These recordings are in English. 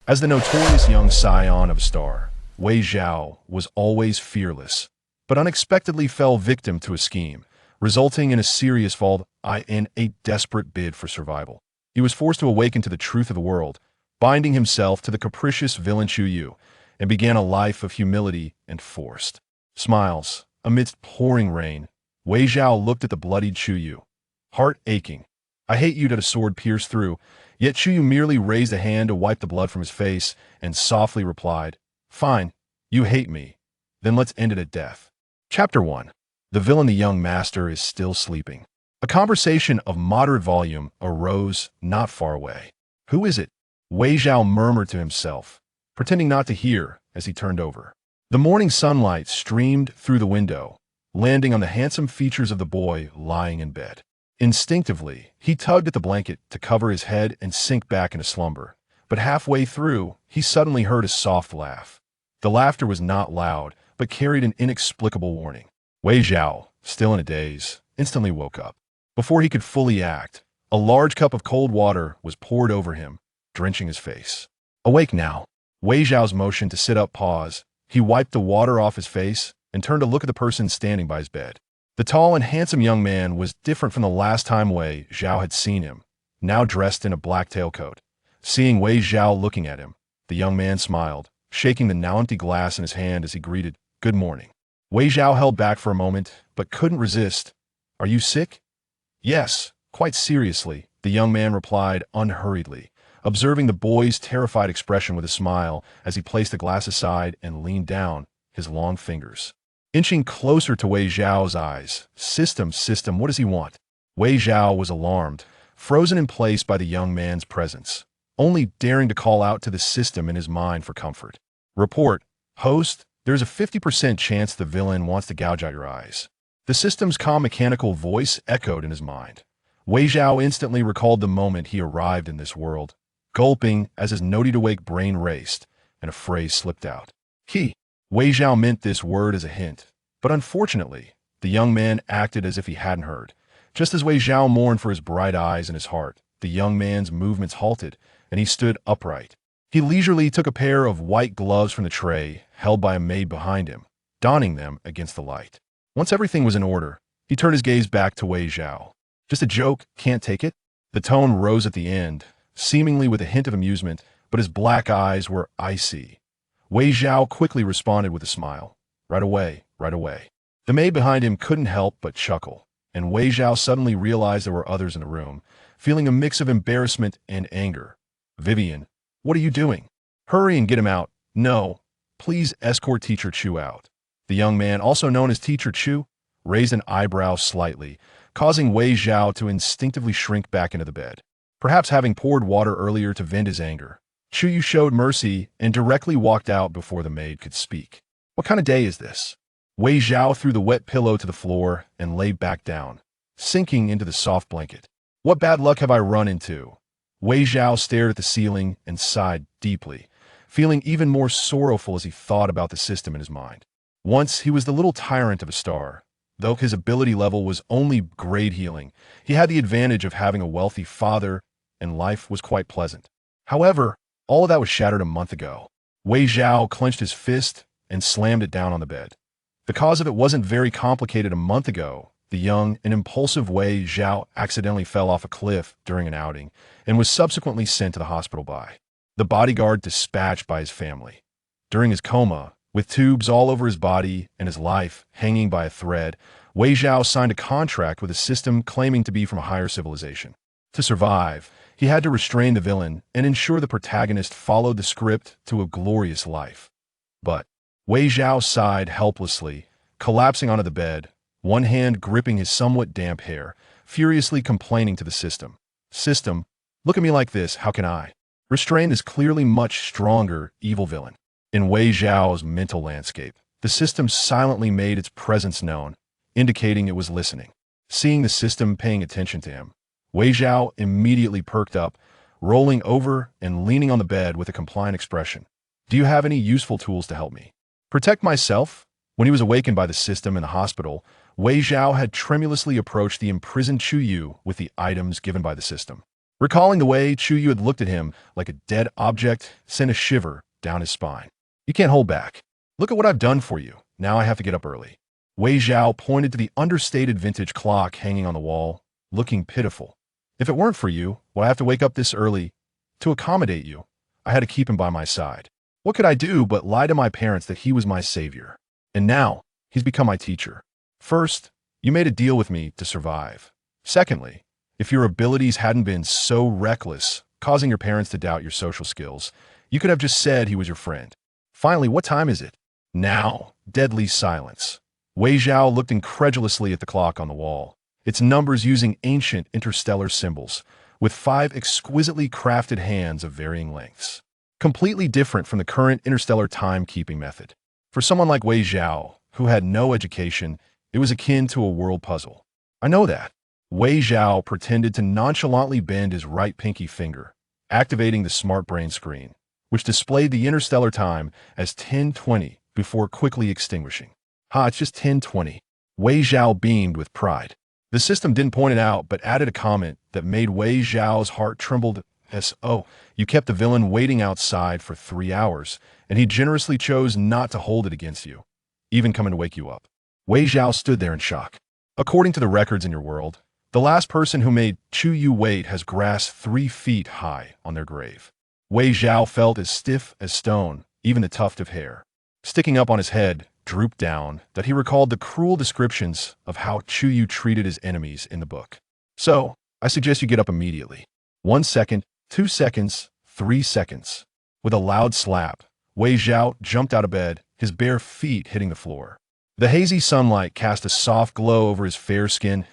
As the notorious young scion of a star, Wei Zhao was always fearless, but unexpectedly fell victim to a scheme, resulting in a serious fall in a desperate bid for survival. He was forced to awaken to the truth of the world, binding himself to the capricious villain Chu Yu, and began a life of humility and forced smiles. Amidst pouring rain, Wei Zhao looked at the bloodied Chu Yu, heart aching. "I hate you," that a sword pierced through, yet Chu Yu merely raised a hand to wipe the blood from his face and softly replied, "Fine, you hate me. Then let's end it at death." Chapter 1. The villain, the young master, is still sleeping. A conversation of moderate volume arose not far away. "Who is it?" Wei Zhao murmured to himself, pretending not to hear as he turned over. The morning sunlight streamed through the window, landing on the handsome features of the boy lying in bed. Instinctively, he tugged at the blanket to cover his head and sink back into slumber. But halfway through, he suddenly heard a soft laugh. The laughter was not loud, but carried an inexplicable warning. Wei Zhao, still in a daze, instantly woke up. Before he could fully act, a large cup of cold water was poured over him, drenching his face. Awake now. Wei Zhao's motion to sit up paused. He wiped the water off his face and turned to look at the person standing by his bed. The tall and handsome young man was different from the last time Wei Zhao had seen him, now dressed in a black tailcoat. Seeing Wei Zhao looking at him, the young man smiled, shaking the now empty glass in his hand as he greeted, "Good morning." Wei Zhao held back for a moment, but couldn't resist. "Are you sick?" "Yes, quite seriously," the young man replied unhurriedly, observing the boy's terrified expression with a smile as he placed the glass aside and leaned down, his long fingers inching closer to Wei Zhao's eyes. System, what does he want?" Wei Zhao was alarmed, frozen in place by the young man's presence, only daring to call out to the system in his mind for comfort. "Report, host, there's a 50% chance the villain wants to gouge out your eyes." The system's calm mechanical voice echoed in his mind. Wei Zhao instantly recalled the moment he arrived in this world, gulping as his nody-to-wake brain raced, and a phrase slipped out. Wei Zhao meant this word as a hint, but unfortunately, the young man acted as if he hadn't heard. Just as Wei Zhao mourned for his bright eyes and his heart, the young man's movements halted, and he stood upright. He leisurely took a pair of white gloves from the tray held by a maid behind him, donning them against the light. Once everything was in order, he turned his gaze back to Wei Zhao. "Just a joke, can't take it?" The tone rose at the end, seemingly with a hint of amusement, but his black eyes were icy. Wei Zhao quickly responded with a smile. Right away. The maid behind him couldn't help but chuckle, and Wei Zhao suddenly realized there were others in the room, feeling a mix of embarrassment and anger. "Vivian, what are you doing? Hurry and get him out." "No, please escort Teacher Chu out." The young man, also known as Teacher Chu, raised an eyebrow slightly, causing Wei Zhao to instinctively shrink back into the bed. Perhaps having poured water earlier to vent his anger, Chu Yu showed mercy and directly walked out before the maid could speak. "What kind of day is this?" Wei Zhao threw the wet pillow to the floor and lay back down, sinking into the soft blanket. "What bad luck have I run into?" Wei Zhao stared at the ceiling and sighed deeply, feeling even more sorrowful as he thought about the system in his mind. Once he was the little tyrant of a star. Though his ability level was only grade healing, he had the advantage of having a wealthy father, and life was quite pleasant. However, all of that was shattered a month ago. Wei Zhao clenched his fist and slammed it down on the bed. The cause of it wasn't very complicated. A month ago, the young and impulsive Wei Zhao accidentally fell off a cliff during an outing and was subsequently sent to the hospital by the bodyguard dispatched by his family. During his coma, with tubes all over his body and his life hanging by a thread, Wei Zhao signed a contract with a system claiming to be from a higher civilization. To survive, he had to restrain the villain and ensure the protagonist followed the script to a glorious life. But Wei Zhao sighed helplessly, collapsing onto the bed, one hand gripping his somewhat damp hair, furiously complaining to the system. "System, look at me like this, how can I?" Restrain is clearly much stronger, evil villain. In Wei Zhao's mental landscape, the system silently made its presence known, indicating it was listening. Seeing the system paying attention to him, Wei Zhao immediately perked up, rolling over and leaning on the bed with a compliant expression. "Do you have any useful tools to help me protect myself?" When he was awakened by the system in the hospital, Wei Zhao had tremulously approached the imprisoned Chu Yu with the items given by the system. Recalling the way Chu Yu had looked at him like a dead object sent a shiver down his spine. You can't hold back. Look at what I've done for you. Now I have to get up early. Wei Zhao pointed to the understated vintage clock hanging on the wall, looking pitiful. If it weren't for you, would I have to wake up this early to accommodate you? I had to keep him by my side. What could I do but lie to my parents that he was my savior? And now, he's become my teacher. First, you made a deal with me to survive. Secondly, if your abilities hadn't been so reckless, causing your parents to doubt your social skills, you could have just said he was your friend. Finally, what time is it? Now, deadly silence. Wei Zhao looked incredulously at the clock on the wall, its numbers using ancient interstellar symbols, with 5 exquisitely crafted hands of varying lengths. Completely different from the current interstellar timekeeping method. For someone like Wei Zhao, who had no education, it was akin to a world puzzle. I know that. Wei Zhao pretended to nonchalantly bend his right pinky finger, activating the smart brain screen, which displayed the interstellar time as 10:20 before quickly extinguishing. It's just 10:20. Wei Zhao beamed with pride. The system didn't point it out, but added a comment that made Wei Zhao's heart tremble. Oh, you kept the villain waiting outside for 3 hours, and he generously chose not to hold it against you, even coming to wake you up. Wei Zhao stood there in shock. According to the records in your world, the last person who made Chu Yu wait has grass 3 feet high on their grave. Wei Zhao felt as stiff as stone, even the tuft of hair sticking up on his head drooped down, that he recalled the cruel descriptions of how Chu Yu treated his enemies in the book. So, I suggest you get up immediately. 1 second, 2 seconds, 3 seconds. With a loud slap, Wei Zhao jumped out of bed, his bare feet hitting the floor. The hazy sunlight cast a soft glow over his fair skin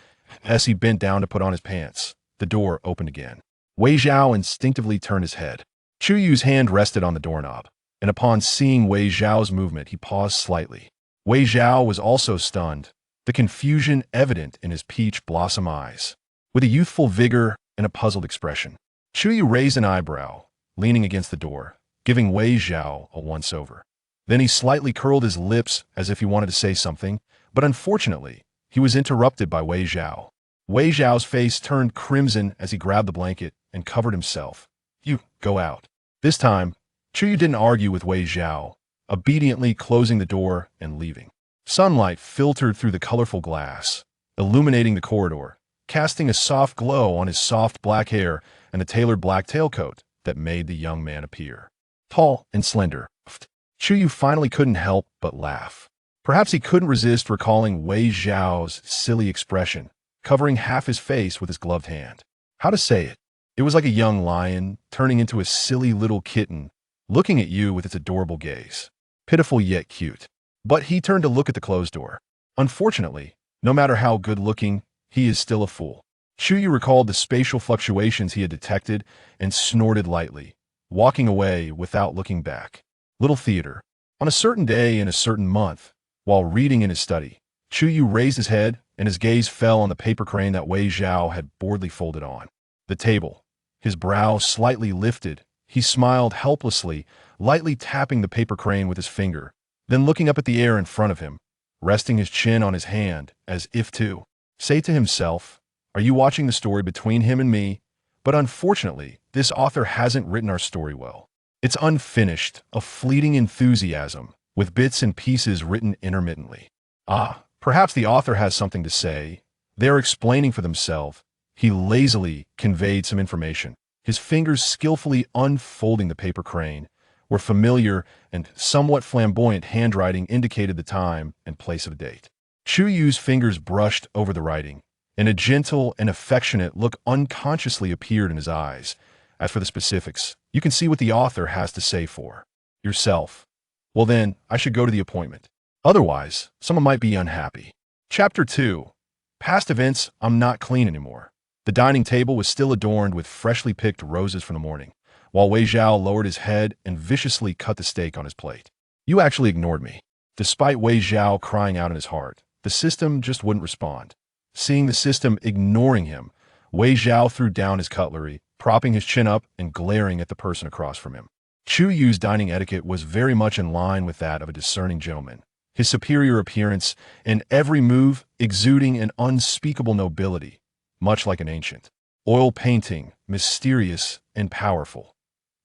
as he bent down to put on his pants. The door opened again. Wei Zhao instinctively turned his head. Chu Yu's hand rested on the doorknob, and upon seeing Wei Zhao's movement, he paused slightly. Wei Zhao was also stunned, the confusion evident in his peach blossom eyes. With a youthful vigor and a puzzled expression, Chu Yu raised an eyebrow, leaning against the door, giving Wei Zhao a once-over. Then he slightly curled his lips as if he wanted to say something, but unfortunately, he was interrupted by Wei Zhao. Wei Zhao's face turned crimson as he grabbed the blanket and covered himself. You, go out. This time, Chu Yu didn't argue with Wei Zhao, obediently closing the door and leaving. Sunlight filtered through the colorful glass, illuminating the corridor, casting a soft glow on his soft black hair and the tailored black tailcoat that made the young man appear tall and slender. Chu Yu finally couldn't help but laugh. Perhaps he couldn't resist recalling Wei Zhao's silly expression, covering half his face with his gloved hand. How to say it? It was like a young lion turning into a silly little kitten, looking at you with its adorable gaze. Pitiful yet cute. But he turned to look at the closed door. Unfortunately, no matter how good-looking, he is still a fool. Chu Yu recalled the spatial fluctuations he had detected and snorted lightly, walking away without looking back. Little theater. On a certain day in a certain month, while reading in his study, Chu Yu raised his head and his gaze fell on the paper crane that Wei Zhao had boredly folded on the table. His brow slightly lifted, he smiled helplessly, lightly tapping the paper crane with his finger, then looking up at the air in front of him, resting his chin on his hand, as if to say to himself, "Are you watching the story between him and me?" But unfortunately, this author hasn't written our story well. It's unfinished, a fleeting enthusiasm, with bits and pieces written intermittently. Perhaps the author has something to say. They're explaining for themselves. He lazily conveyed some information, his fingers skillfully unfolding the paper crane, where familiar and somewhat flamboyant handwriting indicated the time and place of the date. Chu Yu's fingers brushed over the writing, and a gentle and affectionate look unconsciously appeared in his eyes. As for the specifics, you can see what the author has to say for yourself. Well then, I should go to the appointment. Otherwise, someone might be unhappy. Chapter 2. Past events. I'm not clean anymore. The dining table was still adorned with freshly picked roses from the morning, while Wei Zhao lowered his head and viciously cut the steak on his plate. You actually ignored me. Despite Wei Zhao crying out in his heart, the system just wouldn't respond. Seeing the system ignoring him, Wei Zhao threw down his cutlery, propping his chin up and glaring at the person across from him. Chu Yu's dining etiquette was very much in line with that of a discerning gentleman, his superior appearance and every move exuding an unspeakable nobility, much like an ancient. oil painting, mysterious and powerful.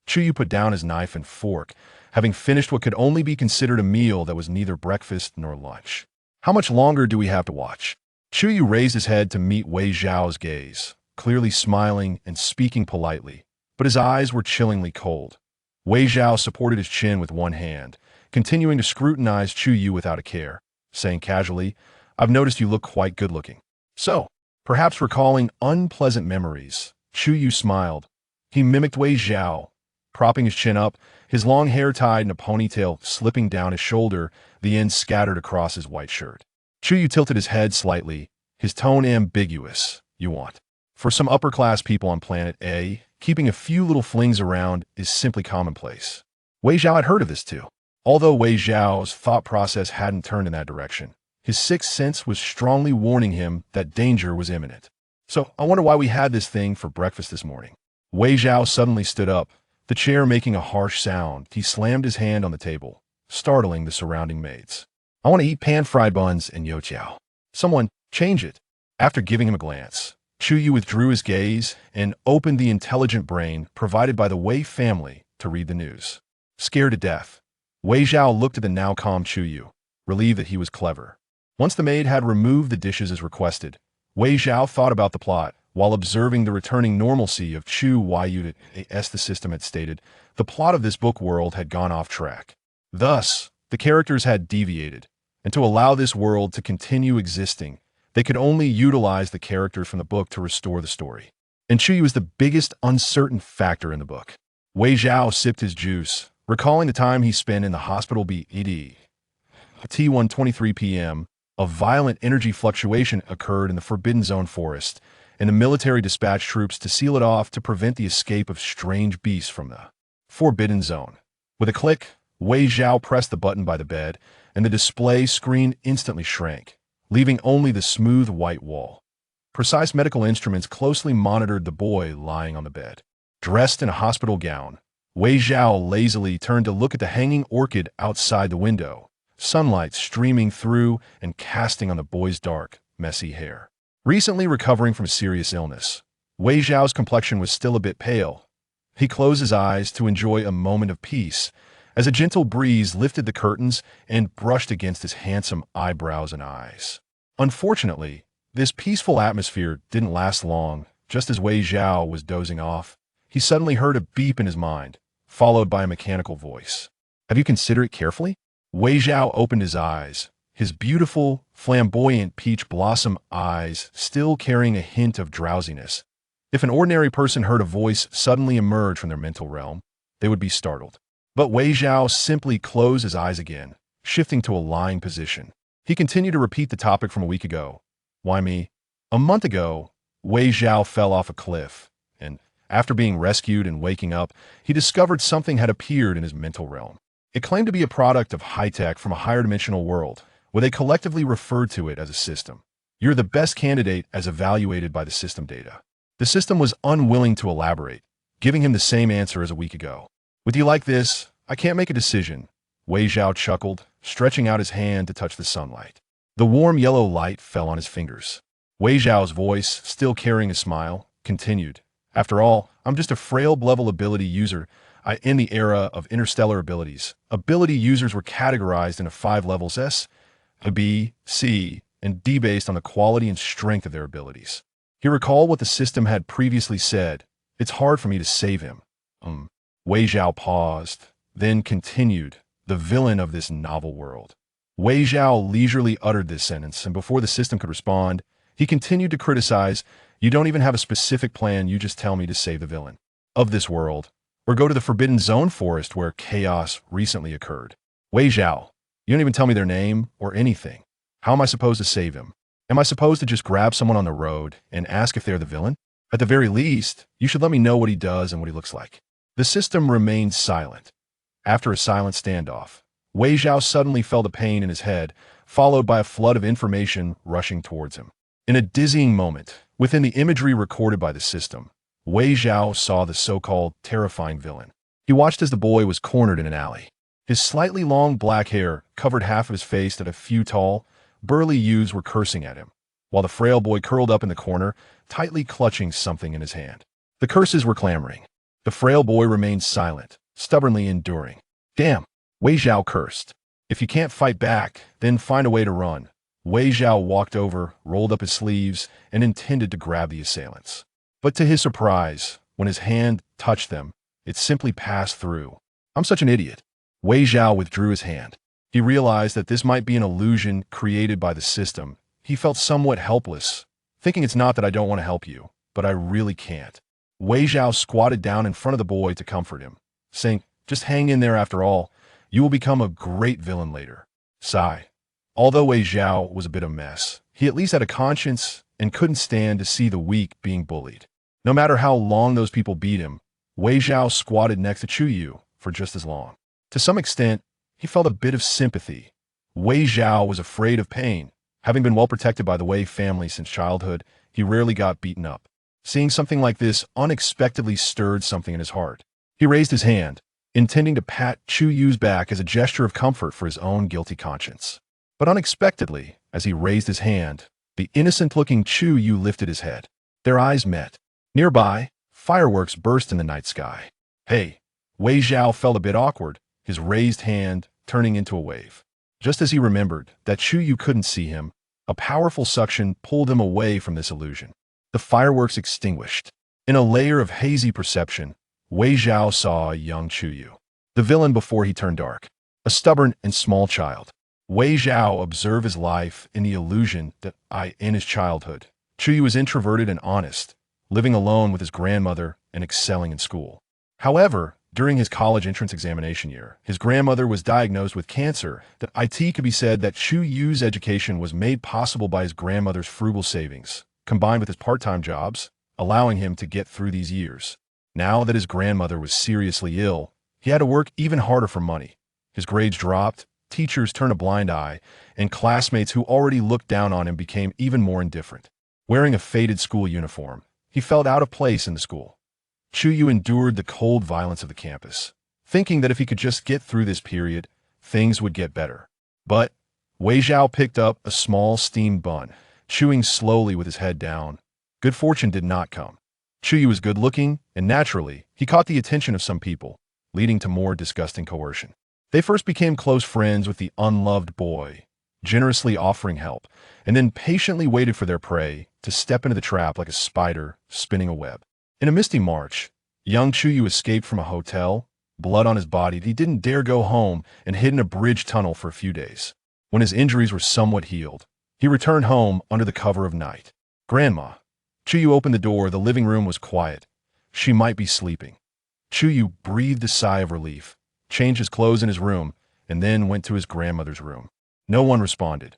Chu Yu put down his knife and fork, having finished what could only be considered a meal that was neither breakfast nor lunch. How much longer do we have to watch? Chu Yu raised his head to meet Wei Zhao's gaze, clearly smiling and speaking politely, but his eyes were chillingly cold. Wei Zhao supported his chin with one hand, continuing to scrutinize Chu Yu without a care, saying casually, "I've noticed you look quite good-looking." So, perhaps recalling unpleasant memories, Chu Yu smiled. He mimicked Wei Zhao, propping his chin up, his long hair tied in a ponytail slipping down his shoulder, the ends scattered across his white shirt. Chu Yu tilted his head slightly, his tone ambiguous. "You want?" For some upper-class people on planet A, keeping a few little flings around is simply commonplace. Wei Zhao had heard of this too. Although Wei Zhao's thought process hadn't turned in that direction, his sixth sense was strongly warning him that danger was imminent. "So, I wonder why we had this thing for breakfast this morning." Wei Zhao suddenly stood up, the chair making a harsh sound. He slammed his hand on the table, startling the surrounding maids. "I want to eat pan-fried buns and youtiao. Someone, change it." After giving him a glance, Chu Yu withdrew his gaze and opened the intelligent brain provided by the Wei family to read the news. Scared to death, Wei Zhao looked at the now calm Chu Yu, relieved that he was clever. Once the maid had removed the dishes as requested, Wei Zhao thought about the plot while observing the returning normalcy of Chu Yu. As the system had stated, the plot of this book world had gone off track. Thus, the characters had deviated, and to allow this world to continue existing, they could only utilize the characters from the book to restore the story. And Chu Yu is the biggest uncertain factor in the book. Wei Zhao sipped his juice, recalling the time he spent in the hospital BED. At T1:23 p.m., a violent energy fluctuation occurred in the Forbidden Zone forest, and the military dispatched troops to seal it off to prevent the escape of strange beasts from the Forbidden Zone. With a click, Wei Zhao pressed the button by the bed, and the display screen instantly shrank, leaving only the smooth white wall. Precise medical instruments closely monitored the boy lying on the bed. Dressed in a hospital gown, Wei Zhao lazily turned to look at the hanging orchid outside the window, sunlight streaming through and casting on the boy's dark, messy hair. Recently recovering from a serious illness, Wei Zhao's complexion was still a bit pale. He closed his eyes to enjoy a moment of peace as a gentle breeze lifted the curtains and brushed against his handsome eyebrows and eyes. Unfortunately, this peaceful atmosphere didn't last long. Just as Wei Zhao was dozing off, he suddenly heard a beep in his mind, followed by a mechanical voice. "Have you considered it carefully?" Wei Zhao opened his eyes, his beautiful, flamboyant peach blossom eyes still carrying a hint of drowsiness. If an ordinary person heard a voice suddenly emerge from their mental realm, they would be startled. But Wei Zhao simply closed his eyes again, shifting to a lying position. He continued to repeat the topic from a week ago. "Why me?" A month ago, Wei Zhao fell off a cliff, and after being rescued and waking up, he discovered something had appeared in his mental realm. It claimed to be a product of high-tech from a higher dimensional world, where they collectively referred to it as a system. "You're the best candidate as evaluated by the system data." The system was unwilling to elaborate, giving him the same answer as a week ago. "With you like this, I can't make a decision." Wei Zhao chuckled, stretching out his hand to touch the sunlight. The warm yellow light fell on his fingers. Wei Zhao's voice, still carrying a smile, continued. "After all, I'm just a frail-level ability user. In the era of interstellar abilities, ability users were categorized into 5 levels: S, B, C, and D based on the quality and strength of their abilities." He recalled what the system had previously said. "It's hard for me to save him." Wei Zhao paused, then continued, "The villain of this novel world." Wei Zhao leisurely uttered this sentence, and before the system could respond, he continued to criticize. "You don't even have a specific plan, you just tell me to save the villain of this world, or go to the Forbidden Zone forest where chaos recently occurred." "Wei Zhao, you don't even tell me their name or anything. How am I supposed to save him? Am I supposed to just grab someone on the road and ask if they're the villain? At the very least, you should let me know what he does and what he looks like." The system remained silent. After a silent standoff, Wei Zhao suddenly felt a pain in his head, followed by a flood of information rushing towards him. In a dizzying moment, within the imagery recorded by the system, Wei Zhao saw the so-called terrifying villain. He watched as the boy was cornered in an alley. His slightly long black hair covered half of his face, and a few tall, burly youths were cursing at him. while the frail boy curled up in the corner, tightly clutching something in his hand. The curses were clamoring. The frail boy remained silent, stubbornly enduring. Damn, Wei Zhao cursed. If you can't fight back, then find a way to run. Wei Zhao walked over, rolled up his sleeves, and intended to grab the assailants. But to his surprise, when his hand touched them, it simply passed through. I'm such an idiot. Wei Zhao withdrew his hand. He realized that this might be an illusion created by the system. He felt somewhat helpless, thinking it's not that I don't want to help you, but I really can't. Wei Zhao squatted down in front of the boy to comfort him, saying, just hang in there after all. You will become a great villain later. Sigh. Although Wei Zhao was a bit of a mess, he at least had a conscience and couldn't stand to see the weak being bullied. No matter how long those people beat him, Wei Zhao squatted next to Chu Yu for just as long. To some extent, he felt a bit of sympathy. Wei Zhao was afraid of pain. Having been well protected by the Wei family since childhood, he rarely got beaten up. Seeing something like this unexpectedly stirred something in his heart. He raised his hand, intending to pat Chu Yu's back as a gesture of comfort for his own guilty conscience. But unexpectedly, as he raised his hand, the innocent-looking Chu Yu lifted his head. Their eyes met. Nearby, fireworks burst in the night sky. Hey, Wei Zhao felt a bit awkward, his raised hand turning into a wave. Just as he remembered that Chu Yu couldn't see him, a powerful suction pulled him away from this illusion. The fireworks extinguished. In a layer of hazy perception, Wei Zhao saw a young Chu Yu, the villain before he turned dark, a stubborn and small child. Wei Zhao observed his life in the illusion that in his childhood. Chu Yu was introverted and honest, living alone with his grandmother and excelling in school. However, during his college entrance examination year, his grandmother was diagnosed with cancer. That it could be said that Chu Yu's education was made possible by his grandmother's frugal savings, combined with his part-time jobs, allowing him to get through these years. Now that his grandmother was seriously ill, he had to work even harder for money. His grades dropped, teachers turned a blind eye, and classmates who already looked down on him became even more indifferent. Wearing a faded school uniform, he felt out of place in the school. Chu Yu endured the cold violence of the campus, thinking that if he could just get through this period, things would get better. But Wei Zhao picked up a small steamed bun, chewing slowly with his head down. Good fortune did not come. Chu Yu was good-looking, and naturally, he caught the attention of some people, leading to more disgusting coercion. They first became close friends with the unloved boy, generously offering help, and then patiently waited for their prey to step into the trap like a spider spinning a web. In a misty March, young Chu Yu escaped from a hotel, blood on his body. He didn't dare go home and hid in a bridge tunnel for a few days. When his injuries were somewhat healed, he returned home under the cover of night. Grandma. Chu Yu opened the door. The living room was quiet. She might be sleeping. Chu Yu breathed a sigh of relief, changed his clothes in his room, and then went to his grandmother's room. No one responded.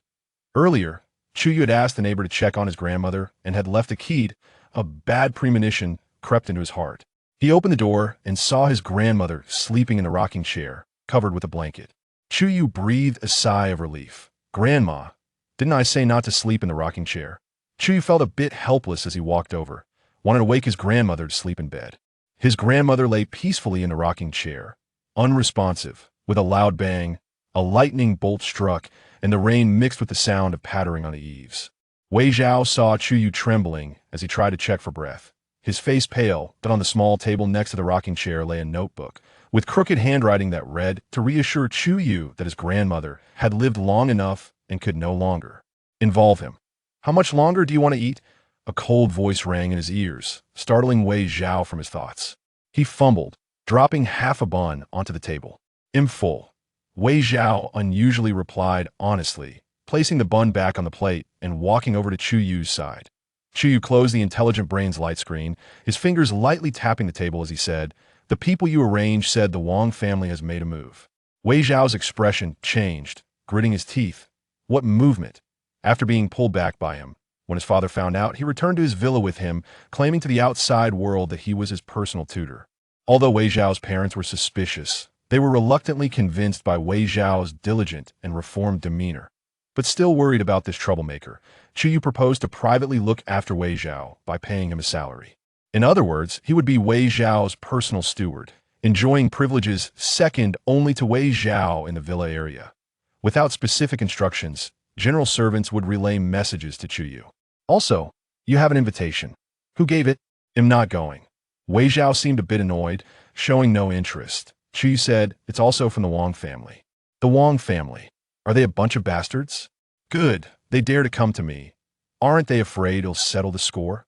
Earlier, Chu Yu had asked the neighbor to check on his grandmother and had left a key. A bad premonition crept into his heart. He opened the door and saw his grandmother sleeping in the rocking chair, covered with a blanket. Chu Yu breathed a sigh of relief. Grandma, didn't I say not to sleep in the rocking chair? Chu Yu felt a bit helpless as he walked over, wanted to wake his grandmother to sleep in bed. His grandmother lay peacefully in the rocking chair, unresponsive. With a loud bang, a lightning bolt struck, and the rain mixed with the sound of pattering on the eaves. Wei Zhao saw Chu Yu trembling as he tried to check for breath. His face pale, but on the small table next to the rocking chair lay a notebook, with crooked handwriting that read to reassure Chu Yu that his grandmother had lived long enough and could no longer involve him. How much longer do you want to eat? A cold voice rang in his ears, startling Wei Zhao from his thoughts. He fumbled, dropping half a bun onto the table. I'm full. Wei Zhao unusually replied honestly, placing the bun back on the plate and walking over to Chu Yu's side. Chu Yu closed the intelligent brain's light screen, his fingers lightly tapping the table as he said, "The people you arranged said the Wang family has made a move." Wei Zhao's expression changed, gritting his teeth. What movement? After being pulled back by him, when his father found out, he returned to his villa with him, claiming to the outside world that he was his personal tutor. Although Wei Zhao's parents were suspicious, they were reluctantly convinced by Wei Zhao's diligent and reformed demeanor. But still worried about this troublemaker, Chu Yu proposed to privately look after Wei Zhao by paying him a salary. In other words, he would be Wei Zhao's personal steward, enjoying privileges second only to Wei Zhao in the villa area. Without specific instructions, general servants would relay messages to Chu Yu. Also, you have an invitation. Who gave it? I'm not going. Wei Zhao seemed a bit annoyed, showing no interest. Chu Yu said, it's also from the Wang family. The Wang family. Are they a bunch of bastards? Good. They dare to come to me. Aren't they afraid it'll settle the score?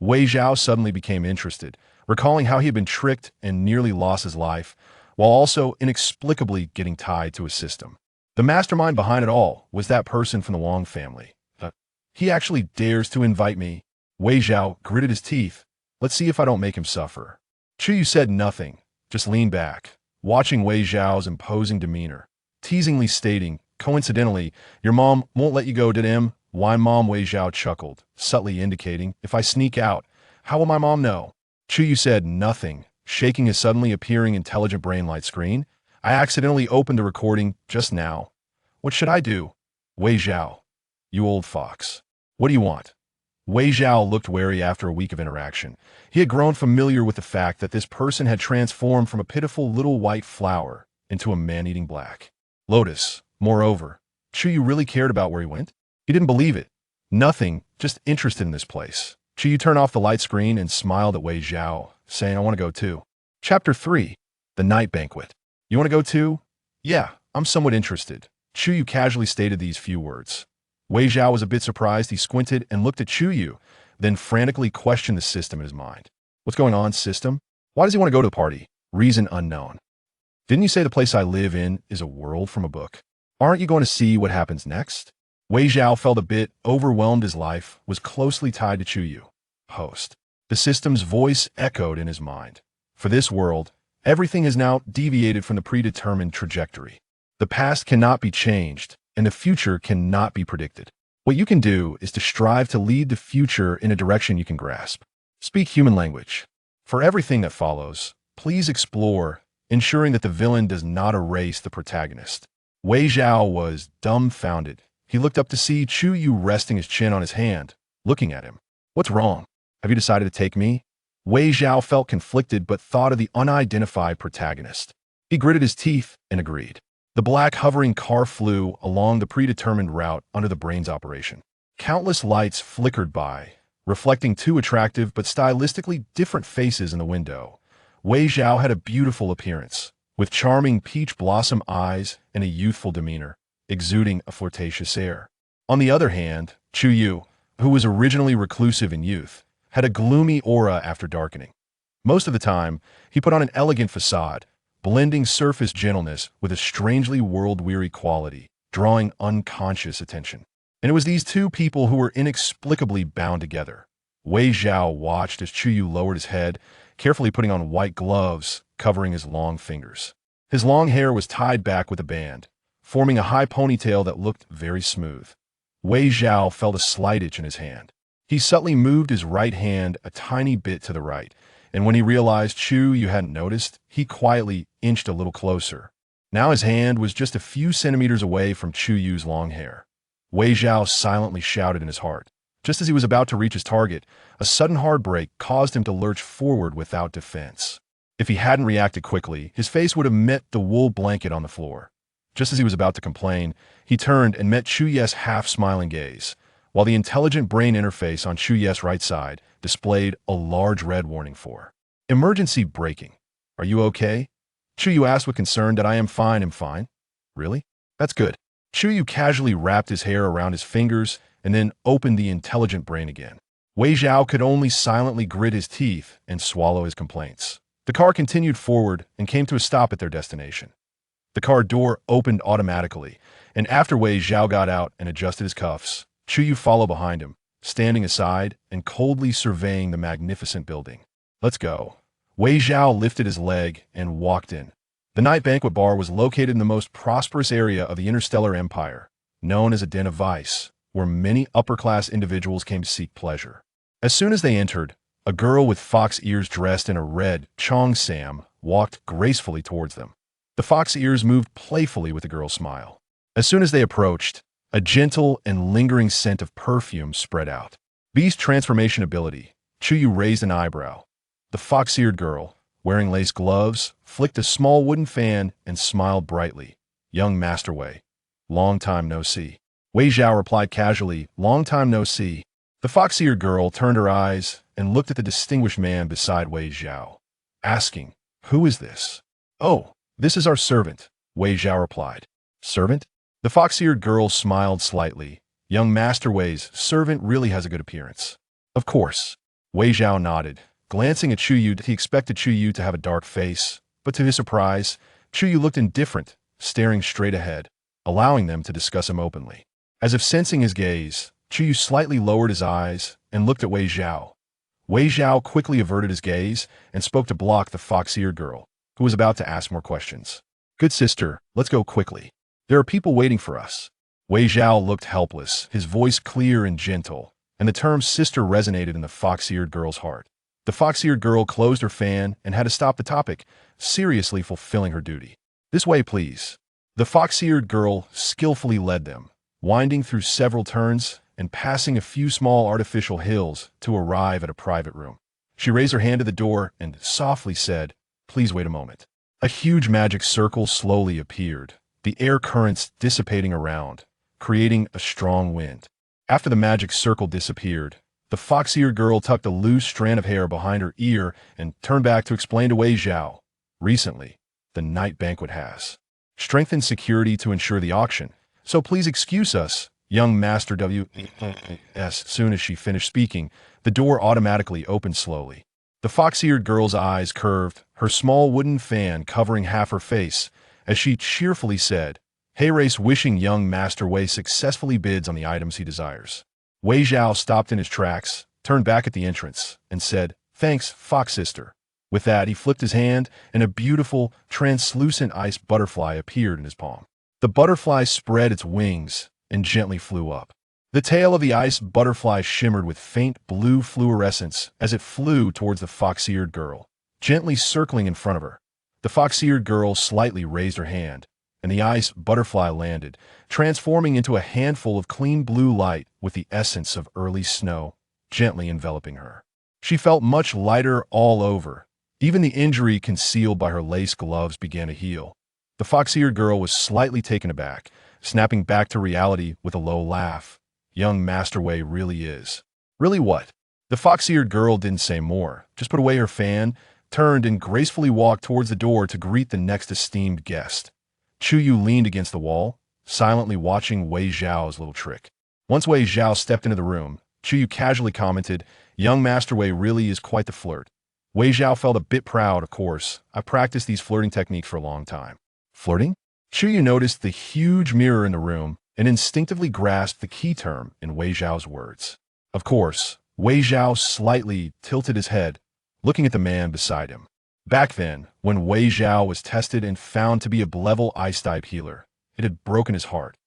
Wei Zhao suddenly became interested, recalling how he had been tricked and nearly lost his life, while also inexplicably getting tied to a system. The mastermind behind it all was that person from the Wang family. He actually dares to invite me. Wei Zhao gritted his teeth. Let's see if I don't make him suffer. Chu Yu said nothing, just leaned back, watching Wei Zhao's imposing demeanor, teasingly stating, coincidentally, your mom won't let you go, did him? Why, Mom? Wei Zhao chuckled, subtly indicating, if I sneak out, how will my mom know? Chu Yu said nothing, shaking his suddenly appearing intelligent brain light screen. I accidentally opened the recording just now. What should I do? Wei Zhao. You old fox. What do you want? Wei Zhao looked wary after a week of interaction. He had grown familiar with the fact that this person had transformed from a pitiful little white flower into a man-eating black lotus. Moreover, Chu Yu really cared about where he went. He didn't believe it. Nothing, just interested in this place. Chu Yu turned off the light screen and smiled at Wei Zhao, saying, I want to go too. Chapter 3. The Night Banquet. You want to go too? Yeah, I'm somewhat interested. Chu Yu casually stated these few words. Wei Zhao was a bit surprised. He squinted and looked at Chu Yu, then frantically questioned the system in his mind. What's going on, system? Why does he want to go to the party? Reason unknown. Didn't you say the place I live in is a world from a book? Aren't you going to see what happens next? Wei Zhao felt a bit overwhelmed. His life was closely tied to Chu Yu. Host. The system's voice echoed in his mind. For this world, everything has now deviated from the predetermined trajectory. The past cannot be changed, and the future cannot be predicted. What you can do is to strive to lead the future in a direction you can grasp. Speak human language. For everything that follows, please explore, ensuring that the villain does not erase the protagonist. Wei Zhao was dumbfounded. He looked up to see Chu Yu resting his chin on his hand, looking at him. What's wrong? Have you decided to take me? Wei Zhao felt conflicted but thought of the unidentified protagonist. He gritted his teeth and agreed. The black hovering car flew along the predetermined route under the brain's operation. Countless lights flickered by, reflecting two attractive but stylistically different faces in the window. Wei Zhao had a beautiful appearance, with charming peach blossom eyes and a youthful demeanor, exuding a flirtatious air. On the other hand, Chu Yu, who was originally reclusive in youth, had a gloomy aura after darkening. Most of the time, he put on an elegant facade, blending surface gentleness with a strangely world-weary quality, drawing unconscious attention. And it was these two people who were inexplicably bound together. Wei Zhao watched as Chu Yu lowered his head, carefully putting on white gloves, covering his long fingers. His long hair was tied back with a band, forming a high ponytail that looked very smooth. Wei Zhao felt a slight itch in his hand. He subtly moved his right hand a tiny bit to the right, and when he realized Chu Yu hadn't noticed, he quietly inched a little closer. Now his hand was just a few centimeters away from Chu Yu's long hair. Wei Zhao silently shouted in his heart. Just as he was about to reach his target, a sudden hard break caused him to lurch forward without defense. If he hadn't reacted quickly, his face would have met the wool blanket on the floor. Just as he was about to complain, he turned and met Chu Yu's half-smiling gaze, while the intelligent brain interface on Chu Yu's right side displayed a large red warning for emergency braking. Are you okay? Chu Yu asked with concern. That I am fine, I'm fine. Really? That's good. Chu Yu casually wrapped his hair around his fingers and then opened the intelligent brain again. Wei Zhao could only silently grit his teeth and swallow his complaints. The car continued forward and came to a stop at their destination. The car door opened automatically, and after Wei Zhao got out and adjusted his cuffs, Chu Yu followed behind him, standing aside and coldly surveying the magnificent building. Let's go. Wei Zhao lifted his leg and walked in. The night banquet bar was located in the most prosperous area of the interstellar empire, known as a den of vice, where many upper-class individuals came to seek pleasure. As soon as they entered, a girl with fox ears dressed in a red cheongsam walked gracefully towards them. The fox ears moved playfully with the girl's smile. As soon as they approached, a gentle and lingering scent of perfume spread out. Beast transformation ability. Chu Yu raised an eyebrow. The fox-eared girl, wearing lace gloves, flicked a small wooden fan and smiled brightly. Young Master Wei. Long time no see. Wei Zhao replied casually, long time no see. The fox-eared girl turned her eyes and looked at the distinguished man beside Wei Zhao, asking, "Who is this?" "Oh, this is our servant," Wei Zhao replied. "Servant?" The fox-eared girl smiled slightly. "Young Master Wei's servant really has a good appearance." "Of course." Wei Zhao nodded, glancing at Chu Yu. He expected Chu Yu to have a dark face, but to his surprise, Chu Yu looked indifferent, staring straight ahead, allowing them to discuss him openly. As if sensing his gaze, Chu Yu slightly lowered his eyes and looked at Wei Zhao. Wei Zhao quickly averted his gaze and spoke to block the fox-eared girl, who was about to ask more questions. "Good sister, let's go quickly. There are people waiting for us." Wei Zhao looked helpless, his voice clear and gentle, and the term sister resonated in the fox-eared girl's heart. The fox-eared girl closed her fan and had to stop the topic, seriously fulfilling her duty. "This way, please." The fox-eared girl skillfully led them, winding through several turns and passing a few small artificial hills to arrive at a private room. She raised her hand to the door and softly said, "Please wait a moment." A huge magic circle slowly appeared, the air currents dissipating around, creating a strong wind. After the magic circle disappeared, the fox-eared girl tucked a loose strand of hair behind her ear and turned back to explain to Wei Zhao. "Recently, the night banquet has strengthened security to ensure the auction, so please excuse us, young Master W." As soon as she finished speaking, the door automatically opened slowly. The fox-eared girl's eyes curved, her small wooden fan covering half her face, as she cheerfully said, "Hey Race, wishing young Master Wei successfully bids on the items he desires." Wei Zhao stopped in his tracks, turned back at the entrance, and said, "Thanks, Fox Sister." With that, he flipped his hand, and a beautiful, translucent ice butterfly appeared in his palm. The butterfly spread its wings and gently flew up. The tail of the ice butterfly shimmered with faint blue fluorescence as it flew towards the fox-eared girl, gently circling in front of her. The fox-eared girl slightly raised her hand, and the ice butterfly landed, transforming into a handful of clean blue light with the essence of early snow, gently enveloping her. She felt much lighter all over. Even the injury concealed by her lace gloves began to heal. The fox-eared girl was slightly taken aback, snapping back to reality with a low laugh. Young Master Wei really is. "Really what?" The fox-eared girl didn't say more, just put away her fan, turned and gracefully walked towards the door to greet the next esteemed guest. Chu Yu leaned against the wall, silently watching Wei Zhao's little trick. Once Wei Zhao stepped into the room, Chu Yu casually commented, "Young Master Wei really is quite the flirt." Wei Zhao felt a bit proud, of course. "I practiced these flirting techniques for a long time." "Flirting?" Chu Yu noticed the huge mirror in the room and instinctively grasped the key term in Wei Zhao's words. Of course, Wei Zhao slightly tilted his head, looking at the man beside him. Back then, when Wei Zhao was tested and found to be a level ice-type healer, it had broken his heart.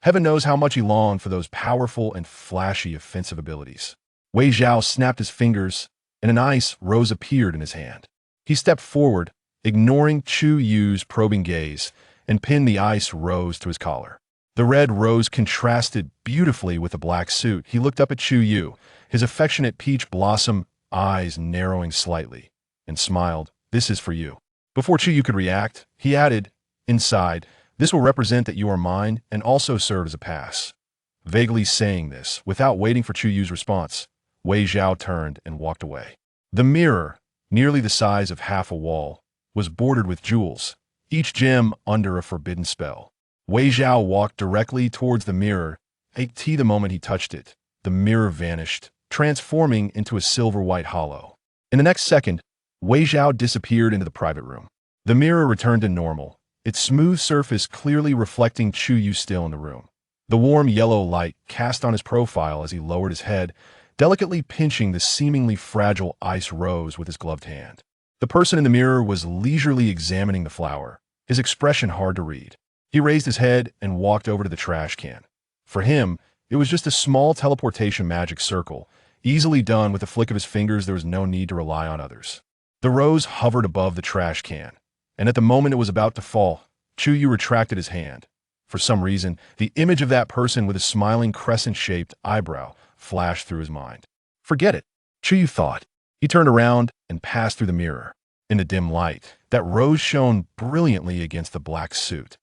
Heaven knows how much he longed for those powerful and flashy offensive abilities. Wei Zhao snapped his fingers, and an ice rose appeared in his hand. He stepped forward, ignoring Chu Yu's probing gaze, and pinned the ice rose to his collar. The red rose contrasted beautifully with the black suit. He looked up at Chu Yu, his affectionate peach blossom eyes narrowing slightly, and smiled, "This is for you." Before Chu Yu could react, he added, "Inside, this will represent that you are mine and also serve as a pass." Vaguely saying this, without waiting for Chu Yu's response, Wei Zhao turned and walked away. The mirror, nearly the size of half a wall, was bordered with jewels, each gem under a forbidden spell. Wei Zhao walked directly towards the mirror. The moment he touched it, the mirror vanished, transforming into a silver-white hollow. In the next second, Wei Zhao disappeared into the private room. The mirror returned to normal, its smooth surface clearly reflecting Chu Yu still in the room. The warm yellow light cast on his profile as he lowered his head, delicately pinching the seemingly fragile ice rose with his gloved hand. The person in the mirror was leisurely examining the flower, his expression hard to read. He raised his head and walked over to the trash can. For him, it was just a small teleportation magic circle, easily done with a flick of his fingers. There was no need to rely on others. The rose hovered above the trash can, and at the moment it was about to fall, Chu Yu retracted his hand. For some reason, the image of that person with a smiling crescent-shaped eyebrow flashed through his mind. "Forget it," Chu Yu thought. He turned around and passed through the mirror. In the dim light, that rose shone brilliantly against the black suit.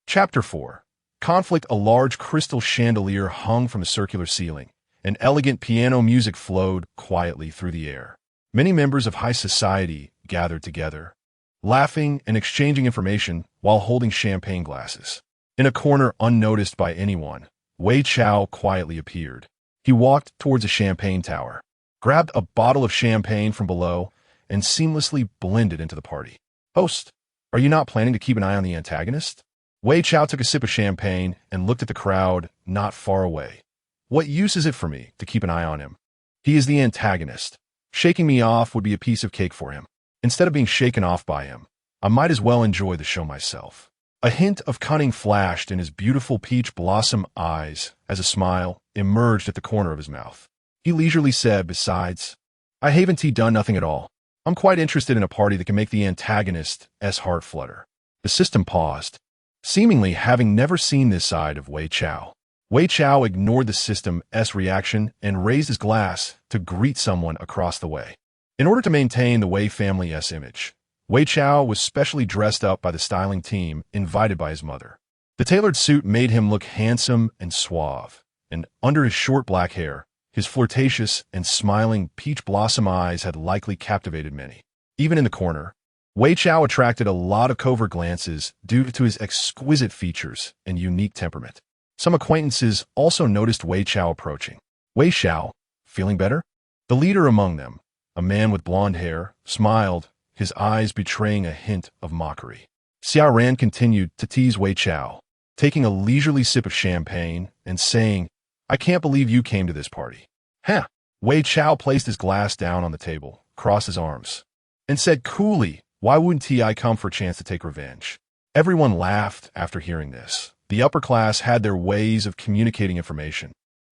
Chapter 4. Conflict. A large crystal chandelier hung from a circular ceiling, and elegant piano music flowed quietly through the air. Many members of high society gathered together, laughing and exchanging information while holding champagne glasses. In a corner unnoticed by anyone, Wei Chao quietly appeared. He walked towards a champagne tower, grabbed a bottle of champagne from below, and seamlessly blended into the party. "Host, are you not planning to keep an eye on the antagonist?" Wei Chao took a sip of champagne and looked at the crowd not far away. "What use is it for me to keep an eye on him? He is the antagonist. Shaking me off would be a piece of cake for him. Instead of being shaken off by him, I might as well enjoy the show myself." A hint of cunning flashed in his beautiful peach blossom eyes as a smile emerged at the corner of his mouth. He leisurely said, "Besides, I haven't done nothing at all. I'm quite interested in a party that can make the antagonist's heart flutter." The system paused, seemingly having never seen this side of Wei Chao. Wei Chao ignored the system's reaction and raised his glass to greet someone across the way. In order to maintain the Wei family's image, Wei Chao was specially dressed up by the styling team invited by his mother. The tailored suit made him look handsome and suave, and under his short black hair, his flirtatious and smiling peach blossom eyes had likely captivated many. Even in the corner, Wei Chao attracted a lot of covert glances due to his exquisite features and unique temperament. Some acquaintances also noticed Wei Chao approaching. "Wei Chao, feeling better?" The leader among them, a man with blonde hair, smiled, his eyes betraying a hint of mockery. Xia Ran continued to tease Wei Chao, taking a leisurely sip of champagne and saying, "I can't believe you came to this party." "Huh." Wei Chao placed his glass down on the table, crossed his arms, and said coolly, "Why wouldn't I come for a chance to take revenge?" Everyone laughed after hearing this. The upper class had their ways of communicating information,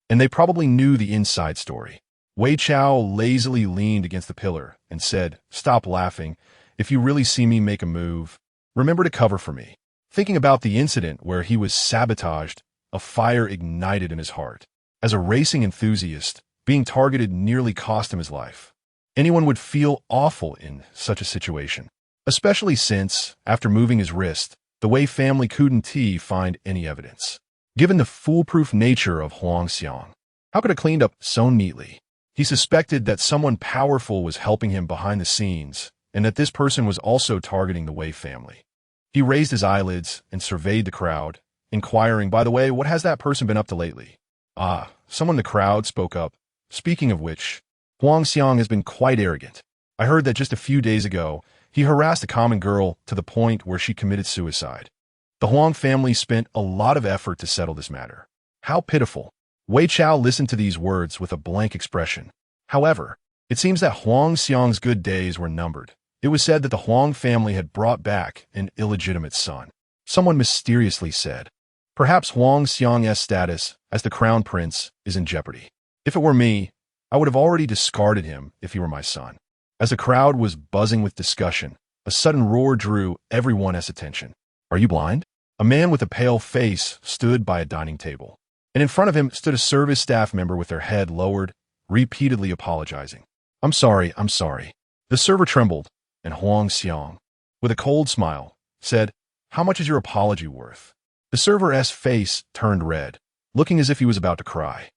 and they probably knew the inside story. Wei Chao lazily leaned against the pillar and said, "Stop laughing. If you really see me make a move, remember to cover for me." Thinking about the incident where he was sabotaged, a fire ignited in his heart. As a racing enthusiast, being targeted nearly cost him his life. Anyone would feel awful in such a situation, especially since, after moving his wrist, the Wei family couldn't find any evidence. Given the foolproof nature of Huang Xiang, how could it cleaned up so neatly? He suspected that someone powerful was helping him behind the scenes, and that this person was also targeting the Wei family. He raised his eyelids and surveyed the crowd, inquiring, "By the way, what has that person been up to lately?" Someone in the crowd spoke up. "Speaking of which, Huang Xiang has been quite arrogant. I heard that just a few days ago, he harassed a common girl to the point where she committed suicide. The Huang family spent a lot of effort to settle this matter. How pitiful." Wei Chao listened to these words with a blank expression. However, it seems that Huang Xiang's good days were numbered. It was said that the Huang family had brought back an illegitimate son. Someone mysteriously said, "Perhaps Huang Xiang's status as the crown prince is in jeopardy. If it were me, I would have already discarded him if he were my son." As the crowd was buzzing with discussion, a sudden roar drew everyone's attention. "Are you blind?" A man with a pale face stood by a dining table, and in front of him stood a service staff member with their head lowered, repeatedly apologizing. I'm sorry. The server trembled, and Huang Xiang, with a cold smile, said, "How much is your apology worth?" The server's face turned red, looking as if he was about to cry.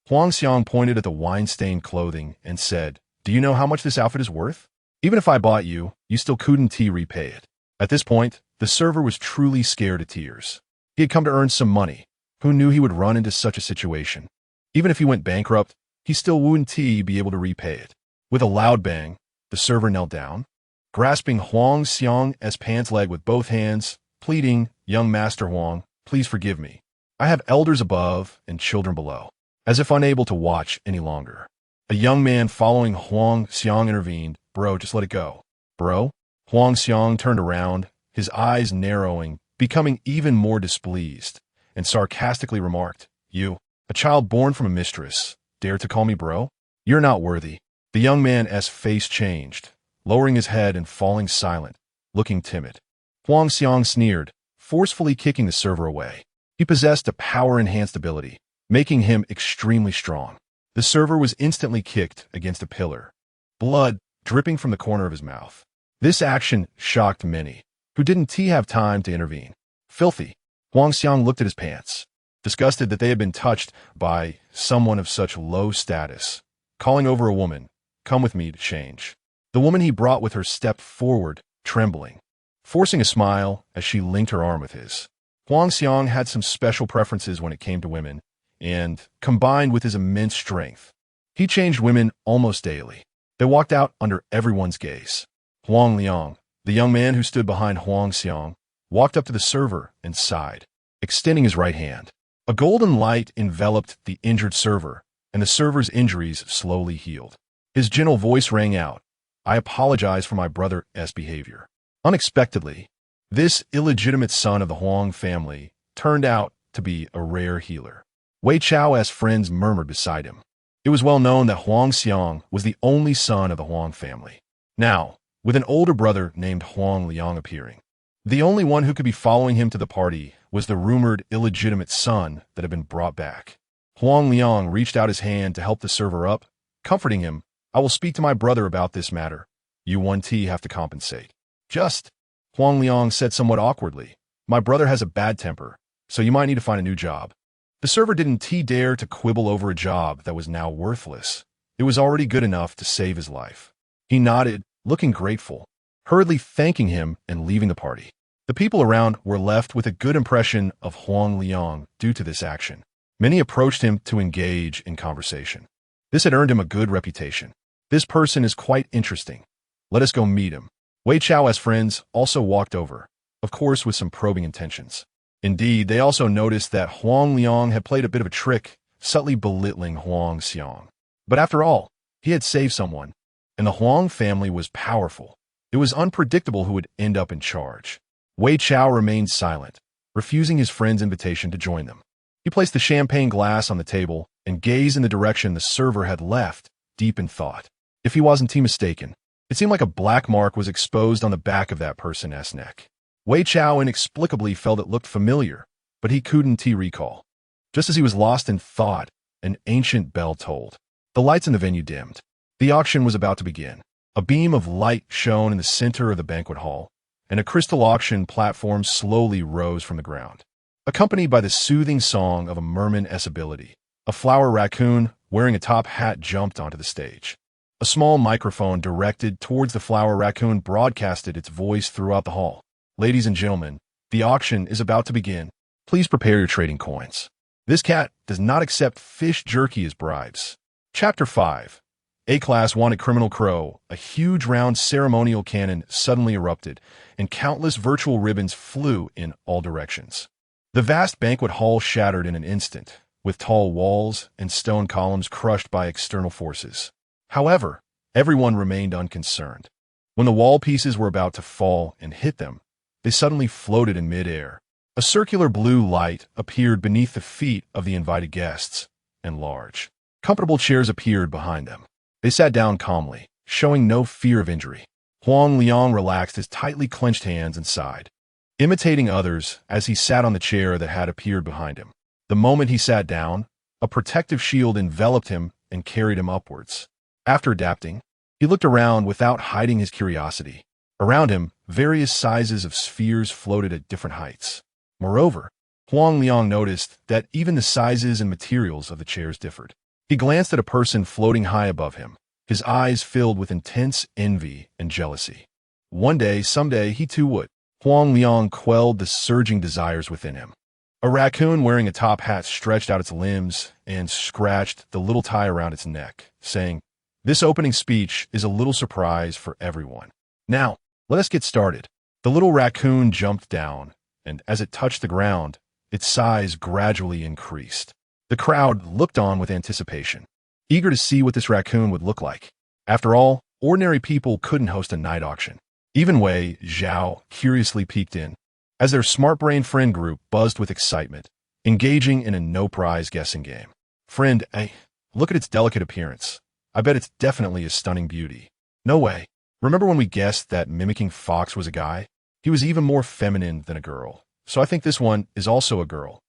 Huang Xiang pointed at the wine-stained clothing and said, "Do you know how much this outfit is worth? Even if I bought you, you still couldn't repay it." At this point, the server was truly scared to tears. He had come to earn some money. Who knew he would run into such a situation? Even if he went bankrupt, he still wouldn't be able to repay it. With a loud bang, the server knelt down, grasping Huang Xiang's pants leg with both hands, pleading, "Young Master Huang, please forgive me. I have elders above and children below." As if unable to watch any longer, a young man following Huang Xiang intervened. "Bro, just let it go." "Bro?" Huang Xiang turned around, his eyes narrowing, becoming even more displeased, and sarcastically remarked, "You, a child born from a mistress, dare to call me bro? You're not worthy." The young man's face changed, lowering his head and falling silent, looking timid. Huang Xiang sneered, forcefully kicking the server away. He possessed a power-enhanced ability, making him extremely strong. The server was instantly kicked against a pillar, blood dripping from the corner of his mouth. This action shocked many, who didn't have time to intervene. "Filthy." Huang Xiang looked at his pants. disgusted that they had been touched by someone of such low status. Calling over a woman, "Come with me to change." The woman he brought with her stepped forward, trembling, forcing a smile as she linked her arm with his. Huang Xiang had some special preferences when it came to women, and, combined with his immense strength, he changed women almost daily. They walked out under everyone's gaze. Huang Liang, the young man who stood behind Huang Xiang, walked up to the server and sighed, extending his right hand. A golden light enveloped the injured server, and the server's injuries slowly healed. His gentle voice rang out, "I apologize for my brother's behavior." Unexpectedly, this illegitimate son of the Huang family turned out to be a rare healer. Wei Chao's friends murmured beside him. It was well known that Huang Xiang was the only son of the Huang family. Now, with an older brother named Huang Liang appearing, the only one who could be following him to the party was the rumored illegitimate son that had been brought back. Huang Liang reached out his hand to help the server up, comforting him, "I will speak to my brother about this matter. You 1T have to compensate." "Just," Huang Liang said somewhat awkwardly, "my brother has a bad temper, so you might need to find a new job." The server didn't dare to quibble over a job that was now worthless. It was already good enough to save his life. He nodded, looking grateful, hurriedly thanking him and leaving the party. The people around were left with a good impression of Huang Liang due to this action. Many approached him to engage in conversation. This had earned him a good reputation. "This person is quite interesting. Let us go meet him." Wei Chao's friends also walked over, of course with some probing intentions. Indeed, they also noticed that Huang Liang had played a bit of a trick, subtly belittling Huang Xiang. But after all, he had saved someone, and the Huang family was powerful. It was unpredictable who would end up in charge. Wei Chao remained silent, refusing his friend's invitation to join them. He placed the champagne glass on the table and gazed in the direction the server had left, deep in thought. If he wasn't mistaken, it seemed like a black mark was exposed on the back of that person's neck. Wei Chao inexplicably felt it looked familiar, but he couldn't recall. Just as he was lost in thought, an ancient bell tolled. The lights in the venue dimmed. The auction was about to begin. A beam of light shone in the center of the banquet hall, and a crystal auction platform slowly rose from the ground. Accompanied by the soothing song of a merman's ability, a flower raccoon wearing a top hat jumped onto the stage. A small microphone directed towards the flower raccoon broadcasted its voice throughout the hall. "Ladies and gentlemen, the auction is about to begin. Please prepare your trading coins. This cat does not accept fish jerky as bribes." Chapter 5. A-Class Wanted Criminal Crow. A huge round ceremonial cannon suddenly erupted, and countless virtual ribbons flew in all directions. The vast banquet hall shattered in an instant, with tall walls and stone columns crushed by external forces. However, everyone remained unconcerned. When the wall pieces were about to fall and hit them, they suddenly floated in midair. A circular blue light appeared beneath the feet of the invited guests, and large, comfortable chairs appeared behind them. They sat down calmly, showing no fear of injury. Huang Liang relaxed his tightly clenched hands and sighed, imitating others as he sat on the chair that had appeared behind him. The moment he sat down, a protective shield enveloped him and carried him upwards. After adapting, he looked around without hiding his curiosity. Around him, various sizes of spheres floated at different heights. Moreover, Huang Liang noticed that even the sizes and materials of the chairs differed. He glanced at a person floating high above him, his eyes filled with intense envy and jealousy. One day, someday, he too would. Huang Liang quelled the surging desires within him. A raccoon wearing a top hat stretched out its limbs and scratched the little tie around its neck, saying, "This opening speech is a little surprise for everyone. Now, let us get started." The little raccoon jumped down, and as it touched the ground, its size gradually increased. The crowd looked on with anticipation, eager to see what this raccoon would look like. After all, ordinary people couldn't host a night auction. Even Wei Zhao curiously peeked in, as their smart-brain friend group buzzed with excitement, engaging in a no-prize guessing game. "Friend, look at its delicate appearance. I bet it's definitely a stunning beauty." "No way. Remember when we guessed that mimicking Fox was a guy? He was even more feminine than a girl. So I think this one is also a girl."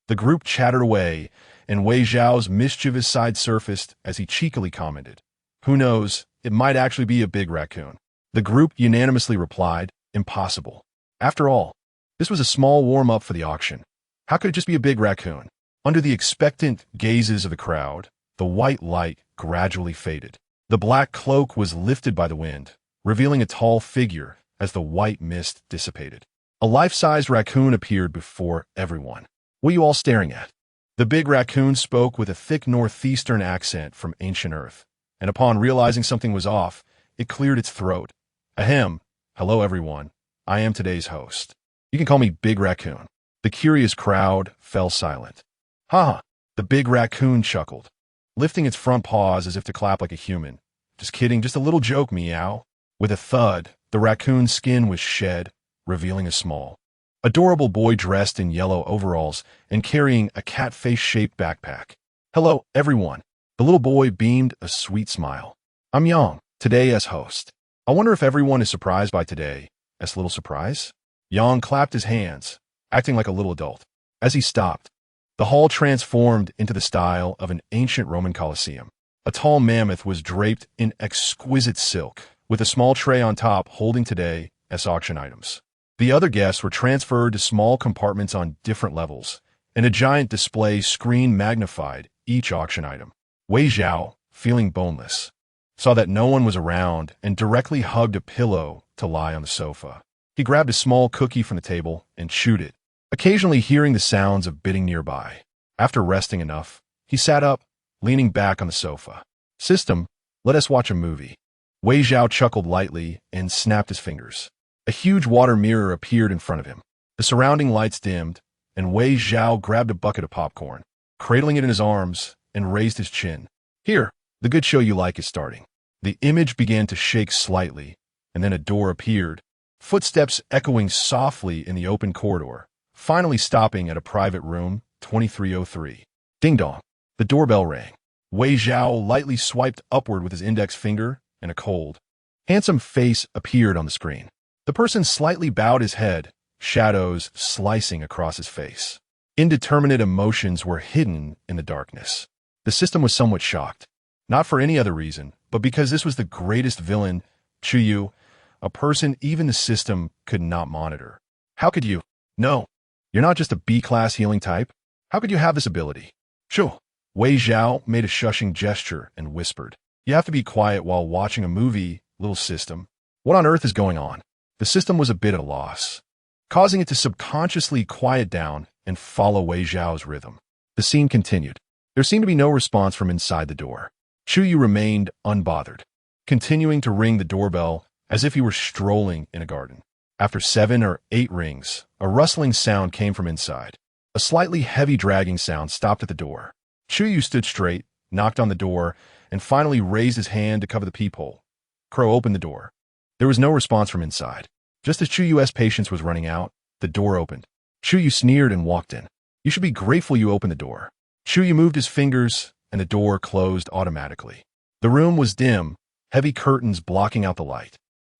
The group chattered away, and Wei Zhao's mischievous side surfaced as he cheekily commented, "Who knows, it might actually be a big raccoon." The group unanimously replied, "Impossible. After all, this was a small warm-up for the auction. How could it just be a big raccoon?" Under the expectant gazes of the crowd, the white light gradually faded. The black cloak was lifted by the wind, revealing a tall figure as the white mist dissipated. A life-sized raccoon appeared before everyone. "What are you all staring at?" The big raccoon spoke with a thick northeastern accent from ancient Earth, and upon realizing something was off, it cleared its throat. "Ahem. Hello, everyone. I am today's host. You can call me Big Raccoon." The curious crowd fell silent. "Ha!" The big raccoon chuckled, lifting its front paws as if to clap like a human. "Just kidding, just a little joke, meow." With a thud, the raccoon's skin was shed, revealing a small, adorable boy dressed in yellow overalls and carrying a cat face-shaped backpack. "Hello, everyone." The little boy beamed a sweet smile. "I'm Yang, today as host. I wonder if everyone is surprised by today's little surprise?" Yang clapped his hands, acting like a little adult. As he stopped, the hall transformed into the style of an ancient Roman Colosseum. A tall mammoth was draped in exquisite silk, with a small tray on top holding today's auction items. The other guests were transferred to small compartments on different levels, and a giant display screen magnified each auction item. Wei Zhao, feeling boneless, saw that no one was around and directly hugged a pillow to lie on the sofa. He grabbed a small cookie from the table and chewed it, occasionally hearing the sounds of bidding nearby. After resting enough, he sat up, leaning back on the sofa. "System, let us watch a movie." Wei Zhao chuckled lightly and snapped his fingers. A huge water mirror appeared in front of him. The surrounding lights dimmed, and Wei Zhao grabbed a bucket of popcorn, cradling it in his arms, and raised his chin. "Here, the good show you like is starting." The image began to shake slightly, and then a door appeared, footsteps echoing softly in the open corridor, finally stopping at a private room, 2303. Ding dong. The doorbell rang. Wei Zhao lightly swiped upward with his index finger, and a cold, handsome face appeared on the screen. The person slightly bowed his head, shadows slicing across his face. Indeterminate emotions were hidden in the darkness. The system was somewhat shocked, not for any other reason, but because this was the greatest villain, Chu Yu, a person even the system could not monitor. "How could you? No, you're not just a B-class healing type. How could you have this ability?" "Sure." Wei Zhao made a shushing gesture and whispered, "You have to be quiet while watching a movie, little system. What on earth is going on?" The system was a bit at a loss, causing it to subconsciously quiet down and follow Wei Zhao's rhythm. The scene continued. There seemed to be no response from inside the door. Chu Yu remained unbothered, continuing to ring the doorbell as if he were strolling in a garden. After 7 or 8 rings, a rustling sound came from inside. A slightly heavy dragging sound stopped at the door. Chu Yu stood straight, knocked on the door, and finally raised his hand to cover the peephole. Crow opened the door. There was no response from inside. Just as Chu Yu's patience was running out, the door opened. Chu Yu sneered and walked in. "You should be grateful you opened the door." Chu Yu moved his fingers, and the door closed automatically. The room was dim, heavy curtains blocking out the light.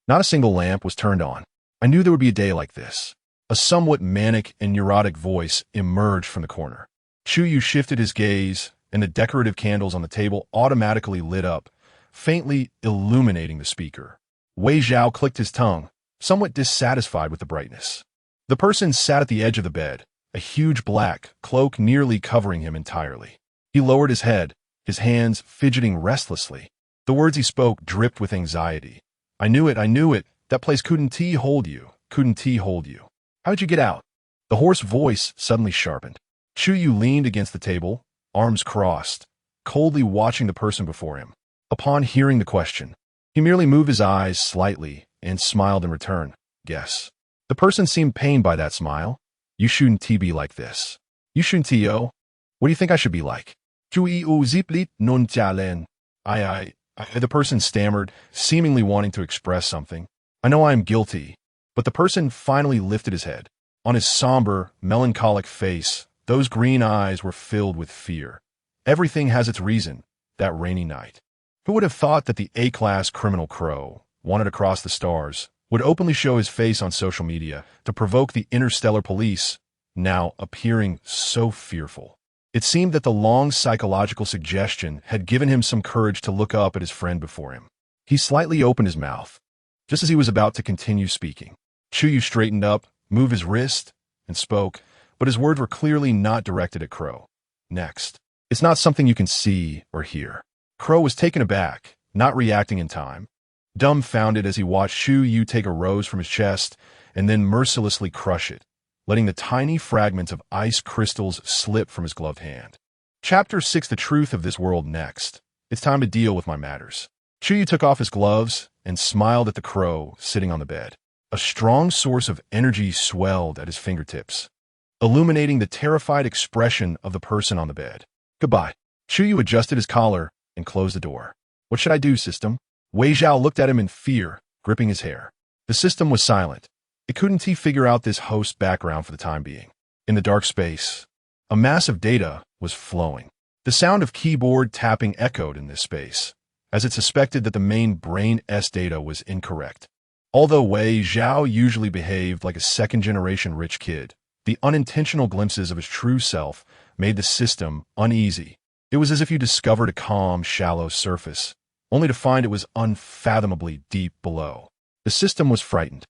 Not a single lamp was turned on. "I knew there would be a day like this." A somewhat manic and neurotic voice emerged from the corner. Chu Yu shifted his gaze, and the decorative candles on the table automatically lit up, faintly illuminating the speaker. Wei Zhao clicked his tongue, somewhat dissatisfied with the brightness. The person sat at the edge of the bed, a huge black cloak nearly covering him entirely. He lowered his head, his hands fidgeting restlessly. The words he spoke dripped with anxiety. I knew it. That place couldn't hold you. How'd you get out?" The hoarse voice suddenly sharpened. Chu Yu leaned against the table, arms crossed, coldly watching the person before him. Upon hearing the question, he merely moved his eyes slightly and smiled in return. "Guess." The person seemed pained by that smile. "You shouldn't be like this. You shouldn't What do you think I should be like?" "Chu Yu ziplit nonchalantly." The person stammered, seemingly wanting to express something. "I know I am guilty." But the person finally lifted his head. On his somber, melancholic face, those green eyes were filled with fear. Everything has its reason, that rainy night. Who would have thought that the A-class criminal Crow, wanted across the stars, would openly show his face on social media to provoke the interstellar police, now appearing so fearful? It seemed that the long psychological suggestion had given him some courage to look up at his friend before him. He slightly opened his mouth, just as he was about to continue speaking. Chu Yu straightened up, moved his wrist, and spoke, but his words were clearly not directed at Crow. next. It's not something you can see or hear. Crow was taken aback, not reacting in time, dumbfounded as he watched Chu Yu take a rose from his chest and then mercilessly crush it, letting the tiny fragments of ice crystals slip from his gloved hand. Chapter 6: The Truth of This World next. It's time to deal with my matters. Chu Yu took off his gloves and smiled at the crow sitting on the bed. A strong source of energy swelled at his fingertips, illuminating the terrified expression of the person on the bed. Goodbye. Chu Yu adjusted his collar and closed the door. What should I do, system? Wei Zhao looked at him in fear, gripping his hair. The system was silent. It couldn't figure out this host's background for the time being. In the dark space, a mass of data was flowing. The sound of keyboard tapping echoed in this space, as it suspected that the main brain's data was incorrect. Although Wei Zhao usually behaved like a second-generation rich kid, the unintentional glimpses of his true self made the system uneasy. It was as if you discovered a calm, shallow surface, only to find it was unfathomably deep below. The system was frightened.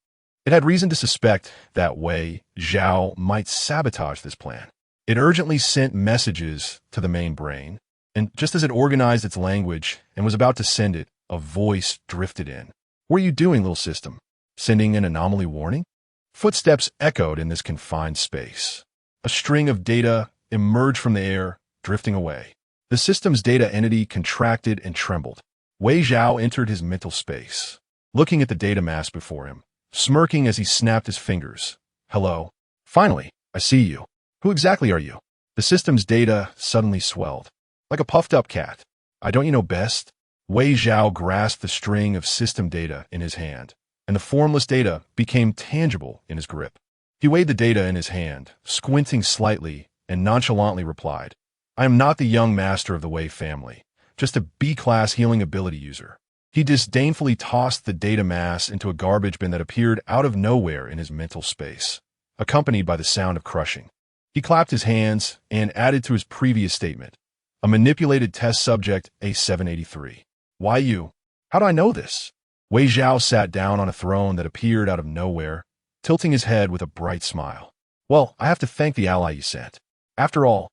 It had reason to suspect that Wei Zhao might sabotage this plan. It urgently sent messages to the main brain, and just as it organized its language and was about to send it, a voice drifted in. What are you doing, little system? Sending an anomaly warning? Footsteps echoed in this confined space. A string of data emerged from the air, drifting away. The system's data entity contracted and trembled. Wei Zhao entered his mental space, looking at the data mass before him, smirking as he snapped his fingers. Hello. Finally, I see you. Who exactly are you? The system's data suddenly swelled. Like a puffed-up cat. Don't you know best? Wei Zhao grasped the string of system data in his hand, and the formless data became tangible in his grip. He weighed the data in his hand, squinting slightly, and nonchalantly replied, I am not the young master of the Wei family, just a B-class healing ability user. He disdainfully tossed the data mass into a garbage bin that appeared out of nowhere in his mental space, accompanied by the sound of crushing. He clapped his hands and added to his previous statement, a manipulated test subject, A783. Why you? How do I know this? Wei Zhao sat down on a throne that appeared out of nowhere, tilting his head with a bright smile. Well, I have to thank the ally you sent. After all,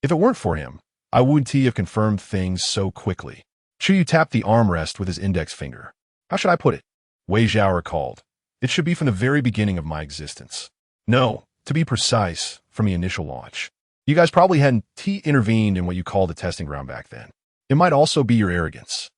if it weren't for him, I wouldn't have confirmed things so quickly. Chu Yu tapped the armrest with his index finger. How should I put it? Wei Zhao recalled. It should be from the very beginning of my existence. No, to be precise, from the initial launch. You guys probably hadn't intervened in what you called the testing ground back then. It might also be your arrogance.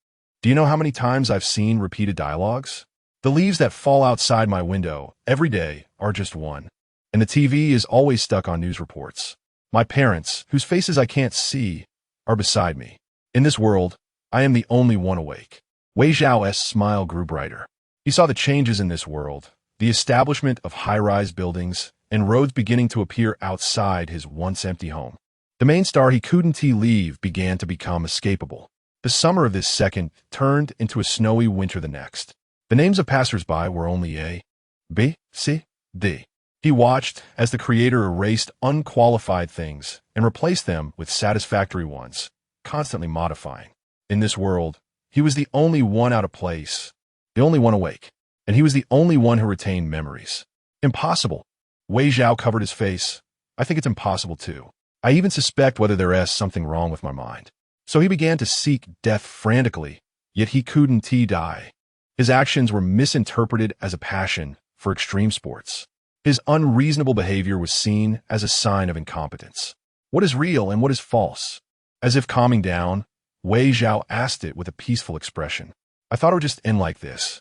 Do you know how many times I've seen repeated dialogues? The leaves that fall outside my window every day are just one, and the TV is always stuck on news reports. My parents, whose faces I can't see, are beside me. In this world, I am the only one awake. Wei Zhao's smile grew brighter. He saw the changes in this world, the establishment of high-rise buildings, and roads beginning to appear outside his once-empty home. The main star he couldn't leave began to become escapable. The summer of this second turned into a snowy winter the next. The names of passers-by were only A, B, C, D. He watched as the creator erased unqualified things and replaced them with satisfactory ones, constantly modifying. In this world, he was the only one out of place, the only one awake, and he was the only one who retained memories. Impossible. Wei Zhao covered his face. I think it's impossible too. I even suspect whether there's something wrong with my mind. So he began to seek death frantically, yet he couldn't die. His actions were misinterpreted as a passion for extreme sports. His unreasonable behavior was seen as a sign of incompetence. What is real and what is false? As if calming down, Wei Zhao asked it with a peaceful expression. I thought it would just end like this.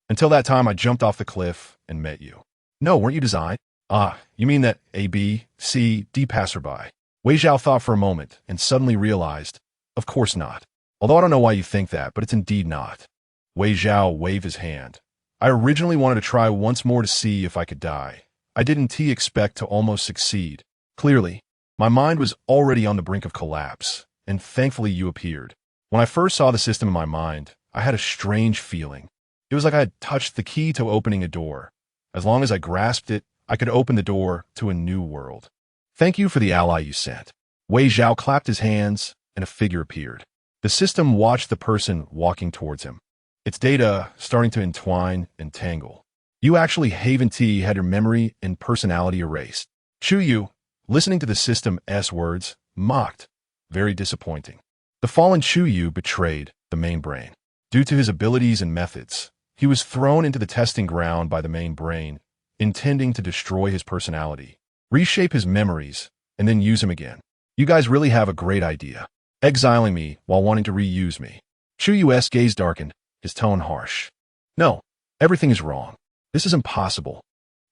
Until that time I jumped off the cliff and met you. No, weren't you designed? Ah, you mean that A, B, C, D passerby. Wei Zhao thought for a moment and suddenly realized, of course not. Although I don't know why you think that, but it's indeed not. Wei Zhao waved his hand. I originally wanted to try once more to see if I could die. I didn't expect to almost succeed. Clearly, my mind was already on the brink of collapse, and thankfully you appeared. When I first saw the system in my mind, I had a strange feeling. It was like I had touched the key to opening a door. As long as I grasped it, I could open the door to a new world. Thank you for the ally you sent. Wei Zhao clapped his hands, and a figure appeared. The system watched the person walking towards him, its data starting to entwine and tangle. You actually had your memory and personality erased. Chu Yu, listening to the system's words, mocked. very disappointing. The fallen Chu Yu betrayed the main brain. Due to his abilities and methods, he was thrown into the testing ground by the main brain, intending to destroy his personality, reshape his memories, and then use him again. You guys really have a great idea. Exiling me while wanting to reuse me. Chu Yu's gaze darkened, his tone harsh. No, everything is wrong. This is impossible.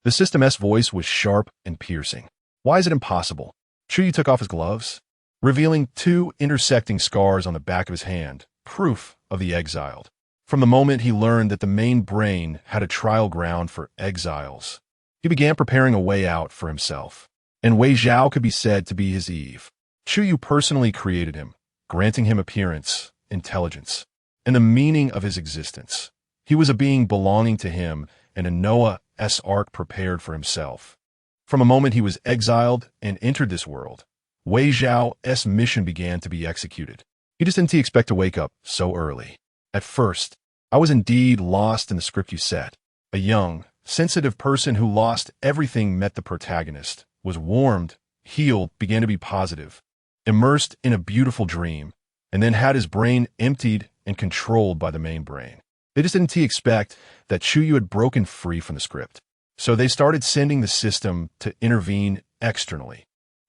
The system's voice was sharp and piercing. Why is it impossible? Chu Yu took off his gloves, revealing two intersecting scars on the back of his hand, proof of the exiled. From the moment he learned that the main brain had a trial ground for exiles, he began preparing a way out for himself. And Wei Zhao could be said to be his Eve. Chu Yu personally created him, granting him appearance, intelligence, and the meaning of his existence. He was a being belonging to him and a Noah's ark prepared for himself. From a moment he was exiled and entered this world, Wei Zhao's mission began to be executed. He just didn't expect to wake up so early. At first, I was indeed lost in the script you set. A young, sensitive person who lost everything met the protagonist, was warmed, healed, began to be positive, immersed in a beautiful dream, and then had his brain emptied and controlled by the main brain. They just didn't expect that Chu Yu had broken free from the script. So they started sending the system to intervene externally,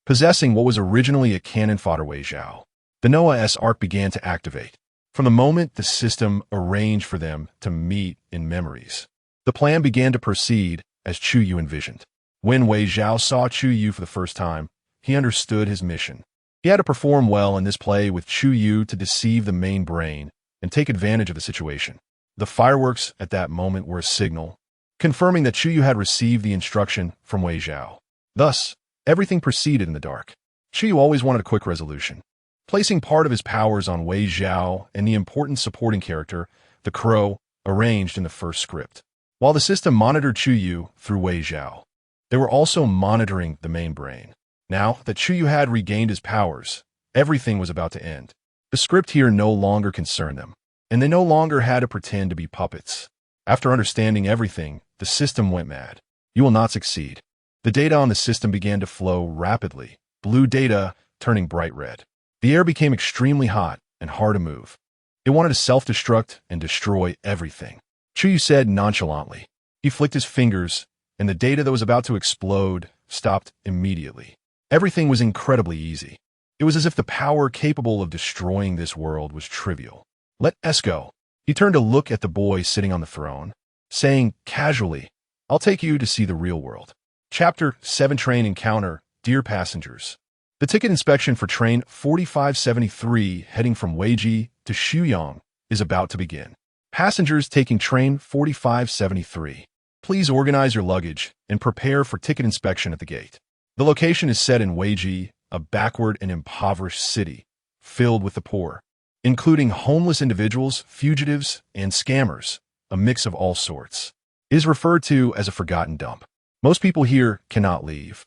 possessing what was originally a cannon fodder Wei Zhao. The Noah's ark began to activate. From the moment the system arranged for them to meet in memories, the plan began to proceed as Chu Yu envisioned. When Wei Zhao saw Chu Yu for the first time, he understood his mission. He had to perform well in this play with Chu Yu to deceive the main brain and take advantage of the situation. The fireworks at that moment were a signal, confirming that Chu Yu had received the instruction from Wei Zhao. Thus, everything proceeded in the dark. Chu Yu always wanted a quick resolution, placing part of his powers on Wei Zhao and the important supporting character, the crow, arranged in the first script. While the system monitored Chu Yu through Wei Zhao, they were also monitoring the main brain. Now that Chu Yu had regained his powers, everything was about to end. The script here no longer concerned them, and they no longer had to pretend to be puppets. After understanding everything, the system went mad. You will not succeed. The data on the system began to flow rapidly, blue data turning bright red. The air became extremely hot and hard to move. It wanted to self-destruct and destroy everything. Chu Yu said nonchalantly. He flicked his fingers, and the data that was about to explode stopped immediately. Everything was incredibly easy. It was as if the power capable of destroying this world was trivial. Let us go. He turned to look at the boy sitting on the throne, saying casually, I'll take you to see the real world. Chapter 7 Train Encounter. Dear passengers, the ticket inspection for train 4573 heading from Weiji to Shuyang is about to begin. Passengers taking train 4573, please organize your luggage and prepare for ticket inspection at the gate. The location is set in Weiji, a backward and impoverished city, filled with the poor, including homeless individuals, fugitives, and scammers, a mix of all sorts. It is referred to as a forgotten dump. Most people here cannot leave,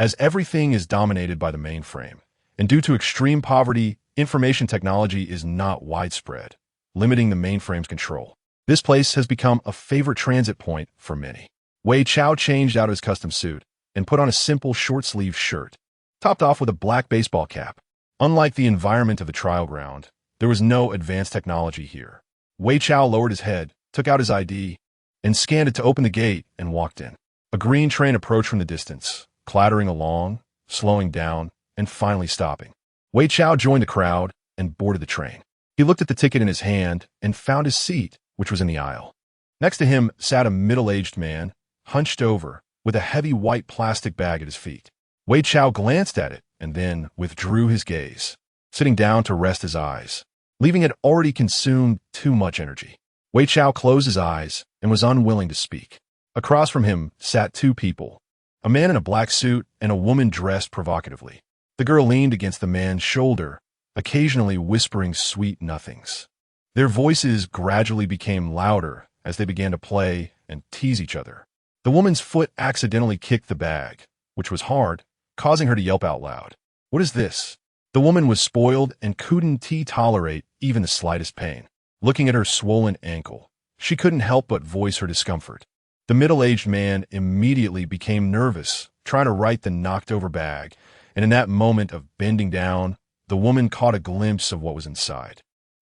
as everything is dominated by the mainframe, and due to extreme poverty, information technology is not widespread, limiting the mainframe's control. This place has become a favorite transit point for many. Wei Chao changed out of his custom suit and put on a simple short-sleeved shirt, topped off with a black baseball cap. Unlike the environment of the trial ground, there was no advanced technology here. Wei Chao lowered his head, took out his ID, and scanned it to open the gate and walked in. A green train approached from the distance, clattering along, slowing down, and finally stopping. Wei Chao joined the crowd and boarded the train. He looked at the ticket in his hand and found his seat, which was in the aisle. Next to him sat a middle-aged man, hunched over, with a heavy white plastic bag at his feet. Wei Chao glanced at it and then withdrew his gaze, sitting down to rest his eyes, leaving it already consumed too much energy. Wei Chao closed his eyes and was unwilling to speak. Across from him sat two people, a man in a black suit and a woman dressed provocatively. The girl leaned against the man's shoulder, occasionally whispering sweet nothings. Their voices gradually became louder as they began to play and tease each other. The woman's foot accidentally kicked the bag, which was hard, causing her to yelp out loud. What is this? The woman was spoiled and couldn't tolerate even the slightest pain. Looking at her swollen ankle, she couldn't help but voice her discomfort. The middle-aged man immediately became nervous, trying to right the knocked-over bag, and in that moment of bending down, the woman caught a glimpse of what was inside.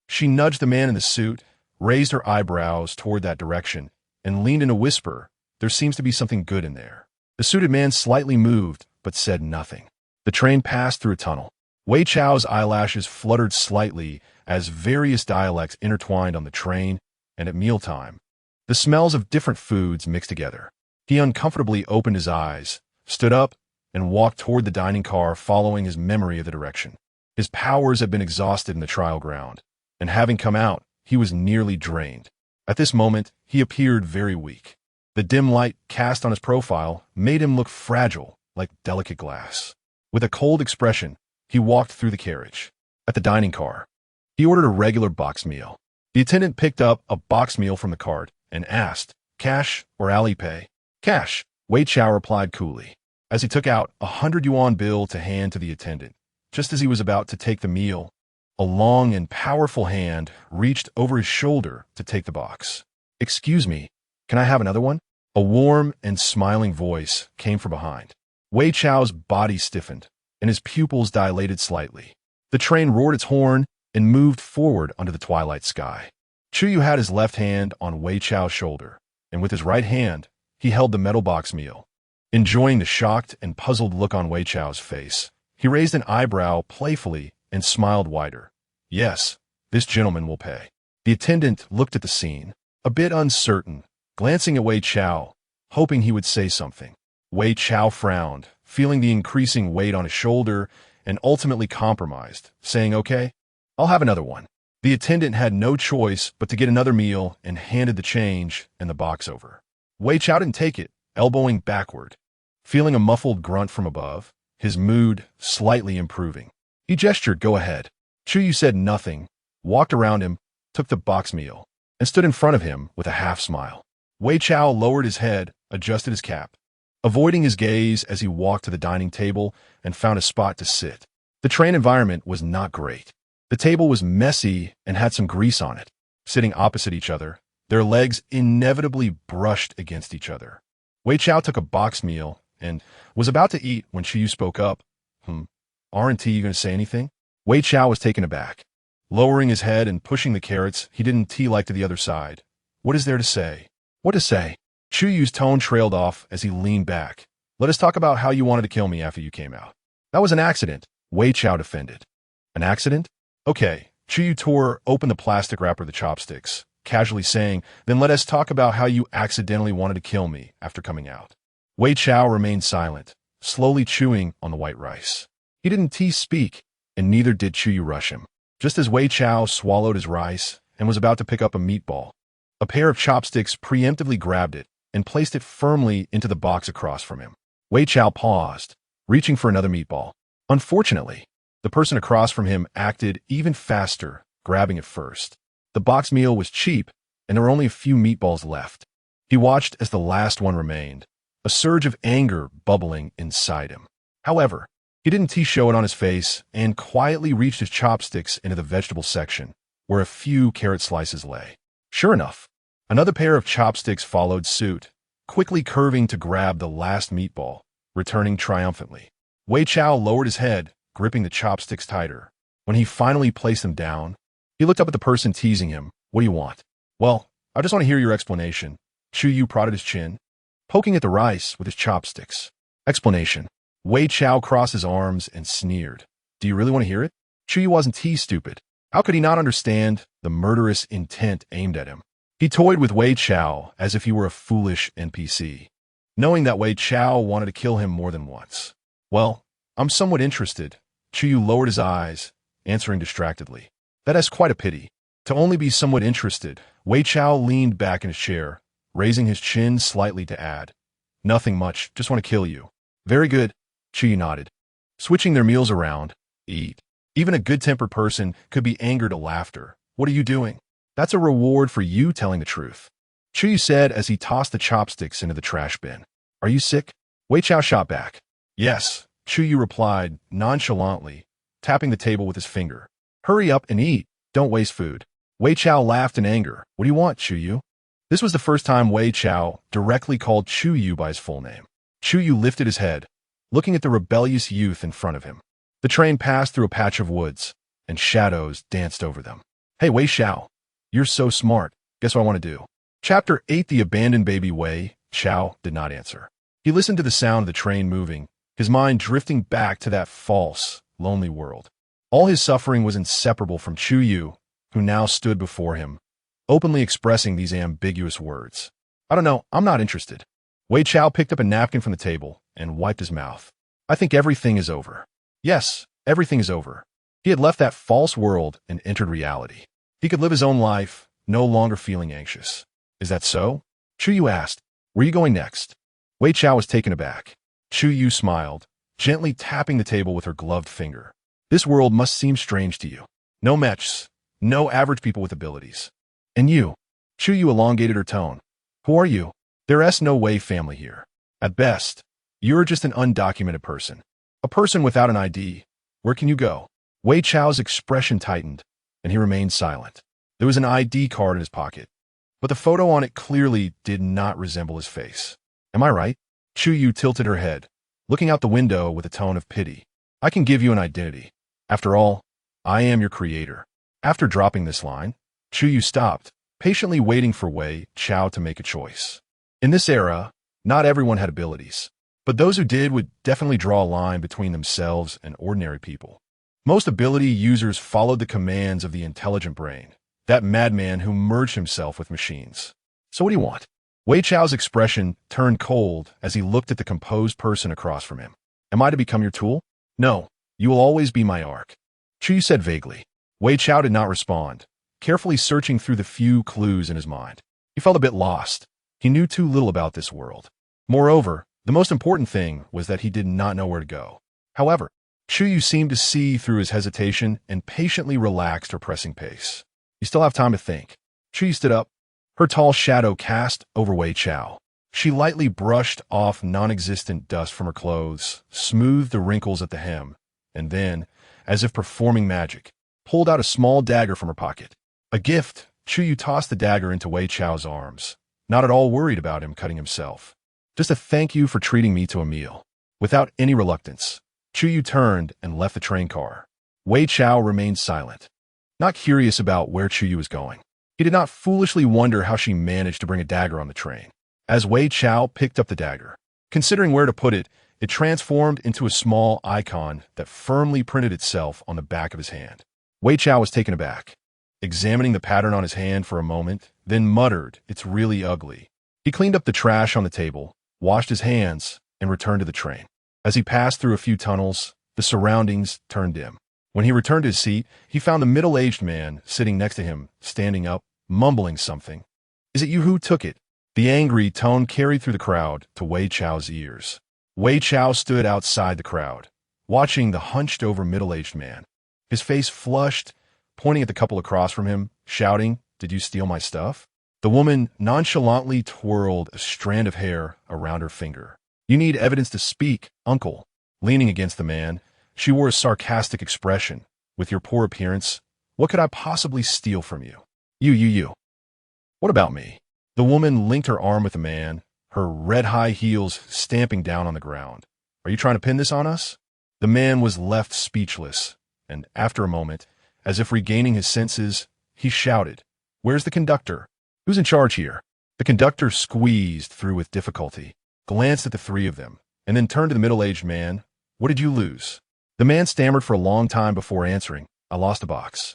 She nudged the man in the suit, raised her eyebrows toward that direction, and leaned in a whisper, "There seems to be something good in there." The suited man slightly moved, but said nothing. The train passed through a tunnel. Wei Chao's eyelashes fluttered slightly as various dialects intertwined on the train and at mealtime. The smells of different foods mixed together. He uncomfortably opened his eyes, stood up, and walked toward the dining car following his memory of the direction. His powers had been exhausted in the trial ground, and having come out, he was nearly drained. At this moment, he appeared very weak. The dim light cast on his profile made him look fragile, like delicate glass. With a cold expression, he walked through the carriage. At the dining car, he ordered a regular box meal. The attendant picked up a box meal from the cart and asked, "Cash or Alipay?" "Cash," Wei Chao replied coolly, as he took out a 100 yuan bill to hand to the attendant. Just as he was about to take the meal, a long and powerful hand reached over his shoulder to take the box. "Excuse me, can I have another one?" A warm and smiling voice came from behind. Wei Chao's body stiffened, and his pupils dilated slightly. The train roared its horn and moved forward under the twilight sky. Chu Yu had his left hand on Wei Chao's shoulder, and with his right hand, he held the metal box meal. Enjoying the shocked and puzzled look on Wei Chao's face, he raised an eyebrow playfully and smiled wider. "Yes, this gentleman will pay." The attendant looked at the scene, a bit uncertain, glancing at Wei Chao, hoping he would say something. Wei Chao frowned, feeling the increasing weight on his shoulder, and ultimately compromised, saying, "Okay, I'll have another one." The attendant had no choice but to get another meal and handed the change and the box over. Wei Chao didn't take it, elbowing backward. Feeling a muffled grunt from above, his mood slightly improving, he gestured, "Go ahead." Chu Yu said nothing, walked around him, took the box meal, and stood in front of him with a half smile. Wei Chao lowered his head, adjusted his cap, avoiding his gaze as he walked to the dining table and found a spot to sit. The train environment was not great. The table was messy and had some grease on it. Sitting opposite each other, their legs inevitably brushed against each other. Wei Chao took a box meal and was about to eat when Chu Yu spoke up. Aren't you going to say anything?" Wei Chao was taken aback. Lowering his head and pushing the carrots he didn't tea-like to the other side. "What is there to say?" "What to say?" Chu Yu's tone trailed off as he leaned back. "Let us talk about how you wanted to kill me after you came out." "That was an accident," Wei Chao defended. "An accident? Okay." Chu Yu tore open the plastic wrapper of the chopsticks, casually saying, "Then let us talk about how you accidentally wanted to kill me after coming out." Wei Chao remained silent, slowly chewing on the white rice. He didn't speak, and neither did Chu Yu rush him. Just as Wei Chao swallowed his rice and was about to pick up a meatball, a pair of chopsticks preemptively grabbed it and placed it firmly into the box across from him. Wei Chao paused, reaching for another meatball. Unfortunately, the person across from him acted even faster, grabbing it first. The box meal was cheap, and there were only a few meatballs left. He watched as the last one remained, a surge of anger bubbling inside him. However, he didn't show it on his face and quietly reached his chopsticks into the vegetable section, where a few carrot slices lay. Sure enough, another pair of chopsticks followed suit, quickly curving to grab the last meatball, returning triumphantly. Wei Chao lowered his head, gripping the chopsticks tighter. When he finally placed them down, he looked up at the person teasing him. "What do you want?" "Well, I just want to hear your explanation." Chu Yu prodded his chin, poking at the rice with his chopsticks. "Explanation." Wei Chao crossed his arms and sneered. "Do you really want to hear it?" Chu Yu wasn't stupid. How could he not understand the murderous intent aimed at him? He toyed with Wei Chao as if he were a foolish NPC, knowing that Wei Chao wanted to kill him more than once. "Well, I'm somewhat interested." Chu Yu lowered his eyes, answering distractedly. "That is quite a pity. To only be somewhat interested." Wei Chao leaned back in his chair, raising his chin slightly to add, "Nothing much, just want to kill you." "Very good," Chu Yu nodded. Switching their meals around, eat. Even a good-tempered person could be angered to laughter. "What are you doing?" "That's a reward for you telling the truth," Chu Yu said as he tossed the chopsticks into the trash bin. "Are you sick?" Wei Chao shot back. "Yes," Chu Yu replied nonchalantly, tapping the table with his finger. "Hurry up and eat. Don't waste food." Wei Chao laughed in anger. "What do you want, Chu Yu?" This was the first time Wei Chao directly called Chu Yu by his full name. Chu Yu lifted his head, looking at the rebellious youth in front of him. The train passed through a patch of woods, and shadows danced over them. Hey, Wei Xiao, you're so smart. Guess what I want to do? Chapter 8. The abandoned baby. Wei Xiao did not answer. He listened to the sound of the train moving, his mind drifting back to that false, lonely world. All his suffering was inseparable from Chu Yu, who now stood before him, openly expressing these ambiguous words. I don't know, I'm not interested. Wei Chao picked up a napkin from the table and wiped his mouth. I think everything is over. Yes, everything is over. He had left that false world and entered reality. He could live his own life, no longer feeling anxious. Is that so? Chu Yu asked. Where are you going next? Wei Chao was taken aback. Chu Yu smiled, gently tapping the table with her gloved finger. This world must seem strange to you. No mechs, no average people with abilities. And you? Chu Yu elongated her tone. Who are you? There's no Wei family here. At best, you're just an undocumented person. A person without an ID. Where can you go? Wei Chao's expression tightened, and he remained silent. There was an ID card in his pocket, but the photo on it clearly did not resemble his face. Am I right? Chu Yu tilted her head, looking out the window with a tone of pity. I can give you an identity. After all, I am your creator. After dropping this line, Chu Yu stopped, patiently waiting for Wei Chao to make a choice. In this era, not everyone had abilities, but those who did would definitely draw a line between themselves and ordinary people. Most ability users followed the commands of the intelligent brain, that madman who merged himself with machines. So what do you want? Wei Chao's expression turned cold as he looked at the composed person across from him. Am I to become your tool? No, you will always be my arc. Chu Yu said vaguely. Wei Chao did not respond, carefully searching through the few clues in his mind. He felt a bit lost. He knew too little about this world. Moreover, the most important thing was that he did not know where to go. However, Chu Yu seemed to see through his hesitation and patiently relaxed her pressing pace. You still have time to think. Chu Yu stood up, her tall shadow cast over Wei Chao. She lightly brushed off non-existent dust from her clothes, smoothed the wrinkles at the hem, and then, as if performing magic, pulled out a small dagger from her pocket. A gift. Chu Yu tossed the dagger into Wei Chao's arms, not at all worried about him cutting himself. Just a thank you for treating me to a meal. Without any reluctance, Chu Yu turned and left the train car. Wei Chao remained silent, not curious about where Chu Yu was going. He did not foolishly wonder how she managed to bring a dagger on the train. As Wei Chao picked up the dagger, considering where to put it, it transformed into a small icon that firmly printed itself on the back of his hand. Wei Chao was taken aback, examining the pattern on his hand for a moment, then muttered, "It's really ugly." He cleaned up the trash on the table, washed his hands, and returned to the train. As he passed through a few tunnels, the surroundings turned dim. When he returned to his seat, he found the middle-aged man sitting next to him, standing up, mumbling something. "Is it you who took it?" The angry tone carried through the crowd to Wei Chao's ears. Wei Chao stood outside the crowd, watching the hunched-over middle-aged man. His face flushed, pointing at the couple across from him, shouting, "Did you steal my stuff?" The woman nonchalantly twirled a strand of hair around her finger. "You need evidence to speak, uncle." Leaning against the man, she wore a sarcastic expression. "With your poor appearance, what could I possibly steal from you?" You. What about me?" The woman linked her arm with the man, her red high heels stamping down on the ground. "Are you trying to pin this on us?" The man was left speechless, and after a moment, as if regaining his senses, he shouted, "Where's the conductor? Who's in charge here?" The conductor squeezed through with difficulty, glanced at the three of them, and then turned to the middle-aged man. "What did you lose?" The man stammered for a long time before answering. "I lost a box."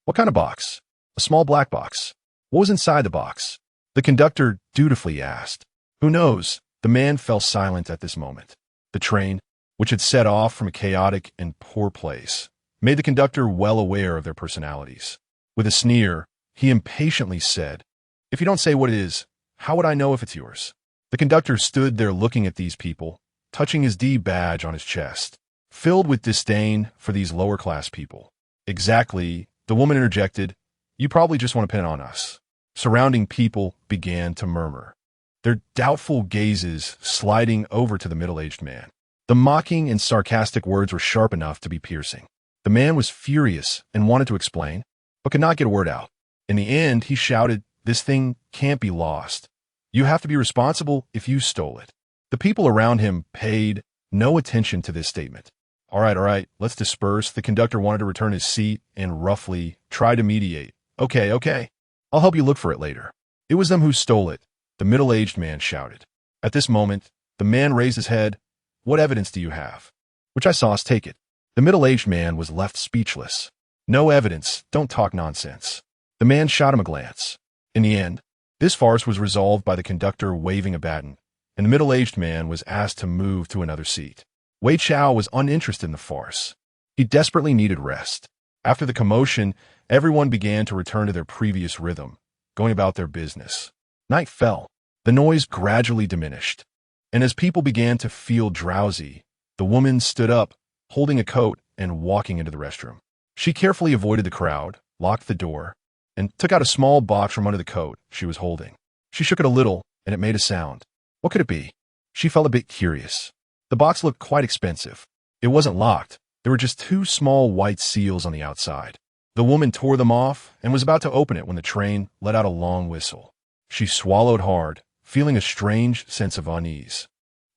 "What kind of box?" "A small black box." "What was inside the box?" The conductor dutifully asked. "Who knows?" The man fell silent at this moment. The train, which had set off from a chaotic and poor place, made the conductor well aware of their personalities. With a sneer, he impatiently said, "If you don't say what it is, how would I know if it's yours?" The conductor stood there looking at these people, touching his D badge on his chest, filled with disdain for these lower-class people. "Exactly," the woman interjected. "You probably just want to pin it on us." Surrounding people began to murmur, their doubtful gazes sliding over to the middle-aged man. The mocking and sarcastic words were sharp enough to be piercing. The man was furious and wanted to explain, but could not get a word out. In the end, he shouted, "This thing can't be lost. You have to be responsible if you stole it." The people around him paid no attention to this statement. All right, let's disperse. The conductor wanted to return his seat and roughly tried to mediate. Okay. I'll help you look for it later. It was them who stole it, the middle-aged man shouted. At this moment, the man raised his head. What evidence do you have? Which I saw us take it. The middle-aged man was left speechless. No evidence. Don't talk nonsense. The man shot him a glance. In the end, this farce was resolved by the conductor waving a baton, and the middle-aged man was asked to move to another seat. Wei Chao was uninterested in the farce. He desperately needed rest. After the commotion, everyone began to return to their previous rhythm, going about their business. Night fell. The noise gradually diminished. And as people began to feel drowsy, the woman stood up, holding a coat and walking into the restroom. She carefully avoided the crowd, locked the door, and took out a small box from under the coat she was holding. She shook it a little, and it made a sound. What could it be? She felt a bit curious. The box looked quite expensive. It wasn't locked. There were just two small white seals on the outside. The woman tore them off and was about to open it when the train let out a long whistle. She swallowed hard, feeling a strange sense of unease.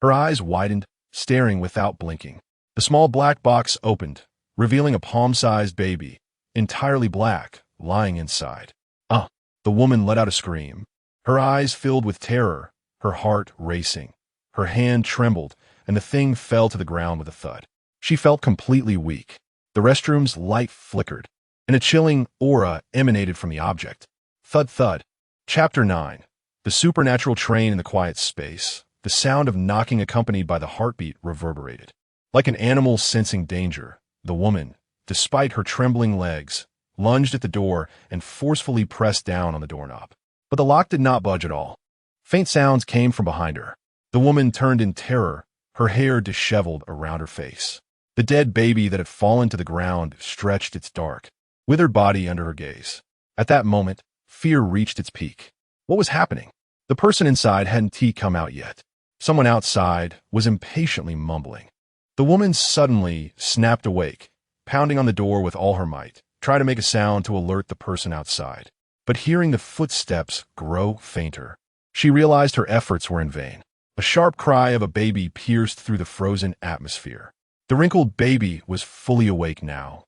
Her eyes widened, staring without blinking. The small black box opened, revealing a palm-sized baby, entirely black, lying inside. The woman let out a scream. Her eyes filled with terror, her heart racing. Her hand trembled, and the thing fell to the ground with a thud. She felt completely weak. The restroom's light flickered, and a chilling aura emanated from the object. Thud thud. Chapter 9. The supernatural train in the quiet space. The sound of knocking accompanied by the heartbeat reverberated. Like an animal sensing danger, the woman, despite her trembling legs, lunged at the door and forcefully pressed down on the doorknob. But the lock did not budge at all. Faint sounds came from behind her. The woman turned in terror, her hair disheveled around her face. The dead baby that had fallen to the ground stretched its dark, withered body under her gaze. At that moment, fear reached its peak. What was happening? The person inside hadn't come out yet. Someone outside was impatiently mumbling. The woman suddenly snapped awake, pounding on the door with all her might, trying to make a sound to alert the person outside. But hearing the footsteps grow fainter, she realized her efforts were in vain. A sharp cry of a baby pierced through the frozen atmosphere. The wrinkled baby was fully awake now,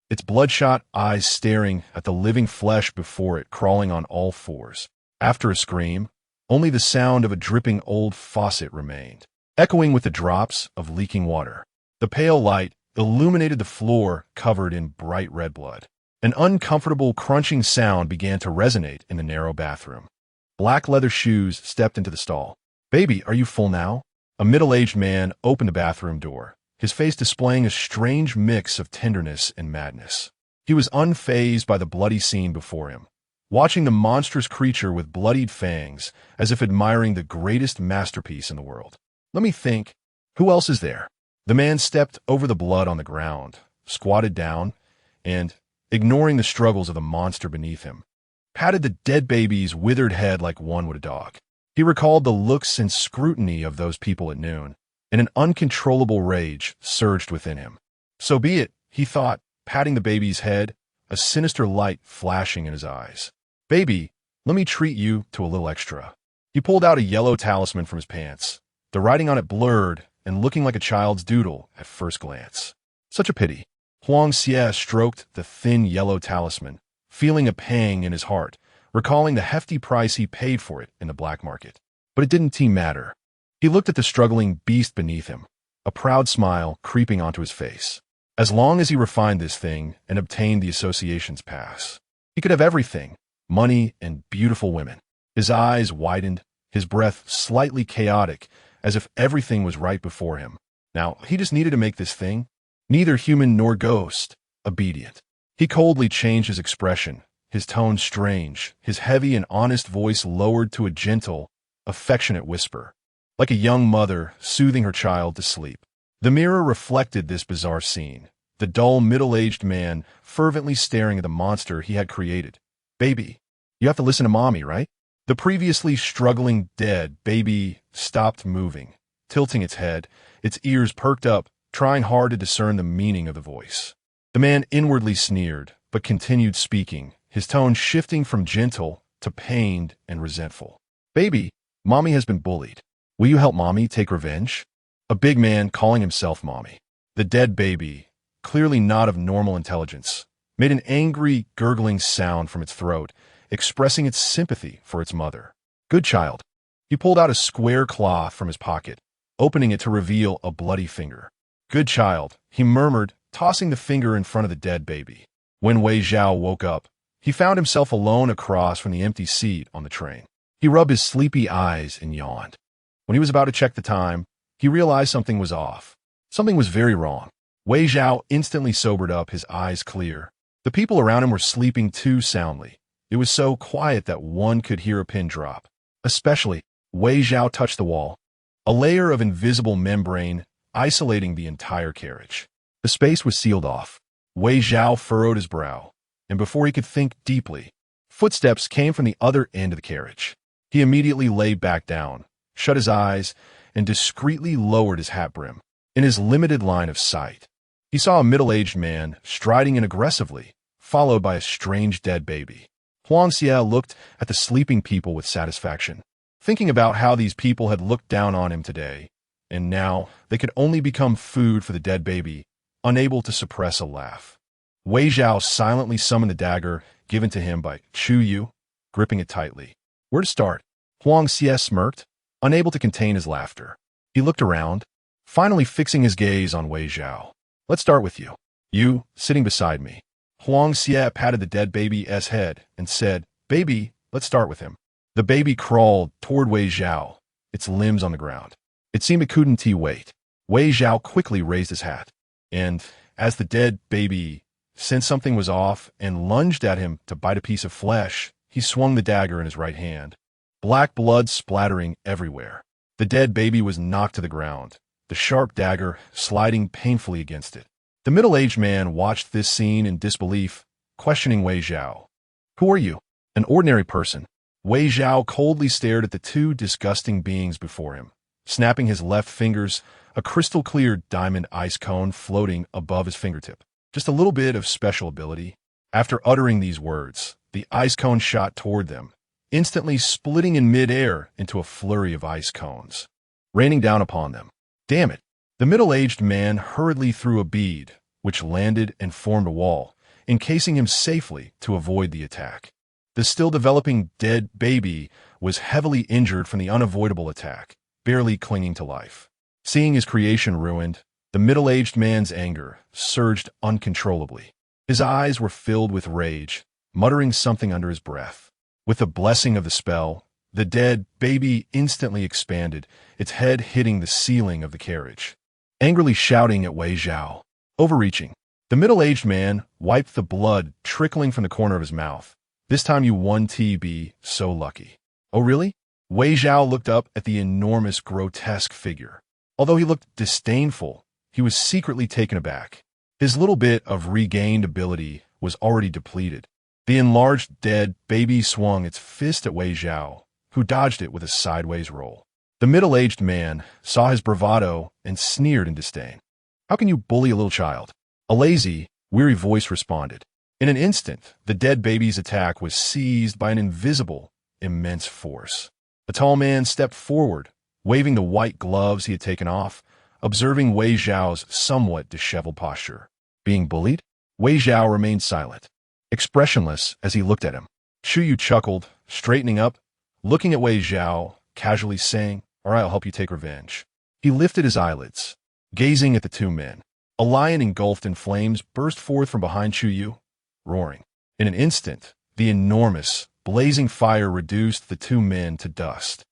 its bloodshot eyes staring at the living flesh before it, crawling on all fours. After a scream, only the sound of a dripping old faucet remained, echoing with the drops of leaking water. The pale light illuminated the floor covered in bright red blood. An uncomfortable crunching sound began to resonate in the narrow bathroom. Black leather shoes stepped into the stall. "Baby, are you full now?" A middle-aged man opened the bathroom door, his face displaying a strange mix of tenderness and madness. He was unfazed by the bloody scene before him, watching the monstrous creature with bloodied fangs as if admiring the greatest masterpiece in the world. "Let me think. Who else is there?" The man stepped over the blood on the ground, squatted down, and, ignoring the struggles of the monster beneath him, patted the dead baby's withered head like one would a dog. He recalled the looks and scrutiny of those people at noon, and an uncontrollable rage surged within him. So be it, he thought, patting the baby's head, a sinister light flashing in his eyes. "Baby, let me treat you to a little extra." He pulled out a yellow talisman from his pants, the writing on it blurred and looking like a child's doodle at first glance. Such a pity. Huang Xie stroked the thin yellow talisman, feeling a pang in his heart, recalling the hefty price he paid for it in the black market. But it didn't matter. He looked at the struggling beast beneath him, a proud smile creeping onto his face. As long as he refined this thing and obtained the association's pass, he could have everything, money and beautiful women. His eyes widened, his breath slightly chaotic, as if everything was right before him. Now, he just needed to make this thing, neither human nor ghost, obedient. He coldly changed his expression, his tone strange, his heavy and honest voice lowered to a gentle, affectionate whisper, like a young mother soothing her child to sleep. The mirror reflected this bizarre scene, the dull middle-aged man fervently staring at the monster he had created. "Baby, you have to listen to mommy, right?" The previously struggling dead baby stopped moving, tilting its head, its ears perked up, trying hard to discern the meaning of the voice. The man inwardly sneered, but continued speaking, his tone shifting from gentle to pained and resentful. "Baby, mommy has been bullied. Will you help mommy take revenge?" A big man calling himself mommy. The dead baby, clearly not of normal intelligence, made an angry, gurgling sound from its throat, expressing its sympathy for its mother. Good child. He pulled out a square cloth from his pocket, opening it to reveal a bloody finger. Good child, he murmured, tossing the finger in front of the dead baby. When Wei Zhao woke up, he found himself alone across from the empty seat on the train. He rubbed his sleepy eyes and yawned. When he was about to check the time, he realized something was off. Something was very wrong. Wei Zhao instantly sobered up, his eyes clear. The people around him were sleeping too soundly. It was so quiet that one could hear a pin drop. Especially, Wei Zhao touched the wall, a layer of invisible membrane isolating the entire carriage. The space was sealed off. Wei Zhao furrowed his brow, and before he could think deeply, footsteps came from the other end of the carriage. He immediately lay back down, shut his eyes, and discreetly lowered his hat brim. In his limited line of sight, he saw a middle-aged man striding in aggressively, followed by a strange dead baby. Huang Xie looked at the sleeping people with satisfaction, thinking about how these people had looked down on him today, and now they could only become food for the dead baby, unable to suppress a laugh. Wei Zhao silently summoned the dagger given to him by Chu Yu, gripping it tightly. Where to start? Huang Xie smirked, unable to contain his laughter. He looked around, finally fixing his gaze on Wei Zhao. Let's start with you. You, sitting beside me. Huang Xie patted the dead baby's head and said, Baby, let's start with him. The baby crawled toward Wei Zhao, its limbs on the ground. It seemed it couldn't wait. Wei Zhao quickly raised his hat, and as the dead baby sensed something was off and lunged at him to bite a piece of flesh, he swung the dagger in his right hand. Black blood splattering everywhere. The dead baby was knocked to the ground, the sharp dagger sliding painfully against it. The middle-aged man watched this scene in disbelief, questioning Wei Zhao. Who are you? An ordinary person. Wei Zhao coldly stared at the two disgusting beings before him, snapping his left fingers, a crystal-clear diamond ice cone floating above his fingertip. Just a little bit of special ability. After uttering these words, the ice cone shot toward them, instantly splitting in mid-air into a flurry of ice cones, raining down upon them. Damn it! The middle-aged man hurriedly threw a bead, which landed and formed a wall, encasing him safely to avoid the attack. The still-developing dead baby was heavily injured from the unavoidable attack, barely clinging to life. Seeing his creation ruined, the middle-aged man's anger surged uncontrollably. His eyes were filled with rage, muttering something under his breath. With the blessing of the spell, the dead baby instantly expanded, its head hitting the ceiling of the carriage. Angrily shouting at Wei Zhao. Overreaching. The middle-aged man wiped the blood trickling from the corner of his mouth. This time you won, TB, so lucky. Oh really? Wei Zhao looked up at the enormous, grotesque figure. Although he looked disdainful, he was secretly taken aback. His little bit of regained ability was already depleted. The enlarged dead baby swung its fist at Wei Zhao, who dodged it with a sideways roll. The middle-aged man saw his bravado and sneered in disdain. How can you bully a little child? A lazy, weary voice responded. In an instant, the dead baby's attack was seized by an invisible, immense force. A tall man stepped forward, waving the white gloves he had taken off, observing Wei Zhao's somewhat disheveled posture. Being bullied? Wei Zhao remained silent, expressionless as he looked at him. Chu Yu chuckled, straightening up, looking at Wei Zhao, casually saying, All right, I'll help you take revenge. He lifted his eyelids, gazing at the two men. A lion engulfed in flames burst forth from behind Chu Yu, roaring. In an instant, the enormous, blazing fire reduced the two men to dust.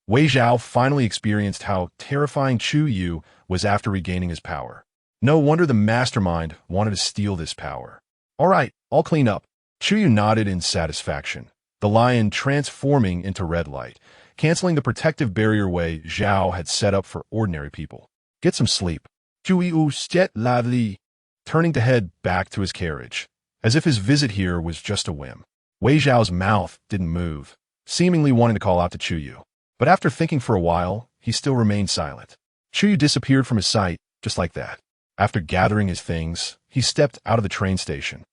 Wei Zhao finally experienced how terrifying Chu Yu was after regaining his power. No wonder the mastermind wanted to steal this power. All right, I'll clean up. Chu Yu nodded in satisfaction, the lion transforming into red light, canceling the protective barrier Wei Zhao had set up for ordinary people. Get some sleep. Chu Yu stet lively, turning to head back to his carriage, as if his visit here was just a whim. Wei Zhao's mouth didn't move, seemingly wanting to call out to Chu Yu. But after thinking for a while, he still remained silent. Chu Yu disappeared from his sight, just like that. After gathering his things, he stepped out of the train station.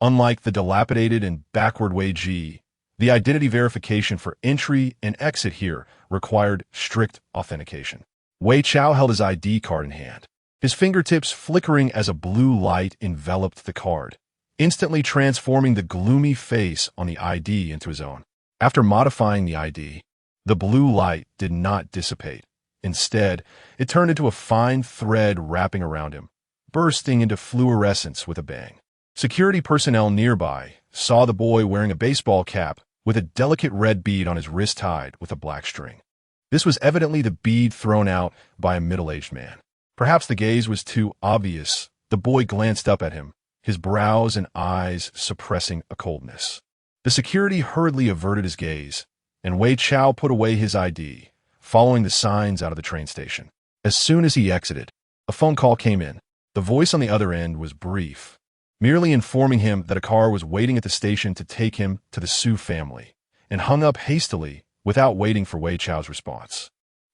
Unlike the dilapidated and backward Wei Ji, the identity verification for entry and exit here required strict authentication. Wei Chao held his ID card in hand. his fingertips flickering as a blue light enveloped the card, instantly transforming the gloomy face on the ID into his own. After modifying the ID, the blue light did not dissipate. Instead, it turned into a fine thread wrapping around him, bursting into fluorescence with a bang. Security personnel nearby saw the boy wearing a baseball cap with a delicate red bead on his wrist tied with a black string. This was evidently the bead thrown out by a middle-aged man. Perhaps the gaze was too obvious. The boy glanced up at him, his brows and eyes suppressing a coldness. The security hurriedly averted his gaze, and Wei Chao put away his ID, following the signs out of the train station. As soon as he exited, a phone call came in. The voice on the other end was brief, merely informing him that a car was waiting at the station to take him to the Su family, and hung up hastily without waiting for Wei Chao's response.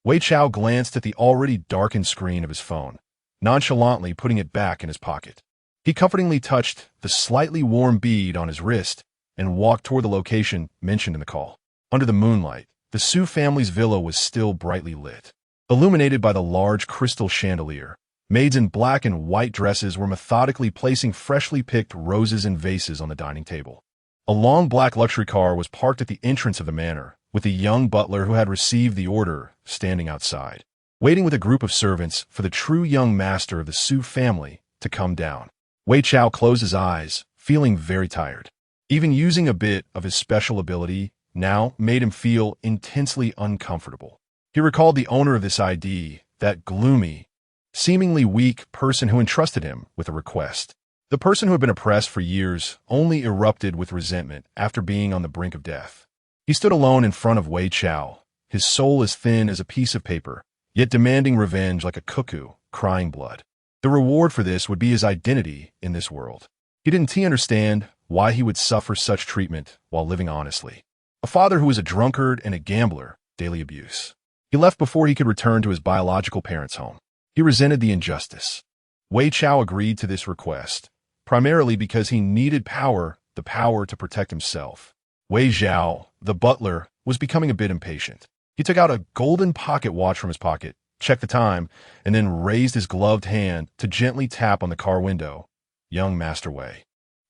Wei Chao glanced at the already darkened screen of his phone, nonchalantly putting it back in his pocket. He comfortingly touched the slightly warm bead on his wrist and walked toward the location mentioned in the call. Under the moonlight, the Su family's villa was still brightly lit. Illuminated by the large crystal chandelier, maids in black and white dresses were methodically placing freshly picked roses and vases on the dining table. A long black luxury car was parked at the entrance of the manor, with the young butler who had received the order standing outside, waiting with a group of servants for the true young master of the Su family to come down. Wei Chao closed his eyes, feeling very tired. Even using a bit of his special ability now made him feel intensely uncomfortable. He recalled the owner of this ID, that gloomy, seemingly weak person who entrusted him with a request. The person who had been oppressed for years only erupted with resentment after being on the brink of death. He stood alone in front of Wei Chao, his soul as thin as a piece of paper, yet demanding revenge like a cuckoo, crying blood. The reward for this would be his identity in this world. Didn't he understand why he would suffer such treatment while living honestly? A father who was a drunkard and a gambler, daily abuse. He left before he could return to his biological parents' home. He resented the injustice. Wei Chao agreed to this request, primarily because he needed power, the power to protect himself. Wei Zhao, the butler, was becoming a bit impatient. He took out a golden pocket watch from his pocket, checked the time, and then raised his gloved hand to gently tap on the car window. Young Master Wei,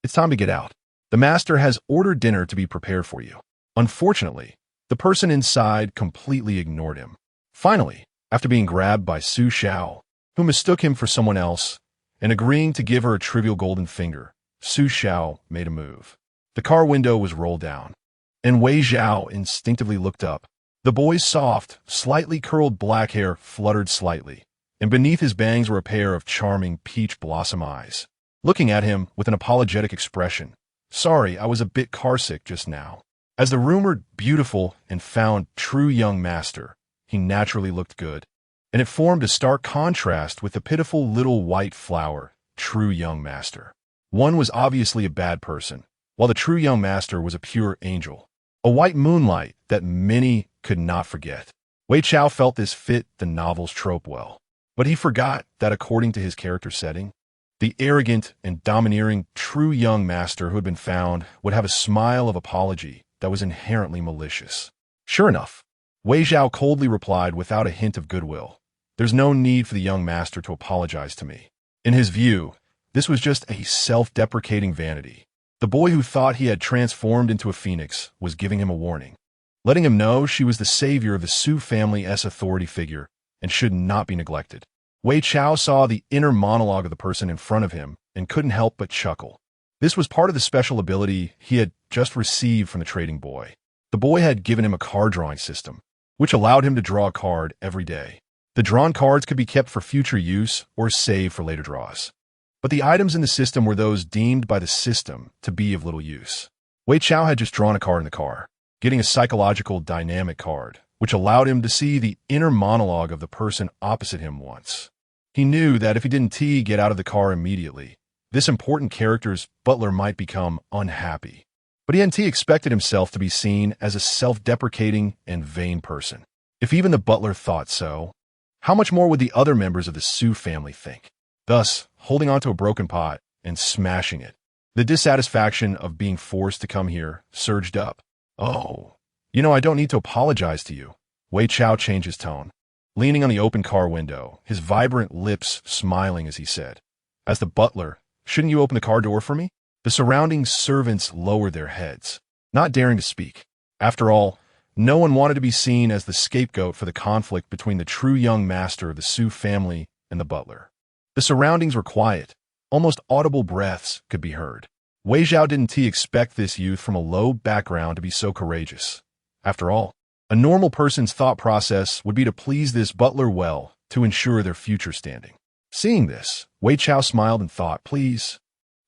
it's time to get out. The master has ordered dinner to be prepared for you. Unfortunately, the person inside completely ignored him. Finally, after being grabbed by Su Xiao, who mistook him for someone else, and agreeing to give her a trivial golden finger, Su Xiao made a move. The car window was rolled down, and Wei Zhao instinctively looked up. The boy's soft, slightly curled black hair fluttered slightly, and beneath his bangs were a pair of charming peach blossom eyes, looking at him with an apologetic expression. Sorry, I was a bit carsick just now. As the rumored beautiful and found true young master, he naturally looked good, and it formed a stark contrast with the pitiful little white flower, true young master. One was obviously a bad person, while the true young master was a pure angel, a white moonlight that many could not forget. Wei Chao felt this fit the novel's trope well, but he forgot that according to his character setting, the arrogant and domineering true young master who had been found would have a smile of apology that was inherently malicious. Sure enough, Wei Zhao coldly replied without a hint of goodwill, "There's no need for the young master to apologize to me." In his view, this was just a self-deprecating vanity. The boy who thought he had transformed into a phoenix was giving him a warning, letting him know she was the savior of the Su family's authority figure and should not be neglected. Wei Chao saw the inner monologue of the person in front of him and couldn't help but chuckle. This was part of the special ability he had just received from the trading boy. The boy had given him a card drawing system, which allowed him to draw a card every day. The drawn cards could be kept for future use or saved for later draws. But the items in the system were those deemed by the system to be of little use. Wei Chao had just drawn a card in the car, getting a psychological dynamic card, which allowed him to see the inner monologue of the person opposite him once. He knew that if he didn't get out of the car immediately, this important character's butler might become unhappy. But he hadn't expected himself to be seen as a self-deprecating and vain person. If even the butler thought so, how much more would the other members of the Su family think? Thus, holding onto a broken pot and smashing it, the dissatisfaction of being forced to come here surged up. "Oh, I don't need to apologize to you." Wei Chao changed his tone. leaning on the open car window, his vibrant lips smiling as he said, "As the butler, shouldn't you open the car door for me?" The surrounding servants lowered their heads, not daring to speak. After all, no one wanted to be seen as the scapegoat for the conflict between the true young master of the Su family and the butler. The surroundings were quiet. Almost audible breaths could be heard. Wei Zhao didn't expect this youth from a low background to be so courageous. After all, a normal person's thought process would be to please this butler well to ensure their future standing. Seeing this, Wei Chao smiled and thought, please.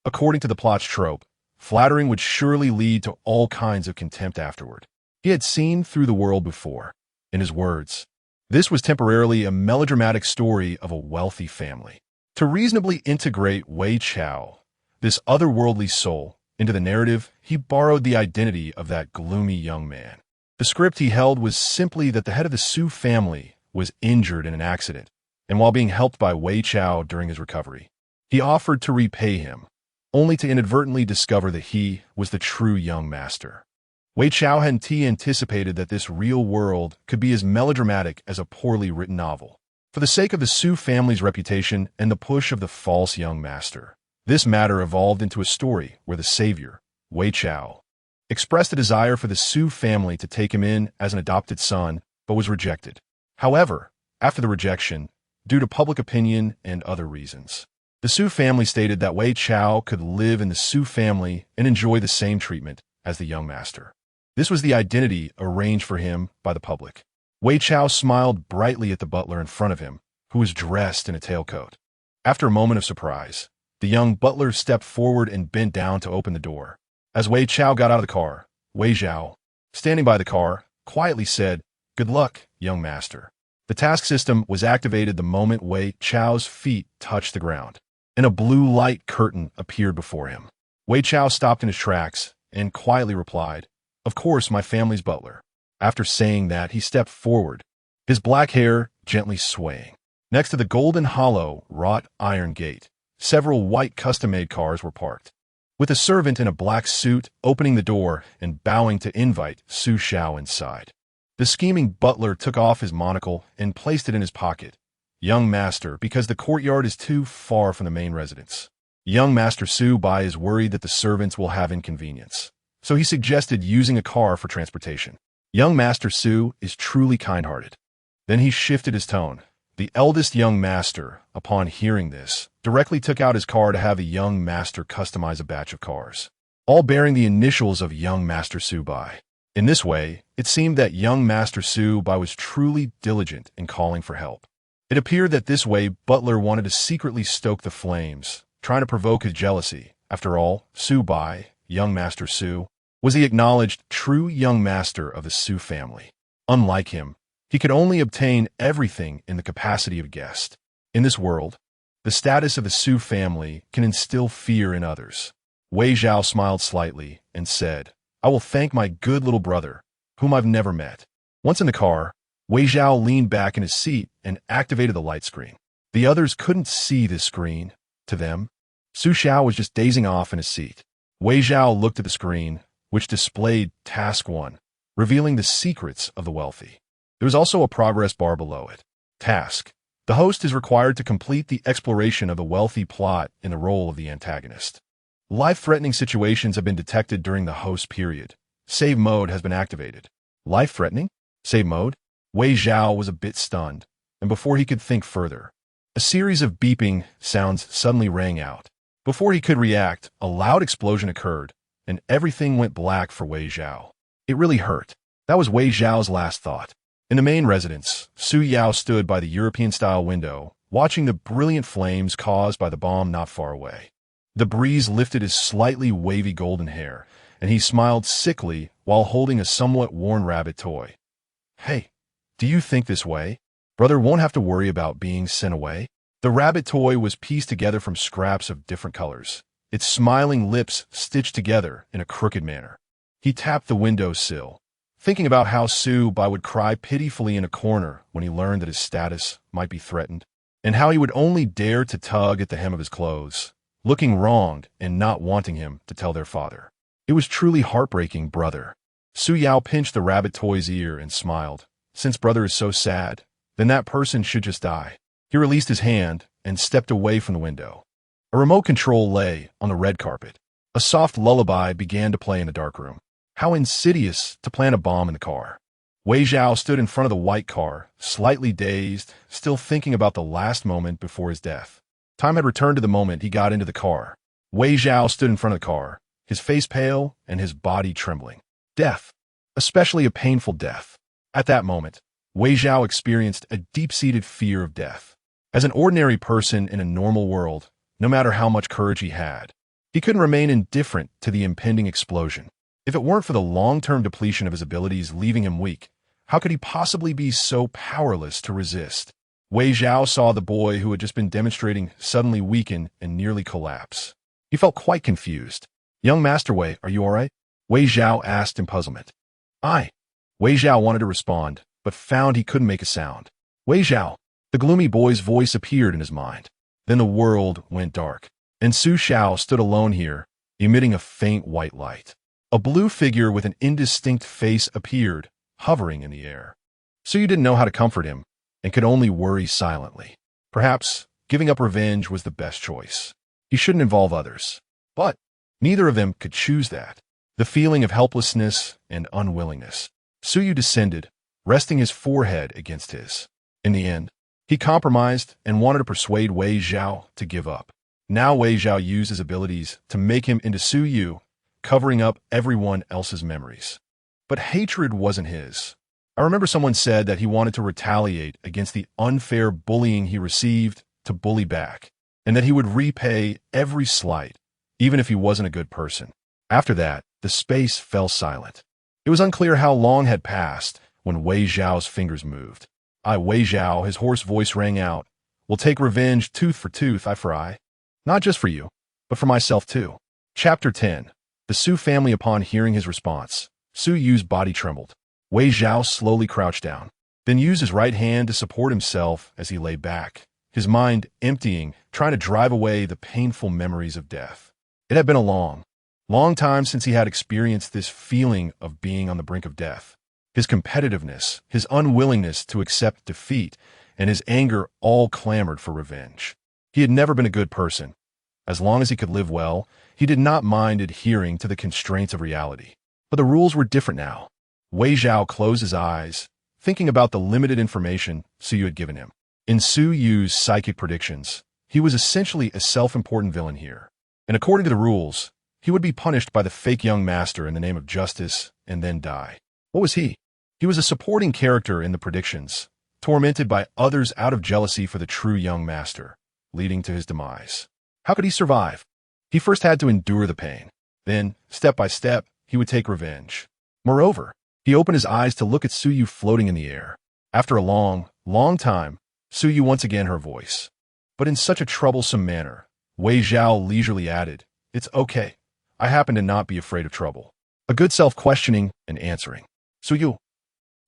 According to the plot's trope, flattering would surely lead to all kinds of contempt afterward. He had seen through the world before. In his words, this was temporarily a melodramatic story of a wealthy family. To reasonably integrate Wei Chao, this otherworldly soul, into the narrative, he borrowed the identity of that gloomy young man. The script he held was simply that the head of the Su family was injured in an accident, and while being helped by Wei Chao during his recovery, he offered to repay him, only to inadvertently discover that he was the true young master. Wei Chao hadn't anticipated that this real world could be as melodramatic as a poorly written novel. For the sake of the Su family's reputation and the push of the false young master, this matter evolved into a story where the savior, Wei Chao, expressed a desire for the Su family to take him in as an adopted son, but was rejected. However, after the rejection, due to public opinion and other reasons, the Su family stated that Wei Chao could live in the Su family and enjoy the same treatment as the young master. This was the identity arranged for him by the public. Wei Chao smiled brightly at the butler in front of him, who was dressed in a tailcoat. After a moment of surprise, the young butler stepped forward and bent down to open the door. As Wei Chao got out of the car, Wei Zhao, standing by the car, quietly said, "Good luck, young master." The task system was activated the moment Wei Chao's feet touched the ground, and a blue light curtain appeared before him. Wei Chao stopped in his tracks and quietly replied, "Of course, my family's butler." After saying that, he stepped forward, his black hair gently swaying. Next to the golden hollow wrought iron gate, several white custom-made cars were parked, with a servant in a black suit opening the door and bowing to invite Su Xiao inside. The scheming butler took off his monocle and placed it in his pocket. "Young master, because the courtyard is too far from the main residence. Young Master Su Bai is worried that the servants will have inconvenience, so he suggested using a car for transportation. Young Master Su is truly kind-hearted." Then he shifted his tone. The eldest young master, upon hearing this, directly took out his car to have the young master customize a batch of cars, all bearing the initials of young Master Su Bai. In this way, it seemed that young Master Su Bai was truly diligent in calling for help. It appeared that this way Butler wanted to secretly stoke the flames, trying to provoke his jealousy. After all, Su Bai, young Master Su, was the acknowledged true young master of the Su family. Unlike him, he could only obtain everything in the capacity of guest. In this world, the status of the Su family can instill fear in others. Wei Zhao smiled slightly and said, "I will thank my good little brother, whom I've never met." Once in the car, Wei Zhao leaned back in his seat and activated the light screen. The others couldn't see this screen. To them, Su Xiao was just dazing off in his seat. Wei Zhao looked at the screen, which displayed Task 1, revealing the secrets of the wealthy. There was also a progress bar below it. Task: the host is required to complete the exploration of the wealthy plot in the role of the antagonist. Life-threatening situations have been detected during the host period. Save mode has been activated. Life-threatening? Save mode? Wei Zhao was a bit stunned, and before he could think further, a series of beeping sounds suddenly rang out. Before he could react, a loud explosion occurred, and everything went black for Wei Zhao. It really hurt. That was Wei Zhao's last thought. In the main residence, Su Yao stood by the European-style window, watching the brilliant flames caused by the bomb not far away. The breeze lifted his slightly wavy golden hair, and he smiled sickly while holding a somewhat worn rabbit toy. "Hey, do you think this way? Brother won't have to worry about being sent away." The rabbit toy was pieced together from scraps of different colors, its smiling lips stitched together in a crooked manner. He tapped the window sill, thinking about how Su Bai would cry pitifully in a corner when he learned that his status might be threatened, and how he would only dare to tug at the hem of his clothes, looking wronged and not wanting him to tell their father. It was truly heartbreaking, brother. Su Yao pinched the rabbit toy's ear and smiled. "Since brother is so sad, then that person should just die. He released his hand and stepped away from the window. A remote control lay on the red carpet. A soft lullaby began to play in the dark room. How insidious to plant a bomb in the car. Wei Zhao stood in front of the white car, slightly dazed, still thinking about the last moment before his death. Time had returned to the moment he got into the car. Wei Zhao stood in front of the car, his face pale and his body trembling. Death, especially a painful death. At that moment, Wei Zhao experienced a deep-seated fear of death. As an ordinary person in a normal world, no matter how much courage he had, he couldn't remain indifferent to the impending explosion. If it weren't for the long-term depletion of his abilities leaving him weak, how could he possibly be so powerless to resist? Wei Zhao saw the boy who had just been demonstrating suddenly weaken and nearly collapse. He felt quite confused. "Young Master Wei, are you all right?" Wei Zhao asked in puzzlement. Wei Zhao wanted to respond, but found he couldn't make a sound. "Wei Zhao." The gloomy boy's voice appeared in his mind. Then the world went dark, and Su Xiao stood alone here, emitting a faint white light. A blue figure with an indistinct face appeared, hovering in the air. Su Yu didn't know how to comfort him, and could only worry silently. Perhaps giving up revenge was the best choice. He shouldn't involve others. But neither of them could choose that. The feeling of helplessness and unwillingness. Su Yu descended, resting his forehead against his. In the end, he compromised and wanted to persuade Wei Zhao to give up. Now Wei Zhao used his abilities to make him into Su Yu, covering up everyone else's memories. But hatred wasn't his. I remember someone said that he wanted to retaliate against the unfair bullying he received to bully back, and that he would repay every slight, even if he wasn't a good person. After that, the space fell silent. It was unclear how long had passed when Wei Zhao's fingers moved. Wei Zhao, his hoarse voice rang out, "We'll take revenge tooth for tooth, eye for eye. Not just for you, but for myself too." Chapter 10. The Su family. Upon hearing his response, Su Yu's body trembled. Wei Zhao slowly crouched down, then used his right hand to support himself as he lay back, his mind emptying, trying to drive away the painful memories of death. It had been a long time since he had experienced this feeling of being on the brink of death. His competitiveness, his unwillingness to accept defeat, and his anger all clamored for revenge. He had never been a good person. As long as he could live well, he did not mind adhering to the constraints of reality. But the rules were different now. Wei Zhao closed his eyes, thinking about the limited information Su Yu had given him. In Su Yu's psychic predictions, he was essentially a self-important villain here. And according to the rules, he would be punished by the fake young master in the name of justice and then die. What was he? He was a supporting character in the predictions, tormented by others out of jealousy for the true young master, leading to his demise. How could he survive? He first had to endure the pain. Then, step by step, he would take revenge. Moreover, he opened his eyes to look at Su Yu floating in the air. After a long time, Su Yu once again her voice. But in such a troublesome manner, Wei Zhao leisurely added, "It's okay. I happen to not be afraid of trouble." A good self-questioning and answering. "Su Yu,"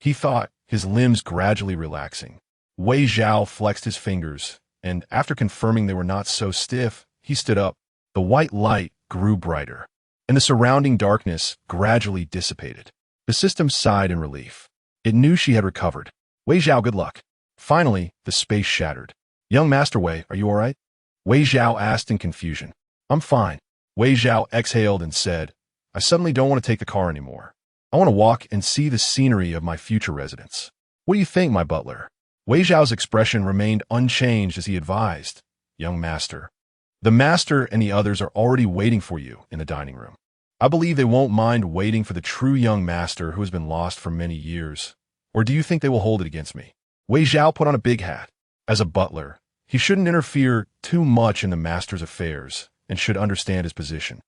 he thought, his limbs gradually relaxing. Wei Zhao flexed his fingers, and after confirming they were not so stiff, he stood up. The white light grew brighter, and the surrounding darkness gradually dissipated. The system sighed in relief. It knew she had recovered. "Wei Zhao, good luck." Finally, the space shattered. "Young Master Wei, are you all right?" Wei Zhao asked in confusion. "I'm fine." Wei Zhao exhaled and said, "I suddenly don't want to take the car anymore. I want to walk and see the scenery of my future residence. What do you think, my butler?" Wei Zhao's expression remained unchanged as he advised, "Young Master, the Master and the others are already waiting for you in the dining room. I believe they won't mind waiting for the true young Master who has been lost for many years. Or do you think they will hold it against me?" Wei Zhao put on a big hat. As a butler, he shouldn't interfere too much in the Master's affairs and should understand his position,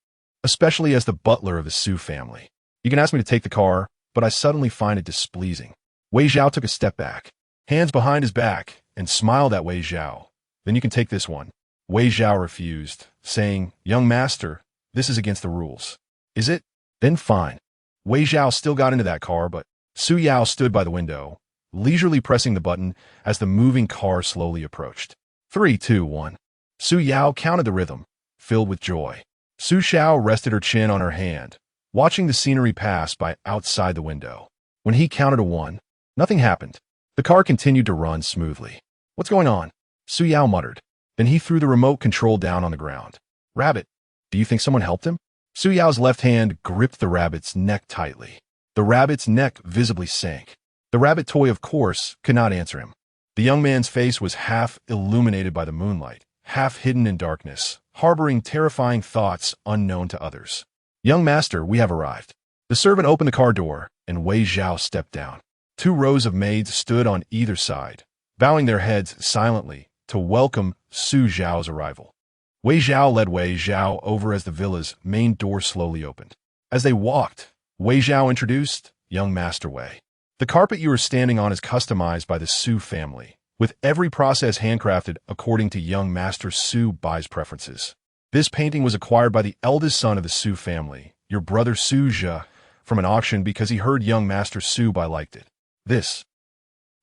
especially as the butler of the Su family. "You can ask me to take the car, but I suddenly find it displeasing." Wei Zhao took a step back, hands behind his back, and smiled at Wei Zhao. "Then you can take this one." Wei Zhao refused, saying, "Young Master, this is against the rules." "Is it? Then fine." Wei Zhao still got into that car, but Su Yao stood by the window, leisurely pressing the button as the moving car slowly approached. 3, 2, 1. Su Yao counted the rhythm, filled with joy. Su Xiao rested her chin on her hand, watching the scenery pass by outside the window. When he counted to 1, nothing happened. The car continued to run smoothly. "What's going on?" Su Yao muttered. Then he threw the remote control down on the ground. "Rabbit, do you think someone helped him?" Su Yao's left hand gripped the rabbit's neck tightly. The rabbit's neck visibly sank. The rabbit toy, of course, could not answer him. The young man's face was half illuminated by the moonlight, half hidden in darkness, harboring terrifying thoughts unknown to others. "Young master, we have arrived." The servant opened the car door, and Wei Zhao stepped down. 2 rows of maids stood on either side, bowing their heads silently to welcome Su Zhao's arrival. Wei Zhao led Wei Zhao over as the villa's main door slowly opened. As they walked, Wei Zhao introduced young Master Wei. "The carpet you are standing on is customized by the Su family, with every process handcrafted according to young Master Su Bai's preferences. This painting was acquired by the eldest son of the Su family, your brother Su Zhe, from an auction because he heard young Master Su Bai liked it. This."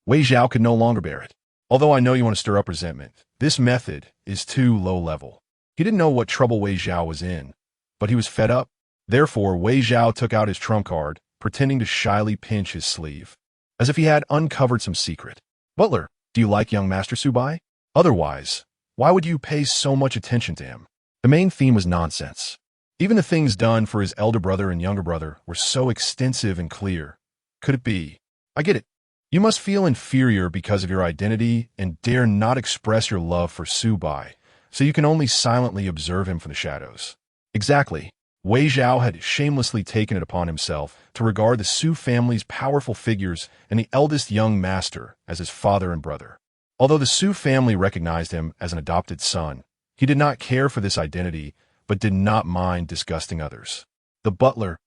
Wei Zhao could no longer bear it. "Although I know you want to stir up resentment, this method is too low level." He didn't know what trouble Wei Zhao was in, but he was fed up. Therefore, Wei Zhao took out his trump card, pretending to shyly pinch his sleeve, as if he had uncovered some secret. "Butler, do you like young Master Su Bai? Otherwise, why would you pay so much attention to him?" The main theme was nonsense. Even the things done for his elder brother and younger brother were so extensive and clear. Could it be? "I get it. You must feel inferior because of your identity and dare not express your love for Su Bai, so you can only silently observe him from the shadows." Exactly. Wei Zhao had shamelessly taken it upon himself to regard the Su family's powerful figures and the eldest young master as his father and brother. Although the Su family recognized him as an adopted son, he did not care for this identity, but did not mind disgusting others. The butler.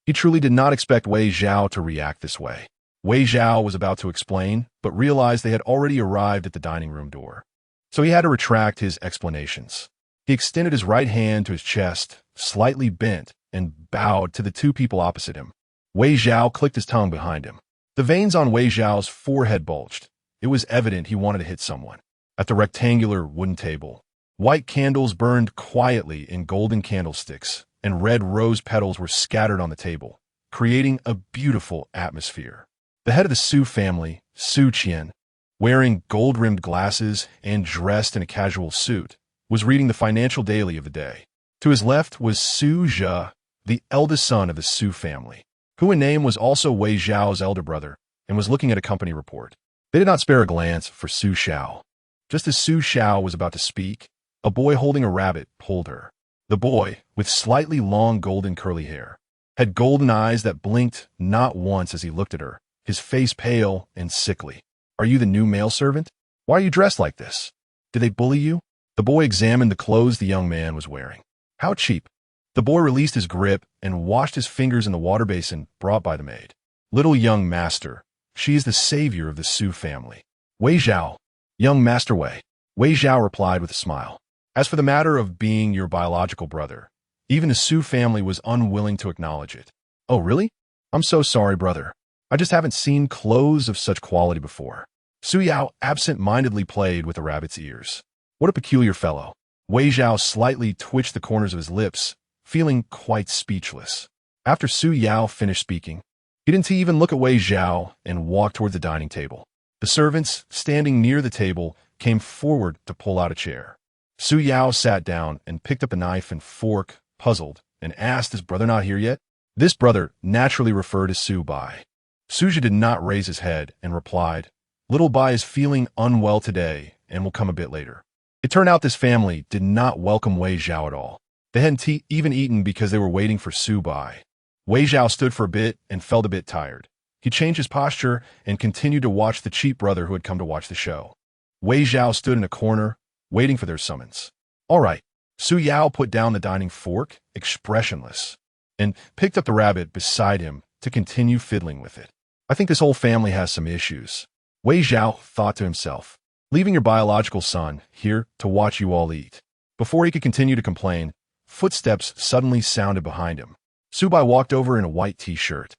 He truly did not expect Wei Zhao to react this way. Wei Zhao was about to explain, but realized they had already arrived at the dining room door. So he had to retract his explanations. He extended his right hand to his chest, slightly bent, and bowed to the 2 people opposite him. Wei Zhao clicked his tongue behind him. The veins on Wei Zhao's forehead bulged. It was evident he wanted to hit someone. At the rectangular wooden table, white candles burned quietly in golden candlesticks, and red rose petals were scattered on the table, creating a beautiful atmosphere. The head of the Su family, Su Qian, wearing gold-rimmed glasses and dressed in a casual suit, was reading the financial daily of the day. To his left was Su Zhe, the eldest son of the Su family, who in name was also Wei Zhao's elder brother, and was looking at a company report. They did not spare a glance for Su Xiao. Just as Su Xiao was about to speak, a boy holding a rabbit pulled her. The boy, with slightly long golden curly hair, had golden eyes that blinked not once as he looked at her, his face pale and sickly. "Are you the new male servant? Why are you dressed like this? Did they bully you?" The boy examined the clothes the young man was wearing. "How cheap." The boy released his grip and washed his fingers in the water basin brought by the maid. "Little young master, she is the savior of the Su family." "Wei Zhao, young Master Wei." Wei Zhao replied with a smile. "As for the matter of being your biological brother, even the Su family was unwilling to acknowledge it." "Oh, really? I'm so sorry, brother. I just haven't seen clothes of such quality before." Su Yao absent-mindedly played with the rabbit's ears. "What a peculiar fellow." Wei Zhao slightly twitched the corners of his lips, feeling quite speechless. After Su Yao finished speaking, he didn't even look at Wei Zhao and walked toward the dining table. The servants, standing near the table, came forward to pull out a chair. Su Yao sat down and picked up a knife and fork, puzzled, and asked, "Is brother not here yet?" This brother naturally referred to Su Bai. Su Zhe did not raise his head and replied, "Little Bai is feeling unwell today and will come a bit later." It turned out this family did not welcome Wei Zhao at all. They hadn't even eaten because they were waiting for Su Bai. Wei Zhao stood for a bit and felt a bit tired. He changed his posture and continued to watch the cheap brother who had come to watch the show. Wei Zhao stood in a corner, waiting for their summons. "All right." Su Yao put down the dining fork, expressionless, and picked up the rabbit beside him to continue fiddling with it. "I think this whole family has some issues." Wei Zhao thought to himself, "Leaving your biological son here to watch you all eat." Before he could continue to complain, footsteps suddenly sounded behind him. Su Bai walked over in a white t-shirt,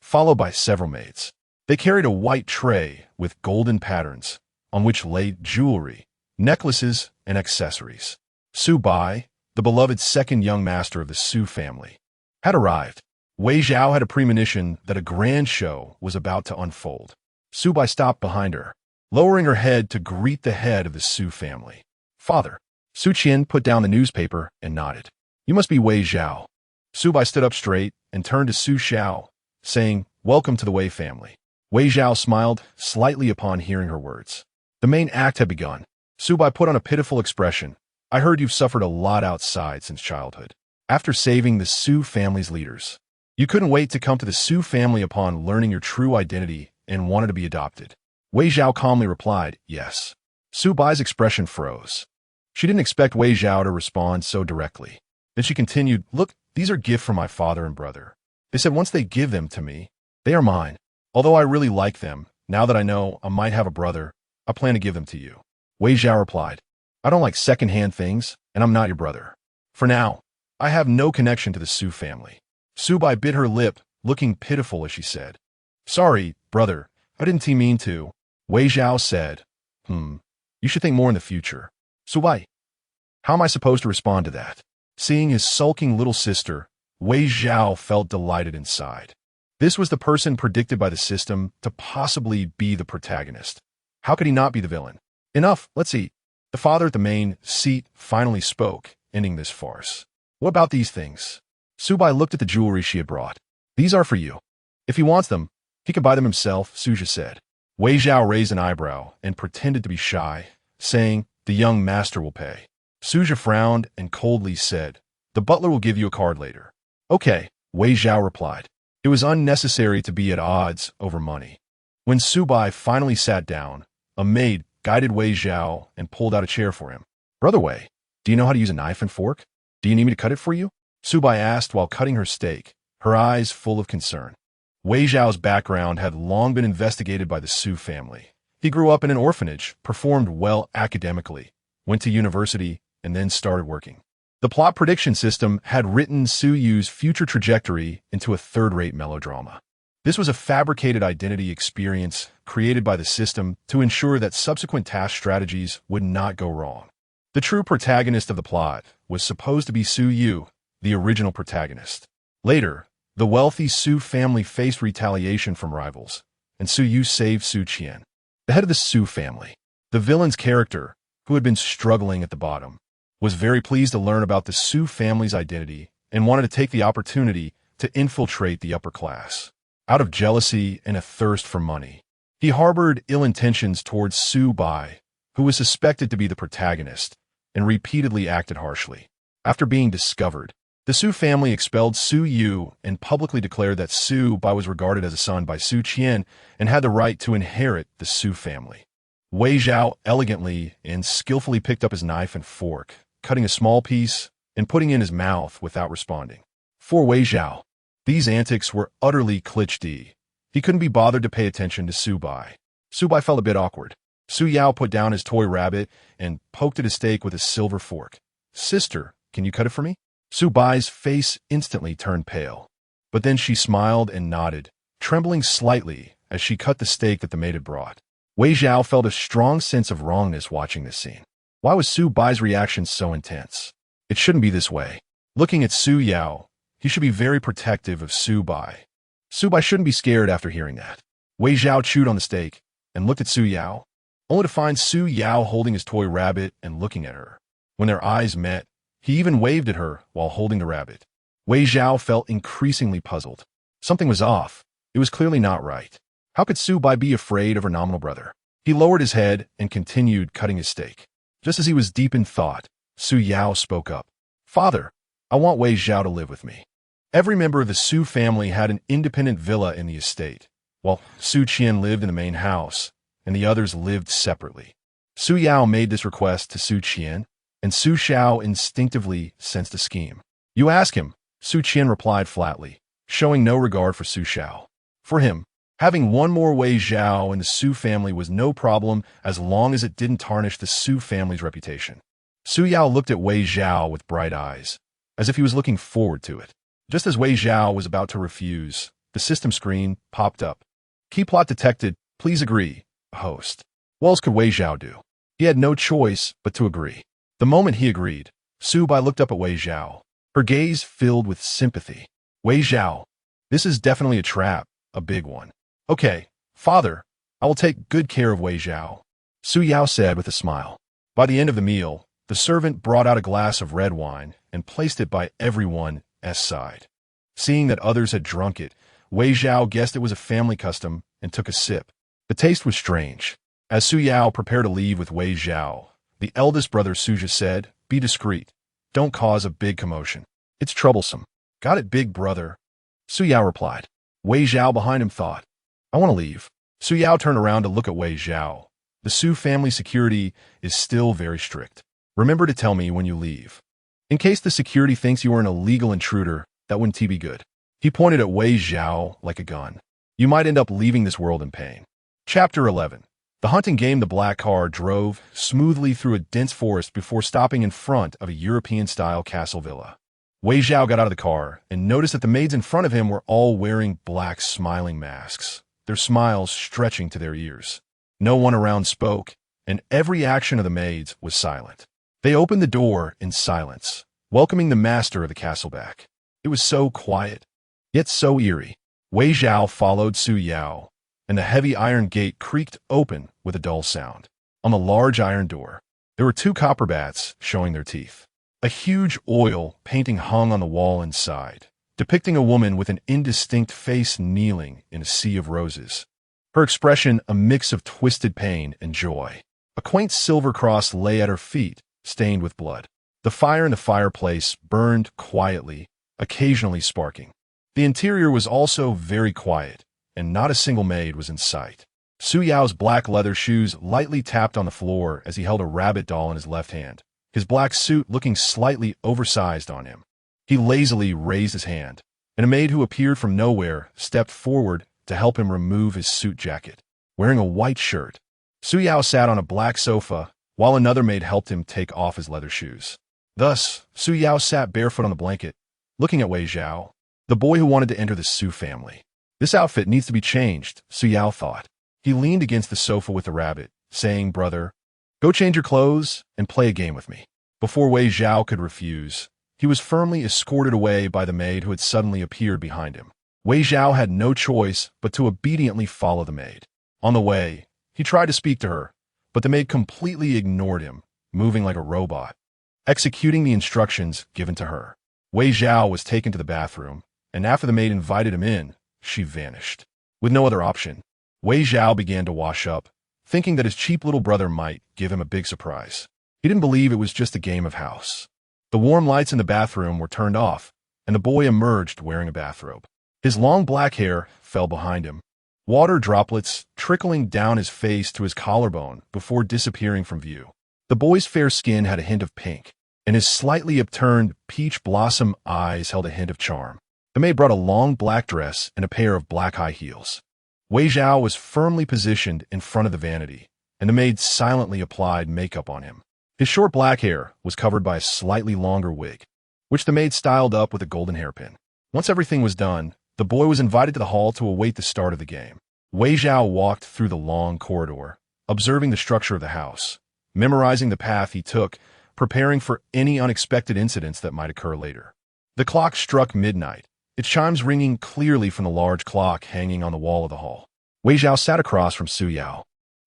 followed by several maids. They carried a white tray with golden patterns, on which lay jewelry, necklaces, and accessories. Su Bai, the beloved second young master of the Su family, had arrived. Wei Zhao had a premonition that a grand show was about to unfold. Su Bai stopped behind her, lowering her head to greet the head of the Su family. Father. Su Qian put down the newspaper and nodded. You must be Wei Zhao. Su Bai stood up straight and turned to Su Xiao, saying, Welcome to the Wei family. Wei Zhao smiled slightly upon hearing her words. The main act had begun. Su Bai put on a pitiful expression. I heard you've suffered a lot outside since childhood. After saving the Su family's leaders, you couldn't wait to come to the Su family upon learning your true identity and wanted to be adopted. Wei Zhao calmly replied, yes. Su Bai's expression froze. She didn't expect Wei Zhao to respond so directly. Then she continued, Look, these are gifts from my father and brother. They said once they give them to me, they are mine. Although I really like them, now that I know I might have a brother, I plan to give them to you. Wei Zhao replied, I don't like second-hand things, and I'm not your brother. For now, I have no connection to the Su family. Su Bai bit her lip, looking pitiful as she said, Sorry, brother, I didn't mean to. Wei Zhao said, You should think more in the future. Su Bai, how am I supposed to respond to that? Seeing his sulking little sister, Wei Zhao felt delighted inside. This was the person predicted by the system to possibly be the protagonist. How could he not be the villain? Enough, let's eat. The father at the main seat finally spoke, ending this farce. What about these things? Su Bai looked at the jewelry she had brought. These are for you. If he wants them, he can buy them himself, Suja said. Wei Zhao raised an eyebrow and pretended to be shy, saying, The young master will pay. Suja frowned and coldly said, The butler will give you a card later. Okay, Wei Zhao replied. It was unnecessary to be at odds over money. When Su Bai finally sat down, a maid guided Wei Zhao and pulled out a chair for him. Brother Wei, do you know how to use a knife and fork? Do you need me to cut it for you? Su Bai asked while cutting her steak, her eyes full of concern. Wei Zhao's background had long been investigated by the Su family. He grew up in an orphanage, performed well academically, went to university, and then started working. The plot prediction system had written Chu Yu's future trajectory into a third-rate melodrama. This was a fabricated identity experience created by the system to ensure that subsequent task strategies would not go wrong. The true protagonist of the plot was supposed to be Chu Yu, the original protagonist. Later, the wealthy Su family faced retaliation from rivals, and Chu Yu saved Chu Qian, the head of the Su family. The villain's character, who had been struggling at the bottom, was very pleased to learn about the Su family's identity and wanted to take the opportunity to infiltrate the upper class. Out of jealousy and a thirst for money, he harbored ill intentions towards Su Bai, who was suspected to be the protagonist, and repeatedly acted harshly. After being discovered, the Su family expelled Chu Yu and publicly declared that Su Bai was regarded as a son by Chu Qian and had the right to inherit the Su family. Wei Zhao elegantly and skillfully picked up his knife and fork, cutting a small piece and putting it in his mouth without responding. For Wei Zhao, these antics were utterly cliché. He couldn't be bothered to pay attention to Su Bai. Su Bai felt a bit awkward. Su Yao put down his toy rabbit and poked at his steak with a silver fork. Sister, can you cut it for me? Su Bai's face instantly turned pale. But then she smiled and nodded, trembling slightly as she cut the steak that the maid had brought. Wei Zhao felt a strong sense of wrongness watching this scene. Why was Su Bai's reaction so intense? It shouldn't be this way. Looking at Su Yao, he should be very protective of Su Bai. Su Bai shouldn't be scared after hearing that. Wei Zhao chewed on the steak and looked at Su Yao, only to find Su Yao holding his toy rabbit and looking at her. When their eyes met, he even waved at her while holding the rabbit. Wei Zhao felt increasingly puzzled. Something was off. It was clearly not right. How could Su Bai be afraid of her nominal brother? He lowered his head and continued cutting his steak. Just as he was deep in thought, Su Yao spoke up. Father, I want Wei Zhao to live with me. Every member of the Su family had an independent villa in the estate, while Chu Qian lived in the main house, and the others lived separately. Su Yao made this request to Chu Qian, and Su Xiao instinctively sensed a scheme. You ask him, Chu Qian replied flatly, showing no regard for Su Xiao. For him, having one more Wei Zhao in the Su family was no problem as long as it didn't tarnish the Su family's reputation. Su Yao looked at Wei Zhao with bright eyes, as if he was looking forward to it. Just as Wei Zhao was about to refuse, the system screen popped up. Key plot detected, please agree, host. What else could Wei Zhao do? He had no choice but to agree. The moment he agreed, Su Bai looked up at Wei Zhao, her gaze filled with sympathy. Wei Zhao, this is definitely a trap, a big one. Okay, father, I will take good care of Wei Zhao, Su Yao said with a smile. By the end of the meal, the servant brought out a glass of red wine and placed it by everyone's side. Seeing that others had drunk it, Wei Zhao guessed it was a family custom and took a sip. The taste was strange. As Su Yao prepared to leave with Wei Zhao, the eldest brother Suja said, "Be discreet. Don't cause a big commotion. It's troublesome." "Got it, big brother," Su Yao replied. Wei Zhao behind him thought, "I want to leave." Su Yao turned around to look at Wei Zhao. "The Su family security is still very strict. Remember to tell me when you leave. In case the security thinks you are an illegal intruder, that wouldn't be good." He pointed at Wei Zhao like a gun. "You might end up leaving this world in pain." Chapter 11. The hunting game. The black car drove smoothly through a dense forest before stopping in front of a European-style castle villa. Wei Zhao got out of the car and noticed that the maids in front of him were all wearing black smiling masks, their smiles stretching to their ears. No one around spoke, and every action of the maids was silent. They opened the door in silence, welcoming the master of the castle back. It was so quiet, yet so eerie. Wei Zhao followed Su Yao, and the heavy iron gate creaked open with a dull sound. On the large iron door, there were two copper bats showing their teeth. A huge oil painting hung on the wall inside, depicting a woman with an indistinct face kneeling in a sea of roses. Her expression a mix of twisted pain and joy. A quaint silver cross lay at her feet, stained with blood. The fire in the fireplace burned quietly, occasionally sparking. The interior was also very quiet, and not a single maid was in sight. Su Yao's black leather shoes lightly tapped on the floor as he held a rabbit doll in his left hand, his black suit looking slightly oversized on him. He lazily raised his hand, and a maid who appeared from nowhere stepped forward to help him remove his suit jacket. Wearing a white shirt, Su Yao sat on a black sofa, while another maid helped him take off his leather shoes. Thus, Su Yao sat barefoot on the blanket, looking at Wei Zhao, the boy who wanted to enter the Su family. This outfit needs to be changed, Su Yao thought. He leaned against the sofa with the rabbit, saying, "Brother, go change your clothes and play a game with me." Before Wei Zhao could refuse, he was firmly escorted away by the maid who had suddenly appeared behind him. Wei Zhao had no choice but to obediently follow the maid. On the way, he tried to speak to her, but the maid completely ignored him, moving like a robot, executing the instructions given to her. Wei Zhao was taken to the bathroom, and after the maid invited him in, she vanished. With no other option, Wei Zhao began to wash up, thinking that his cheap little brother might give him a big surprise. He didn't believe it was just a game of house. The warm lights in the bathroom were turned off, and the boy emerged wearing a bathrobe. His long black hair fell behind him, water droplets trickling down his face to his collarbone before disappearing from view. The boy's fair skin had a hint of pink, and his slightly upturned peach blossom eyes held a hint of charm. The maid brought a long black dress and a pair of black high heels. Wei Zhao was firmly positioned in front of the vanity, and the maid silently applied makeup on him. His short black hair was covered by a slightly longer wig, which the maid styled up with a golden hairpin. Once everything was done, the boy was invited to the hall to await the start of the game. Wei Zhao walked through the long corridor, observing the structure of the house, memorizing the path he took, preparing for any unexpected incidents that might occur later. The clock struck midnight, its chimes ringing clearly from the large clock hanging on the wall of the hall. Wei Zhao sat across from Su Yao,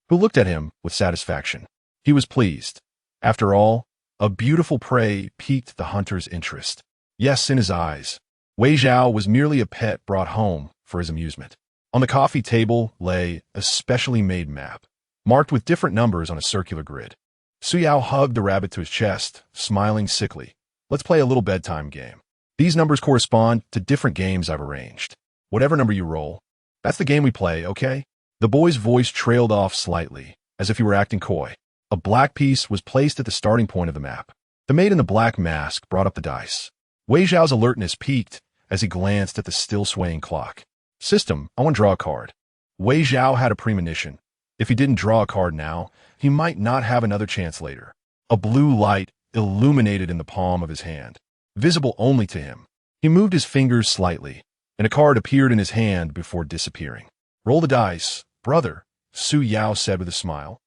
who looked at him with satisfaction. He was pleased. After all, a beautiful prey piqued the hunter's interest. Yes, in his eyes, Wei Zhao was merely a pet brought home for his amusement. On the coffee table lay a specially made map, marked with different numbers on a circular grid. Su Yao hugged the rabbit to his chest, smiling sickly. "Let's play a little bedtime game. These numbers correspond to different games I've arranged. Whatever number you roll, that's the game we play, okay?" The boy's voice trailed off slightly, as if he were acting coy. A black piece was placed at the starting point of the map. The maid in the black mask brought up the dice. Wei Zhao's alertness peaked as he glanced at the still swaying clock. "System, I want to draw a card." Wei Zhao had a premonition. If he didn't draw a card now, he might not have another chance later. A blue light illuminated in the palm of his hand, visible only to him. He moved his fingers slightly, and a card appeared in his hand before disappearing. "Roll the dice, brother," Su Yao said with a smile,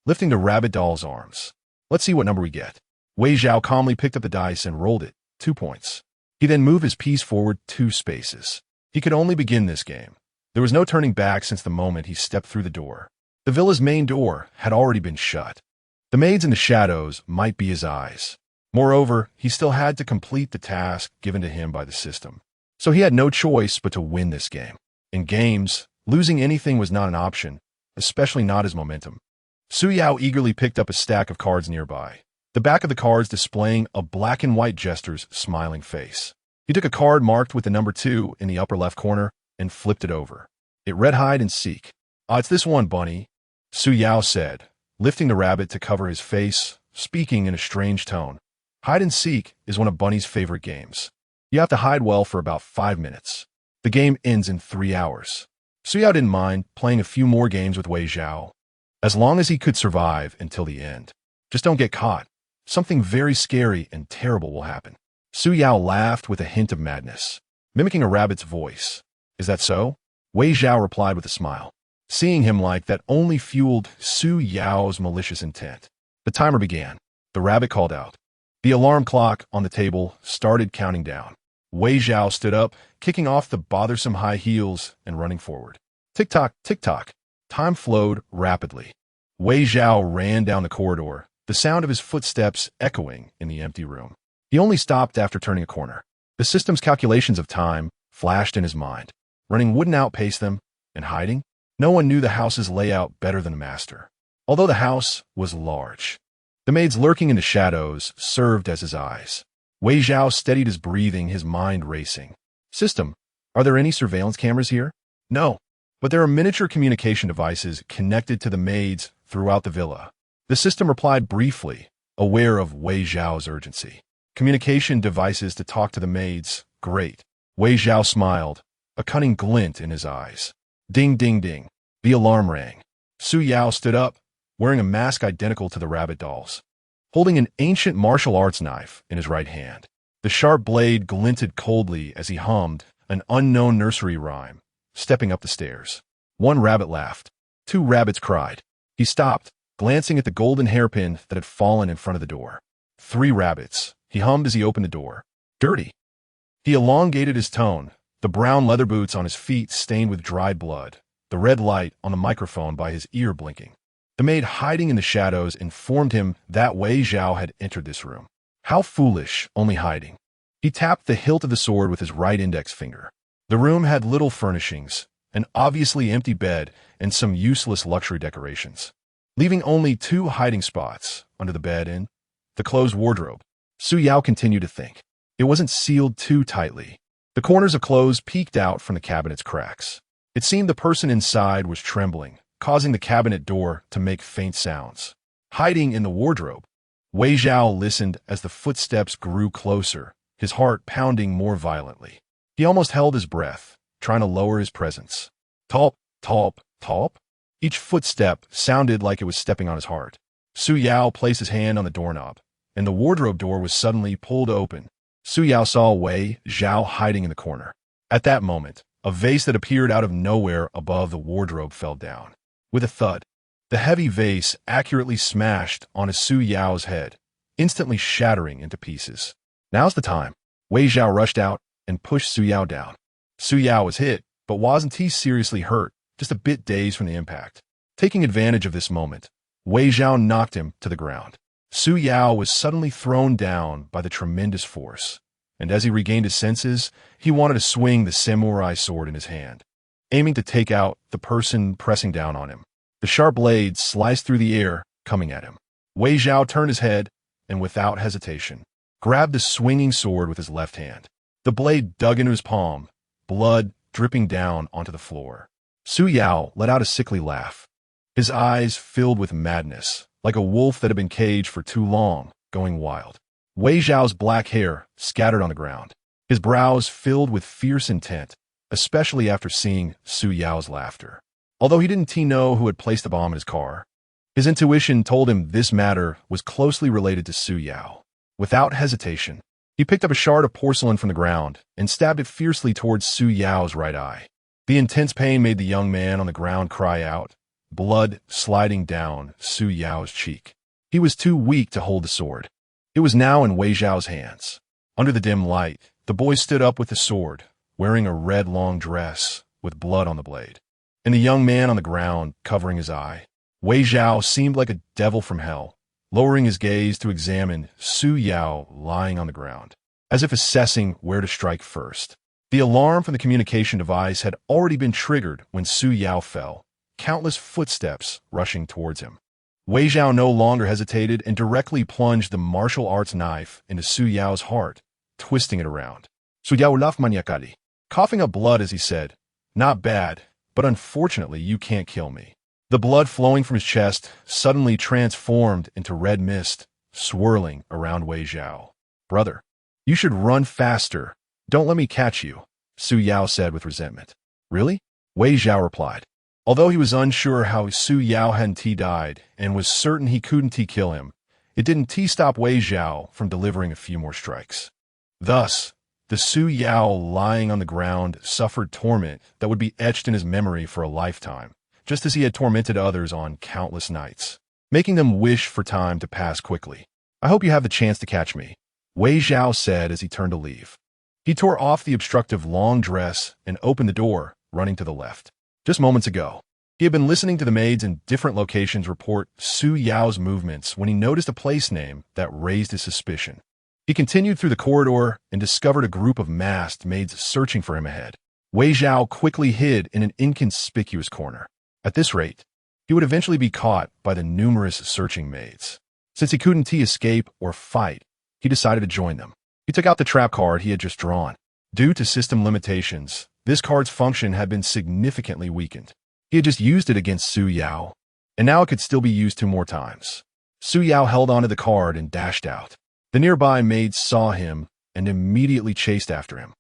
lifting the rabbit doll's arms. "Let's see what number we get." Wei Zhao calmly picked up the dice and rolled it, 2 points. He then moved his piece forward 2 spaces. He could only begin this game. There was no turning back since the moment he stepped through the door. The villa's main door had already been shut. The maids in the shadows might be his eyes. Moreover, he still had to complete the task given to him by the system. So he had no choice but to win this game. In games, losing anything was not an option, especially not his momentum. Chu Yu eagerly picked up a stack of cards nearby, the back of the cards displaying a black and white jester's smiling face. He took a card marked with the number 2 in the upper left corner and flipped it over. It read hide and seek. It's this one, Bunny, Chu Yu said, lifting the rabbit to cover his face, speaking in a strange tone. Hide and seek is one of Bunny's favorite games. You have to hide well for about 5 minutes. The game ends in 3 hours. Chu Yu didn't mind playing a few more games with Wei Chaotian, as long as he could survive until the end. Just don't get caught. Something very scary and terrible will happen. Chu Yu laughed with a hint of madness, mimicking a rabbit's voice. Is that so? Wei Chaotian replied with a smile. Seeing him like that only fueled Chu Yu's malicious intent. The timer began. The rabbit called out. The alarm clock on the table started counting down. Wei Chaotian stood up, kicking off the bothersome high heels and running forward. Tick-tock, tick-tock. Time flowed rapidly. Wei Chaotian ran down the corridor, the sound of his footsteps echoing in the empty room. He only stopped after turning a corner. The system's calculations of time flashed in his mind. Running wouldn't outpace them, and hiding? No one knew the house's layout better than the master. Although the house was large, the maids lurking in the shadows served as his eyes. Wei Chaotian steadied his breathing, his mind racing. System, are there any surveillance cameras here? No, but there are miniature communication devices connected to the maids throughout the villa. The system replied briefly, aware of Wei Chaotian's urgency. Communication devices to talk to the maids, great. Wei Chaotian smiled, a cunning glint in his eyes. Ding, ding, ding. The alarm rang. Chu Yu stood up, wearing a mask identical to the rabbit doll's, holding an ancient martial arts knife in his right hand. The sharp blade glinted coldly as he hummed an unknown nursery rhyme, stepping up the stairs. One rabbit laughed. 2 rabbits cried. He stopped, glancing at the golden hairpin that had fallen in front of the door. 3 rabbits, he hummed as he opened the door. Dirty. He elongated his tone, the brown leather boots on his feet stained with dried blood, the red light on the microphone by his ear blinking. The maid hiding in the shadows informed him that Wei Chaotian had entered this room. How foolish, only hiding. He tapped the hilt of the sword with his right index finger. The room had little furnishings, an obviously empty bed, and some useless luxury decorations, leaving only 2 hiding spots under the bed and the closed wardrobe. Chu Yu continued to think. It wasn't sealed too tightly. The corners of clothes peeked out from the cabinet's cracks. It seemed the person inside was trembling, causing the cabinet door to make faint sounds. Hiding in the wardrobe, Wei Chaotian listened as the footsteps grew closer, his heart pounding more violently. He almost held his breath, trying to lower his presence. Talp, talp, talp. Each footstep sounded like it was stepping on his heart. Chu Yu placed his hand on the doorknob, and the wardrobe door was suddenly pulled open. Chu Yu saw Wei Chaotian hiding in the corner. At that moment, a vase that appeared out of nowhere above the wardrobe fell down. With a thud, the heavy vase accurately smashed onto Chu Yu's head, instantly shattering into pieces. Now's the time. Wei Chaotian rushed out and pushed Chu Yu down. Chu Yu was hit, but wasn't he seriously hurt, just a bit dazed from the impact. Taking advantage of this moment, Wei Chaotian knocked him to the ground. Chu Yu was suddenly thrown down by the tremendous force, and as he regained his senses, he wanted to swing the samurai sword in his hand, aiming to take out the person pressing down on him. The sharp blade sliced through the air, coming at him. Wei Chaotian turned his head, and without hesitation, grabbed the swinging sword with his left hand. The blade dug into his palm, blood dripping down onto the floor. Chu Yu let out a sickly laugh. His eyes filled with madness, like a wolf that had been caged for too long, going wild. Wei Chaotian's black hair scattered on the ground, his brows filled with fierce intent, especially after seeing Chu Yu's laughter. Although he didn't know who had placed the bomb in his car, his intuition told him this matter was closely related to Chu Yu. Without hesitation, he picked up a shard of porcelain from the ground and stabbed it fiercely towards Chu Yu's right eye. The intense pain made the young man on the ground cry out, blood sliding down Chu Yu's cheek. He was too weak to hold the sword. It was now in Wei Chaotian's hands. Under the dim light, the boy stood up with the sword, wearing a red long dress with blood on the blade, and the young man on the ground covering his eye. Wei Zhao seemed like a devil from hell, lowering his gaze to examine Su Yao lying on the ground, as if assessing where to strike first. The alarm from the communication device had already been triggered when Su Yao fell, countless footsteps rushing towards him. Wei Zhao no longer hesitated and directly plunged the martial arts knife into Su Yao's heart, twisting it around. Su Yao laughed maniacally, coughing up blood as he said, "Not bad, but unfortunately you can't kill me." The blood flowing from his chest suddenly transformed into red mist, swirling around Wei Zhao. "Brother, you should run faster. Don't let me catch you," Su Yao said with resentment. "Really?" Wei Zhao replied. Although he was unsure how Su Yao hadn't died and was certain he couldn't kill him, it didn't stop Wei Zhao from delivering a few more strikes. Thus, the Su Yao lying on the ground suffered torment that would be etched in his memory for a lifetime, just as he had tormented others on countless nights, making them wish for time to pass quickly. "I hope you have the chance to catch me," Wei Zhao said as he turned to leave. He tore off the obstructive long dress and opened the door, running to the left. Just moments ago, he had been listening to the maids in different locations report Su Yao's movements when he noticed a place name that raised his suspicion. He continued through the corridor and discovered a group of masked maids searching for him ahead. Wei Zhao quickly hid in an inconspicuous corner. At this rate, he would eventually be caught by the numerous searching maids. Since he couldn't escape or fight, he decided to join them. He took out the trap card he had just drawn. Due to system limitations, this card's function had been significantly weakened. He had just used it against Su Yao, and now it could still be used 2 more times. Su Yao held onto the card and dashed out. The nearby maids saw him and immediately chased after him.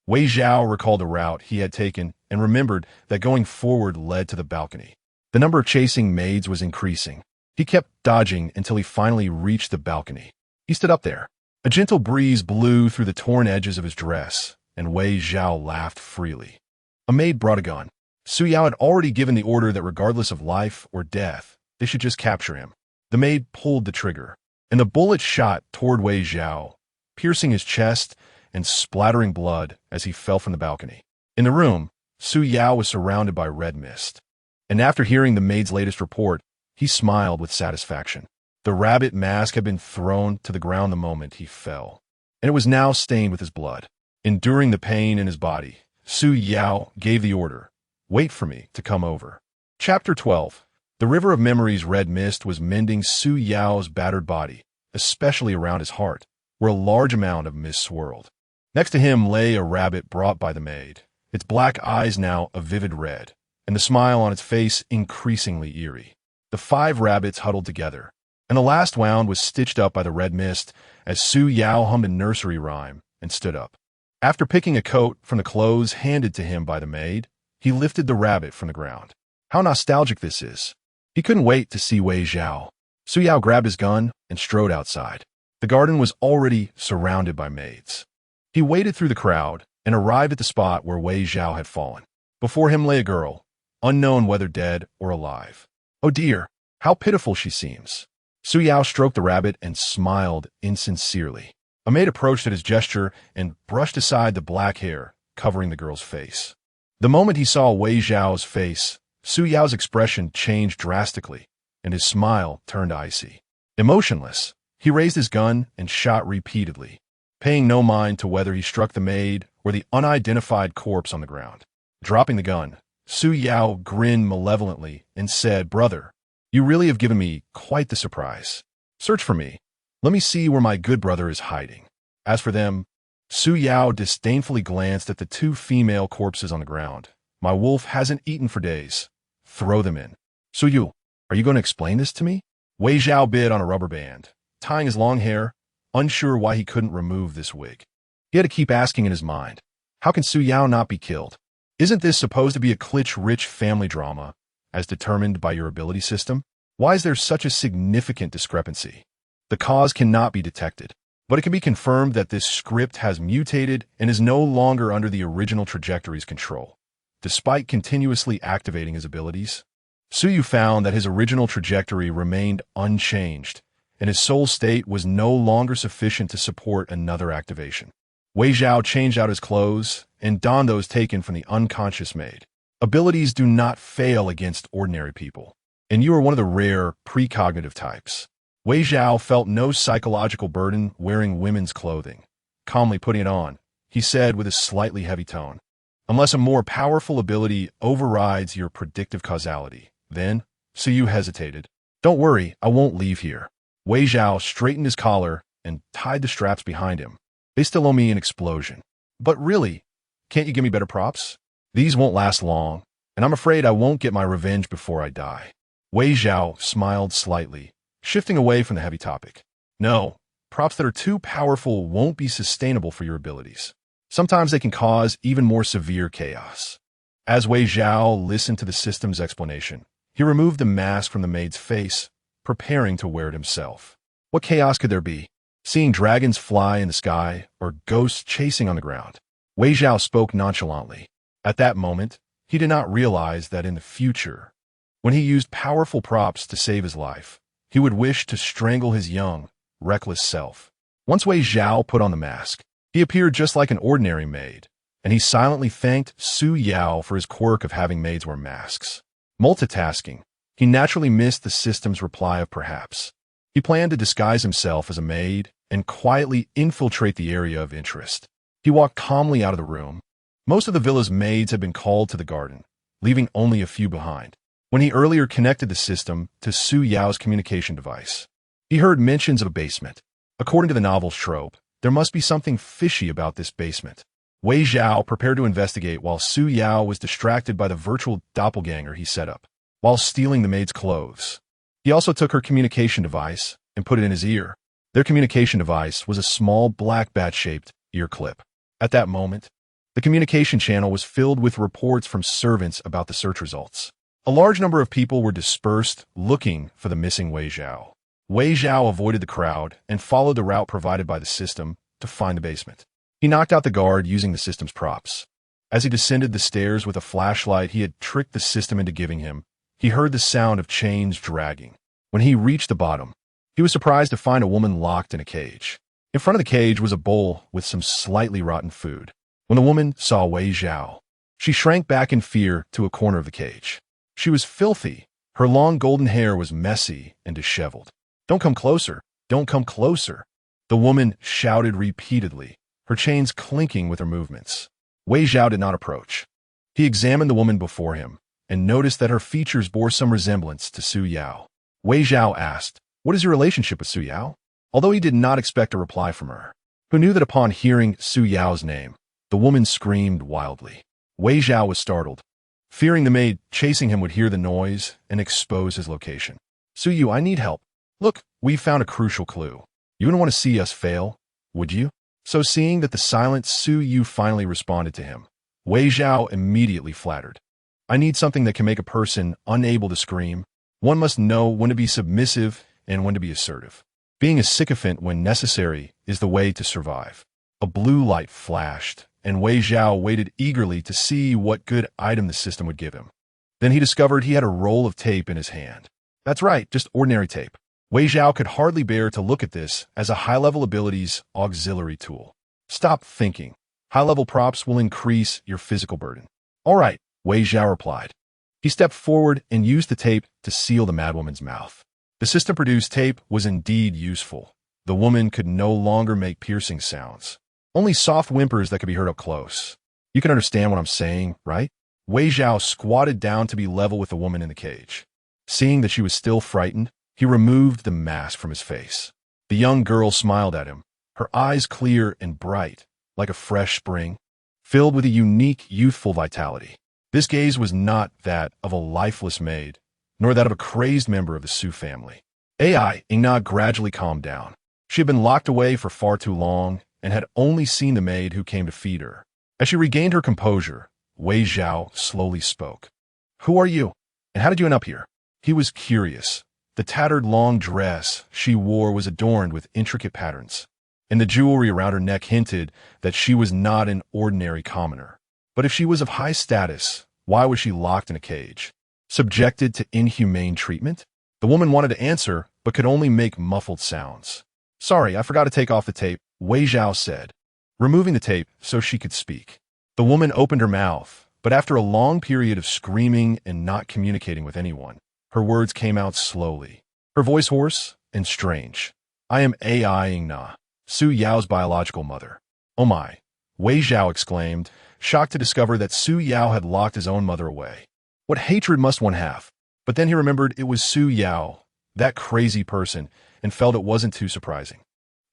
Wei Zhao recalled the route he had taken and remembered that going forward led to the balcony. The number of chasing maids was increasing. He kept dodging until he finally reached the balcony. He stood up there. A gentle breeze blew through the torn edges of his dress, and Wei Zhao laughed freely. A maid brought a gun. Su Yao had already given the order that regardless of life or death, they should just capture him. The maid pulled the trigger, and the bullet shot toward Wei Zhao, piercing his chest and splattering blood as he fell from the balcony. In the room, Su Yao was surrounded by red mist. And after hearing the maid's latest report, he smiled with satisfaction. The rabbit mask had been thrown to the ground the moment he fell, and it was now stained with his blood. Enduring the pain in his body, Su Yao gave the order, "Wait for me to come over." Chapter 12. The river of memories red mist was mending Su Yao's battered body, especially around his heart, where a large amount of mist swirled. Next to him lay a rabbit brought by the maid, its black eyes now a vivid red, and the smile on its face increasingly eerie. The 5 rabbits huddled together, and the last wound was stitched up by the red mist as Su Yao hummed a nursery rhyme and stood up. After picking a coat from the clothes handed to him by the maid, he lifted the rabbit from the ground. How nostalgic this is. He couldn't wait to see Wei Zhao. Su Yao grabbed his gun and strode outside. The garden was already surrounded by maids. He waded through the crowd and arrived at the spot where Wei Zhao had fallen. Before him lay a girl, unknown whether dead or alive. "Oh dear, how pitiful she seems." Su Yao stroked the rabbit and smiled insincerely. A maid approached at his gesture and brushed aside the black hair covering the girl's face. The moment he saw Wei Zhao's face, Su Yao's expression changed drastically, and his smile turned icy. Emotionless, he raised his gun and shot repeatedly, paying no mind to whether he struck the maid or the unidentified corpse on the ground. Dropping the gun, Su Yao grinned malevolently and said, "Brother, you really have given me quite the surprise. Search for me. Let me see where my good brother is hiding." As for them, Su Yao disdainfully glanced at the 2 female corpses on the ground. "My wolf hasn't eaten for days. Throw them in." "Su Yu, are you going to explain this to me?" Wei Zhao bid on a rubber band, tying his long hair, unsure why he couldn't remove this wig. He had to keep asking in his mind, how can Su Yao not be killed? Isn't this supposed to be a glitch-rich family drama, as determined by your ability system? Why is there such a significant discrepancy? The cause cannot be detected, but it can be confirmed that this script has mutated and is no longer under the original trajectory's control. Despite continuously activating his abilities, Chu Yu found that his original trajectory remained unchanged, and his soul state was no longer sufficient to support another activation. Wei Zhao changed out his clothes and donned those taken from the unconscious maid. Abilities do not fail against ordinary people. and you are one of the rare, precognitive types. Wei Zhao felt no psychological burden wearing women's clothing. Calmly putting it on, he said with a slightly heavy tone. Unless a more powerful ability overrides your predictive causality, then, Chu Yu hesitated. Don't worry, I won't leave here. Wei Zhao straightened his collar and tied the straps behind him. They still owe me an explosion. But really, can't you give me better props? These won't last long, and I'm afraid I won't get my revenge before I die. Wei Zhao smiled slightly, shifting away from the heavy topic. No, props that are too powerful won't be sustainable for your abilities. Sometimes they can cause even more severe chaos. As Wei Zhao listened to the system's explanation, he removed the mask from the maid's face, preparing to wear it himself. What chaos could there be? Seeing dragons fly in the sky or ghosts chasing on the ground? Wei Zhao spoke nonchalantly. At that moment, he did not realize that in the future, when he used powerful props to save his life, he would wish to strangle his young, reckless self. Once Wei Zhao put on the mask, he appeared just like an ordinary maid, and he silently thanked Su Yao for his quirk of having maids wear masks. Multitasking, he naturally missed the system's reply of perhaps. He planned to disguise himself as a maid and quietly infiltrate the area of interest. He walked calmly out of the room. Most of the villa's maids had been called to the garden, leaving only a few behind. When he earlier connected the system to Su Yao's communication device, he heard mentions of a basement. According to the novel's trope, there must be something fishy about this basement. Wei Zhao prepared to investigate while Su Yao was distracted by the virtual doppelganger he set up, while stealing the maid's clothes. He also took her communication device and put it in his ear. Their communication device was a small black bat-shaped ear clip. At that moment, the communication channel was filled with reports from servants about the search results. A large number of people were dispersed looking for the missing Wei Zhao. Wei Zhao avoided the crowd and followed the route provided by the system to find the basement. He knocked out the guard using the system's props. As he descended the stairs with a flashlight he had tricked the system into giving him, he heard the sound of chains dragging. When he reached the bottom, he was surprised to find a woman locked in a cage. In front of the cage was a bowl with some slightly rotten food. When the woman saw Wei Zhao, she shrank back in fear to a corner of the cage. She was filthy. Her long golden hair was messy and disheveled. Don't come closer. Don't come closer. The woman shouted repeatedly, her chains clinking with her movements. Wei Zhao did not approach. He examined the woman before him and noticed that her features bore some resemblance to Su Yao. Wei Zhao asked, "What is your relationship with Su Yao?" Although he did not expect a reply from her, who knew that upon hearing Su Yao's name, the woman screamed wildly. Wei Zhao was startled, fearing the maid chasing him would hear the noise and expose his location. "Su Yu, I need help. Look, we found a crucial clue. You wouldn't want to see us fail, would you?" So seeing that the silent Su Yu finally responded to him, Wei Zhao immediately flattered. "I need something that can make a person unable to scream. One must know when to be submissive and when to be assertive. Being a sycophant when necessary is the way to survive." A blue light flashed, and Wei Zhao waited eagerly to see what good item the system would give him. Then he discovered he had a roll of tape in his hand. That's right, just ordinary tape. Wei Zhao could hardly bear to look at this as a high-level abilities auxiliary tool. "Stop thinking. High-level props will increase your physical burden." "All right," Wei Zhao replied. He stepped forward and used the tape to seal the madwoman's mouth. The system-produced tape was indeed useful. The woman could no longer make piercing sounds. Only soft whimpers that could be heard up close. You can understand what I'm saying, right? Wei Zhao squatted down to be level with the woman in the cage. Seeing that she was still frightened, he removed the mask from his face. The young girl smiled at him, her eyes clear and bright, like a fresh spring, filled with a unique, youthful vitality. This gaze was not that of a lifeless maid, nor that of a crazed member of the Su family. AI Ingna gradually calmed down. She had been locked away for far too long and had only seen the maid who came to feed her. As she regained her composure, Wei Zhao slowly spoke. "Who are you, and how did you end up here?" He was curious. The tattered long dress she wore was adorned with intricate patterns, and the jewelry around her neck hinted that she was not an ordinary commoner. But if she was of high status, why was she locked in a cage? Subjected to inhumane treatment? The woman wanted to answer, but could only make muffled sounds. "Sorry, I forgot to take off the tape," Wei Zhao said, removing the tape so she could speak. The woman opened her mouth, but after a long period of screaming and not communicating with anyone, Her words came out slowly, her voice hoarse and strange. I am AIing Na, Su Yao's biological mother. Oh my, Wei Zhao exclaimed, shocked to discover that Su Yao had locked his own mother away. What hatred must one have? But then he remembered it was Su Yao, that crazy person, and felt it wasn't too surprising.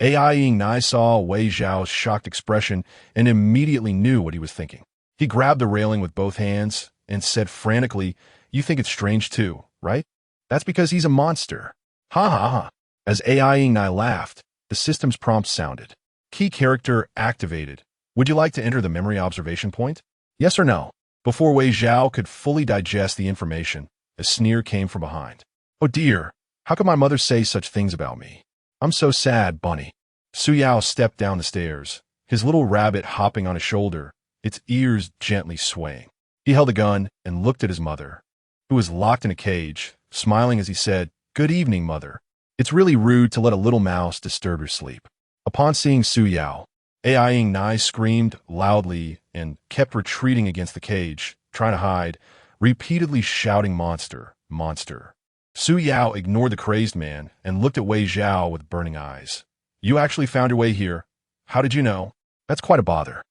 AIing Na saw Wei Zhao's shocked expression and immediately knew what he was thinking. He grabbed the railing with both hands and said frantically, "You think it's strange too, right? That's because he's a monster." Ha ha ha. As AIing Na laughed, the system's prompt sounded. Key character activated. Would you like to enter the memory observation point? Yes or no? Before Wei Zhao could fully digest the information, a sneer came from behind. Oh dear, how could my mother say such things about me? I'm so sad, Bunny. Su Yao stepped down the stairs, his little rabbit hopping on his shoulder, its ears gently swaying. He held a gun and looked at his mother, who was locked in a cage, smiling as he said, "Good evening, mother. It's really rude to let a little mouse disturb your sleep." Upon seeing Su Yao, AIing Na screamed loudly and kept retreating against the cage, trying to hide, repeatedly shouting, "Monster, monster." Su Yao ignored the crazed man and looked at Wei Zhao with burning eyes. "You actually found your way here. How did you know? That's quite a bother."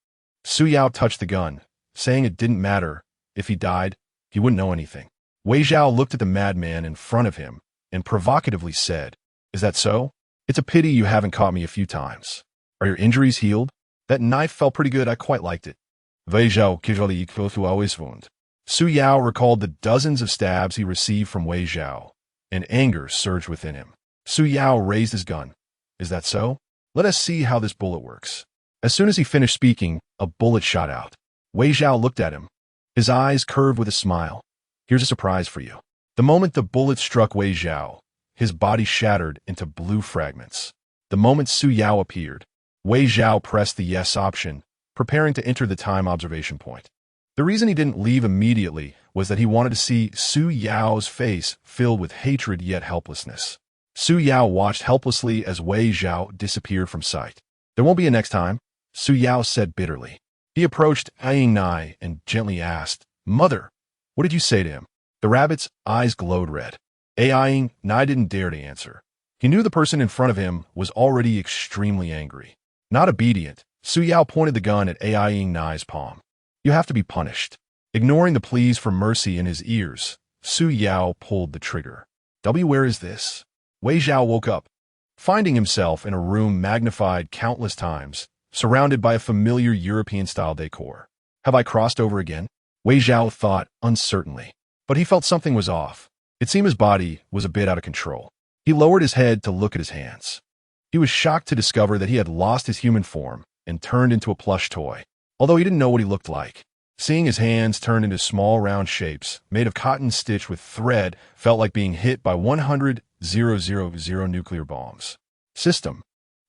Su Yao touched the gun, saying it didn't matter. If he died, he wouldn't know anything. Wei Zhao looked at the madman in front of him and provocatively said, "Is that so? It's a pity you haven't caught me a few times. Are your injuries healed? That knife felt pretty good. I quite liked it." Wei Zhao kijoli ikvotu always wound. Su Yao recalled the dozens of stabs he received from Wei Zhao, and anger surged within him. Su Yao raised his gun. "Is that so? Let us see how this bullet works." As soon as he finished speaking, a bullet shot out. Wei Zhao looked at him, his eyes curved with a smile. "Here's a surprise for you." The moment the bullet struck Wei Zhao, his body shattered into blue fragments. The moment Su Yao appeared, Wei Zhao pressed the yes option, preparing to enter the time observation point. The reason he didn't leave immediately was that he wanted to see Su Yao's face filled with hatred yet helplessness. Su Yao watched helplessly as Wei Zhao disappeared from sight. "There won't be a next time," Su Yao said bitterly. He approached AIing Na and gently asked, "Mother, what did you say to him?" The rabbit's eyes glowed red. AIing Na didn't dare to answer. He knew the person in front of him was already extremely angry. Not obedient, Su Yao pointed the gun at AIing Na's palm. "You have to be punished." Ignoring the pleas for mercy in his ears, Su Yao pulled the trigger. Where is this? Wei Zhao woke up, finding himself in a room magnified countless times, surrounded by a familiar European-style decor. Have I crossed over again? Wei Zhao thought uncertainly. But he felt something was off. It seemed his body was a bit out of control. He lowered his head to look at his hands. He was shocked to discover that he had lost his human form and turned into a plush toy, although he didn't know what he looked like. Seeing his hands turn into small round shapes, made of cotton stitched with thread, felt like being hit by 100,000 nuclear bombs. System,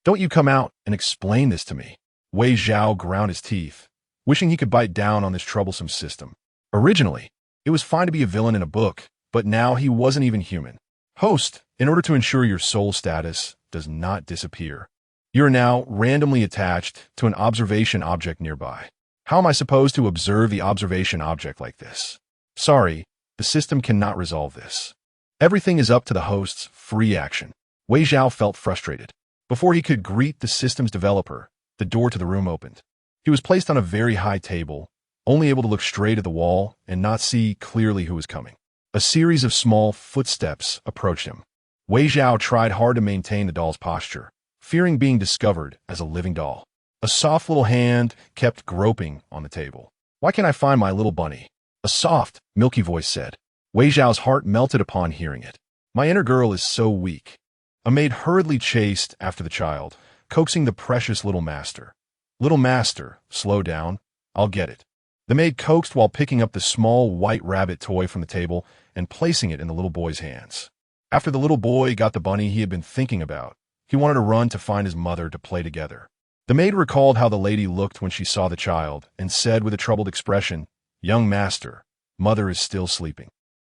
don't you come out and explain this to me. Wei Zhao ground his teeth, wishing he could bite down on this troublesome system. Originally, it was fine to be a villain in a book, but now he wasn't even human. Host, in order to ensure your soul status does not disappear, you are now randomly attached to an observation object nearby. How am I supposed to observe the observation object like this? Sorry, the system cannot resolve this. Everything is up to the host's free action. Wei Zhao felt frustrated. Before he could greet the system's developer, the door to the room opened. He was placed on a very high table, only able to look straight at the wall and not see clearly who was coming. A series of small footsteps approached him. Wei Zhao tried hard to maintain the doll's posture, fearing being discovered as a living doll. A soft little hand kept groping on the table. "Why can't I find my little bunny?" A soft, milky voice said. Wei Zhao's heart melted upon hearing it. "My inner girl is so weak." A maid hurriedly chased after the child, coaxing the precious little master. "Little master, slow down. I'll get it." The maid coaxed while picking up the small white rabbit toy from the table and placing it in the little boy's hands. After the little boy got the bunny he had been thinking about, he wanted to run to find his mother to play together. The maid recalled how the lady looked when she saw the child and said with a troubled expression, "Young master, mother is still sleeping.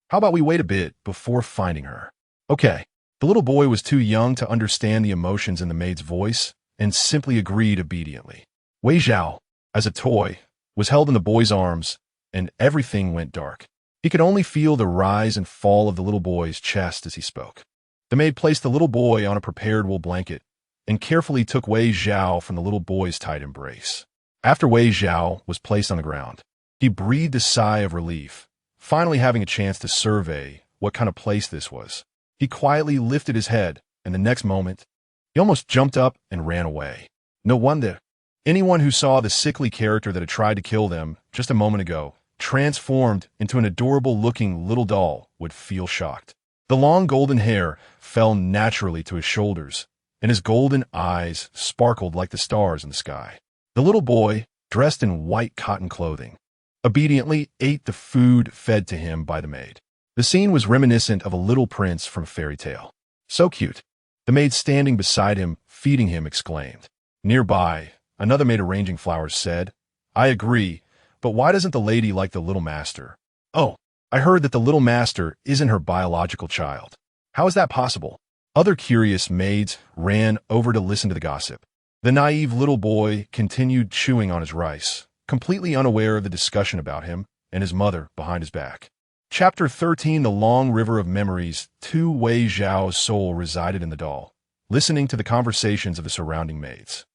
How about we wait a bit before finding her?" Okay. The little boy was too young to understand the emotions in the maid's voice and simply agreed obediently. Wei Zhao, as a toy, was held in the boy's arms, and everything went dark. He could only feel the rise and fall of the little boy's chest as he spoke. The maid placed the little boy on a prepared wool blanket and carefully took Wei Zhao from the little boy's tight embrace. After Wei Zhao was placed on the ground, he breathed a sigh of relief, finally having a chance to survey what kind of place this was. He quietly lifted his head, and the next moment, he almost jumped up and ran away. No wonder. Anyone who saw the sickly character that had tried to kill them just a moment ago, transformed into an adorable-looking little doll, would feel shocked. The long golden hair fell naturally to his shoulders, and his golden eyes sparkled like the stars in the sky. The little boy, dressed in white cotton clothing, obediently ate the food fed to him by the maid. The scene was reminiscent of a little prince from a fairy tale. So cute. The maid standing beside him, feeding him, exclaimed. Nearby, another maid arranging flowers said, I agree, but why doesn't the lady like the little master? Oh, I heard that the little master isn't her biological child. How is that possible? Other curious maids ran over to listen to the gossip. The naive little boy continued chewing on his rice, completely unaware of the discussion about him and his mother behind his back. Chapter 13, The Long River of Memories. Wei Zhao's soul resided in the doll, listening to the conversations of the surrounding maids,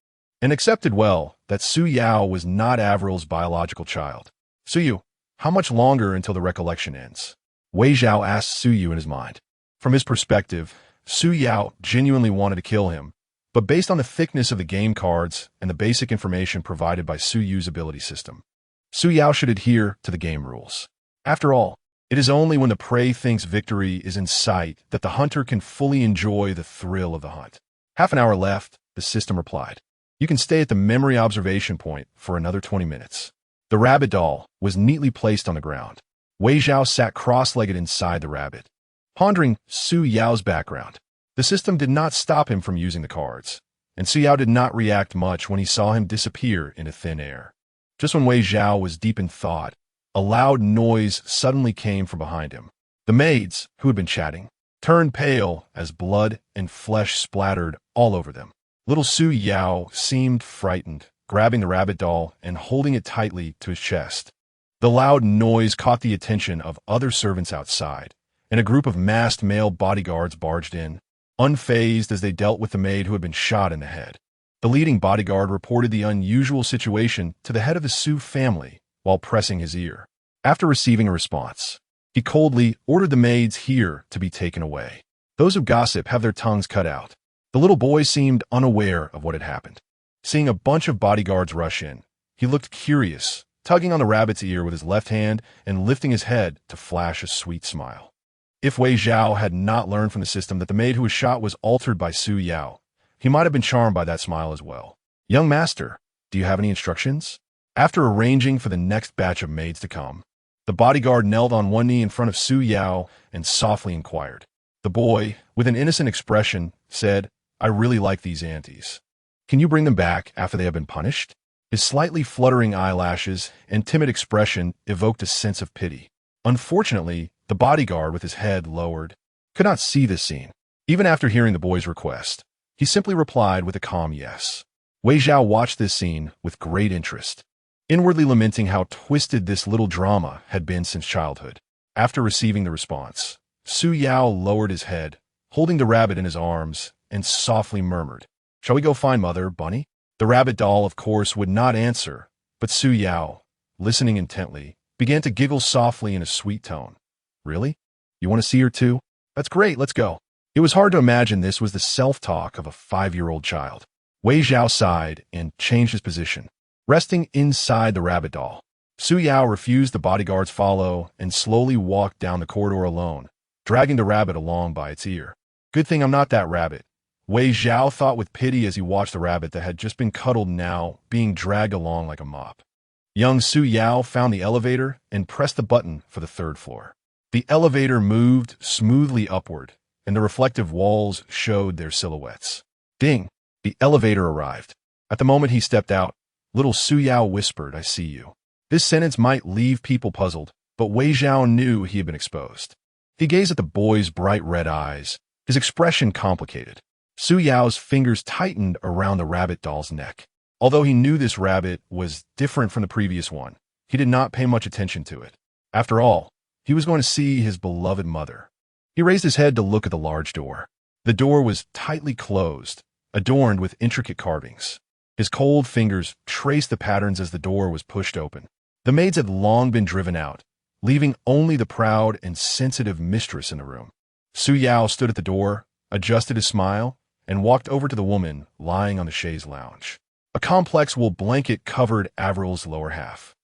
and accepted well that Su Yao was not Avril's biological child. Su Yu, how much longer until the recollection ends? Wei Zhao asked Su Yu in his mind. From his perspective, Su Yao genuinely wanted to kill him, but based on the thickness of the game cards and the basic information provided by Su Yu's ability system, Su Yao should adhere to the game rules. After all, it is only when the prey thinks victory is in sight that the hunter can fully enjoy the thrill of the hunt. Half an hour left, the system replied. You can stay at the memory observation point for another 20 minutes. The rabbit doll was neatly placed on the ground. Wei Zhao sat cross-legged inside the rabbit, pondering Su Yao's background. The system did not stop him from using the cards, and Su Yao did not react much when he saw him disappear into thin air. Just when Wei Zhao was deep in thought, a loud noise suddenly came from behind him. The maids, who had been chatting, turned pale as blood and flesh splattered all over them. Little Su Yao seemed frightened, grabbing the rabbit doll and holding it tightly to his chest. The loud noise caught the attention of other servants outside, and a group of masked male bodyguards barged in, unfazed as they dealt with the maid who had been shot in the head. The leading bodyguard reported the unusual situation to the head of the Su family while pressing his ear. After receiving a response, he coldly ordered the maids here to be taken away. Those who gossip have their tongues cut out. The little boy seemed unaware of what had happened. Seeing a bunch of bodyguards rush in, he looked curious, tugging on the rabbit's ear with his left hand and lifting his head to flash a sweet smile. If Wei Zhao had not learned from the system that the maid who was shot was altered by Su Yao, he might have been charmed by that smile as well. Young master, do you have any instructions? After arranging for the next batch of maids to come, the bodyguard knelt on one knee in front of Su Yao and softly inquired. The boy, with an innocent expression, said, I really like these aunties. Can you bring them back after they have been punished? His slightly fluttering eyelashes and timid expression evoked a sense of pity. Unfortunately, the bodyguard, with his head lowered, could not see this scene. Even after hearing the boy's request, he simply replied with a calm yes. Wei Zhao watched this scene with great interest, inwardly lamenting how twisted this little drama had been since childhood. After receiving the response, Su Yao lowered his head, holding the rabbit in his arms, and softly murmured, Shall we go find Mother, Bunny? The rabbit doll, of course, would not answer, but Su Yao, listening intently, began to giggle softly in a sweet tone. Really? You want to see her too? That's great, let's go. It was hard to imagine this was the self-talk of a 5-year-old child. Wei Zhao sighed and changed his position, resting inside the rabbit doll. Su Yao refused the bodyguard's follow and slowly walked down the corridor alone, dragging the rabbit along by its ear. Good thing I'm not that rabbit, Wei Zhao thought with pity as he watched the rabbit that had just been cuddled now being dragged along like a mop. Young Su Yao found the elevator and pressed the button for the 3rd floor. The elevator moved smoothly upward, and the reflective walls showed their silhouettes. Ding! The elevator arrived. At the moment he stepped out, little Su Yao whispered, I see you. This sentence might leave people puzzled, but Wei Zhao knew he had been exposed. He gazed at the boy's bright red eyes, his expression complicated. Su Yao's fingers tightened around the rabbit doll's neck. Although he knew this rabbit was different from the previous one, he did not pay much attention to it. After all, He was going to see his beloved mother. He raised his head to look at the large door. The door was tightly closed, adorned with intricate carvings. His cold fingers traced the patterns as the door was pushed open. The maids had long been driven out, leaving only the proud and sensitive mistress in the room. Chu Yu stood at the door, adjusted his smile, and walked over to the woman lying on the chaise lounge. A complex wool blanket covered Avril's lower half.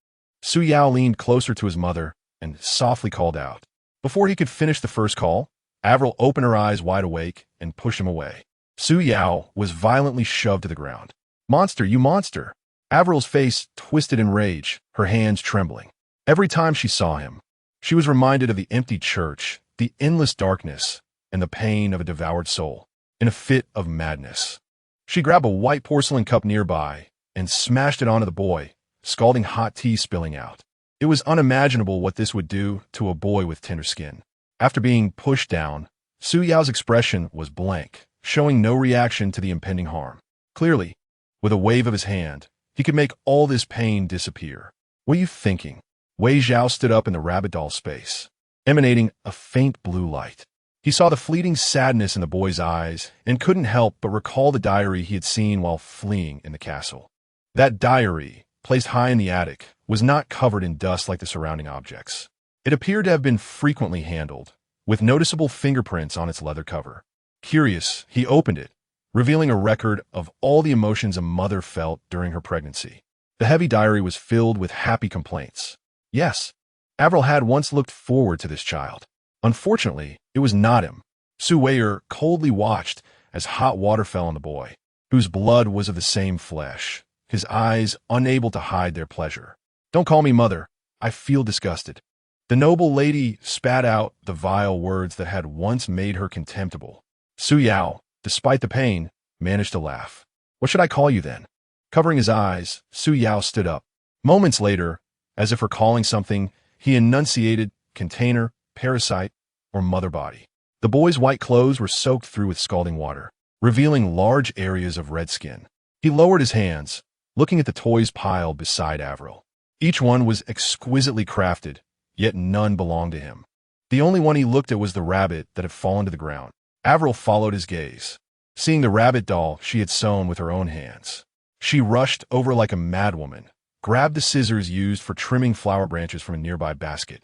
Chu Yu leaned closer to his mother and softly called out. Before he could finish the first call, Avril opened her eyes wide awake and pushed him away. Chu Yu was violently shoved to the ground. "Monster, you monster!" Avril's face twisted in rage, her hands trembling. Every time she saw him, she was reminded of the empty church, the endless darkness, and the pain of a devoured soul. In a fit of madness, she grabbed a white porcelain cup nearby and smashed it onto the boy, scalding hot tea spilling out. It was unimaginable what this would do to a boy with tender skin. After being pushed down, Chu Yu's expression was blank, showing no reaction to the impending harm. Clearly, with a wave of his hand, he could make all this pain disappear. "What are you thinking?" Wei Zhao stood up in the rabbit doll space, emanating a faint blue light. He saw the fleeting sadness in the boy's eyes and couldn't help but recall the diary he had seen while fleeing in the castle. That diary, placed high in the attic, was not covered in dust like the surrounding objects. It appeared to have been frequently handled, with noticeable fingerprints on its leather cover. Curious, he opened it, revealing a record of all the emotions a mother felt during her pregnancy. The heavy diary was filled with happy complaints. Yes, Avril had once looked forward to this child. Unfortunately, it was not him. Chu Yu coldly watched as hot water fell on the boy, whose blood was of the same flesh, his eyes unable to hide their pleasure. "Don't call me mother. I feel disgusted." The noble lady spat out the vile words that had once made her contemptible. Chu Yu, despite the pain, managed to laugh. "What should I call you then?" Covering his eyes, Chu Yu stood up. Moments later, as if recalling something, he enunciated container, parasite, or mother body. The boy's white clothes were soaked through with scalding water, revealing large areas of red skin. He lowered his hands, looking at the toys piled beside Avril. Each one was exquisitely crafted, yet none belonged to him. The only one he looked at was the rabbit that had fallen to the ground. Avril followed his gaze, seeing the rabbit doll she had sewn with her own hands. She rushed over like a madwoman, grabbed the scissors used for trimming flower branches from a nearby basket,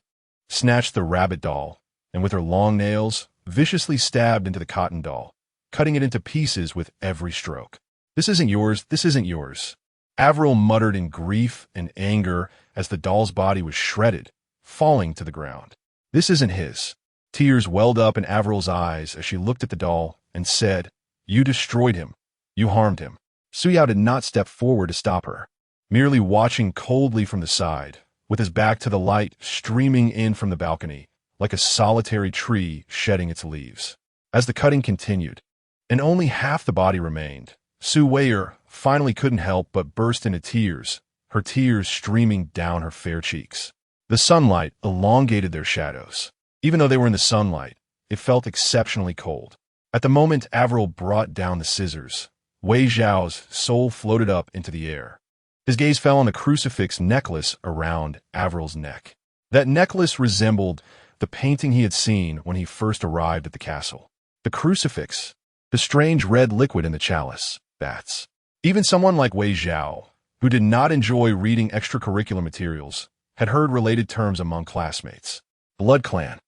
snatched the rabbit doll, and with her long nails, viciously stabbed into the cotton doll, cutting it into pieces with every stroke. "This isn't yours, this isn't yours." Avril muttered in grief and anger as the doll's body was shredded, falling to the ground. "This isn't his." Tears welled up in Avril's eyes as she looked at the doll and said, "You destroyed him. You harmed him." Chu Yu did not step forward to stop her, merely watching coldly from the side, with his back to the light streaming in from the balcony, like a solitary tree shedding its leaves. As the cutting continued, and only half the body remained, Chu Yu finally couldn't help but burst into tears, her tears streaming down her fair cheeks. The sunlight elongated their shadows. Even though they were in the sunlight, it felt exceptionally cold. At the moment Avril brought down the scissors, Wei Zhao's soul floated up into the air. His gaze fell on the crucifix necklace around Avril's neck. That necklace resembled the painting he had seen when he first arrived at the castle. The crucifix, the strange red liquid in the chalice, that's. Even someone like Wei Zhao, who did not enjoy reading extracurricular materials, had heard related terms among classmates. Blood clan.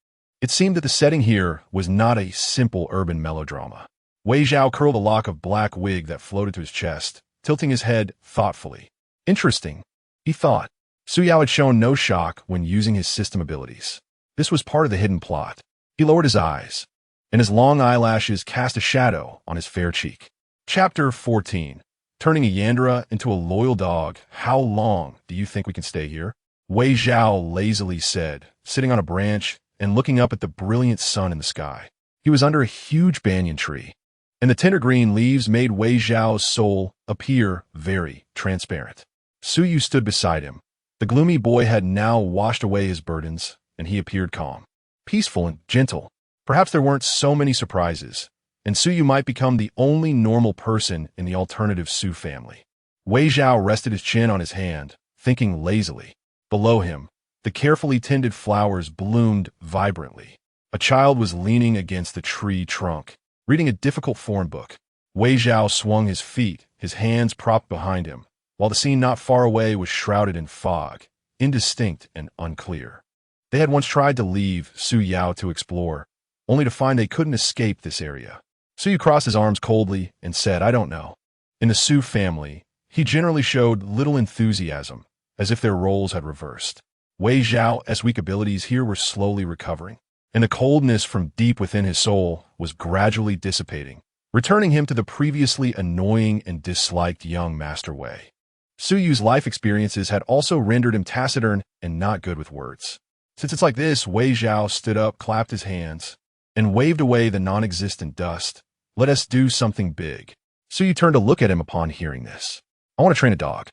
It seemed that the setting here was not a simple urban melodrama. Wei Zhao curled a lock of black wig that floated to his chest, tilting his head thoughtfully. Interesting, he thought. Chu Yu had shown no shock when using his system abilities. This was part of the hidden plot. He lowered his eyes, and his long eyelashes cast a shadow on his fair cheek. Chapter 14. Turning a Yandere into a loyal dog. How long do you think we can stay here? Wei Zhao lazily said, sitting on a branch and looking up at the brilliant sun in the sky. He was under a huge banyan tree, and the tender green leaves made Wei Zhao's soul appear very transparent. Chu Yu stood beside him. The gloomy boy had now washed away his burdens, and he appeared calm, peaceful and gentle. Perhaps there weren't so many surprises, and Chu Yu might become the only normal person in the alternative Su family. Wei Zhao rested his chin on his hand, thinking lazily. Below him, The carefully tended flowers bloomed vibrantly. A child was leaning against the tree trunk, reading a difficult form book. Wei Zhao swung his feet, his hands propped behind him, while the scene not far away was shrouded in fog, indistinct and unclear. They had once tried to leave Su Yao to explore, only to find they couldn't escape this area. Su Yu crossed his arms coldly and said, "I don't know." In the Su family, he generally showed little enthusiasm, as if their roles had reversed. Wei Zhao's weak abilities here were slowly recovering, and the coldness from deep within his soul was gradually dissipating, returning him to the previously annoying and disliked young Master Wei. Su Yu's life experiences had also rendered him taciturn and not good with words. Since it's like this, Wei Zhao stood up, clapped his hands, and waved away the non-existent dust. "Let us do something big." Su Yu turned to look at him upon hearing this. "I want to train a dog."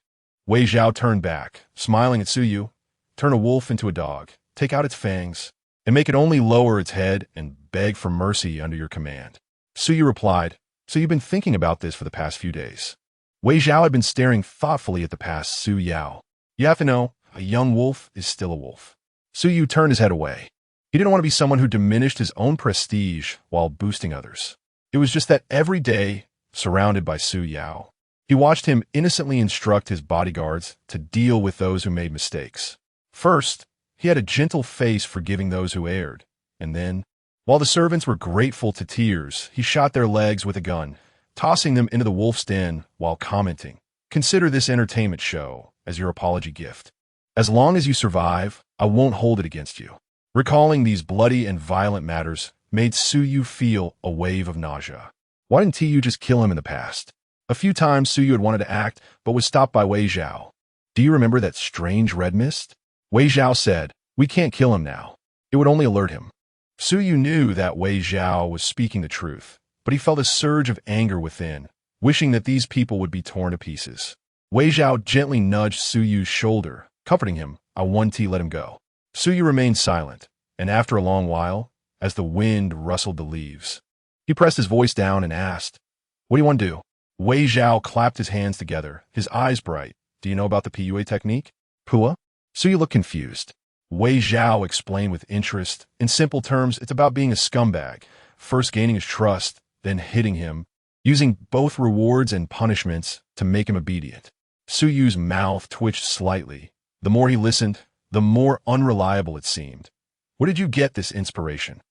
Wei Zhao turned back, smiling at Su Yu. "Turn a wolf into a dog, take out its fangs, and make it only lower its head and beg for mercy under your command." Su Yu replied, "So you've been thinking about this for the past few days." Wei Zhao had been staring thoughtfully at the past Su Yao. "You have to know, a young wolf is still a wolf." Su Yu turned his head away. He didn't want to be someone who diminished his own prestige while boosting others. It was just that every day, surrounded by Su Yao, he watched him innocently instruct his bodyguards to deal with those who made mistakes. First, he had a gentle face forgiving those who erred, and then, while the servants were grateful to tears, he shot their legs with a gun, tossing them into the wolf's den while commenting, "Consider this entertainment show as your apology gift. As long as you survive, I won't hold it against you." Recalling these bloody and violent matters made Su Yu feel a wave of nausea. Why didn't Yu just kill him in the past? A few times Su Yu had wanted to act, but was stopped by Wei Zhao. "Do you remember that strange red mist?" Wei Zhao said, "We can't kill him now. It would only alert him." Su Yu knew that Wei Zhao was speaking the truth, but he felt a surge of anger within, wishing that these people would be torn to pieces. Wei Zhao gently nudged Su Yu's shoulder, comforting him. "I want let him go." Su Yu remained silent, and after a long while, as the wind rustled the leaves, he pressed his voice down and asked, "What do you want to do?" Wei Zhao clapped his hands together, his eyes bright. "Do you know about the PUA technique?" "Pua?" Su Yu looked confused. Wei Zhao explained with interest. "In simple terms, it's about being a scumbag, first gaining his trust, then hitting him, using both rewards and punishments to make him obedient." Su Yu's mouth twitched slightly. The more he listened, the more unreliable it seemed. "Where did you get this inspiration?"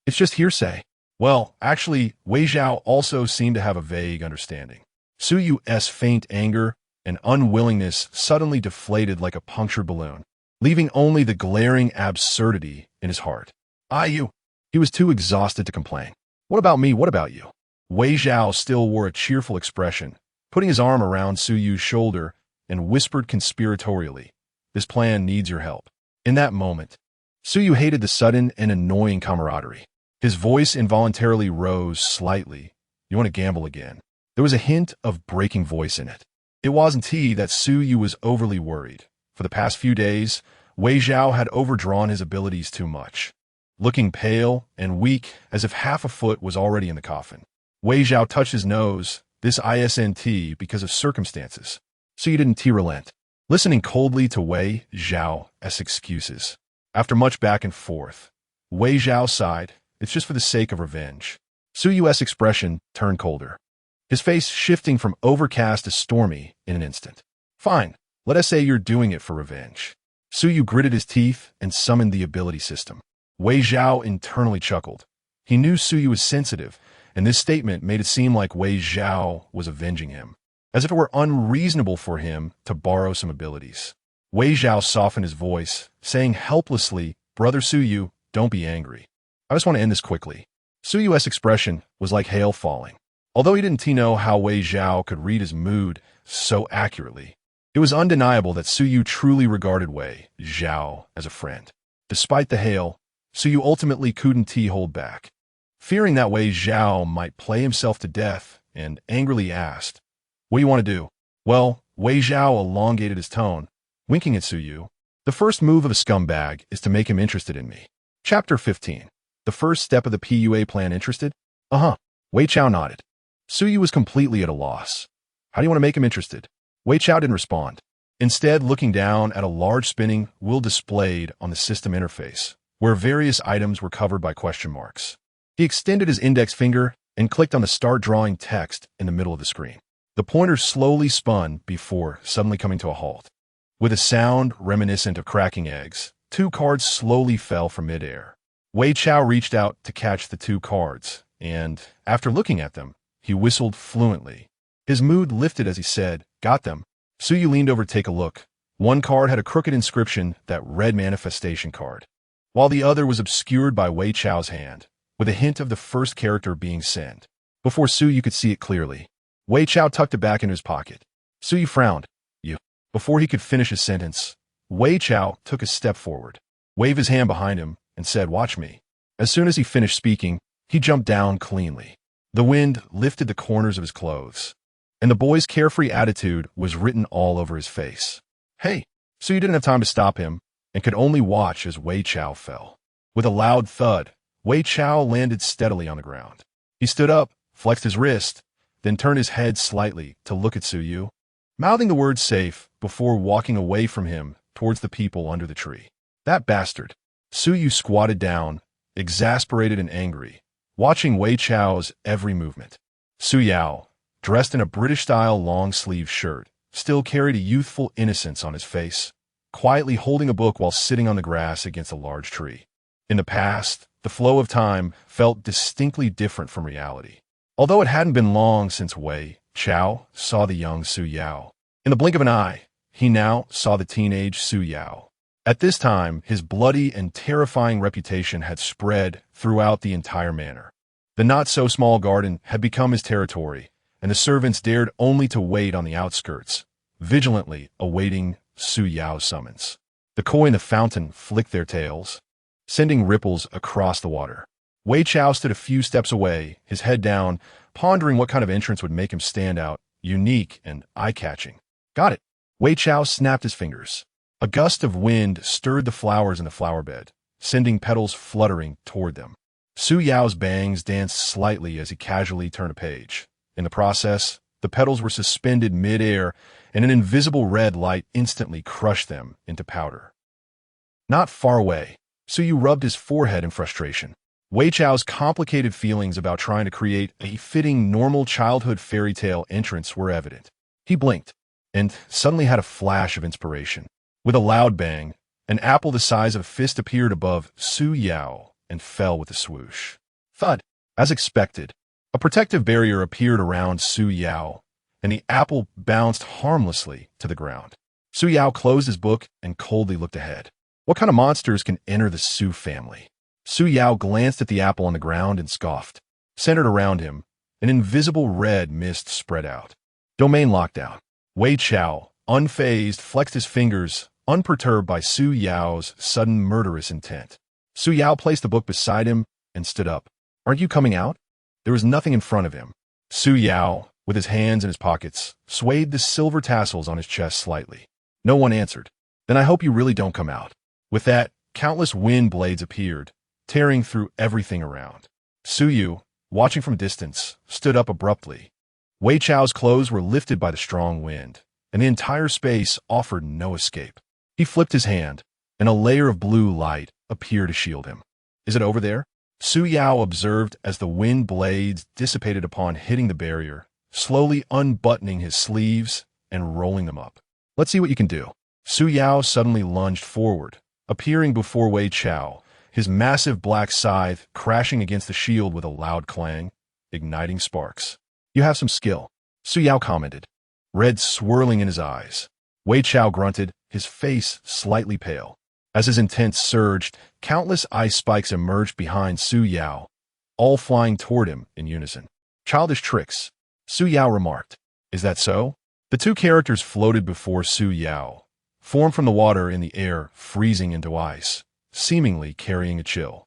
"It's just hearsay." Well, actually, Wei Zhao also seemed to have a vague understanding. Su Yu's faint anger and unwillingness suddenly deflated like a punctured balloon, leaving only the glaring absurdity in his heart. "You." He was too exhausted to complain. "What about me? What about you?" Wei Zhao still wore a cheerful expression, putting his arm around Su Yu's shoulder and whispered conspiratorially, "This plan needs your help." In that moment, Su Yu hated the sudden and annoying camaraderie. His voice involuntarily rose slightly. "You want to gamble again?" There was a hint of breaking voice in it. It wasn't he that Su Yu was overly worried. For the past few days, Wei Zhao had overdrawn his abilities too much, looking pale and weak as if half a foot was already in the coffin. Wei Zhao touched his nose, this isn't because of circumstances. Su Yu didn't relent, listening coldly to Wei Zhao's excuses. After much back and forth, Wei Zhao sighed. "It's just for the sake of revenge." Su Yu's expression turned colder, his face shifting from overcast to stormy in an instant. "Fine, let us say you're doing it for revenge." Su Yu gritted his teeth and summoned the ability system. Wei Zhao internally chuckled. He knew Su Yu was sensitive, and this statement made it seem like Wei Zhao was avenging him, as if it were unreasonable for him to borrow some abilities. Wei Zhao softened his voice, saying helplessly, "Brother Su Yu, don't be angry. I just want to end this quickly." Su Yu's expression was like hail falling. Although he didn't know how Wei Zhao could read his mood so accurately, it was undeniable that Su Yu truly regarded Wei Zhao as a friend. Despite the hail, Su Yu ultimately couldn't hold back. Fearing that Wei Zhao might play himself to death, and angrily asked, "What do you want to do?" Well, Wei Zhao elongated his tone, winking at Su Yu. "The first move of a scumbag is to make him interested in me." Chapter 15. The first step of the PUA plan. Interested? Uh-huh. Wei Chao nodded. Su Yu was completely at a loss. "How do you want to make him interested?" Wei Chao didn't respond. instead looking down at a large spinning wheel displayed on the system interface, where various items were covered by question marks. He extended his index finger and clicked on the Start Drawing text in the middle of the screen. The pointer slowly spun before suddenly coming to a halt. With a sound reminiscent of cracking eggs, 2 cards slowly fell from midair. Wei Chao reached out to catch the 2 cards, and, after looking at them, he whistled fluently. His mood lifted as he said, "Got them." Chu Yu leaned over to take a look. One card had a crooked inscription that read Manifestation Card, while the other was obscured by Wei Chao's hand, with a hint of the first character being sent. Before Chu Yu could see it clearly, Wei Chao tucked it back into his pocket. Chu Yu frowned. "You." Before he could finish his sentence, Wei Chao took a step forward, waved his hand behind him, and said, "Watch me." As soon as he finished speaking, he jumped down cleanly. The wind lifted the corners of his clothes, and the boy's carefree attitude was written all over his face. "Hey!" Chu Yu didn't have time to stop him, and could only watch as Wei Chao fell. With a loud thud, Wei Chao landed steadily on the ground. He stood up, flexed his wrist, then turned his head slightly to look at Chu Yu, mouthing the word "safe" before walking away from him towards the people under the tree. "That bastard." Chu Yu squatted down, exasperated and angry, watching Wei Chao's every movement. Su Yao, dressed in a British-style long-sleeve shirt, still carried a youthful innocence on his face, quietly holding a book while sitting on the grass against a large tree. In the past, the flow of time felt distinctly different from reality. Although it hadn't been long since Wei Chao saw the young Su Yao. In the blink of an eye, he now saw the teenage Su Yao. At this time, his bloody and terrifying reputation had spread throughout the entire manor. The not-so-small garden had become his territory, and the servants dared only to wait on the outskirts, vigilantly awaiting Su Yao's summons. The koi in the fountain flicked their tails, sending ripples across the water. Wei Chao stood a few steps away, his head down, pondering what kind of entrance would make him stand out, unique and eye-catching. "Got it." Wei Chao snapped his fingers. A gust of wind stirred the flowers in the flower bed, sending petals fluttering toward them. Su Yao's bangs danced slightly as he casually turned a page. In the process, the petals were suspended mid-air, and an invisible red light instantly crushed them into powder. Not far away, Chu Yu rubbed his forehead in frustration. Wei Chao's complicated feelings about trying to create a fitting normal childhood fairy tale entrance were evident. He blinked, and suddenly had a flash of inspiration. With a loud bang, an apple the size of a fist appeared above Su Yao and fell with a swoosh. Thud. As expected, a protective barrier appeared around Su Yao, and the apple bounced harmlessly to the ground. Su Yao closed his book and coldly looked ahead. What kind of monsters can enter the Su family? Su Yao glanced at the apple on the ground and scoffed. Centered around him, an invisible red mist spread out. Domain lockdown. Wei Chao, unfazed, flexed his fingers, unperturbed by Su Yao's sudden murderous intent. Su Yao placed the book beside him and stood up. "Aren't you coming out?" There was nothing in front of him. Su Yao, with his hands in his pockets, swayed the silver tassels on his chest slightly. No one answered. "Then I hope you really don't come out." With that, countless wind blades appeared, tearing through everything around. Chu Yu, watching from a distance, stood up abruptly. Wei Chao's clothes were lifted by the strong wind, and the entire space offered no escape. He flipped his hand, and a layer of blue light appeared to shield him. "Is it over there?" Su Yao observed as the wind blades dissipated upon hitting the barrier, slowly unbuttoning his sleeves and rolling them up. "Let's see what you can do." Su Yao suddenly lunged forward, appearing before Wei Chao, his massive black scythe crashing against the shield with a loud clang, igniting sparks. "You have some skill," Su Yao commented, red swirling in his eyes. Wei Chao grunted, his face slightly pale. As his intent surged, countless ice spikes emerged behind Su Yao, all flying toward him in unison. "Childish tricks," Su Yao remarked. "Is that so?" The 2 characters floated before Su Yao, formed from the water in the air, freezing into ice, seemingly carrying a chill.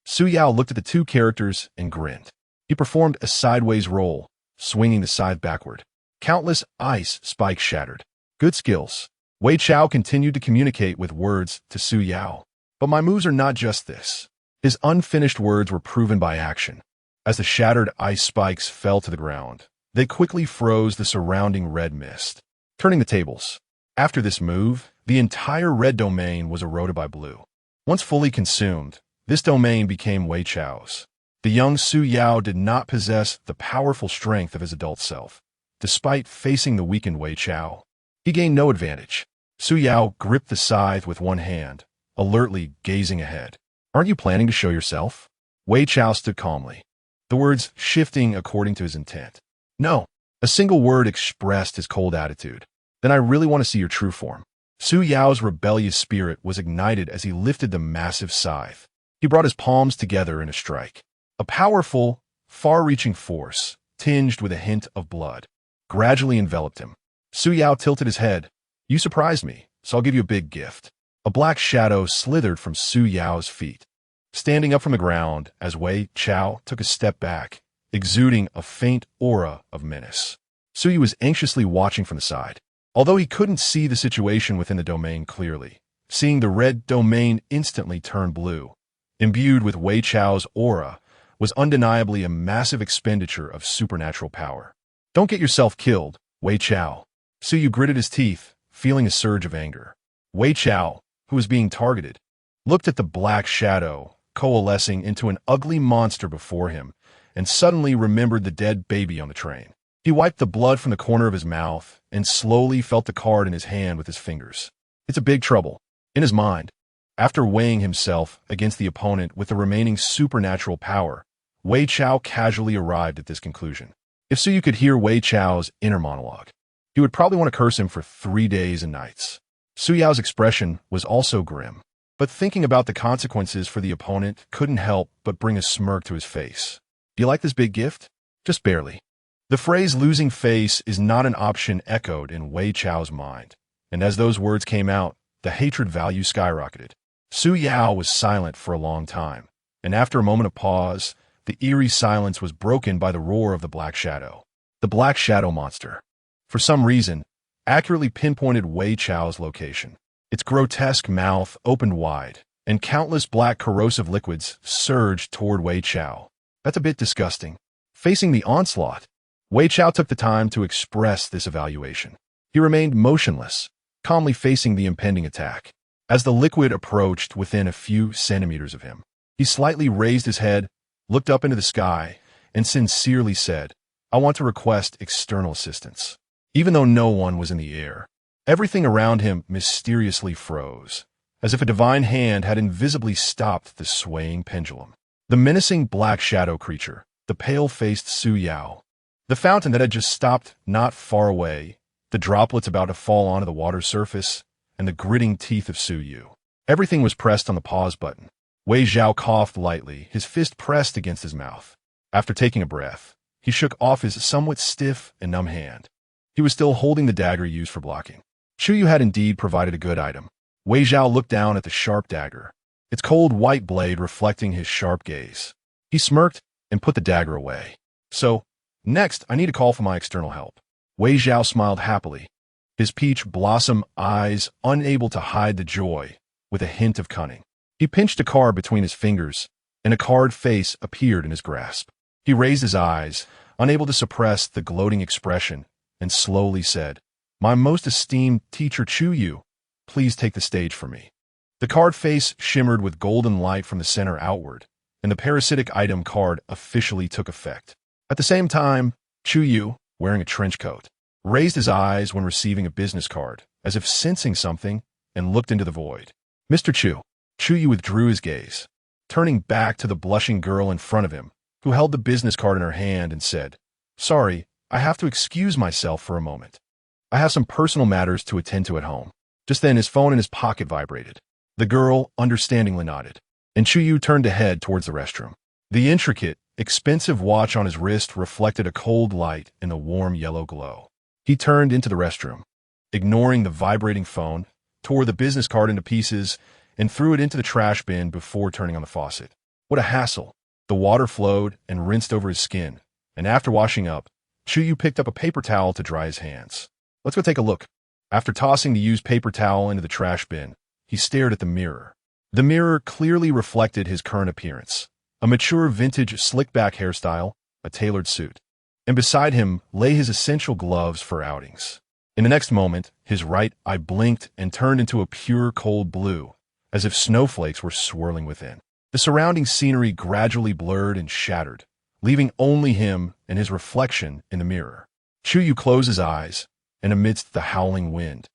Su Yao looked at the 2 characters and grinned. He performed a sideways roll, swinging the scythe backward. Countless ice spikes shattered. "Good skills." Wei Chao continued to communicate with words to Su Yao. "But my moves are not just this." His unfinished words were proven by action. As the shattered ice spikes fell to the ground, they quickly froze the surrounding red mist. Turning the tables, After this move, the entire red domain was eroded by blue. Once fully consumed, this domain became Wei Chao's. The young Su Yao did not possess the powerful strength of his adult self. Despite facing the weakened Wei Chao, he gained no advantage. Su Yao gripped the scythe with one hand, alertly gazing ahead. "Aren't you planning to show yourself?" Wei Chao stood calmly, the words shifting according to his intent. "No." A single word expressed his cold attitude. "Then I really want to see your true form." Su Yao's rebellious spirit was ignited as he lifted the massive scythe. He brought his palms together in a strike. A powerful, far-reaching force, tinged with a hint of blood, gradually enveloped him. Su Yao tilted his head. "You surprised me, so I'll give you a big gift." A black shadow slithered from Su Yao's feet, standing up from the ground as Wei Chao took a step back, exuding a faint aura of menace. Su Yu was anxiously watching from the side. Although he couldn't see the situation within the domain clearly, seeing the red domain instantly turn blue, imbued with Wei Chao's aura, was undeniably a massive expenditure of supernatural power. "Don't get yourself killed, Wei Chao." Su Yu gritted his teeth, feeling a surge of anger. Wei Chao, who was being targeted, looked at the black shadow coalescing into an ugly monster before him and suddenly remembered the dead baby on the train. He wiped the blood from the corner of his mouth and slowly felt the card in his hand with his fingers. It's a big trouble. In his mind, after weighing himself against the opponent with the remaining supernatural power, Wei Chao casually arrived at this conclusion. If Su Yu could hear Wei Chao's inner monologue, he would probably want to curse him for 3 days and nights. Su Yao's expression was also grim, but thinking about the consequences for the opponent couldn't help but bring a smirk to his face. "Do you like this big gift?" "Just barely." The phrase "losing face" is not an option echoed in Wei Chao's mind, and as those words came out, the hatred value skyrocketed. Su Yao was silent for a long time, and after a moment of pause, the eerie silence was broken by the roar of the Black Shadow. The Black Shadow monster, for some reason, accurately pinpointed Wei Chao's location. Its grotesque mouth opened wide, and countless black corrosive liquids surged toward Wei Chao. "That's a bit disgusting." Facing the onslaught, Wei Chao took the time to express this evaluation. He remained motionless, calmly facing the impending attack. As the liquid approached within a few centimeters of him, he slightly raised his head, looked up into the sky, and sincerely said, "I want to request external assistance." Even though no one was in the air, everything around him mysteriously froze, as if a divine hand had invisibly stopped the swaying pendulum. The menacing black shadow creature, the pale-faced Su Yao, the fountain that had just stopped not far away, the droplets about to fall onto the water's surface, and the gritting teeth of Su Yu. Everything was pressed on the pause button. Wei Zhao coughed lightly, his fist pressed against his mouth. After taking a breath, he shook off his somewhat stiff and numb hand. He was still holding the dagger used for blocking. Chu Yu had indeed provided a good item. Wei Zhao looked down at the sharp dagger, its cold white blade reflecting his sharp gaze. He smirked and put the dagger away. "So, next I need a call for my external help." Wei Zhao smiled happily, his peach blossom eyes unable to hide the joy with a hint of cunning. He pinched a card between his fingers, and a card face appeared in his grasp. He raised his eyes, unable to suppress the gloating expression, and slowly said, "My most esteemed teacher Chu Yu, please take the stage for me." The card face shimmered with golden light from the center outward, and the parasitic item card officially took effect. At the same time, Chu Yu, wearing a trench coat, raised his eyes when receiving a business card, as if sensing something, and looked into the void. "Mr. Chu." Chu Yu withdrew his gaze, turning back to the blushing girl in front of him, who held the business card in her hand and said, "Sorry, I have to excuse myself for a moment. I have some personal matters to attend to at home." Just then his phone in his pocket vibrated. The girl understandingly nodded, and Chu Yu turned to head towards the restroom. The intricate, expensive watch on his wrist reflected a cold light in the warm yellow glow. He turned into the restroom, ignoring the vibrating phone, tore the business card into pieces, and threw it into the trash bin before turning on the faucet. What a hassle. The water flowed and rinsed over his skin, and after washing up, Chu Yu picked up a paper towel to dry his hands. "Let's go take a look." After tossing the used paper towel into the trash bin, he stared at the mirror. The mirror clearly reflected his current appearance, a mature vintage slick-back hairstyle, a tailored suit, and beside him lay his essential gloves for outings. In the next moment, his right eye blinked and turned into a pure cold blue, as if snowflakes were swirling within. The surrounding scenery gradually blurred and shattered, leaving only him and his reflection in the mirror. Chu Yu closed his eyes, and amidst the howling wind,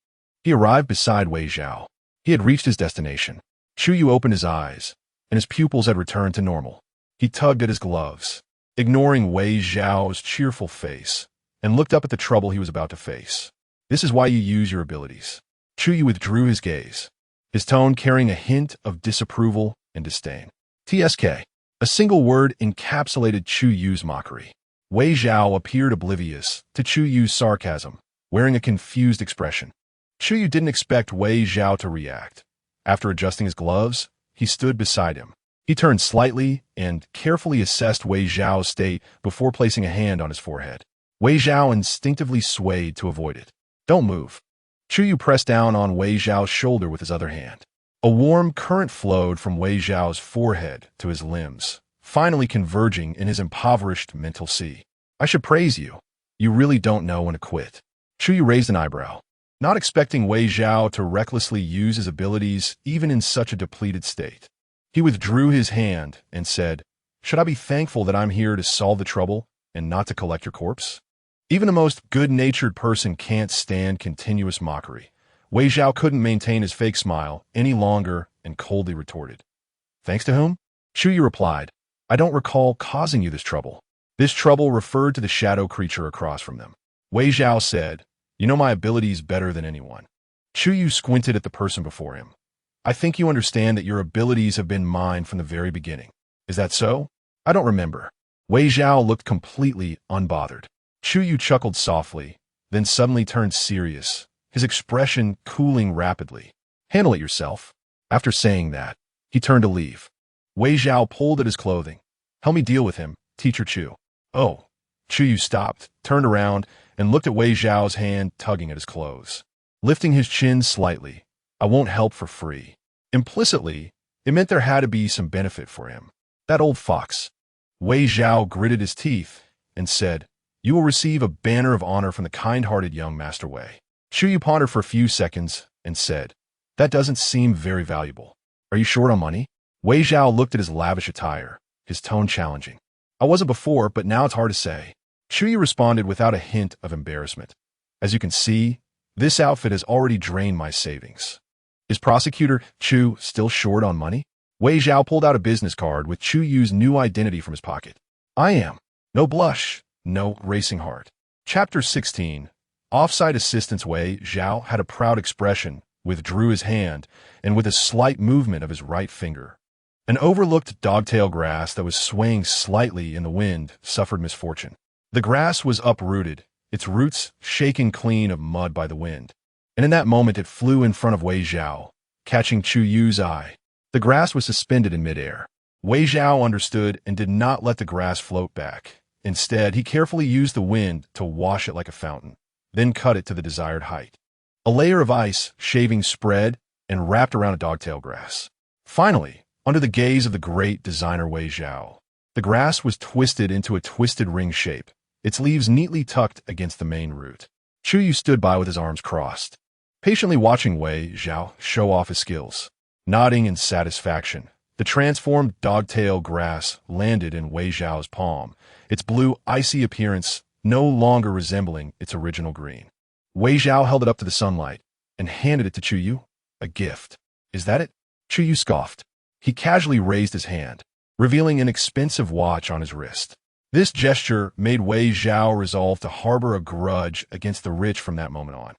he arrived beside Wei Zhao. He had reached his destination. Chu Yu opened his eyes, and his pupils had returned to normal. He tugged at his gloves, ignoring Wei Zhao's cheerful face, and looked up at the trouble he was about to face. This is why you use your abilities. Chu Yu withdrew his gaze, his tone carrying a hint of disapproval and disdain. TSK. A single word encapsulated Chu Yu's mockery. Wei Zhao appeared oblivious to Chu Yu's sarcasm, wearing a confused expression. Chu Yu didn't expect Wei Zhao to react. After adjusting his gloves, he stood beside him. He turned slightly and carefully assessed Wei Zhao's state before placing a hand on his forehead. Wei Zhao instinctively swayed to avoid it. Don't move. Chu Yu pressed down on Wei Zhao's shoulder with his other hand. A warm current flowed from Wei Zhao's forehead to his limbs, finally converging in his impoverished mental sea. I should praise you. You really don't know when to quit. Chu Yu raised an eyebrow, not expecting Wei Zhao to recklessly use his abilities even in such a depleted state. He withdrew his hand and said, Should I be thankful that I'm here to solve the trouble and not to collect your corpse? Even the most good-natured person can't stand continuous mockery. Wei Zhao couldn't maintain his fake smile any longer and coldly retorted. Thanks to whom? Chu Yu replied, I don't recall causing you this trouble. This trouble referred to the shadow creature across from them. Wei Zhao said, You know my abilities better than anyone. Chu Yu squinted at the person before him. I think you understand that your abilities have been mine from the very beginning. Is that so? I don't remember. Wei Zhao looked completely unbothered. Chu Yu chuckled softly, then suddenly turned serious, his expression cooling rapidly. Handle it yourself. After saying that, he turned to leave. Wei Zhao pulled at his clothing. Help me deal with him, Teacher Chu. Oh. Chu Yu stopped, turned around, and looked at Wei Zhao's hand tugging at his clothes. Lifting his chin slightly, I won't help for free. Implicitly, it meant there had to be some benefit for him. That old fox. Wei Zhao gritted his teeth and said, You will receive a banner of honor from the kind-hearted young Master Wei. Chu Yu pondered for a few seconds and said, That doesn't seem very valuable. Are you short on money? Wei Zhao looked at his lavish attire, his tone challenging. I wasn't before, but now it's hard to say. Chu Yu responded without a hint of embarrassment. As you can see, this outfit has already drained my savings. Is Prosecutor Chu still short on money? Wei Zhao pulled out a business card with Chu Yu's new identity from his pocket. I am. No blush, no racing heart. Chapter 16. Offsite Assistance. Wei Zhao had a proud expression, withdrew his hand, and with a slight movement of his right finger. An overlooked dogtail grass that was swaying slightly in the wind suffered misfortune. The grass was uprooted, its roots shaken clean of mud by the wind. And in that moment it flew in front of Wei Zhao, catching Chu Yu's eye. The grass was suspended in midair. Wei Zhao understood and did not let the grass float back. Instead, he carefully used the wind to wash it like a fountain, then cut it to the desired height. A layer of ice shaving spread and wrapped around a dogtail grass. Finally, under the gaze of the great designer Wei Zhao, the grass was twisted into a twisted ring shape, its leaves neatly tucked against the main root. Chu Yu stood by with his arms crossed, patiently watching Wei Zhao show off his skills. Nodding in satisfaction, the transformed dogtail grass landed in Wei Zhao's palm, its blue, icy appearance no longer resembling its original green. Wei Zhao held it up to the sunlight and handed it to Chu Yu. A gift. Is that it? Chu Yu scoffed. He casually raised his hand, revealing an expensive watch on his wrist. This gesture made Wei Zhao resolve to harbor a grudge against the rich from that moment on.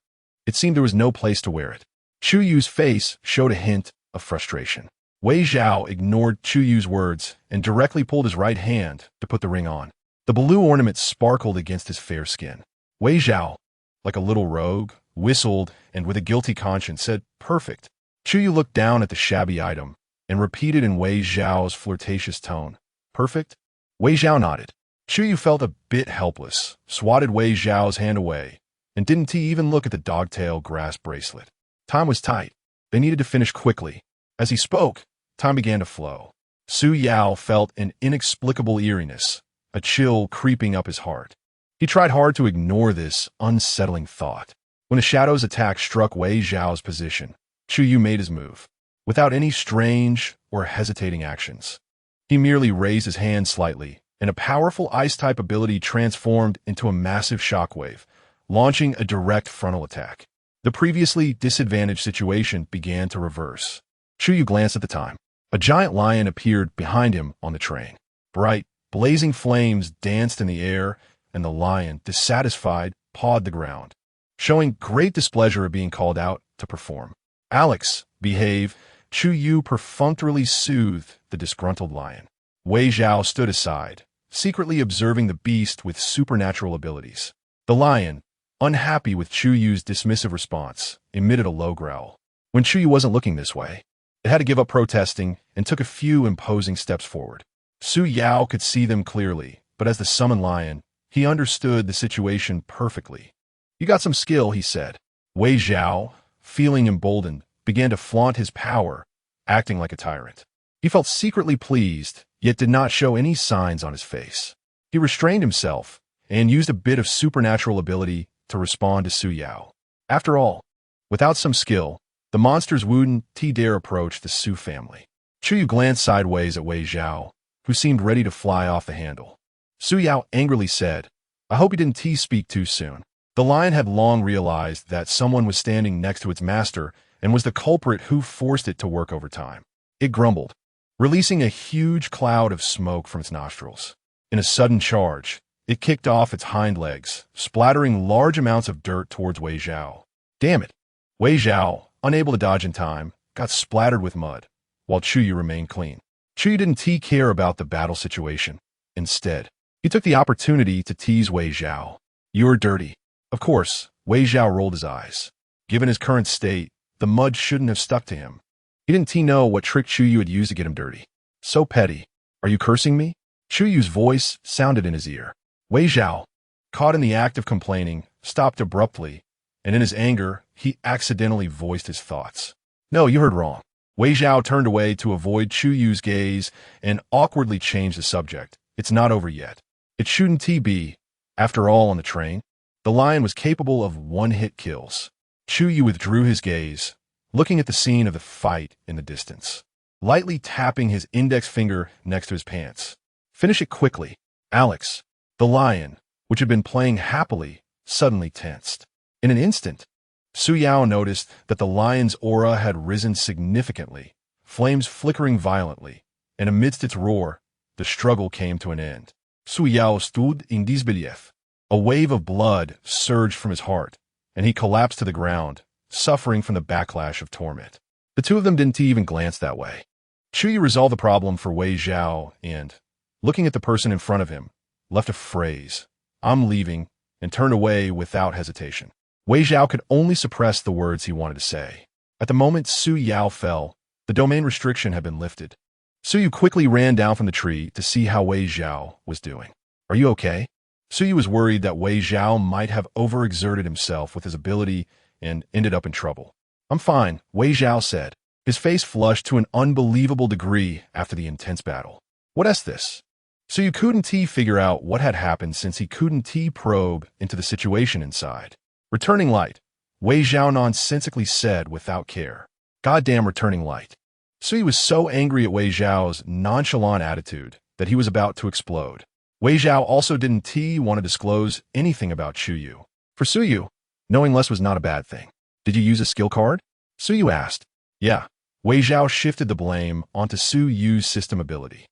It seemed there was no place to wear it. Chu Yu's face showed a hint of frustration. Wei Zhao ignored Chu Yu's words and directly pulled his right hand to put the ring on. The blue ornament sparkled against his fair skin. Wei Zhao, like a little rogue, whistled and with a guilty conscience said, Perfect. Chu Yu looked down at the shabby item and repeated in Wei Zhao's flirtatious tone, Perfect? Wei Zhao nodded. Chu Yu felt a bit helpless, swatted Wei Zhao's hand away, and didn't he even look at the dogtail grass bracelet. Time was tight. They needed to finish quickly. As he spoke, time began to flow. Su Yao felt an inexplicable eeriness, a chill creeping up his heart. He tried hard to ignore this unsettling thought. When the shadow's attack struck Wei Zhao's position, Chu Yu made his move, without any strange or hesitating actions. He merely raised his hand slightly, and a powerful ice-type ability transformed into a massive shockwave, launching a direct frontal attack. The previously disadvantaged situation began to reverse. Chu Yu glanced at the time. A giant lion appeared behind him on the train. Bright, blazing flames danced in the air, and the lion, dissatisfied, pawed the ground, showing great displeasure at being called out to perform. "Alex, behave," Chu Yu perfunctorily soothed the disgruntled lion. Wei Zhao stood aside, secretly observing the beast with supernatural abilities. The lion, unhappy with Chu Yu's dismissive response, emitted a low growl. When Chu Yu wasn't looking this way, it had to give up protesting and took a few imposing steps forward. Su Yao could see them clearly, but as the summoned lion, he understood the situation perfectly. "You got some skill," he said. Wei Zhao, feeling emboldened, began to flaunt his power, acting like a tyrant. He felt secretly pleased, yet did not show any signs on his face. He restrained himself and used a bit of supernatural ability to respond to Su Yao. After all, without some skill, the monsters wouldn't dare approach the Su family. Chu Yu glanced sideways at Wei Zhao, who seemed ready to fly off the handle. Su Yao angrily said, "I hope you didn't speak too soon." The lion had long realized that someone was standing next to its master and was the culprit who forced it to work overtime. It grumbled, releasing a huge cloud of smoke from its nostrils. In a sudden charge, it kicked off its hind legs, splattering large amounts of dirt towards Wei Zhao. Damn it! Wei Zhao, unable to dodge in time, got splattered with mud, while Chu Yu remained clean. Chu Yu didn't care about the battle situation. Instead, he took the opportunity to tease Wei Zhao. "You're dirty." Of course, Wei Zhao rolled his eyes. Given his current state, the mud shouldn't have stuck to him. He didn't know what trick Chu Yu had used to get him dirty. "So petty. Are you cursing me?" Chu Yu's voice sounded in his ear. Wei Zhao, caught in the act of complaining, stopped abruptly, and in his anger, he accidentally voiced his thoughts. "No, you heard wrong." Wei Zhao turned away to avoid Chu Yu's gaze and awkwardly changed the subject. "It's not over yet. It shouldn't be. After all, on the train, the lion was capable of one-hit kills." Chu Yu withdrew his gaze, looking at the scene of the fight in the distance, lightly tapping his index finger next to his pants. "Finish it quickly." Alex, the lion, which had been playing happily, suddenly tensed. In an instant, Su Yao noticed that the lion's aura had risen significantly, flames flickering violently, and amidst its roar, the struggle came to an end. Su Yao stood in disbelief. A wave of blood surged from his heart, and he collapsed to the ground, suffering from the backlash of torment. The two of them didn't even glance that way. Chu Yu resolved the problem for Wei Zhao and, looking at the person in front of him, left a phrase, "I'm leaving," and turned away without hesitation. Wei Zhao could only suppress the words he wanted to say. At the moment Su Yao fell, the domain restriction had been lifted. Su Yu quickly ran down from the tree to see how Wei Zhao was doing. "Are you okay?" Su Yu was worried that Wei Zhao might have overexerted himself with his ability and ended up in trouble. "I'm fine," Wei Zhao said. His face flushed to an unbelievable degree after the intense battle. "What's this?" Su Yu couldn't figure out what had happened since he couldn't probe into the situation inside. "Returning light," Wei Zhao nonsensically said without care. "Goddamn returning light." Su Yu was so angry at Wei Zhao's nonchalant attitude that he was about to explode. Wei Zhao also didn't want to disclose anything about Chu Yu. For Su Yu, knowing less was not a bad thing. "Did you use a skill card?" Su Yu asked. "Yeah." Wei Zhao shifted the blame onto Su Yu's system ability.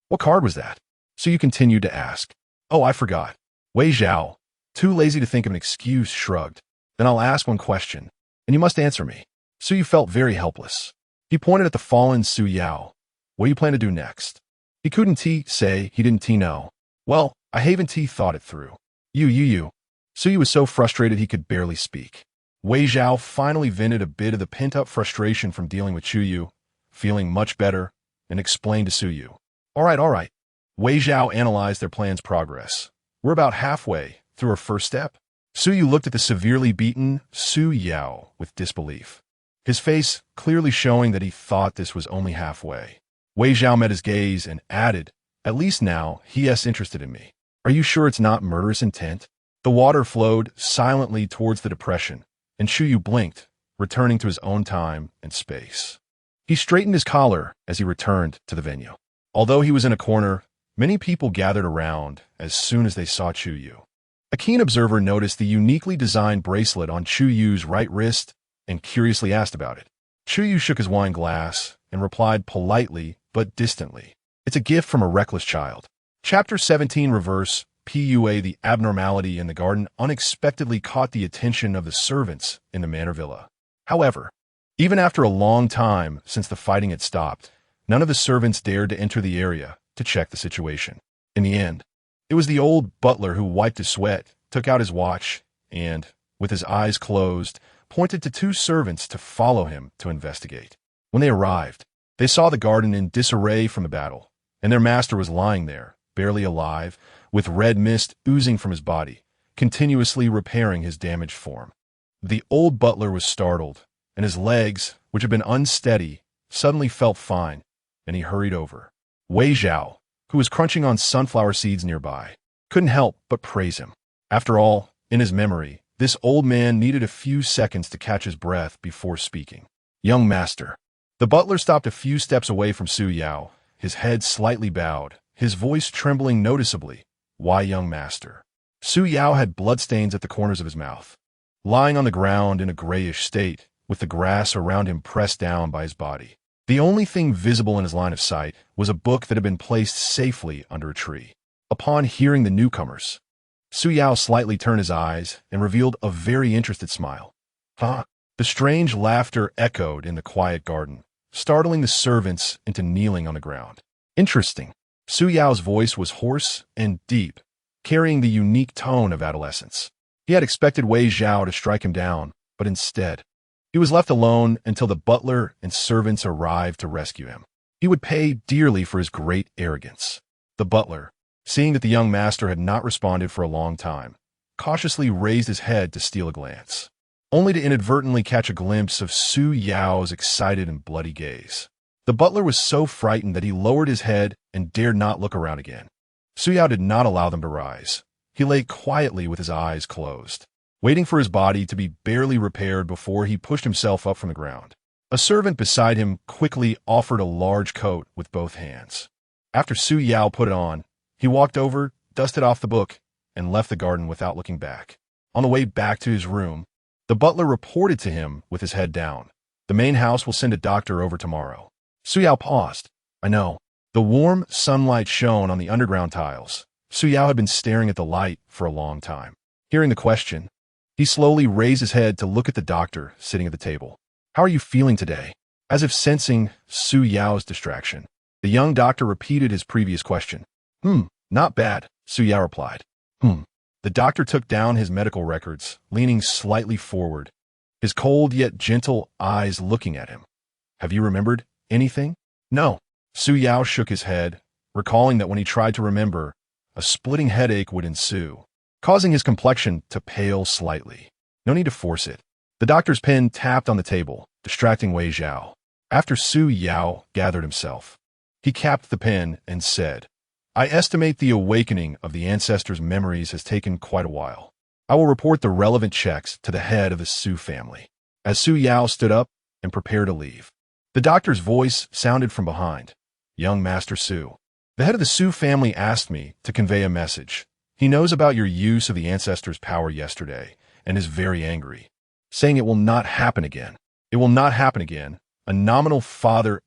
"What card was that?" Su Yu continued to ask. "Oh, I forgot." Wei Zhao, too lazy to think of an excuse, shrugged. "Then I'll ask one question, and you must answer me." Su Yu felt very helpless. He pointed at the fallen Su Yao. "What do you plan to do next?" He couldn't say he didn't know. "Well, I haven't thought it through." You. Su Yu was so frustrated he could barely speak. Wei Zhao finally vented a bit of the pent-up frustration from dealing with Chu Yu, feeling much better, and explained to Su Yu. All right. Wei Zhao analyzed their plan's progress. "We're about halfway through our first step." Su Yu looked at the severely beaten Su Yao with disbelief, his face clearly showing that he thought this was only halfway. Wei Zhao met his gaze and added, "At least now he's interested in me. Are you sure it's not murderous intent?" The water flowed silently towards the depression, and Chu Yu blinked, returning to his own time and space. He straightened his collar as he returned to the venue. Although he was in a corner, many people gathered around as soon as they saw Chu Yu. A keen observer noticed the uniquely designed bracelet on Chu Yu's right wrist and curiously asked about it. Chu Yu shook his wine glass and replied politely but distantly, "It's a gift from a reckless child." Chapter 17 Reverse PUA. The abnormality in the garden unexpectedly caught the attention of the servants in the manor villa. However, even after a long time since the fighting had stopped, none of the servants dared to enter the area to check the situation. In the end, it was the old butler who wiped his sweat, took out his watch, and, with his eyes closed, pointed to two servants to follow him to investigate. When they arrived, they saw the garden in disarray from the battle, and their master was lying there, barely alive, with red mist oozing from his body, continuously repairing his damaged form. The old butler was startled, and his legs, which had been unsteady, suddenly felt fine, and he hurried over. Wei Zhao, who was crunching on sunflower seeds nearby, couldn't help but praise him. After all, in his memory, this old man needed a few seconds to catch his breath before speaking. "Young master." The butler stopped a few steps away from Su Yao, his head slightly bowed, his voice trembling noticeably. "Why, young master?" Su Yao had bloodstains at the corners of his mouth. Lying on the ground in a grayish state, with the grass around him pressed down by his body. The only thing visible in his line of sight was a book that had been placed safely under a tree. Upon hearing the newcomers, Su Yao slightly turned his eyes and revealed a very interested smile. "Huh?" The strange laughter echoed in the quiet garden, startling the servants into kneeling on the ground. "Interesting." Su Yao's voice was hoarse and deep, carrying the unique tone of adolescence. He had expected Wei Zhao to strike him down, but instead, he was left alone until the butler and servants arrived to rescue him. He would pay dearly for his great arrogance. The butler, seeing that the young master had not responded for a long time, cautiously raised his head to steal a glance, only to inadvertently catch a glimpse of Su Yao's excited and bloody gaze. The butler was so frightened that he lowered his head and dared not look around again. Su Yao did not allow them to rise. He lay quietly with his eyes closed, waiting for his body to be barely repaired before he pushed himself up from the ground. A servant beside him quickly offered a large coat with both hands. After Su Yao put it on, he walked over, dusted off the book, and left the garden without looking back. On the way back to his room, the butler reported to him with his head down. "The main house will send a doctor over tomorrow." Su Yao paused. "I know." The warm sunlight shone on the underground tiles. Su Yao had been staring at the light for a long time. Hearing the question, he slowly raised his head to look at the doctor sitting at the table. "How are you feeling today?" As if sensing Su Yao's distraction, the young doctor repeated his previous question. Not bad," Su Yao replied. The doctor took down his medical records, leaning slightly forward, his cold yet gentle eyes looking at him. "Have you remembered anything?" "No." Su Yao shook his head, recalling that when he tried to remember, a splitting headache would ensue, causing his complexion to pale slightly. No need to force it. The doctor's pen tapped on the table, distracting Wei Zhao. After Su Yao gathered himself, he capped the pen and said, "I estimate the awakening of the ancestors' memories has taken quite a while. I will report the relevant checks to the head of the Su family." As Su Yao stood up and prepared to leave, the doctor's voice sounded from behind. "Young Master Su, the head of the Su family asked me to convey a message. He knows about your use of the ancestors' power yesterday and is very angry, saying it will not happen again. It will not happen again. A nominal father's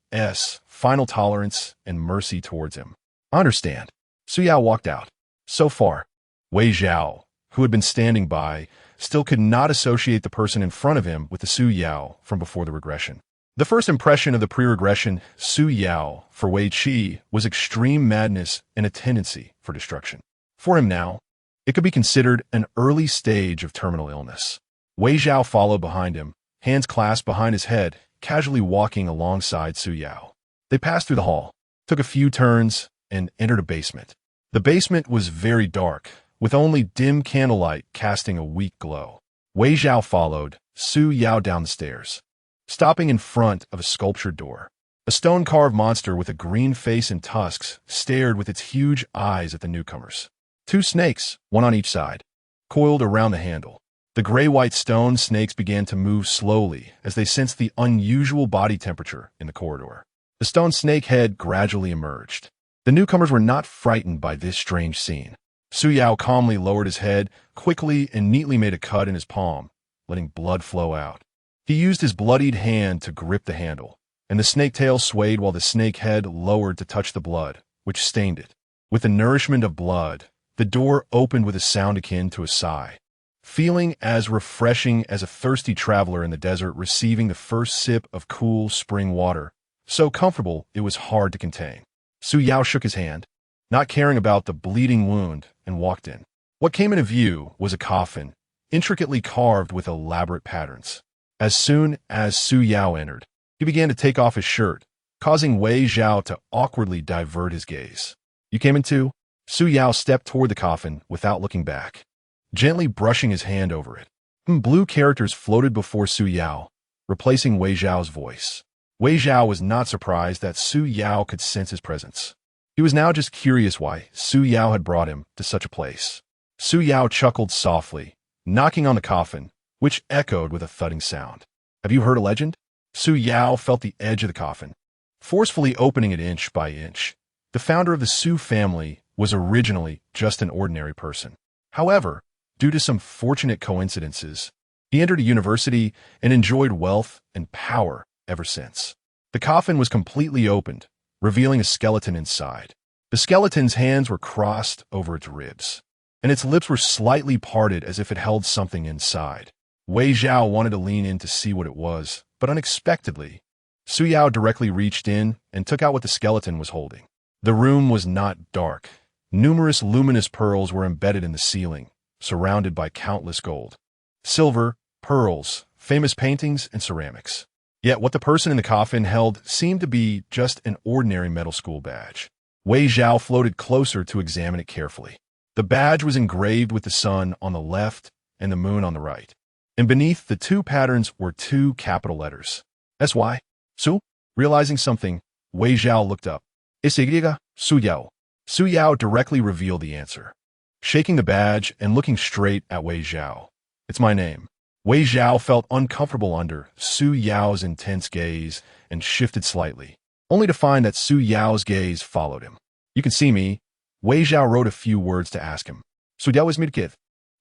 final tolerance and mercy towards him." "I understand." Su Yao walked out. So far, Wei Zhao, who had been standing by, still could not associate the person in front of him with the Su Yao from before the regression. The first impression of the pre-regression Su Yao for Wei Qi was extreme madness and a tendency for destruction. For him now, it could be considered an early stage of terminal illness. Wei Zhao followed behind him, hands clasped behind his head, casually walking alongside Su Yao. They passed through the hall, took a few turns, and entered a basement. The basement was very dark, with only dim candlelight casting a weak glow. Wei Zhao followed Su Yao down the stairs, stopping in front of a sculptured door. A stone-carved monster with a green face and tusks stared with its huge eyes at the newcomers. Two snakes, one on each side, coiled around the handle. The gray-white stone snakes began to move slowly as they sensed the unusual body temperature in the corridor. The stone snake head gradually emerged. The newcomers were not frightened by this strange scene. Su Yao calmly lowered his head, quickly and neatly made a cut in his palm, letting blood flow out. He used his bloodied hand to grip the handle, and the snake tail swayed while the snake head lowered to touch the blood, which stained it. With the nourishment of blood, the door opened with a sound akin to a sigh. Feeling as refreshing as a thirsty traveler in the desert receiving the first sip of cool spring water, so comfortable it was hard to contain. Su Yao shook his hand, not caring about the bleeding wound, and walked in. What came into view was a coffin, intricately carved with elaborate patterns. As soon as Su Yao entered, he began to take off his shirt, causing Wei Zhao to awkwardly divert his gaze. "You came in too?" Su Yao stepped toward the coffin without looking back, gently brushing his hand over it. Blue characters floated before Su Yao, replacing Wei Zhao's voice. Wei Zhao was not surprised that Su Yao could sense his presence. He was now just curious why Su Yao had brought him to such a place. Su Yao chuckled softly, knocking on the coffin, which echoed with a thudding sound. "Have you heard a legend?" Su Yao felt the edge of the coffin, forcefully opening it inch by inch. The founder of the Su family was originally just an ordinary person. However, due to some fortunate coincidences, he entered a university and enjoyed wealth and power ever since. The coffin was completely opened, revealing a skeleton inside. The skeleton's hands were crossed over its ribs, and its lips were slightly parted as if it held something inside. Wei Zhao wanted to lean in to see what it was, but unexpectedly, Su Yao directly reached in and took out what the skeleton was holding. The room was not dark. Numerous luminous pearls were embedded in the ceiling, surrounded by countless gold, silver, pearls, famous paintings, and ceramics. Yet what the person in the coffin held seemed to be just an ordinary metal school badge. Wei Zhao floated closer to examine it carefully. The badge was engraved with the sun on the left and the moon on the right, and beneath the two patterns were two capital letters. "S-Y, Su?" Realizing something, Wei Zhao looked up. "S-Y, Su Yao." Su Yao directly revealed the answer, shaking the badge and looking straight at Wei Zhao. "It's my name." Wei Zhao felt uncomfortable under Su Yao's intense gaze and shifted slightly, only to find that Su Yao's gaze followed him. "You can see me." Wei Zhao wrote a few words to ask him. "Su Yao is Mirkith."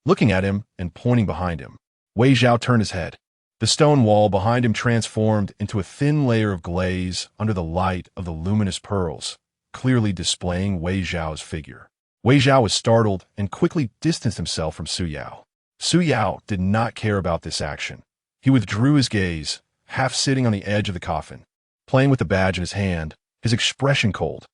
Looking at him and pointing behind him, Wei Zhao turned his head. The stone wall behind him transformed into a thin layer of glaze under the light of the luminous pearls, clearly displaying Wei Zhao's figure. Wei Zhao was startled and quickly distanced himself from Su Yao. Su Yao did not care about this action. He withdrew his gaze, half sitting on the edge of the coffin, playing with the badge in his hand, his expression cold.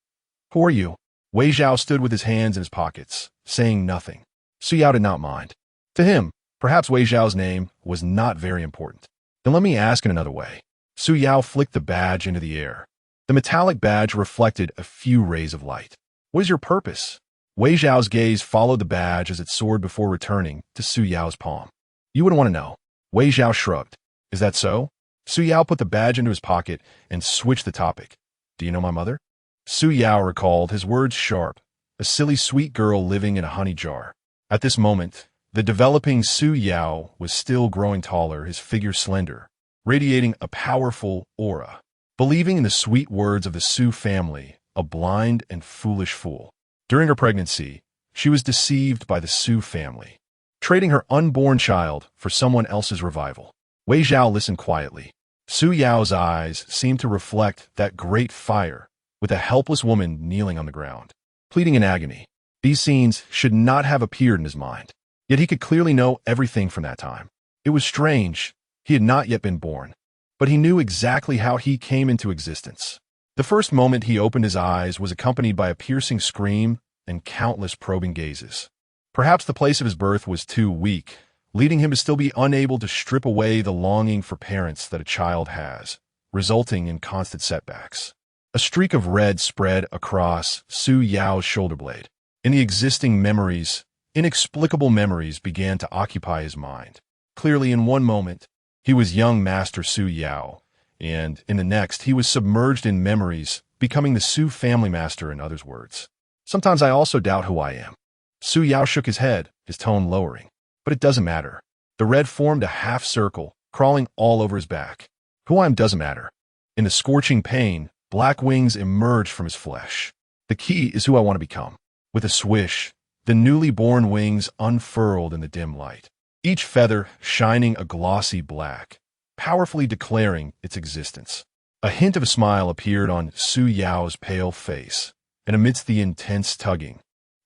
"Who are you?" Wei Zhao stood with his hands in his pockets, saying nothing. Su Yao did not mind. To him, perhaps Wei Zhao's name was not very important. "Then let me ask in another way." Su Yao flicked the badge into the air. The metallic badge reflected a few rays of light. "What is your purpose?" Wei Zhao's gaze followed the badge as it soared before returning to Su Yao's palm. "You wouldn't want to know." Wei Zhao shrugged. "Is that so?" Su Yao put the badge into his pocket and switched the topic. "Do you know my mother?" Su Yao recalled, his words sharp, a silly sweet girl living in a honey jar. At this moment, the developing Su Yao was still growing taller, his figure slender, radiating a powerful aura. Believing in the sweet words of the Su family, a blind and foolish fool. During her pregnancy, she was deceived by the Su family, trading her unborn child for someone else's revival. Wei Zhao listened quietly. Su Yao's eyes seemed to reflect that great fire, with a helpless woman kneeling on the ground, pleading in agony. These scenes should not have appeared in his mind, yet he could clearly know everything from that time. It was strange. He had not yet been born, but he knew exactly how he came into existence. The first moment he opened his eyes was accompanied by a piercing scream and countless probing gazes. Perhaps the place of his birth was too weak, leading him to still be unable to strip away the longing for parents that a child has, resulting in constant setbacks. A streak of red spread across Su Yao's shoulder blade. In the existing memories, inexplicable memories began to occupy his mind. Clearly, in one moment, he was young Master Su Yao, and in the next, he was submerged in memories, becoming the Su family master, in others' words. "Sometimes I also doubt who I am." Su Yao shook his head, his tone lowering. "But it doesn't matter. The red formed a half circle, crawling all over his back. Who I am doesn't matter. In the scorching pain, black wings emerged from his flesh. The key is who I want to become. With a swish, the newly born wings unfurled in the dim light, each feather shining a glossy black, powerfully declaring its existence. A hint of a smile appeared on Chu Yu's pale face, and amidst the intense tugging,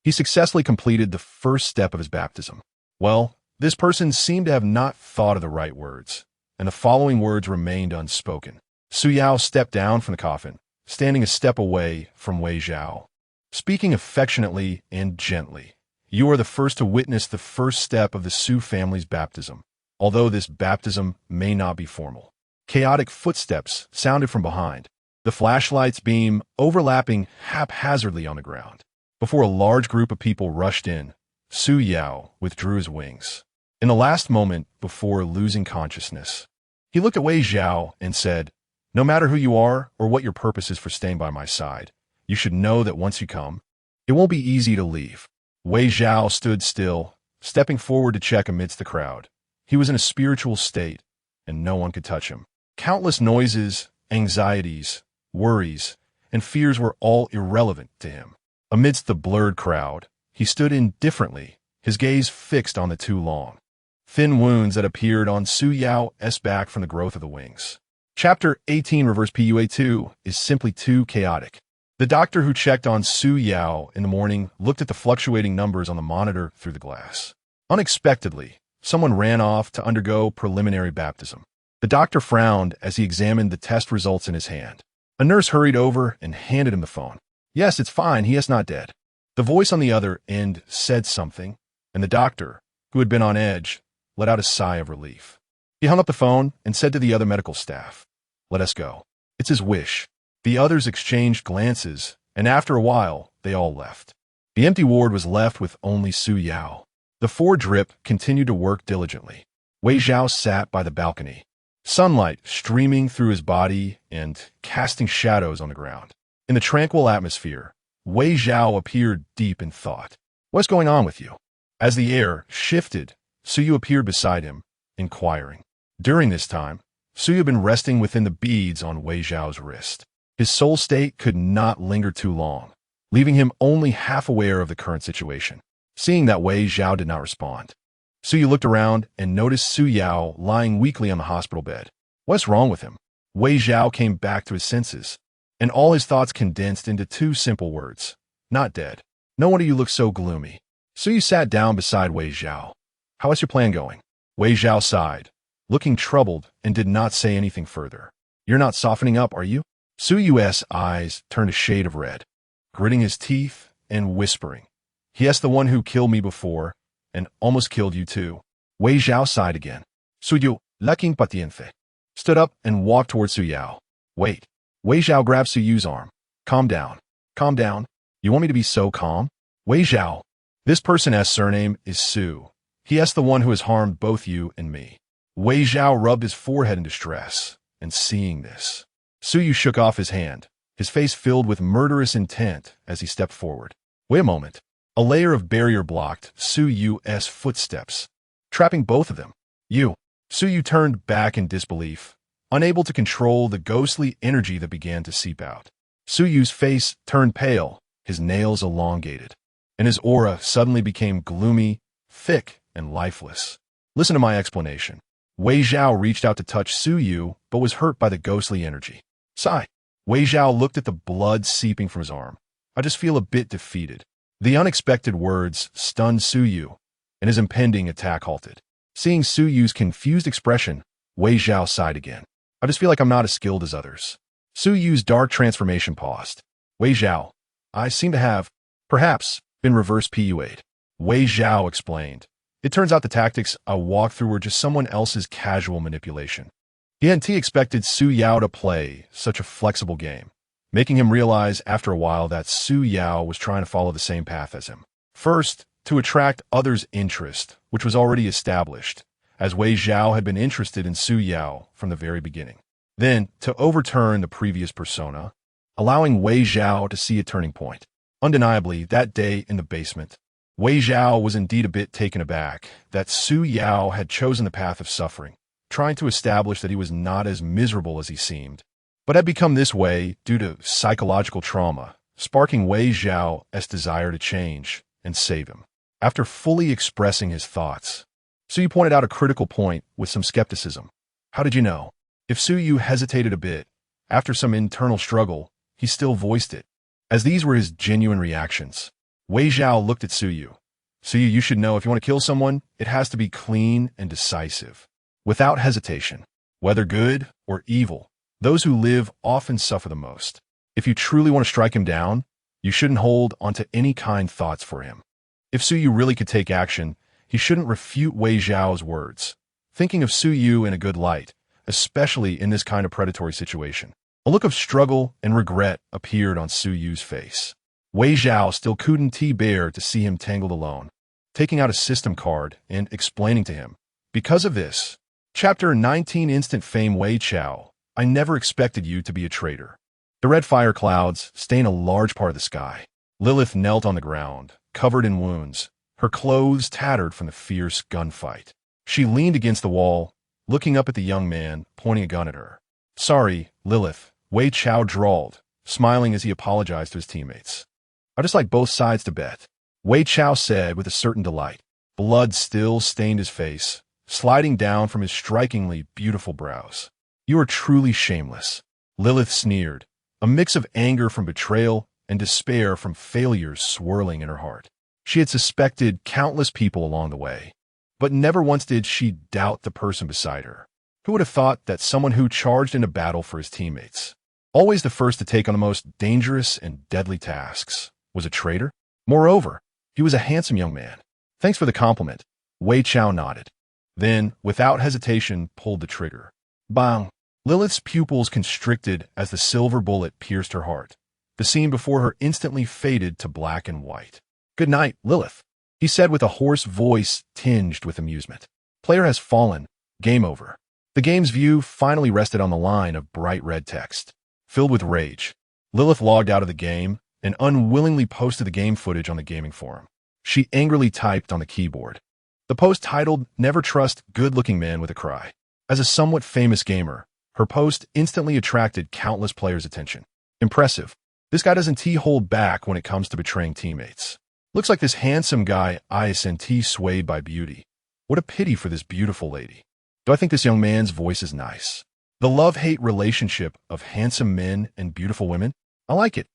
he successfully completed the first step of his baptism. Well, this person seemed to have not thought of the right words, and the following words remained unspoken. Chu Yu stepped down from the coffin, standing a step away from Wei Chao. Speaking affectionately and gently, you are the first to witness the first step of the Su family's baptism, although this baptism may not be formal. Chaotic footsteps sounded from behind, the flashlight's beam overlapping haphazardly on the ground. Before a large group of people rushed in, Chu Yu withdrew his wings. In the last moment before losing consciousness, he looked at Wei Chao and said, "No matter who you are or what your purpose is for staying by my side, you should know that once you come, it won't be easy to leave." Wei Chao stood still, stepping forward to check amidst the crowd. He was in a spiritual state, and no one could touch him. Countless noises, anxieties, worries, and fears were all irrelevant to him. Amidst the blurred crowd, he stood indifferently, his gaze fixed on the two long, thin wounds that appeared on Chu Yu's back from the growth of the wings. Chapter 18 Reverse PUA2 is simply too chaotic. The doctor who checked on Chu Yu in the morning looked at the fluctuating numbers on the monitor through the glass. Unexpectedly, someone ran off to undergo preliminary baptism. The doctor frowned as he examined the test results in his hand. A nurse hurried over and handed him the phone. "Yes, it's fine, he is not dead." The voice on the other end said something, and the doctor, who had been on edge, let out a sigh of relief. He hung up the phone and said to the other medical staff, "Let us go. It's his wish." The others exchanged glances, and after a while, they all left. The empty ward was left with only Chu Yu. The four drip continued to work diligently. Wei Chao sat by the balcony, sunlight streaming through his body and casting shadows on the ground. In the tranquil atmosphere, Wei Chao appeared deep in thought. "What's going on with you?" As the air shifted, Chu Yu appeared beside him, inquiring. During this time, Chu Yu had been resting within the beads on Wei Chao's wrist. His soul state could not linger too long, leaving him only half aware of the current situation. Seeing that Wei Chao did not respond, Chu Yu looked around and noticed Chu Yu lying weakly on the hospital bed. What's wrong with him? Wei Chao came back to his senses, and all his thoughts condensed into two simple words: not dead. "No wonder you look so gloomy." Chu Yu sat down beside Wei Chao. "How is your plan going?" Wei Chao sighed, looking troubled, and did not say anything further. "You're not softening up, are you?" Chu Yu's eyes turned a shade of red, gritting his teeth and whispering, "Yes, the one who killed me before, and almost killed you too." Wei Chao sighed again. Chu Yu, lacking patience, stood up and walked towards Chu Yu. "Wait." Wei Chao grabbed Chu Yu's arm. Calm down. Calm down. You want me to be so calm?" "Wei Chao, this person's surname is Su. He is the one who has harmed both you and me." Wei Chao rubbed his forehead in distress, and seeing this, Chu Yu shook off his hand, his face filled with murderous intent as he stepped forward. Wait a moment. A layer of barrier blocked Chu Yu's footsteps, trapping both of them. "You." Chu Yu turned back in disbelief, unable to control the ghostly energy that began to seep out. Chu Yu's face turned pale, his nails elongated, and his aura suddenly became gloomy, thick, and lifeless. "Listen to my explanation." Wei Chao reached out to touch Chu Yu, but was hurt by the ghostly energy. Sigh. Wei Chao looked at the blood seeping from his arm. "I just feel a bit defeated." The unexpected words stunned Chu Yu, and his impending attack halted. Seeing Chu Yu's confused expression, Wei Chao sighed again. "I just feel like I'm not as skilled as others." Chu Yu's dark transformation paused. "Wei Chao, I seem to have, perhaps, been reverse PUA'd." Wei Chao explained. "It turns out the tactics I walked through were just someone else's casual manipulation." He hadn't expected Chu Yu to play such a flexible game, making him realize after a while that Chu Yu was trying to follow the same path as him. First, to attract others' interest, which was already established, as Wei Chao had been interested in Chu Yu from the very beginning. Then, to overturn the previous persona, allowing Wei Chao to see a turning point. Undeniably, that day in the basement, Wei Zhao was indeed a bit taken aback that Su Yao had chosen the path of suffering, trying to establish that he was not as miserable as he seemed, but had become this way due to psychological trauma, sparking Wei Zhao's desire to change and save him. After fully expressing his thoughts, Su Yu pointed out a critical point with some skepticism. How did you know? If Su Yu hesitated a bit, after some internal struggle, he still voiced it. As these were his genuine reactions, Wei Zhao looked at Su Yu. Su Yu, you should know if you want to kill someone, it has to be clean and decisive, without hesitation. Whether good or evil, those who live often suffer the most. If you truly want to strike him down, you shouldn't hold onto any kind thoughts for him. If Su Yu really could take action, he shouldn't refute Wei Zhao's words, thinking of Su Yu in a good light, especially in this kind of predatory situation. A look of struggle and regret appeared on Su Yu's face. Wei Zhao still couldn't bear to see him tangled alone, taking out a system card and explaining to him. Because of this, Chapter 19 Instant Fame Wei Chao, I never expected you to be a traitor. The red fire clouds stain a large part of the sky. Lilith knelt on the ground, covered in wounds, her clothes tattered from the fierce gunfight. She leaned against the wall, looking up at the young man, pointing a gun at her. Sorry, Lilith, Wei Chao drawled, smiling as he apologized to his teammates. I just like both sides to bet, Wei Chao said with a certain delight. Blood still stained his face, sliding down from his strikingly beautiful brows. You are truly shameless, Lilith sneered, a mix of anger from betrayal and despair from failures swirling in her heart. She had suspected countless people along the way, but never once did she doubt the person beside her. Who would have thought that someone who charged into battle for his teammates, always the first to take on the most dangerous and deadly tasks, was a traitor? Moreover, he was a handsome young man. Thanks for the compliment, Wei Chao nodded. Then, without hesitation, pulled the trigger. Bang! Lilith's pupils constricted as the silver bullet pierced her heart. The scene before her instantly faded to black and white. Good night, Lilith, he said with a hoarse voice tinged with amusement. Player has fallen. Game over. The game's view finally rested on the line of bright red text. Filled with rage, Lilith logged out of the game and unwillingly posted the game footage on the gaming forum. She angrily typed on the keyboard. The post titled, Never Trust Good-Looking Men with a Cry. As a somewhat famous gamer, her post instantly attracted countless players' attention. Impressive. This guy doesn't hold back when it comes to betraying teammates. Looks like this handsome guy isn't swayed by beauty. What a pity for this beautiful lady. Do I think this young man's voice is nice? The love-hate relationship of handsome men and beautiful women? I like it.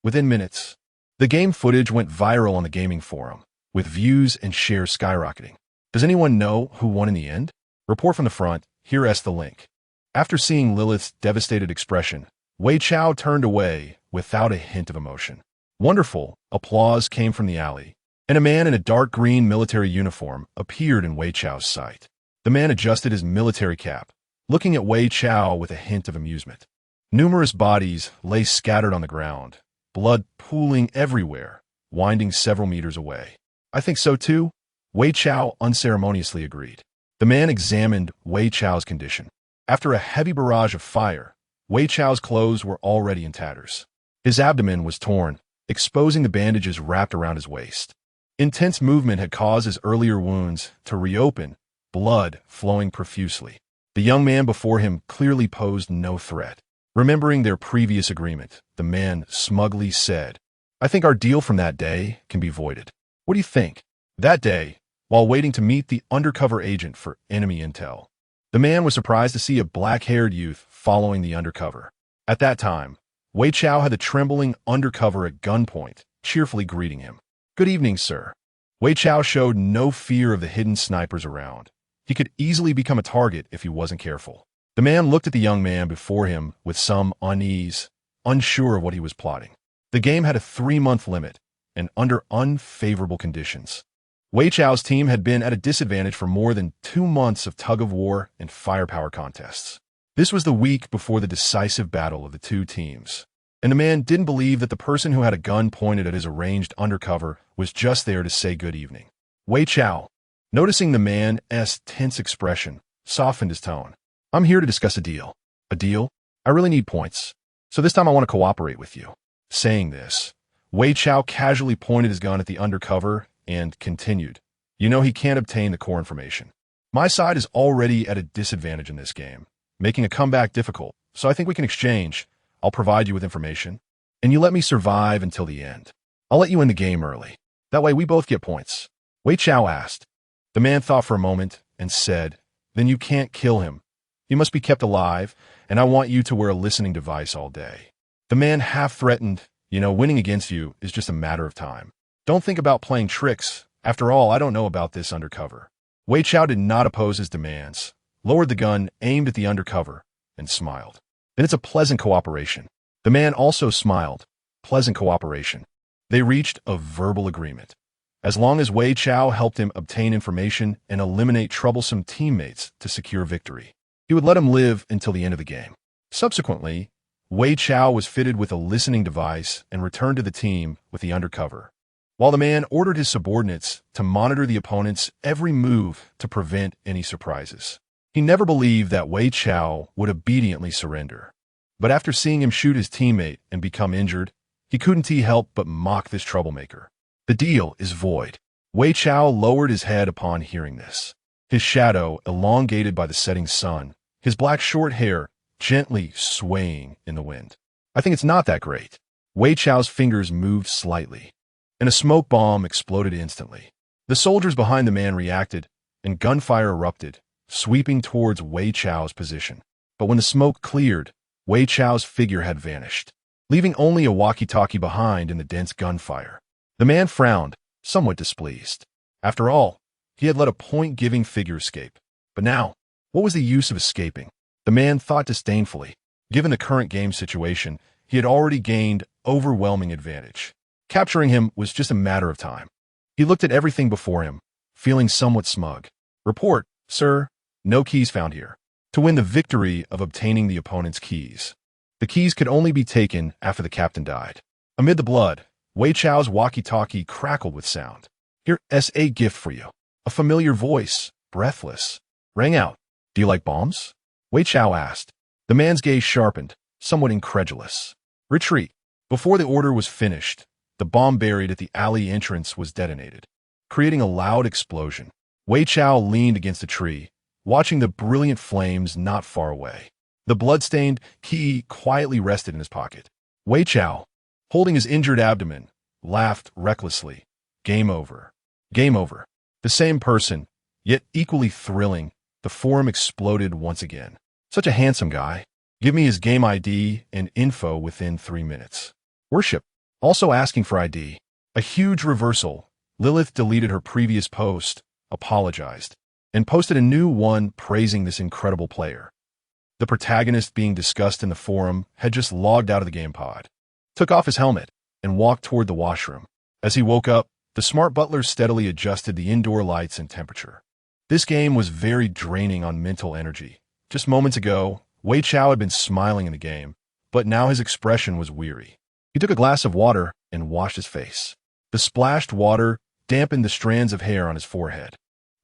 Within minutes, the game footage went viral on the gaming forum, with views and shares skyrocketing. Does anyone know who won in the end? Report from the front, here's the link. After seeing Lilith's devastated expression, Wei Chao turned away without a hint of emotion. Wonderful, applause came from the alley, and a man in a dark green military uniform appeared in Wei Chao's sight. The man adjusted his military cap, looking at Wei Chao with a hint of amusement. Numerous bodies lay scattered on the ground, blood pooling everywhere, winding several meters away. I think so too, Wei Chao unceremoniously agreed. The man examined Wei Chao's condition. After a heavy barrage of fire, Wei Chao's clothes were already in tatters. His abdomen was torn, exposing the bandages wrapped around his waist. Intense movement had caused his earlier wounds to reopen, blood flowing profusely. The young man before him clearly posed no threat. Remembering their previous agreement, the man smugly said, I think our deal from that day can be voided. What do you think? That day, while waiting to meet the undercover agent for enemy intel, the man was surprised to see a black-haired youth following the undercover. At that time, Wei Chao had the trembling undercover at gunpoint, cheerfully greeting him. Good evening, sir. Wei Chao showed no fear of the hidden snipers around. He could easily become a target if he wasn't careful. The man looked at the young man before him with some unease, unsure of what he was plotting. The game had a 3-month limit, and under unfavorable conditions. Wei Chao's team had been at a disadvantage for more than 2 months of tug-of-war and firepower contests. This was the week before the decisive battle of the two teams, and the man didn't believe that the person who had a gun pointed at his arranged undercover was just there to say good evening. Wei Chao, noticing the man's tense expression, softened his tone. I'm here to discuss a deal. A deal? I really need points, so this time I want to cooperate with you. Saying this, Wei Chao casually pointed his gun at the undercover and continued. You know he can't obtain the core information. My side is already at a disadvantage in this game, making a comeback difficult, so I think we can exchange. I'll provide you with information, and you let me survive until the end. I'll let you in the game early. That way we both get points. Wei Chao asked. The man thought for a moment and said, Then you can't kill him. He must be kept alive, and I want you to wear a listening device all day. The man half threatened, winning against you is just a matter of time. Don't think about playing tricks. After all, I don't know about this undercover. Wei Chao did not oppose his demands, lowered the gun, aimed at the undercover, and smiled. Then it's a pleasant cooperation. The man also smiled. Pleasant cooperation. They reached a verbal agreement. As long as Wei Chao helped him obtain information and eliminate troublesome teammates to secure victory, he would let him live until the end of the game. Subsequently, Wei Chao was fitted with a listening device and returned to the team with the undercover, while the man ordered his subordinates to monitor the opponent's every move to prevent any surprises. He never believed that Wei Chao would obediently surrender. But after seeing him shoot his teammate and become injured, he couldn't help but mock this troublemaker. The deal is void. Wei Chao lowered his head upon hearing this. His shadow, elongated by the setting sun, his black short hair gently swaying in the wind. I think it's not that great. Wei Chao's fingers moved slightly, and a smoke bomb exploded instantly. The soldiers behind the man reacted, and gunfire erupted, sweeping towards Wei Chao's position. But when the smoke cleared, Wei Chao's figure had vanished, leaving only a walkie-talkie behind in the dense gunfire. The man frowned, somewhat displeased. After all, he had let a point-giving figure escape. But now, what was the use of escaping? The man thought disdainfully. Given the current game situation, he had already gained overwhelming advantage. Capturing him was just a matter of time. He looked at everything before him, feeling somewhat smug. Report, sir. No keys found here. To win the victory of obtaining the opponent's keys. The keys could only be taken after the captain died. Amid the blood, Wei Chao's walkie-talkie crackled with sound. Here's a gift for you. A familiar voice, breathless, rang out. Do you like bombs? Wei Chao asked. The man's gaze sharpened, somewhat incredulous. Retreat. Before the order was finished, the bomb buried at the alley entrance was detonated, creating a loud explosion. Wei Chao leaned against a tree, watching the brilliant flames not far away. The blood-stained key quietly rested in his pocket. Wei Chao, holding his injured abdomen, laughed recklessly. Game over. Game over. The same person, yet equally thrilling, the forum exploded once again. Such a handsome guy. Give me his game ID and info within 3 minutes. Worship. Also asking for ID. A huge reversal. Lilith deleted her previous post, apologized, and posted a new one praising this incredible player. The protagonist being discussed in the forum had just logged out of the game pod, took off his helmet, and walked toward the washroom. As he woke up, the smart butler steadily adjusted the indoor lights and temperature. This game was very draining on mental energy. Just moments ago, Wei Chao had been smiling in the game, but now his expression was weary. He took a glass of water and washed his face. The splashed water dampened the strands of hair on his forehead.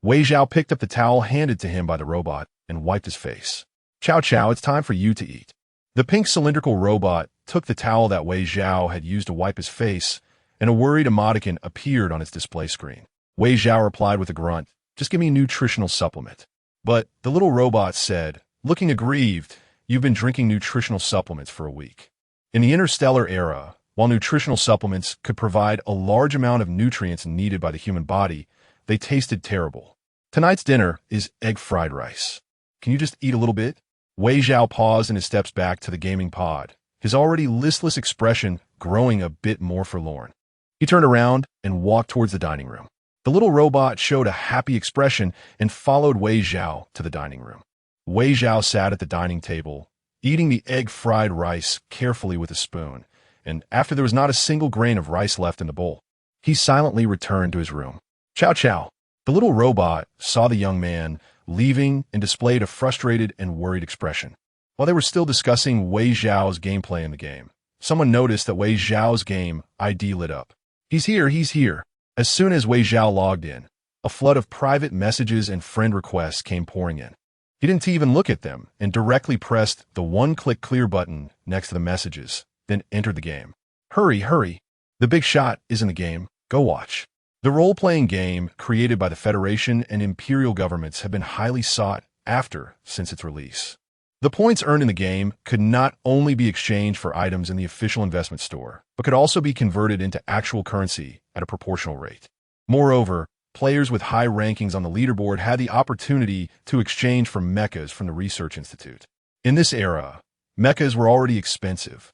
Wei Chao picked up the towel handed to him by the robot and wiped his face. Chow Chow, it's time for you to eat. The pink cylindrical robot took the towel that Wei Chao had used to wipe his face, and a worried emoticon appeared on its display screen. Wei Chao replied with a grunt, just give me a nutritional supplement. But the little robot said, looking aggrieved, you've been drinking nutritional supplements for a week. In the interstellar era, while nutritional supplements could provide a large amount of nutrients needed by the human body, they tasted terrible. Tonight's dinner is egg fried rice. Can you just eat a little bit? Wei Chao paused in his steps back to the gaming pod, his already listless expression growing a bit more forlorn. He turned around and walked towards the dining room. The little robot showed a happy expression and followed Wei Chao to the dining room. Wei Chao sat at the dining table, eating the egg-fried rice carefully with a spoon, and after there was not a single grain of rice left in the bowl, he silently returned to his room. Chow Chow. The little robot saw the young man leaving and displayed a frustrated and worried expression. While they were still discussing Wei Chao's gameplay in the game, someone noticed that Wei Chao's game ID lit up. He's here, he's here. As soon as Wei Chao logged in, a flood of private messages and friend requests came pouring in. He didn't even look at them and directly pressed the one-click clear button next to the messages, then entered the game. Hurry, hurry. The big shot is in the game. Go watch. The role-playing game, created by the Federation and Imperial governments, have been highly sought after since its release. The points earned in the game could not only be exchanged for items in the official investment store, but could also be converted into actual currency at a proportional rate. Moreover, players with high rankings on the leaderboard had the opportunity to exchange for mechas from the Research Institute. In this era, mechas were already expensive,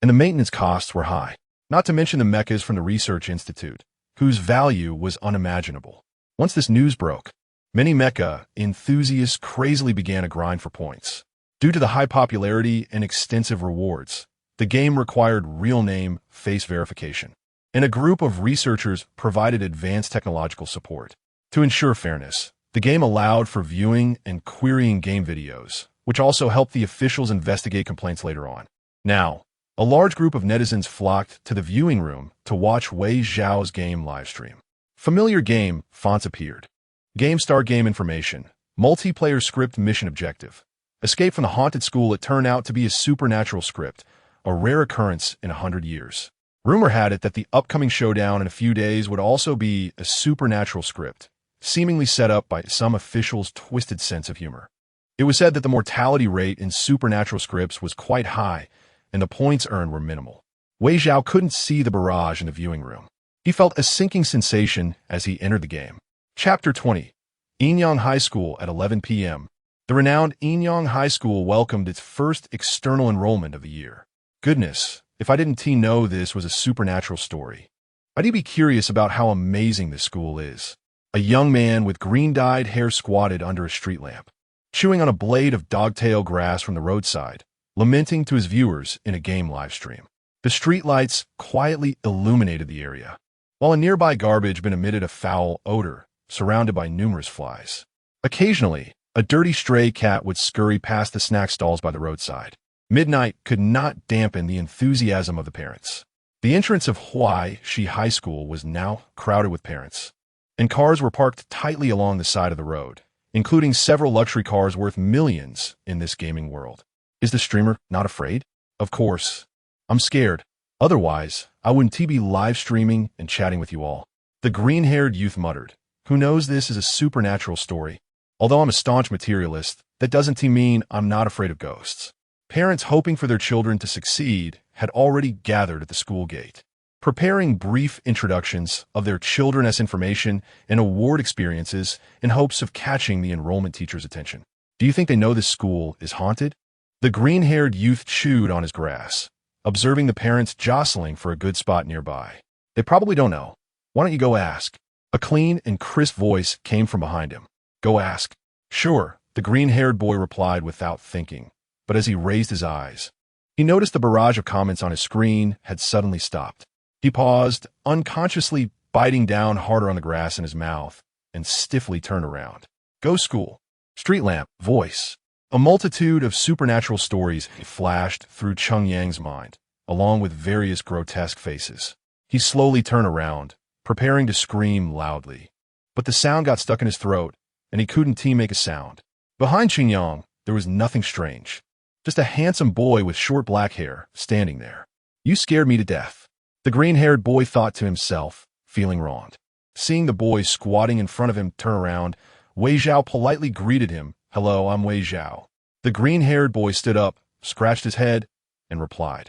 and the maintenance costs were high, not to mention the mechas from the Research Institute, whose value was unimaginable. Once this news broke, many mecha enthusiasts crazily began a grind for points. Due to the high popularity and extensive rewards, the game required real-name face verification, and a group of researchers provided advanced technological support. To ensure fairness, the game allowed for viewing and querying game videos, which also helped the officials investigate complaints later on. Now, a large group of netizens flocked to the viewing room to watch Wei Zhao's game livestream. Familiar game fonts appeared. Game start, game information, multiplayer script, mission objective. Escape from the haunted school. It turned out to be a supernatural script, a rare occurrence in 100 years. Rumor had it that the upcoming showdown in a few days would also be a supernatural script, seemingly set up by some officials' twisted sense of humor. It was said that the mortality rate in supernatural scripts was quite high, and the points earned were minimal. Wei Zhao couldn't see the barrage in the viewing room. He felt a sinking sensation as he entered the game. Chapter 20. Enyang High School at 11 p.m. The renowned Enyang High School welcomed its first external enrollment of the year. Goodness, if I didn't know this was a supernatural story. I'd be curious about how amazing this school is. A young man with green-dyed hair squatted under a street lamp, chewing on a blade of dogtail grass from the roadside, lamenting to his viewers in a game livestream. The streetlights quietly illuminated the area, while a nearby garbage bin emitted a foul odor, surrounded by numerous flies. Occasionally, a dirty stray cat would scurry past the snack stalls by the roadside. Midnight could not dampen the enthusiasm of the parents. The entrance of Huai-Shi High School was now crowded with parents, and cars were parked tightly along the side of the road, including several luxury cars worth millions in this gaming world. Is the streamer not afraid? Of course. I'm scared. Otherwise, I wouldn't be live streaming and chatting with you all. The green-haired youth muttered. Who knows this is a supernatural story? Although I'm a staunch materialist, that doesn't mean I'm not afraid of ghosts. Parents hoping for their children to succeed had already gathered at the school gate, preparing brief introductions of their children's information and award experiences in hopes of catching the enrollment teacher's attention. Do you think they know this school is haunted? The green-haired youth chewed on his grass, observing the parents jostling for a good spot nearby. They probably don't know. Why don't you go ask? A clean and crisp voice came from behind him. Go ask. Sure, the green-haired boy replied without thinking, but as he raised his eyes, he noticed the barrage of comments on his screen had suddenly stopped. He paused, unconsciously biting down harder on the grass in his mouth, and stiffly turned around. Go school. Street lamp. Voice. A multitude of supernatural stories flashed through Cheng Yang's mind, along with various grotesque faces. He slowly turned around, preparing to scream loudly. But the sound got stuck in his throat, and he couldn't make a sound. Behind Cheng Yang, there was nothing strange. Just a handsome boy with short black hair, standing there. You scared me to death. The green-haired boy thought to himself, feeling wronged. Seeing the boy squatting in front of him turn around, Wei Zhao politely greeted him. Hello, I'm Wei Zhao. The green-haired boy stood up, scratched his head, and replied.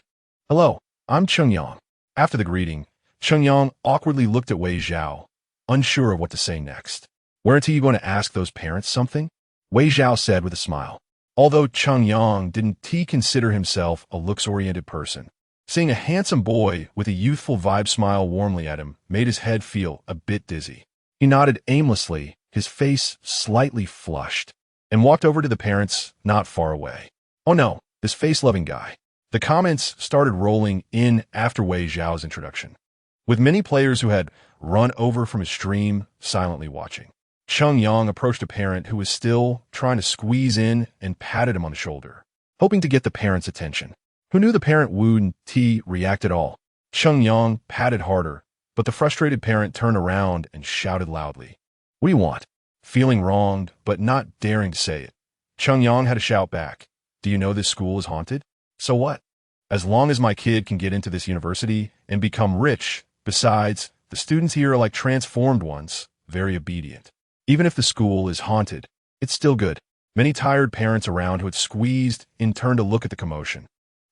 Hello, I'm Cheng Yang. After the greeting, Cheng Yang awkwardly looked at Wei Zhao, unsure of what to say next. Weren't you going to ask those parents something? Wei Zhao said with a smile. Although Cheng Yang didn't consider himself a looks-oriented person, seeing a handsome boy with a youthful vibe smile warmly at him made his head feel a bit dizzy. He nodded aimlessly, his face slightly flushed, and walked over to the parents not far away. Oh no, this face-loving guy. The comments started rolling in after Wei Zhao's introduction, with many players who had run over from his stream silently watching. Cheng Yang approached a parent who was still trying to squeeze in and patted him on the shoulder, hoping to get the parent's attention. Who knew the parent wouldn't react at all? Cheng Yang patted harder, but the frustrated parent turned around and shouted loudly. What do you want? Feeling wronged, but not daring to say it, Cheng Yang had to shout back. Do you know this school is haunted? So what? As long as my kid can get into this university and become rich, besides, The students here are like transformed ones, very obedient. Even if the school is haunted, it's still good. Many tired parents around who had squeezed in turned to look at the commotion.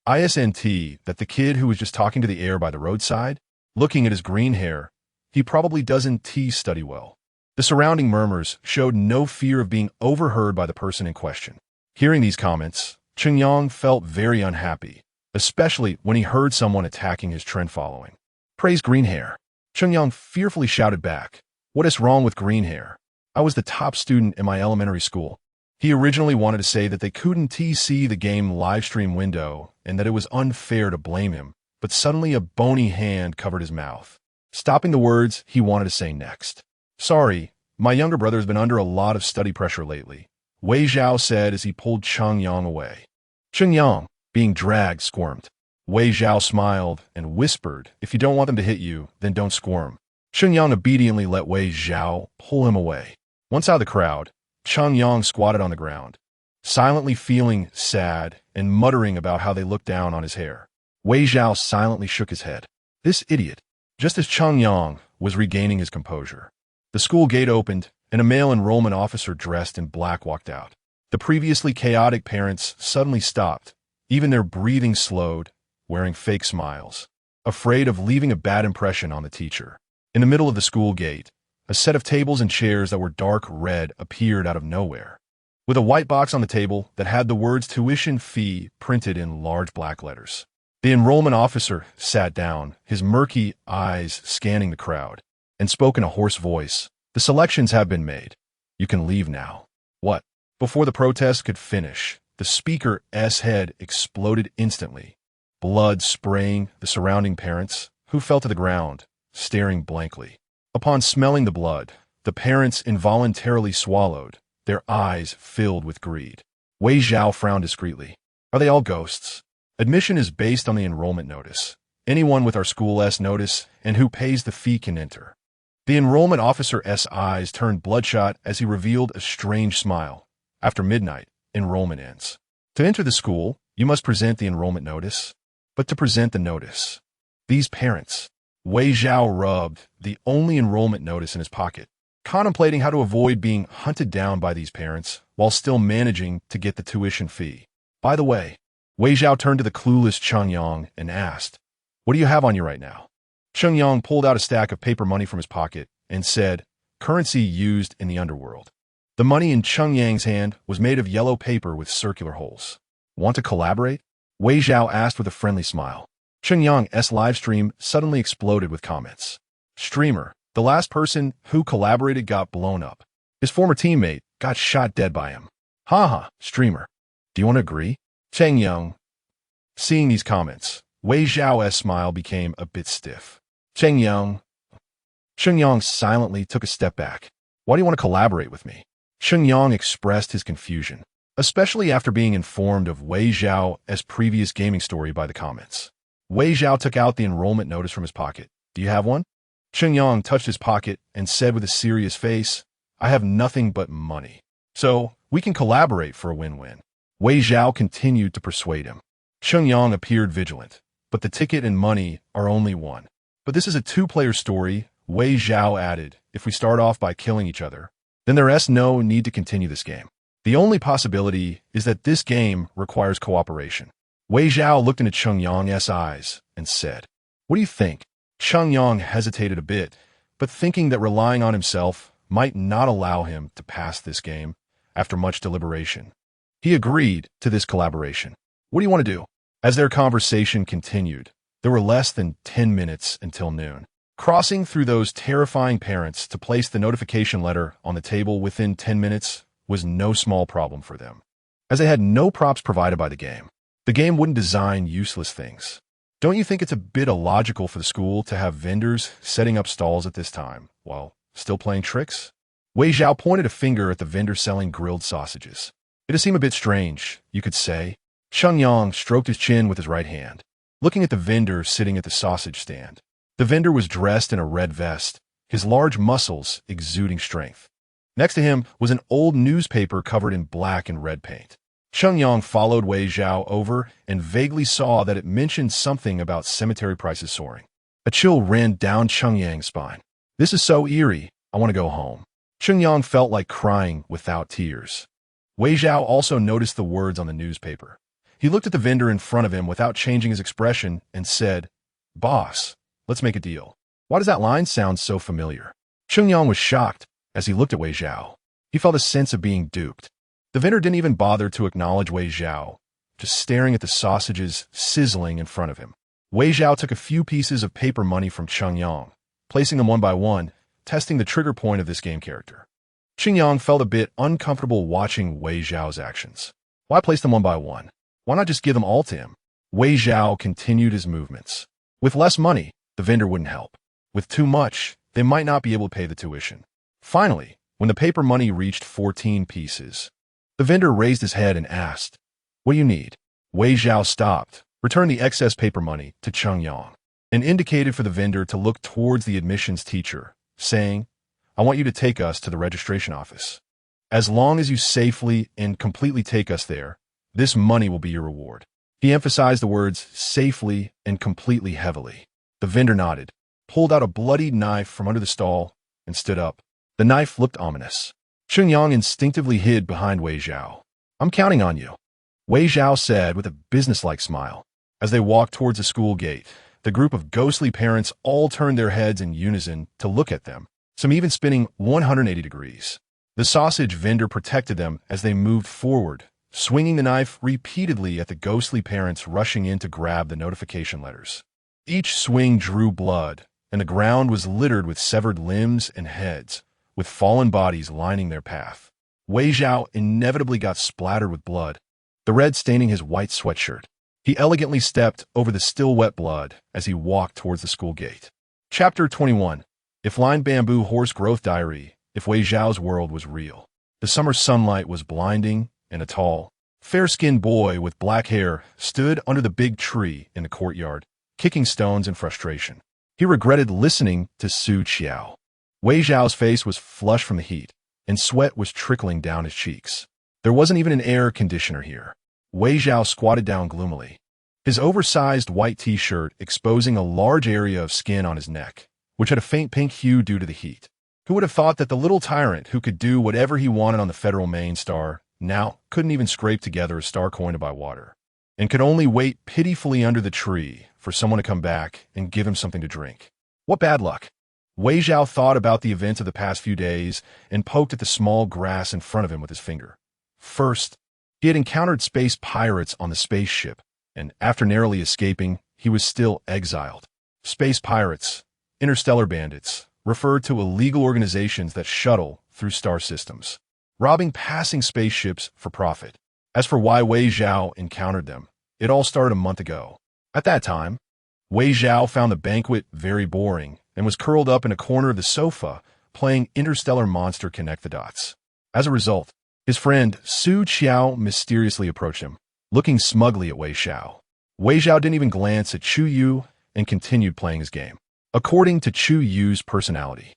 ISNT that the kid who was just talking to the air by the roadside, looking at his green hair, he probably doesn't study well. The surrounding murmurs showed no fear of being overheard by the person in question. Hearing these comments, Chengyang felt very unhappy, especially when he heard someone attacking his trend following. Praise green hair. Chengyang fearfully shouted back, "What is wrong with green hair? I was the top student in my elementary school." He originally wanted to say that they couldn't see the game livestream window and that it was unfair to blame him, but suddenly a bony hand covered his mouth, stopping the words he wanted to say next. "Sorry, my younger brother has been under a lot of study pressure lately," Wei Zhao said as he pulled Chengyang away. Chengyang, being dragged, squirmed. Wei Zhao smiled and whispered, "If you don't want them to hit you, then don't squirm." Chengyang obediently let Wei Zhao pull him away. Once out of the crowd, Chengyang squatted on the ground, silently feeling sad and muttering about how they looked down on his hair. Wei Zhao silently shook his head. This idiot. Just as Chengyang was regaining his composure, the school gate opened and a male enrollment officer dressed in black walked out. The previously chaotic parents suddenly stopped, even their breathing slowed, wearing fake smiles, afraid of leaving a bad impression on the teacher. In the middle of the school gate, a set of tables and chairs that were dark red appeared out of nowhere, with a white box on the table that had the words tuition fee printed in large black letters. The enrollment officer sat down, his murky eyes scanning the crowd, and spoke in a hoarse voice, "The selections have been made. You can leave now." What? Before the protest could finish, the speaker's head exploded instantly, blood spraying the surrounding parents, who fell to the ground, staring blankly. Upon smelling the blood, the parents involuntarily swallowed, their eyes filled with greed. Wei Zhao frowned discreetly. "Are they all ghosts? Admission is based on the enrollment notice. Anyone with our school's notice and who pays the fee can enter." The enrollment officer's eyes turned bloodshot as he revealed a strange smile. "After midnight, enrollment ends. To enter the school, you must present the enrollment notice. But to present the notice, these parents..." Wei Zhao rubbed the only enrollment notice in his pocket, contemplating how to avoid being hunted down by these parents while still managing to get the tuition fee. "By the way," Wei Zhao turned to the clueless Chengyang and asked, "What do you have on you right now?" Chengyang pulled out a stack of paper money from his pocket and said, "Currency used in the underworld." The money in Chengyang's hand was made of yellow paper with circular holes. "Want to collaborate?" Wei Zhao asked with a friendly smile. Chengyang's livestream suddenly exploded with comments. "Streamer, the last person who collaborated got blown up. His former teammate got shot dead by him. Haha, streamer. Do you want to agree?" Chengyang. Seeing these comments, Wei Zhao's smile became a bit stiff. Chengyang silently took a step back. "Why do you want to collaborate with me?" Chengyang expressed his confusion, especially after being informed of Wei Zhao's previous gaming story by the comments. Wei Zhao took out the enrollment notice from his pocket. "Do you have one?" Chengyang touched his pocket and said with a serious face, "I have nothing but money. So, we can collaborate for a win-win." Wei Zhao continued to persuade him. Chengyang appeared vigilant, "But the ticket and money are only one." "But this is a two-player story," Wei Zhao added. "If we start off by killing each other, then there's no need to continue this game. The only possibility is that this game requires cooperation." Wei Zhao looked into Chengyang's eyes and said, "What do you think?" Chengyang hesitated a bit, but thinking that relying on himself might not allow him to pass this game, after much deliberation, he agreed to this collaboration. "What do you want to do?" As their conversation continued, there were less than 10 minutes until noon. Crossing through those terrifying parents to place the notification letter on the table within 10 minutes was no small problem for them, as they had no props provided by the game. The game wouldn't design useless things. Don't you think it's a bit illogical for the school to have vendors setting up stalls at this time, while still playing tricks? Wei Zhao pointed a finger at the vendor selling grilled sausages. "It does seem a bit strange, you could say." Chengyang stroked his chin with his right hand, looking at the vendor sitting at the sausage stand. The vendor was dressed in a red vest, his large muscles exuding strength. Next to him was an old newspaper covered in black and red paint. Chengyang followed Wei Zhao over and vaguely saw that it mentioned something about cemetery prices soaring. A chill ran down Chungyang's spine. This is so eerie. I want to go home. Chungyang felt like crying without tears. Wei Zhao also noticed the words on the newspaper. He looked at the vendor in front of him without changing his expression and said, "Boss, let's make a deal." Why does that line sound so familiar? Chungyang was shocked as he looked at Wei Zhao. He felt a sense of being duped. The vendor didn't even bother to acknowledge Wei Zhao, just staring at the sausages sizzling in front of him. Wei Zhao took a few pieces of paper money from Chungyang, placing them one by one, testing the trigger point of this game character. Chungyang felt a bit uncomfortable watching Wei Zhao's actions. Why place them one by one? Why not just give them all to him? Wei Zhao continued his movements. With less money, the vendor wouldn't help. With too much, they might not be able to pay the tuition. Finally, when the paper money reached 14 pieces, the vendor raised his head and asked, "What do you need?" Wei Zhao stopped, returned the excess paper money to Chungyang, and indicated for the vendor to look towards the admissions teacher, saying, "I want you to take us to the registration office. As long as you safely and completely take us there, this money will be your reward." He emphasized the words safely and completely heavily. The vendor nodded, pulled out a bloodied knife from under the stall, and stood up. The knife looked ominous. Chungyang instinctively hid behind Wei Zhao. "I'm counting on you," Wei Zhao said with a businesslike smile. As they walked towards the school gate, the group of ghostly parents all turned their heads in unison to look at them, some even spinning 180 degrees. The sausage vendor protected them as they moved forward, swinging the knife repeatedly at the ghostly parents rushing in to grab the notification letters. Each swing drew blood, and the ground was littered with severed limbs and heads, with fallen bodies lining their path. Wei Zhao inevitably got splattered with blood, the red staining his white sweatshirt. He elegantly stepped over the still wet blood as he walked towards the school gate. Chapter 21. If Lined Bamboo Horse Growth Diary. If Wei Zhao's world was real. The summer sunlight was blinding, and a tall, fair-skinned boy with black hair stood under the big tree in the courtyard, kicking stones in frustration. He regretted listening to Su Qiao. Wei Zhao's face was flushed from the heat, and sweat was trickling down his cheeks. There wasn't even an air conditioner here. Wei Zhao squatted down gloomily, his oversized white t-shirt exposing a large area of skin on his neck, which had a faint pink hue due to the heat. Who would have thought that the little tyrant who could do whatever he wanted on the Federal Main Star now couldn't even scrape together a star coin to buy water, and could only wait pitifully under the tree for someone to come back and give him something to drink? What bad luck! Wei Zhao thought about the events of the past few days and poked at the small grass in front of him with his finger. First, he had encountered space pirates on the spaceship, and after narrowly escaping, he was still exiled. Space pirates, interstellar bandits, referred to illegal organizations that shuttle through star systems, robbing passing spaceships for profit. As for why Wei Zhao encountered them, it all started a month ago. At that time, Wei Zhao found the banquet very boring and was curled up in a corner of the sofa playing Interstellar Monster Connect the Dots. As a result, his friend Su Qiao mysteriously approached him, looking smugly at Wei Zhao. Wei Zhao didn't even glance at Chu Yu and continued playing his game. According to Chu Yu's personality,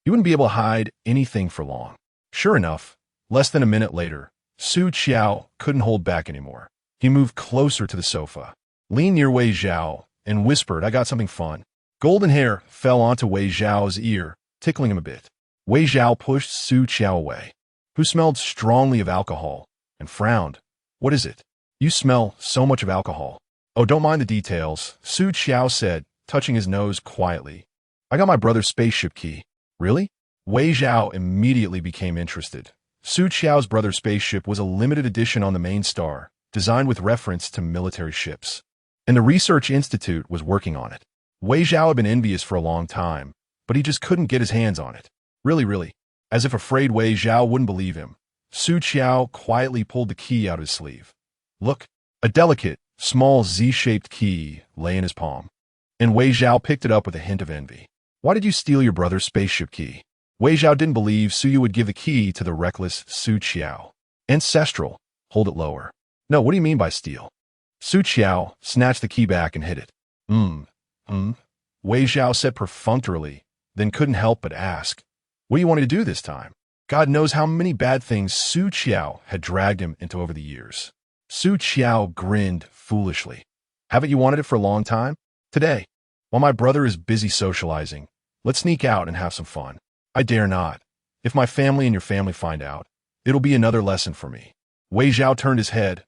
he wouldn't be able to hide anything for long. Sure enough, less than a minute later, Su Qiao couldn't hold back anymore. He moved closer to the sofa, leaned near Wei Zhao, and whispered, "I got something fun." Golden hair fell onto Wei Zhao's ear, tickling him a bit. Wei Zhao pushed Su Qiao away, who smelled strongly of alcohol, and frowned. "What is it? You smell so much of alcohol." "Oh, don't mind the details," Su Qiao said, touching his nose quietly. "I got my brother's spaceship key." "Really?" Wei Zhao immediately became interested. Su Qiao's brother's spaceship was a limited edition on the main star, designed with reference to military ships, and the Research Institute was working on it. Wei Zhao had been envious for a long time, but he just couldn't get his hands on it. Really. As if afraid Wei Zhao wouldn't believe him, Su Qiao quietly pulled the key out of his sleeve. Look, a delicate, small Z-shaped key lay in his palm, and Wei Zhao picked it up with a hint of envy. "Why did you steal your brother's spaceship key?" Wei Zhao didn't believe Su Yu would give the key to the reckless Su Qiao. "Ancestral. Hold it lower." "No, what do you mean by steal?" Su Qiao snatched the key back and hid it. Wei Zhao said perfunctorily, then couldn't help but ask, "What do you want to do this time?" God knows how many bad things Su Qiao had dragged him into over the years. Su Qiao grinned foolishly. "Haven't you wanted it for a long time?" "Today." While my brother is busy socializing, let's sneak out and have some fun. I dare not. If my family and your family find out, it'll be another lesson for me. Wei Zhao turned his head,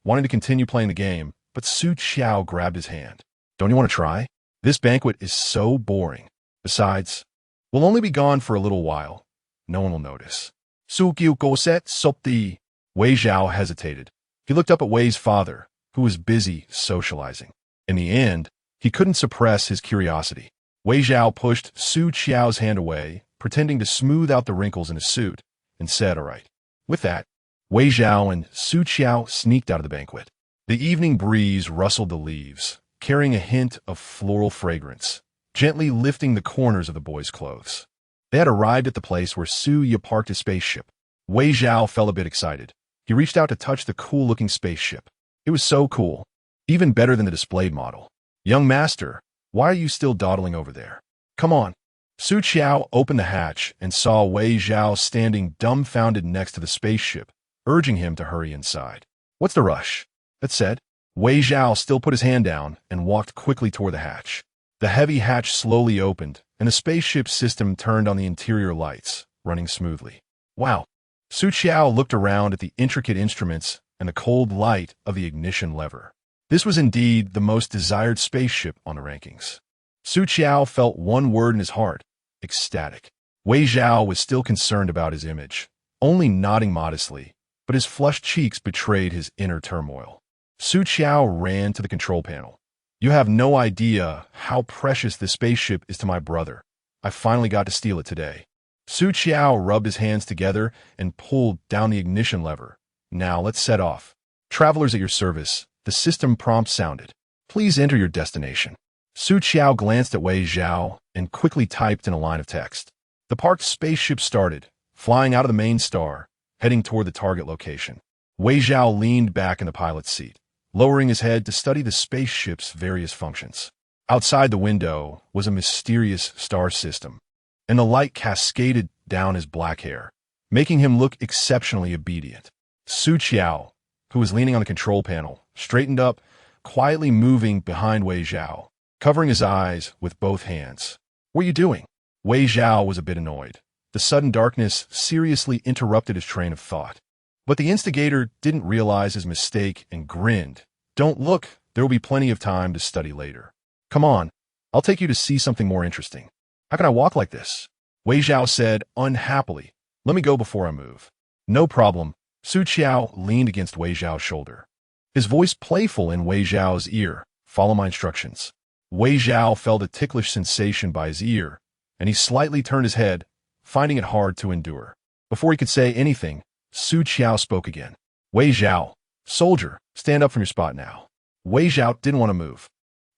wanting to continue playing the game, but Su Qiao grabbed his hand. Don't you want to try? This banquet is so boring. Besides, we'll only be gone for a little while. No one will notice. Su Qiu Goset Sopti. Wei Zhao hesitated. He looked up at Wei's father, who was busy socializing. In the end, he couldn't suppress his curiosity. Wei Zhao pushed Su Qiao's hand away, pretending to smooth out the wrinkles in his suit, and said, "All right." With that, Wei Zhao and Su Qiao sneaked out of the banquet. The evening breeze rustled the leaves, carrying a hint of floral fragrance, gently lifting the corners of the boys' clothes. They had arrived at the place where Su Yu parked his spaceship. Wei Zhao felt a bit excited. He reached out to touch the cool-looking spaceship. It was so cool, even better than the displayed model. "Young master, why are you still dawdling over there? Come on." Su Qiao opened the hatch and saw Wei Zhao standing dumbfounded next to the spaceship, urging him to hurry inside. "What's the rush?" That said, Wei Zhao still put his hand down and walked quickly toward the hatch. The heavy hatch slowly opened, and the spaceship system turned on the interior lights, running smoothly. Wow! Su Qiao looked around at the intricate instruments and the cold light of the ignition lever. This was indeed the most desired spaceship on the rankings. Su Qiao felt one word in his heart: ecstatic. Wei Zhao was still concerned about his image, only nodding modestly, but his flushed cheeks betrayed his inner turmoil. Su Qiao ran to the control panel. "You have no idea how precious this spaceship is to my brother. I finally got to steal it today." Su Qiao rubbed his hands together and pulled down the ignition lever. "Now let's set off. Travelers at your service." The system prompt sounded. "Please enter your destination." Su Qiao glanced at Wei Zhao and quickly typed in a line of text. The parked spaceship started, flying out of the main star, heading toward the target location. Wei Zhao leaned back in the pilot's seat, lowering his head to study the spaceship's various functions. Outside the window was a mysterious star system, and the light cascaded down his black hair, making him look exceptionally obedient. Su Qiao, who was leaning on the control panel, straightened up, quietly moving behind Wei Zhao, covering his eyes with both hands. "What are you doing?" Wei Zhao was a bit annoyed. The sudden darkness seriously interrupted his train of thought. But the instigator didn't realize his mistake and grinned. "Don't look, there will be plenty of time to study later. Come on, I'll take you to see something more interesting." "How can I walk like this?" Wei Zhao said unhappily. "Let me go before I move." "No problem." Su Qiao leaned against Wei Zhao's shoulder, his voice playful in Wei Zhao's ear. "Follow my instructions." Wei Zhao felt a ticklish sensation by his ear, and he slightly turned his head, finding it hard to endure. Before he could say anything, Su Qiao spoke again. "Wei Zhao, soldier, stand up from your spot now." Wei Zhao didn't want to move.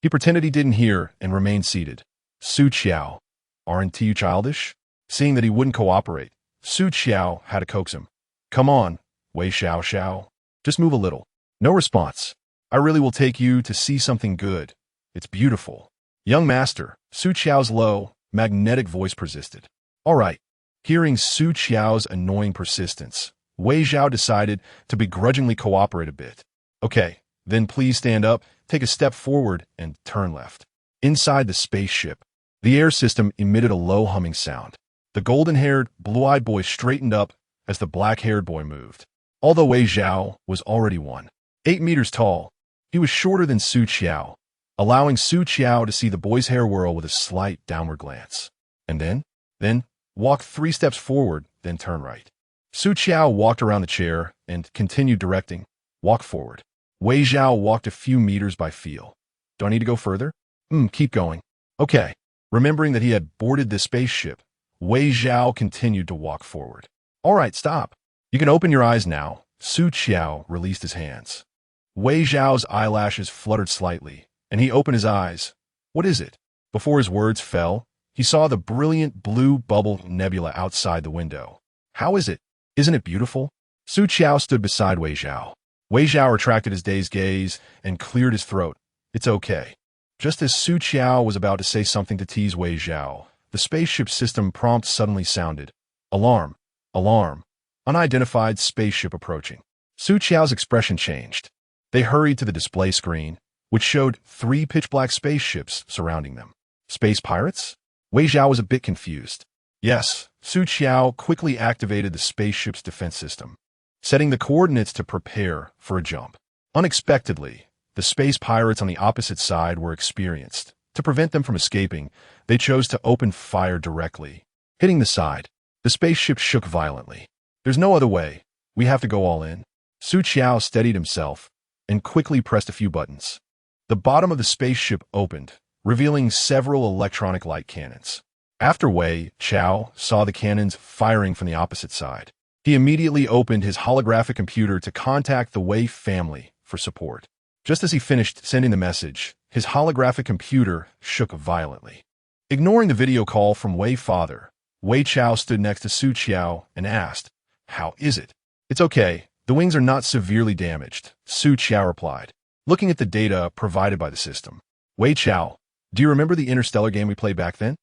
He pretended he didn't hear and remained seated. "Su Qiao, aren't you childish?" Seeing that he wouldn't cooperate, Su Qiao had to coax him. "Come on, Wei Xiao. Just move a little." No response. "I really will take you to see something good. It's beautiful." "Young master," Su Qiao's low, magnetic voice persisted. "All right." Hearing Su Qiao's annoying persistence, Wei Zhao decided to begrudgingly cooperate a bit. "Okay, then please stand up, take a step forward, and turn left." Inside the spaceship, the air system emitted a low humming sound. The golden-haired, blue-eyed boy straightened up as the black-haired boy moved. Although Wei Zhao was already 1.8 meters tall, he was shorter than Su Qiao, allowing Su Qiao to see the boy's hair whirl with a slight downward glance. "And then, walk 3 steps forward, then turn right." Su Qiao walked around the chair and continued directing. "Walk forward." Wei Zhao walked a few meters by feel. "Do I need to go further?" Keep going." "Okay." Remembering that he had boarded the spaceship, Wei Zhao continued to walk forward. "All right, stop. You can open your eyes now." Su Qiao released his hands. Wei Zhao's eyelashes fluttered slightly, and he opened his eyes. "What is it?" Before his words fell, he saw the brilliant blue bubble nebula outside the window. "How is it? Isn't it beautiful?" Su Qiao stood beside Wei Zhao. Wei Zhao retracted his dazed gaze and cleared his throat. "It's okay." Just as Su Qiao was about to say something to tease Wei Zhao, the spaceship system prompt suddenly sounded. "Alarm! Alarm! Unidentified spaceship approaching." Su Qiao's expression changed. They hurried to the display screen, which showed 3 pitch-black spaceships surrounding them. Space pirates? Wei Zhao was a bit confused. Yes, Su Qiao quickly activated the spaceship's defense system, setting the coordinates to prepare for a jump. Unexpectedly, the space pirates on the opposite side were experienced. To prevent them from escaping, they chose to open fire directly, hitting the side. The spaceship shook violently. There's no other way. We have to go all in. Su Qiao steadied himself and quickly pressed a few buttons. The bottom of the spaceship opened, revealing several electronic light cannons. After Wei Chao saw the cannons firing from the opposite side, he immediately opened his holographic computer to contact the Wei family for support. Just as he finished sending the message, his holographic computer shook violently. Ignoring the video call from Wei father, Wei Chao stood next to Su Qiao and asked, "How is it?" "It's okay. The wings are not severely damaged," Su Qiao replied, looking at the data provided by the system. "Wei Chao, do you remember the interstellar game we played back then?"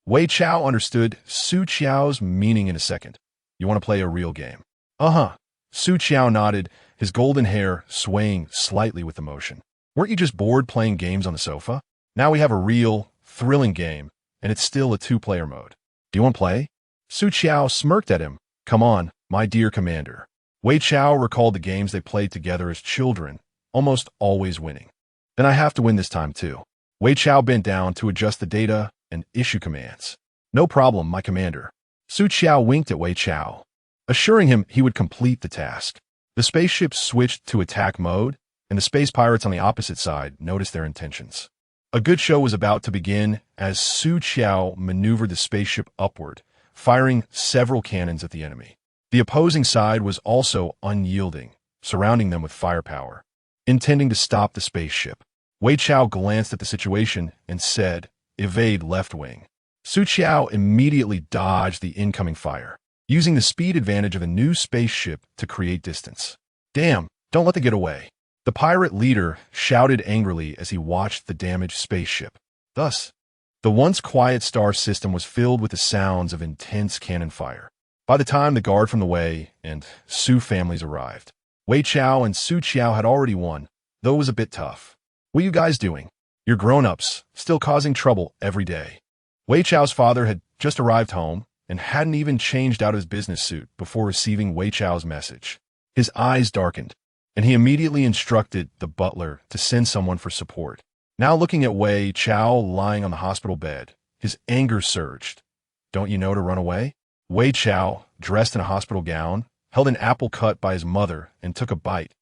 Wei Chao understood Su Qiao's meaning in a second. "You want to play a real game?" "Uh-huh." Su Qiao nodded, his golden hair swaying slightly with emotion. "Weren't you just bored playing games on the sofa? Now we have a real, thrilling game, and it's still a two-player mode. Do you want to play?" Su Qiao smirked at him. "Come on, my dear commander." Wei Chao recalled the games they played together as children, almost always winning. "Then I have to win this time too." Wei Chao bent down to adjust the data and issue commands. "No problem, my commander." Su Qiao winked at Wei Chao, assuring him he would complete the task. The spaceship switched to attack mode, and the space pirates on the opposite side noticed their intentions. A good show was about to begin as Su Qiao maneuvered the spaceship upward, firing several cannons at the enemy. The opposing side was also unyielding, surrounding them with firepower, intending to stop the spaceship. Wei Chao glanced at the situation and said, "Evade left wing." Su Qiao immediately dodged the incoming fire, using the speed advantage of a new spaceship to create distance. "Damn, don't let them get away." The pirate leader shouted angrily as he watched the damaged spaceship. Thus, the once quiet star system was filled with the sounds of intense cannon fire. By the time the guard from the Wei and Su families arrived, Wei Chao and Su Qiao had already won, though it was a bit tough. "What are you guys doing? You're grown-ups, still causing trouble every day." Wei Chao's father had just arrived home and hadn't even changed out of his business suit before receiving Wei Chao's message. His eyes darkened, and he immediately instructed the butler to send someone for support. Now looking at Wei Chao lying on the hospital bed, his anger surged. "Don't you know to run away?" Wei Chao, dressed in a hospital gown, held an apple cut by his mother and took a bite.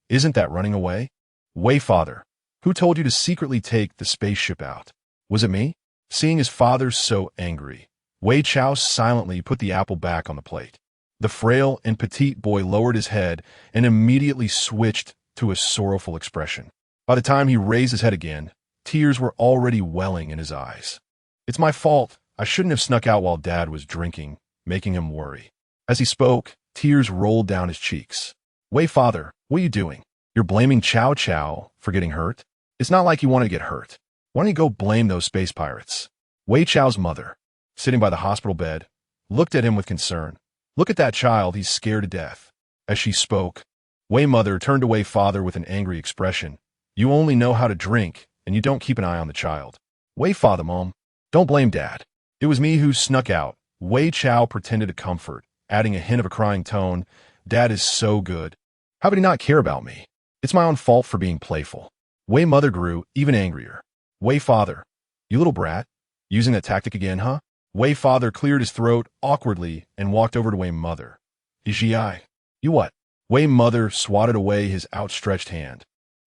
"Isn't that running away?" "Wei father, who told you to secretly take the spaceship out?" "Was it me?" Seeing his father so angry, Wei Chao silently put the apple back on the plate. The frail and petite boy lowered his head and immediately switched to a sorrowful expression. By the time he raised his head again, tears were already welling in his eyes. "It's my fault. I shouldn't have snuck out while Dad was drinking," making him worry. As he spoke, tears rolled down his cheeks. "Wei father, what are you doing? You're blaming Chao Chao for getting hurt? It's not like you want to get hurt. Why don't you go blame those space pirates?" Wei Chao's mother, sitting by the hospital bed, looked at him with concern. "Look at that child, he's scared to death." As she spoke, Wei mother turned to Wei father with an angry expression. "You only know how to drink, and you don't keep an eye on the child." "Wei father, mom, don't blame Dad. It was me who snuck out." Wei Chao pretended to comfort, adding a hint of a crying tone. "Dad is so good. How could he not care about me? It's my own fault for being playful." Wei mother grew even angrier. "Wei father, you little brat, using that tactic again, huh?" Wei father cleared his throat awkwardly and walked over to Wei mother. "Yi, you what?" Wei mother swatted away his outstretched hand.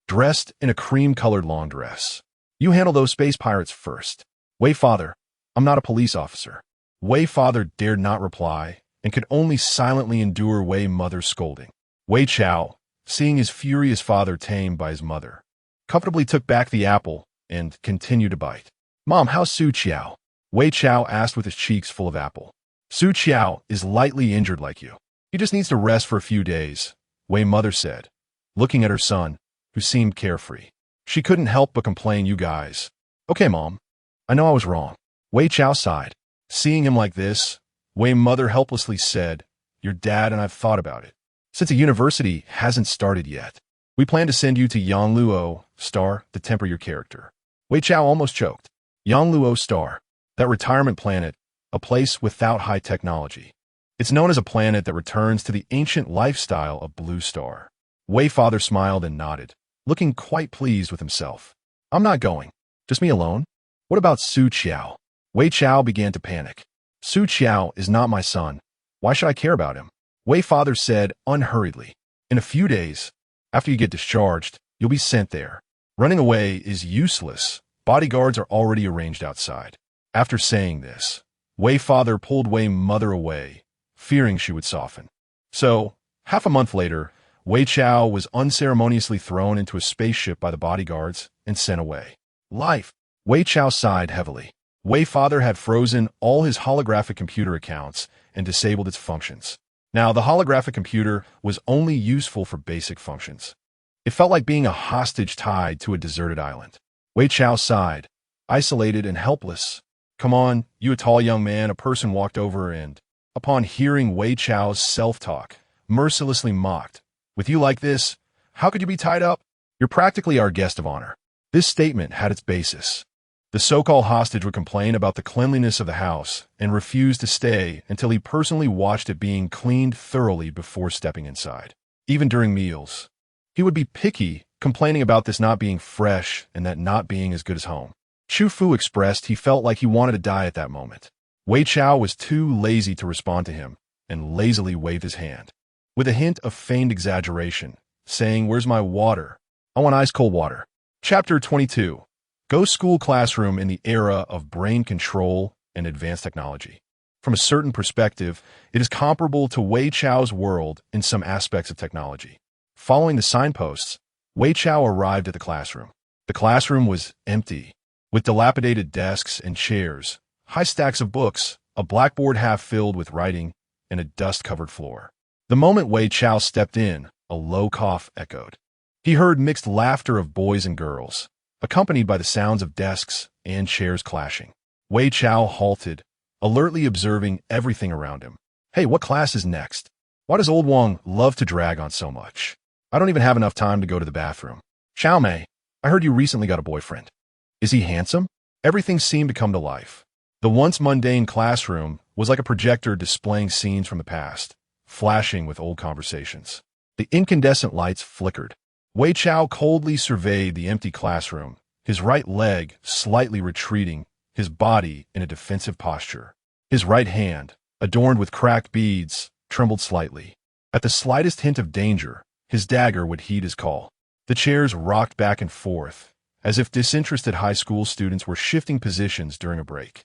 "Dressed in a cream-colored long dress. You handle those space pirates first." "Wei father, I'm not a police officer." Wei father dared not reply and could only silently endure Wei mother's scolding. Wei Chao, seeing his furious father tamed by his mother, comfortably took back the apple and continued to bite. "Mom, how's Su Qiao?" Wei Chao asked with his cheeks full of apple. "Su Qiao is lightly injured like you. He just needs to rest for a few days," Wei mother said, looking at her son, who seemed carefree. She couldn't help but complain, "You guys." "Okay, Mom. I know I was wrong." Wei Chao sighed. Seeing him like this, Wei mother helplessly said, "Your dad and I've thought about it. Since the university hasn't started yet, we plan to send you to Yangluo Star to temper your character." Wei Chao almost choked. Yangluo Star, that retirement planet, a place without high technology. It's known as a planet that returns to the ancient lifestyle of Blue Star. Wei father smiled and nodded, looking quite pleased with himself. I'm not going. Just me alone? What about Su Qiao? Wei Chao began to panic. Su Qiao is not my son. Why should I care about him? Wei father said unhurriedly. In a few days, after you get discharged, you'll be sent there. Running away is useless. Bodyguards are already arranged outside. After saying this, Wei father pulled Wei mother away, fearing she would soften. So, half a month later, Wei Chao was unceremoniously thrown into a spaceship by the bodyguards and sent away. Life. Wei Chao sighed heavily. Wei father had frozen all his holographic computer accounts and disabled its functions. Now, the holographic computer was only useful for basic functions. It felt like being a hostage tied to a deserted island. Wei Chao sighed, isolated and helpless. Come on, you a tall young man, a person walked over and, upon hearing Wei Chao's self-talk, mercilessly mocked. With you like this, how could you be tied up? You're practically our guest of honor. This statement had its basis. The so-called hostage would complain about the cleanliness of the house and refuse to stay until he personally watched it being cleaned thoroughly before stepping inside. Even during meals, he would be picky, complaining about this not being fresh and that not being as good as home. Chu Fu expressed he felt like he wanted to die at that moment. Wei Chao was too lazy to respond to him and lazily waved his hand, with a hint of feigned exaggeration, saying, "Where's my water? I want ice-cold water." Chapter 22. Ghost School Classroom in the Era of Brain Control and Advanced Technology. From a certain perspective, it is comparable to Wei Chao's world in some aspects of technology. Following the signposts, Wei Chao arrived at the classroom. The classroom was empty, with dilapidated desks and chairs, high stacks of books, a blackboard half filled with writing, and a dust-covered floor. The moment Wei Chao stepped in, a low cough echoed. He heard mixed laughter of boys and girls, accompanied by the sounds of desks and chairs clashing. Wei Chao halted, alertly observing everything around him. Hey, what class is next? Why does old Wang love to drag on so much? I don't even have enough time to go to the bathroom. Xiao Mei, I heard you recently got a boyfriend. Is he handsome? Everything seemed to come to life. The once mundane classroom was like a projector displaying scenes from the past, flashing with old conversations. The incandescent lights flickered. Wei Chao coldly surveyed the empty classroom, his right leg slightly retreating, his body in a defensive posture. His right hand, adorned with cracked beads, trembled slightly. At the slightest hint of danger, his dagger would heed his call. The chairs rocked back and forth, as if disinterested high school students were shifting positions during a break.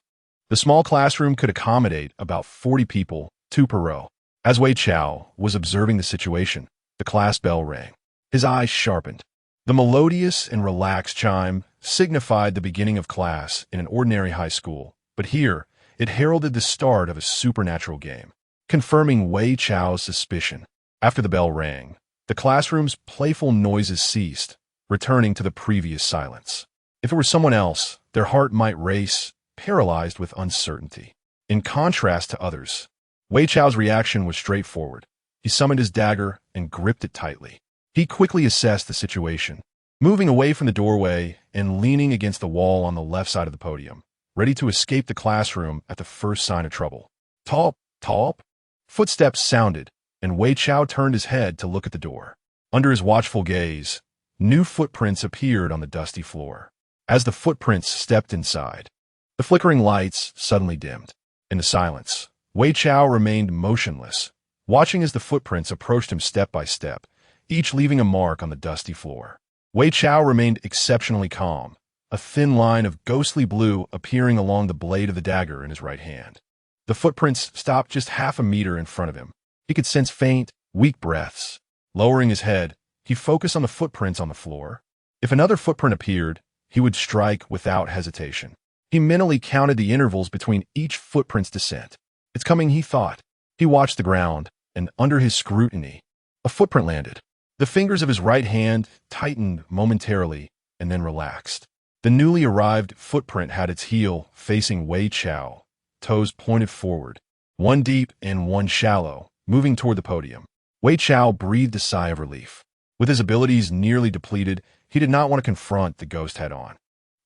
The small classroom could accommodate about 40 people, 2 per row. As Wei Chao was observing the situation, the class bell rang. His eyes sharpened. The melodious and relaxed chime signified the beginning of class in an ordinary high school, but here it heralded the start of a supernatural game, confirming Wei Chao's suspicion. After the bell rang, the classroom's playful noises ceased, returning to the previous silence. If it were someone else, their heart might race, paralyzed with uncertainty. In contrast to others, Wei Chao's reaction was straightforward. He summoned his dagger and gripped it tightly. He quickly assessed the situation, moving away from the doorway and leaning against the wall on the left side of the podium, ready to escape the classroom at the first sign of trouble. Top, top. Footsteps sounded, and Wei Chao turned his head to look at the door. Under his watchful gaze, new footprints appeared on the dusty floor. As the footprints stepped inside, the flickering lights suddenly dimmed. In the silence, Wei Chao remained motionless, watching as the footprints approached him step by step, each leaving a mark on the dusty floor. Wei Chao remained exceptionally calm, a thin line of ghostly blue appearing along the blade of the dagger in his right hand. The footprints stopped just half a meter in front of him. He could sense faint, weak breaths. Lowering his head, he focused on the footprints on the floor. If another footprint appeared, he would strike without hesitation. He mentally counted the intervals between each footprint's descent. It's coming, he thought. He watched the ground, and under his scrutiny, a footprint landed. The fingers of his right hand tightened momentarily and then relaxed. The newly arrived footprint had its heel facing Wei Chao, toes pointed forward, one deep and one shallow, moving toward the podium. Wei Chao breathed a sigh of relief. With his abilities nearly depleted, he did not want to confront the ghost head-on.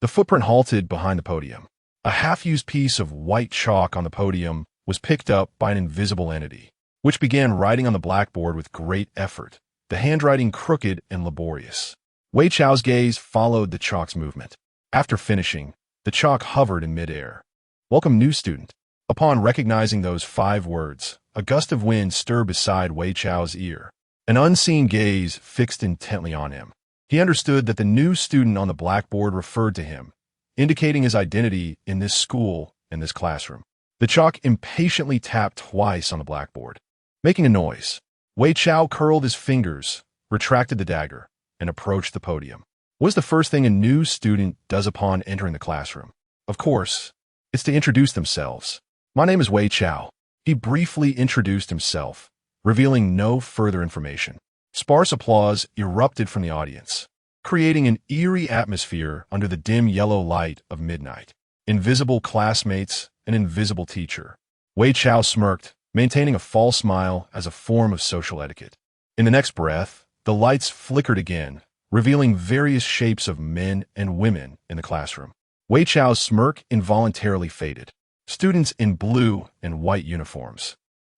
The footprint halted behind the podium. A half-used piece of white chalk on the podium was picked up by an invisible entity, which began writing on the blackboard with great effort, the handwriting crooked and laborious. Wei Chao's gaze followed the chalk's movement. After finishing, the chalk hovered in midair. "Welcome, new student." Upon recognizing those 5 words, a gust of wind stirred beside Wei Chao's ear. An unseen gaze fixed intently on him. He understood that the new student on the blackboard referred to him, indicating his identity in this school and this classroom. The chalk impatiently tapped twice on the blackboard, making a noise. Wei Chao curled his fingers, retracted the dagger, and approached the podium. What is the first thing a new student does upon entering the classroom? Of course, it's to introduce themselves. "My name is Wei Chao." He briefly introduced himself, revealing no further information. Sparse applause erupted from the audience, creating an eerie atmosphere under the dim yellow light of midnight. Invisible classmates, an invisible teacher. Wei Chao smirked, maintaining a false smile as a form of social etiquette. In the next breath, the lights flickered again, revealing various shapes of men and women in the classroom. Wei Chao's smirk involuntarily faded. Students in blue and white uniforms,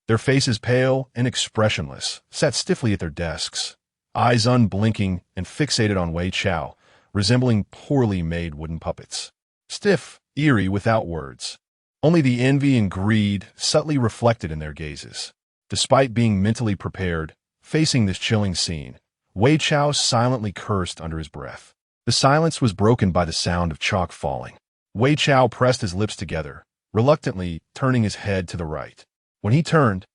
their faces pale and expressionless, sat stiffly at their desks, eyes unblinking and fixated on Wei Chao, resembling poorly made wooden puppets. Stiff, eerie, without words. Only the envy and greed subtly reflected in their gazes. Despite being mentally prepared, facing this chilling scene, Wei Chao silently cursed under his breath. The silence was broken by the sound of chalk falling. Wei Chao pressed his lips together, reluctantly turning his head to the right. When he turned,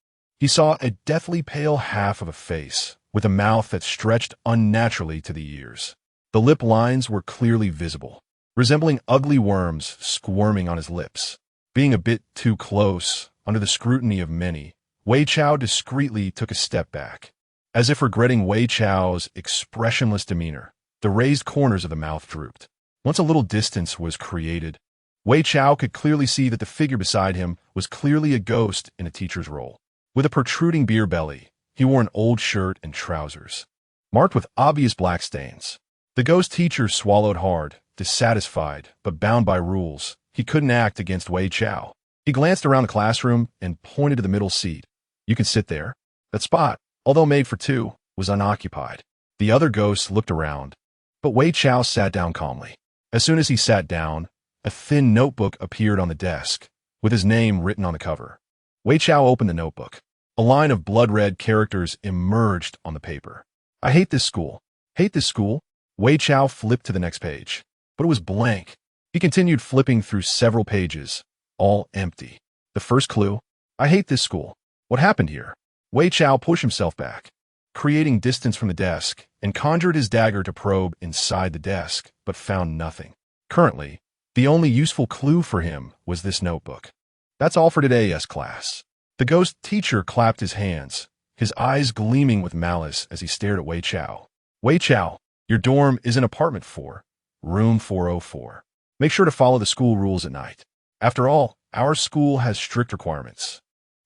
he saw a deathly pale half of a face, with a mouth that stretched unnaturally to the ears. The lip lines were clearly visible, resembling ugly worms squirming on his lips. Being a bit too close, under the scrutiny of many, Wei Chao discreetly took a step back. As if regretting Wei Chao's expressionless demeanor, the raised corners of the mouth drooped. Once a little distance was created, Wei Chao could clearly see that the figure beside him was clearly a ghost in a teacher's role. With a protruding beer belly, he wore an old shirt and trousers, marked with obvious black stains. The ghost teacher swallowed hard, dissatisfied, but bound by rules. He couldn't act against Wei Chao. He glanced around the classroom and pointed to the middle seat. "You can sit there." That spot, although made for 2, was unoccupied. The other ghosts looked around, but Wei Chao sat down calmly. As soon as he sat down, a thin notebook appeared on the desk, with his name written on the cover. Wei Chao opened the notebook. A line of blood-red characters emerged on the paper. "I hate this school. Hate this school." Wei Chao flipped to the next page, but it was blank. He continued flipping through several pages, all empty. The first clue: "I hate this school. What happened here?" Wei Chao pushed himself back, creating distance from the desk, and conjured his dagger to probe inside the desk, but found nothing. Currently, the only useful clue for him was this notebook. "That's all for today, class." The ghost teacher clapped his hands, his eyes gleaming with malice as he stared at Wei Chao. "Wei Chao, your dorm is in apartment 4, room 404. Make sure to follow the school rules at night. After all, our school has strict requirements,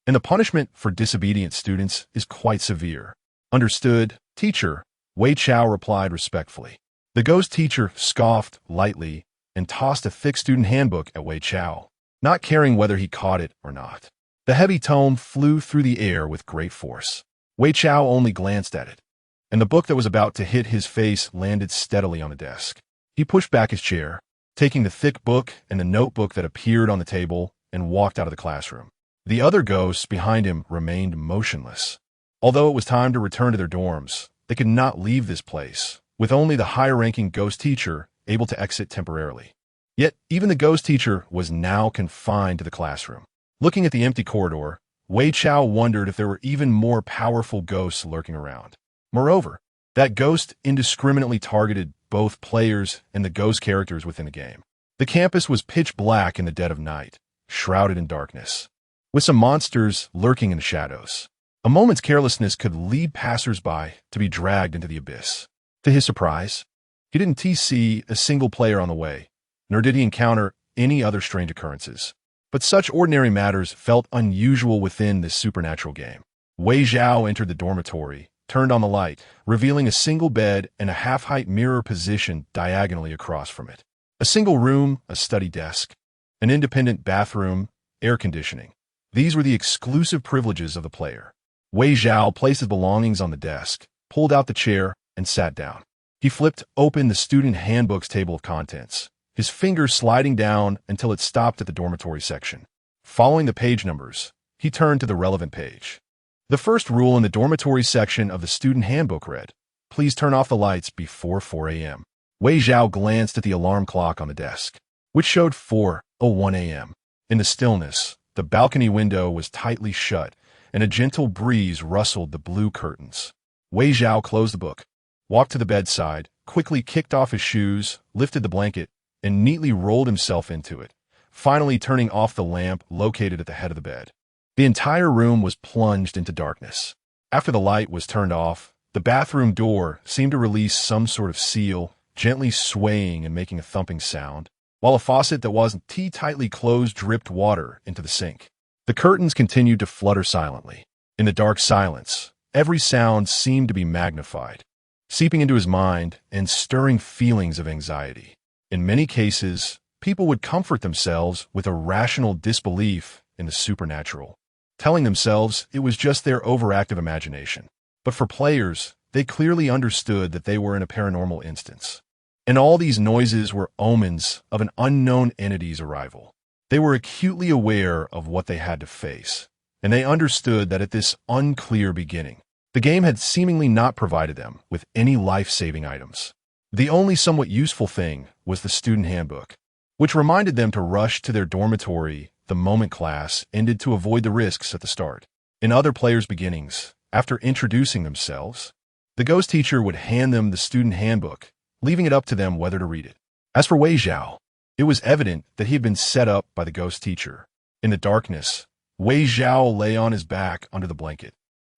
and the punishment for disobedient students is quite severe." "Understood, teacher," Wei Chao replied respectfully. The ghost teacher scoffed lightly and tossed a thick student handbook at Wei Chao, not caring whether he caught it or not. The heavy tome flew through the air with great force. Wei Chao only glanced at it, and the book that was about to hit his face landed steadily on the desk. He pushed back his chair, taking the thick book and the notebook that appeared on the table, and walked out of the classroom. The other ghosts behind him remained motionless. Although it was time to return to their dorms, they could not leave this place, with only the higher-ranking ghost teacher able to exit temporarily. Yet, even the ghost teacher was now confined to the classroom. Looking at the empty corridor, Wei Chao wondered if there were even more powerful ghosts lurking around. Moreover, that ghost indiscriminately targeted both players and the ghost characters within the game. The campus was pitch black in the dead of night, shrouded in darkness, with some monsters lurking in the shadows. A moment's carelessness could lead passers-by to be dragged into the abyss. To his surprise, he didn't see a single player on the way, nor did he encounter any other strange occurrences. But such ordinary matters felt unusual within this supernatural game. Wei Zhao entered the dormitory, turned on the light, revealing a single bed and a half-height mirror positioned diagonally across from it. A single room, a study desk, an independent bathroom, air conditioning. These were the exclusive privileges of the player. Wei Zhao placed his belongings on the desk, pulled out the chair, and sat down. He flipped open the student handbook's table of contents, his finger sliding down until it stopped at the dormitory section. Following the page numbers, he turned to the relevant page. The first rule in the dormitory section of the student handbook read, "Please turn off the lights before 4 a.m." Wei Zhao glanced at the alarm clock on the desk, which showed 4:01 a.m. In the stillness, the balcony window was tightly shut, and a gentle breeze rustled the blue curtains. Wei Zhao closed the book, walked to the bedside, quickly kicked off his shoes, lifted the blanket, and neatly rolled himself into it, finally turning off the lamp located at the head of the bed. The entire room was plunged into darkness. After the light was turned off, the bathroom door seemed to release some sort of seal, gently swaying and making a thumping sound, while a faucet that wasn't tightly closed dripped water into the sink. The curtains continued to flutter silently. In the dark silence, every sound seemed to be magnified, seeping into his mind and stirring feelings of anxiety. In many cases, people would comfort themselves with a rational disbelief in the supernatural, telling themselves it was just their overactive imagination. But for players, they clearly understood that they were in a paranormal instance. And all these noises were omens of an unknown entity's arrival. They were acutely aware of what they had to face, and they understood that at this unclear beginning, the game had seemingly not provided them with any life-saving items. The only somewhat useful thing was the student handbook, which reminded them to rush to their dormitory the moment class ended to avoid the risks at the start. In other players' beginnings, after introducing themselves, the ghost teacher would hand them the student handbook, leaving it up to them whether to read it. As for Wei Zhao, it was evident that he had been set up by the ghost teacher. In the darkness, Wei Zhao lay on his back under the blanket,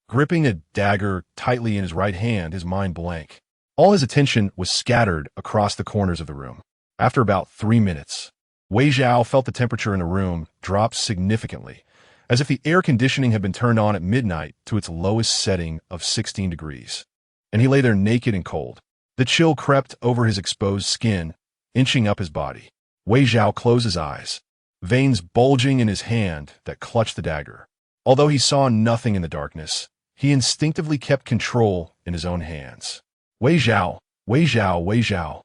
gripping a dagger tightly in his right hand, his mind blank. All his attention was scattered across the corners of the room. After about 3 minutes, Wei Zhao felt the temperature in the room drop significantly, as if the air conditioning had been turned on at midnight to its lowest setting of 16 degrees. And he lay there naked and cold. The chill crept over his exposed skin, inching up his body. Wei Zhao closed his eyes, veins bulging in his hand that clutched the dagger. Although he saw nothing in the darkness, he instinctively kept control in his own hands. Wei Zhao, Wei Zhao, Wei Zhao.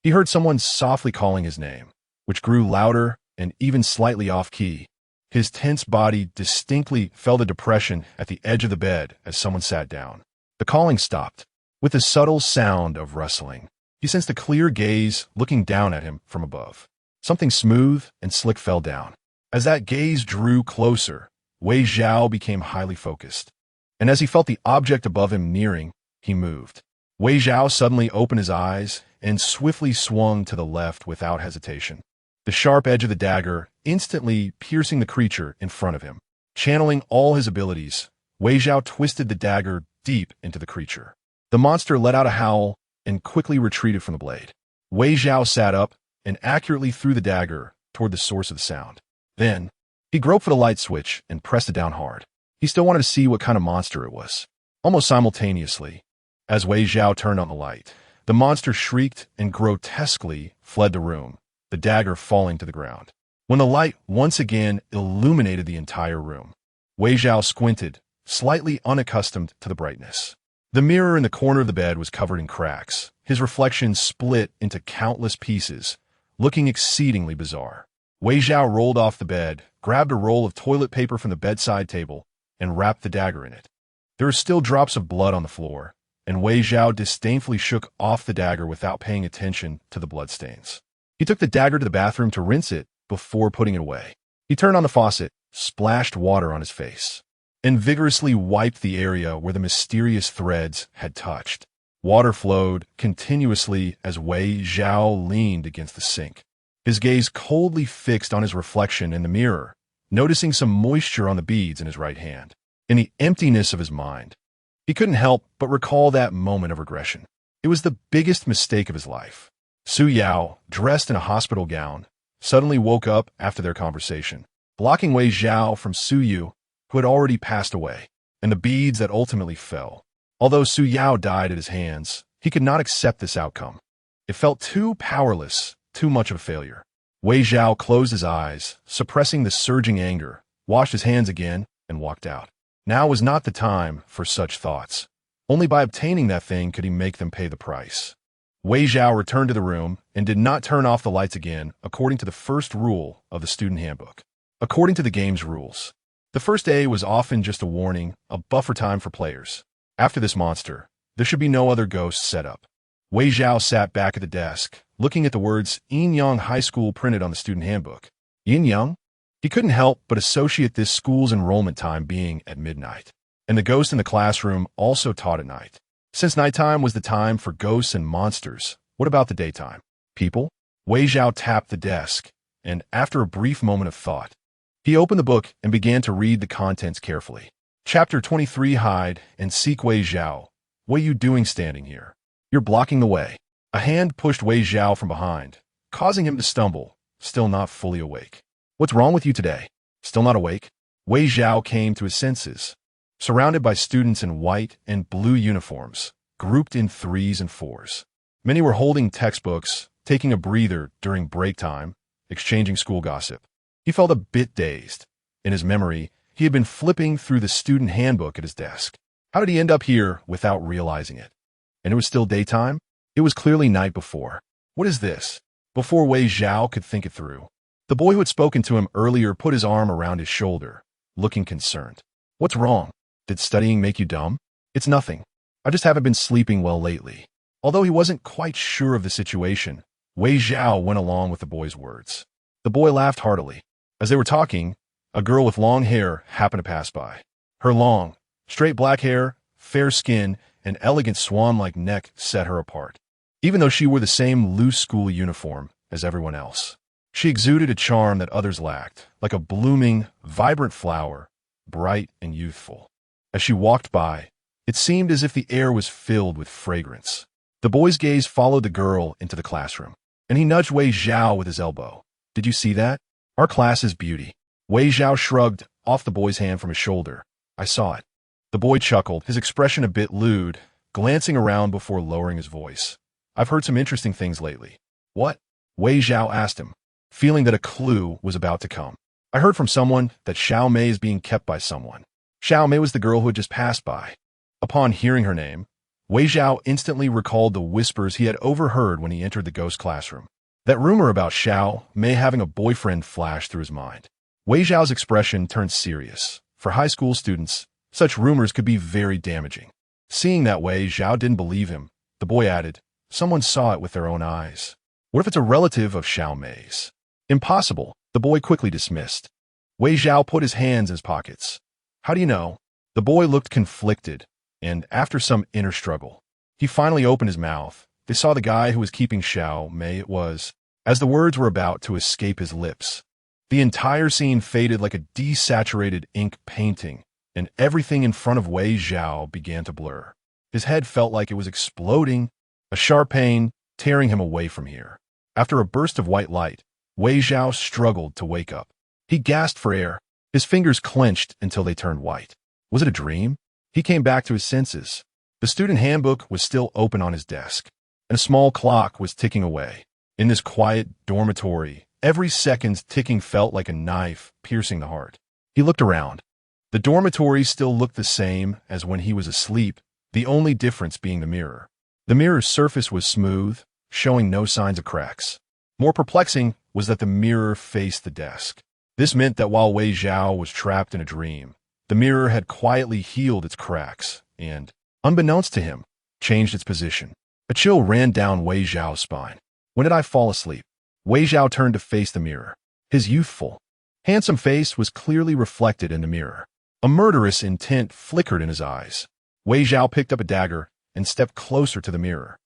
He heard someone softly calling his name, which grew louder and even slightly off-key. His tense body distinctly felt a depression at the edge of the bed as someone sat down. The calling stopped, with a subtle sound of rustling. He sensed a clear gaze looking down at him from above. Something smooth and slick fell down. As that gaze drew closer, Wei Zhao became highly focused. And as he felt the object above him nearing, he moved. Wei Zhao suddenly opened his eyes and swiftly swung to the left without hesitation, the sharp edge of the dagger instantly piercing the creature in front of him. Channeling all his abilities, Wei Zhao twisted the dagger deep into the creature. The monster let out a howl and quickly retreated from the blade. Wei Zhao sat up and accurately threw the dagger toward the source of the sound. Then, he groped for the light switch and pressed it down hard. He still wanted to see what kind of monster it was. Almost simultaneously, as Wei Zhao turned on the light, the monster shrieked and grotesquely fled the room, the dagger falling to the ground. When the light once again illuminated the entire room, Wei Zhao squinted, slightly unaccustomed to the brightness. The mirror in the corner of the bed was covered in cracks, his reflection split into countless pieces, looking exceedingly bizarre. Wei Zhao rolled off the bed, grabbed a roll of toilet paper from the bedside table, and wrapped the dagger in it. There were still drops of blood on the floor, and Wei Zhao disdainfully shook off the dagger without paying attention to the bloodstains. He took the dagger to the bathroom to rinse it before putting it away. He turned on the faucet, splashed water on his face, and vigorously wiped the area where the mysterious threads had touched. Water flowed continuously as Wei Zhao leaned against the sink, his gaze coldly fixed on his reflection in the mirror, noticing some moisture on the beads in his right hand. In the emptiness of his mind, he couldn't help but recall that moment of regression. It was the biggest mistake of his life. Su Yao, dressed in a hospital gown, suddenly woke up after their conversation, blocking Wei Zhao from Su Yu, who had already passed away, and the beads that ultimately fell. Although Su Yao died at his hands, he could not accept this outcome. It felt too powerless, too much of a failure. Wei Zhao closed his eyes, suppressing the surging anger, washed his hands again, and walked out. Now was not the time for such thoughts. Only by obtaining that thing could he make them pay the price. Wei Zhao returned to the room and did not turn off the lights again, according to the first rule of the student handbook. According to the game's rules, the first day was often just a warning, a buffer time for players. After this monster, there should be no other ghosts set up. Wei Zhao sat back at the desk, looking at the words Yinyang High School printed on the student handbook. Yinyang? He couldn't help but associate this school's enrollment time being at midnight. And the ghost in the classroom also taught at night. Since nighttime was the time for ghosts and monsters, what about the daytime? People? Wei Zhao tapped the desk, and after a brief moment of thought, he opened the book and began to read the contents carefully. Chapter 23. Hide and seek. Wei Zhao. What are you doing standing here? You're blocking the way. A hand pushed Wei Zhao from behind, causing him to stumble, still not fully awake. What's wrong with you today? Still not awake? Wei Zhao came to his senses. Surrounded by students in white and blue uniforms, grouped in 3s and 4s. Many were holding textbooks, taking a breather during break time, exchanging school gossip. He felt a bit dazed. In his memory, he had been flipping through the student handbook at his desk. How did he end up here without realizing it? And it was still daytime? It was clearly night before. What is this? Before Wei Zhao could think it through, the boy who had spoken to him earlier put his arm around his shoulder, looking concerned. What's wrong? Did studying make you dumb? It's nothing. I just haven't been sleeping well lately. Although he wasn't quite sure of the situation, Wei Zhao went along with the boy's words. The boy laughed heartily. As they were talking, a girl with long hair happened to pass by. Her long, straight black hair, fair skin, and elegant swan-like neck set her apart. Even though she wore the same loose school uniform as everyone else, she exuded a charm that others lacked, like a blooming, vibrant flower, bright and youthful. As she walked by, it seemed as if the air was filled with fragrance. The boy's gaze followed the girl into the classroom, and he nudged Wei Zhao with his elbow. Did you see that? Our class is beauty. Wei Zhao shrugged off the boy's hand from his shoulder. I saw it. The boy chuckled, his expression a bit lewd, glancing around before lowering his voice. I've heard some interesting things lately. What? Wei Zhao asked him, feeling that a clue was about to come. I heard from someone that Xiao Mei is being kept by someone. Xiao Mei was the girl who had just passed by. Upon hearing her name, Wei Zhao instantly recalled the whispers he had overheard when he entered the ghost classroom. That rumor about Xiao Mei having a boyfriend flashed through his mind. Wei Zhao's expression turned serious. For high school students, such rumors could be very damaging. Seeing that Wei Zhao didn't believe him, the boy added, someone saw it with their own eyes. What if it's a relative of Xiao Mei's? Impossible, the boy quickly dismissed. Wei Zhao put his hands in his pockets. How do you know? The boy looked conflicted, and after some inner struggle, he finally opened his mouth. They saw the guy who was keeping Xiao Mei. It was, as the words were about to escape his lips, the entire scene faded like a desaturated ink painting, and everything in front of Wei Zhao began to blur. His head felt like it was exploding, a sharp pain tearing him away from here. After a burst of white light, Wei Zhao struggled to wake up. He gasped for air. His fingers clenched until they turned white. Was it a dream? He came back to his senses. The student handbook was still open on his desk, and a small clock was ticking away. In this quiet dormitory, every second's ticking felt like a knife piercing the heart. He looked around. The dormitory still looked the same as when he was asleep, the only difference being the mirror. The mirror's surface was smooth, showing no signs of cracks. More perplexing was that the mirror faced the desk. This meant that while Wei Zhao was trapped in a dream, the mirror had quietly healed its cracks and, unbeknownst to him, changed its position. A chill ran down Wei Zhao's spine. When did I fall asleep? Wei Zhao turned to face the mirror. His youthful, handsome face was clearly reflected in the mirror. A murderous intent flickered in his eyes. Wei Zhao picked up a dagger and stepped closer to the mirror.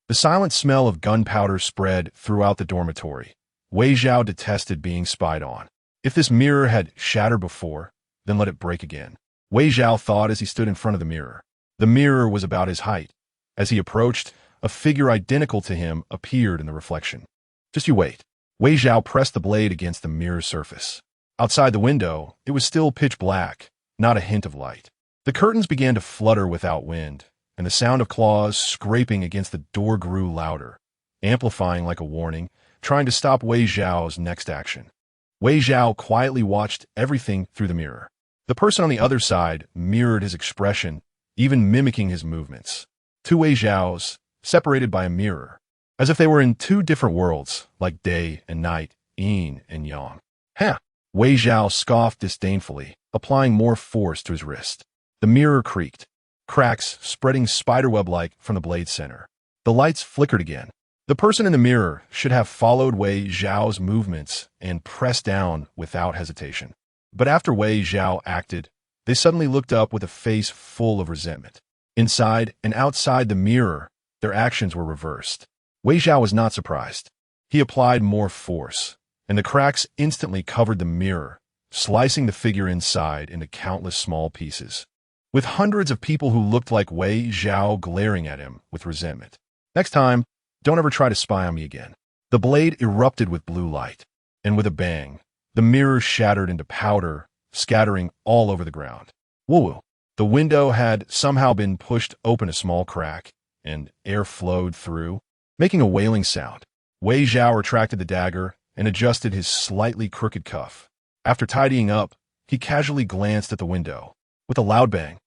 The silent smell of gunpowder spread throughout the dormitory. Wei Zhao detested being spied on. If this mirror had shattered before, then let it break again. Wei Zhao thought as he stood in front of the mirror. The mirror was about his height. As he approached, a figure identical to him appeared in the reflection. Just you wait. Wei Zhao pressed the blade against the mirror's surface. Outside the window, it was still pitch black, not a hint of light. The curtains began to flutter without wind, and the sound of claws scraping against the door grew louder. Amplifying like a warning, trying to stop Wei Zhao's next action. Wei Zhao quietly watched everything through the mirror. The person on the other side mirrored his expression, even mimicking his movements. Two Wei Zhaos, separated by a mirror, as if they were in two different worlds, like day and night, yin and yang. Heh! Wei Zhao scoffed disdainfully, applying more force to his wrist. The mirror creaked, cracks spreading spiderweb-like from the blade center. The lights flickered again. The person in the mirror should have followed Wei Zhao's movements and pressed down without hesitation. But after Wei Zhao acted, they suddenly looked up with a face full of resentment. Inside and outside the mirror, their actions were reversed. Wei Zhao was not surprised. He applied more force, and the cracks instantly covered the mirror, slicing the figure inside into countless small pieces. With hundreds of people who looked like Wei Zhao glaring at him with resentment. Next time, don't ever try to spy on me again. The blade erupted with blue light, and with a bang, the mirror shattered into powder, scattering all over the ground. Woo-woo. The window had somehow been pushed open a small crack, and air flowed through, making a wailing sound. Wei Zhao retracted the dagger and adjusted his slightly crooked cuff. After tidying up, he casually glanced at the window. With a loud bang,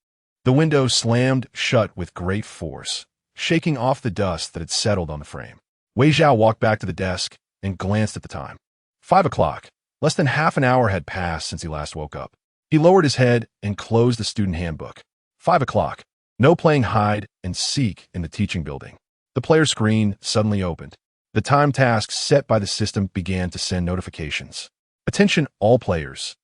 the window slammed shut with great force, shaking off the dust that had settled on the frame. Wei Zhao walked back to the desk and glanced at the time. 5 o'clock. Less than half an hour had passed since he last woke up. He lowered his head and closed the student handbook. 5 o'clock. No playing hide and seek in the teaching building. The player screen suddenly opened. The time tasks set by the system began to send notifications. Attention all players.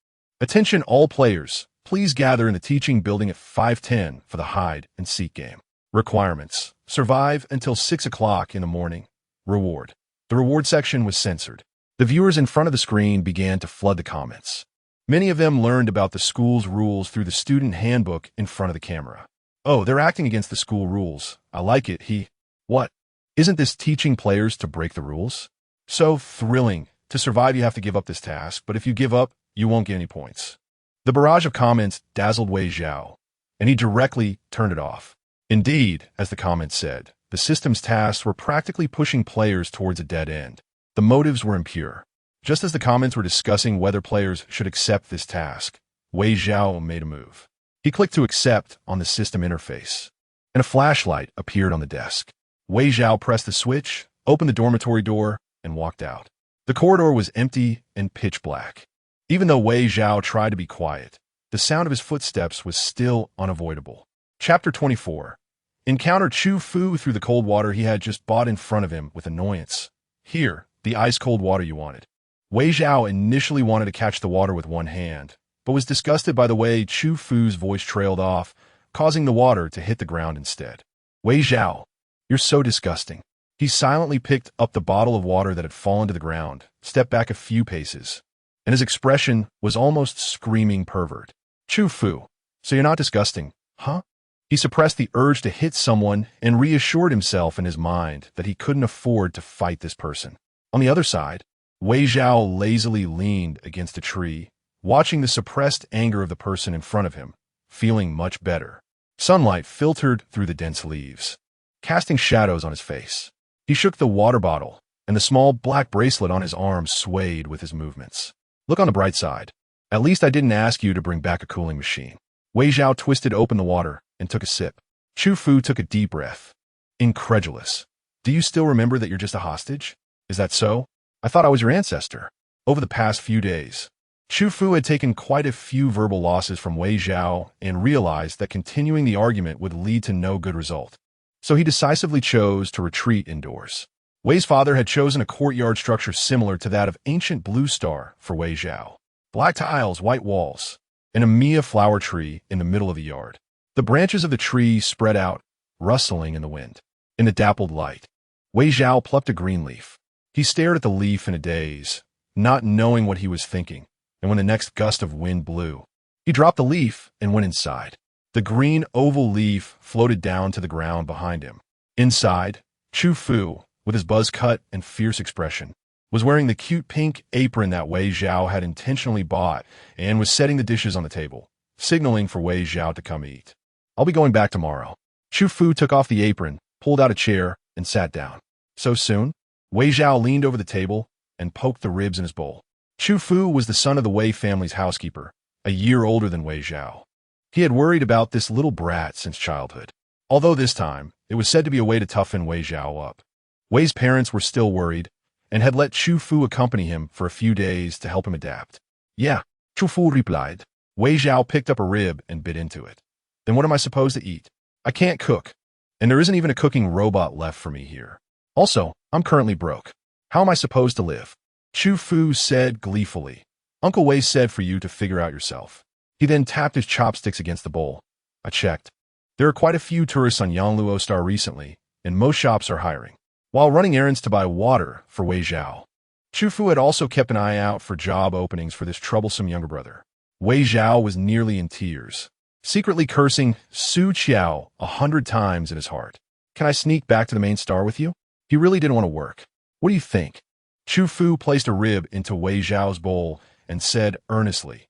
Attention all players. Please gather in the teaching building at 5:10 for the hide and seek game. Requirements. Survive until 6 o'clock in the morning. Reward. The reward section was censored. The viewers in front of the screen began to flood the comments. Many of them learned about the school's rules through the student handbook in front of the camera. Oh, they're acting against the school rules. I like it. What? Isn't this teaching players to break the rules? So thrilling. To survive, you have to give up this task, but if you give up, you won't get any points. The barrage of comments dazzled Wei Zhao, and he directly turned it off. Indeed, as the comments said, the system's tasks were practically pushing players towards a dead end. The motives were impure. Just as the comments were discussing whether players should accept this task, Wei Zhao made a move. He clicked to accept on the system interface, and a flashlight appeared on the desk. Wei Zhao pressed the switch, opened the dormitory door, and walked out. The corridor was empty and pitch black. Even though Wei Zhao tried to be quiet, the sound of his footsteps was still unavoidable. Chapter 24. Encounter Chu Yu through the cold water he had just bought in front of him with annoyance. Here, the ice-cold water you wanted. Wei Zhao initially wanted to catch the water with one hand, but was disgusted by the way Chu Yu's voice trailed off, causing the water to hit the ground instead. Wei Zhao, you're so disgusting. He silently picked up the bottle of water that had fallen to the ground, stepped back a few paces, and his expression was almost screaming pervert. Chu Yu, so you're not disgusting, huh? He suppressed the urge to hit someone and reassured himself in his mind that he couldn't afford to fight this person. On the other side, Wei Zhao lazily leaned against a tree, watching the suppressed anger of the person in front of him, feeling much better. Sunlight filtered through the dense leaves, casting shadows on his face. He shook the water bottle, and the small black bracelet on his arm swayed with his movements. Look on the bright side. At least I didn't ask you to bring back a cooling machine. Wei Zhao twisted open the water and took a sip. Chu Yu took a deep breath. Incredulous. Do you still remember that you're just a hostage? Is that so? I thought I was your ancestor. Over the past few days, Chu Yu had taken quite a few verbal losses from Wei Zhao and realized that continuing the argument would lead to no good result. So he decisively chose to retreat indoors. Wei's father had chosen a courtyard structure similar to that of ancient Blue Star for Wei Zhao. Black tiles, white walls, and a Mia flower tree in the middle of the yard. The branches of the tree spread out, rustling in the wind. In the dappled light, Wei Zhao plucked a green leaf. He stared at the leaf in a daze, not knowing what he was thinking, and when the next gust of wind blew, he dropped the leaf and went inside. The green oval leaf floated down to the ground behind him. Inside, Chu Yu, with his buzz cut and fierce expression, was wearing the cute pink apron that Wei Zhao had intentionally bought and was setting the dishes on the table, signaling for Wei Zhao to come eat. I'll be going back tomorrow. Chu Yu took off the apron, pulled out a chair, and sat down. So soon? Wei Zhao leaned over the table and poked the ribs in his bowl. Chu Fu was the son of the Wei family's housekeeper, a year older than Wei Zhao. He had worried about this little brat since childhood, although this time it was said to be a way to toughen Wei Zhao up. Wei's parents were still worried and had let Chu Fu accompany him for a few days to help him adapt. Yeah, Chu Fu replied. Wei Zhao picked up a rib and bit into it. Then what am I supposed to eat? I can't cook, and there isn't even a cooking robot left for me here. Also, I'm currently broke. How am I supposed to live? Chu Fu said gleefully. Uncle Wei said for you to figure out yourself. He then tapped his chopsticks against the bowl. I checked. There are quite a few tourists on Yangluo Star recently, and most shops are hiring. While running errands to buy water for Wei Zhao, Chu Fu had also kept an eye out for job openings for this troublesome younger brother. Wei Zhao was nearly in tears, secretly cursing Su Qiao 100 times in his heart. Can I sneak back to the main star with you? He really didn't want to work. What do you think? Chu Fu placed a rib into Wei Zhao's bowl and said earnestly,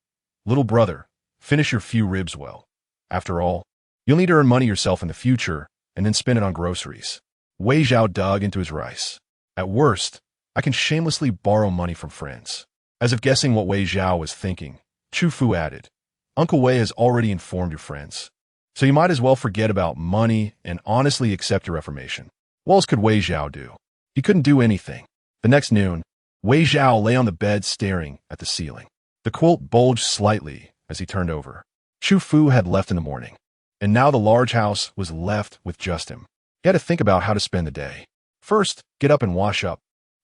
Little brother, finish your few ribs well. After all, you'll need to earn money yourself in the future and then spend it on groceries. Wei Zhao dug into his rice. At worst, I can shamelessly borrow money from friends. As if guessing what Wei Zhao was thinking, Chu Fu added, Uncle Wei has already informed your friends, so you might as well forget about money and honestly accept your reformation. What else could Wei Zhao do? He couldn't do anything. The next noon, Wei Zhao lay on the bed staring at the ceiling. The quilt bulged slightly as he turned over. Chu Fu had left in the morning, and now the large house was left with just him. He had to think about how to spend the day. First, get up and wash up,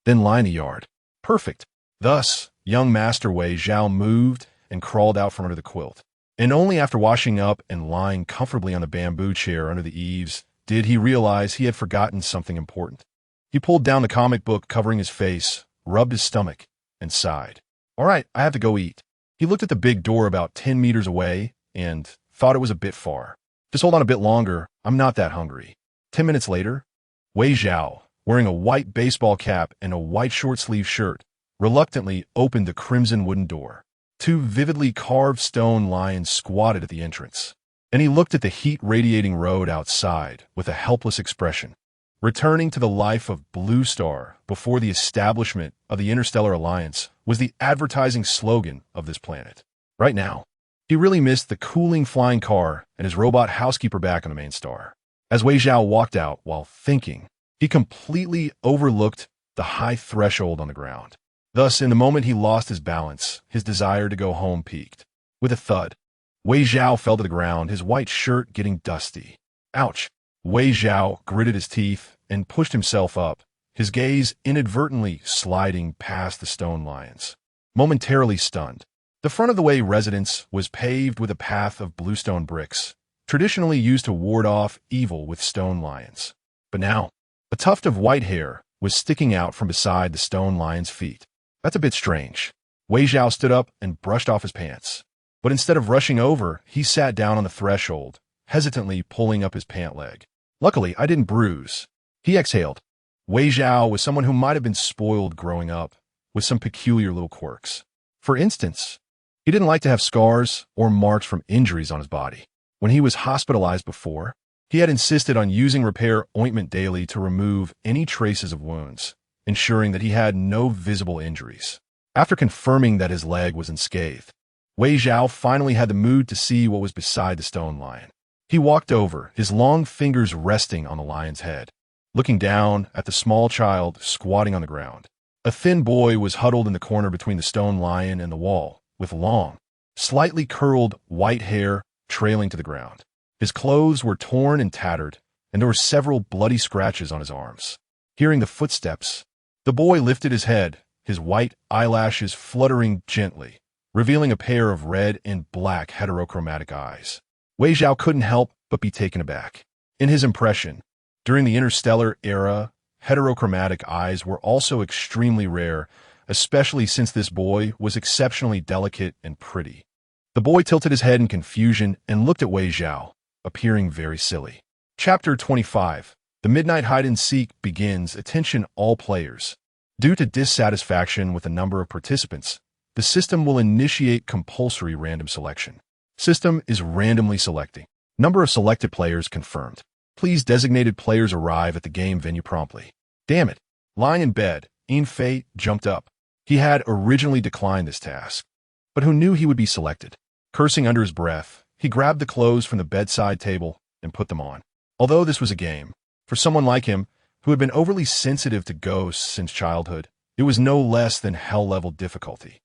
then line the yard. Perfect. Thus, young Master Wei Zhao moved and crawled out from under the quilt. And only after washing up and lying comfortably on the bamboo chair under the eaves did he realize he had forgotten something important. He pulled down the comic book covering his face, rubbed his stomach, and sighed. All right, I have to go eat. He looked at the big door about 10 meters away and thought it was a bit far. Just hold on a bit longer. I'm not that hungry. 10 minutes later, Wei Zhao, wearing a white baseball cap and a white short-sleeved shirt, reluctantly opened the crimson wooden door. Two vividly carved stone lions squatted at the entrance, and he looked at the heat-radiating road outside with a helpless expression. Returning to the life of Blue Star before the establishment of the Interstellar Alliance was the advertising slogan of this planet. Right now, he really missed the cooling flying car and his robot housekeeper back on the main star. As Wei Zhao walked out while thinking, he completely overlooked the high threshold on the ground. Thus, in the moment he lost his balance, his desire to go home peaked. With a thud, Wei Zhao fell to the ground, his white shirt getting dusty. Ouch! Wei Zhao gritted his teeth and pushed himself up, his gaze inadvertently sliding past the stone lions. Momentarily stunned, the front of the Wei residence was paved with a path of bluestone bricks, traditionally used to ward off evil with stone lions. But now, a tuft of white hair was sticking out from beside the stone lion's feet. That's a bit strange. Wei Zhao stood up and brushed off his pants. But instead of rushing over, he sat down on the threshold, hesitantly pulling up his pant leg. Luckily, I didn't bruise. He exhaled. Wei Zhao was someone who might have been spoiled growing up, with some peculiar little quirks. For instance, he didn't like to have scars or marks from injuries on his body. When he was hospitalized before, he had insisted on using repair ointment daily to remove any traces of wounds, ensuring that he had no visible injuries. After confirming that his leg was unscathed, Wei Zhao finally had the mood to see what was beside the stone lion. He walked over, his long fingers resting on the lion's head, looking down at the small child squatting on the ground. A thin boy was huddled in the corner between the stone lion and the wall, with long, slightly curled white hair trailing to the ground. His clothes were torn and tattered, and there were several bloody scratches on his arms. Hearing the footsteps, the boy lifted his head, his white eyelashes fluttering gently, revealing a pair of red and black heterochromatic eyes. Wei Zhao couldn't help but be taken aback. In his impression, during the interstellar era, heterochromatic eyes were also extremely rare, especially since this boy was exceptionally delicate and pretty. The boy tilted his head in confusion and looked at Wei Zhao, appearing very silly. Chapter 25. The Midnight Hide-and-Seek begins. Attention all players. Due to dissatisfaction with the number of participants, the system will initiate compulsory random selection. System is randomly selecting. Number of selected players confirmed. Please designated players arrive at the game venue promptly. Damn it. Lying in bed, Yin Fei jumped up. He had originally declined this task, but who knew he would be selected? Cursing under his breath, he grabbed the clothes from the bedside table and put them on. Although this was a game, for someone like him, who had been overly sensitive to ghosts since childhood, it was no less than hell-level difficulty.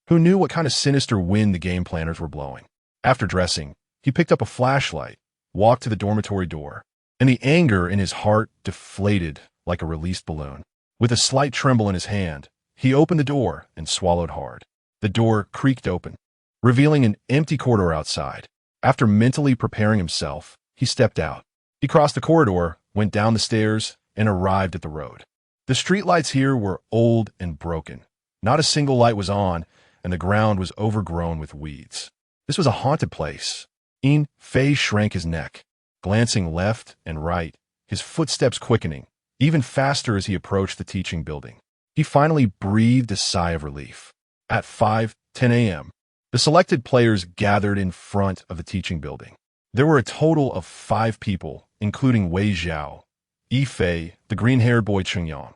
Who knew what kind of sinister wind the game planners were blowing? After dressing, he picked up a flashlight, walked to the dormitory door, and the anger in his heart deflated like a released balloon. With a slight tremble in his hand, he opened the door and swallowed hard. The door creaked open, revealing an empty corridor outside. After mentally preparing himself, he stepped out. He crossed the corridor, went down the stairs, and arrived at the road. The streetlights here were old and broken. Not a single light was on, and the ground was overgrown with weeds. This was a haunted place. Yin Fei shrank his neck, glancing left and right, his footsteps quickening, even faster as he approached the teaching building. He finally breathed a sigh of relief. At 5:10 a.m., the selected players gathered in front of the teaching building. There were a total of 5 people, including Wei Xiao, Yi Fei, the green-haired boy Chu Yu,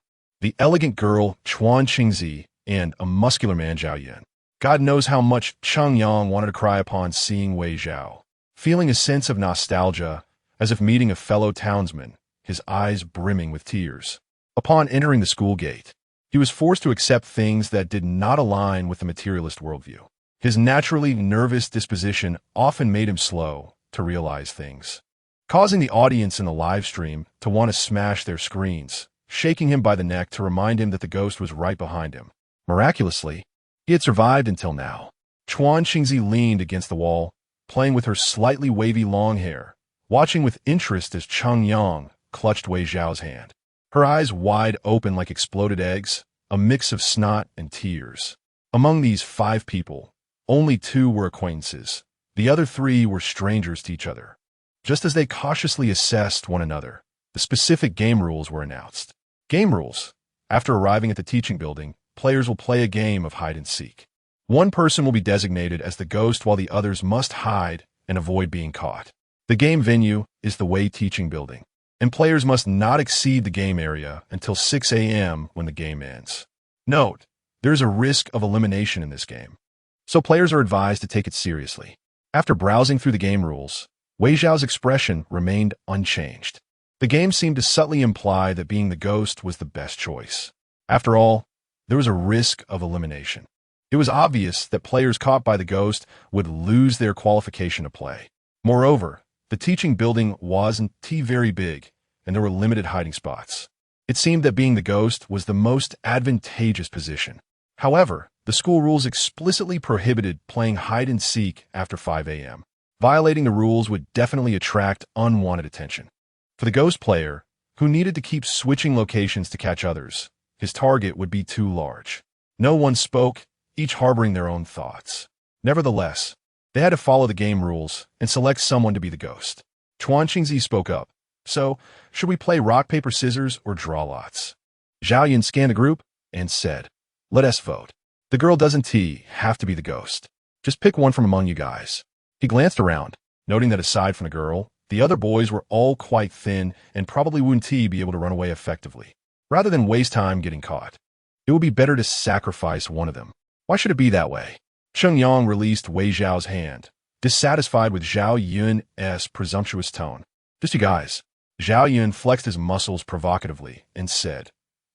the elegant girl Chuan Qingzi, and a muscular man Zhao Yun. God knows how much Cheng Yang wanted to cry upon seeing Wei Xiao. Feeling a sense of nostalgia, as if meeting a fellow townsman, his eyes brimming with tears. Upon entering the school gate, he was forced to accept things that did not align with the materialist worldview. His naturally nervous disposition often made him slow to realize things, causing the audience in the live stream to want to smash their screens, shaking him by the neck to remind him that the ghost was right behind him. Miraculously, he had survived until now. Chuan Qingzi leaned against the wall, playing with her slightly wavy long hair, watching with interest as Cheng Yang clutched Wei Xiao's hand. Her eyes wide open like exploded eggs, a mix of snot and tears. Among these 5 people, only 2 were acquaintances. The other 3 were strangers to each other. Just as they cautiously assessed one another, the specific game rules were announced. Game rules. After arriving at the teaching building, players will play a game of hide-and-seek. One person will be designated as the ghost while the others must hide and avoid being caught. The game venue is the Wei teaching building, and players must not exceed the game area until 6 a.m. when the game ends. Note, there is a risk of elimination in this game, so players are advised to take it seriously. After browsing through the game rules, Wei Xiao's expression remained unchanged. The game seemed to subtly imply that being the ghost was the best choice. After all, there was a risk of elimination. It was obvious that players caught by the ghost would lose their qualification to play. Moreover, the teaching building wasn't very big, and there were limited hiding spots. It seemed that being the ghost was the most advantageous position. However, the school rules explicitly prohibited playing hide-and-seek after 5 a.m. Violating the rules would definitely attract unwanted attention. For the ghost player, who needed to keep switching locations to catch others, his target would be too large. No one spoke, each harboring their own thoughts. Nevertheless, they had to follow the game rules and select someone to be the ghost. Chuan Qingzi spoke up. So, should we play rock, paper, scissors, or draw lots? Zhao Yun scanned the group and said, "Let us vote. The girl doesn't have to be the ghost. Just pick one from among you guys." He glanced around, noting that aside from the girl, the other boys were all quite thin and probably wouldn't be able to run away effectively. Rather than waste time getting caught, it would be better to sacrifice one of them. Why should it be that way? Cheng Yang released Wei Xiao's hand, dissatisfied with Zhao Yun's presumptuous tone. "Just you guys." Zhao Yun flexed his muscles provocatively and said,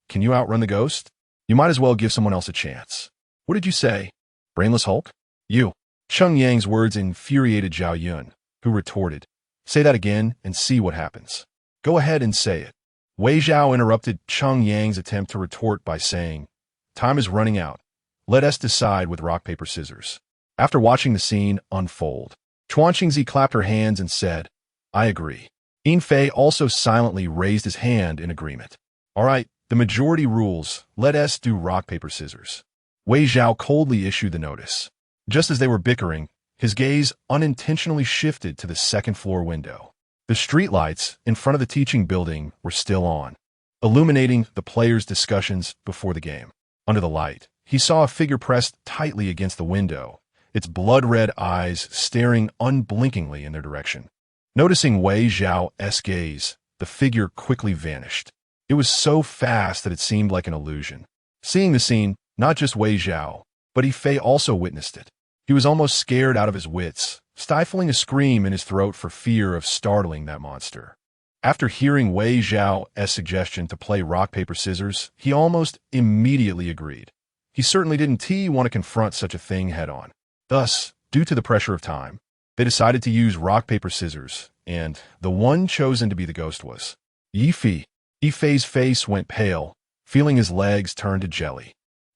"Can you outrun the ghost? You might as well give someone else a chance." "What did you say? Brainless Hulk?" "You." Cheng Yang's words infuriated Zhao Yun, who retorted, "Say that again and see what happens." "Go ahead and say it." Wei Xiao interrupted Cheng Yang's attempt to retort by saying, "Time is running out. Let us decide with rock, paper, scissors." After watching the scene unfold, Chuan Qingzi clapped her hands and said, "I agree." Yin Fei also silently raised his hand in agreement. "All right, the majority rules. Let us do rock, paper, scissors." Wei Xiao coldly issued the notice. Just as they were bickering, his gaze unintentionally shifted to the second-floor window. The streetlights in front of the teaching building were still on, illuminating the players' discussions before the game. Under the light, he saw a figure pressed tightly against the window, its blood-red eyes staring unblinkingly in their direction. Noticing Wei Xiao's gaze, the figure quickly vanished. It was so fast that it seemed like an illusion. Seeing the scene, not just Wei Zhao, but Fei also witnessed it. He was almost scared out of his wits, stifling a scream in his throat for fear of startling that monster. After hearing Wei Zhao's suggestion to play rock, paper, scissors, he almost immediately agreed. He certainly didn't want to confront such a thing head-on. Thus, due to the pressure of time, they decided to use rock, paper, scissors, and the one chosen to be the ghost was Yifei. Yifei's face went pale, feeling his legs turn to jelly.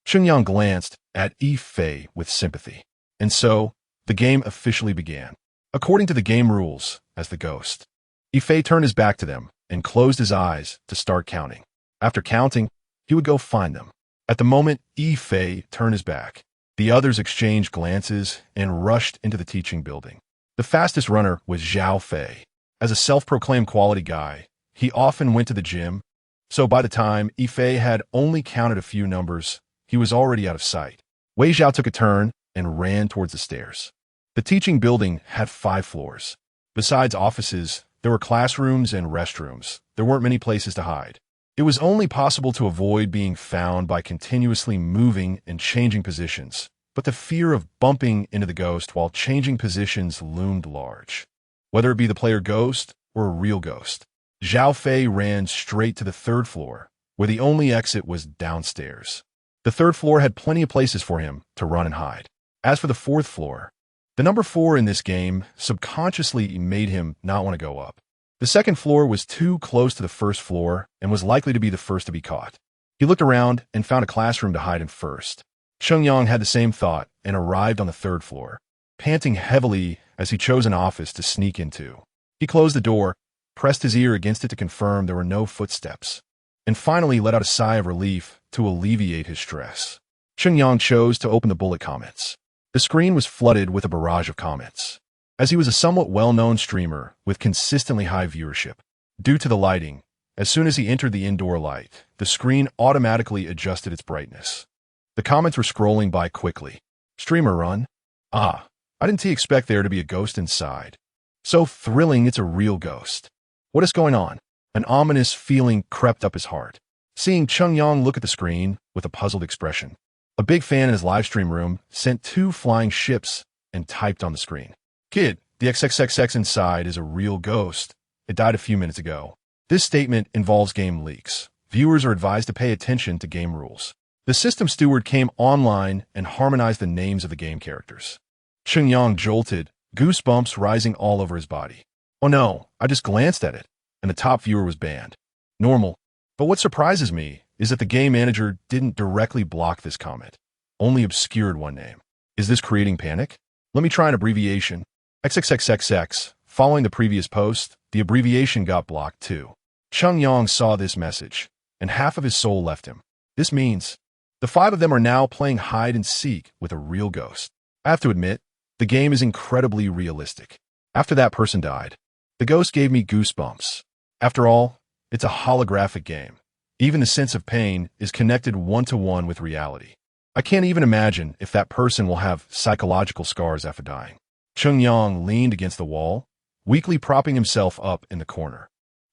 Chunyang glanced at Yifei with sympathy. And so, the game officially began. According to the game rules, as the ghost, Yifei turned his back to them and closed his eyes to start counting. After counting, he would go find them. At the moment Yifei turned his back, the others exchanged glances and rushed into the teaching building. The fastest runner was Zhao Fei. As a self-proclaimed quality guy, he often went to the gym, so by the time Yifei had only counted a few numbers, he was already out of sight. Wei Zhao took a turn and ran towards the stairs. The teaching building had 5 floors. Besides offices, there were classrooms and restrooms. There weren't many places to hide. It was only possible to avoid being found by continuously moving and changing positions, but the fear of bumping into the ghost while changing positions loomed large. Whether it be the player ghost or a real ghost, Zhao Fei ran straight to the 3rd floor, where the only exit was downstairs. The 3rd floor had plenty of places for him to run and hide. As for the 4th floor, the number 4 in this game subconsciously made him not want to go up. The 2nd floor was too close to the 1st floor and was likely to be the first to be caught. He looked around and found a classroom to hide in first. Chunyang had the same thought and arrived on the 3rd floor, panting heavily as he chose an office to sneak into. He closed the door, pressed his ear against it to confirm there were no footsteps, and finally let out a sigh of relief to alleviate his stress. Chunyang chose to open the bullet comments. The screen was flooded with a barrage of comments. As he was a somewhat well-known streamer with consistently high viewership, due to the lighting, as soon as he entered the indoor light, the screen automatically adjusted its brightness. The comments were scrolling by quickly. Streamer run. I didn't expect there to be a ghost inside. So thrilling it's a real ghost. What is going on? An ominous feeling crept up his heart. Seeing Chunyang look at the screen with a puzzled expression. A big fan in his livestream room sent 2 flying ships and typed on the screen. Kid, the XXXX inside is a real ghost. It died a few minutes ago. This statement involves game leaks. Viewers are advised to pay attention to game rules. The system steward came online and harmonized the names of the game characters. Chunyang jolted, goosebumps rising all over his body. Oh no, I just glanced at it, and the top viewer was banned. Normal. But what surprises me is that the game manager didn't directly block this comment, only obscured one name. Is this creating panic? Let me try an abbreviation. XXXXX. Following the previous post, the abbreviation got blocked too. Chunyang saw this message, and half of his soul left him. This means the 5 of them are now playing hide and seek with a real ghost. I have to admit, the game is incredibly realistic. After that person died, the ghost gave me goosebumps. After all, it's a holographic game. Even the sense of pain is connected one-to-one with reality. I can't even imagine if that person will have psychological scars after dying. Chunyang leaned against the wall, weakly propping himself up in the corner.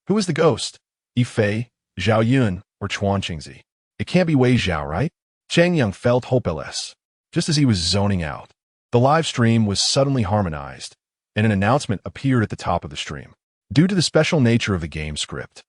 Who is the ghost? Yifei, Zhao Yun, or Chuan Qingzi? It can't be Wei Zhao, right? Chang Yang felt hopeless. Just as he was zoning out, the live stream was suddenly harmonized, and an announcement appeared at the top of the stream. Due to the special nature of the game script,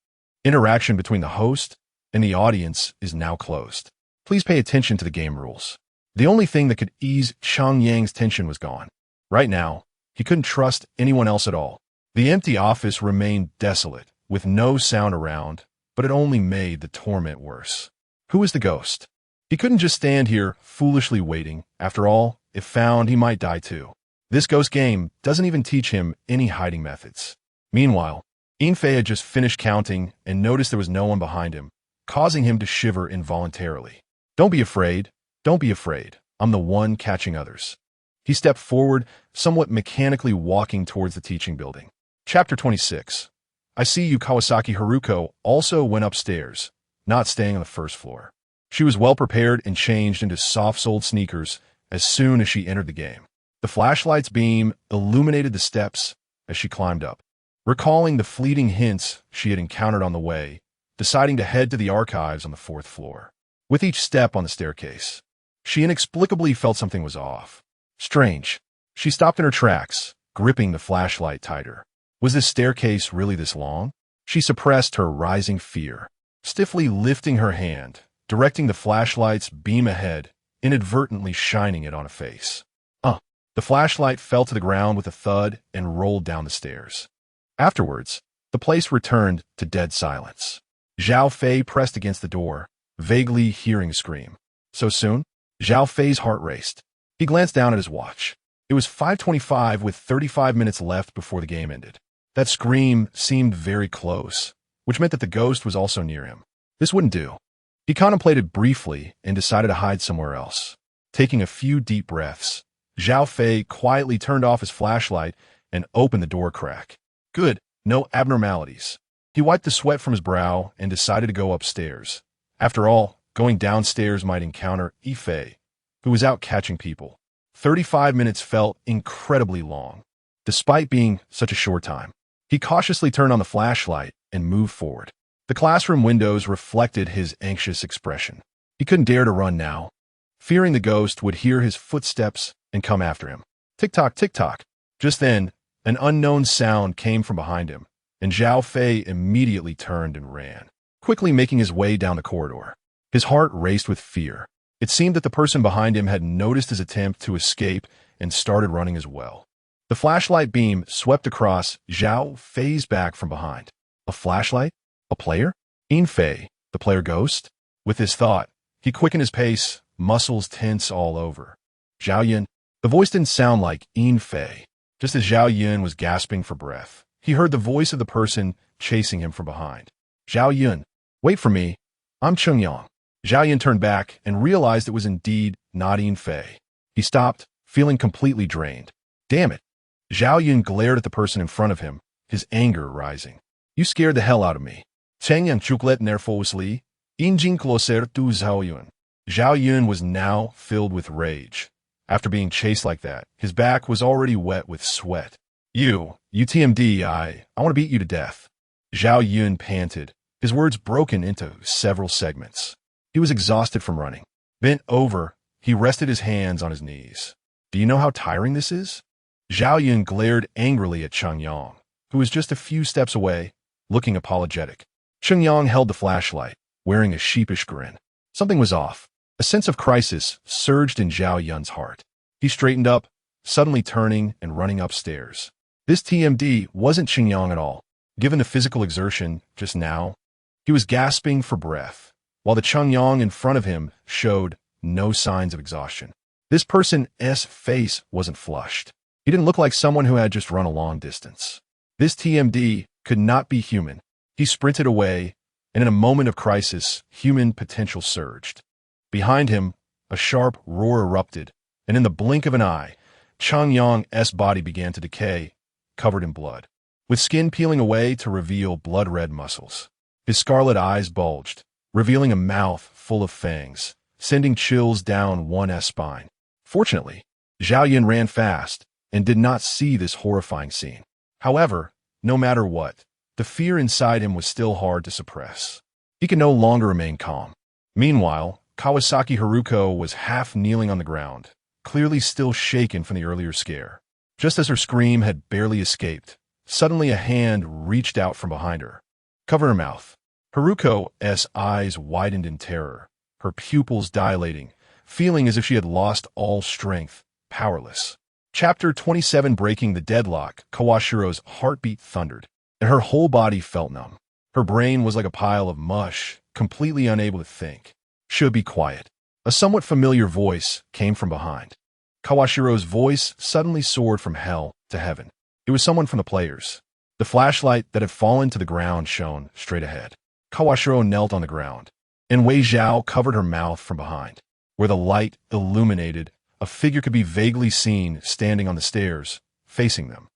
interaction between the host and the audience is now closed. Please pay attention to the game rules. The only thing that could ease Chang Yang's tension was gone. Right now, he couldn't trust anyone else at all. The empty office remained desolate, with no sound around, but it only made the torment worse. Who is the ghost? He couldn't just stand here, foolishly waiting. After all, if found, he might die too. This ghost game doesn't even teach him any hiding methods. Meanwhile, Yifei had just finished counting and noticed there was no one behind him, causing him to shiver involuntarily. Don't be afraid. Don't be afraid. I'm the one catching others. He stepped forward, somewhat mechanically walking towards the teaching building. Chapter 26. I see you. Kawasaki Haruko also went upstairs, not staying on the 1st floor. She was well prepared and changed into soft-soled sneakers as soon as she entered the game. The flashlight's beam illuminated the steps as she climbed up. Recalling the fleeting hints she had encountered on the way, deciding to head to the archives on the 4th floor. With each step on the staircase, she inexplicably felt something was off. Strange. She stopped in her tracks, gripping the flashlight tighter. Was this staircase really this long? She suppressed her rising fear, stiffly lifting her hand, directing the flashlight's beam ahead, inadvertently shining it on a face. The flashlight fell to the ground with a thud and rolled down the stairs. Afterwards, the place returned to dead silence. Zhao Fei pressed against the door, vaguely hearing a scream. So soon? Zhao Fei's heart raced. He glanced down at his watch. It was 5:25 with 35 minutes left before the game ended. That scream seemed very close, which meant that the ghost was also near him. This wouldn't do. He contemplated briefly and decided to hide somewhere else. Taking a few deep breaths, Zhao Fei quietly turned off his flashlight and opened the door crack. Good, no abnormalities. He wiped the sweat from his brow and decided to go upstairs. After all, going downstairs might encounter Yifei, who was out catching people. 35 minutes felt incredibly long, despite being such a short time. He cautiously turned on the flashlight and moved forward. The classroom windows reflected his anxious expression. He couldn't dare to run now, fearing the ghost would hear his footsteps and come after him. Tick-tock, tick-tock. Just then, an unknown sound came from behind him, and Zhao Fei immediately turned and ran, quickly making his way down the corridor. His heart raced with fear. It seemed that the person behind him had noticed his attempt to escape and started running as well. The flashlight beam swept across Zhao Fei's back from behind. A flashlight? A player? Yifei, the player ghost? With this thought, he quickened his pace, muscles tense all over. Zhao Yun. The voice didn't sound like Yifei. Just as Zhao Yun was gasping for breath, he heard the voice of the person chasing him from behind. Zhao Yun. Wait for me. I'm Chungyang. Zhao Yun turned back and realized it was indeed not Yifei. He stopped, feeling completely drained. Damn it. Zhao Yun glared at the person in front of him, his anger rising. You scared the hell out of me. Changyang chuklet nervously, injing closer to Zhao Yun. Zhao Yun was now filled with rage. After being chased like that, his back was already wet with sweat. You TMD, I want to beat you to death. Zhao Yun panted, his words broken into several segments. He was exhausted from running. Bent over, he rested his hands on his knees. Do you know how tiring this is? Zhao Yun glared angrily at Chungyang, who was just a few steps away, looking apologetic. Chungyang held the flashlight, wearing a sheepish grin. Something was off. A sense of crisis surged in Zhao Yun's heart. He straightened up, suddenly turning and running upstairs. This TMD wasn't Chungyang at all. Given the physical exertion just now, he was gasping for breath, while the Chungyang in front of him showed no signs of exhaustion. This person's face wasn't flushed. He didn't look like someone who had just run a long distance. This TMD could not be human. He sprinted away, and in a moment of crisis, human potential surged. Behind him, a sharp roar erupted, and in the blink of an eye, Chungyang's body began to decay, covered in blood, with skin peeling away to reveal blood-red muscles. His scarlet eyes bulged, revealing a mouth full of fangs, sending chills down one's spine. Fortunately, Zhao Yun ran fast and did not see this horrifying scene. However, no matter what, the fear inside him was still hard to suppress. He could no longer remain calm. Meanwhile, Kawasaki Haruko was half kneeling on the ground, clearly still shaken from the earlier scare. Just as her scream had barely escaped, suddenly a hand reached out from behind her. Cover her mouth. Haruko's eyes widened in terror, her pupils dilating, feeling as if she had lost all strength, powerless. Chapter 27. Breaking the deadlock. Kawashiro's heartbeat thundered, and her whole body felt numb. Her brain was like a pile of mush, completely unable to think. Should be quiet. A somewhat familiar voice came from behind. Kawashiro's voice suddenly soared from hell to heaven. It was someone from the players. The flashlight that had fallen to the ground shone straight ahead. Kawashiro knelt on the ground, and Wei Zhao covered her mouth from behind. Where the light illuminated, a figure could be vaguely seen standing on the stairs, facing them.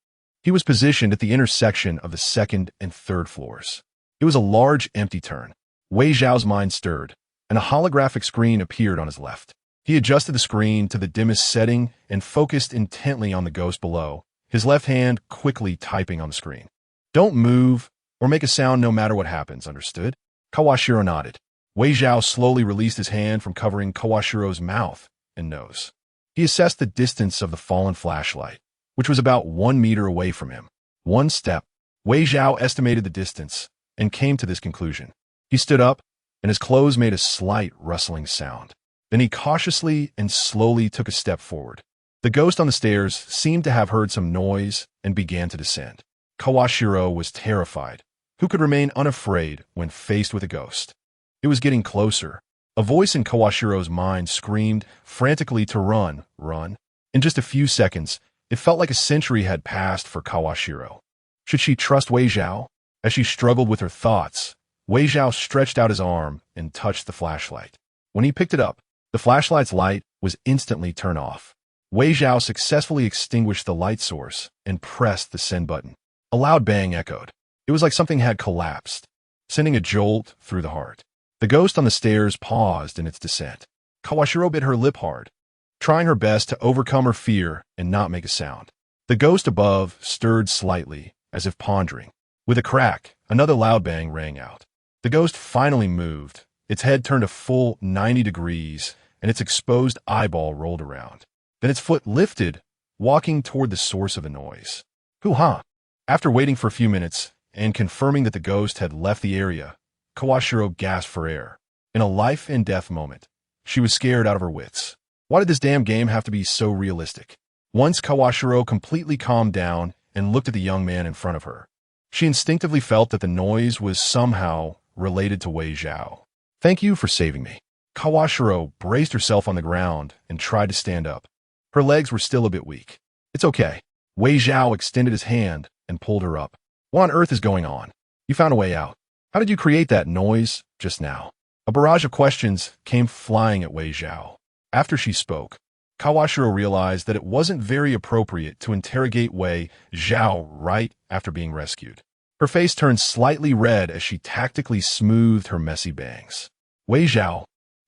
He was positioned at the intersection of the 2nd and 3rd floors. It was a large, empty turn. Wei Zhao's mind stirred, and a holographic screen appeared on his left. He adjusted the screen to the dimmest setting and focused intently on the ghost below, his left hand quickly typing on the screen. Don't move or make a sound no matter what happens, understood? Kawashiro nodded. Wei Zhao slowly released his hand from covering Kawashiro's mouth and nose. He assessed the distance of the fallen flashlight, which was about 1 meter away from him. One step. Wei Zhao estimated the distance and came to this conclusion. He stood up, and his clothes made a slight rustling sound. Then he cautiously and slowly took a step forward. The ghost on the stairs seemed to have heard some noise and began to descend. Kawashiro was terrified. Who could remain unafraid when faced with a ghost? It was getting closer. A voice in Kawashiro's mind screamed frantically to run, run. In just a few seconds, it felt like a century had passed for Kawashiro. Should she trust Wei Zhao? As she struggled with her thoughts, Wei Zhao stretched out his arm and touched the flashlight. When he picked it up, the flashlight's light was instantly turned off. Wei Zhao successfully extinguished the light source and pressed the send button. A loud bang echoed. It was like something had collapsed, sending a jolt through the heart. The ghost on the stairs paused in its descent. Kawashiro bit her lip hard, trying her best to overcome her fear and not make a sound. The ghost above stirred slightly, as if pondering. With a crack, another loud bang rang out. The ghost finally moved. Its head turned a full 90 degrees, and its exposed eyeball rolled around. Then its foot lifted, walking toward the source of the noise. Hoo-ha! After waiting for a few minutes and confirming that the ghost had left the area, Kawashiro gasped for air. In a life-and-death moment, she was scared out of her wits. Why did this damn game have to be so realistic? Once Kawashiro completely calmed down and looked at the young man in front of her, she instinctively felt that the noise was somehow related to Wei Zhao. Thank you for saving me. Kawashiro braced herself on the ground and tried to stand up. Her legs were still a bit weak. It's okay. Wei Zhao extended his hand and pulled her up. What on earth is going on? You found a way out. How did you create that noise just now? A barrage of questions came flying at Wei Zhao. After she spoke, Kawashiro realized that it wasn't very appropriate to interrogate Wei Zhao right after being rescued. Her face turned slightly red as she tactically smoothed her messy bangs. Wei Zhao,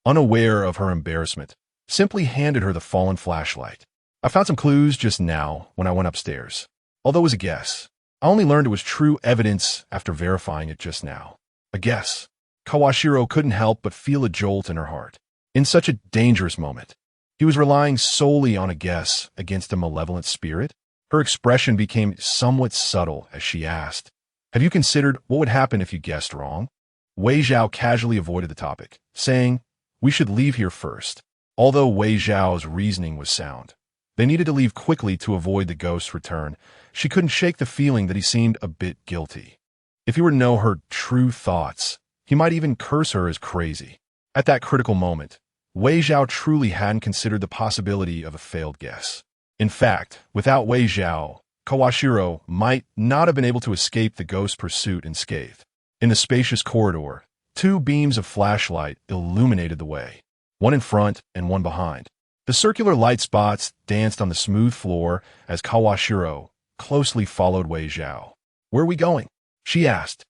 unaware of her embarrassment, simply handed her the fallen flashlight. I found some clues just now when I went upstairs. Although it was a guess, I only learned it was true evidence after verifying it just now. A guess. Kawashiro couldn't help but feel a jolt in her heart. In such a dangerous moment, he was relying solely on a guess against a malevolent spirit. Her expression became somewhat subtle as she asked, "Have you considered what would happen if you guessed wrong?" Wei Zhao casually avoided the topic, saying, "We should leave here first." Although Wei Zhao's reasoning was sound, they needed to leave quickly to avoid the ghost's return. She couldn't shake the feeling that he seemed a bit guilty. If he were to know her true thoughts, he might even curse her as crazy. At that critical moment, Wei Zhao truly hadn't considered the possibility of a failed guess. In fact, without Wei Zhao, Kawashiro might not have been able to escape the ghost's pursuit unscathed. In the spacious corridor, 2 beams of flashlight illuminated the way, one in front and one behind. The circular light spots danced on the smooth floor as Kawashiro closely followed Wei Zhao. "Where are we going?" she asked.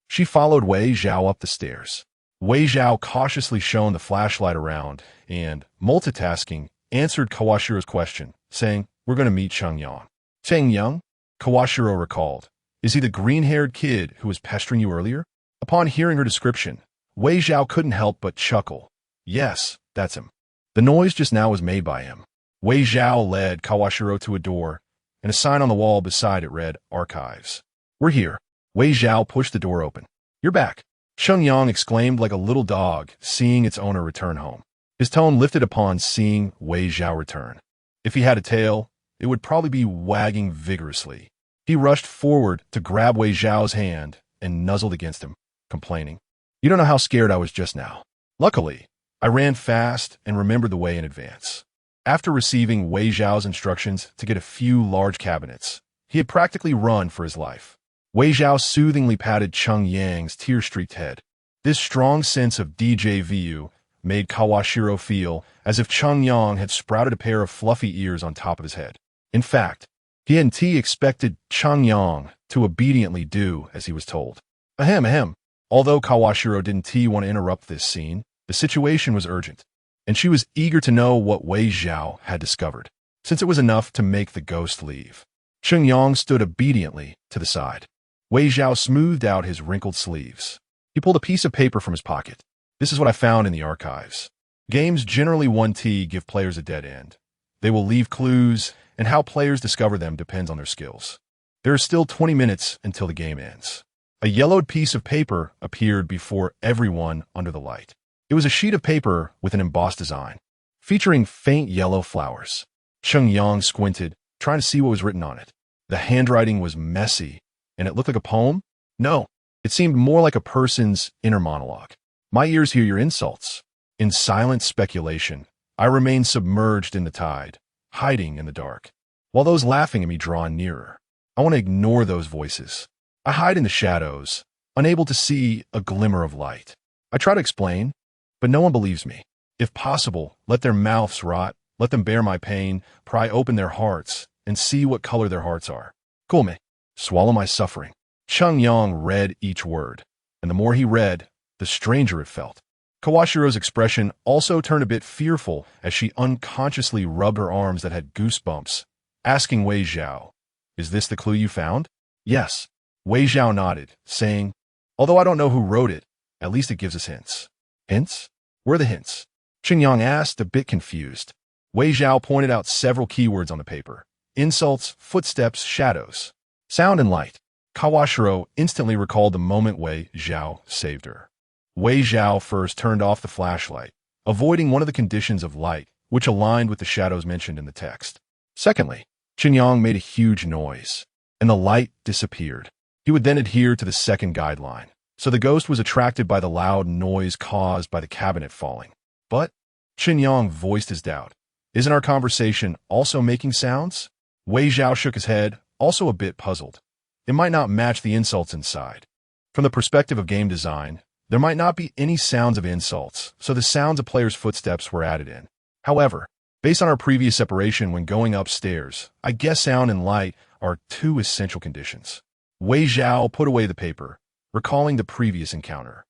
She followed Wei Zhao up the stairs. Wei Zhao cautiously shone the flashlight around and, multitasking, answered Kawashiro's question, saying, "We're going to meet Cheng Yang." "Cheng Yang?" Kawashiro recalled. "Is he the green-haired kid who was pestering you earlier?" Upon hearing her description, Wei Zhao couldn't help but chuckle. "Yes, that's him. The noise just now was made by him." Wei Zhao led Kawashiro to a door, and a sign on the wall beside it read, "Archives." "We're here." Wei Zhao pushed the door open. "You're back," Cheng Yang exclaimed like a little dog seeing its owner return home. His tone lifted upon seeing Wei Zhao return. If he had a tail, it would probably be wagging vigorously. He rushed forward to grab Wei Zhao's hand and nuzzled against him, complaining, "You don't know how scared I was just now. Luckily, I ran fast and remembered the way in advance." After receiving Wei Zhao's instructions to get a few large cabinets, he had practically run for his life. Wei Zhao soothingly patted Cheng Yang's tear-streaked head. This strong sense of déjà vu made Kawashiro feel as if Cheng Yang had sprouted a pair of fluffy ears on top of his head. In fact, he hadn't expected Cheng Yang to obediently do as he was told. Ahem, ahem. Although Kawashiro didn't want to interrupt this scene, the situation was urgent, and she was eager to know what Wei Zhao had discovered, since it was enough to make the ghost leave. Cheng Yang stood obediently to the side. Wei Zhao smoothed out his wrinkled sleeves. He pulled a piece of paper from his pocket. This is what I found in the archives. Games generally 1T give players a dead end. They will leave clues, and how players discover them depends on their skills. There are still 20 minutes until the game ends. A yellowed piece of paper appeared before everyone under the light. It was a sheet of paper with an embossed design, featuring faint yellow flowers. Cheng Yang squinted, trying to see what was written on it. The handwriting was messy, and it looked like a poem? No, it seemed more like a person's inner monologue. My ears hear your insults. In silent speculation, I remain submerged in the tide, hiding in the dark, while those laughing at me draw nearer. I want to ignore those voices. I hide in the shadows, unable to see a glimmer of light. I try to explain, but no one believes me. If possible, let their mouths rot, let them bear my pain, pry open their hearts, and see what color their hearts are. Come, swallow my suffering. Cheng Yang read each word, and the more he read, the stranger it felt. Kawashiro's expression also turned a bit fearful as she unconsciously rubbed her arms that had goosebumps, asking Wei Zhao, "Is this the clue you found?" "Yes." Wei Zhao nodded, saying, "Although I don't know who wrote it, at least it gives us hints." "Hints? Where are the hints?" Cheng Yang asked, a bit confused. Wei Zhao pointed out several keywords on the paper: insults, footsteps, shadows, sound, and light. Kawashiro instantly recalled the moment Wei Zhao saved her. Wei Zhao first turned off the flashlight, avoiding one of the conditions of light, which aligned with the shadows mentioned in the text. Secondly, Cheng Yang made a huge noise, and the light disappeared. He would then adhere to the second guideline, so the ghost was attracted by the loud noise caused by the cabinet falling. But Cheng Yang voiced his doubt. "Isn't our conversation also making sounds?" Wei Zhao shook his head, also a bit puzzled. It might not match the insults inside. From the perspective of game design, there might not be any sounds of insults, so the sounds of players' footsteps were added in. However, based on our previous separation when going upstairs, I guess sound and light are two essential conditions. Wei Zhao put away the paper, recalling the previous encounter.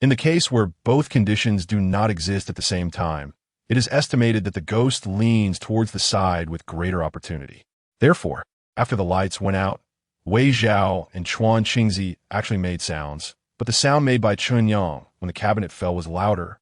In the case where both conditions do not exist at the same time, it is estimated that the ghost leans towards the side with greater opportunity. Therefore, after the lights went out, Wei Zhao and Chuan Qingzi actually made sounds, but the sound made by Cheng Yang when the cabinet fell was louder,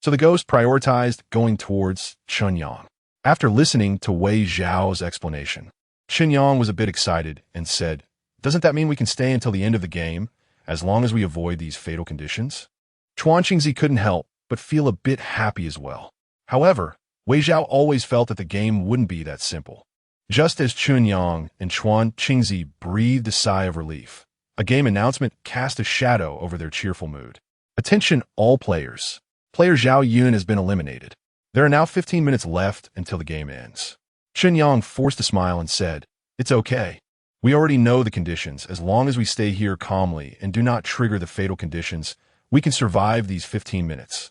so the ghost prioritized going towards Cheng Yang. After listening to Wei Zhao's explanation, Cheng Yang was a bit excited and said, "Doesn't that mean we can stay until the end of the game, as long as we avoid these fatal conditions?" Chuan Qingzi couldn't help but feel a bit happy as well. However, Wei Zhao always felt that the game wouldn't be that simple. Just as Cheng Yang and Chuan Qingzi breathed a sigh of relief, a game announcement cast a shadow over their cheerful mood. "Attention all players. Player Zhao Yun has been eliminated. There are now 15 minutes left until the game ends." Cheng Yang forced a smile and said, "It's okay. We already know the conditions. As long as we stay here calmly and do not trigger the fatal conditions, we can survive these 15 minutes.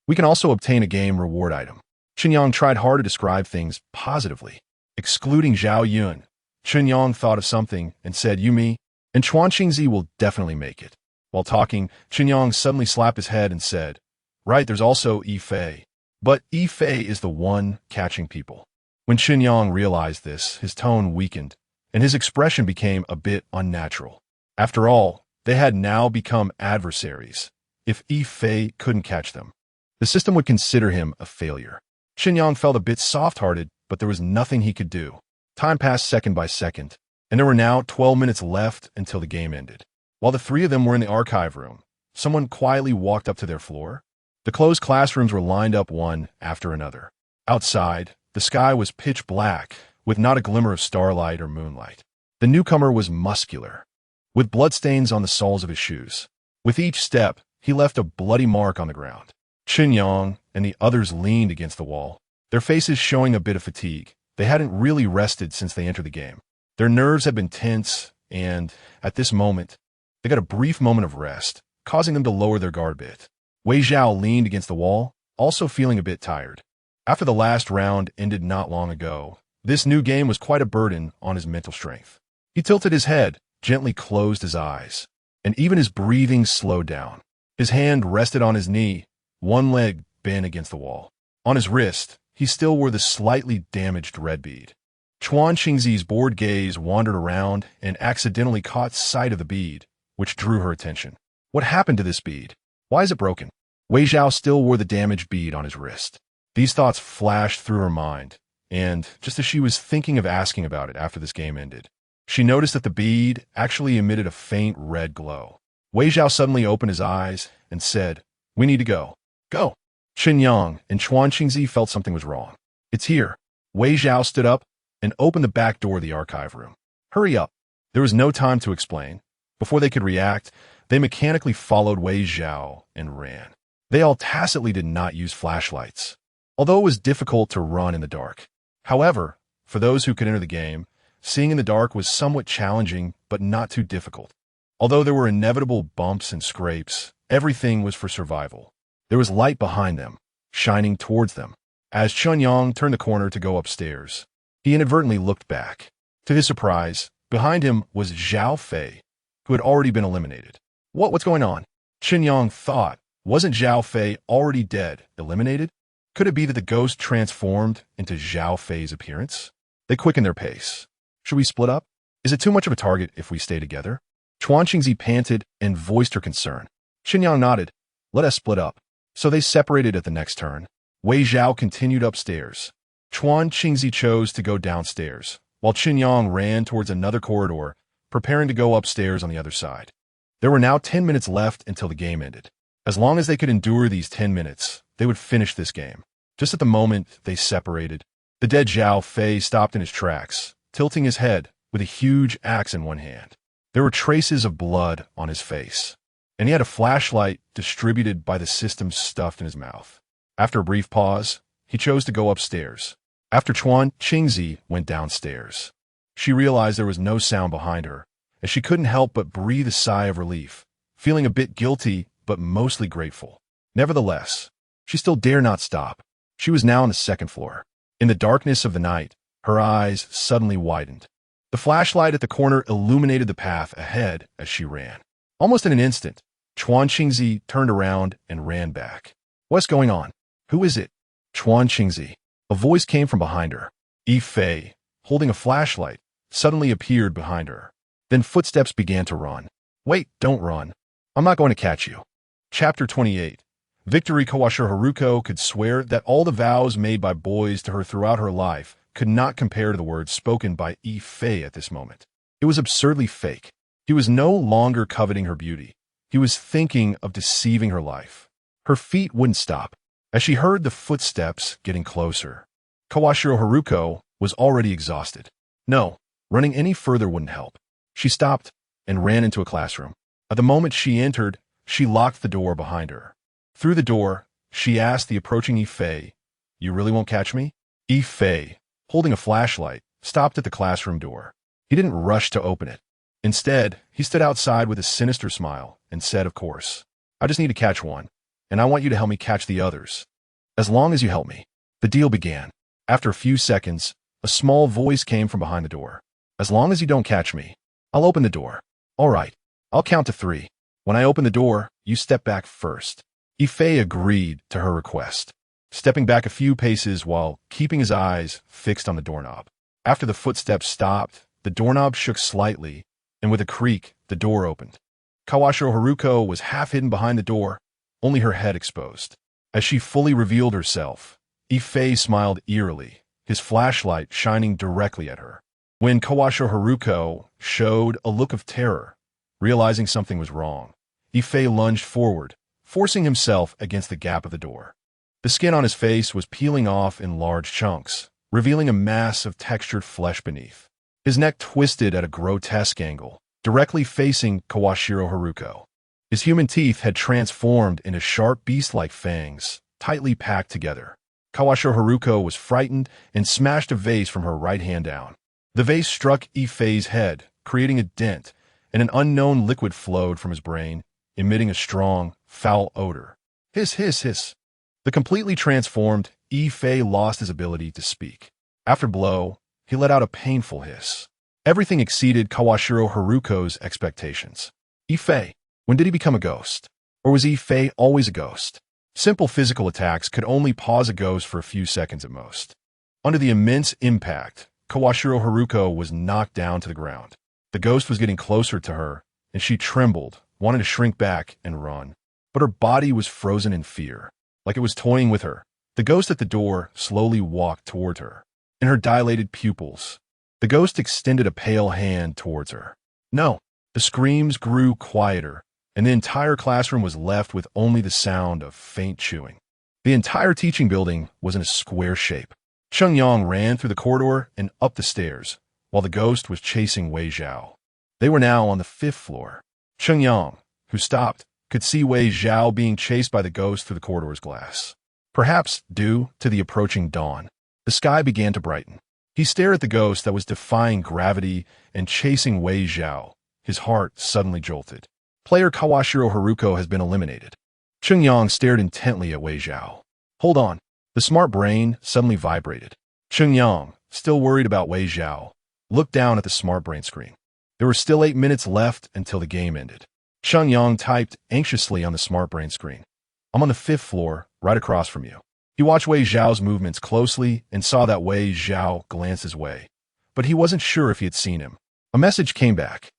We can also obtain a game reward item." Cheng Yang tried hard to describe things positively. Excluding Zhao Yun, Cheng Yang thought of something and said, "Yumi and Chuan Qingzi will definitely make it." While talking, Cheng Yang suddenly slapped his head and said, "Right, there's also Yi Fei. But Yi Fei is the one catching people." When Cheng Yang realized this, his tone weakened, and his expression became a bit unnatural. After all, they had now become adversaries. If Yi Fei couldn't catch them, the system would consider him a failure. Cheng Yang felt a bit soft-hearted, but there was nothing he could do. Time passed second by second, and there were now 12 minutes left until the game ended. While the three of them were in the archive room, someone quietly walked up to their floor. The closed classrooms were lined up one after another. Outside, the sky was pitch black, with not a glimmer of starlight or moonlight. The newcomer was muscular, with bloodstains on the soles of his shoes. With each step, he left a bloody mark on the ground. Cheng Yang and the others leaned against the wall, their faces showing a bit of fatigue. They hadn't really rested since they entered the game. Their nerves had been tense, and, at this moment, they got a brief moment of rest, causing them to lower their guard a bit. Wei Zhao leaned against the wall, also feeling a bit tired. After the last round ended not long ago, this new game was quite a burden on his mental strength. He tilted his head, gently closed his eyes, and even his breathing slowed down. His hand rested on his knee, one leg bent against the wall. On his wrist, he still wore the slightly damaged red bead. Chuan Qingzi's bored gaze wandered around and accidentally caught sight of the bead, which drew her attention. What happened to this bead? Why is it broken? Wei Zhao still wore the damaged bead on his wrist. These thoughts flashed through her mind, and just as she was thinking of asking about it after this game ended, she noticed that the bead actually emitted a faint red glow. Wei Zhao suddenly opened his eyes and said, "We need to go." "Go." Chen Yang and Chuan Qingzi felt something was wrong. "It's here." Wei Zhao stood up and opened the back door of the archive room. "Hurry up." There was no time to explain. Before they could react, they mechanically followed Wei Zhao and ran. They all tacitly did not use flashlights, although it was difficult to run in the dark. However, for those who could enter the game, seeing in the dark was somewhat challenging but not too difficult. Although there were inevitable bumps and scrapes, everything was for survival. There was light behind them, shining towards them. As Chen Yang turned the corner to go upstairs, he inadvertently looked back. To his surprise, behind him was Zhao Fei, who had already been eliminated. What's going on? Chen Yang thought, wasn't Zhao Fei already dead, eliminated? Could it be that the ghost transformed into Zhao Fei's appearance? They quickened their pace. Should we split up? Is it too much of a target if we stay together? Chuan Qingzi panted and voiced her concern. Chen Yang nodded. Let us split up. So they separated at the next turn. Wei Zhao continued upstairs. Chuan Qingzi chose to go downstairs, while Chen Yang ran towards another corridor, preparing to go upstairs on the other side. There were now 10 minutes left until the game ended. As long as they could endure these 10 minutes, they would finish this game. Just at the moment they separated, the dead Zhao Fei stopped in his tracks, tilting his head with a huge axe in one hand. There were traces of blood on his face, and he had a flashlight distributed by the system stuffed in his mouth. After a brief pause, he chose to go upstairs. After Chuan Qingzi went downstairs, she realized there was no sound behind her, as she couldn't help but breathe a sigh of relief, feeling a bit guilty but mostly grateful. Nevertheless, she still dare not stop. She was now on the second floor. In the darkness of the night, her eyes suddenly widened. The flashlight at the corner illuminated the path ahead as she ran. Almost in an instant, Chuan Qingzi turned around and ran back. What's going on? Who is it? Chuan Qingzi. A voice came from behind her. Yi Fei, holding a flashlight, suddenly appeared behind her. Then footsteps began to run. Wait, don't run. I'm not going to catch you. Chapter 28. Victory. Kawashiro Haruko could swear that all the vows made by boys to her throughout her life could not compare to the words spoken by Yi Fei at this moment. It was absurdly fake. He was no longer coveting her beauty. He was thinking of deceiving her life. Her feet wouldn't stop. As she heard the footsteps getting closer, Kawashiro Haruko was already exhausted. No, running any further wouldn't help. She stopped and ran into a classroom. At the moment she entered, she locked the door behind her. Through the door, she asked the approaching Yi Fei, "You really won't catch me?" Yi Fei, holding a flashlight, stopped at the classroom door. He didn't rush to open it. Instead, he stood outside with a sinister smile and said, "Of course. I just need to catch one, and I want you to help me catch the others. As long as you help me." The deal began. After a few seconds, a small voice came from behind the door. "As long as you don't catch me, I'll open the door." "All right. I'll count to 3. When I open the door, you step back first." Yi Fei agreed to her request, stepping back a few paces while keeping his eyes fixed on the doorknob. After the footsteps stopped, the doorknob shook slightly, and with a creak, the door opened. Kawashiro Haruko was half hidden behind the door, only her head exposed. As she fully revealed herself, Yi Fei smiled eerily, his flashlight shining directly at her. When Kawashiro Haruko showed a look of terror, realizing something was wrong, Yi Fei lunged forward, forcing himself against the gap of the door. The skin on his face was peeling off in large chunks, revealing a mass of textured flesh beneath. His neck twisted at a grotesque angle, directly facing Kawashiro Haruko. His human teeth had transformed into sharp beast-like fangs, tightly packed together. Kawashiro Haruko was frightened and smashed a vase from her right hand down. The vase struck Yi Fei's head, creating a dent, and an unknown liquid flowed from his brain, emitting a strong, foul odor. Hiss, hiss, hiss. The completely transformed Yi Fei lost his ability to speak. After blow, he let out a painful hiss. Everything exceeded Kawashiro Haruko's expectations. Yi Fei, when did he become a ghost? Or was Yi Fei always a ghost? Simple physical attacks could only pause a ghost for a few seconds at most. Under the immense impact, Kawashiro Haruko was knocked down to the ground. The ghost was getting closer to her, and she trembled, wanted to shrink back and run. But her body was frozen in fear, like it was toying with her. The ghost at the door slowly walked toward her. In her dilated pupils, the ghost extended a pale hand towards her. No. The screams grew quieter, and the entire classroom was left with only the sound of faint chewing. The entire teaching building was in a square shape. Cheng Yang ran through the corridor and up the stairs, while the ghost was chasing Wei Zhao. They were now on the 5th floor. Cheng Yang, who stopped, could see Wei Zhao being chased by the ghost through the corridor's glass. Perhaps due to the approaching dawn, the sky began to brighten. He stared at the ghost that was defying gravity and chasing Wei Zhao. His heart suddenly jolted. Player Kawashiro Haruko has been eliminated. Cheng Yang stared intently at Wei Zhao. Hold on. The smart brain suddenly vibrated. Cheng Yang, still worried about Wei Zhao, looked down at the smart brain screen. There were still 8 minutes left until the game ended. Cheng Yang typed anxiously on the smart brain screen. I'm on the 5th floor, right across from you. He watched Wei Zhao's movements closely and saw that Wei Zhao glanced his way, but he wasn't sure if he had seen him. A message came back.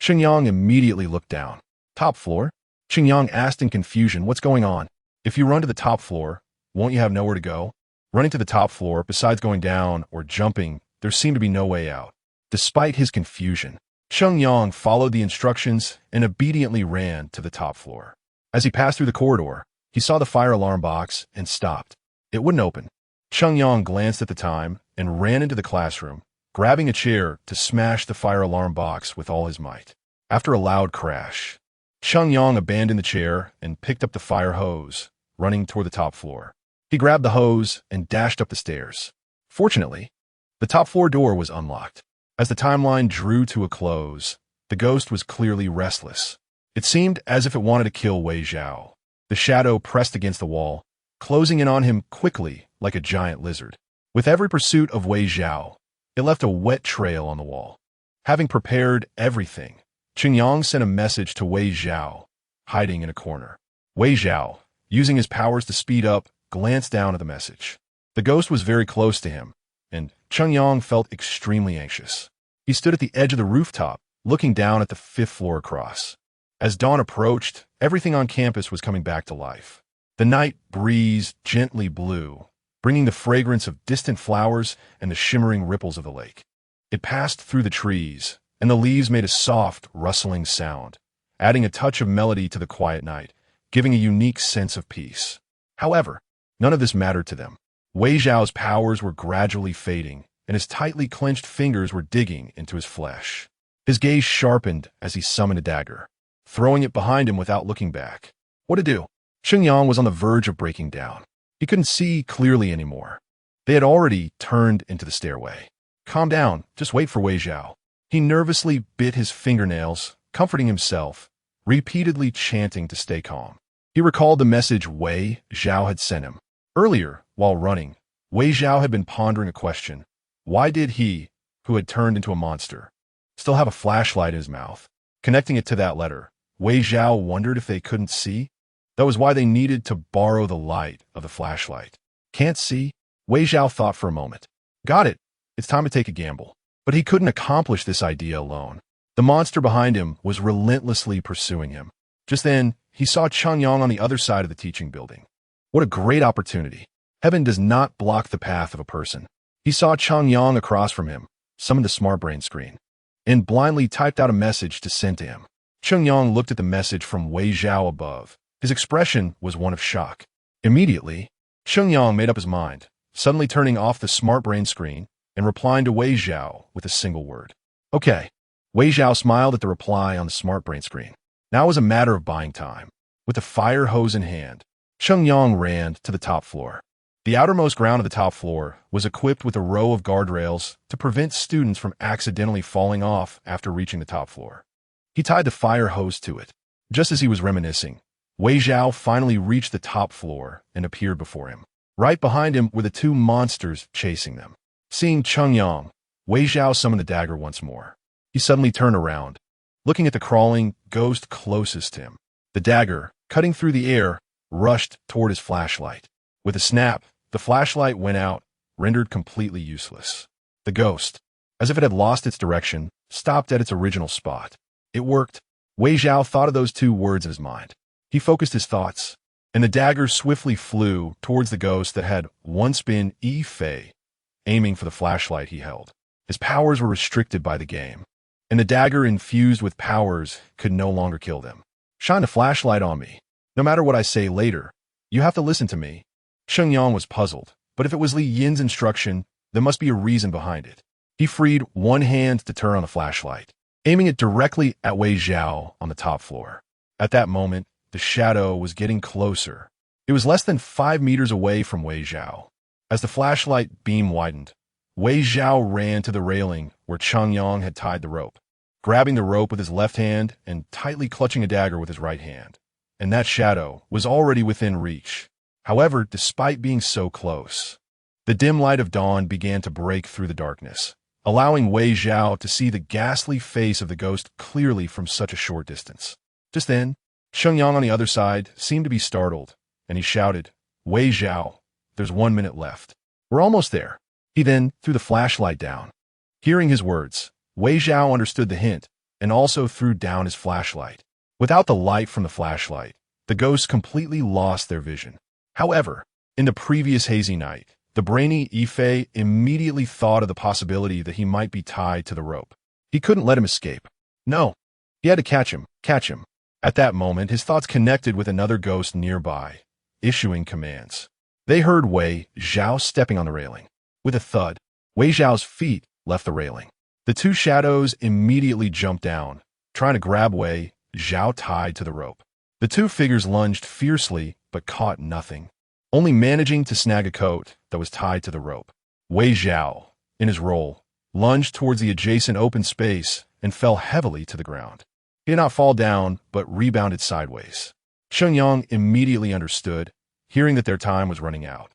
Cheng Yang immediately looked down. Top floor? Cheng Yang asked in confusion, what's going on? If you run to the top floor, won't you have nowhere to go? Running to the top floor, besides going down or jumping, there seemed to be no way out. Despite his confusion, Cheng Yang followed the instructions and obediently ran to the top floor. As he passed through the corridor, he saw the fire alarm box and stopped. It wouldn't open. Cheng Yang glanced at the time and ran into the classroom, grabbing a chair to smash the fire alarm box with all his might. After a loud crash, Cheng Yang abandoned the chair and picked up the fire hose, running toward the top floor. He grabbed the hose and dashed up the stairs. Fortunately, the top floor door was unlocked. As the timeline drew to a close, the ghost was clearly restless. It seemed as if it wanted to kill Wei Zhao. The shadow pressed against the wall, closing in on him quickly like a giant lizard. With every pursuit of Wei Zhao, it left a wet trail on the wall. Having prepared everything, Cheng Yang sent a message to Wei Zhao, hiding in a corner. Wei Zhao, using his powers to speed up, glanced down at the message. The ghost was very close to him, and Cheng Yang felt extremely anxious. He stood at the edge of the rooftop, looking down at the 5th floor across. As dawn approached, everything on campus was coming back to life. The night breeze gently blew, bringing the fragrance of distant flowers and the shimmering ripples of the lake. It passed through the trees, and the leaves made a soft, rustling sound, adding a touch of melody to the quiet night, giving a unique sense of peace. However, none of this mattered to them. Wei Zhao's powers were gradually fading, and his tightly clenched fingers were digging into his flesh. His gaze sharpened as he summoned a dagger, throwing it behind him without looking back. What to do? Cheng Yang was on the verge of breaking down. He couldn't see clearly anymore. They had already turned into the stairway. Calm down, just wait for Wei Zhao. He nervously bit his fingernails, comforting himself, repeatedly chanting to stay calm. He recalled the message Wei Zhao had sent him. Earlier, while running, Wei Zhao had been pondering a question. Why did he, who had turned into a monster, still have a flashlight in his mouth? Connecting it to that letter, Wei Zhao wondered if they couldn't see. That was why they needed to borrow the light of the flashlight. Can't see? Wei Zhao thought for a moment. Got it. It's time to take a gamble. But he couldn't accomplish this idea alone. The monster behind him was relentlessly pursuing him. Just then, he saw Cheng Yang on the other side of the teaching building. What a great opportunity. Heaven does not block the path of a person. He saw Cheng Yang across from him, summoned the smart brain screen, and blindly typed out a message to send to him. Cheng Yang looked at the message from Wei Zhao above. His expression was one of shock. Immediately, Cheng Yang made up his mind, suddenly turning off the smart brain screen and replying to Wei Zhao with a single word. Okay. Wei Zhao smiled at the reply on the smart brain screen. Now it was a matter of buying time. With the fire hose in hand, Cheng Yang ran to the top floor. The outermost ground of the top floor was equipped with a row of guardrails to prevent students from accidentally falling off after reaching the top floor. He tied the fire hose to it. Just as he was reminiscing, Wei Zhao finally reached the top floor and appeared before him. Right behind him were the two monsters chasing them. Seeing Cheng Yang, Wei Zhao summoned the dagger once more. He suddenly turned around, looking at the crawling ghost closest to him. The dagger, cutting through the air, rushed toward his flashlight. With a snap, the flashlight went out, rendered completely useless. The ghost, as if it had lost its direction, stopped at its original spot. It worked. Wei Zhao thought of those two words in his mind. He focused his thoughts, and the dagger swiftly flew towards the ghost that had once been Yi Fei, aiming for the flashlight he held. His powers were restricted by the game, and the dagger infused with powers could no longer kill them. Shine a flashlight on me. No matter what I say later, you have to listen to me. Sheng Yang was puzzled, but if it was Li Yin's instruction, there must be a reason behind it. He freed one hand to turn on the flashlight, aiming it directly at Wei Zhao on the top floor. At that moment, the shadow was getting closer. It was less than 5 meters away from Wei Zhao. As the flashlight beam widened, Wei Zhao ran to the railing where Cheng Yang had tied the rope, grabbing the rope with his left hand and tightly clutching a dagger with his right hand. And that shadow was already within reach. However, despite being so close, the dim light of dawn began to break through the darkness, allowing Wei Zhao to see the ghastly face of the ghost clearly from such a short distance. Just then, Sheng Yang on the other side seemed to be startled, and he shouted, "Wei Zhao, there's 1 minute left. We're almost there." He then threw the flashlight down. Hearing his words, Wei Zhao understood the hint and also threw down his flashlight. Without the light from the flashlight, the ghosts completely lost their vision. However, in the previous hazy night, the brainy Yi Fei immediately thought of the possibility that he might be tied to the rope. He couldn't let him escape. No, he had to catch him. At that moment, his thoughts connected with another ghost nearby, issuing commands. They heard Wei Zhao stepping on the railing. With a thud, Wei Zhao's feet left the railing. The two shadows immediately jumped down, trying to grab Wei Zhao tied to the rope. The two figures lunged fiercely but caught nothing, only managing to snag a coat that was tied to the rope. Wei Zhao, in his roll, lunged towards the adjacent open space and fell heavily to the ground. He did not fall down, but rebounded sideways. Sheng Yang immediately understood, hearing that their time was running out,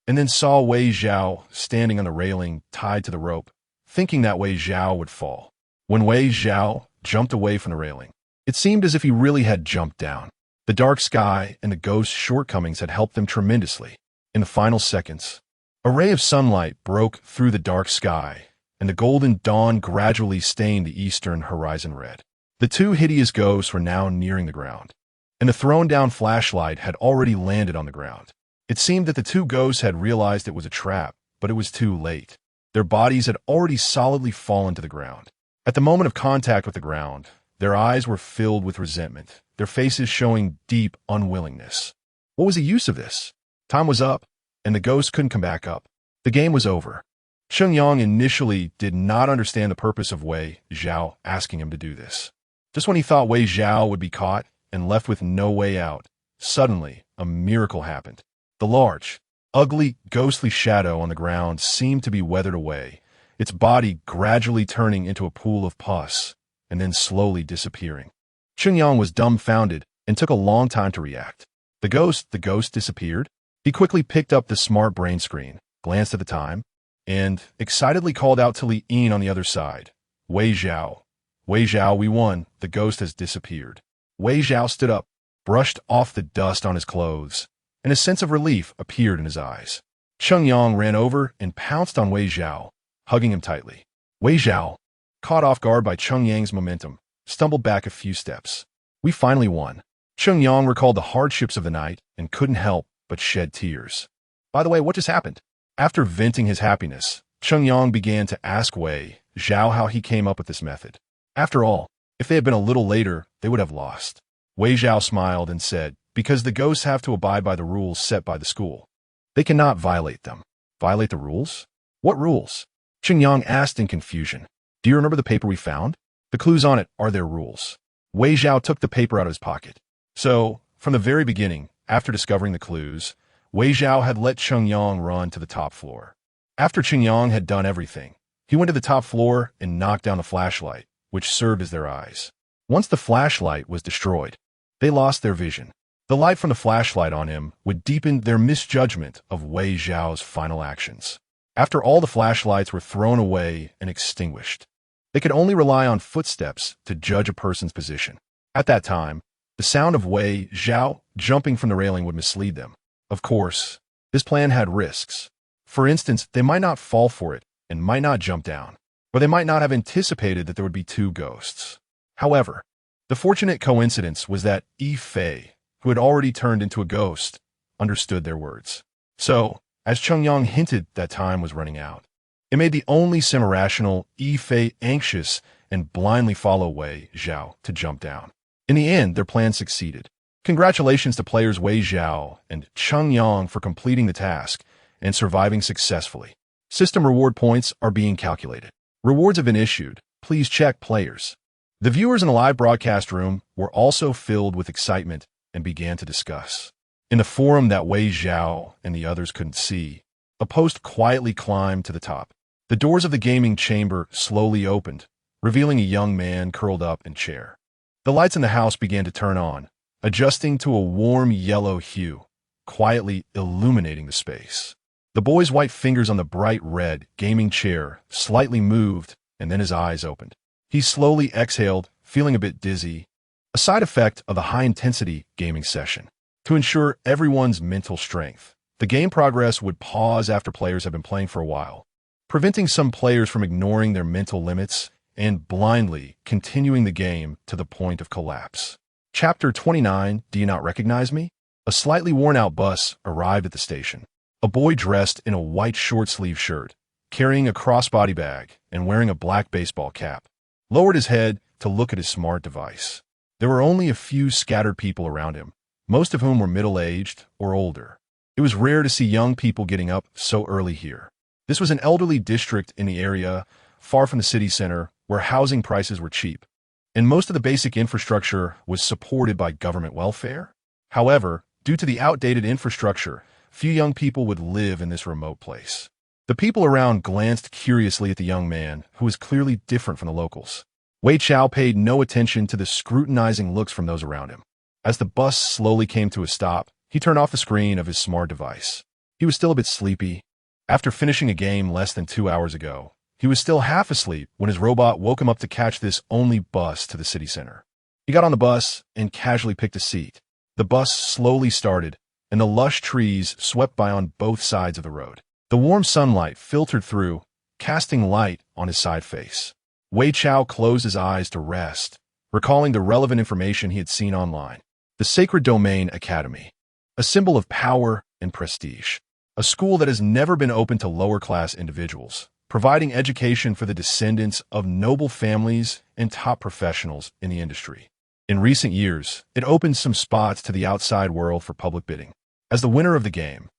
and then saw Wei Zhao standing on the railing tied to the rope, thinking that Wei Zhao would fall. When Wei Zhao jumped away from the railing, it seemed as if he really had jumped down. The dark sky and the ghost's shortcomings had helped them tremendously. In the final seconds, a ray of sunlight broke through the dark sky, and the golden dawn gradually stained the eastern horizon red. The two hideous ghosts were now nearing the ground, and the thrown-down flashlight had already landed on the ground. It seemed that the two ghosts had realized it was a trap, but it was too late. Their bodies had already solidly fallen to the ground. At the moment of contact with the ground, their eyes were filled with resentment, their faces showing deep unwillingness. What was the use of this? Time was up, and the ghosts couldn't come back up. The game was over. Sheng Yang initially did not understand the purpose of Wei Zhao asking him to do this. Just when he thought Wei Zhao would be caught and left with no way out, suddenly a miracle happened. The large, ugly, ghostly shadow on the ground seemed to be weathered away, its body gradually turning into a pool of pus, and then slowly disappearing. Sheng Yang was dumbfounded and took a long time to react. The ghost disappeared? He quickly picked up the smart brain screen, glanced at the time, and excitedly called out to Li Yin on the other side. Wei Zhao, we won. The ghost has disappeared. Wei Zhao stood up, brushed off the dust on his clothes, and a sense of relief appeared in his eyes. Sheng Yang ran over and pounced on Wei Zhao, hugging him tightly. Wei Zhao, caught off guard by Cheng Yang's momentum, stumbled back a few steps. We finally won. Cheng Yang recalled the hardships of the night and couldn't help but shed tears. By the way, what just happened? After venting his happiness, Cheng Yang began to ask Wei Zhao how he came up with this method. After all, if they had been a little later, they would have lost. Wei Zhao smiled and said, because the ghosts have to abide by the rules set by the school. They cannot violate them. Violate the rules? What rules? Cheng Yang asked in confusion. Do you remember the paper we found? The clues on it are their rules. Wei Zhao took the paper out of his pocket. So, from the very beginning, after discovering the clues, Wei Zhao had let Cheng Yang run to the top floor. After Cheng Yang had done everything, he went to the top floor and knocked down the flashlight, which served as their eyes. Once the flashlight was destroyed, they lost their vision. The light from the flashlight on him would deepen their misjudgment of Wei Zhao's final actions. After all the flashlights were thrown away and extinguished, they could only rely on footsteps to judge a person's position. At that time, the sound of Wei Zhao jumping from the railing would mislead them. Of course, this plan had risks. For instance, they might not fall for it and might not jump down, or they might not have anticipated that there would be two ghosts. However, The fortunate coincidence was that Yi Fei, who had already turned into a ghost, understood their words. So, as Cheng Yang hinted that time was running out, it made the only semi-rational Yi Fei anxious and blindly follow Wei Zhao to jump down. In the end, their plan succeeded. Congratulations to players Wei Zhao and Cheng Yang for completing the task and surviving successfully. System reward points are being calculated. Rewards have been issued. Please check players. The viewers in the live broadcast room were also filled with excitement and began to discuss. In the forum that Wei Zhao and the others couldn't see, a post quietly climbed to the top. The doors of the gaming chamber slowly opened, revealing a young man curled up in a chair. The lights in the house began to turn on, adjusting to a warm yellow hue, quietly illuminating the space. The boy's white fingers on the bright red gaming chair slightly moved, and then his eyes opened. He slowly exhaled, feeling a bit dizzy, a side effect of the high-intensity gaming session. To ensure everyone's mental strength, the game progress would pause after players have been playing for a while, preventing some players from ignoring their mental limits and blindly continuing the game to the point of collapse. Chapter 29, Do You Not Recognize Me? A slightly worn-out bus arrived at the station. A boy dressed in a white short-sleeve shirt, carrying a crossbody bag and wearing a black baseball cap, lowered his head to look at his smart device. There were only a few scattered people around him, most of whom were middle-aged or older. It was rare to see young people getting up so early here. This was an elderly district in the area, far from the city center, where housing prices were cheap, and most of the basic infrastructure was supported by government welfare. However, due to the outdated infrastructure, few young people would live in this remote place. The people around glanced curiously at the young man, who was clearly different from the locals. Wei Chao paid no attention to the scrutinizing looks from those around him. As the bus slowly came to a stop, he turned off the screen of his smart device. He was still a bit sleepy. After finishing a game less than 2 hours ago, he was still half asleep when his robot woke him up to catch this only bus to the city center. He got on the bus and casually picked a seat. The bus slowly started, and the lush trees swept by on both sides of the road. The warm sunlight filtered through, casting light on his side face. Wei Chao closed his eyes to rest, recalling the relevant information he had seen online. The Sacred Domain Academy, a symbol of power and prestige. A school that has never been open to lower-class individuals, providing education for the descendants of noble families and top professionals in the industry. In recent years, it opened some spots to the outside world for public bidding. As the winner of the game,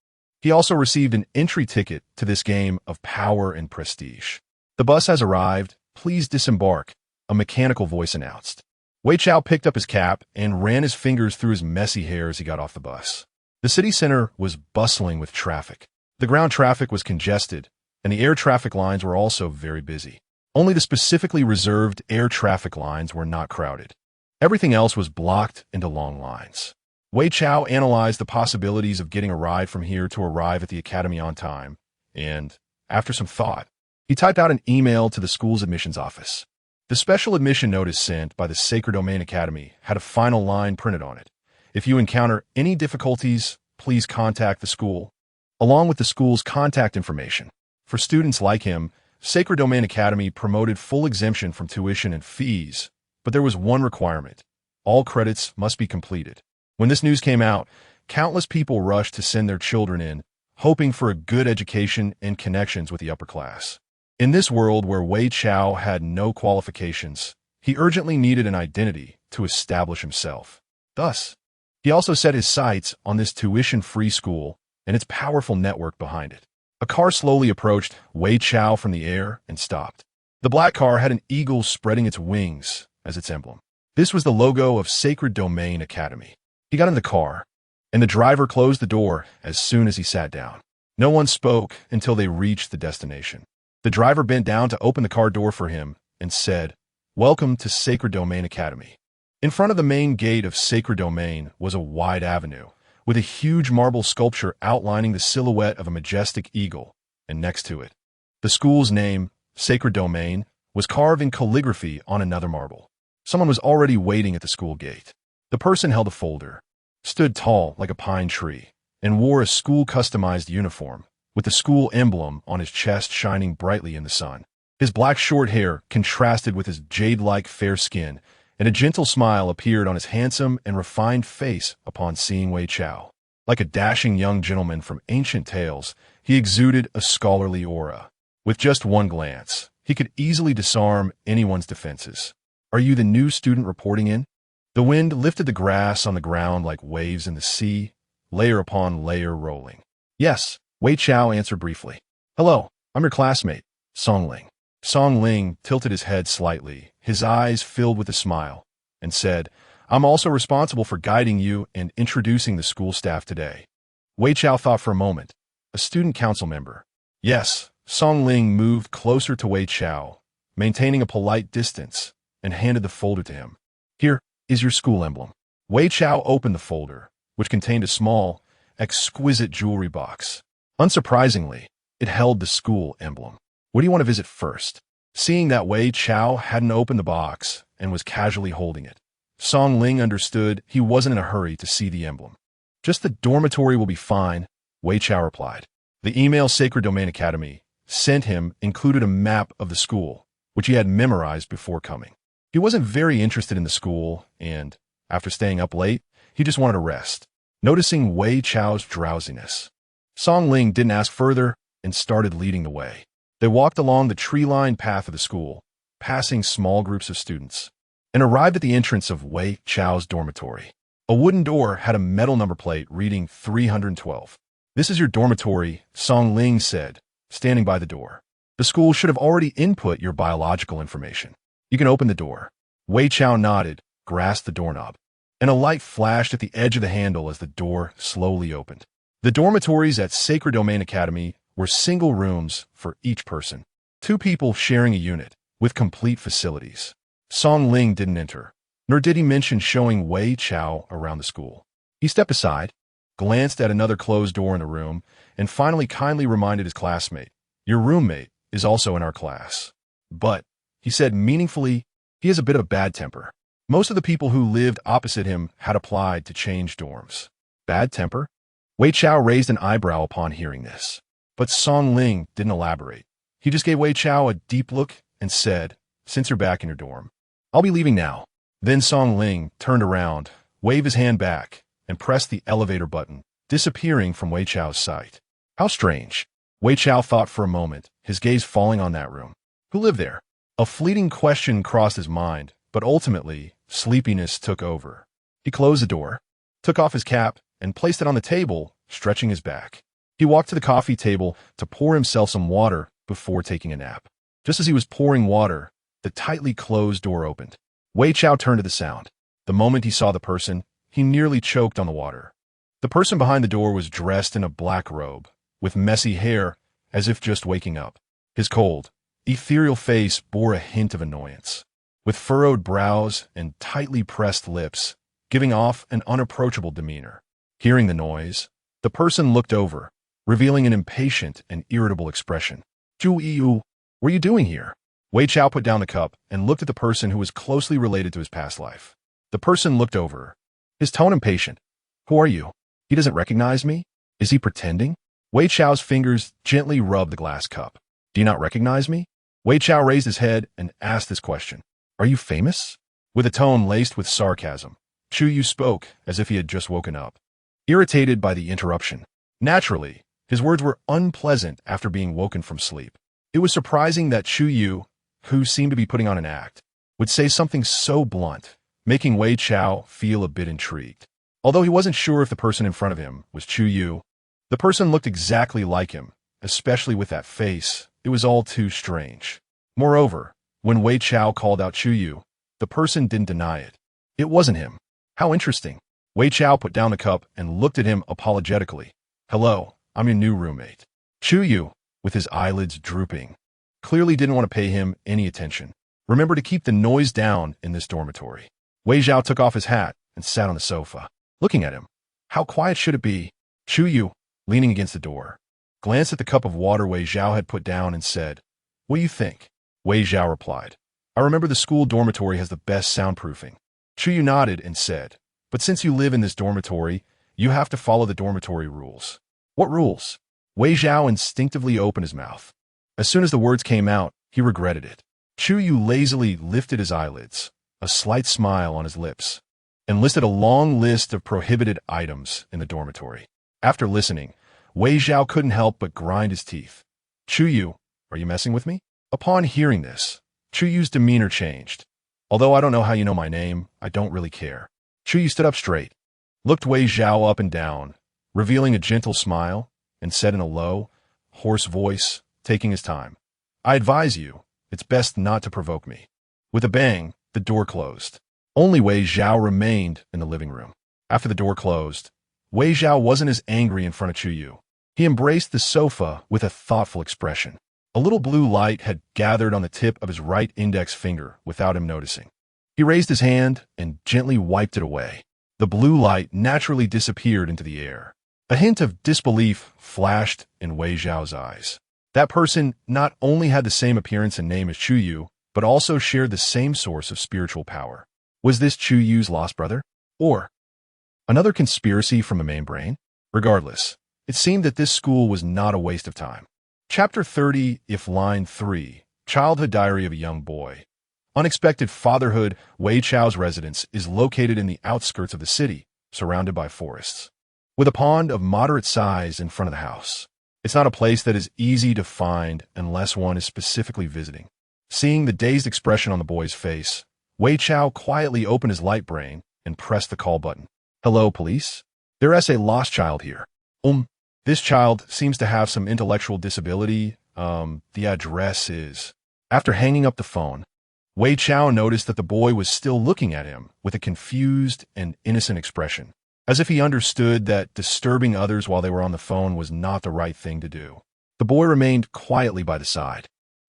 he also received an entry ticket to this game of power and prestige. The bus has arrived. Please disembark, a mechanical voice announced. Wei Chao picked up his cap and ran his fingers through his messy hair as he got off the bus. The city center was bustling with traffic. The ground traffic was congested, and the air traffic lines were also very busy. Only the specifically reserved air traffic lines were not crowded. Everything else was blocked into long lines. Wei Chao analyzed the possibilities of getting a ride from here to arrive at the academy on time, and, after some thought, he typed out an email to the school's admissions office. The special admission notice sent by the Sacred Domain Academy had a final line printed on it. If you encounter any difficulties, please contact the school, along with the school's contact information. For students like him, Sacred Domain Academy promoted full exemption from tuition and fees, but there was one requirement. All credits must be completed. When this news came out, countless people rushed to send their children in, hoping for a good education and connections with the upper class. In this world where Wei Chao had no qualifications, he urgently needed an identity to establish himself. Thus, he also set his sights on this tuition-free school and its powerful network behind it. A car slowly approached Wei Chao from the air and stopped. The black car had an eagle spreading its wings as its emblem. This was the logo of Sacred Domain Academy. He got in the car, and the driver closed the door as soon as he sat down. No one spoke until they reached the destination. The driver bent down to open the car door for him and said, "Welcome to Sacred Domain Academy." In front of the main gate of Sacred Domain was a wide avenue, with a huge marble sculpture outlining the silhouette of a majestic eagle, and next to it, the school's name, Sacred Domain, was carved in calligraphy on another marble. Someone was already waiting at the school gate. The person held a folder, stood tall like a pine tree, and wore a school-customized uniform, with the school emblem on his chest shining brightly in the sun. His black short hair contrasted with his jade-like fair skin and a gentle smile appeared on his handsome and refined face upon seeing Wei Chao. Like a dashing young gentleman from ancient tales, he exuded a scholarly aura. With just one glance, he could easily disarm anyone's defenses. "Are you the new student reporting in?" The wind lifted the grass on the ground like waves in the sea, layer upon layer rolling. "Yes," Wei Chao answered briefly. "Hello, I'm your classmate, Song Ling." Song Ling tilted his head slightly, his eyes filled with a smile, and said, "I'm also responsible for guiding you and introducing the school staff today." Wei Chao thought for a moment. A student council member. "Yes." Song Ling moved closer to Wei Chao, maintaining a polite distance, and handed the folder to him. "Here is your school emblem." Wei Chao opened the folder, which contained a small, exquisite jewelry box. Unsurprisingly, it held the school emblem. "What do you want to visit first?" Seeing that Wei Chao hadn't opened the box and was casually holding it, Song Ling understood he wasn't in a hurry to see the emblem. "Just the dormitory will be fine," Wei Chao replied. The email Sacred Domain Academy sent him included a map of the school, which he had memorized before coming. He wasn't very interested in the school, and, after staying up late, he just wanted to rest. Noticing Wei Chao's drowsiness, Song Ling didn't ask further and started leading the way. They walked along the tree-lined path of the school, passing small groups of students, and arrived at the entrance of Wei Chao's dormitory. A wooden door had a metal number plate reading 312. "This is your dormitory," Song Ling said, standing by the door. "The school should have already input your biological information. You can open the door." Wei Chao nodded, grasped the doorknob, and a light flashed at the edge of the handle as the door slowly opened. The dormitories at Sacred Domain Academy were single rooms for each person, 2 people sharing a unit, with complete facilities. Song Ling didn't enter, nor did he mention showing Wei Chao around the school. He stepped aside, glanced at another closed door in the room, and finally kindly reminded his classmate, "Your roommate is also in our class. But," he said meaningfully, "he has a bit of a bad temper." Most of the people who lived opposite him had applied to change dorms. Bad temper? Wei Chao raised an eyebrow upon hearing this. But Song Ling didn't elaborate. He just gave Wei Chao a deep look and said, "Since you're back in your dorm, I'll be leaving now." Then Song Ling turned around, waved his hand back, and pressed the elevator button, disappearing from Wei Chao's sight. How strange. Wei Chao thought for a moment, his gaze falling on that room. Who lived there? A fleeting question crossed his mind, but ultimately, sleepiness took over. He closed the door, took off his cap, and placed it on the table, stretching his back. He walked to the coffee table to pour himself some water before taking a nap. Just as he was pouring water, the tightly closed door opened. Wei Chao turned to the sound. The moment he saw the person, he nearly choked on the water. The person behind the door was dressed in a black robe, with messy hair, as if just waking up. His cold, ethereal face bore a hint of annoyance, with furrowed brows and tightly pressed lips, giving off an unapproachable demeanor. Hearing the noise, the person looked over, revealing an impatient and irritable expression. "Chu Yu, what are you doing here?" Wei Chao put down the cup and looked at the person who was closely related to his past life. The person looked over, his tone impatient. "Who are you? He doesn't recognize me? Is he pretending?" Wei Chao's fingers gently rubbed the glass cup. "Do you not recognize me?" Wei Chao raised his head and asked this question. "Are you famous?" With a tone laced with sarcasm, Chu Yu spoke as if he had just woken up, irritated by the interruption. Naturally, his words were unpleasant after being woken from sleep. It was surprising that Chu Yu, who seemed to be putting on an act, would say something so blunt, making Wei Chao feel a bit intrigued. Although he wasn't sure if the person in front of him was Chu Yu, the person looked exactly like him, especially with that face. It was all too strange. Moreover, when Wei Chao called out Chu Yu, the person didn't deny it. It wasn't him. How interesting. Wei Chao put down the cup and looked at him apologetically. "Hello, I'm your new roommate." Chu Yu, with his eyelids drooping, clearly didn't want to pay him any attention. "Remember to keep the noise down in this dormitory." Wei Chao took off his hat and sat on the sofa, looking at him. How quiet should it be? Chu Yu, leaning against the door, glanced at the cup of water Wei Zhao had put down and said, "What do you think?" Wei Zhao replied, "I remember the school dormitory has the best soundproofing." Chu Yu nodded and said, "But since you live in this dormitory, you have to follow the dormitory rules." "What rules?" Wei Zhao instinctively opened his mouth. As soon as the words came out, he regretted it. Chu Yu lazily lifted his eyelids, a slight smile on his lips, and listed a long list of prohibited items in the dormitory. After listening, Wei Zhao couldn't help but grind his teeth. Chu Yu, are you messing with me? Upon hearing this, Chu Yu's demeanor changed. Although I don't know how you know my name, I don't really care. Chu Yu stood up straight, looked Wei Zhao up and down, revealing a gentle smile, and said in a low, hoarse voice, taking his time, I advise you, it's best not to provoke me. With a bang, the door closed. Only Wei Zhao remained in the living room. After the door closed, Wei Zhao wasn't as angry in front of Chu Yu. He embraced the sofa with a thoughtful expression. A little blue light had gathered on the tip of his right index finger without him noticing. He raised his hand and gently wiped it away. The blue light naturally disappeared into the air. A hint of disbelief flashed in Wei Zhao's eyes. That person not only had the same appearance and name as Chu Yu, but also shared the same source of spiritual power. Was this Chu Yu's lost brother? Or another conspiracy from the main brain? Regardless, it seemed that this school was not a waste of time. Chapter 30, if line 3, Childhood Diary of a Young Boy. Unexpected fatherhood. Wei Chao's residence is located in the outskirts of the city, surrounded by forests, with a pond of moderate size in front of the house. It's not a place that is easy to find unless one is specifically visiting. Seeing the dazed expression on the boy's face, Wei Chao quietly opened his light brain and pressed the call button. Hello, police? There's a lost child here. This child seems to have some intellectual disability. The address is... After hanging up the phone, Wei Chao noticed that the boy was still looking at him with a confused and innocent expression, as if he understood that disturbing others while they were on the phone was not the right thing to do. The boy remained quietly by the side.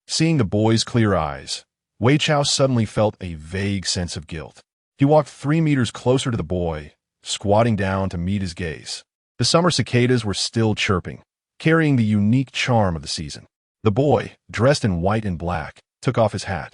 Seeing the boy's clear eyes, Wei Chao suddenly felt a vague sense of guilt. He walked 3 meters closer to the boy, squatting down to meet his gaze. The summer cicadas were still chirping, carrying the unique charm of the season. The boy, dressed in white and black, took off his hat,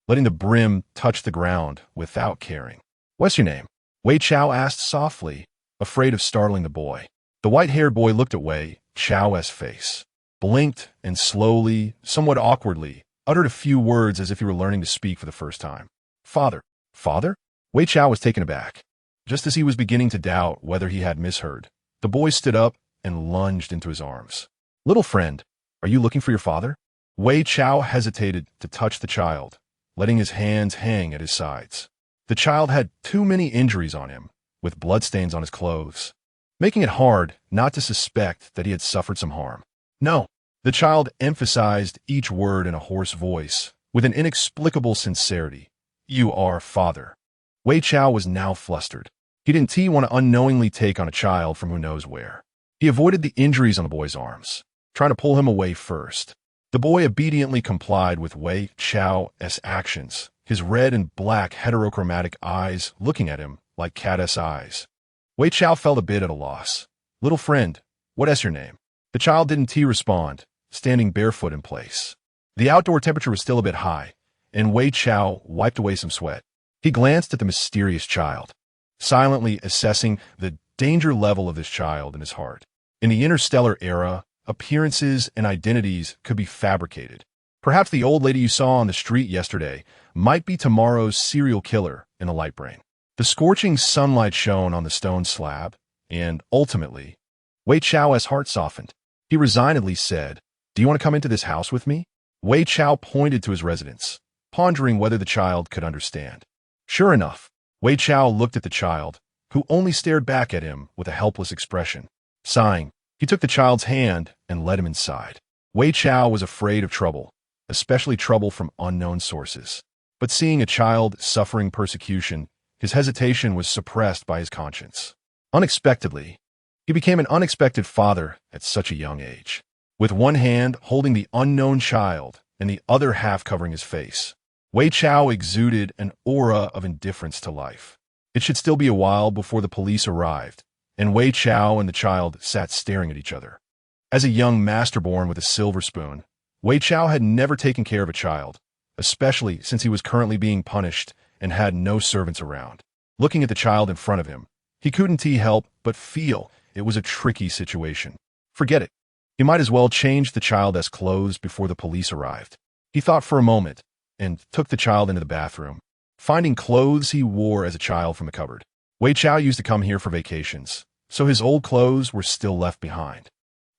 letting the brim touch the ground without caring. What's your name? Wei Chao asked softly, afraid of startling the boy. The white-haired boy looked at Wei Chao's face, blinked, and slowly, somewhat awkwardly, uttered a few words as if he were learning to speak for the first time. Father. Father? Wei Chao was taken aback. Just as he was beginning to doubt whether he had misheard, the boy stood up and lunged into his arms. Little friend, are you looking for your father? Wei Chao hesitated to touch the child, letting his hands hang at his sides. The child had too many injuries on him, with bloodstains on his clothes, making it hard not to suspect that he had suffered some harm. No, the child emphasized each word in a hoarse voice, with an inexplicable sincerity. You are father. Wei Chao was now flustered. He didn't want to unknowingly take on a child from who knows where. He avoided the injuries on the boy's arms, trying to pull him away first. The boy obediently complied with Wei Chao's actions, his red and black heterochromatic eyes looking at him like cat's eyes. Wei Chao felt a bit at a loss. Little friend, what's your name? The child didn't respond, standing barefoot in place. The outdoor temperature was still a bit high, and Wei Chao wiped away some sweat. He glanced at the mysterious child, silently assessing the danger level of this child in his heart. In the interstellar era, appearances and identities could be fabricated. Perhaps the old lady you saw on the street yesterday might be tomorrow's serial killer in the light brain. The scorching sunlight shone on the stone slab, and ultimately, Wei Chao's heart softened. He resignedly said, Do you want to come into this house with me? Wei Chao pointed to his residence, pondering whether the child could understand. Sure enough, Wei Chao looked at the child, who only stared back at him with a helpless expression. Sighing, he took the child's hand and led him inside. Wei Chao was afraid of trouble, especially trouble from unknown sources. But seeing a child suffering persecution, his hesitation was suppressed by his conscience. Unexpectedly, he became an unexpected father at such a young age, with one hand holding the unknown child and the other half covering his face. Wei Chao exuded an aura of indifference to life. It should still be a while before the police arrived, and Wei Chao and the child sat staring at each other. As a young master-born with a silver spoon, Wei Chao had never taken care of a child, especially since he was currently being punished and had no servants around. Looking at the child in front of him, he couldn't help but feel it was a tricky situation. Forget it. He might as well change the child's clothes before the police arrived. He thought for a moment, and took the child into the bathroom. finding clothes he wore as a child from the cupboard. Wei Chao used to come here for vacations, so his old clothes were still left behind.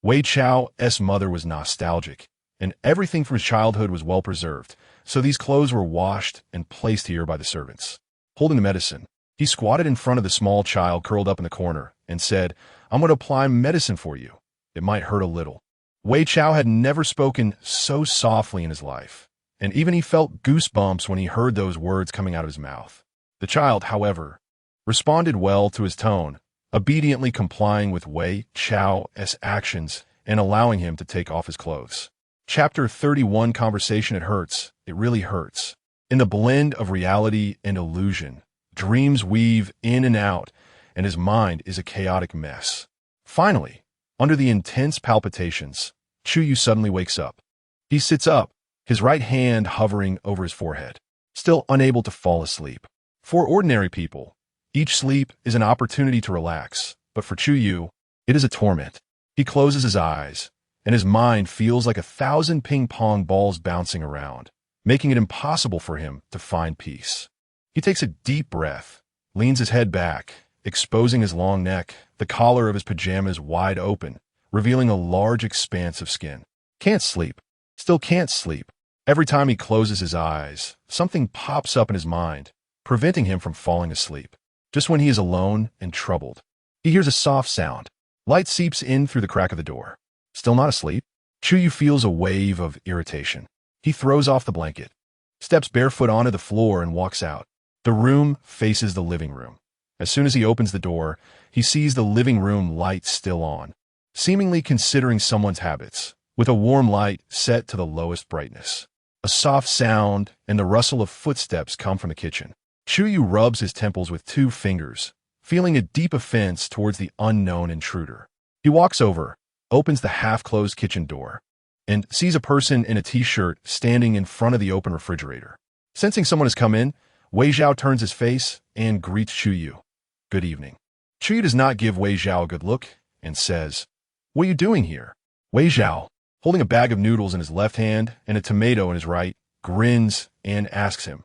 Wei Chao's mother was nostalgic, and everything from his childhood was well preserved, so these clothes were washed and placed here by the servants. Holding the medicine, he squatted in front of the small child curled up in the corner and said, "I'm going to apply medicine for you. It might hurt a little." Wei Chao had never spoken so softly in his life, and even he felt goosebumps when he heard those words coming out of his mouth. The child, however, responded well to his tone, obediently complying with Wei Chao's actions and allowing him to take off his clothes. Chapter 31, Conversation. It hurts. It really hurts. In the blend of reality and illusion, dreams weave in and out, and his mind is a chaotic mess. Finally, under the intense palpitations, Chu Yu suddenly wakes up. He sits up, his right hand hovering over his forehead, still unable to fall asleep. For ordinary people, each sleep is an opportunity to relax, but for Chu Yu, it is a torment. He closes his eyes, and his mind feels like 1,000 ping-pong balls bouncing around, making it impossible for him to find peace. He takes a deep breath, leans his head back, exposing his long neck, the collar of his pajamas wide open, revealing a large expanse of skin. Can't sleep. Still can't sleep. Every time he closes his eyes, something pops up in his mind, preventing him from falling asleep. Just when he is alone and troubled, he hears a soft sound. Light seeps in through the crack of the door. Still not asleep? Chu Yu feels a wave of irritation. He throws off the blanket, steps barefoot onto the floor, and walks out. The room faces the living room. As soon as he opens the door, he sees the living room light still on, seemingly considering someone's habits, with a warm light set to the lowest brightness. A soft sound and the rustle of footsteps come from the kitchen. Chu Yu rubs his temples with 2 fingers, feeling a deep offense towards the unknown intruder. He walks over, opens the half-closed kitchen door, and sees a person in a t-shirt standing in front of the open refrigerator. Sensing someone has come in, Wei Zhao turns his face and greets Chu Yu. "Good evening." Chu Yu does not give Wei Zhao a good look and says, "What are you doing here?" Wei Zhao, holding a bag of noodles in his left hand and a tomato in his right, grins and asks him,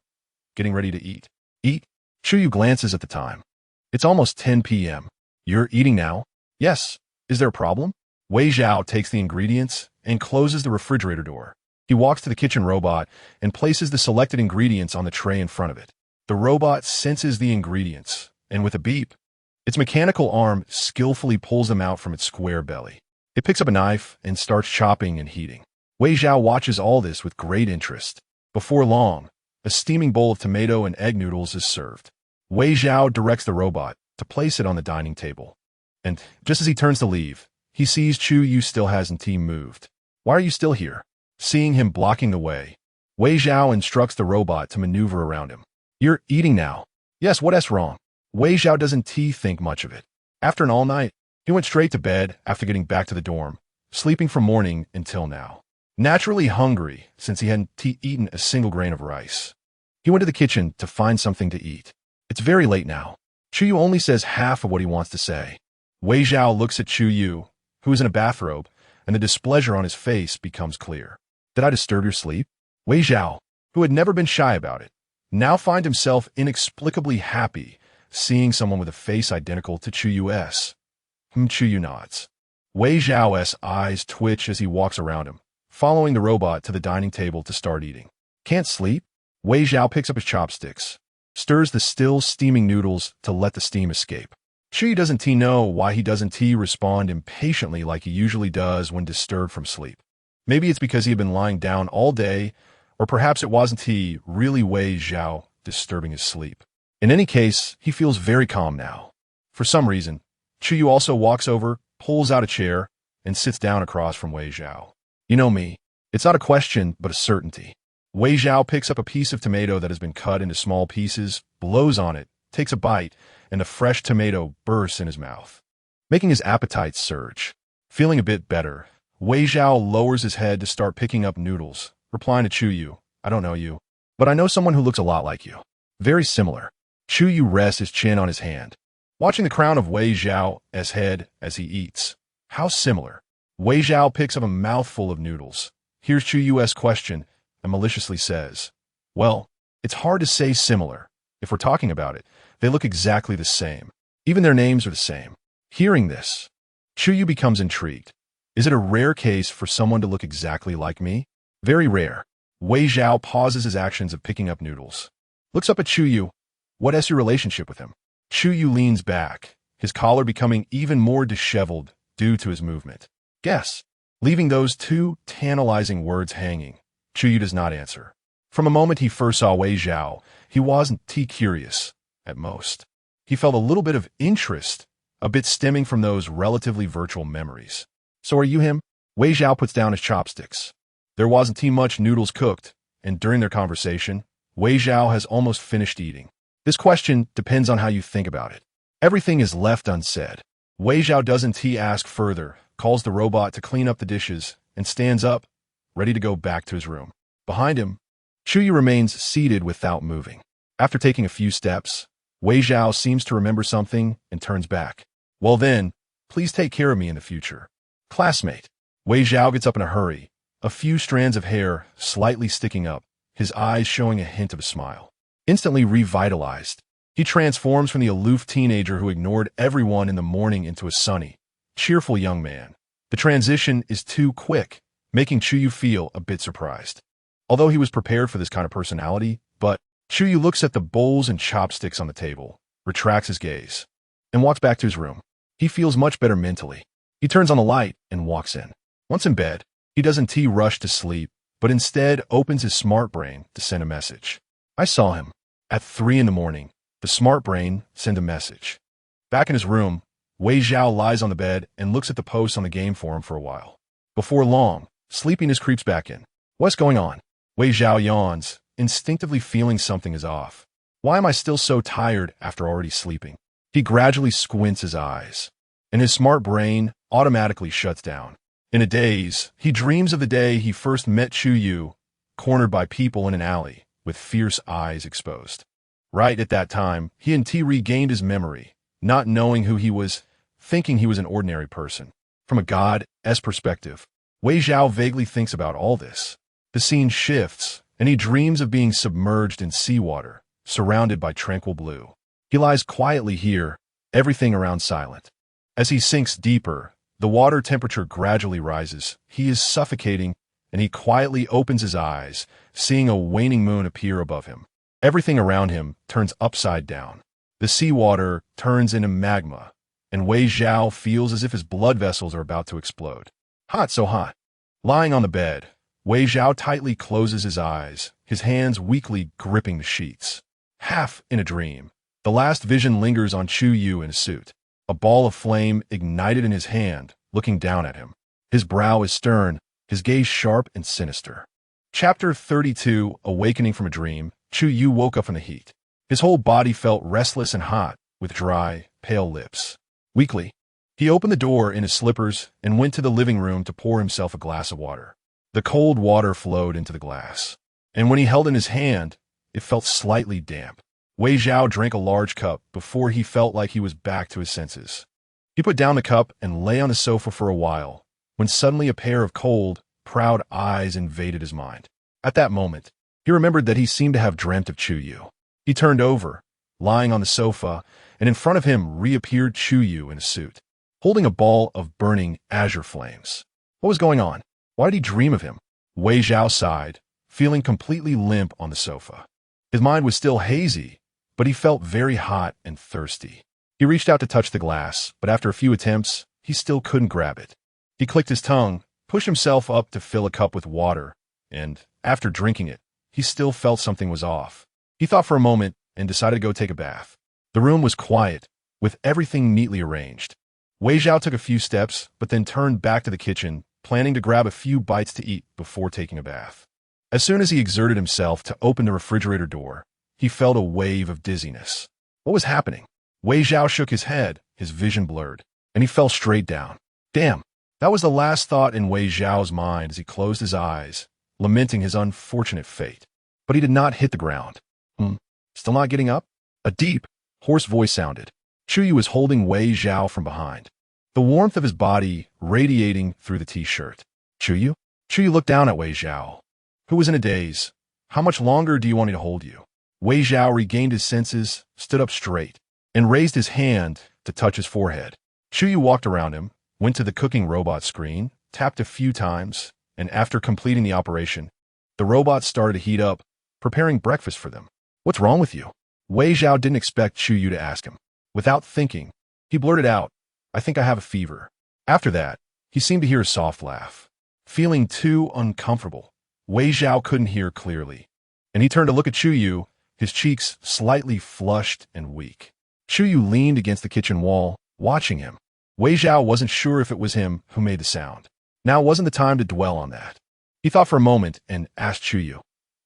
"Getting ready to eat?" "Eat?" Chu Yu glances at the time. "It's almost 10 p.m. You're eating now?" "Yes. Is there a problem?" Wei Zhao takes the ingredients and closes the refrigerator door. He walks to the kitchen robot and places the selected ingredients on the tray in front of it. The robot senses the ingredients, and with a beep, its mechanical arm skillfully pulls them out from its square belly. It picks up a knife and starts chopping and heating. Wei Zhao watches all this with great interest. Before long, a steaming bowl of tomato and egg noodles is served. Wei Zhao directs the robot to place it on the dining table. And just as he turns to leave, he sees Chu Yu still hasn't moved. "Why are you still here?" Seeing him blocking the way, Wei Zhao instructs the robot to maneuver around him. "You're eating now?" "Yes, what's wrong?" Wei Zhao doesn't think much of it. After an all-night, he went straight to bed after getting back to the dorm, sleeping from morning until now. Naturally hungry, since he hadn't eaten a single grain of rice, he went to the kitchen to find something to eat. It's very late now. Chu Yu only says half of what he wants to say. Wei Zhao looks at Chu Yu, who is in a bathrobe, and the displeasure on his face becomes clear. "Did I disturb your sleep?" Wei Zhao, who had never been shy about it, now finds himself inexplicably happy seeing someone with a face identical to Chu Yu's. Chu Yu nods. Wei Zhao's eyes twitch as he walks around him, following the robot to the dining table to start eating. "Can't sleep?" Wei Zhao picks up his chopsticks, stirs the still steaming noodles to let the steam escape. Chu Yu doesn't know why he doesn't respond impatiently like he usually does when disturbed from sleep. Maybe it's because he had been lying down all day, or perhaps it wasn't really Wei Zhao disturbing his sleep. In any case, he feels very calm now. For some reason, Chu Yu also walks over, pulls out a chair, and sits down across from Wei Zhao. "You know me. It's not a question, but a certainty." Wei Zhao picks up a piece of tomato that has been cut into small pieces, blows on it, takes a bite, and a fresh tomato bursts in his mouth, making his appetite surge. Feeling a bit better, Wei Zhao lowers his head to start picking up noodles, replying to Chu Yu, "I don't know you, but I know someone who looks a lot like you. Very similar." Chu Yu rests his chin on his hand, watching the crown of Wei Zhao's head as he eats. How similar? Wei Zhao picks up a mouthful of noodles, hears Chu Yu's question, and maliciously says, "Well, it's hard to say similar, If we're talking about it, they look exactly the same. Even their names are the same. Hearing this, Chu Yu becomes intrigued. Is it a rare case for someone to look exactly like me? Very rare. Wei Zhao pauses his actions of picking up noodles. Looks up at Chu Yu. What is your relationship with him? Chu Yu leans back, his collar becoming even more disheveled due to his movement. Guess. Leaving those two tantalizing words hanging, Chu Yu does not answer. From a moment he first saw Wei Zhao, he wasn't curious, at most. He felt a little bit of interest, a bit stemming from those relatively virtual memories. So are you him? Wei Zhao puts down his chopsticks. There wasn't much noodles cooked, and during their conversation, Wei Zhao has almost finished eating. This question depends on how you think about it. Everything is left unsaid. Wei Zhao doesn't ask further, calls the robot to clean up the dishes, and stands up, ready to go back to his room. Behind him, Chu Yu remains seated without moving. After taking a few steps, Wei Zhao seems to remember something and turns back. Well then, please take care of me in the future. Classmate. Wei Zhao gets up in a hurry, a few strands of hair slightly sticking up, his eyes showing a hint of a smile. Instantly revitalized, he transforms from the aloof teenager who ignored everyone in the morning into a sunny, cheerful young man. The transition is too quick, making Chu Yu feel a bit surprised. Although he was prepared for this kind of personality, but Chu Yu looks at the bowls and chopsticks on the table, retracts his gaze, and walks back to his room. He feels much better mentally. He turns on the light and walks in. Once in bed, he doesn't rush to sleep, but instead opens his smart brain to send a message. I saw him. At 3 in the morning, the smart brain sent a message. Back in his room, Wei Zhao lies on the bed and looks at the posts on the game forum for a while. Before long, sleepiness creeps back in. What's going on? Wei Zhao yawns, instinctively feeling something is off. Why am I still so tired after already sleeping? He gradually squints his eyes, and his smart brain automatically shuts down. In a daze, he dreams of the day he first met Chu Yu, cornered by people in an alley, with fierce eyes exposed. Right at that time, he and T regained his memory, not knowing who he was, thinking he was an ordinary person. From a god's perspective, Wei Zhao vaguely thinks about all this. The scene shifts, and he dreams of being submerged in seawater, surrounded by tranquil blue. He lies quietly here, everything around silent. As he sinks deeper, the water temperature gradually rises. He is suffocating, and he quietly opens his eyes, seeing a waning moon appear above him. Everything around him turns upside down. The seawater turns into magma, and Wei Zhao feels as if his blood vessels are about to explode. Hot, so hot. Lying on the bed, Wei Zhao tightly closes his eyes, his hands weakly gripping the sheets. Half in a dream, the last vision lingers on Chu Yu in a suit. A ball of flame ignited in his hand, looking down at him. His brow is stern, his gaze sharp and sinister. Chapter 32, Awakening from a Dream. Chu Yu woke up from the heat. His whole body felt restless and hot, with dry, pale lips. Weakly, he opened the door in his slippers and went to the living room to pour himself a glass of water. The cold water flowed into the glass, and when he held it in his hand, it felt slightly damp. Wei Zhao drank a large cup before he felt like he was back to his senses. He put down the cup and lay on the sofa for a while, when suddenly a pair of cold, proud eyes invaded his mind. At that moment, he remembered that he seemed to have dreamt of Chu Yu. He turned over, lying on the sofa, and in front of him reappeared Chu Yu in a suit, holding a ball of burning azure flames. What was going on? Why did he dream of him? Wei Zhao sighed, feeling completely limp on the sofa. His mind was still hazy, but he felt very hot and thirsty. He reached out to touch the glass, but after a few attempts, he still couldn't grab it. He clicked his tongue, pushed himself up to fill a cup with water, and, after drinking it, he still felt something was off. He thought for a moment and decided to go take a bath. The room was quiet, with everything neatly arranged. Wei Zhao took a few steps, but then turned back to the kitchen, planning to grab a few bites to eat before taking a bath. As soon as he exerted himself to open the refrigerator door, he felt a wave of dizziness. What was happening? Wei Zhao shook his head, his vision blurred, and he fell straight down. Damn, that was the last thought in Wei Zhao's mind as he closed his eyes, lamenting his unfortunate fate. But he did not hit the ground. Still not getting up? A deep, hoarse voice sounded. Chu Yu was holding Wei Zhao from behind, the warmth of his body radiating through the t-shirt. Chu Yu? Chu Yu looked down at Wei Zhao, who was in a daze. How much longer do you want me to hold you? Wei Zhao regained his senses, stood up straight, and raised his hand to touch his forehead. Chu Yu walked around him, went to the cooking robot screen, tapped a few times, and after completing the operation, the robot started to heat up, preparing breakfast for them. "What's wrong with you?" Wei Zhao didn't expect Chu Yu to ask him. Without thinking, he blurted out, "I think I have a fever." After that, he seemed to hear a soft laugh. Feeling too uncomfortable, Wei Zhao couldn't hear clearly, and he turned to look at Chu Yu, his cheeks slightly flushed and weak. Chu Yu leaned against the kitchen wall, watching him. Wei Zhao wasn't sure if it was him who made the sound. Now wasn't the time to dwell on that. He thought for a moment and asked Chu Yu,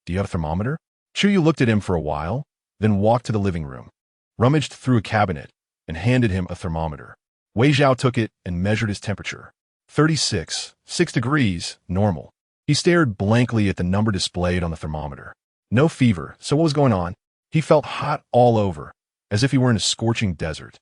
"Do you have a thermometer?" Chu Yu looked at him for a while, then walked to the living room, rummaged through a cabinet, and handed him a thermometer. Wei Zhao took it and measured his temperature. 36.6 degrees, normal. He stared blankly at the number displayed on the thermometer. No fever, so what was going on? He felt hot all over, as if he were in a scorching desert.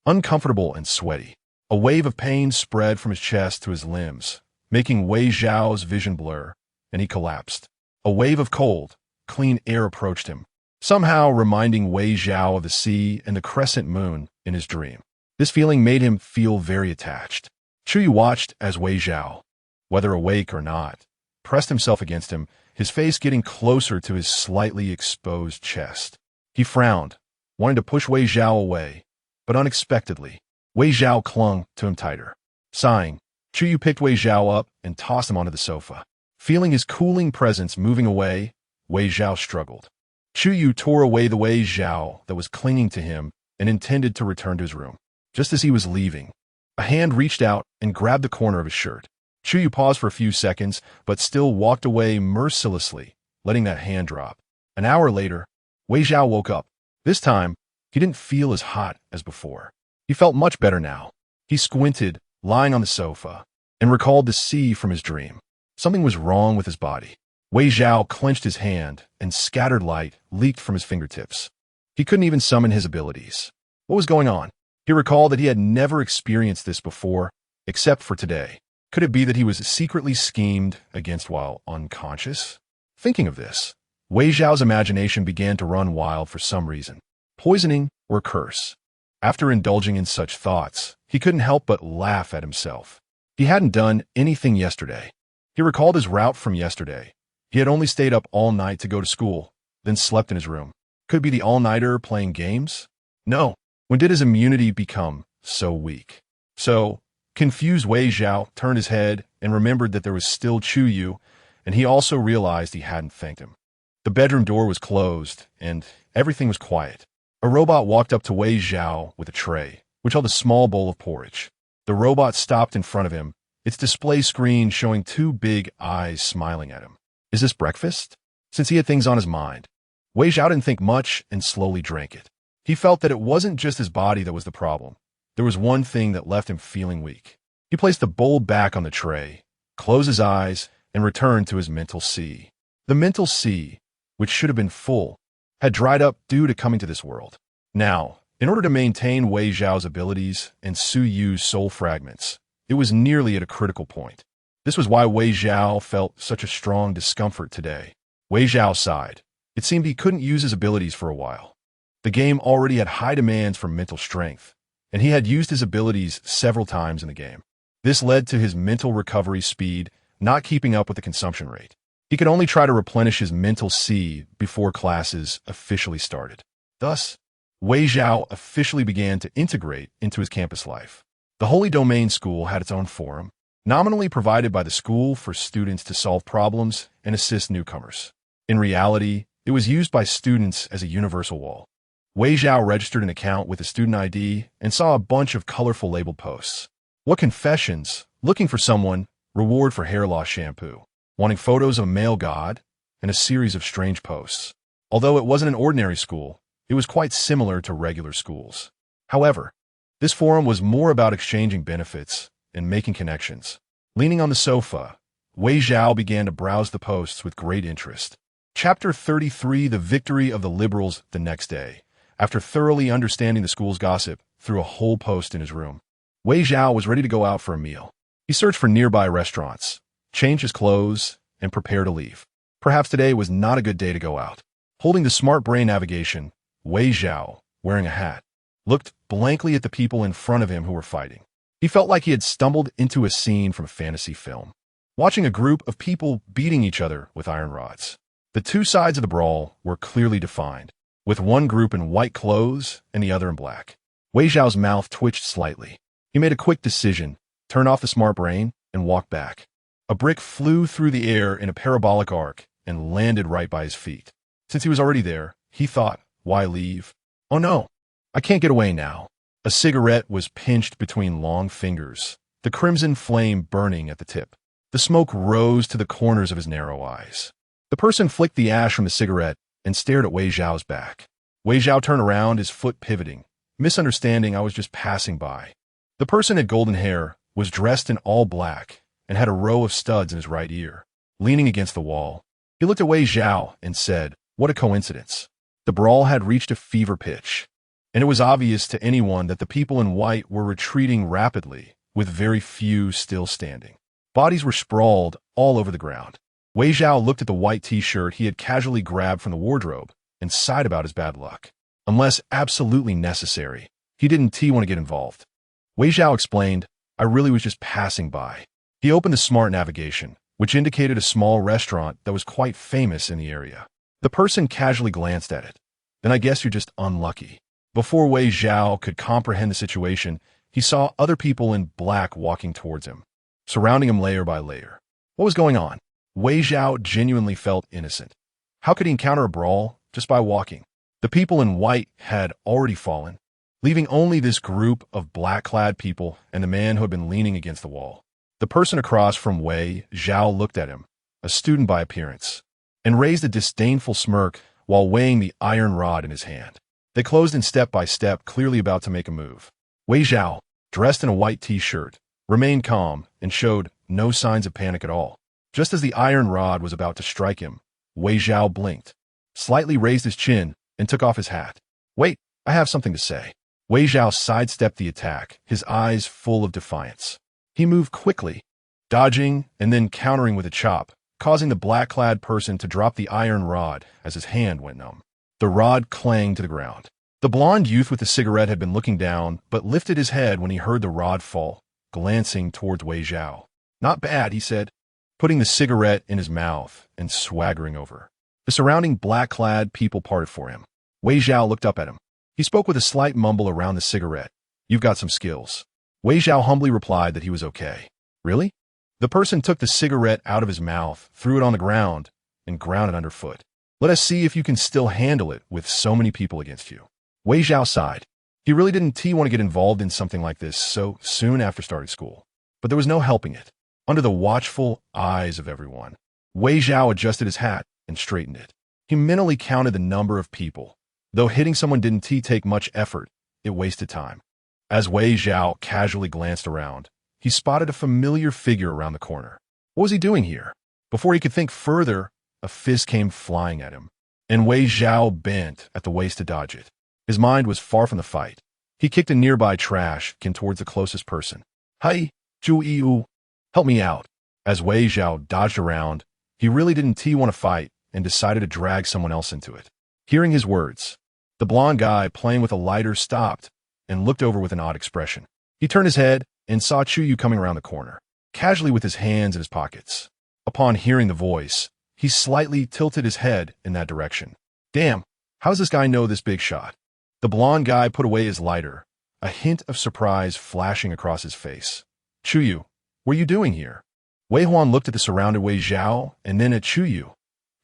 Uncomfortable and sweaty. A wave of pain spread from his chest to his limbs, making Wei Zhao's vision blur, and he collapsed. A wave of cold, clean air approached him, somehow reminding Wei Zhao of the sea and the crescent moon in his dream. This feeling made him feel very attached. Chu Yu watched as Wei Zhao, whether awake or not, pressed himself against him, his face getting closer to his slightly exposed chest. He frowned, wanting to push Wei Zhao away, but unexpectedly, Wei Zhao clung to him tighter. Sighing, Chu Yu picked Wei Zhao up and tossed him onto the sofa. Feeling his cooling presence moving away, Wei Zhao struggled. Chu Yu tore away the Wei Zhao that was clinging to him and intended to return to his room. Just as he was leaving, a hand reached out and grabbed the corner of his shirt. Chu Yu paused for a few seconds, but still walked away mercilessly, letting that hand drop. An hour later, Wei Zhao woke up. This time, he didn't feel as hot as before. He felt much better now. He squinted, lying on the sofa, and recalled the sea from his dream. Something was wrong with his body. Wei Zhao clenched his hand, and scattered light leaked from his fingertips. He couldn't even summon his abilities. What was going on? He recalled that he had never experienced this before, except for today. Could it be that he was secretly schemed against while unconscious? Thinking of this, Wei Zhao's imagination began to run wild for some reason. Poisoning or curse? After indulging in such thoughts, he couldn't help but laugh at himself. He hadn't done anything yesterday. He recalled his route from yesterday. He had only stayed up all night to go to school, then slept in his room. Could it be the all-nighter playing games? No. When did his immunity become so weak? So, confused Wei Zhao turned his head and remembered that there was still Chu Yu, and he also realized he hadn't thanked him. The bedroom door was closed, and everything was quiet. A robot walked up to Wei Zhao with a tray, which held a small bowl of porridge. The robot stopped in front of him, its display screen showing two big eyes smiling at him. Is this breakfast? Since he had things on his mind, Wei Zhao didn't think much and slowly drank it. He felt that it wasn't just his body that was the problem. There was one thing that left him feeling weak. He placed the bowl back on the tray, closed his eyes, and returned to his mental sea. The mental sea, which should have been full, had dried up due to coming to this world. Now, in order to maintain Wei Zhao's abilities and Chu Yu's soul fragments, it was nearly at a critical point. This was why Wei Zhao felt such a strong discomfort today. Wei Zhao sighed. It seemed he couldn't use his abilities for a while. The game already had high demands for mental strength, and he had used his abilities several times in the game. This led to his mental recovery speed not keeping up with the consumption rate. He could only try to replenish his mental sea before classes officially started. Thus, Wei Zhao officially began to integrate into his campus life. The Holy Domain School had its own forum, nominally provided by the school for students to solve problems and assist newcomers. In reality, it was used by students as a universal wall. Wei Zhao registered an account with a student ID and saw a bunch of colorful labeled posts. What confessions? Looking for someone, reward for hair loss shampoo. Wanting photos of a male god, and a series of strange posts. Although it wasn't an ordinary school, it was quite similar to regular schools. However, this forum was more about exchanging benefits and making connections. Leaning on the sofa, Wei Zhao began to browse the posts with great interest. Chapter 33: The Victory of the Liberals the next day. After thoroughly understanding the school's gossip through a whole post in his room, Wei Zhao was ready to go out for a meal. He searched for nearby restaurants, changed his clothes, and prepared to leave. Perhaps today was not a good day to go out. Holding the smart brain navigation, Wei Zhao, wearing a hat, looked blankly at the people in front of him who were fighting. He felt like he had stumbled into a scene from a fantasy film, watching a group of people beating each other with iron rods. The two sides of the brawl were clearly defined, with one group in white clothes and the other in black. Wei Zhao's mouth twitched slightly. He made a quick decision, turned off the smart brain, and walked back. A brick flew through the air in a parabolic arc and landed right by his feet. Since he was already there, he thought, why leave? Oh no, I can't get away now. A cigarette was pinched between long fingers, the crimson flame burning at the tip. The smoke rose to the corners of his narrow eyes. The person flicked the ash from the cigarette and stared at Wei Zhao's back. Wei Zhao turned around, his foot pivoting, misunderstanding I was just passing by. The person had golden hair, was dressed in all black, and had a row of studs in his right ear. Leaning against the wall, he looked at Wei Zhao and said, what a coincidence. The brawl had reached a fever pitch, and it was obvious to anyone that the people in white were retreating rapidly, with very few still standing. Bodies were sprawled all over the ground. Wei Zhao looked at the white t-shirt he had casually grabbed from the wardrobe and sighed about his bad luck. Unless absolutely necessary, he didn't want to get involved. Wei Zhao explained, I really was just passing by. He opened the smart navigation, which indicated a small restaurant that was quite famous in the area. The person casually glanced at it. Then I guess you're just unlucky. Before Wei Zhao could comprehend the situation, he saw other people in black walking towards him, surrounding him layer by layer. What was going on? Wei Zhao genuinely felt innocent. How could he encounter a brawl just by walking? The people in white had already fallen, leaving only this group of black-clad people and the man who had been leaning against the wall. The person across from Wei Zhao looked at him, a student by appearance, and raised a disdainful smirk while weighing the iron rod in his hand. They closed in step by step, clearly about to make a move. Wei Zhao, dressed in a white t-shirt, remained calm and showed no signs of panic at all. Just as the iron rod was about to strike him, Wei Zhao blinked, slightly raised his chin, and took off his hat. Wait, I have something to say. Wei Zhao sidestepped the attack, his eyes full of defiance. He moved quickly, dodging and then countering with a chop, causing the black-clad person to drop the iron rod as his hand went numb. The rod clanged to the ground. The blond youth with the cigarette had been looking down, but lifted his head when he heard the rod fall, glancing towards Wei Zhao. Not bad, he said, putting the cigarette in his mouth and swaggering over. The surrounding black-clad people parted for him. Wei Zhao looked up at him. He spoke with a slight mumble around the cigarette. You've got some skills. Wei Zhao humbly replied that he was okay. Really? The person took the cigarette out of his mouth, threw it on the ground, and ground it underfoot. Let us see if you can still handle it with so many people against you. Wei Zhao sighed. He really didn't want to get involved in something like this so soon after starting school. But there was no helping it. Under the watchful eyes of everyone, Wei Zhao adjusted his hat and straightened it. He mentally counted the number of people. Though hitting someone didn't take much effort, it wasted time. As Wei Zhao casually glanced around, he spotted a familiar figure around the corner. What was he doing here? Before he could think further, a fist came flying at him, and Wei Zhao bent at the waist to dodge it. His mind was far from the fight. He kicked a nearby trash can towards the closest person. Hi, Chu Yu, help me out. As Wei Zhao dodged around, he really didn't want to fight and decided to drag someone else into it. Hearing his words, the blond guy playing with a lighter stopped and looked over with an odd expression. He turned his head and saw Chu Yu coming around the corner, casually with his hands in his pockets. Upon hearing the voice, he slightly tilted his head in that direction. Damn, how does this guy know this big shot? The blond guy put away his lighter, a hint of surprise flashing across his face. Chu Yu, what are you doing here? Wei Huan looked at the surrounded Wei Zhao and then at Chu Yu.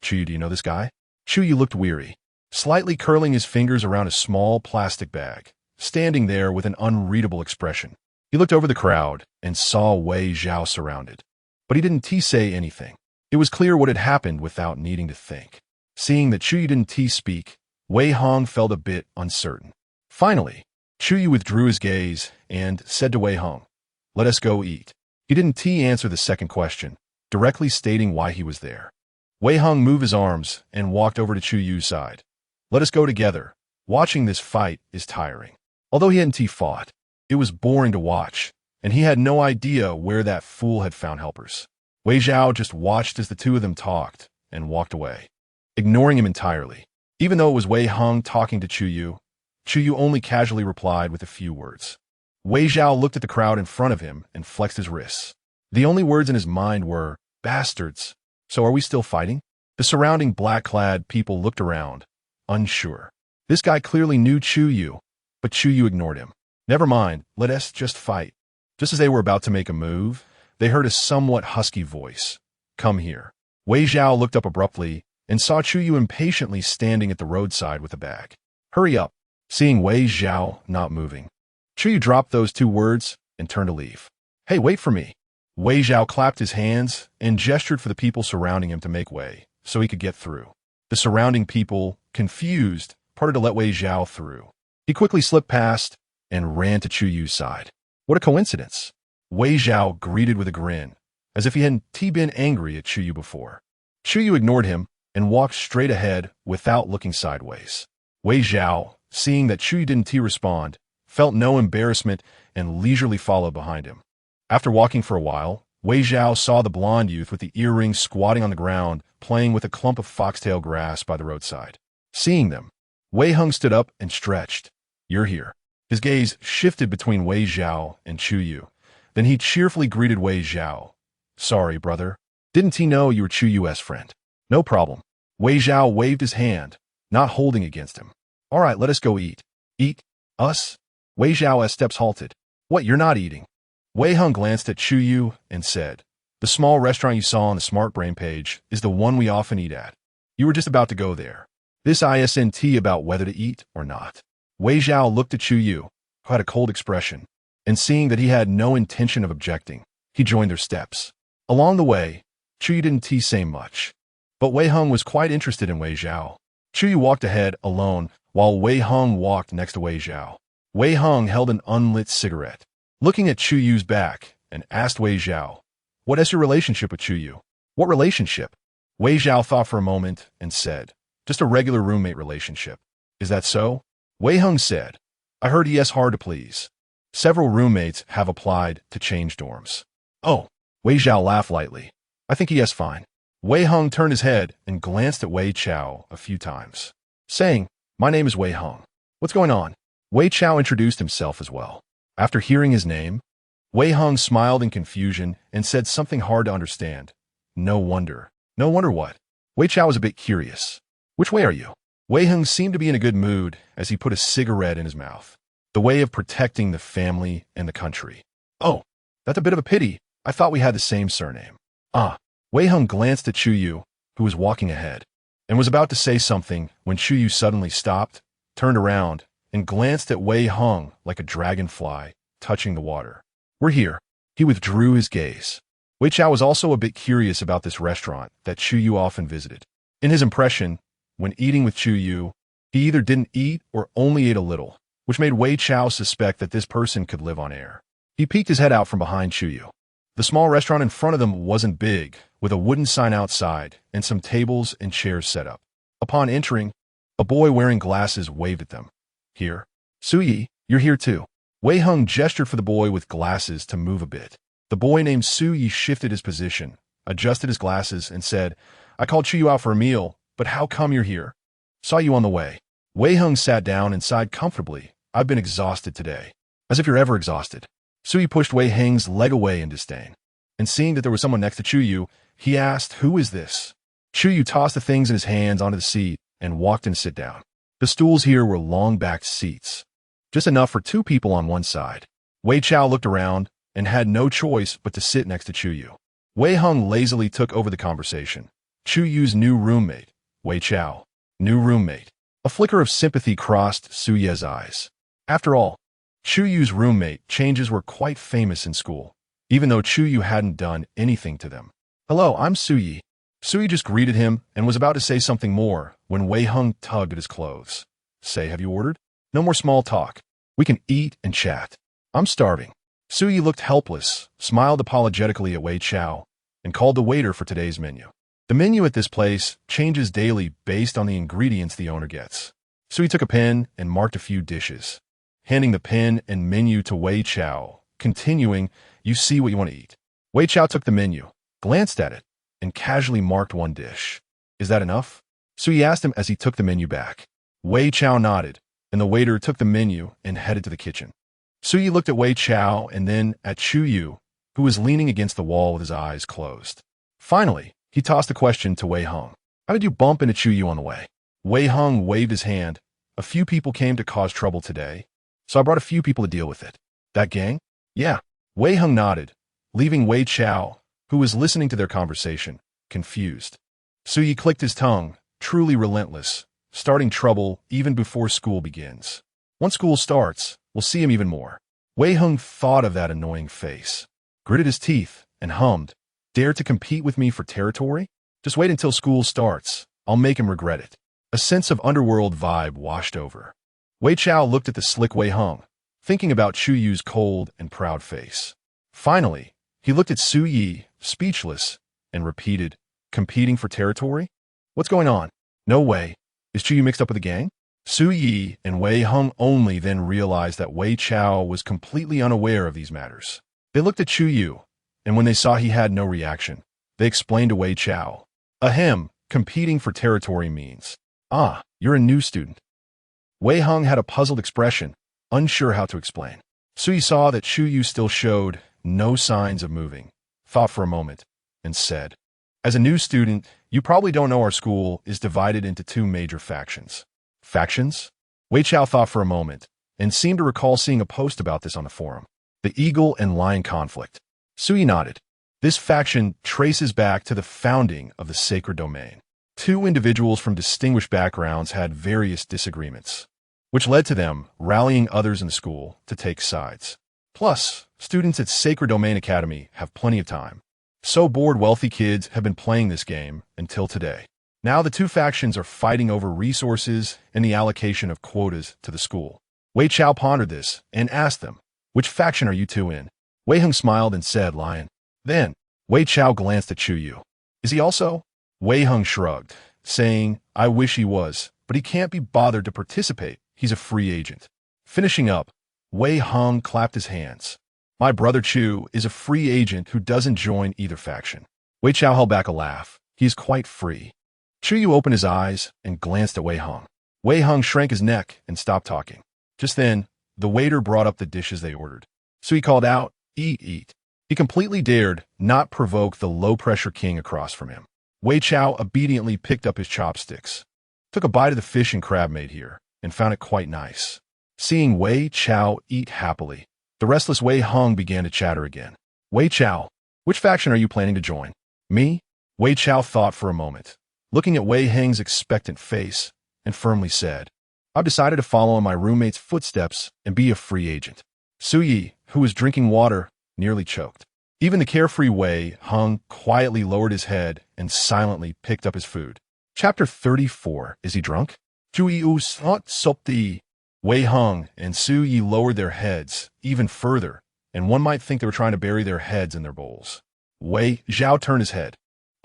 Chu Yu, do you know this guy? Chu Yu looked weary, slightly curling his fingers around a small plastic bag, standing there with an unreadable expression. He looked over the crowd and saw Wei Zhao surrounded. But he didn't say anything. It was clear what had happened without needing to think. Seeing that Chu Yu didn't speak, Wei Hong felt a bit uncertain. Finally, Chu Yu withdrew his gaze and said to Wei Hong, let us go eat. He didn't answer the second question, directly stating why he was there. Wei Hong moved his arms and walked over to Chu Yu's side. Let us go together. Watching this fight is tiring. Although he hadn't fought, it was boring to watch, and he had no idea where that fool had found helpers. Wei Zhao just watched as the two of them talked and walked away, ignoring him entirely. Even though it was Wei Hung talking to Chu Yu only casually replied with a few words. Wei Zhao looked at the crowd in front of him and flexed his wrists. The only words in his mind were, bastards. So are we still fighting? The surrounding black-clad people looked around, unsure. This guy clearly knew Chu Yu, but Chu Yu ignored him. Never mind, let us just fight. Just as they were about to make a move, they heard a somewhat husky voice. Come here. Wei Zhao looked up abruptly and saw Chu Yu impatiently standing at the roadside with a bag. Hurry up. Seeing Wei Zhao not moving, Chu Yu dropped those two words and turned to leave. Hey, wait for me. Wei Zhao clapped his hands and gestured for the people surrounding him to make way so he could get through. The surrounding people, confused, parted to let Wei Zhao through. He quickly slipped past and ran to Chu Yu's side. What a coincidence. Wei Zhao greeted with a grin, as if he hadn't been angry at Chu Yu before. Chu Yu ignored him and walked straight ahead without looking sideways. Wei Zhao, seeing that Chu Yu didn't respond, felt no embarrassment and leisurely followed behind him. After walking for a while, Wei Zhao saw the blonde youth with the earrings squatting on the ground, playing with a clump of foxtail grass by the roadside. Seeing them, Wei Hung stood up and stretched. You're here. His gaze shifted between Wei Zhao and Chu Yu. Then he cheerfully greeted Wei Zhao. Sorry, brother. Didn't he know you were Chu Yu's friend? No problem. Wei Zhao waved his hand, not holding against him. All right, let us go eat. Eat? Us? Wei Zhao's steps halted. What, you're not eating? Wei Hung glanced at Chu Yu and said, the small restaurant you saw on the Smart Brain page is the one we often eat at. You were just about to go there. This isn't about whether to eat or not. Wei Zhao looked at Chu Yu, who had a cold expression, and seeing that he had no intention of objecting, he joined their steps. Along the way, Chu Yu didn't say much, but Wei Hung was quite interested in Wei Zhao. Chu Yu walked ahead alone, while Wei Hung walked next to Wei Zhao. Wei Hung held an unlit cigarette, looking at Chu Yu's back, and asked Wei Zhao, what is your relationship with Chu Yu? What relationship? Wei Zhao thought for a moment and said, just a regular roommate relationship. Is that so? Wei Hung said, I heard he is hard to please. Several roommates have applied to change dorms. Oh, Wei Zhao laughed lightly. I think he is fine. Wei Hung turned his head and glanced at Wei Chao a few times, saying, my name is Wei Hung. What's going on? Wei Chao introduced himself as well. After hearing his name, Wei Hung smiled in confusion and said something hard to understand. No wonder. No wonder what? Wei Chao was a bit curious. Which way are you? Wei Hung seemed to be in a good mood as he put a cigarette in his mouth. The way of protecting the family and the country. Oh, that's a bit of a pity. I thought we had the same surname. Ah. Wei Hung glanced at Chu Yu, who was walking ahead, and was about to say something when Chu Yu suddenly stopped, turned around, and glanced at Wei Hung like a dragonfly touching the water. We're here. He withdrew his gaze. Wei Chao was also a bit curious about this restaurant that Chu Yu often visited. In his impression, when eating with Chu Yu, he either didn't eat or only ate a little, which made Wei Chao suspect that this person could live on air. He peeked his head out from behind Chu Yu. The small restaurant in front of them wasn't big, with a wooden sign outside and some tables and chairs set up. Upon entering, a boy wearing glasses waved at them. Here. Suyi, you're here too. Wei Hung gestured for the boy with glasses to move a bit. The boy named Suyi shifted his position, adjusted his glasses, and said, I called Chu Yu out for a meal, but how come you're here? Saw you on the way. Wei Hung sat down and sighed comfortably. I've been exhausted today. As if you're ever exhausted. Suyi pushed Wei Hung's leg away in disdain. And seeing that there was someone next to Chu Yu, he asked, who is this? Chu Yu tossed the things in his hands onto the seat and walked in to sit down. The stools here were long-backed seats, just enough for two people on one side. Wei Chao looked around and had no choice but to sit next to Chu Yu. Wei Hung lazily took over the conversation. Chu Yu's new roommate, Wei Chao. New roommate. A flicker of sympathy crossed Suye's eyes. After all, Chu Yu's roommate changes were quite famous in school, even though Chu Yu hadn't done anything to them. Hello, I'm Suyi. Suyi just greeted him and was about to say something more when Wei Hung tugged at his clothes. Say, have you ordered? No more small talk. We can eat and chat. I'm starving. Suyi looked helpless, smiled apologetically at Wei Chao, and called the waiter for today's menu. The menu at this place changes daily based on the ingredients the owner gets. Suyi took a pen and marked a few dishes, handing the pen and menu to Wei Chao, continuing, you see what you want to eat. Wei Chao took the menu, glanced at it, and casually marked one dish. Is that enough? Su Yi asked him as he took the menu back. Wei Chao nodded, and the waiter took the menu and headed to the kitchen. Su Yi looked at Wei Chao and then at Chu Yu, who was leaning against the wall with his eyes closed. Finally, he tossed a question to Wei Heng. How did you bump into Chu Yu on the way? Wei Heng waved his hand. A few people came to cause trouble today, so I brought a few people to deal with it. That gang? Yeah. Wei Heng nodded, leaving Wei Chao, who was listening to their conversation, confused. Su Yi clicked his tongue, truly relentless, starting trouble even before school begins. Once school starts, we'll see him even more. Wei Heng thought of that annoying face, gritted his teeth, and hummed, Dare to compete with me for territory? Just wait until school starts. I'll make him regret it. A sense of underworld vibe washed over. Wei Chao looked at the slick Wei Heng, thinking about Chu Yu's cold and proud face. Finally, he looked at Su Yi, speechless, and repeated, Competing for territory? What's going on? No way. Is Chu Yu mixed up with the gang? Su Yi and Wei Heng only then realized that Wei Chao was completely unaware of these matters. They looked at Chu Yu, and when they saw he had no reaction, they explained to Wei Chao. Ahem, competing for territory means. Ah, you're a new student. Wei Heng had a puzzled expression, unsure how to explain. Su Yi saw that Chu Yu still showed no signs of moving, thought for a moment, and said, As a new student, you probably don't know our school is divided into two major factions. Factions? Wei Chao thought for a moment, and seemed to recall seeing a post about this on the forum. The eagle and lion conflict. Su Yi nodded. This faction traces back to the founding of the sacred domain. Two individuals from distinguished backgrounds had various disagreements, which led to them rallying others in the school to take sides. Plus, students at Sacred Domain Academy have plenty of time. So bored wealthy kids have been playing this game until today. Now the two factions are fighting over resources and the allocation of quotas to the school. Wei Chao pondered this and asked them, Which faction are you two in? Wei Heng smiled and said, Lion. Then, Wei Chao glanced at Chu Yu. Is he also? Wei Heng shrugged, saying, I wish he was, but he can't be bothered to participate. He's a free agent. Finishing up, Wei Heng clapped his hands. My brother Chu is a free agent who doesn't join either faction. Wei Chao held back a laugh. He is quite free. Chu Yu opened his eyes and glanced at Wei Heng. Wei Heng shrank his neck and stopped talking. Just then, the waiter brought up the dishes they ordered. So he called out, Eat, eat. He completely dared not provoke the low-pressure king across from him. Wei Chao obediently picked up his chopsticks, took a bite of the fish and crab made here, and found it quite nice. Seeing Wei Chao eat happily, the restless Wei Heng began to chatter again. Wei Chao, which faction are you planning to join? Me? Wei Chao thought for a moment, looking at Wei Heng's expectant face, and firmly said, I've decided to follow in my roommate's footsteps and be a free agent. Su Yi, who was drinking water, nearly choked. Even the carefree Wei Heng quietly lowered his head and silently picked up his food. Chapter 34. Is he drunk? Chu Yu not sopti. Wei Heng and Su Yi lowered their heads even further, and one might think they were trying to bury their heads in their bowls. Wei Zhao turned his head,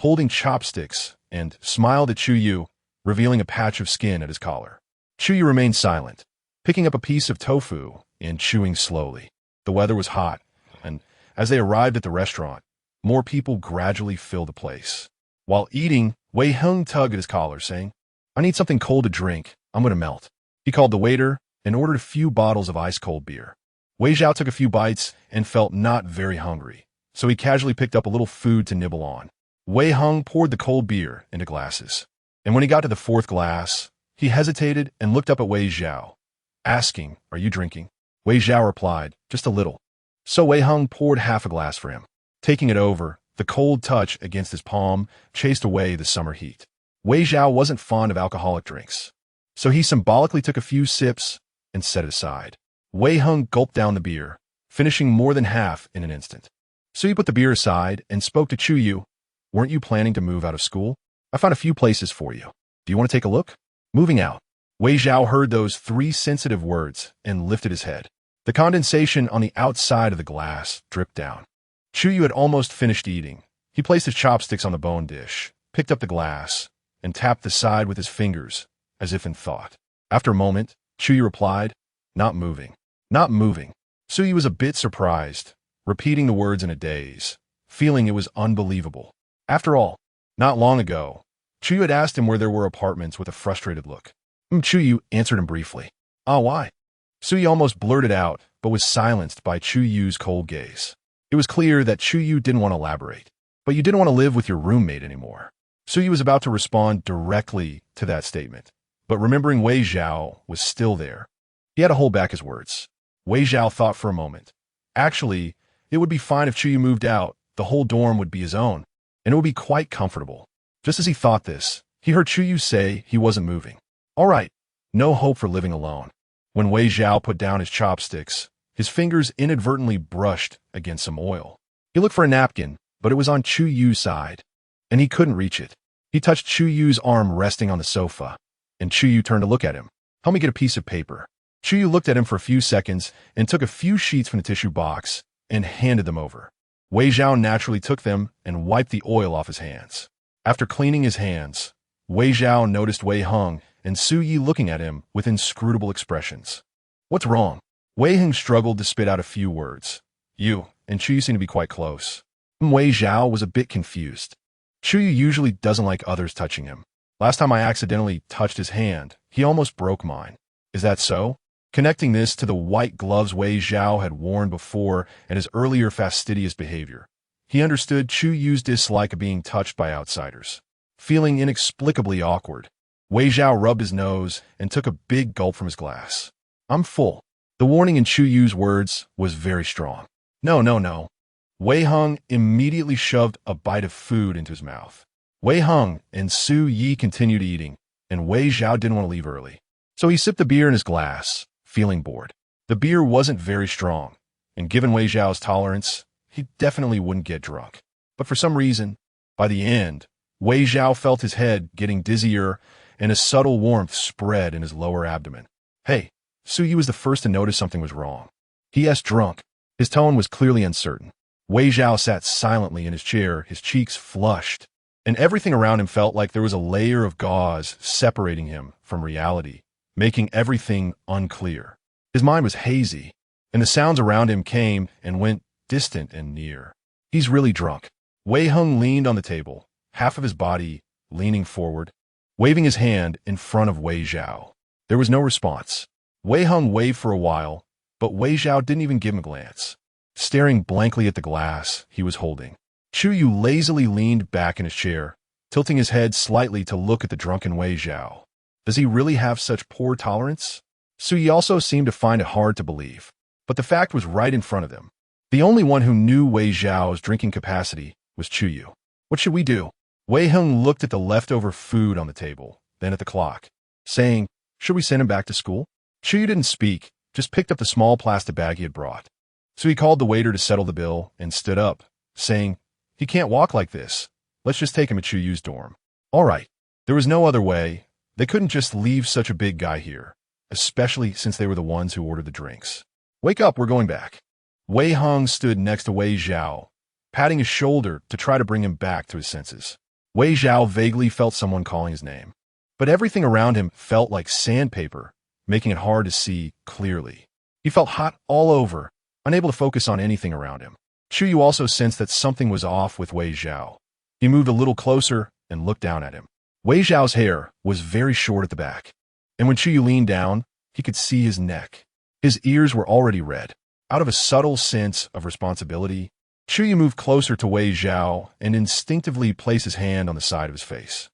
holding chopsticks, and smiled at Chu Yu, revealing a patch of skin at his collar. Chu Yu remained silent, picking up a piece of tofu and chewing slowly. The weather was hot, and as they arrived at the restaurant, more people gradually filled the place. While eating, Wei Heng tugged at his collar, saying, I need something cold to drink. I'm going to melt. He called the waiter and ordered a few bottles of ice-cold beer. Wei Zhao took a few bites and felt not very hungry, so he casually picked up a little food to nibble on. Wei Heng poured the cold beer into glasses, and when he got to the fourth glass, he hesitated and looked up at Wei Zhao, asking, Are you drinking? Wei Zhao replied, Just a little. So Wei Heng poured half a glass for him. Taking it over, the cold touch against his palm chased away the summer heat. Wei Zhao wasn't fond of alcoholic drinks, so he symbolically took a few sips and set it aside. Wei Heng gulped down the beer, finishing more than half in an instant. So he put the beer aside and spoke to Chu Yu. Weren't you planning to move out of school? I found a few places for you. Do you want to take a look? Moving out. Wei Zhao heard those three sensitive words and lifted his head. The condensation on the outside of the glass dripped down. Chu Yu had almost finished eating. He placed his chopsticks on the bone dish, picked up the glass, and tapped the side with his fingers, as if in thought. After a moment, Chu Yu replied, Not moving. Not moving. Su Yi was a bit surprised, repeating the words in a daze, feeling it was unbelievable. After all, not long ago, Chu Yu had asked him where there were apartments with a frustrated look. Chu Yu answered him briefly. Ah, why? Su Yi almost blurted out, but was silenced by Chu Yu's cold gaze. It was clear that Chu Yu didn't want to elaborate. But you didn't want to live with your roommate anymore. Su Yi was about to respond directly to that statement, but remembering Wei Zhao was still there. He had to hold back his words. Wei Zhao thought for a moment. Actually, it would be fine if Chu Yu moved out. The whole dorm would be his own, and it would be quite comfortable. Just as he thought this, he heard Chu Yu say he wasn't moving. All right, no hope for living alone. When Wei Zhao put down his chopsticks, his fingers inadvertently brushed against some oil. He looked for a napkin, but it was on Chu Yu's side, and he couldn't reach it. He touched Chu Yu's arm resting on the sofa, and Chu Yu turned to look at him. Help me get a piece of paper. Chu Yu looked at him for a few seconds and took a few sheets from the tissue box and handed them over. Wei Zhao naturally took them and wiped the oil off his hands. After cleaning his hands, Wei Zhao noticed Wei Heng and Su Yi looking at him with inscrutable expressions. What's wrong? Wei Heng struggled to spit out a few words. You and Chu Yu seem to be quite close. Wei Zhao was a bit confused. Chu Yu usually doesn't like others touching him. Last time I accidentally touched his hand, he almost broke mine. Is that so? Connecting this to the white gloves Wei Zhao had worn before and his earlier fastidious behavior, he understood Chu Yu's dislike of being touched by outsiders. Feeling inexplicably awkward, Wei Zhao rubbed his nose and took a big gulp from his glass. I'm full. The warning in Chu Yu's words was very strong. No. Wei Heng immediately shoved a bite of food into his mouth. Wei Heng and Su Yi continued eating, and Wei Zhao didn't want to leave early. So he sipped the beer in his glass, feeling bored. The beer wasn't very strong, and given Wei Zhao's tolerance, he definitely wouldn't get drunk. But for some reason, by the end, Wei Zhao felt his head getting dizzier and a subtle warmth spread in his lower abdomen. Hey, Su Yi was the first to notice something was wrong. He asked drunk. His tone was clearly uncertain. Wei Zhao sat silently in his chair, his cheeks flushed, and everything around him felt like there was a layer of gauze separating him from reality, making everything unclear. His mind was hazy, and the sounds around him came and went distant and near. He's really drunk. Wei Heng leaned on the table, half of his body leaning forward, waving his hand in front of Wei Zhao. There was no response. Wei Heng waved for a while, but Wei Zhao didn't even give him a glance, staring blankly at the glass he was holding. Chu Yu lazily leaned back in his chair, tilting his head slightly to look at the drunken Wei Zhao. Does he really have such poor tolerance? Su Yi also seemed to find it hard to believe, but the fact was right in front of them. The only one who knew Wei Zhao's drinking capacity was Chu Yu. What should we do? Wei Heng looked at the leftover food on the table, then at the clock, saying, should we send him back to school? Chu Yu didn't speak, just picked up the small plastic bag he had brought. So he called the waiter to settle the bill and stood up, saying, he can't walk like this. Let's just take him to Chu Yu's dorm. All right. There was no other way. They couldn't just leave such a big guy here, especially since they were the ones who ordered the drinks. Wake up, we're going back. Wei Heng stood next to Wei Zhao, patting his shoulder to try to bring him back to his senses. Wei Zhao vaguely felt someone calling his name, but everything around him felt like sandpaper, making it hard to see clearly. He felt hot all over, unable to focus on anything around him. Chu Yu also sensed that something was off with Wei Zhao. He moved a little closer and looked down at him. Wei Zhao's hair was very short at the back, and when Chu Yu leaned down, he could see his neck. His ears were already red. Out of a subtle sense of responsibility, Chu Yu moved closer to Wei Zhao and instinctively placed his hand on the side of his face.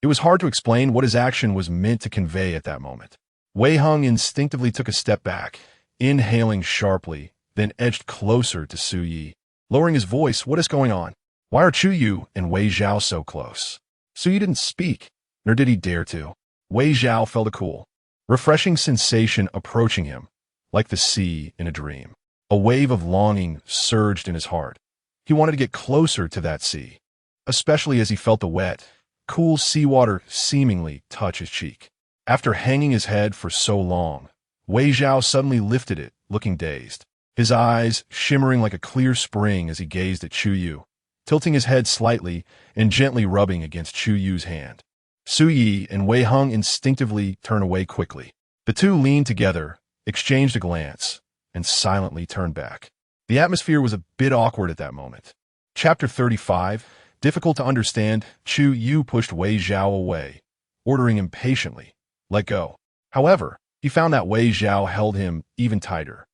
It was hard to explain what his action was meant to convey at that moment. Wei Heng instinctively took a step back, inhaling sharply, then edged closer to Su Yi. Lowering his voice, what is going on? Why are Chu Yu and Wei Zhao so close? Su Yi didn't speak, nor did he dare to. Wei Zhao felt a cool, refreshing sensation approaching him, like the sea in a dream. A wave of longing surged in his heart. He wanted to get closer to that sea, especially as he felt the wet, cool seawater seemingly touch his cheek. After hanging his head for so long, Wei Zhao suddenly lifted it, looking dazed, his eyes shimmering like a clear spring as he gazed at Chu Yu, tilting his head slightly and gently rubbing against Chu Yu's hand. Su Yi and Wei Heng instinctively turned away quickly. The two leaned together, exchanged a glance, and silently turned back. The atmosphere was a bit awkward at that moment. Chapter 35, Difficult to understand, Chu Yu pushed Wei Zhao away, ordering impatiently, "Let go." However, he found that Wei Zhao held him even tighter.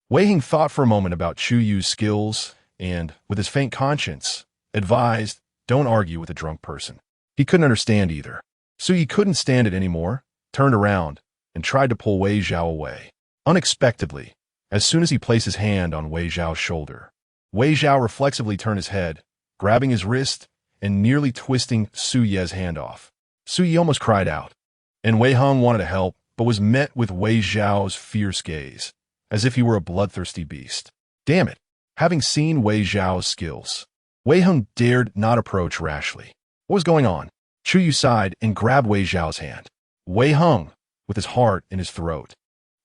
Wei Hing thought for a moment about Chu Yu's skills and, with his faint conscience, advised, "Don't argue with a drunk person." He couldn't understand either. Su Yi couldn't stand it anymore, turned around, and tried to pull Wei Zhao away. Unexpectedly, as soon as he placed his hand on Wei Zhao's shoulder, Wei Zhao reflexively turned his head, grabbing his wrist and nearly twisting Su Ye's hand off. Su Yi almost cried out, and Wei Hung wanted to help, but was met with Wei Zhao's fierce gaze, as if he were a bloodthirsty beast. Damn it! Having seen Wei Zhao's skills, Wei Hung dared not approach rashly. What was going on? Chu Yu sighed and grabbed Wei Zhao's hand. Wei Hung, with his heart in his throat,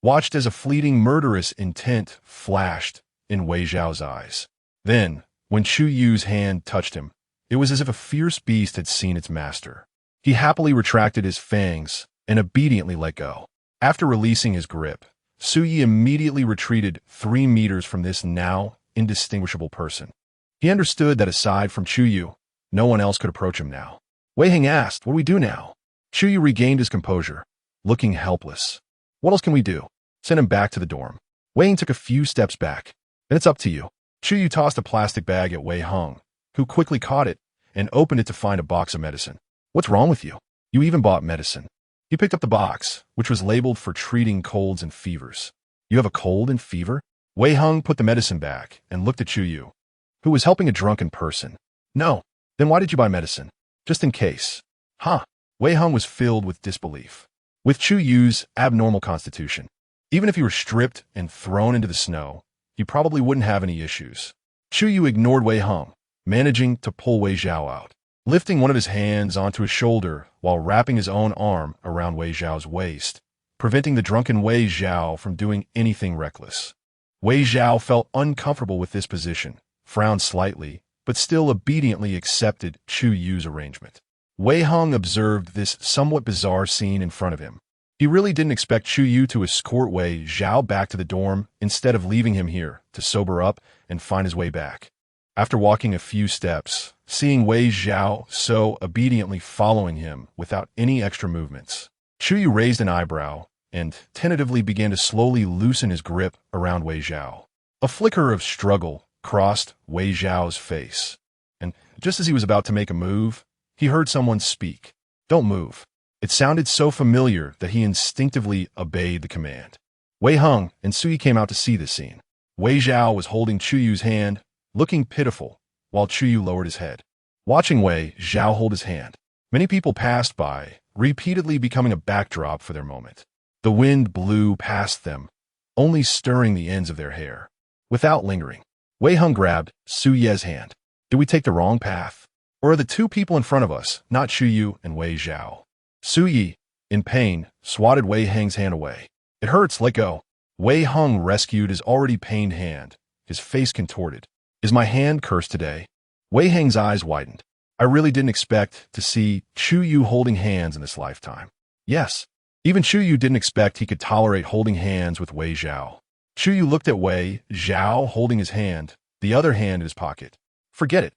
watched as a fleeting murderous intent flashed in Wei Zhao's eyes. Then, when Chu Yu's hand touched him, it was as if a fierce beast had seen its master. He happily retracted his fangs and obediently let go. After releasing his grip, Su Yi immediately retreated 3 meters from this now indistinguishable person. He understood that aside from Chu Yu, no one else could approach him now. Wei Hing asked, "What do we do now?" Chu Yu regained his composure, looking helpless. "What else can we do?" "Send him back to the dorm." Wei Hing took a few steps back. "Then it's up to you." Chu Yu tossed a plastic bag at Wei Hung, who quickly caught it and opened it to find a box of medicine. "What's wrong with you? You even bought medicine." He picked up the box, which was labeled for treating colds and fevers. "You have a cold and fever?" Wei Hung put the medicine back and looked at Chu Yu, who was helping a drunken person. "No. Then why did you buy medicine?" "Just in case." "Huh." Wei Hung was filled with disbelief. With Chu Yu's abnormal constitution, even if he were stripped and thrown into the snow, he probably wouldn't have any issues. Chu Yu ignored Wei Hung, managing to pull Wei Zhao out, lifting one of his hands onto his shoulder while wrapping his own arm around Wei Zhao's waist, preventing the drunken Wei Zhao from doing anything reckless. Wei Zhao felt uncomfortable with this position, frowned slightly, but still obediently accepted Chu Yu's arrangement. Wei Hung observed this somewhat bizarre scene in front of him. He really didn't expect Chu Yu to escort Wei Zhao back to the dorm instead of leaving him here to sober up and find his way back. After walking a few steps, seeing Wei Zhao so obediently following him without any extra movements, Chu Yu raised an eyebrow and tentatively began to slowly loosen his grip around Wei Zhao. A flicker of struggle crossed Wei Zhao's face, and just as he was about to make a move, he heard someone speak. "Don't move." It sounded so familiar that he instinctively obeyed the command. Wei Hung and Su Yi came out to see this scene. Wei Zhao was holding Chu Yu's hand, looking pitiful, while Chu Yu lowered his head. Watching Wei Zhao hold his hand, many people passed by, repeatedly becoming a backdrop for their moment. The wind blew past them, only stirring the ends of their hair. Without lingering, Wei Hung grabbed Su Ye's hand. "Did we take the wrong path? Or are the two people in front of us not Chu Yu and Wei Zhao?" Su Yi, in pain, swatted Wei Hang's hand away. "It hurts, let go." Wei Hung rescued his already pained hand, his face contorted. "Is my hand cursed today?" Wei Hang's eyes widened. "I really didn't expect to see Chu Yu holding hands in this lifetime." "Yes." Even Chu Yu didn't expect he could tolerate holding hands with Wei Zhao. Chu Yu looked at Wei Zhao holding his hand, the other hand in his pocket. "Forget it.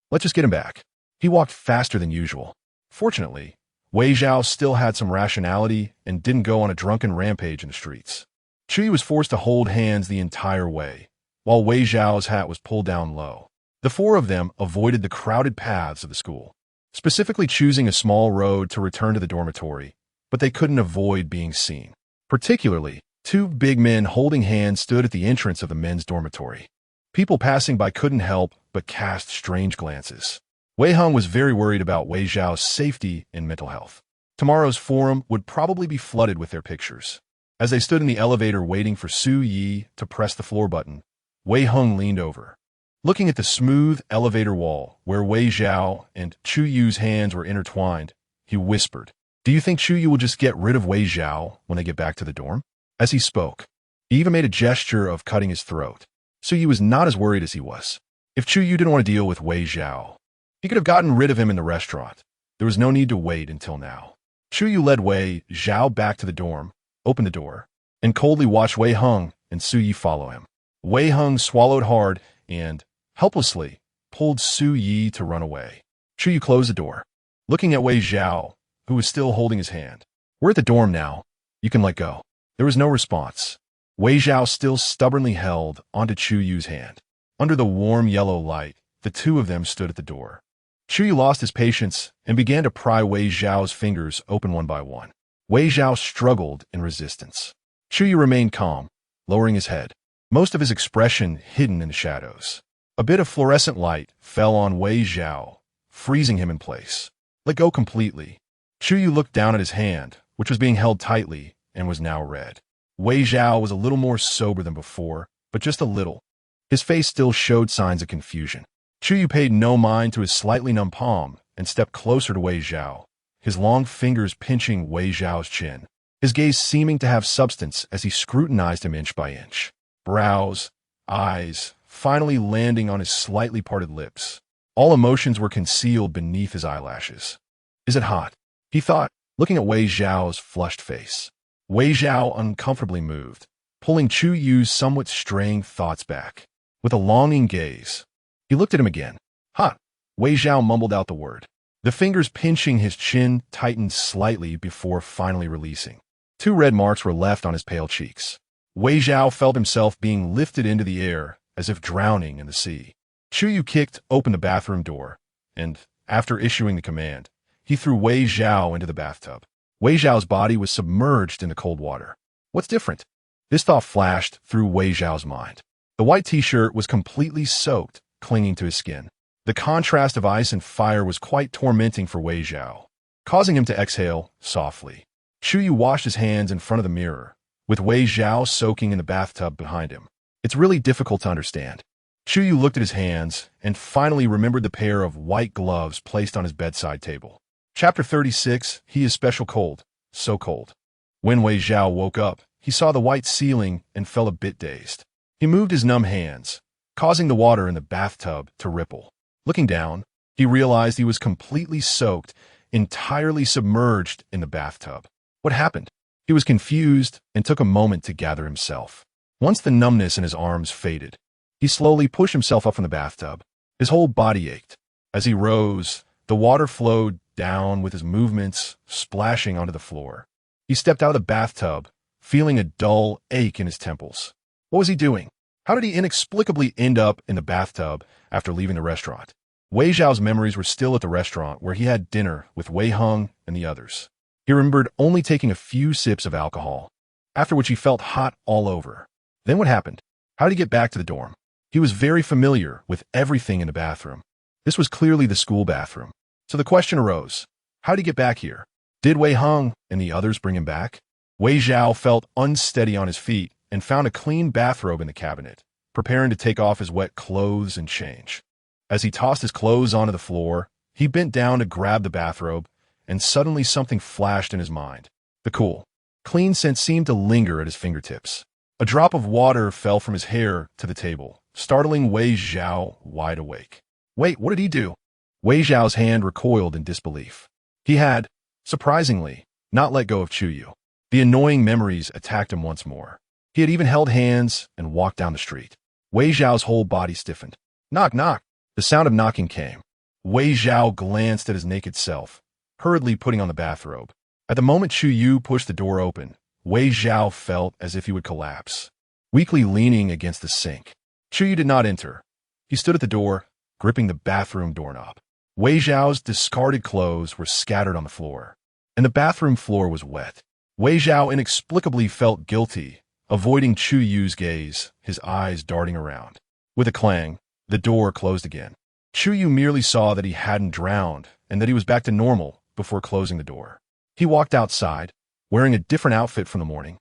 Let's just get him back." He walked faster than usual. Fortunately, Wei Zhao still had some rationality and didn't go on a drunken rampage in the streets. Chu Yu was forced to hold hands the entire way, while Wei Zhao's hat was pulled down low. The four of them avoided the crowded paths of the school, specifically choosing a small road to return to the dormitory, but they couldn't avoid being seen. Particularly, 2 big men holding hands stood at the entrance of the men's dormitory. People passing by couldn't help but cast strange glances. Wei Hung was very worried about Wei Zhao's safety and mental health. Tomorrow's forum would probably be flooded with their pictures. As they stood in the elevator waiting for Su Yi to press the floor button, Wei Hung leaned over. Looking at the smooth elevator wall where Wei Zhao and Chu Yu's hands were intertwined, he whispered, "Do you think Chu Yu will just get rid of Wei Zhao when they get back to the dorm?" As he spoke, he even made a gesture of cutting his throat. Su Yi was not as worried as he was. If Chu Yu didn't want to deal with Wei Zhao, he could have gotten rid of him in the restaurant. There was no need to wait until now. Chu Yu led Wei Zhao back to the dorm, opened the door, and coldly watched Wei Hung and Su Yi follow him. Wei Hung swallowed hard and, helplessly, pulled Su Yi to run away. Chu Yu closed the door, looking at Wei Zhao, who was still holding his hand. "We're at the dorm now. You can let go." There was no response. Wei Zhao still stubbornly held onto Chu Yu's hand. Under the warm yellow light, the two of them stood at the door. Chu Yu lost his patience and began to pry Wei Zhao's fingers open one by one. Wei Zhao struggled in resistance. Chu Yu remained calm, lowering his head, most of his expression hidden in the shadows. A bit of fluorescent light fell on Wei Zhao, freezing him in place. "Let go completely." Chu Yu looked down at his hand, which was being held tightly and was now red. Wei Zhao was a little more sober than before, but just a little. His face still showed signs of confusion. Chu Yu paid no mind to his slightly numb palm and stepped closer to Wei Zhao, his long fingers pinching Wei Zhao's chin, his gaze seeming to have substance as he scrutinized him inch by inch. Brows, eyes, finally landing on his slightly parted lips. All emotions were concealed beneath his eyelashes. "Is it hot?" he thought, looking at Wei Zhao's flushed face. Wei Zhao uncomfortably moved, pulling Chu Yu's somewhat straying thoughts back. With a longing gaze, he looked at him again. "Hot." Wei Zhao mumbled out the word. The fingers pinching his chin tightened slightly before finally releasing. 2 red marks were left on his pale cheeks. Wei Zhao felt himself being lifted into the air as if drowning in the sea. Chu Yu kicked open the bathroom door, and, after issuing the command, he threw Wei Zhao into the bathtub. Wei Zhao's body was submerged in the cold water. What's different? This thought flashed through Wei Zhao's mind. The white t-shirt was completely soaked, clinging to his skin. The contrast of ice and fire was quite tormenting for Wei Zhao, causing him to exhale softly. Chu Yu washed his hands in front of the mirror, with Wei Zhao soaking in the bathtub behind him. It's really difficult to understand. Chu Yu looked at his hands and finally remembered the pair of white gloves placed on his bedside table. Chapter 36, He is Special Cold, So Cold. When Wei Zhao woke up, he saw the white ceiling and felt a bit dazed. He moved his numb hands, causing the water in the bathtub to ripple. Looking down, he realized he was completely soaked, entirely submerged in the bathtub. What happened? He was confused and took a moment to gather himself. Once the numbness in his arms faded, he slowly pushed himself up from the bathtub. His whole body ached. As he rose, the water flowed down with his movements, splashing onto the floor. He stepped out of the bathtub, feeling a dull ache in his temples. What was he doing? How did he inexplicably end up in the bathtub after leaving the restaurant? Wei Zhao's memories were still at the restaurant where he had dinner with Wei Hung and the others. He remembered only taking a few sips of alcohol, after which he felt hot all over. Then what happened? How did he get back to the dorm? He was very familiar with everything in the bathroom. This was clearly the school bathroom. So the question arose, how did he get back here? Did Wei Hung and the others bring him back? Wei Zhao felt unsteady on his feet and found a clean bathrobe in the cabinet, preparing to take off his wet clothes and change. As he tossed his clothes onto the floor, he bent down to grab the bathrobe, and suddenly something flashed in his mind. The cool, clean scent seemed to linger at his fingertips. A drop of water fell from his hair to the table, startling Wei Zhao wide awake. Wait, what did he do? Wei Zhao's hand recoiled in disbelief. He had, surprisingly, not let go of Chu Yu. The annoying memories attacked him once more. He had even held hands and walked down the street. Wei Zhao's whole body stiffened. Knock, knock. The sound of knocking came. Wei Zhao glanced at his naked self, hurriedly putting on the bathrobe. At the moment Chu Yu pushed the door open, Wei Zhao felt as if he would collapse, weakly leaning against the sink. Chu Yu did not enter. He stood at the door, gripping the bathroom doorknob. Wei Zhao's discarded clothes were scattered on the floor, and the bathroom floor was wet. Wei Zhao inexplicably felt guilty, avoiding Chu Yu's gaze, his eyes darting around. With a clang, the door closed again. Chu Yu merely saw that he hadn't drowned and that he was back to normal before closing the door. He walked outside, wearing a different outfit from the morning.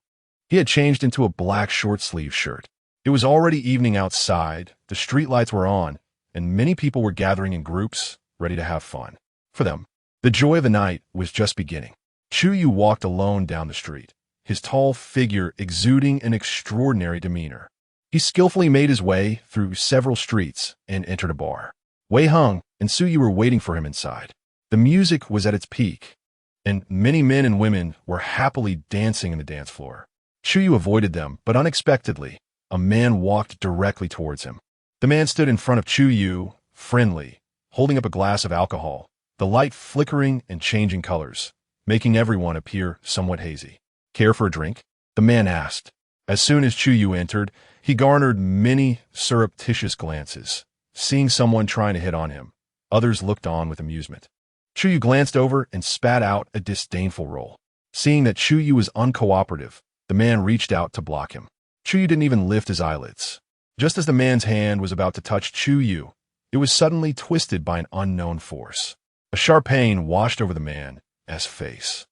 He had changed into a black short-sleeved shirt. It was already evening outside, the streetlights were on, and many people were gathering in groups, ready to have fun. For them, the joy of the night was just beginning. Chu Yu walked alone down the street, his tall figure exuding an extraordinary demeanor. He skillfully made his way through several streets and entered a bar. Wei Hung and Su Yu were waiting for him inside. The music was at its peak, and many men and women were happily dancing in the dance floor. Chu Yu avoided them, but unexpectedly, a man walked directly towards him. The man stood in front of Chu Yu, friendly, holding up a glass of alcohol, the light flickering and changing colors, making everyone appear somewhat hazy. "Care for a drink?" the man asked. As soon as Chu Yu entered, he garnered many surreptitious glances. Seeing someone trying to hit on him, others looked on with amusement. Chu Yu glanced over and spat out a disdainful roll. Seeing that Chu Yu was uncooperative, the man reached out to block him. Chu Yu didn't even lift his eyelids. Just as the man's hand was about to touch Chu Yu, it was suddenly twisted by an unknown force. A sharp pain washed over the man's face,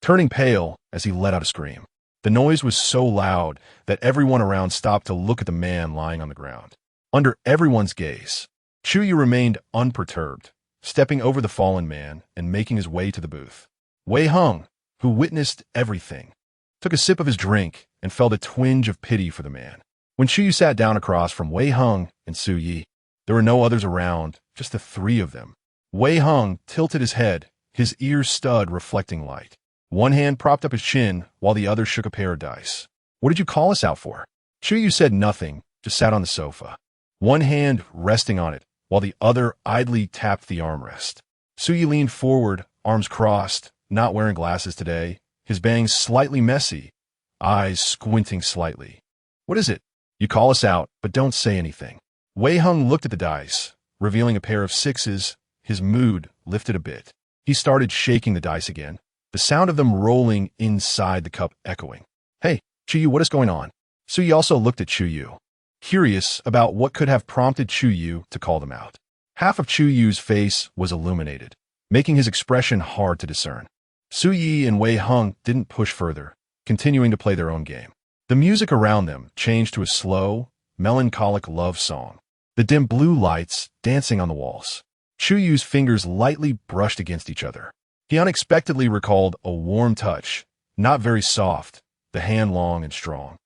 turning pale as he let out a scream. The noise was so loud that everyone around stopped to look at the man lying on the ground. Under everyone's gaze, Chu Yu remained unperturbed, stepping over the fallen man and making his way to the booth. Wei Hung, who witnessed everything, took a sip of his drink and felt a twinge of pity for the man. When Chu Yu sat down across from Wei Hung and Su Yi, there were no others around, just the three of them. Wei Hung tilted his head, his ears stud reflecting light. One hand propped up his chin while the other shook a pair of dice. "What did you call us out for?" Chu Yu said nothing, just sat on the sofa, one hand resting on it while the other idly tapped the armrest. Su Yi leaned forward, arms crossed, not wearing glasses today, his bangs slightly messy, eyes squinting slightly. "What is it? You call us out, but don't say anything." Wei Hung looked at the dice, revealing a pair of sixes. His mood lifted a bit. He started shaking the dice again, the sound of them rolling inside the cup echoing. "Hey, Chu Yu, what is going on?" Su Yi also looked at Chu Yu, curious about what could have prompted Chu Yu to call them out. Half of Chu Yu's face was illuminated, making his expression hard to discern. Su Yi and Wei Hung didn't push further, continuing to play their own game. The music around them changed to a slow, melancholic love song, the dim blue lights dancing on the walls. Chu Yu's fingers lightly brushed against each other. He unexpectedly recalled a warm touch, not very soft, the hand long and strong,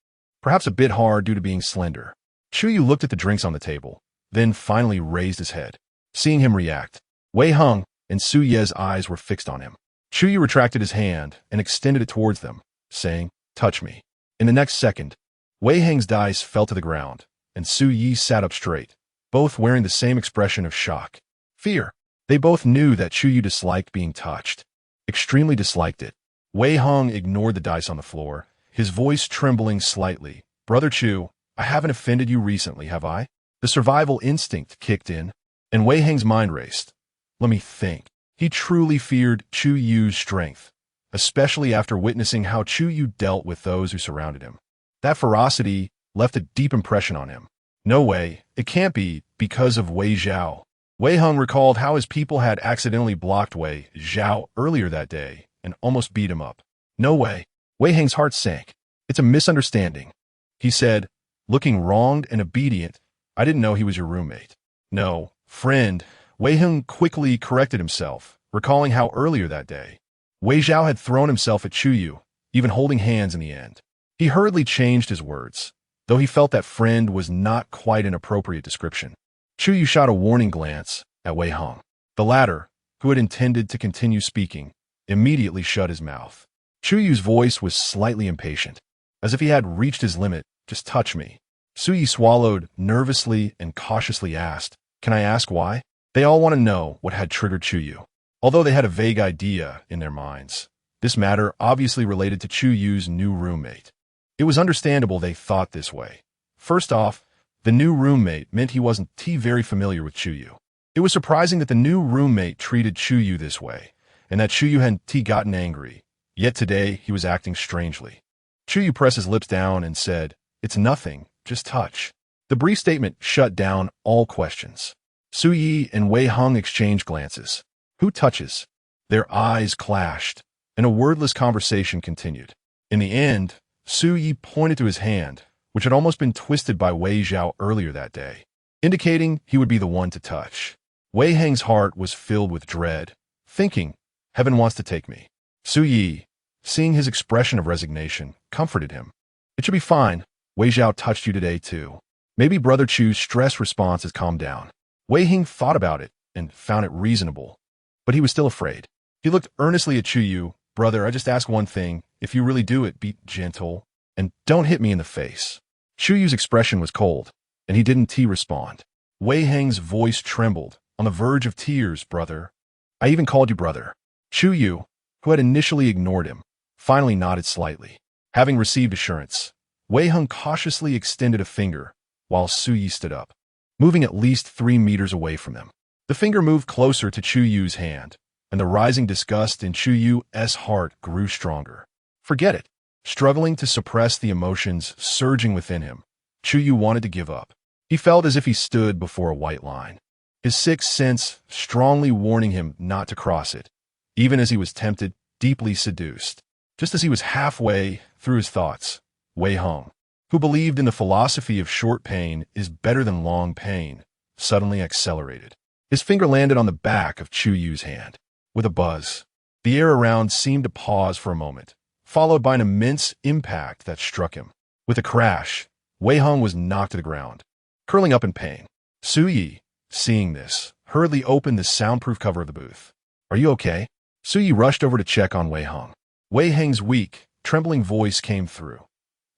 perhaps a bit hard due to being slender. Chu Yu looked at the drinks on the table, then finally raised his head. Seeing him react, Wei Hung and Su Ye's eyes were fixed on him. Chu Yu retracted his hand and extended it towards them, saying, "Touch me." In the next second, Wei Hang's dice fell to the ground, and Su Yi sat up straight, both wearing the same expression of shock. Fear. They both knew that Chu Yu disliked being touched, extremely disliked it. Wei Hung ignored the dice on the floor, his voice trembling slightly. "Brother Chu, I haven't offended you recently, have I?" The survival instinct kicked in, and Wei Hang's mind raced. Let me think. He truly feared Chu Yu's strength, especially after witnessing how Chu Yu dealt with those who surrounded him. That ferocity left a deep impression on him. No way, it can't be because of Wei Zhao. Wei Hung recalled how his people had accidentally blocked Wei Zhao earlier that day and almost beat him up. No way. Wei Hang's heart sank. "It's a misunderstanding," he said, looking wronged and obedient. "I didn't know he was your roommate." "No, friend." Wei Hung quickly corrected himself, recalling how earlier that day, Wei Zhao had thrown himself at Chu Yu, even holding hands in the end. He hurriedly changed his words, though he felt that friend was not quite an appropriate description. Chu Yu shot a warning glance at Wei Hung. The latter, who had intended to continue speaking, immediately shut his mouth. Chu Yu's voice was slightly impatient, as if he had reached his limit. "Just touch me." Su Yi swallowed nervously and cautiously asked, "Can I ask why?" They all want to know what had triggered Chu Yu. Although they had a vague idea in their minds, this matter obviously related to Chu Yu's new roommate. It was understandable they thought this way. First off, the new roommate meant he wasn't very familiar with Chu Yu. It was surprising that the new roommate treated Chu Yu this way, and that Chu Yu hadn't gotten angry, yet today he was acting strangely. Chu Yu pressed his lips down and said, "It's nothing, just touch." The brief statement shut down all questions. Su Yi and Wei Hung exchanged glances. "Who touches?" Their eyes clashed, and a wordless conversation continued. In the end, Su Yi pointed to his hand, which had almost been twisted by Wei Zhao earlier that day, indicating he would be the one to touch. Wei Hang's heart was filled with dread, thinking, "Heaven wants to take me." Su Yi, seeing his expression of resignation, comforted him. "It should be fine. Wei Zhao touched you today, too. Maybe Brother Chu's stress response has calmed down." Wei Hing thought about it and found it reasonable, but he was still afraid. He looked earnestly at Chu Yu. "Brother, I just ask one thing. If you really do it, be gentle, and don't hit me in the face." Chu Yu's expression was cold, and he didn't respond. Wei Heng's voice trembled, on the verge of tears. "Brother, I even called you brother. Chu Yu, who had initially ignored him, finally nodded slightly. Having received assurance, Wei Hung cautiously extended a finger while Su Yi stood up, moving at least 3 meters away from them. The finger moved closer to Chu Yu's hand, and the rising disgust in Chu Yu's heart grew stronger. Forget it. Struggling to suppress the emotions surging within him, Chu Yu wanted to give up. He felt as if he stood before a white line, his sixth sense strongly warning him not to cross it, even as he was tempted, deeply seduced. Just as he was halfway through his thoughts, Wei Hung, who believed in the philosophy of short pain is better than long pain, suddenly accelerated. His finger landed on the back of Chu Yu's hand. With a buzz, the air around seemed to pause for a moment, followed by an immense impact that struck him. With a crash, Wei Hung was knocked to the ground, curling up in pain. Su Yi, seeing this, hurriedly opened the soundproof cover of the booth. Are you okay? Su Yi rushed over to check on Wei Hung. Wei Heng's weak, trembling voice came through.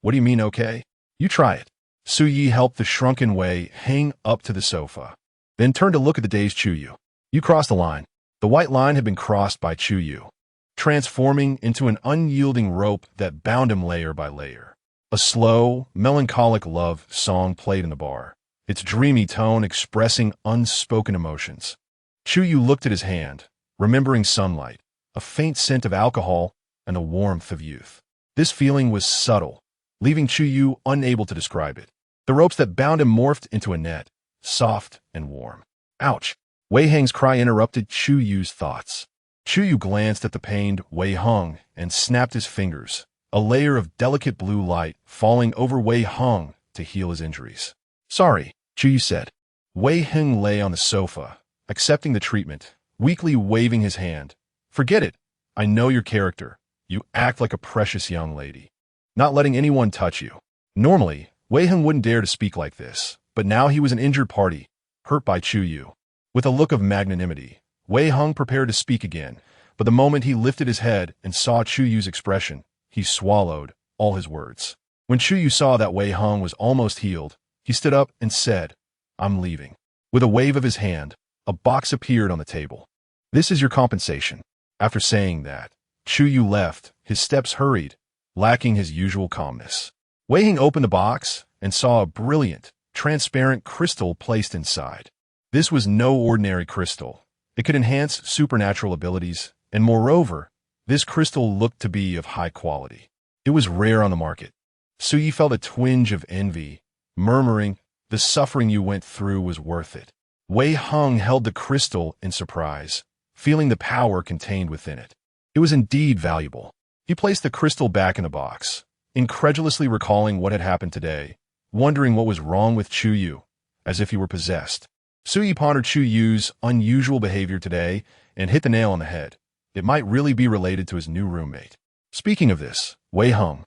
What do you mean okay? You try it. Su Yi helped the shrunken Wei Heng up to the sofa, then turned to look at the dazed Chu Yu. You crossed the line. The white line had been crossed by Chu Yu, transforming into an unyielding rope that bound him layer by layer. A slow, melancholic love song played in the bar, its dreamy tone expressing unspoken emotions. Chu Yu looked at his hand, remembering sunlight, a faint scent of alcohol, and the warmth of youth. This feeling was subtle, leaving Chu Yu unable to describe it. The ropes that bound him morphed into a net, soft and warm. Ouch! Wei Heng's cry interrupted Chu Yu's thoughts. Chu Yu glanced at the pained Wei Hung and snapped his fingers, a layer of delicate blue light falling over Wei Hung to heal his injuries. Sorry, Chu Yu said. Wei Heng lay on the sofa, accepting the treatment, weakly waving his hand. Forget it. I know your character. You act like a precious young lady, not letting anyone touch you. Normally, Wei Heng wouldn't dare to speak like this, but now he was an injured party, hurt by Chu Yu. With a look of magnanimity, Wei Hung prepared to speak again, but the moment he lifted his head and saw Chu Yu's expression, he swallowed all his words. When Chu Yu saw that Wei Hung was almost healed, he stood up and said, I'm leaving. With a wave of his hand, a box appeared on the table. This is your compensation. After saying that, Chu Yu left, his steps hurried, lacking his usual calmness. Wei Heng opened the box and saw a brilliant, transparent crystal placed inside. This was no ordinary crystal. It could enhance supernatural abilities, and moreover, this crystal looked to be of high quality. It was rare on the market. Su Yi felt a twinge of envy, murmuring, the suffering you went through was worth it. Wei Hung held the crystal in surprise, feeling the power contained within it. It was indeed valuable. He placed the crystal back in the box, incredulously recalling what had happened today, wondering what was wrong with Chu Yu, as if he were possessed. Su Yi pondered Chu Yu's unusual behavior today and hit the nail on the head. It might really be related to his new roommate. Speaking of this, Wei Hung,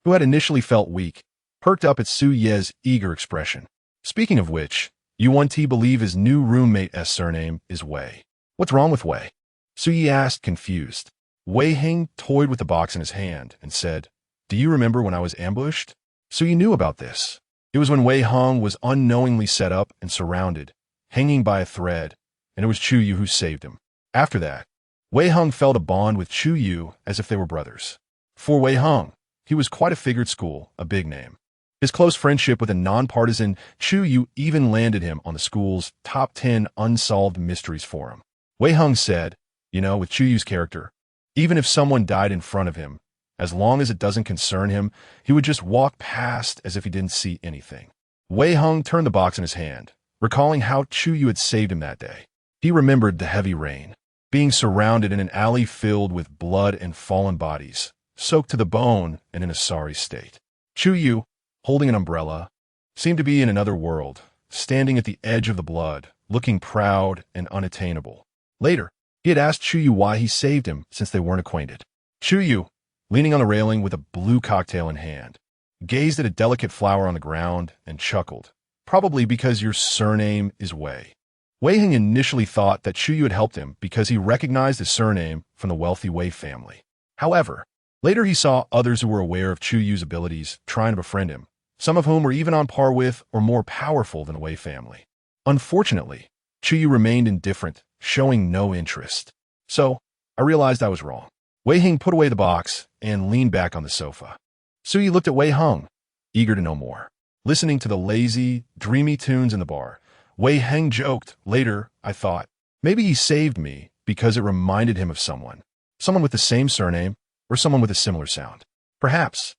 who had initially felt weak, perked up at Su Ye's eager expression. Speaking of which, you want to believe his new roommate's surname is Wei. What's wrong with Wei? Su Yi asked, confused. Wei Heng toyed with the box in his hand and said, Do you remember when I was ambushed? Su Yi knew about this. It was when Wei Hung was unknowingly set up and surrounded, hanging by a thread, and it was Chu Yu who saved him. After that, Wei Hung felt a bond with Chu Yu as if they were brothers. For Wei Hung, he was quite a figure at school, a big name. His close friendship with a nonpartisan Chu Yu even landed him on the school's top 10 unsolved mysteries forum. Wei Hung said, with Chu Yu's character, even if someone died in front of him, as long as it doesn't concern him, he would just walk past as if he didn't see anything. Wei Hung turned the box in his hand, recalling how Chu Yu had saved him that day. He remembered the heavy rain, being surrounded in an alley filled with blood and fallen bodies, soaked to the bone and in a sorry state. Chu Yu, holding an umbrella, seemed to be in another world, standing at the edge of the blood, looking proud and unattainable. Later, he had asked Chu Yu why he saved him since they weren't acquainted. Chu Yu, leaning on the railing with a blue cocktail in hand, gazed at a delicate flower on the ground and chuckled. Probably because your surname is Wei. Wei Heng initially thought that Chu Yu had helped him because he recognized his surname from the wealthy Wei family. However, later he saw others who were aware of Chu Yu's abilities trying to befriend him, some of whom were even on par with or more powerful than the Wei family. Unfortunately, Chu Yu remained indifferent, showing no interest. So, I realized I was wrong. Wei Hing put away the box and leaned back on the sofa. Su Yi looked at Wei Hung, eager to know more. Listening to the lazy, dreamy tunes in the bar, Wei Heng joked, "Later, I thought, maybe he saved me because it reminded him of someone. Someone with the same surname, or someone with a similar sound. Perhaps."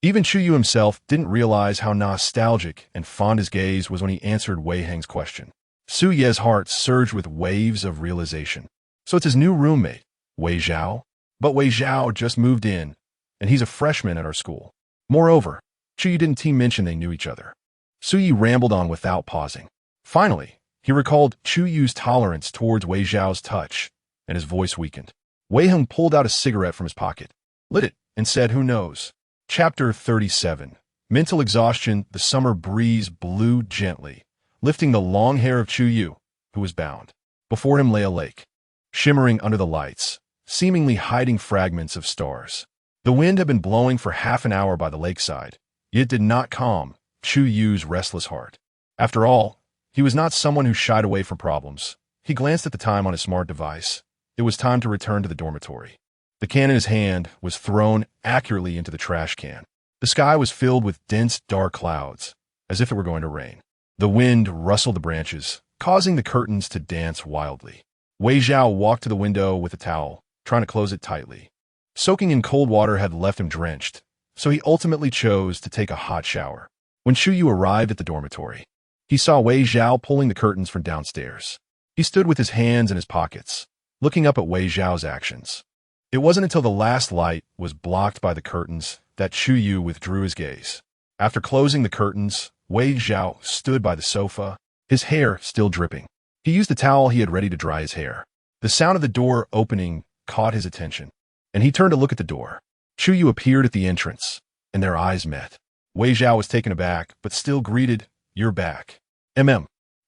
Even Chu Yu himself didn't realize how nostalgic and fond his gaze was when he answered Wei Heng's question. Su Ye's heart surged with waves of realization. So it's his new roommate, Wei Zhao? But Wei Zhao just moved in, and he's a freshman at our school. Moreover, Chu Yu didn't mention they knew each other. Su Yi rambled on without pausing. Finally, he recalled Chu Yu's tolerance towards Wei Zhao's touch, and his voice weakened. Wei Heng pulled out a cigarette from his pocket, lit it, and said, "Who knows?" Chapter 37. Mental exhaustion. The summer breeze blew gently, lifting the long hair of Chu Yu, who was bound. Before him lay a lake, shimmering under the lights, seemingly hiding fragments of stars. The wind had been blowing for half an hour by the lakeside, yet did not calm Chu Yu's restless heart. After all, he was not someone who shied away from problems. He glanced at the time on his smart device. It was time to return to the dormitory. The can in his hand was thrown accurately into the trash can. The sky was filled with dense, dark clouds, as if it were going to rain. The wind rustled the branches, causing the curtains to dance wildly. Wei Zhao walked to the window with a towel, trying to close it tightly. Soaking in cold water had left him drenched, so he ultimately chose to take a hot shower. When Chu Yu arrived at the dormitory, he saw Wei Zhao pulling the curtains from downstairs. He stood with his hands in his pockets, looking up at Wei Zhao's actions. It wasn't until the last light was blocked by the curtains that Chu Yu withdrew his gaze. After closing the curtains, Wei Zhao stood by the sofa, his hair still dripping. He used the towel he had ready to dry his hair. The sound of the door opening caught his attention, and he turned to look at the door. Chu Yu appeared at the entrance, and their eyes met. Wei Zhao was taken aback, but still greeted, "You're back."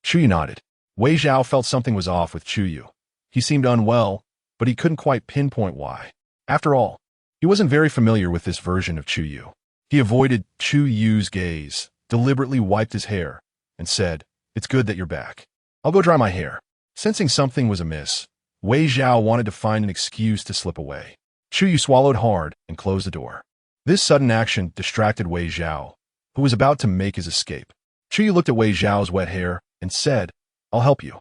Chu Yu nodded. Wei Zhao felt something was off with Chu Yu. He seemed unwell, but he couldn't quite pinpoint why. After all, he wasn't very familiar with this version of Chu Yu. He avoided Chu Yu's gaze, deliberately wiped his hair, and said, "It's good that you're back. I'll go dry my hair." Sensing something was amiss, Wei Zhao wanted to find an excuse to slip away. Chu Yu swallowed hard and closed the door. This sudden action distracted Wei Zhao, who was about to make his escape. Chu Yu looked at Wei Zhao's wet hair and said, "I'll help you."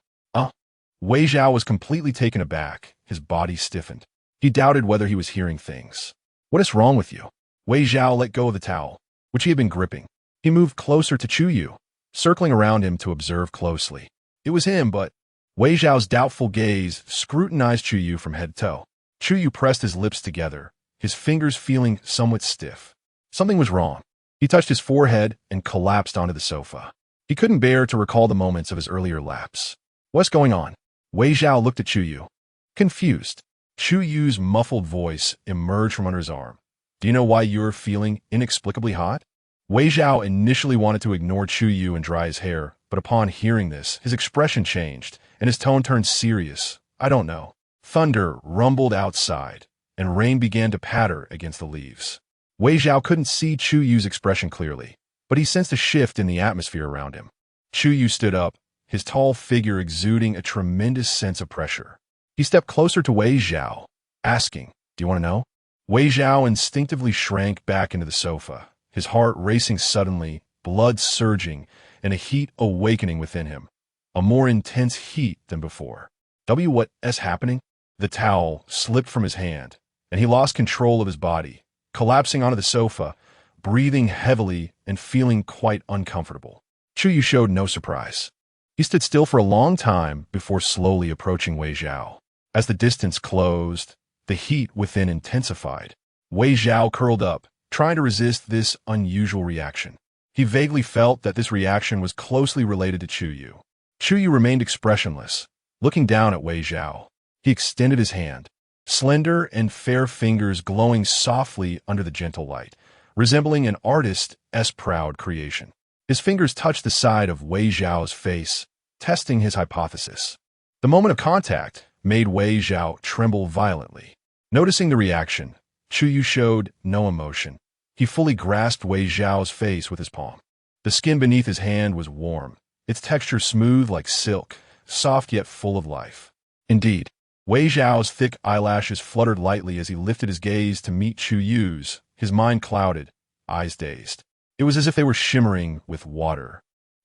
Wei Zhao was completely taken aback. His body stiffened. He doubted whether he was hearing things. "What is wrong with you?" Wei Zhao let go of the towel, which he had been gripping. He moved closer to Chu Yu, circling around him to observe closely. It was him, but Wei Zhao's doubtful gaze scrutinized Chu Yu from head to toe. Chu Yu pressed his lips together, his fingers feeling somewhat stiff. Something was wrong. He touched his forehead and collapsed onto the sofa. He couldn't bear to recall the moments of his earlier lapse. "What's going on?" Wei Zhao looked at Chu Yu, confused. Chu Yu's muffled voice emerged from under his arm. "Do you know why you're feeling inexplicably hot?" Wei Zhao initially wanted to ignore Chu Yu and dry his hair, but upon hearing this, his expression changed, and his tone turned serious. "I don't know." Thunder rumbled outside, and rain began to patter against the leaves. Wei Zhao couldn't see Chu Yu's expression clearly, but he sensed a shift in the atmosphere around him. Chu Yu stood up, his tall figure exuding a tremendous sense of pressure. He stepped closer to Wei Zhao, asking, "Do you want to know?" Wei Zhao instinctively shrank back into the sofa, his heart racing suddenly, blood surging, and a heat awakening within him. A more intense heat than before. What's happening? The towel slipped from his hand, and he lost control of his body, collapsing onto the sofa, breathing heavily and feeling quite uncomfortable. Chu Yu showed no surprise. He stood still for a long time before slowly approaching Wei Zhao. As the distance closed, the heat within intensified. Wei Zhao curled up, trying to resist this unusual reaction. He vaguely felt that this reaction was closely related to Chu Yu. Chu Yu remained expressionless, looking down at Wei Zhao. He extended his hand, slender and fair fingers glowing softly under the gentle light, resembling an artist's proud creation. His fingers touched the side of Wei Zhao's face, testing his hypothesis. The moment of contact made Wei Zhao tremble violently. Noticing the reaction, Chu Yu showed no emotion. He fully grasped Wei Zhao's face with his palm. The skin beneath his hand was warm, its texture smooth like silk, soft yet full of life. Indeed, Wei Zhao's thick eyelashes fluttered lightly as he lifted his gaze to meet Chu Yu's, his mind clouded, eyes dazed. It was as if they were shimmering with water,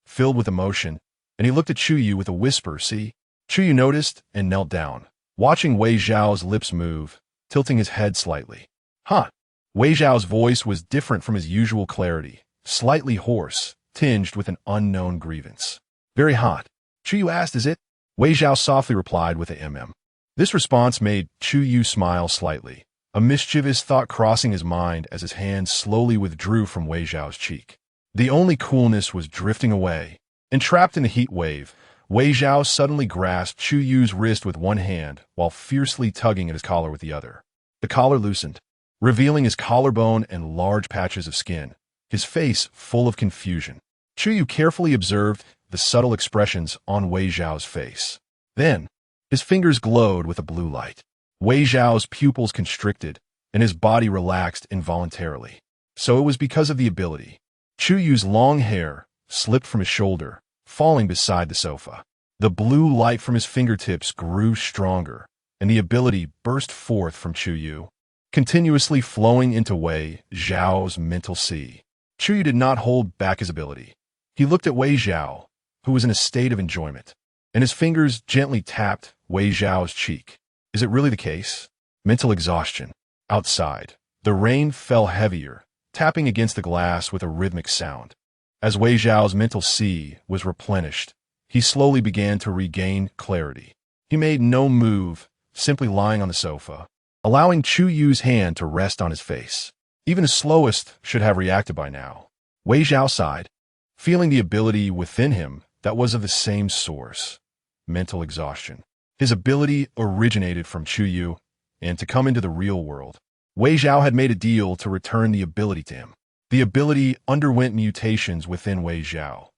filled with emotion, and he looked at Chu Yu with a whisper, "See?" Chu Yu noticed and knelt down, watching Wei Zhao's lips move, tilting his head slightly. "Huh." Wei Zhao's voice was different from his usual clarity, slightly hoarse, tinged with an unknown grievance. "Very hot." Chu Yu asked, "Is it?" Wei Zhao softly replied with a mm. This response made Chu Yu smile slightly, a mischievous thought crossing his mind as his hand slowly withdrew from Wei Zhao's cheek. The only coolness was drifting away. Entrapped in a heat wave, Wei Zhao suddenly grasped Chu Yu's wrist with one hand while fiercely tugging at his collar with the other. The collar loosened, revealing his collarbone and large patches of skin, his face full of confusion. Chu Yu carefully observed the subtle expressions on Wei Zhao's face. Then, his fingers glowed with a blue light. Wei Zhao's pupils constricted, and his body relaxed involuntarily. So it was because of the ability. Chu Yu's long hair slipped from his shoulder, falling beside the sofa. The blue light from his fingertips grew stronger, and the ability burst forth from Chu Yu, continuously flowing into Wei Zhao's mental sea. Chu Yu did not hold back his ability. He looked at Wei Zhao, who was in a state of enjoyment, and his fingers gently tapped Wei Zhao's cheek. Is it really the case? Mental exhaustion. Outside, the rain fell heavier, tapping against the glass with a rhythmic sound. As Wei Zhao's mental sea was replenished, he slowly began to regain clarity. He made no move, simply lying on the sofa, allowing Chu Yu's hand to rest on his face. Even the slowest should have reacted by now. Wei Zhao sighed, feeling the ability within him that was of the same source. Mental exhaustion. His ability originated from Chu Yu, and to come into the real world, Wei Zhao had made a deal to return the ability to him. The ability underwent mutations within Wei Zhao.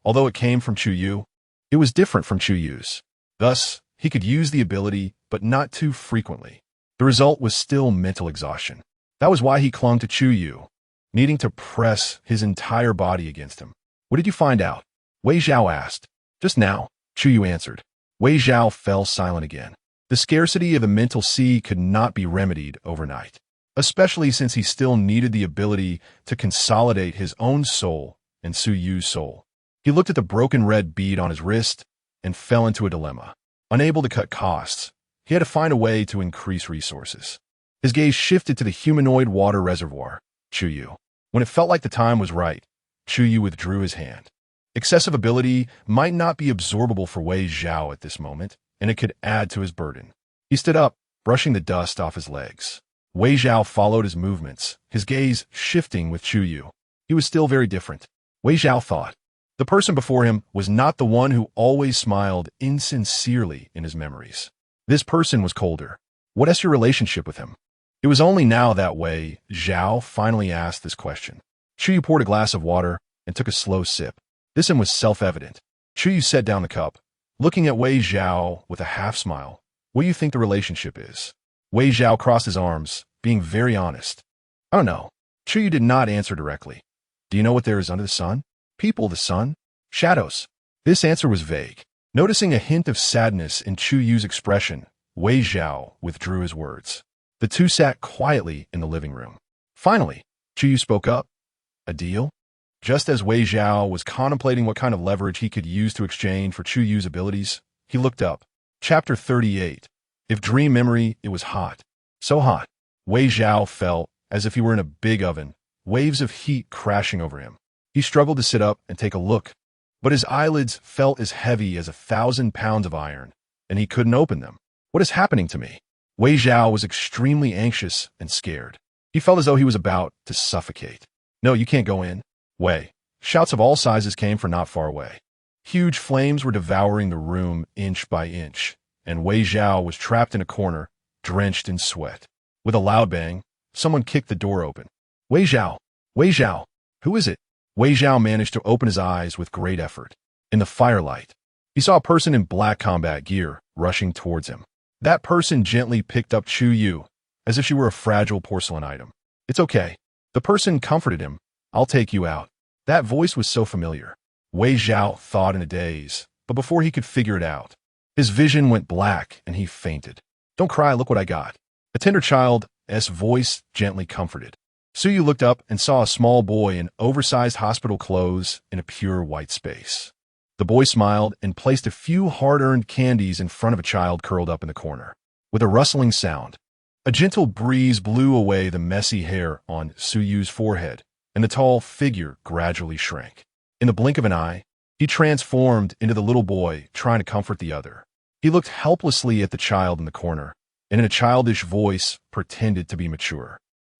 Although it came from Chu Yu, it was different from Chu Yu's. Thus, he could use the ability, but not too frequently. The result was still mental exhaustion. That was why he clung to Chu Yu, needing to press his entire body against him. "What did you find out?" Wei Zhao asked. "Just now," Chu Yu answered. Wei Zhao fell silent again. The scarcity of the mental sea could not be remedied overnight, especially since he still needed the ability to consolidate his own soul and Chu Yu's soul. He looked at the broken red bead on his wrist and fell into a dilemma. Unable to cut costs, he had to find a way to increase resources. His gaze shifted to the humanoid water reservoir, Chu Yu. When it felt like the time was right, Chu Yu withdrew his hand. Excessive ability might not be absorbable for Wei Zhao at this moment, and it could add to his burden. He stood up, brushing the dust off his legs. Wei Zhao followed his movements, his gaze shifting with Chu Yu. He was still very different. Wei Zhao thought. The person before him was not the one who always smiled insincerely in his memories. This person was colder. "What is your relationship with him?" It was only now that Wei Zhao finally asked this question. Chu Yu poured a glass of water and took a slow sip. This one was self-evident. Chu Yu set down the cup, looking at Wei Zhao with a half-smile. "What do you think the relationship is?" Wei Zhao crossed his arms, being very honest. "I don't know." Chu Yu did not answer directly. "Do you know what there is under the sun? People, the sun, shadows." This answer was vague. Noticing a hint of sadness in Chu Yu's expression, Wei Zhao withdrew his words. The two sat quietly in the living room. Finally, Chu Yu spoke up. "A deal?" Just as Wei Zhao was contemplating what kind of leverage he could use to exchange for Chu Yu's abilities, he looked up. Chapter 38. If dream memory, it was hot. So hot. Wei Zhao felt as if he were in a big oven, waves of heat crashing over him. He struggled to sit up and take a look, but his eyelids felt as heavy as 1,000 pounds of iron, and he couldn't open them. "What is happening to me?" Wei Zhao was extremely anxious and scared. He felt as though he was about to suffocate. "No, you can't go in." "Wei." Shouts of all sizes came from not far away. Huge flames were devouring the room inch by inch, and Wei Zhao was trapped in a corner, drenched in sweat. With a loud bang, someone kicked the door open. "Wei Zhao! Wei Zhao! Who is it?" Wei Zhao managed to open his eyes with great effort. In the firelight, he saw a person in black combat gear rushing towards him. That person gently picked up Chu Yu, as if she were a fragile porcelain item. "It's okay." The person comforted him. "I'll take you out." That voice was so familiar. Wei Zhao thought in a daze, but before he could figure it out, his vision went black and he fainted. Don't cry, look what I got. A tender child's voice gently comforted. Chu Yu looked up and saw a small boy in oversized hospital clothes in a pure white space. The boy smiled and placed a few hard-earned candies in front of a child curled up in the corner. With a rustling sound, a gentle breeze blew away the messy hair on Chu Yu's forehead, and the tall figure gradually shrank. In the blink of an eye, he transformed into the little boy trying to comfort the other. He looked helplessly at the child in the corner, and in a childish voice pretended to be mature.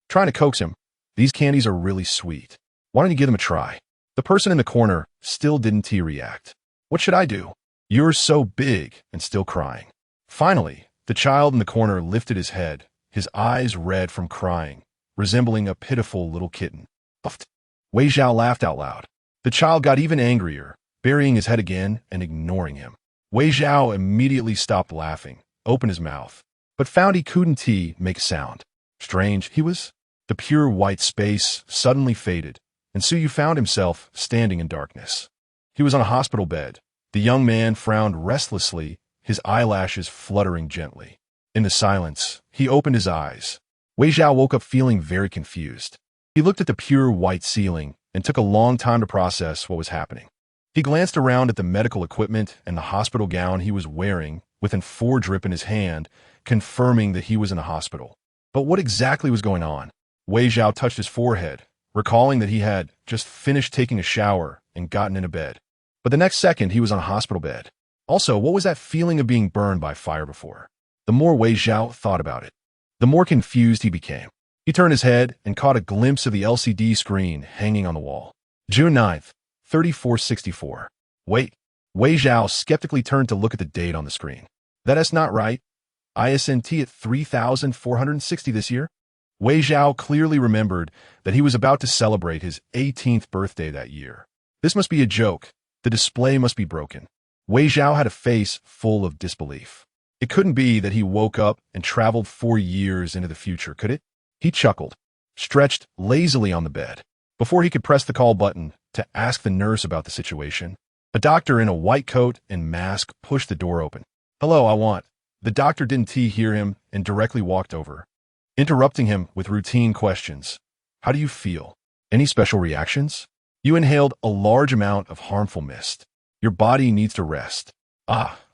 Trying to coax him, "These candies are really sweet. Why don't you give them a try?" The person in the corner still didn't react. "What should I do? You're so big," and still crying. Finally, the child in the corner lifted his head, his eyes red from crying, resembling a pitiful little kitten. Puffed. Wei Zhao laughed out loud. The child got even angrier, burying his head again and ignoring him. Wei Zhao immediately stopped laughing, opened his mouth, but found he couldn't make a sound. Strange, he was. The pure white space suddenly faded, and Chu Yu found himself standing in darkness. He was on a hospital bed. The young man frowned restlessly, his eyelashes fluttering gently. In the silence, he opened his eyes. Wei Zhao woke up feeling very confused. He looked at the pure white ceiling and took a long time to process what was happening. He glanced around at the medical equipment and the hospital gown he was wearing, with an 4 drip in his hand, confirming that he was in a hospital. But what exactly was going on? Wei Zhao touched his forehead, recalling that he had just finished taking a shower and gotten into bed. But the next second, he was on a hospital bed. Also, what was that feeling of being burned by fire before? The more Wei Zhao thought about it, the more confused he became. He turned his head and caught a glimpse of the LCD screen hanging on the wall. June 9th, 3464. Wait. Wei Zhao skeptically turned to look at the date on the screen. That's not right. ISNT at 3,460 this year? Wei Zhao clearly remembered that he was about to celebrate his 18th birthday that year. This must be a joke. The display must be broken. Wei Zhao had a face full of disbelief. It couldn't be that he woke up and traveled 4 years into the future, could it? He chuckled, stretched lazily on the bed. Before he could press the call button to ask the nurse about the situation, a doctor in a white coat and mask pushed the door open. "Hello, I want." The doctor didn't hear him and directly walked over, interrupting him with routine questions. "How do you feel? Any special reactions? You inhaled a large amount of harmful mist. Your body needs to rest."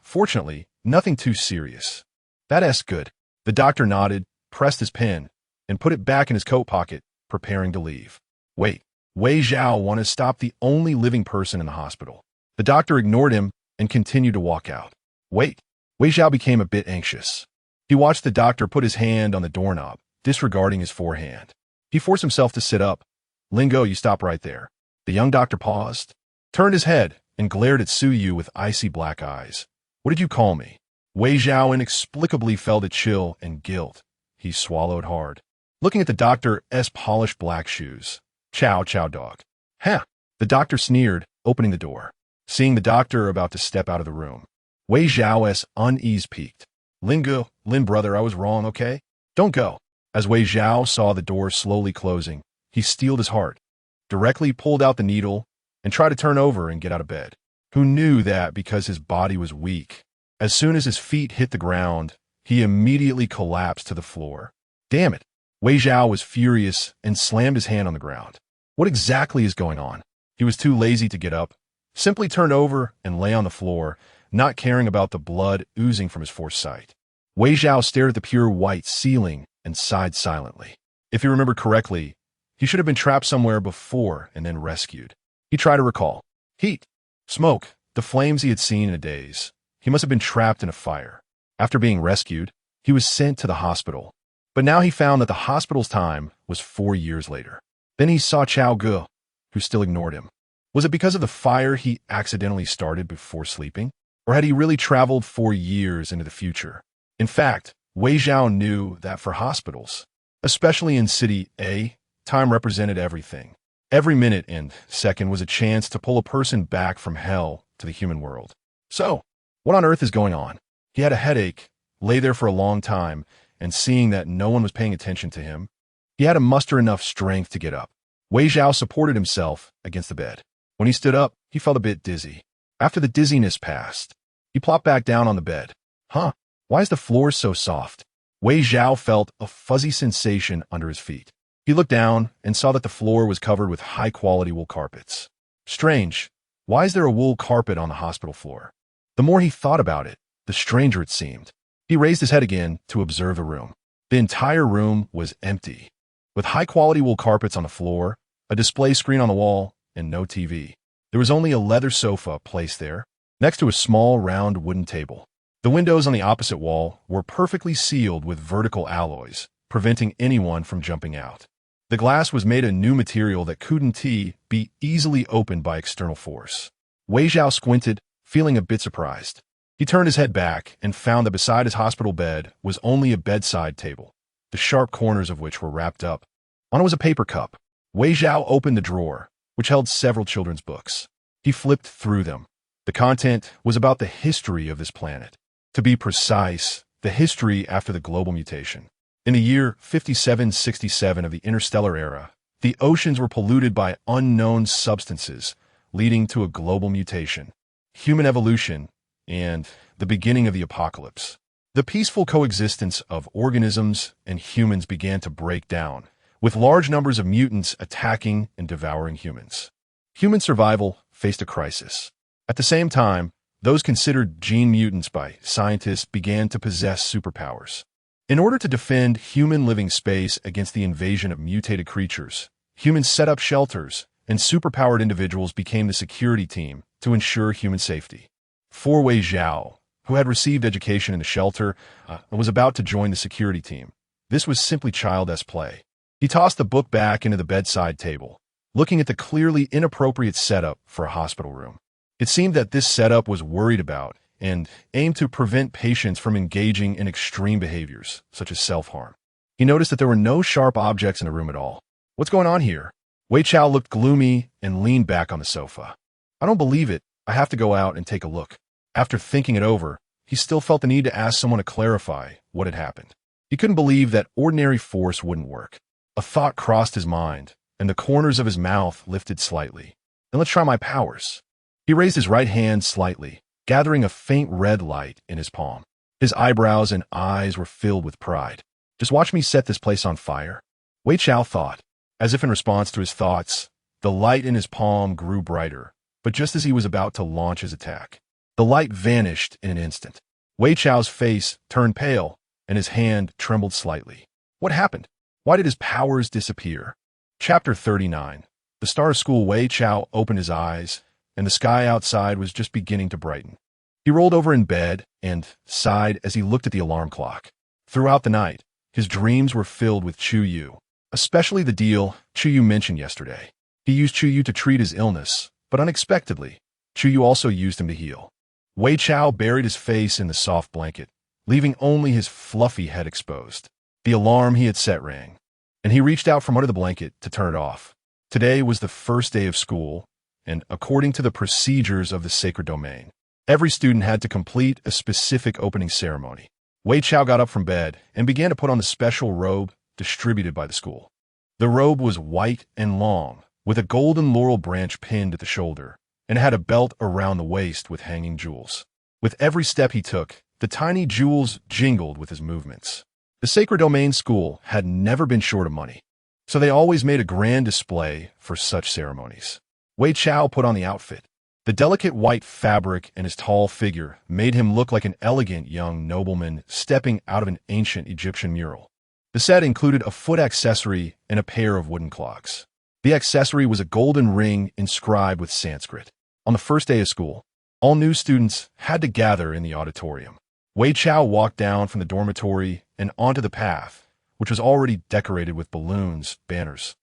Fortunately, nothing too serious." "That's good." The doctor nodded, pressed his pen, and put it back in his coat pocket, preparing to leave. Wait. Wei Zhao wanted to stop the only living person in the hospital. The doctor ignored him and continued to walk out. Wait. Wei Zhao became a bit anxious. He watched the doctor put his hand on the doorknob, disregarding his forehand. He forced himself to sit up. "Lingo, you stop right there." The young doctor paused, turned his head, and glared at Chu Yu with icy black eyes. "What did you call me?" Wei Zhao inexplicably felt a chill and guilt. He swallowed hard, looking at the doctor's polished black shoes. "Chow, chow dog." "Huh." The doctor sneered, opening the door. Seeing the doctor about to step out of the room, Wei Zhao's unease peaked. "Lingo, Lin brother, I was wrong, okay? Don't go." As Wei Zhao saw the door slowly closing, he steeled his heart, directly pulled out the needle, and tried to turn over and get out of bed. Who knew that because his body was weak? As soon as his feet hit the ground, he immediately collapsed to the floor. Damn it! Wei Zhao was furious and slammed his hand on the ground. What exactly is going on? He was too lazy to get up, simply turned over and lay on the floor, not caring about the blood oozing from his forced sight. Wei Zhao stared at the pure white ceiling and sighed silently. If he remembered correctly, he should have been trapped somewhere before and then rescued. He tried to recall. Heat, smoke, the flames he had seen in a daze. He must have been trapped in a fire. After being rescued, he was sent to the hospital. But now he found that the hospital's time was 4 years later. Then he saw Chao Gu, who still ignored him. Was it because of the fire he accidentally started before sleeping? Or had he really traveled 4 years into the future? In fact, Wei Zhao knew that for hospitals, especially in City A, time represented everything. Every minute and second was a chance to pull a person back from hell to the human world. So, what on earth is going on? He had a headache, lay there for a long time, and seeing that no one was paying attention to him, he had to muster enough strength to get up. Wei Zhao supported himself against the bed. When he stood up, he felt a bit dizzy. After the dizziness passed, he plopped back down on the bed. Huh? Why is the floor so soft? Wei Zhao felt a fuzzy sensation under his feet. He looked down and saw that the floor was covered with high-quality wool carpets. Strange. Why is there a wool carpet on the hospital floor? The more he thought about it, the stranger it seemed. He raised his head again to observe the room. The entire room was empty, with high-quality wool carpets on the floor, a display screen on the wall, and no TV. There was only a leather sofa placed there, next to a small, round wooden table. The windows on the opposite wall were perfectly sealed with vertical alloys, preventing anyone from jumping out. The glass was made of new material that couldn't be easily opened by external force. Wei Zhao squinted, feeling a bit surprised. He turned his head back and found that beside his hospital bed was only a bedside table, the sharp corners of which were wrapped up. On it was a paper cup. Wei Zhao opened the drawer, which held several children's books. He flipped through them. The content was about the history of this planet. To be precise, the history after the global mutation. In the year 5767 of the interstellar era, the oceans were polluted by unknown substances, leading to a global mutation, human evolution, and the beginning of the apocalypse. The peaceful coexistence of organisms and humans began to break down, with large numbers of mutants attacking and devouring humans. Human survival faced a crisis. At the same time, those considered gene mutants by scientists began to possess superpowers. In order to defend human living space against the invasion of mutated creatures, humans set up shelters, and superpowered individuals became the security team to ensure human safety. For Wei Zhao, who had received education in the shelter and was about to join the security team, this was simply childish play. He tossed the book back into the bedside table, looking at the clearly inappropriate setup for a hospital room. It seemed that this setup was worried about and aimed to prevent patients from engaging in extreme behaviors, such as self-harm. He noticed that there were no sharp objects in the room at all. What's going on here? Wei Chao looked gloomy and leaned back on the sofa. I don't believe it. I have to go out and take a look. After thinking it over, he still felt the need to ask someone to clarify what had happened. He couldn't believe that ordinary force wouldn't work. A thought crossed his mind, and the corners of his mouth lifted slightly. Then let's try my powers. He raised his right hand slightly, gathering a faint red light in his palm. His eyebrows and eyes were filled with pride. Just watch me set this place on fire. Wei Chao thought. As if in response to his thoughts, the light in his palm grew brighter, but just as he was about to launch his attack, the light vanished in an instant. Wei Chao's face turned pale, and his hand trembled slightly. What happened? Why did his powers disappear? Chapter 39. The Star School. Wei Chao opened his eyes, and the sky outside was just beginning to brighten. He rolled over in bed and sighed as he looked at the alarm clock. Throughout the night, his dreams were filled with Chu Yu, especially the deal Chu Yu mentioned yesterday. He used Chu Yu to treat his illness, but unexpectedly, Chu Yu also used him to heal. Wei Chao buried his face in the soft blanket, leaving only his fluffy head exposed. The alarm he had set rang, and he reached out from under the blanket to turn it off. Today was the first day of school, and according to the procedures of the sacred domain, every student had to complete a specific opening ceremony. Wei Chao got up from bed and began to put on the special robe distributed by the school. The robe was white and long, with a golden laurel branch pinned at the shoulder, and had a belt around the waist with hanging jewels. With every step he took, the tiny jewels jingled with his movements. The Sacred Domain School had never been short of money, so they always made a grand display for such ceremonies. Wei Chao put on the outfit. The delicate white fabric and his tall figure made him look like an elegant young nobleman stepping out of an ancient Egyptian mural. The set included a foot accessory and a pair of wooden clogs. The accessory was a golden ring inscribed with Sanskrit. On the first day of school, all new students had to gather in the auditorium. Wei Chao walked down from the dormitory and onto the path, which was already decorated with balloons, banners,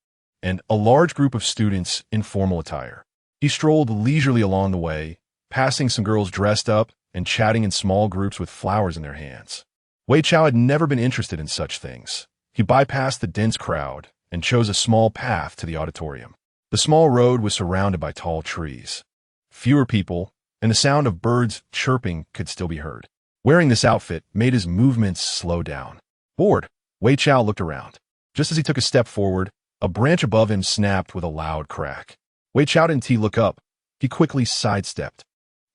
and a large group of students in formal attire. He strolled leisurely along the way, passing some girls dressed up and chatting in small groups with flowers in their hands. Wei Chao had never been interested in such things. He bypassed the dense crowd and chose a small path to the auditorium. The small road was surrounded by tall trees. Fewer people, and the sound of birds chirping could still be heard. Wearing this outfit made his movements slow down. Bored, Wei Chao looked around. Just as he took a step forward, a branch above him snapped with a loud crack. Wei Chao didn't look up. He quickly sidestepped.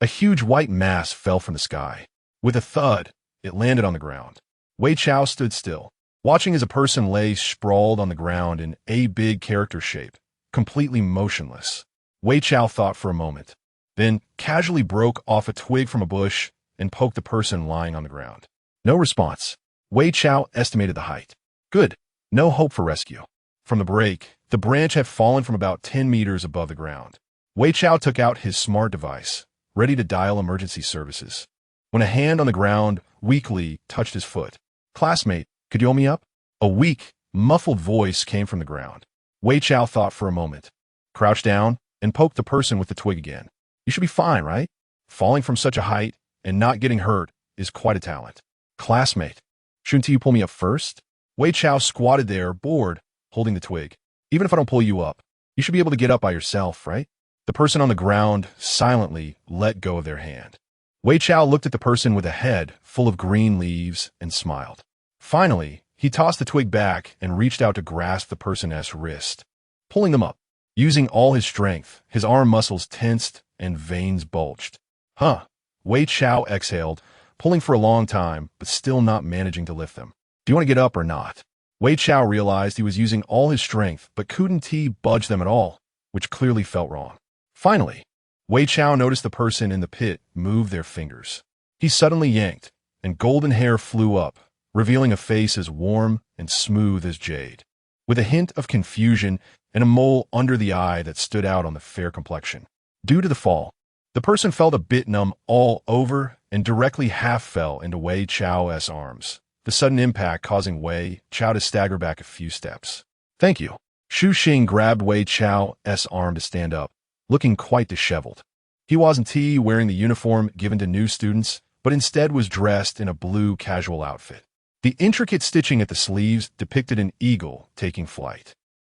A huge white mass fell from the sky. With a thud, it landed on the ground. Wei Chao stood still, watching as a person lay sprawled on the ground in a big character shape, completely motionless. Wei Chao thought for a moment, then casually broke off a twig from a bush and poked the person lying on the ground. No response. Wei Chao estimated the height. Good. No hope for rescue. From the break, the branch had fallen from about 10 meters above the ground. Wei Chao took out his smart device, ready to dial emergency services, when a hand on the ground weakly touched his foot. "Classmate, could you hold me up?" A weak, muffled voice came from the ground. Wei Chao thought for a moment, crouched down, and poked the person with the twig again. "You should be fine, right? Falling from such a height and not getting hurt is quite a talent." "Classmate, shouldn't you pull me up first?" Wei Chao squatted there, bored, holding the twig. "Even if I don't pull you up, you should be able to get up by yourself, right?" The person on the ground silently let go of their hand. Wei Chao looked at the person with a head full of green leaves and smiled. Finally, he tossed the twig back and reached out to grasp the person's wrist, pulling them up. Using all his strength, his arm muscles tensed and veins bulged. "Huh." Wei Chao exhaled, pulling for a long time, but still not managing to lift them. "Do you want to get up or not?" Wei Chao realized he was using all his strength, but couldn't budge them at all, which clearly felt wrong. Finally, Wei Chao noticed the person in the pit move their fingers. He suddenly yanked, and golden hair flew up, revealing a face as warm and smooth as jade, with a hint of confusion and a mole under the eye that stood out on the fair complexion. Due to the fall, the person felt a bit numb all over and directly half fell into Wei Chao's arms, the sudden impact causing Wei Chao to stagger back a few steps. "Thank you." Chu Xing grabbed Wei Chao's arm to stand up, looking quite disheveled. He wasn't wearing the uniform given to new students, but instead was dressed in a blue casual outfit. The intricate stitching at the sleeves depicted an eagle taking flight.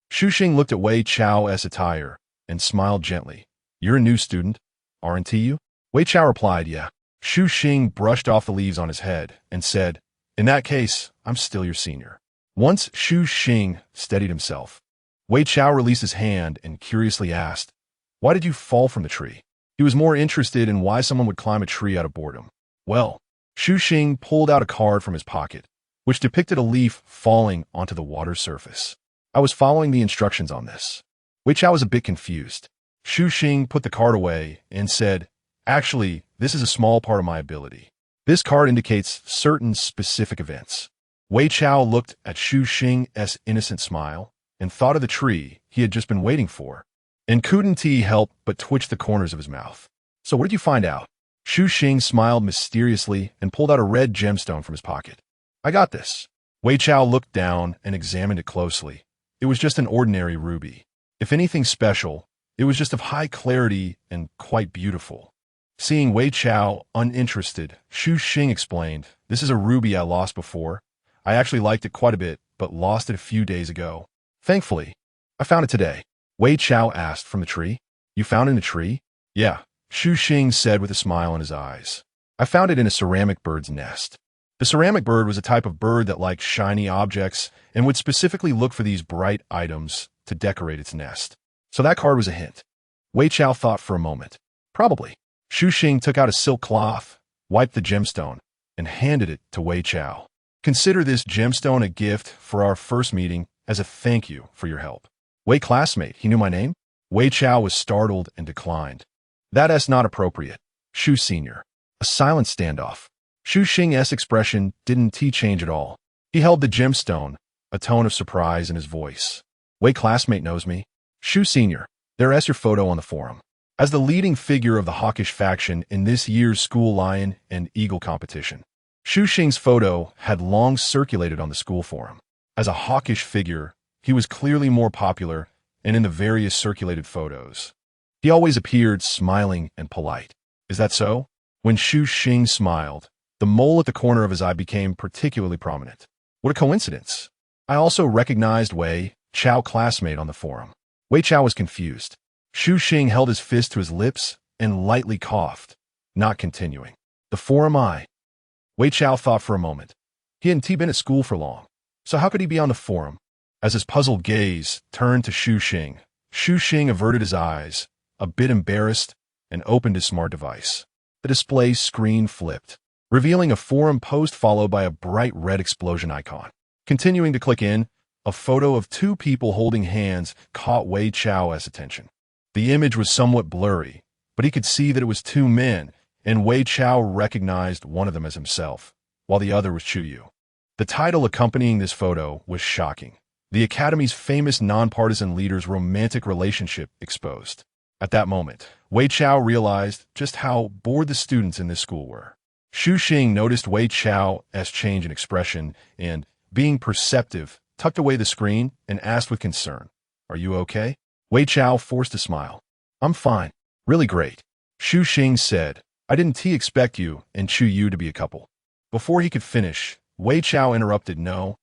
Chu Xing looked at Wei Chao's attire and smiled gently. "You're a new student, aren't you?" Wei Chao replied, "Yeah." Chu Xing brushed off the leaves on his head and said, "In that case, I'm still your senior." Once Chu Xing steadied himself, Wei Chao released his hand and curiously asked, "Why did you fall from the tree?" He was more interested in why someone would climb a tree out of boredom. "Well," Chu Xing pulled out a card from his pocket, which depicted a leaf falling onto the water surface. "I was following the instructions on this." Wei Chao was a bit confused. Chu Xing put the card away and said, "Actually, this is a small part of my ability. This card indicates certain specific events." Wei Chao looked at Chu Xing's innocent smile and thought of the tree he had just been waiting for, and couldn't help but twitch the corners of his mouth. "So what did you find out?" Chu Xing smiled mysteriously and pulled out a red gemstone from his pocket. "I got this." Wei Chao looked down and examined it closely. It was just an ordinary ruby. If anything special, it was just of high clarity and quite beautiful. Seeing Wei Chao uninterested, Chu Xing explained, "This is a ruby I lost before. I actually liked it quite a bit, but lost it a few days ago. Thankfully, I found it today." Wei Chao asked, "From the tree? You found it in a tree?" "Yeah," Chu Xing said with a smile in his eyes. "I found it in a ceramic bird's nest." The ceramic bird was a type of bird that liked shiny objects and would specifically look for these bright items to decorate its nest. So that card was a hint. Wei Chao thought for a moment. Probably. Chu Xing took out a silk cloth, wiped the gemstone, and handed it to Wei Chao. "Consider this gemstone a gift for our first meeting as a thank you for your help." "Wei classmate, he knew my name?" Wei Chao was startled and declined. "That's not appropriate. Chu senior." A silent standoff. Chu Xing's expression didn't change at all. He held the gemstone, a tone of surprise in his voice. "Wei classmate knows me. Chu senior, there's your photo on the forum." As the leading figure of the hawkish faction in this year's school lion and eagle competition, Chu Xing's photo had long circulated on the school forum. As a hawkish figure, he was clearly more popular, and in the various circulated photos, he always appeared smiling and polite. Is that so? When Chu Xing smiled, the mole at the corner of his eye became particularly prominent. What a coincidence. I also recognized Wei Chao classmate on the forum. Wei Chao was confused. Chu Xing held his fist to his lips and lightly coughed, not continuing. The forum eye. Wei Chao thought for a moment. He hadn't been at school for long, so how could he be on the forum? As his puzzled gaze turned to Chu Xing averted his eyes, a bit embarrassed, and opened his smart device. The display screen flipped. revealing a forum post followed by a bright red explosion icon. Continuing to click in, a photo of two people holding hands caught Wei Chao's attention. The image was somewhat blurry, but he could see that it was two men, and Wei Chao recognized one of them as himself, while the other was Chu Yu. The title accompanying this photo was shocking. The Academy's famous nonpartisan leader's romantic relationship exposed. At that moment, Wei Chao realized just how bored the students in this school were. Xu Xing noticed Wei Chao's change in expression and, being perceptive, tucked away the screen and asked with concern, "Are you okay?" Wei Chao forced a smile. "I'm fine. Really great." Xu Xing said, "I didn't expect you and Chu Yu to be a couple." Before he could finish, Wei Chao interrupted, No,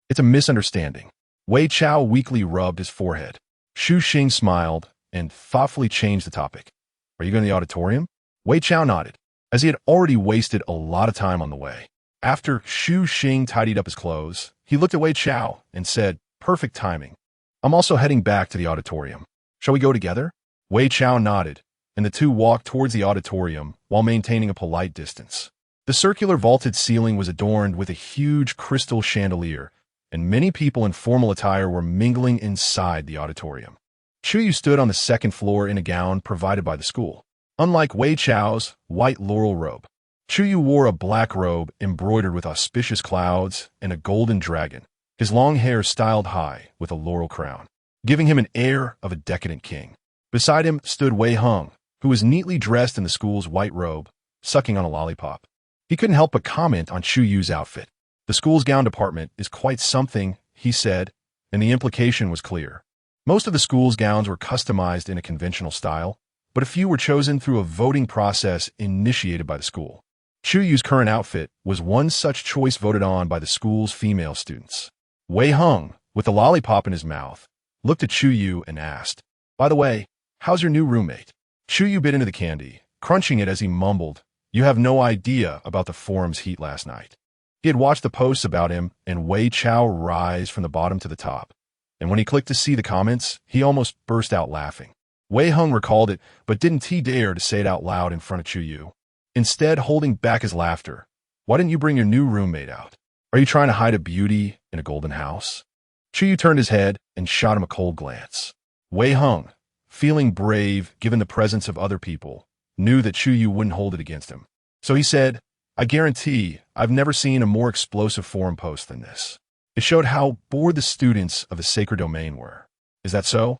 it's a misunderstanding." Wei Chao weakly rubbed his forehead. Xu Xing smiled and thoughtfully changed the topic. "Are you going to the auditorium?" Wei Chao nodded, as he had already wasted a lot of time on the way. After Xu Xing tidied up his clothes, he looked at Wei Chao and said, "Perfect timing. I'm also heading back to the auditorium. Shall we go together?" Wei Chao nodded, and the two walked towards the auditorium while maintaining a polite distance. The circular vaulted ceiling was adorned with a huge crystal chandelier, and many people in formal attire were mingling inside the auditorium. Chu Yu stood on the second floor in a gown provided by the school. Unlike Wei Chao's white laurel robe, Chu Yu wore a black robe embroidered with auspicious clouds and a golden dragon, his long hair styled high with a laurel crown, giving him an air of a decadent king. Beside him stood Wei Hung, who was neatly dressed in the school's white robe, sucking on a lollipop. He couldn't help but comment on Chu Yu's outfit. "The school's gown department is quite something," he said, and the implication was clear. Most of the school's gowns were customized in a conventional style, but a few were chosen through a voting process initiated by the school. Chu Yu's current outfit was one such choice voted on by the school's female students. Wei Hung, with the lollipop in his mouth, looked at Chu Yu and asked, "By the way, how's your new roommate?" Chu Yu bit into the candy, crunching it as he mumbled, "You have no idea about the forum's heat last night." He had watched the posts about him and Wei Chao rise from the bottom to the top, and when he clicked to see the comments, he almost burst out laughing. Wei Hung recalled it, but didn't dare to say it out loud in front of Chu Yu. Instead, holding back his laughter, "Why didn't you bring your new roommate out? Are you trying to hide a beauty in a golden house?" Chu Yu turned his head and shot him a cold glance. Wei Hung, feeling brave given the presence of other people, knew that Chu Yu wouldn't hold it against him. So he said, "I guarantee I've never seen a more explosive forum post than this." It showed how bored the students of the sacred domain were. "Is that so?"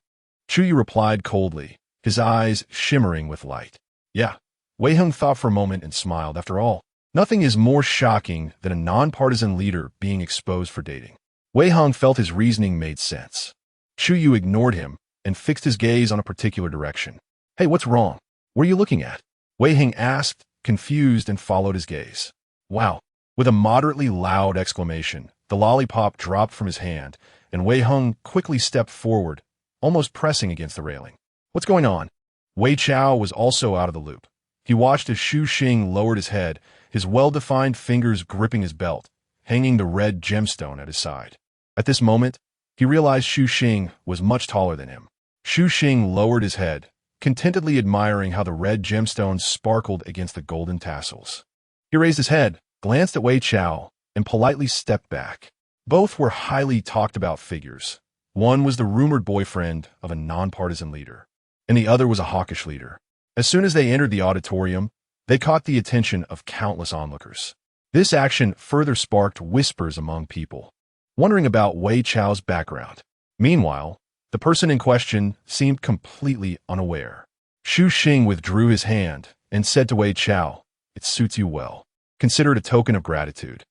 Chu Yu replied coldly, his eyes shimmering with light. "Yeah." Wei Hung thought for a moment and smiled. After all, nothing is more shocking than a nonpartisan leader being exposed for dating. Wei Hung felt his reasoning made sense. Chu Yu ignored him and fixed his gaze on a particular direction. "Hey, what's wrong? What are you looking at?" Wei Hung asked, confused, and followed his gaze. "Wow." With a moderately loud exclamation, the lollipop dropped from his hand, and Wei Hung quickly stepped forward, almost pressing against the railing. "What's going on?" Wei Chao was also out of the loop. He watched as Xu Xing lowered his head, his well-defined fingers gripping his belt, hanging the red gemstone at his side. At this moment, he realized Xu Xing was much taller than him. Xu Xing lowered his head, contentedly admiring how the red gemstones sparkled against the golden tassels. He raised his head, glanced at Wei Chao, and politely stepped back. Both were highly talked-about figures. One was the rumored boyfriend of a nonpartisan leader, and the other was a hawkish leader. As soon as they entered the auditorium, they caught the attention of countless onlookers. This action further sparked whispers among people, wondering about Wei Chao's background. Meanwhile, the person in question seemed completely unaware. Xu Xing withdrew his hand and said to Wei Chao, "It suits you well. Consider it a token of gratitude."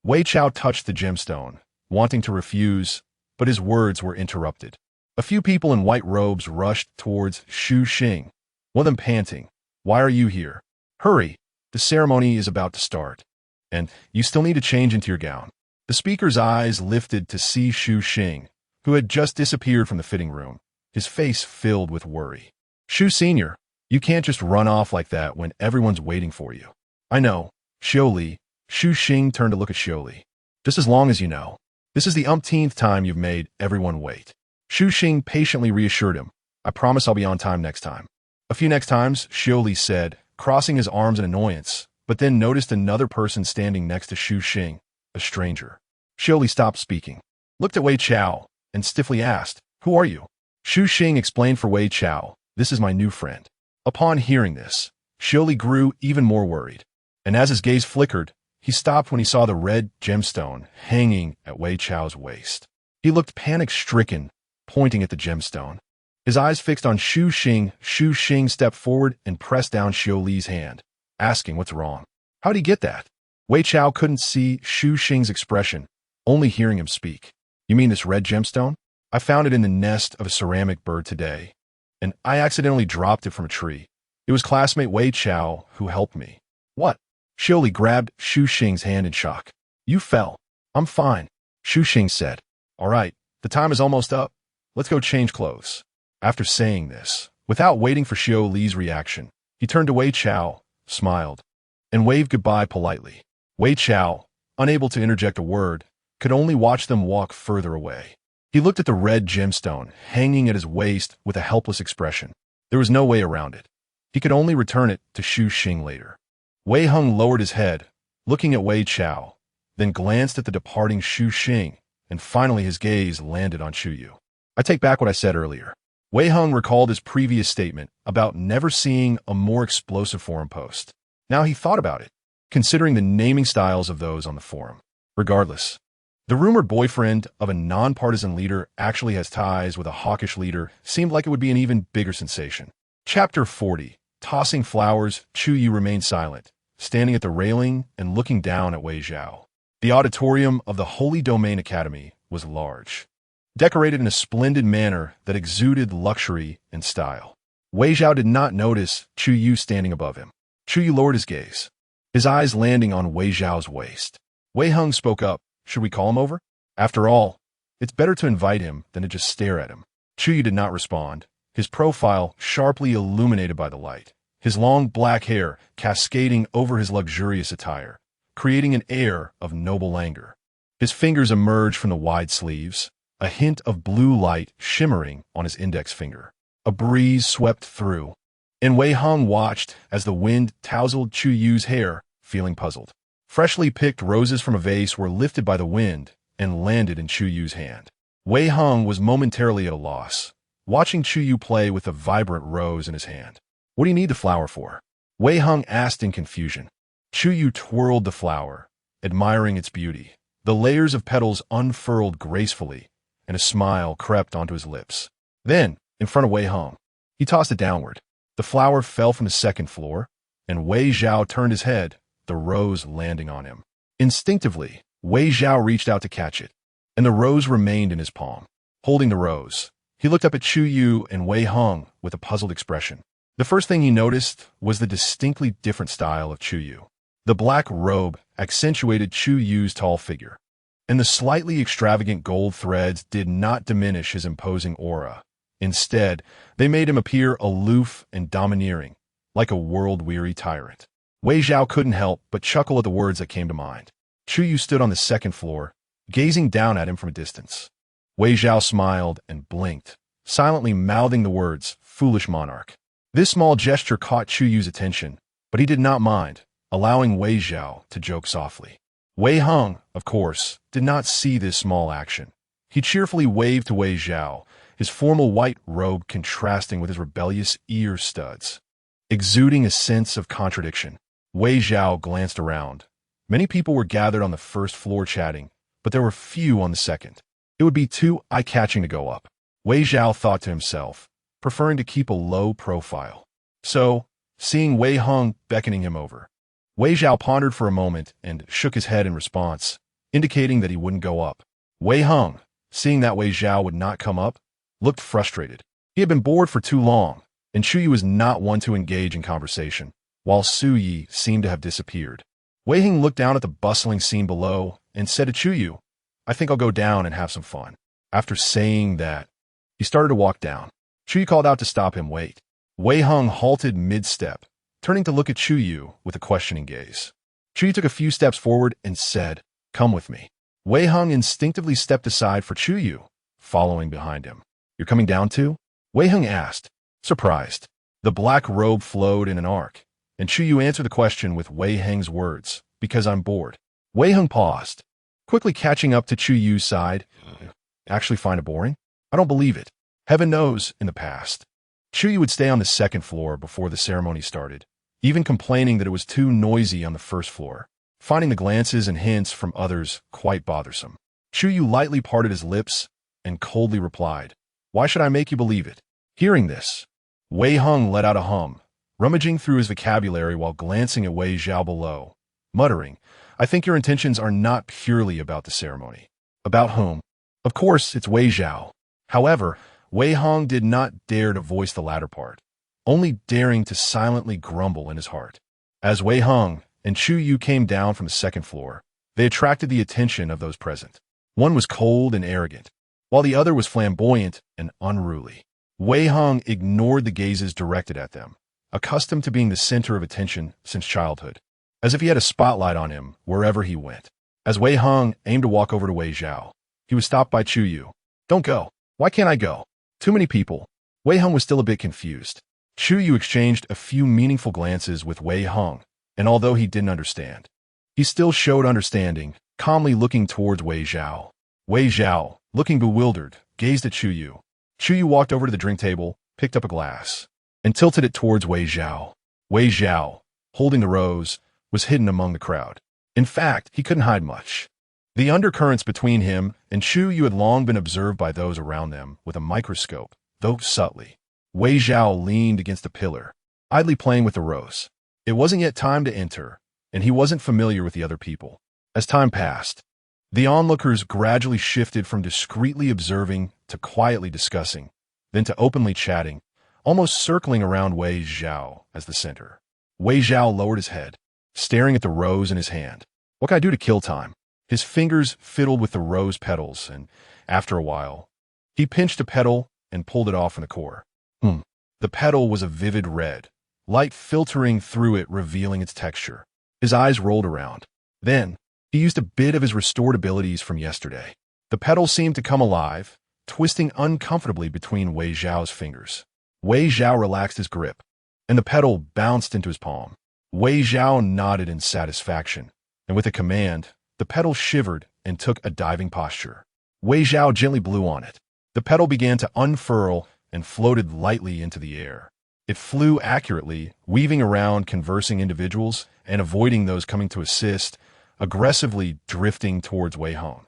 Wei Chao touched the gemstone, wanting to refuse, but his words were interrupted. A few people in white robes rushed towards Xu Xing, one of them panting, "Why are you here? Hurry, the ceremony is about to start. And you still need to change into your gown." The speaker's eyes lifted to see Xu Xing, who had just disappeared from the fitting room, his face filled with worry. "Xu Senior, you can't just run off like that when everyone's waiting for you." "I know, Xioli." Xu Xing turned to look at Xioli. "Just as long as you know. This is the umpteenth time you've made everyone wait." Xu Xing patiently reassured him, "I promise I'll be on time next time." "A few next times," Xioli said, crossing his arms in annoyance, but then noticed another person standing next to Xu Xing, a stranger. Xiu Li stopped speaking, looked at Wei Chao, and stiffly asked, "Who are you?" Xu Xing explained for Wei Chao, "This is my new friend." Upon hearing this, Xiu Li grew even more worried, and as his gaze flickered, he stopped when he saw the red gemstone hanging at Wei Chao's waist. He looked panic-stricken, pointing at the gemstone. His eyes fixed on Xu Xing stepped forward and pressed down Xiu Li's hand, asking what's wrong. How'd he get that? Wei Chao couldn't see Xu Xing's expression, only hearing him speak. You mean this red gemstone? I found it in the nest of a ceramic bird today, and I accidentally dropped it from a tree. It was classmate Wei Chao who helped me. What? Xiu Li grabbed Xu Xing's hand in shock. You fell. I'm fine, Xu Xing said. All right, the time is almost up. Let's go change clothes. After saying this, without waiting for Xiu Li's reaction, he turned to Wei Chao, smiled, and waved goodbye politely. Wei Chao, unable to interject a word, could only watch them walk further away. He looked at the red gemstone hanging at his waist with a helpless expression. There was no way around it. He could only return it to Xu Xing later. Wei Hung lowered his head, looking at Wei Chao, then glanced at the departing Xu Xing, and finally his gaze landed on Chu Yu. I take back what I said earlier. Wei Hung recalled his previous statement about never seeing a more explosive forum post. Now he thought about it, considering the naming styles of those on the forum. Regardless, the rumored boyfriend of a nonpartisan leader actually has ties with a hawkish leader seemed like it would be an even bigger sensation. Chapter 40. Tossing flowers, Chu Yu remained silent, standing at the railing and looking down at Wei Zhao. The auditorium of the Holy Domain Academy was large, decorated in a splendid manner that exuded luxury and style. Wei Zhao did not notice Chu Yu standing above him. Chu Yu lowered his gaze, his eyes landing on Wei Zhao's waist. Wei Hung spoke up. Should we call him over? After all, it's better to invite him than to just stare at him. Chu Yu did not respond, his profile sharply illuminated by the light, his long black hair cascading over his luxurious attire, creating an air of noble languor. His fingers emerged from the wide sleeves, a hint of blue light shimmering on his index finger. A breeze swept through, and Wei Hung watched as the wind tousled Chu Yu's hair, feeling puzzled. Freshly picked roses from a vase were lifted by the wind and landed in Chu Yu's hand. Wei Hung was momentarily at a loss, watching Chu Yu play with a vibrant rose in his hand. What do you need the flower for? Wei Hung asked in confusion. Chu Yu twirled the flower, admiring its beauty. The layers of petals unfurled gracefully, and a smile crept onto his lips. Then, in front of Wei Hung, he tossed it downward. The flower fell from the second floor, and Wei Zhao turned his head, the rose landing on him. Instinctively, Wei Zhao reached out to catch it, and the rose remained in his palm. Holding the rose, he looked up at Chu Yu and Wei Hung with a puzzled expression. The first thing he noticed was the distinctly different style of Chu Yu. The black robe accentuated Chu Yu's tall figure, and the slightly extravagant gold threads did not diminish his imposing aura. Instead, they made him appear aloof and domineering, like a world-weary tyrant. Wei Zhao couldn't help but chuckle at the words that came to mind. Chu Yu stood on the second floor, gazing down at him from a distance. Wei Zhao smiled and blinked, silently mouthing the words, "Foolish monarch." This small gesture caught Chu Yu's attention, but he did not mind, allowing Wei Zhao to joke softly. Wei Hung, of course, did not see this small action. He cheerfully waved to Wei Zhao, his formal white robe contrasting with his rebellious ear studs. Exuding a sense of contradiction, Wei Zhao glanced around. Many people were gathered on the first floor chatting, but there were few on the second. It would be too eye-catching to go up, Wei Zhao thought to himself, preferring to keep a low profile. So, seeing Wei Hung beckoning him over, Wei Zhao pondered for a moment and shook his head in response, indicating that he wouldn't go up. Wei Hung, seeing that Wei Zhao would not come up, looked frustrated. He had been bored for too long, and Chu Yu was not one to engage in conversation, while Su Yi seemed to have disappeared. Wei Hing looked down at the bustling scene below and said to Chu Yu, "I think I'll go down and have some fun." After saying that, he started to walk down. Chu Yu called out to stop him. Wait. Wei Hung halted mid-step, turning to look at Chu Yu with a questioning gaze. Chu Yu took a few steps forward and said, "Come with me." Wei Hung instinctively stepped aside for Chu Yu, following behind him. "You're coming down too?" Wei Hung asked, surprised. The black robe flowed in an arc, And Chu Yu answered the question with Wei Heng's words, because I'm bored. Wei Heng paused, quickly catching up to Chu Yu's side. Actually find it boring? I don't believe it. Heaven knows, in the past, Chu Yu would stay on the second floor before the ceremony started, even complaining that it was too noisy on the first floor, finding the glances and hints from others quite bothersome. Chu Yu lightly parted his lips and coldly replied, "Why should I make you believe it?" Hearing this, Wei Heng let out a hum, rummaging through his vocabulary while glancing at Wei Zhao below, muttering, "I think your intentions are not purely about the ceremony." About whom? Of course, it's Wei Zhao. However, Wei Heng did not dare to voice the latter part, only daring to silently grumble in his heart. As Wei Heng and Chu Yu came down from the second floor, they attracted the attention of those present. One was cold and arrogant, while the other was flamboyant and unruly. Wei Heng ignored the gazes directed at them, accustomed to being the center of attention since childhood, as if he had a spotlight on him wherever he went. As Wei Heng aimed to walk over to Wei Zhao, he was stopped by Chu Yu. "Don't go. Why can't I go? Too many people." Wei Heng was still a bit confused. Chu Yu exchanged a few meaningful glances with Wei Heng, and although he didn't understand, he still showed understanding, calmly looking towards Wei Zhao. Wei Zhao, looking bewildered, gazed at Chu Yu. Chu Yu walked over to the drink table, picked up a glass, and tilted it towards Wei Zhao. Wei Zhao, holding the rose, was hidden among the crowd. In fact, he couldn't hide much. The undercurrents between him and Chu Yu had long been observed by those around them with a microscope, though subtly. Wei Zhao leaned against a pillar, idly playing with the rose. It wasn't yet time to enter, and he wasn't familiar with the other people. As time passed, the onlookers gradually shifted from discreetly observing to quietly discussing, then to openly chatting, almost circling around Wei Zhao as the center. Wei Zhao lowered his head, staring at the rose in his hand. What can I do to kill time? His fingers fiddled with the rose petals, and after a while, he pinched a petal and pulled it off from the core. The petal was a vivid red, light filtering through it revealing its texture. His eyes rolled around. Then, he used a bit of his restored abilities from yesterday. The petal seemed to come alive, twisting uncomfortably between Wei Zhao's fingers. Wei Zhao relaxed his grip, and the petal bounced into his palm. Wei Zhao nodded in satisfaction, and with a command, the petal shivered and took a diving posture. Wei Zhao gently blew on it. The petal began to unfurl and floated lightly into the air. It flew accurately, weaving around conversing individuals and avoiding those coming to assist, aggressively drifting towards Wei Heng.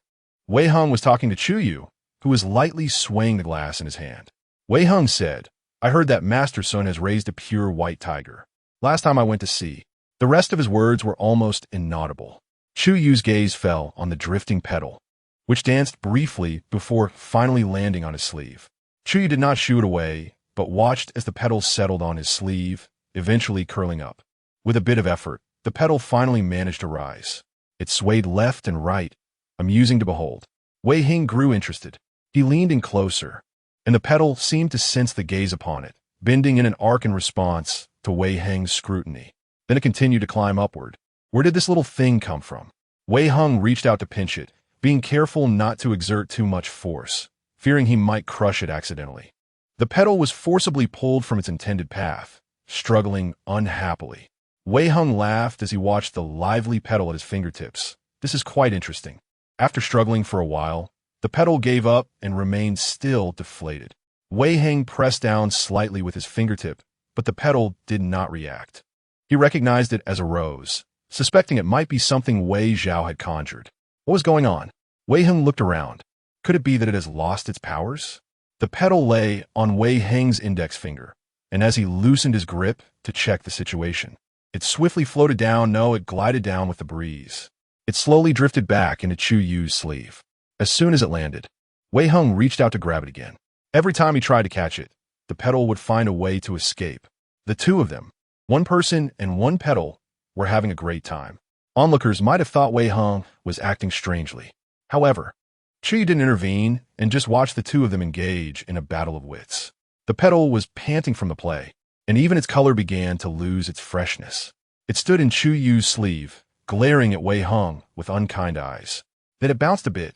Wei Heng was talking to Chu Yu, who was lightly swaying the glass in his hand. Wei Heng said, "I heard that Master Sun has raised a pure white tiger. Last time I went to see." The rest of his words were almost inaudible. Chu Yu's gaze fell on the drifting petal, which danced briefly before finally landing on his sleeve. Chu Yu did not shoo it away, but watched as the petal settled on his sleeve, eventually curling up. With a bit of effort, the petal finally managed to rise. It swayed left and right, amusing to behold. Wei Heng grew interested. He leaned in closer, and the petal seemed to sense the gaze upon it, bending in an arc in response to Wei Heng's scrutiny. Then it continued to climb upward. Where did this little thing come from? Wei Heng reached out to pinch it, being careful not to exert too much force, fearing he might crush it accidentally. The petal was forcibly pulled from its intended path, struggling unhappily. Wei Heng laughed as he watched the lively petal at his fingertips. This is quite interesting. After struggling for a while, the petal gave up and remained still deflated. Wei Heng pressed down slightly with his fingertip, but the petal did not react. He recognized it as a rose, suspecting it might be something Wei Zhao had conjured. What was going on? Wei Heng looked around. Could it be that it has lost its powers? The petal lay on Wei Heng's index finger, and as he loosened his grip to check the situation, it swiftly floated down. No, it glided down with the breeze. It slowly drifted back into Chu Yu's sleeve. As soon as it landed, Wei Heng reached out to grab it again. Every time he tried to catch it, the petal would find a way to escape. The two of them, one person and one petal, were having a great time. Onlookers might have thought Wei Heng was acting strangely. However, Chu Yu didn't intervene and just watched the two of them engage in a battle of wits. The petal was panting from the play, and even its color began to lose its freshness. It stood in Chu Yu's sleeve, glaring at Wei Heng with unkind eyes. Then it bounced a bit,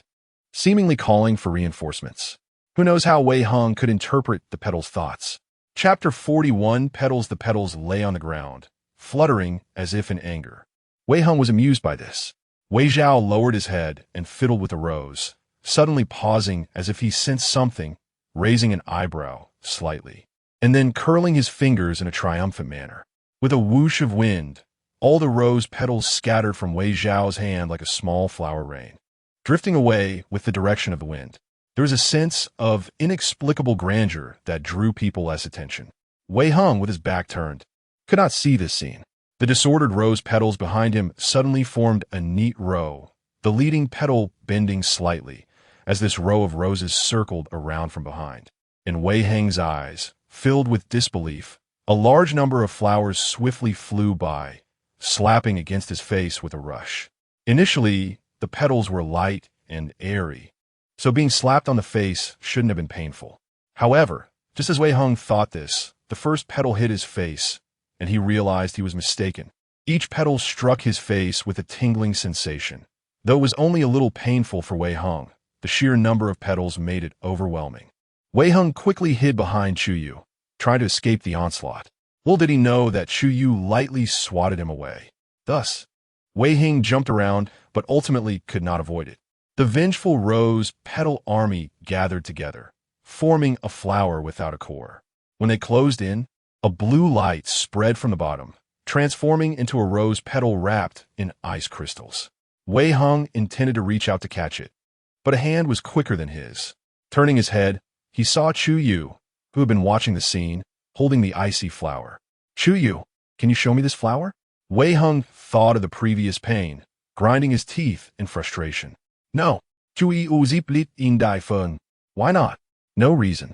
seemingly calling for reinforcements. Who knows how Wei Heng could interpret the petal's thoughts? Chapter 41. Petals. The petals lay on the ground, fluttering as if in anger. Wei Hung was amused by this. Wei Zhao lowered his head and fiddled with the rose, suddenly pausing as if he sensed something, raising an eyebrow slightly, and then curling his fingers in a triumphant manner. With a whoosh of wind, all the rose petals scattered from Wei Zhao's hand like a small flower rain, drifting away with the direction of the wind. There was a sense of inexplicable grandeur that drew people's attention. Wei Hung, with his back turned, could not see this scene. The disordered rose petals behind him suddenly formed a neat row, the leading petal bending slightly, as this row of roses circled around from behind. In Wei Hang's eyes, filled with disbelief, a large number of flowers swiftly flew by, slapping against his face with a rush. Initially, the petals were light and airy, so being slapped on the face shouldn't have been painful. However, just as Wei Hung thought this, the first petal hit his face, and he realized he was mistaken. Each petal struck his face with a tingling sensation. Though it was only a little painful for Wei Hung, the sheer number of petals made it overwhelming. Wei Hung quickly hid behind Chu Yu, trying to escape the onslaught. Little did he know that Chu Yu lightly swatted him away. Thus, Wei Hing jumped around, but ultimately could not avoid it. The vengeful rose petal army gathered together, forming a flower without a core. When they closed in, a blue light spread from the bottom, transforming into a rose petal wrapped in ice crystals. Wei Hung intended to reach out to catch it, but a hand was quicker than his. Turning his head, he saw Chu Yu, who had been watching the scene, holding the icy flower. Chu Yu, can you show me this flower? Wei Hung thought of the previous pain, grinding his teeth in frustration. No. Chu Yu ziplit in dai feng. Why not? No reason.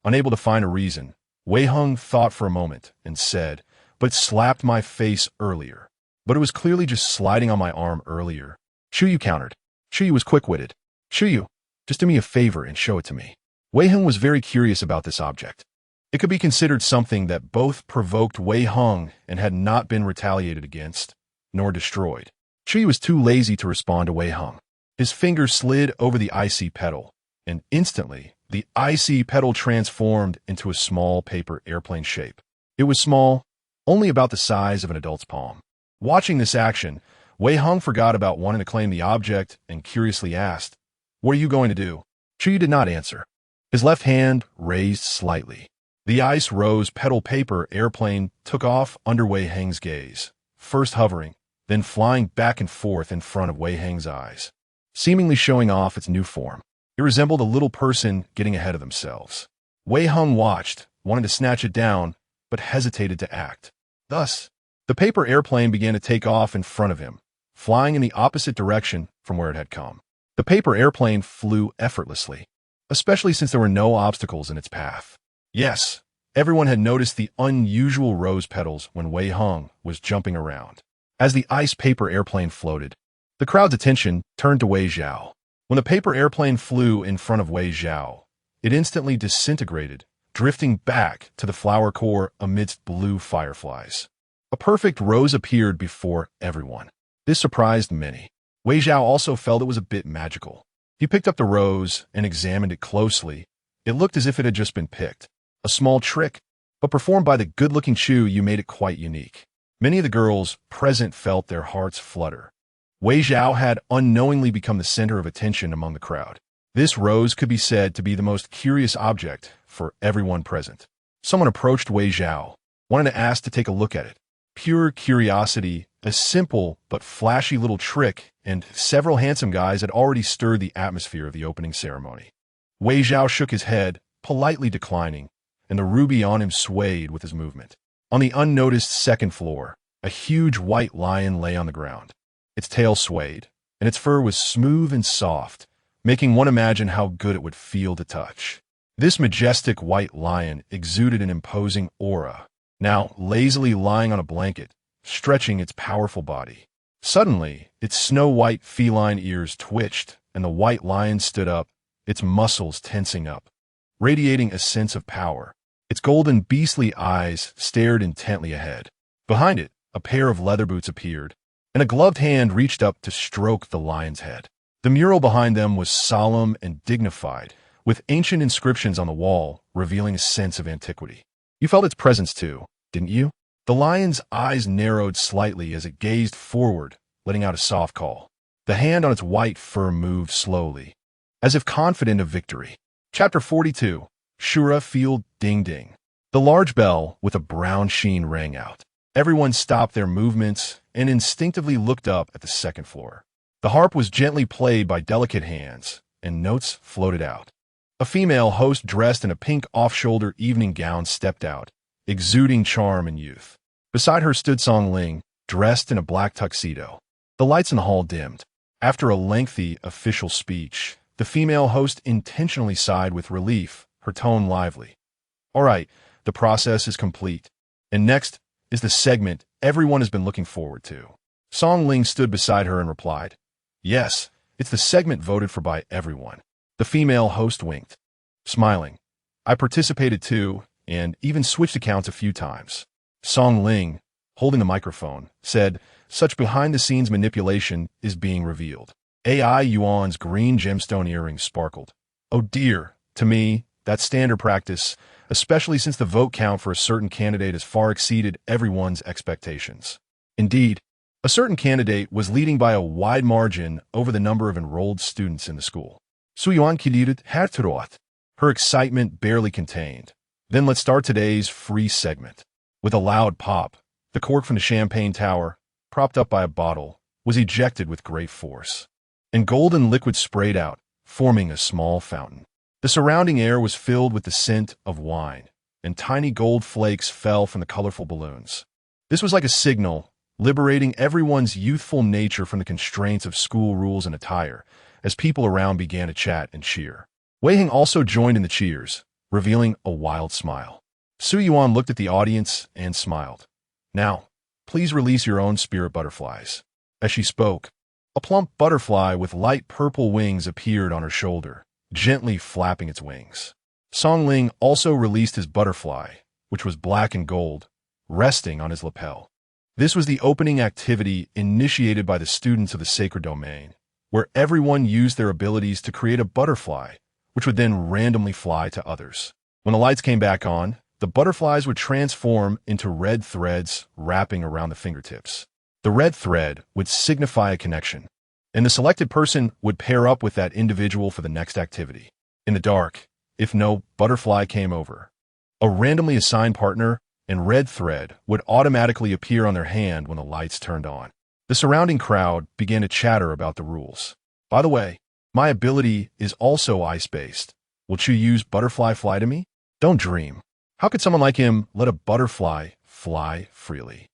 Unable to find a reason, Wei Hung thought for a moment and said, but slapped my face earlier. But it was clearly just sliding on my arm earlier. Chu Yu countered. Chu Yu was quick-witted. Chu Yu, just do me a favor and show it to me. Wei Hung was very curious about this object. It could be considered something that both provoked Wei Hung and had not been retaliated against, nor destroyed. Chu Yu was too lazy to respond to Wei Hung. His finger slid over the icy petal, and instantly, the icy petal transformed into a small paper airplane shape. It was small, only about the size of an adult's palm. Watching this action, Wei Hung forgot about wanting to claim the object and curiously asked, "What are you going to do?" Chu Yu did not answer. His left hand raised slightly. The ice rose petal paper airplane took off under Wei Hang's gaze, first hovering, then flying back and forth in front of Wei Hang's eyes, seemingly showing off its new form. It resembled a little person getting ahead of themselves. Wei Hung watched, wanted to snatch it down, but hesitated to act. Thus, the paper airplane began to take off in front of him, flying in the opposite direction from where it had come. The paper airplane flew effortlessly, especially since there were no obstacles in its path. Yes, everyone had noticed the unusual rose petals when Wei Hung was jumping around. As the ice paper airplane floated, the crowd's attention turned to Wei Zhao. When the paper airplane flew in front of Wei Zhao, it instantly disintegrated, drifting back to the flower core amidst blue fireflies. A perfect rose appeared before everyone. This surprised many. Wei Zhao also felt it was a bit magical. He picked up the rose and examined it closely. It looked as if it had just been picked. A small trick, but performed by the good-looking Chu Yu made it quite unique. Many of the girls present felt their hearts flutter. Wei Zhao had unknowingly become the center of attention among the crowd. This rose could be said to be the most curious object for everyone present. Someone approached Wei Zhao, wanted to ask to take a look at it. Pure curiosity, a simple but flashy little trick, and several handsome guys had already stirred the atmosphere of the opening ceremony. Wei Zhao shook his head, politely declining, and the ruby on him swayed with his movement. On the unnoticed second floor, a huge white lion lay on the ground. Its tail swayed, and its fur was smooth and soft, making one imagine how good it would feel to touch. This majestic white lion exuded an imposing aura, now lazily lying on a blanket, stretching its powerful body. Suddenly, its snow-white feline ears twitched, and the white lion stood up, its muscles tensing up, radiating a sense of power. Its golden beastly eyes stared intently ahead. Behind it, a pair of leather boots appeared, and a gloved hand reached up to stroke the lion's head. The mural behind them was solemn and dignified, with ancient inscriptions on the wall revealing a sense of antiquity. You felt its presence too, didn't you? The lion's eyes narrowed slightly as it gazed forward, letting out a soft call. The hand on its white fur moved slowly, as if confident of victory. Chapter 42. Shura Field Ding Ding. The large bell with a brown sheen rang out. Everyone stopped their movements and instinctively looked up at the second floor. The harp was gently played by delicate hands, and notes floated out. A female host dressed in a pink off-shoulder evening gown stepped out, exuding charm and youth. Beside her stood Song Ling, dressed in a black tuxedo. The lights in the hall dimmed. After a lengthy official speech, the female host intentionally sighed with relief, her tone lively. All right, the process is complete. And next is the segment everyone has been looking forward to. Song Ling stood beside her and replied, "Yes, it's the segment voted for by everyone." The female host winked, smiling. "I participated too, and even switched accounts a few times." Song Ling, holding the microphone, said, "Such behind-the-scenes manipulation is being revealed." AI Yuan's green gemstone earrings sparkled. "Oh dear, to me, that's standard practice, especially since the vote count for a certain candidate has far exceeded everyone's expectations." Indeed, a certain candidate was leading by a wide margin over the number of enrolled students in the school. Su Yuan kidirit heartbroken. Her excitement barely contained. Then let's start today's free segment. With a loud pop, the cork from the champagne tower, propped up by a bottle, was ejected with great force, and golden liquid sprayed out, forming a small fountain. The surrounding air was filled with the scent of wine, and tiny gold flakes fell from the colorful balloons. This was like a signal, liberating everyone's youthful nature from the constraints of school rules and attire, as people around began to chat and cheer. Wei Hing also joined in the cheers, revealing a wild smile. Su Yuan looked at the audience and smiled. "Now, please release your own spirit butterflies." As she spoke, a plump butterfly with light purple wings appeared on her shoulder, gently flapping its wings. Song Ling also released his butterfly, which was black and gold, resting on his lapel. This was the opening activity initiated by the students of the sacred domain, where everyone used their abilities to create a butterfly, which would then randomly fly to others. When the lights came back on, the butterflies would transform into red threads wrapping around the fingertips. The red thread would signify a connection, and the selected person would pair up with that individual for the next activity. In the dark, if no butterfly came over, a randomly assigned partner and red thread would automatically appear on their hand when the lights turned on. The surrounding crowd began to chatter about the rules. "By the way, my ability is also ice-based. Will Chu Yu's butterfly fly to me? Don't dream. How could someone like him let a butterfly fly freely?"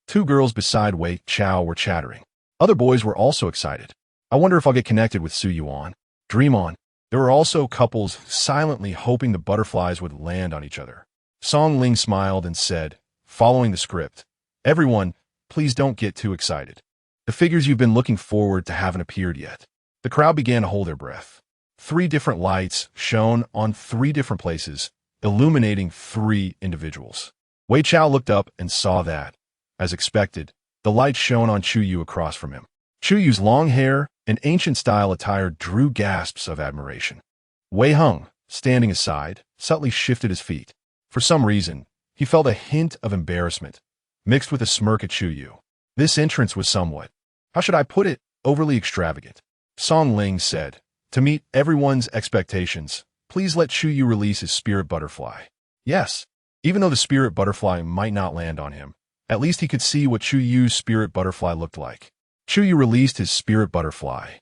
Two girls beside Wei Chao were chattering. Other boys were also excited. "I wonder if I'll get connected with Su Yuan." Dream on. There were also couples silently hoping the butterflies would land on each other. Song Ling smiled and said, following the script, "Everyone, please don't get too excited. The figures you've been looking forward to haven't appeared yet." The crowd began to hold their breath. 3 different lights shone on 3 different places, illuminating 3 individuals. Wei Chao looked up and saw that, as expected, the light shone on Chu Yu across from him. Chu Yu's long hair and ancient-style attire drew gasps of admiration. Wei Hung, standing aside, subtly shifted his feet. For some reason, he felt a hint of embarrassment, mixed with a smirk at Chu Yu. This entrance was somewhat, how should I put it, overly extravagant. Song Ling said, "To meet everyone's expectations, please let Chu Yu release his spirit butterfly." Yes, even though the spirit butterfly might not land on him, at least he could see what Chu Yu's spirit butterfly looked like. Chu Yu released his spirit butterfly,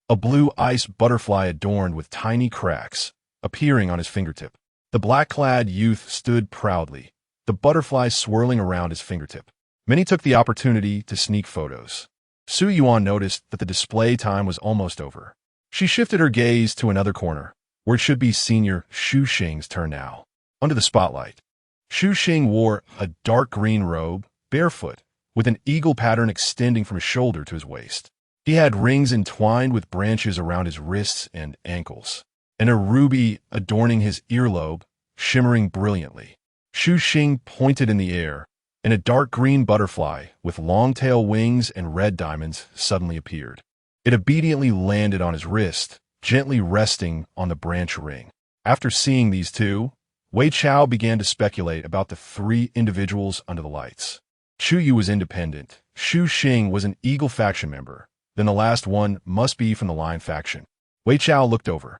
a blue ice butterfly adorned with tiny cracks, appearing on his fingertip. The black-clad youth stood proudly, the butterfly swirling around his fingertip. Many took the opportunity to sneak photos. Su Yuan noticed that the display time was almost over. She shifted her gaze to another corner, where it should be senior Xu Xing's turn now. Under the spotlight, Xu Xing wore a dark green robe, barefoot, with an eagle pattern extending from his shoulder to his waist. He had rings entwined with branches around his wrists and ankles, and a ruby adorning his earlobe, shimmering brilliantly. Xu Xing pointed in the air, and a dark green butterfly with long tail wings and red diamonds suddenly appeared. It obediently landed on his wrist, gently resting on the branch ring. After seeing these two, Wei Chao began to speculate about the 3 individuals under the lights. Chu Yu was independent. Xu Xing was an Eagle faction member. Then the last one must be from the Lion faction. Wei Chao looked over,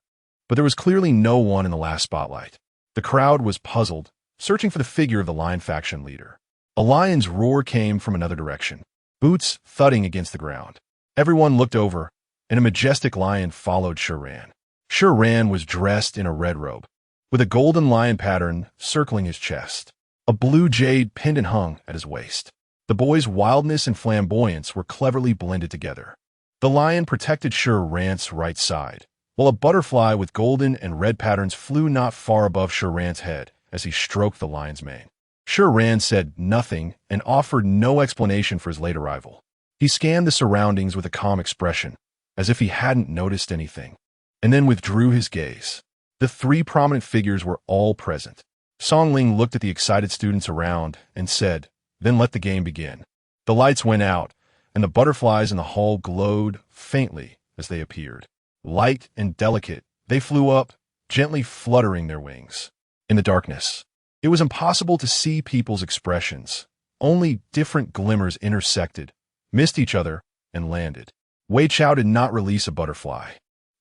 but there was clearly no one in the last spotlight. The crowd was puzzled, searching for the figure of the Lion faction leader. A lion's roar came from another direction, boots thudding against the ground. Everyone looked over, and a majestic lion followed Shiran. Shiran was dressed in a red robe, with a golden lion pattern circling his chest. A blue jade pendant hung at his waist. The boy's wildness and flamboyance were cleverly blended together. The lion protected Shiran's right side, while a butterfly with golden and red patterns flew not far above Shiran's head as he stroked the lion's mane. Shiran said nothing and offered no explanation for his late arrival. He scanned the surroundings with a calm expression, as if he hadn't noticed anything, and then withdrew his gaze. The three prominent figures were all present. Song Ling looked at the excited students around and said, "Then let the game begin." The lights went out, and the butterflies in the hall glowed faintly as they appeared. Light and delicate, they flew up, gently fluttering their wings. In the darkness, it was impossible to see people's expressions. Only different glimmers intersected, missed each other, and landed. Wei Chao did not release a butterfly.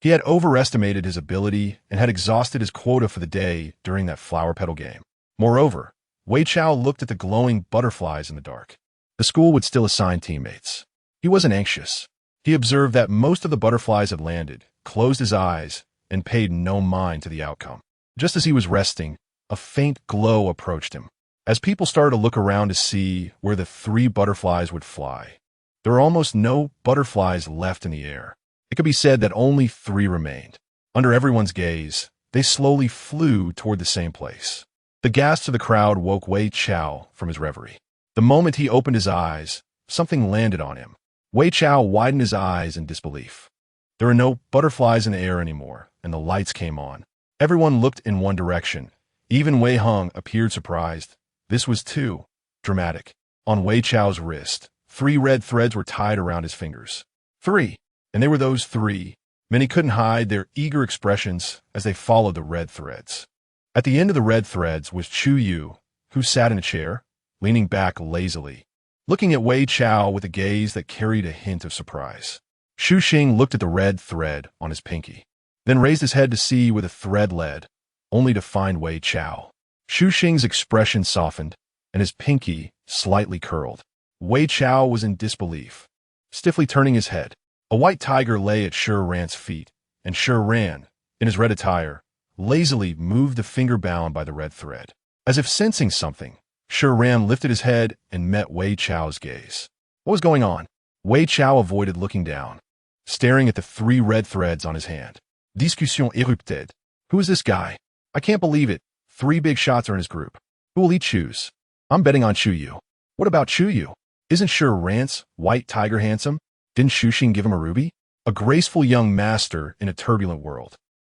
He had overestimated his ability and had exhausted his quota for the day during that flower petal game. Moreover, Wei Chao looked at the glowing butterflies in the dark. The school would still assign teammates. He wasn't anxious. He observed that most of the butterflies had landed, closed his eyes, and paid no mind to the outcome. Just as he was resting, a faint glow approached him. As people started to look around to see where the three butterflies would fly, there were almost no butterflies left in the air. It could be said that only three remained. Under everyone's gaze, they slowly flew toward the same place. The gasps of the crowd woke Wei Chao from his reverie. The moment he opened his eyes, something landed on him. Wei Chao widened his eyes in disbelief. There were no butterflies in the air anymore, and the lights came on. Everyone looked in one direction. Even Wei Hung appeared surprised. This was too dramatic. On Wei Chao's wrist, 3 red threads were tied around his fingers. 3. And they were those 3. Many couldn't hide their eager expressions as they followed the red threads. At the end of the red threads was Chu Yu, who sat in a chair, leaning back lazily, looking at Wei Chao with a gaze that carried a hint of surprise. Xu Xing looked at the red thread on his pinky, then raised his head to see where the thread led, only to find Wei Chao. Xu Xing's expression softened, and his pinky slightly curled. Wei Chao was in disbelief, stiffly turning his head. A white tiger lay at Shiran's feet, and Shiran, in his red attire, lazily moved the finger bound by the red thread. As if sensing something, Shiran lifted his head and met Wei Chao's gaze. What was going on? Wei Chao avoided looking down, staring at the 3 red threads on his hand. Discussion érupted. Who is this guy? I can't believe it. 3 big shots are in his group. Who will he choose? I'm betting on Chu Yu. What about Chu Yu? Isn't Shiran's white tiger handsome? Didn't Xu Xing give him a ruby? A graceful young master in a turbulent world.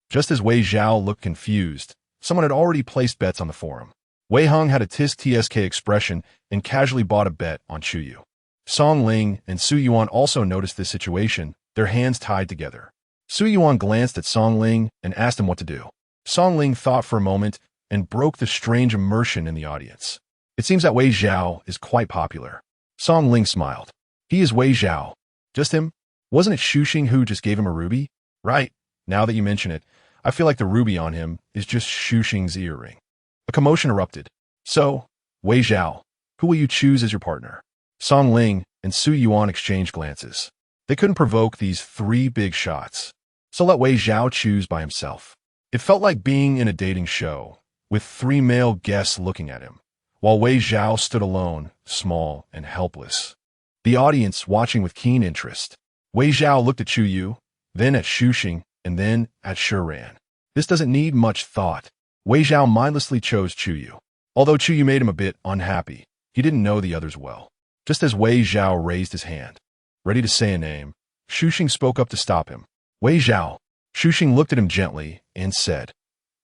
Just as Wei Zhao looked confused, someone had already placed bets on the forum. Wei Hung had a TSK expression and casually bought a bet on Chu Yu. Song Ling and Su Yuan also noticed this situation, their hands tied together. Su Yuan glanced at Song Ling and asked him what to do. Song Ling thought for a moment and broke the strange immersion in the audience. It seems that Wei Zhao is quite popular. Song Ling smiled. He is Wei Zhao. Just him? Wasn't it Xu Xing who just gave him a ruby? Right. Now that you mention it, I feel like the ruby on him is just Xu Xing's earring. A commotion erupted. So, Wei Zhao, who will you choose as your partner? Song Ling and Su Yuan exchanged glances. They couldn't provoke these 3 big shots, so let Wei Zhao choose by himself. It felt like being in a dating show, with 3 male guests looking at him, while Wei Zhao stood alone, small and helpless. The audience watching with keen interest. Wei Zhao looked at Chu Yu, then at Xu Xing, and then at Shiran. This doesn't need much thought. Wei Zhao mindlessly chose Chu Yu. Although Chu Yu made him a bit unhappy, he didn't know the others well. Just as Wei Zhao raised his hand, ready to say a name, Xu Xing spoke up to stop him. Wei Zhao. Xu Xing looked at him gently and said,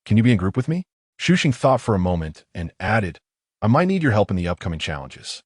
"Can you be in group with me?" Xu Xing thought for a moment and added, "I might need your help in the upcoming challenges."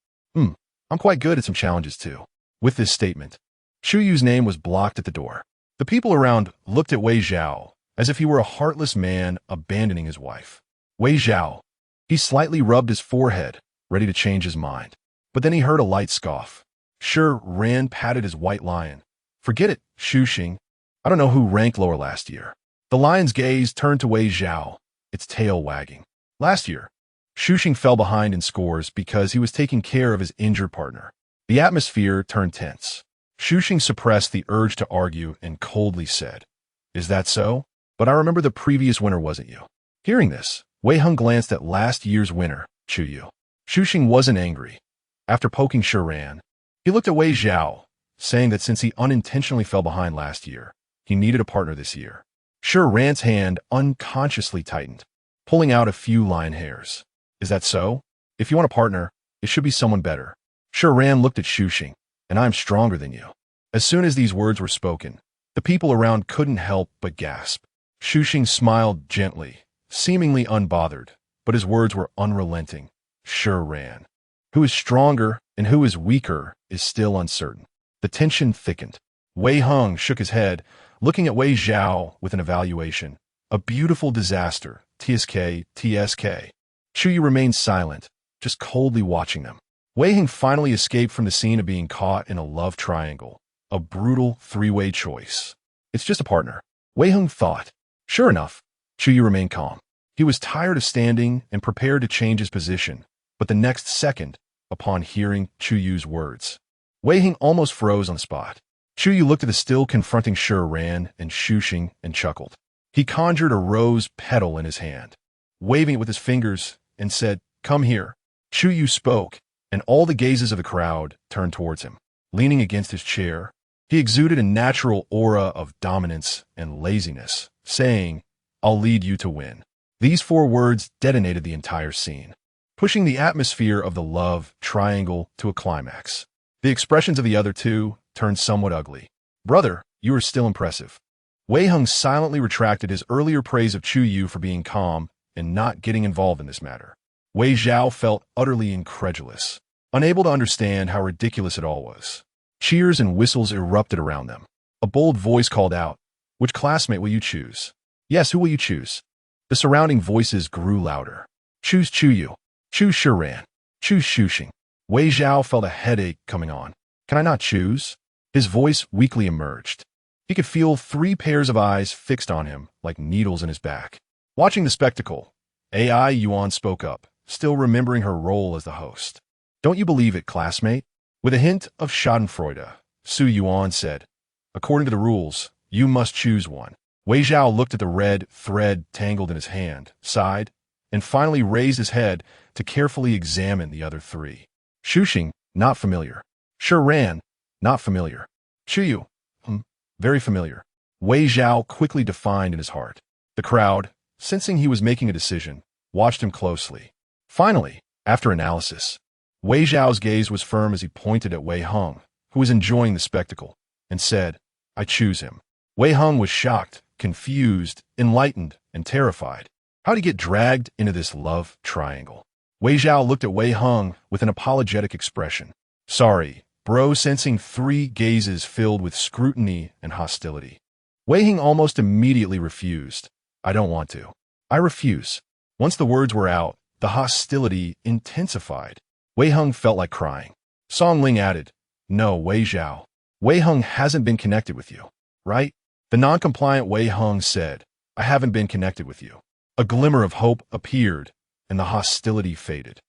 I'm quite good at some challenges too. With this statement, Chu Yu's name was blocked at the door. The people around looked at Wei Zhao as if he were a heartless man abandoning his wife. Wei Zhao. He slightly rubbed his forehead, ready to change his mind. But then he heard a light scoff. Sure, Ran patted his white lion. Forget it, Xu Xing. I don't know who ranked lower last year. The lion's gaze turned to Wei Zhao, its tail wagging. Last year, Xu Xing fell behind in scores because he was taking care of his injured partner. The atmosphere turned tense. Xu Xing suppressed the urge to argue and coldly said, "Is that so? But I remember the previous winner wasn't you." Hearing this, Wei Heng glanced at last year's winner, Chu Yu. Xu Xing wasn't angry. After poking Shi Ran, he looked at Wei Zhao, saying that since he unintentionally fell behind last year, he needed a partner this year. Shi Ran's hand unconsciously tightened, pulling out a few lion hairs. "Is that so? If you want a partner, it should be someone better." Shi Ran looked at Xu Xing, "And I'm stronger than you." As soon as these words were spoken, the people around couldn't help but gasp. Xu Xing smiled gently, seemingly unbothered, but his words were unrelenting. Shi Ran. Who is stronger and who is weaker is still uncertain. The tension thickened. Wei Heng shook his head, looking at Wei Zhao with an evaluation. "A beautiful disaster, TSK, TSK. Chu Yu remained silent, just coldly watching them. Wei Heng finally escaped from the scene of being caught in a love triangle. A brutal three-way choice. "It's just a partner," Wei Heng thought. Sure enough, Chu Yu remained calm. He was tired of standing and prepared to change his position, but the next second, upon hearing Chu Yu's words, Wei Heng almost froze on the spot. Chu Yu looked at the still confronting Shi Ran and Xu Xing and chuckled. He conjured a rose petal in his hand, waving it with his fingers, and said, "Come here." Chu Yu spoke, and all the gazes of the crowd turned towards him. Leaning against his chair, he exuded a natural aura of dominance and laziness, saying, "I'll lead you to win." These 4 words detonated the entire scene, pushing the atmosphere of the love triangle to a climax. The expressions of the other two turned somewhat ugly. "Brother, you are still impressive." Wei Heng silently retracted his earlier praise of Chu Yu for being calm and not getting involved in this matter. Wei Zhao felt utterly incredulous, unable to understand how ridiculous it all was. Cheers and whistles erupted around them. A bold voice called out, "Which classmate will you choose?" "Yes, who will you choose?" The surrounding voices grew louder. "Choose Chu Yu. Choose Shi Ran. Choose Xu Xing." Wei Zhao felt a headache coming on. "Can I not choose?" His voice weakly emerged. He could feel 3 pairs of eyes fixed on him like needles in his back. Watching the spectacle, AI Yuan spoke up, still remembering her role as the host. "Don't you believe it, classmate?" With a hint of schadenfreude, Su Yuan said, "According to the rules, you must choose one." Wei Zhao looked at the red thread tangled in his hand, sighed, and finally raised his head to carefully examine the other 3. Xu Xing, not familiar. Shi Ran, not familiar. Chu Yu, very familiar. Wei Zhao quickly defined in his heart. The crowd, sensing he was making a decision, watched him closely. Finally, after analysis, Wei Zhao's gaze was firm as he pointed at Wei Heng, who was enjoying the spectacle, and said, "I choose him." Wei Heng was shocked, confused, enlightened, and terrified. How did he get dragged into this love triangle? Wei Zhao looked at Wei Heng with an apologetic expression. "Sorry, bro," sensing 3 gazes filled with scrutiny and hostility. Wei Heng almost immediately refused. "I don't want to. I refuse." Once the words were out, the hostility intensified. Wei Heng felt like crying. Song Ling added, "No, Wei Zhao. Wei Heng hasn't been connected with you, right?" The non-compliant Wei Heng said, "I haven't been connected with you." A glimmer of hope appeared, and the hostility faded.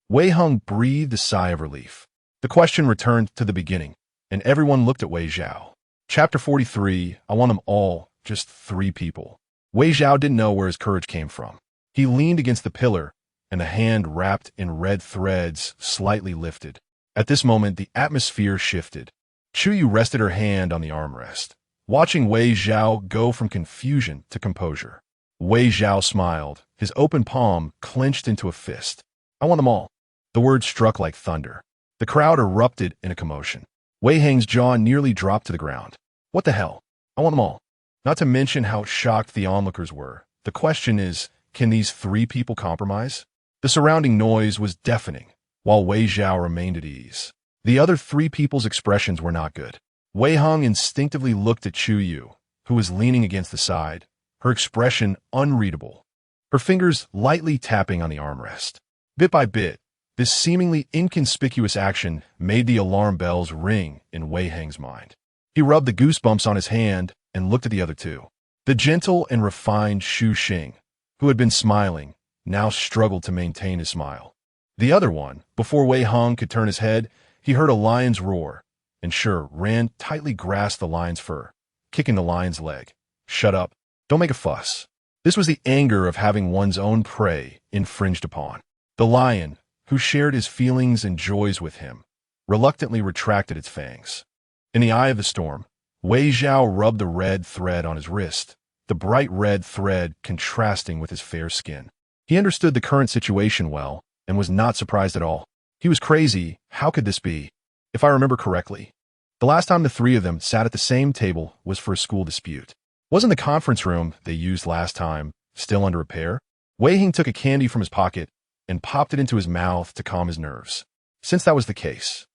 Wei Heng breathed a sigh of relief. The question returned to the beginning, and everyone looked at Wei Zhao. Chapter 43, I want them all, just 3 people. Wei Zhao didn't know where his courage came from. He leaned against the pillar, and the hand wrapped in red threads slightly lifted. At this moment, the atmosphere shifted. Chu Yu rested her hand on the armrest, watching Wei Zhao go from confusion to composure. Wei Zhao smiled, his open palm clenched into a fist. "I want them all." The words struck like thunder. The crowd erupted in a commotion. Wei Heng's jaw nearly dropped to the ground. "What the hell? I want them all." Not to mention how shocked the onlookers were. The question is, can these 3 people compromise? The surrounding noise was deafening, while Wei Zhao remained at ease. The other 3 people's expressions were not good. Wei Heng instinctively looked at Chu Yu, who was leaning against the side, her expression unreadable, her fingers lightly tapping on the armrest. Bit by bit, This seemingly inconspicuous action made the alarm bells ring in Wei Hang's mind. He rubbed the goosebumps on his hand and looked at the other two. The gentle and refined Xu Xing, who had been smiling, now struggled to maintain his smile. The other one, before Wei Hang could turn his head, he heard a lion's roar, and Sure Ran tightly grasped the lion's fur, kicking the lion's leg. "Shut up. Don't make a fuss." This was the anger of having one's own prey infringed upon. The lion, who shared his feelings and joys with him, reluctantly retracted its fangs. In the eye of the storm, Wei Zhao rubbed the red thread on his wrist, the bright red thread contrasting with his fair skin. He understood the current situation well and was not surprised at all. He was crazy. How could this be? If I remember correctly, the last time the three of them sat at the same table was for a school dispute. Wasn't the conference room they used last time still under repair? Wei Hing took a candy from his pocket and popped it into his mouth to calm his nerves. Since that was the case,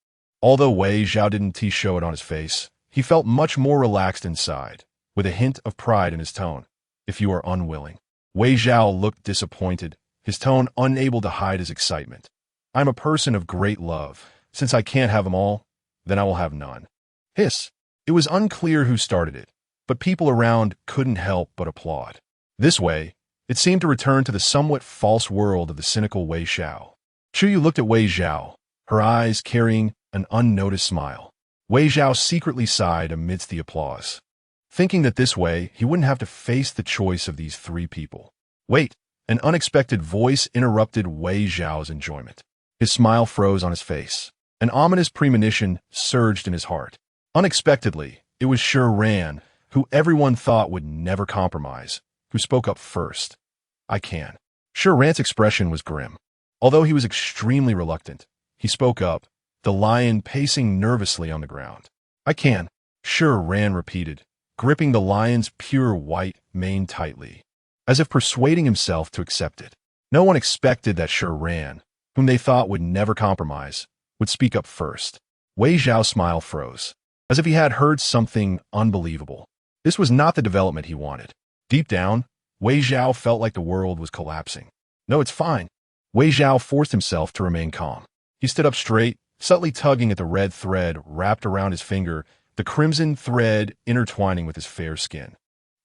although Wei Zhao didn't show it on his face, he felt much more relaxed inside, with a hint of pride in his tone. "If you are unwilling." Wei Zhao looked disappointed, his tone unable to hide his excitement. "I'm a person of great love. Since I can't have them all, then I will have none." Hiss. It was unclear who started it, but people around couldn't help but applaud. This way, it seemed to return to the somewhat false world of the cynical Wei Xiao. Chu Yu looked at Wei Zhao, her eyes carrying an unnoticed smile. Wei Zhao secretly sighed amidst the applause, thinking that this way he wouldn't have to face the choice of these three people. Wait, an unexpected voice interrupted Wei Zhao's enjoyment. His smile froze on his face. An ominous premonition surged in his heart. Unexpectedly, it was Sure Ran, who everyone thought would never compromise, who spoke up first. "I can." Sure Ran's expression was grim. Although he was extremely reluctant, he spoke up, the lion pacing nervously on the ground. "I can," Sure Ran repeated, gripping the lion's pure white mane tightly, as if persuading himself to accept it. No one expected that Sure Ran, whom they thought would never compromise, would speak up first. Wei Zhao's smile froze, as if he had heard something unbelievable. This was not the development he wanted. Deep down, Wei Zhao felt like the world was collapsing. "No, it's fine." Wei Zhao forced himself to remain calm. He stood up straight, subtly tugging at the red thread wrapped around his finger, the crimson thread intertwining with his fair skin.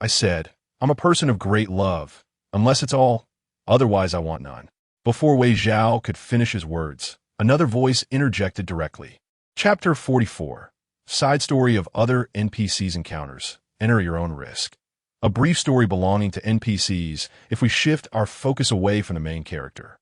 "I said, I'm a person of great love, unless it's all, otherwise I want none." Before Wei Zhao could finish his words, another voice interjected directly. Chapter 44. Side story of other NPCs encounters. Enter your own risk. A brief story belonging to NPCs if we shift our focus away from the main character.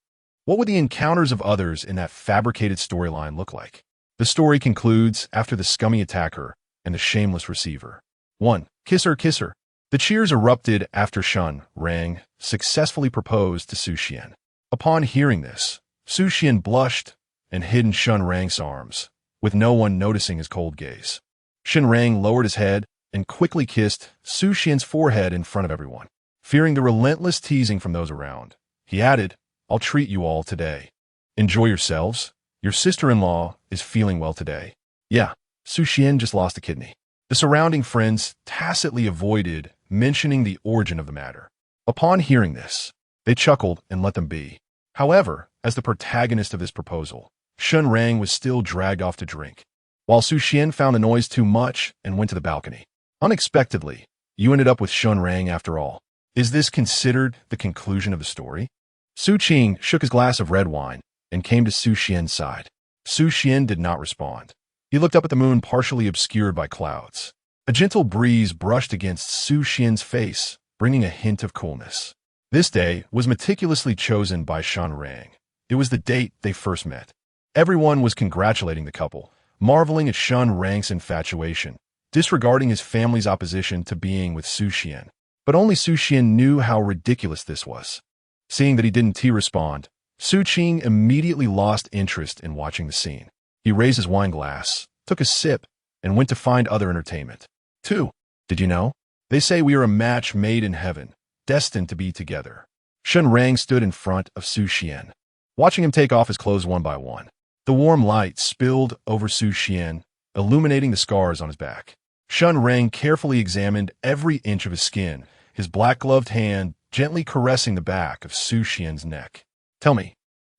What would the encounters of others in that fabricated storyline look like? The story concludes after the scummy attacker and the shameless receiver. 1. Kiss her, kiss her. The cheers erupted after Shun Rang successfully proposed to Su Xian. Upon hearing this, Su Xian blushed and hid in Shun Rang's arms, with no one noticing his cold gaze. Shin Rang lowered his head and quickly kissed Su Xian's forehead in front of everyone. Fearing the relentless teasing from those around, he added, "I'll treat you all today. Enjoy yourselves. Your sister-in-law is feeling well today." Yeah, Su Xian just lost a kidney. The surrounding friends tacitly avoided mentioning the origin of the matter. Upon hearing this, they chuckled and let them be. However, as the protagonist of this proposal, Shun Rang was still dragged off to drink, while Su Xian found the noise too much and went to the balcony. Unexpectedly, you ended up with Shun Rang after all. Is this considered the conclusion of the story? Su Qing shook his glass of red wine and came to Su Xian's side. Su Xian did not respond. He looked up at the moon partially obscured by clouds. A gentle breeze brushed against Su Xian's face, bringing a hint of coolness. This day was meticulously chosen by Shun Rang. It was the date they first met. Everyone was congratulating the couple, marveling at Shun Rang's infatuation, disregarding his family's opposition to being with Su Xian. But only Su Xian knew how ridiculous this was. Seeing that he didn't respond, Su Qing immediately lost interest in watching the scene. He raised his wine glass, took a sip, and went to find other entertainment. 2. Did you know? They say we are a match made in heaven, destined to be together. Shun Rang stood in front of Su Xian, watching him take off his clothes one by one. The warm light spilled over Su Xian, illuminating the scars on his back. Shun Rang carefully examined every inch of his skin, his black-gloved hand gently caressing the back of Su Xian's neck. "Tell me,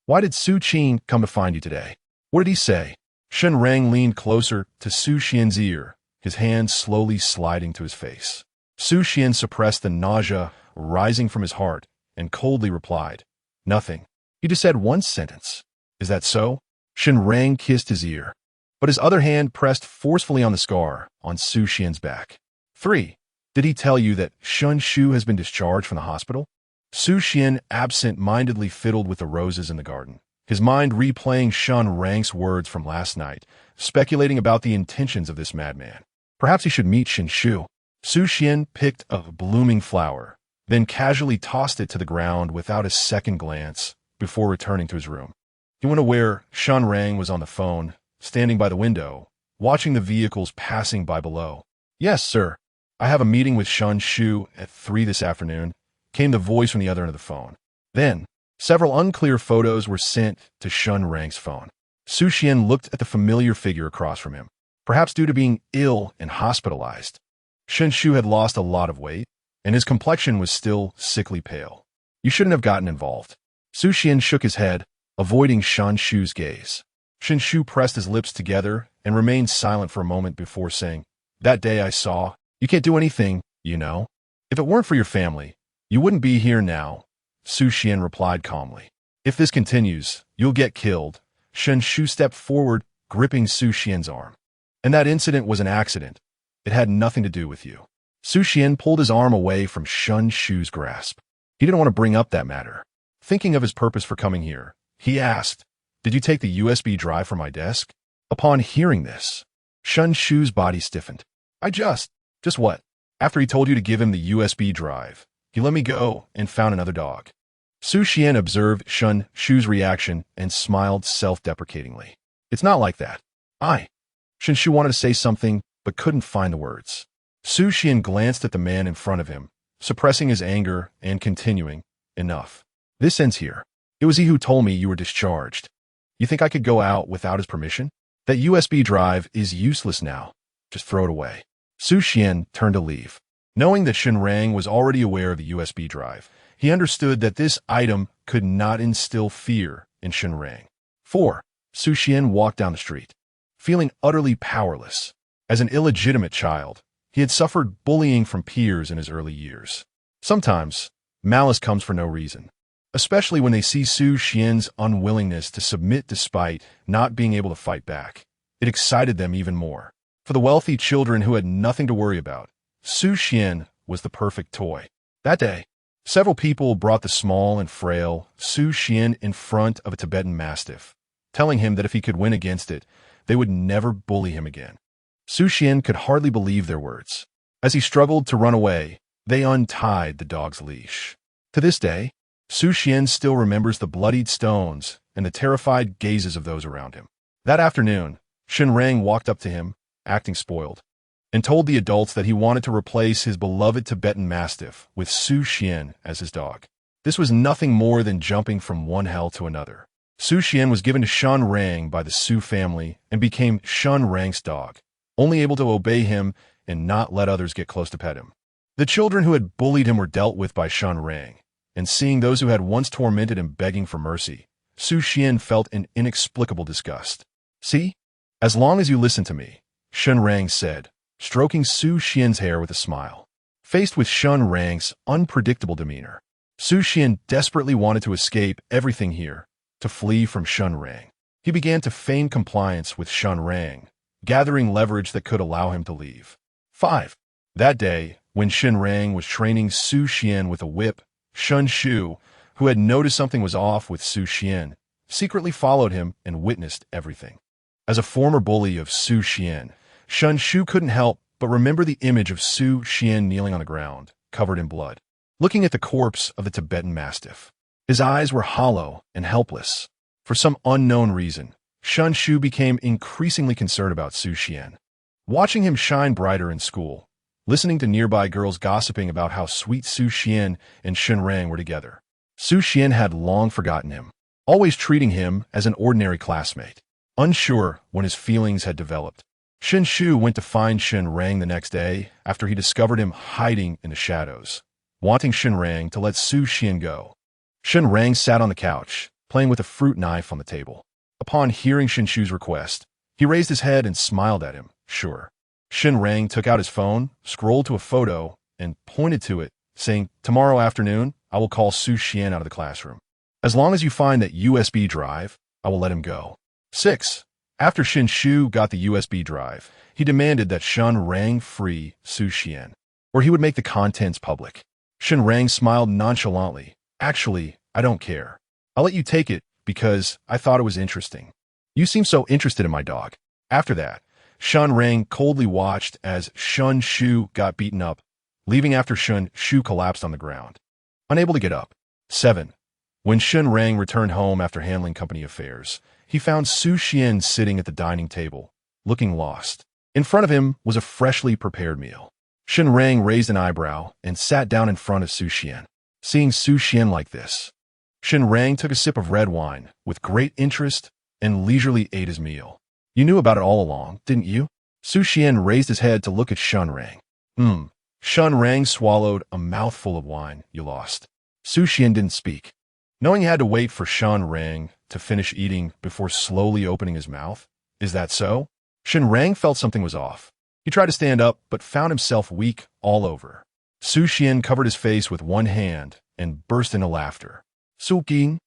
Why did Su Qian come to find you today? What did he say? Shen Rang leaned closer to Su Qian's ear, his hand slowly sliding to his face. Su Qian suppressed the nausea rising from his heart and coldly replied, "Nothing. He just said one sentence." "Is that so?" Shen Rang kissed his ear, but his other hand pressed forcefully on the scar on Su Qian's back. 3. Did he tell you that Shun Shu has been discharged from the hospital? Su Qian absent-mindedly fiddled with the roses in the garden, his mind replaying Shen Rang's words from last night, speculating about the intentions of this madman. Perhaps he should meet Shen Shu. Su Qian picked a blooming flower, then casually tossed it to the ground without a second glance before returning to his room. He went to where Shen Rang was on the phone, standing by the window, watching the vehicles passing by below. "Yes, sir. I have a meeting with Shen Shu at 3 this afternoon," came the voice from the other end of the phone. Then, several unclear photos were sent to Shen Rang's phone. Su Qian looked at the familiar figure across from him, perhaps due to being ill and hospitalized. Shen Shu had lost a lot of weight, and his complexion was still sickly pale. "You shouldn't have gotten involved." Su Qian shook his head, avoiding Shen Shu's gaze. Shen Shu pressed his lips together and remained silent for a moment before saying, "That day I saw, you can't do anything, you know. If it weren't for your family, you wouldn't be here now," Su Qian replied calmly. "If this continues, you'll get killed." Shen Shu stepped forward, gripping Su Qian's arm. "And that incident was an accident. It had nothing to do with you." Su Qian pulled his arm away from Shen Shu's grasp. He didn't want to bring up that matter. Thinking of his purpose for coming here, he asked, "Did you take the USB drive from my desk?" Upon hearing this, Shen Shu's body stiffened. "I just what? After he told you to give him the USB drive, he let me go and found another dog." Su Qian observed Shen Shu's reaction and smiled self-deprecatingly. "It's not like that. Shen Shu wanted to say something, but couldn't find the words. Su Qian glanced at the man in front of him, suppressing his anger and continuing, "Enough. This ends here. It was he who told me you were discharged. You think I could go out without his permission? That USB drive is useless now. Just throw it away." Su Qian turned to leave. Knowing that Shen Rang was already aware of the USB drive, he understood that this item could not instill fear in Shen Rang. 4. Su Qian walked down the street, feeling utterly powerless. As an illegitimate child, he had suffered bullying from peers in his early years. Sometimes, malice comes for no reason, especially when they see Su Qian's unwillingness to submit despite not being able to fight back. It excited them even more. For the wealthy children who had nothing to worry about, Su Qian was the perfect toy. That day, several people brought the small and frail Su Qian in front of a Tibetan Mastiff, telling him that if he could win against it, they would never bully him again. Su Qian could hardly believe their words. As he struggled to run away, they untied the dog's leash. To this day, Su Qian still remembers the bloodied stones and the terrified gazes of those around him. That afternoon, Shen Rang walked up to him, acting spoiled, and told the adults that he wanted to replace his beloved Tibetan Mastiff with Su Qian as his dog. This was nothing more than jumping from one hell to another. Su Qian was given to Shen Rang by the Su family and became Shen Rang's dog, only able to obey him and not let others get close to pet him. The children who had bullied him were dealt with by Shen Rang, and seeing those who had once tormented him begging for mercy, Su Qian felt an inexplicable disgust. "See? As long as you listen to me," Shen Rang said, stroking Su Qian's hair with a smile. Faced with Shen Rang's unpredictable demeanor, Su Qian desperately wanted to escape everything here, to flee from Shen Rang. He began to feign compliance with Shen Rang, gathering leverage that could allow him to leave. 5. That day, when Shen Rang was training Su Qian with a whip, Shen Shu, who had noticed something was off with Su Qian, secretly followed him and witnessed everything. As a former bully of Su Qian, Shen Shu couldn't help but remember the image of Su Qian kneeling on the ground, covered in blood, looking at the corpse of the Tibetan Mastiff. His eyes were hollow and helpless. For some unknown reason, Shen Shu became increasingly concerned about Su Qian. Watching him shine brighter in school, listening to nearby girls gossiping about how sweet Su Qian and Shen Rang were together, Su Qian had long forgotten him, always treating him as an ordinary classmate. Unsure when his feelings had developed, Shen Shu went to find Shen Rang the next day after he discovered him hiding in the shadows, wanting Shen Rang to let Su Qian go. Shen Rang sat on the couch, playing with a fruit knife on the table. Upon hearing Shin Shu's request, he raised his head and smiled at him. Sure. Shin Rang took out his phone, scrolled to a photo, and pointed to it, saying, "Tomorrow afternoon, I will call Su Xian out of the classroom. As long as you find that USB drive, I will let him go." 6. After Shin Shu got the USB drive, he demanded that Shin Rang free Su Xian, or he would make the contents public. Shin Rang smiled nonchalantly. "Actually, I don't care. I'll let you take it because I thought it was interesting. You seem so interested in my dog." After that, Shin Rang coldly watched as Shin Shu got beaten up, leaving after Shin Shu collapsed on the ground, unable to get up. 7. When Shin Rang returned home after handling company affairs, he found Su Xian sitting at the dining table, looking lost. In front of him was a freshly prepared meal. Shin Rang raised an eyebrow and sat down in front of Su Xian. Seeing Su Xian like this, Shin Rang took a sip of red wine with great interest and leisurely ate his meal. "You knew about it all along, didn't you?" Su Xian raised his head to look at Shin Rang. Shin Rang swallowed a mouthful of wine. "You lost." Su Xian didn't speak. Knowing he had to wait for Shin Rang to finish eating before slowly opening his mouth. "Is that so?" Shin Rang felt something was off. He tried to stand up, but found himself weak all over. Su Xian covered his face with one hand and burst into laughter. "Su King?"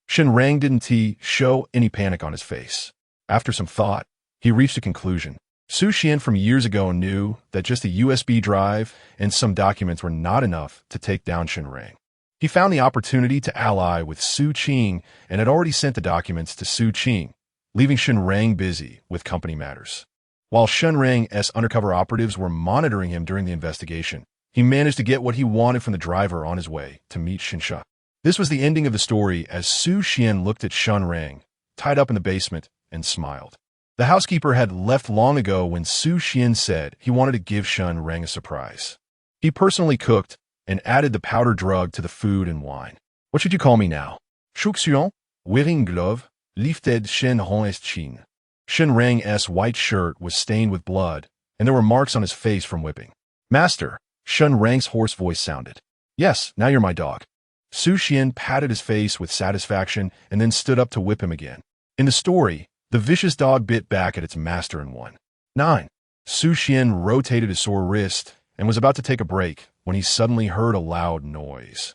Shin Rang didn't show any panic on his face. After some thought, he reached a conclusion. Su Xian from years ago knew that just a USB drive and some documents were not enough to take down Shin Rang. He found the opportunity to ally with Su Qing and had already sent the documents to Su Qing, leaving Shin Rang busy with company matters. While Shin Rang's undercover operatives were monitoring him during the investigation, he managed to get what he wanted from the driver on his way to meet Shin Shu. This was the ending of the story as Su Xian looked at Shin Rang, tied up in the basement, and smiled. The housekeeper had left long ago when Su Xian said he wanted to give Shin Rang a surprise. He personally cooked and added the powder drug to the food and wine. "What should you call me now?" "Chu Yu, wearing glove, lifted Shin Rang's chin." Shin Rang's white shirt was stained with blood, and there were marks on his face from whipping. "Master," Shin Rang's hoarse voice sounded. "Yes, now you're my dog." Su Xian patted his face with satisfaction and then stood up to whip him again. In the story, the vicious dog bit back at its master and won. 9. Su Xian rotated his sore wrist and was about to take a break when he suddenly heard a loud noise.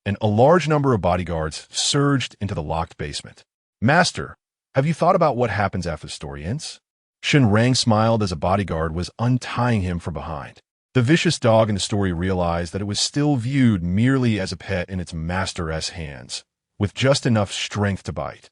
And a large number of bodyguards surged into the locked basement. "Master, have you thought about what happens after the story ends?" Shin Rang smiled as a bodyguard was untying him from behind. The vicious dog in the story realized that it was still viewed merely as a pet in its master's hands, with just enough strength to bite,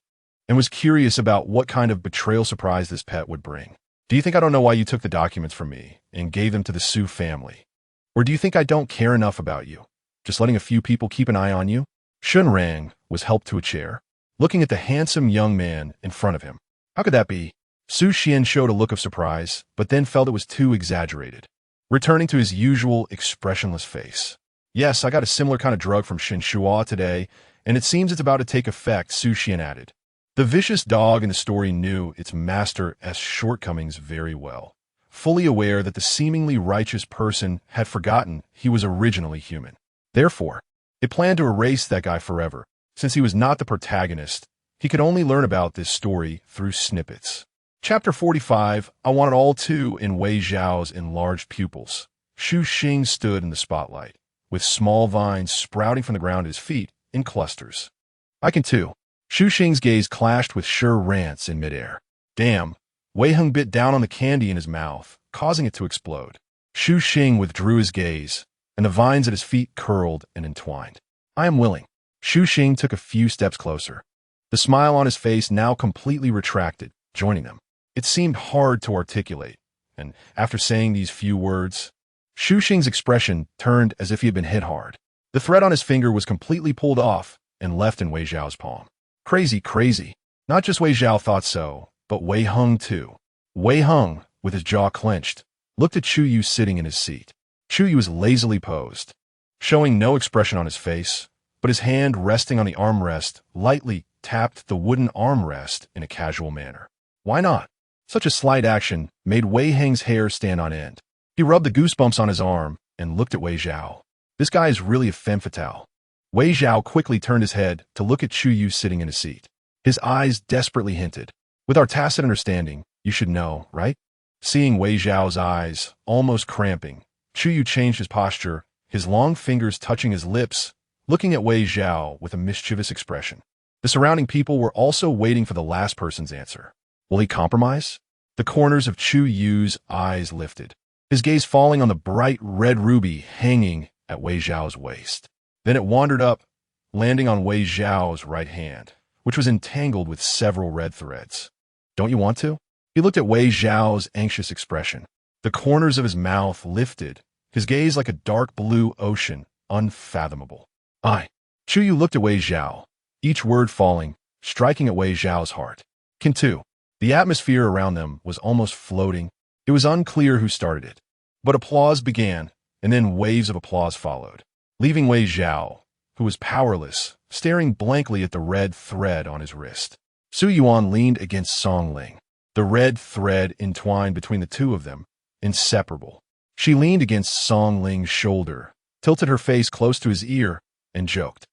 and was curious about what kind of betrayal surprise this pet would bring. "Do you think I don't know why you took the documents from me and gave them to the Su family? Or do you think I don't care enough about you, just letting a few people keep an eye on you?" Shin Rang was helped to a chair, looking at the handsome young man in front of him. "How could that be?" Su Xian showed a look of surprise, but then felt it was too exaggerated, returning to his usual expressionless face. "Yes, I got a similar kind of drug from Shin Shua today, and it seems it's about to take effect," Su Xian added. The vicious dog in the story knew its master's shortcomings very well, fully aware that the seemingly righteous person had forgotten he was originally human. Therefore, it planned to erase that guy forever. Since he was not the protagonist, he could only learn about this story through snippets. Chapter 45, I Want It All Too in Wei Zhao's enlarged pupils. Xu Xing stood in the spotlight, with small vines sprouting from the ground at his feet in clusters. "I can too." Xu Xing's gaze clashed with Sure Rant's in midair. "Damn." Wei Heng bit down on the candy in his mouth, causing it to explode. Xu Xing withdrew his gaze, and the vines at his feet curled and entwined. "I am willing." Xu Xing took a few steps closer, the smile on his face now completely retracted, joining them. It seemed hard to articulate, and after saying these few words, Xu Xing's expression turned as if he had been hit hard. The thread on his finger was completely pulled off and left in Wei Zhao's palm. Crazy, crazy. Not just Wei Zhao thought so, but Wei Heng too. Wei Heng, with his jaw clenched, looked at Chu Yu sitting in his seat. Chu Yu was lazily posed, showing no expression on his face, but his hand resting on the armrest lightly tapped the wooden armrest in a casual manner. Why not? Such a slight action made Wei Heng's hair stand on end. He rubbed the goosebumps on his arm and looked at Wei Zhao. This guy is really a femme fatale. Wei Zhao quickly turned his head to look at Chu Yu sitting in his seat. His eyes desperately hinted, "With our tacit understanding, you should know, right?" Seeing Wei Zhao's eyes almost cramping, Chu Yu changed his posture, his long fingers touching his lips, looking at Wei Zhao with a mischievous expression. The surrounding people were also waiting for the last person's answer. Will he compromise? The corners of Chu Yu's eyes lifted, his gaze falling on the bright red ruby hanging at Wei Zhao's waist. Then it wandered up, landing on Wei Zhao's right hand, which was entangled with several red threads. "Don't you want to?" He looked at Wei Zhao's anxious expression. The corners of his mouth lifted, his gaze like a dark blue ocean, unfathomable. Chu Yu looked at Wei Zhao, each word falling, striking at Wei Zhao's heart. "Can too." The atmosphere around them was almost floating. It was unclear who started it. But applause began, and then waves of applause followed, leaving Wei Zhao, who was powerless, staring blankly at the red thread on his wrist. Su Yuan leaned against Song Ling, the red thread entwined between the two of them, inseparable. She leaned against Song Ling's shoulder, tilted her face close to his ear, and joked,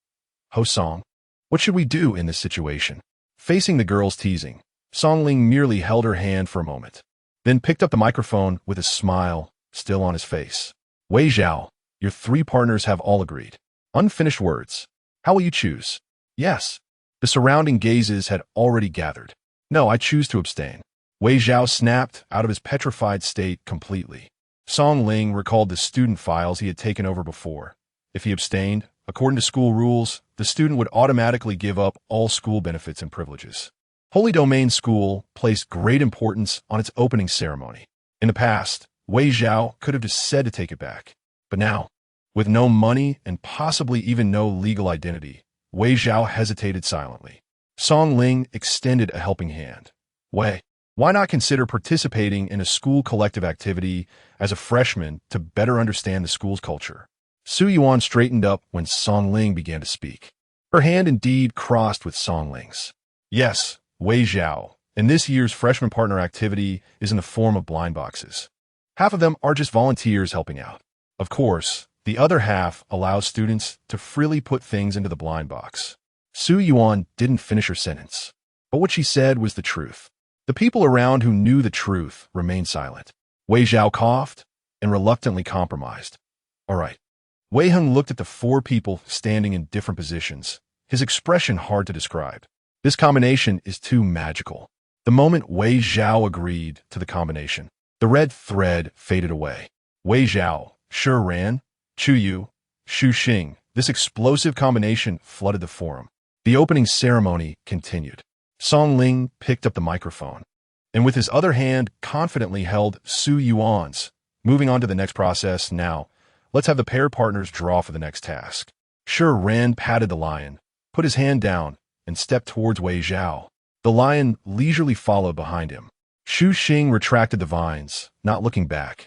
"Ho Song, what should we do in this situation?" Facing the girl's teasing, Song Ling merely held her hand for a moment, then picked up the microphone with a smile still on his face. "Wei Zhao, your three partners have all agreed. Unfinished words. How will you choose?" "Yes." The surrounding gazes had already gathered. "No, I choose to abstain." Wei Zhao snapped out of his petrified state completely. Song Ling recalled the student files he had taken over before. If he abstained, according to school rules, the student would automatically give up all school benefits and privileges. Holy Domain School placed great importance on its opening ceremony. In the past, Wei Zhao could have just said to take it back. But now, with no money and possibly even no legal identity, Wei Zhao hesitated silently. Song Ling extended a helping hand. "Wei, why not consider participating in a school collective activity as a freshman to better understand the school's culture?" Su Yuan straightened up when Song Ling began to speak. Her hand indeed crossed with Song Ling's. "Yes, Wei Zhao, and this year's freshman partner activity is in the form of blind boxes. Half of them are just volunteers helping out. Of course, the other half allows students to freely put things into the blind box." Su Yuan didn't finish her sentence, but what she said was the truth. The people around who knew the truth remained silent. Wei Zhao coughed and reluctantly compromised. "All right." Wei Heng looked at the four people standing in different positions, his expression hard to describe. This combination is too magical. The moment Wei Zhao agreed to the combination, the red thread faded away. Wei Zhao, Shi Ran, Chu Yu, Xu Xing, this explosive combination flooded the forum. The opening ceremony continued. Song Ling picked up the microphone, and with his other hand confidently held Su Yuan's. "Moving on to the next process now. Let's have the pair partners draw for the next task." Shi Ran patted the lion, put his hand down, and stepped towards Wei Zhao. The lion leisurely followed behind him. Xu Xing retracted the vines, not looking back,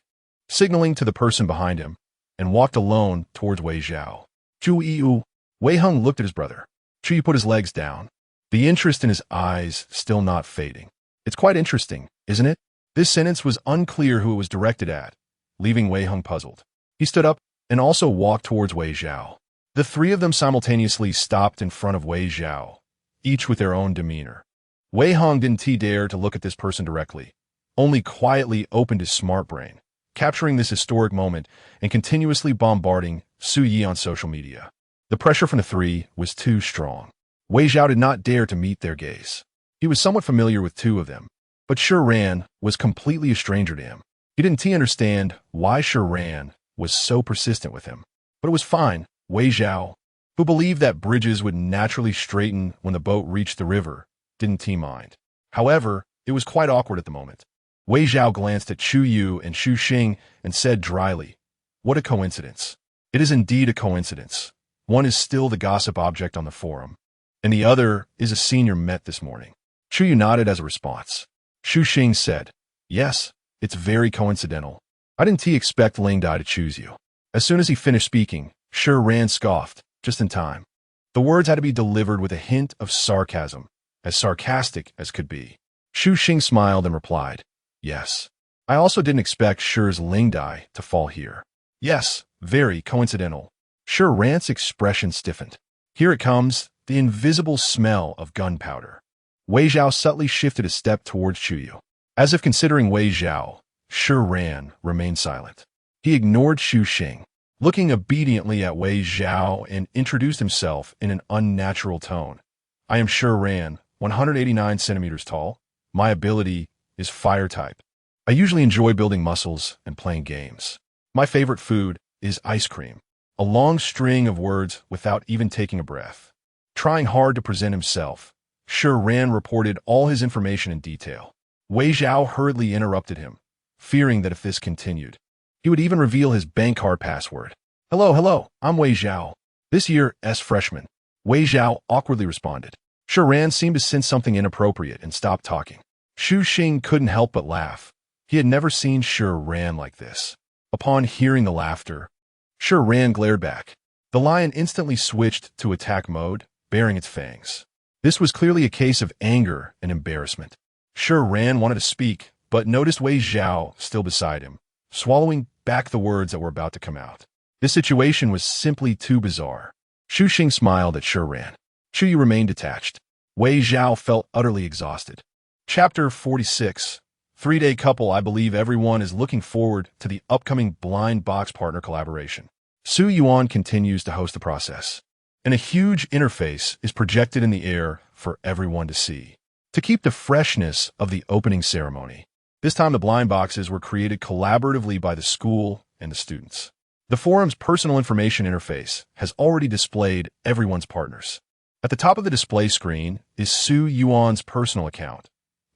signaling to the person behind him, and walked alone towards Wei Zhao. "Chu Yu." Wei Heng looked at his brother. Chu Yu put his legs down, the interest in his eyes still not fading. "It's quite interesting, isn't it?" This sentence was unclear who it was directed at, leaving Wei Heng puzzled. He stood up and also walked towards Wei Zhao. The three of them simultaneously stopped in front of Wei Zhao, each with their own demeanor. Wei Heng didn't dare to look at this person directly, only quietly opened his smart brain, capturing this historic moment and continuously bombarding Su Yi on social media. The pressure from the three was too strong. Wei Zhao did not dare to meet their gaze. He was somewhat familiar with two of them, but Shi Ran was completely a stranger to him. He didn't understand why Shi Ran was so persistent with him. But it was fine. Wei Zhao, who believed that bridges would naturally straighten when the boat reached the river, didn't mind. However, it was quite awkward at the moment. Wei Zhao glanced at Chu Yu and Xu Xing and said dryly, "What a coincidence." "It is indeed a coincidence. One is still the gossip object on the forum, and the other is a senior met this morning." Chu Yu nodded as a response. Xu Xing said, "Yes, it's very coincidental. I didn't expect Ling Dai to choose you." As soon as he finished speaking, Shi Ran scoffed, just in time. The words had to be delivered with a hint of sarcasm, as sarcastic as could be. Xu Xing smiled and replied, "Yes. I also didn't expect Shi's Ling Dai to fall here." "Yes, very coincidental." Sure Ran's expression stiffened. Here it comes, the invisible smell of gunpowder. Wei Zhao subtly shifted a step towards Chu Yu. As if considering Wei Zhao, Sure Ran remained silent. He ignored Xu Xing, looking obediently at Wei Zhao, and introduced himself in an unnatural tone. I am Sure Ran, 189 centimeters tall. My ability is fire type. I usually enjoy building muscles and playing games. My favorite food is ice cream. A long string of words without even taking a breath. Trying hard to present himself, Sure Ran reported all his information in detail. Wei Zhao hurriedly interrupted him, fearing that if this continued, he would even reveal his bank card password. Hello, I'm Wei Zhao. This year's freshman. Wei Zhao awkwardly responded. Sure Ran seemed to sense something inappropriate and stopped talking. Xu Xing couldn't help but laugh. He had never seen Sure Ran like this. Upon hearing the laughter, Sure Ran glared back. The lion instantly switched to attack mode, baring its fangs. This was clearly a case of anger and embarrassment. Sure Ran wanted to speak, but noticed Wei Zhao still beside him, swallowing back the words that were about to come out. This situation was simply too bizarre. Xu Xing smiled at Sure Ran. Chu Yu remained detached. Wei Zhao felt utterly exhausted. Chapter 46. 3-day couple. I believe everyone is looking forward to the upcoming blind box partner collaboration. Su Yuan continues to host the process, and a huge interface is projected in the air for everyone to see. To keep the freshness of the opening ceremony, this time the blind boxes were created collaboratively by the school and the students. The forum's personal information interface has already displayed everyone's partners. At the top of the display screen is Su Yuan's personal account,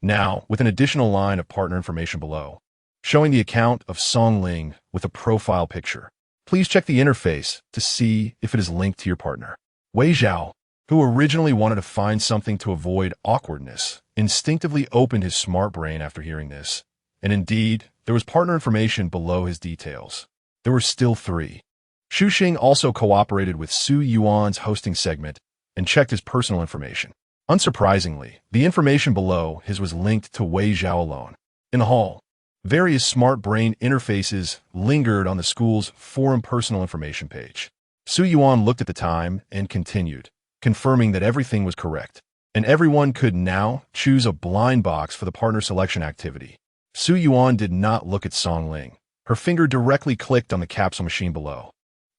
now with an additional line of partner information below, showing the account of Song Ling with a profile picture. Please check the interface to see if it is linked to your partner. Wei Zhao, who originally wanted to find something to avoid awkwardness, instinctively opened his smart brain after hearing this, and indeed, there was partner information below his details. There were still 3. Xu Xing also cooperated with Su Yuan's hosting segment and checked his personal information. Unsurprisingly, the information below his was linked to Wei Zhao alone. In the hall, various smart brain interfaces lingered on the school's forum personal information page. Su Yuan looked at the time and continued, confirming that everything was correct, and everyone could now choose a blind box for the partner selection activity. Su Yuan did not look at Song Ling. Her finger directly clicked on the capsule machine below.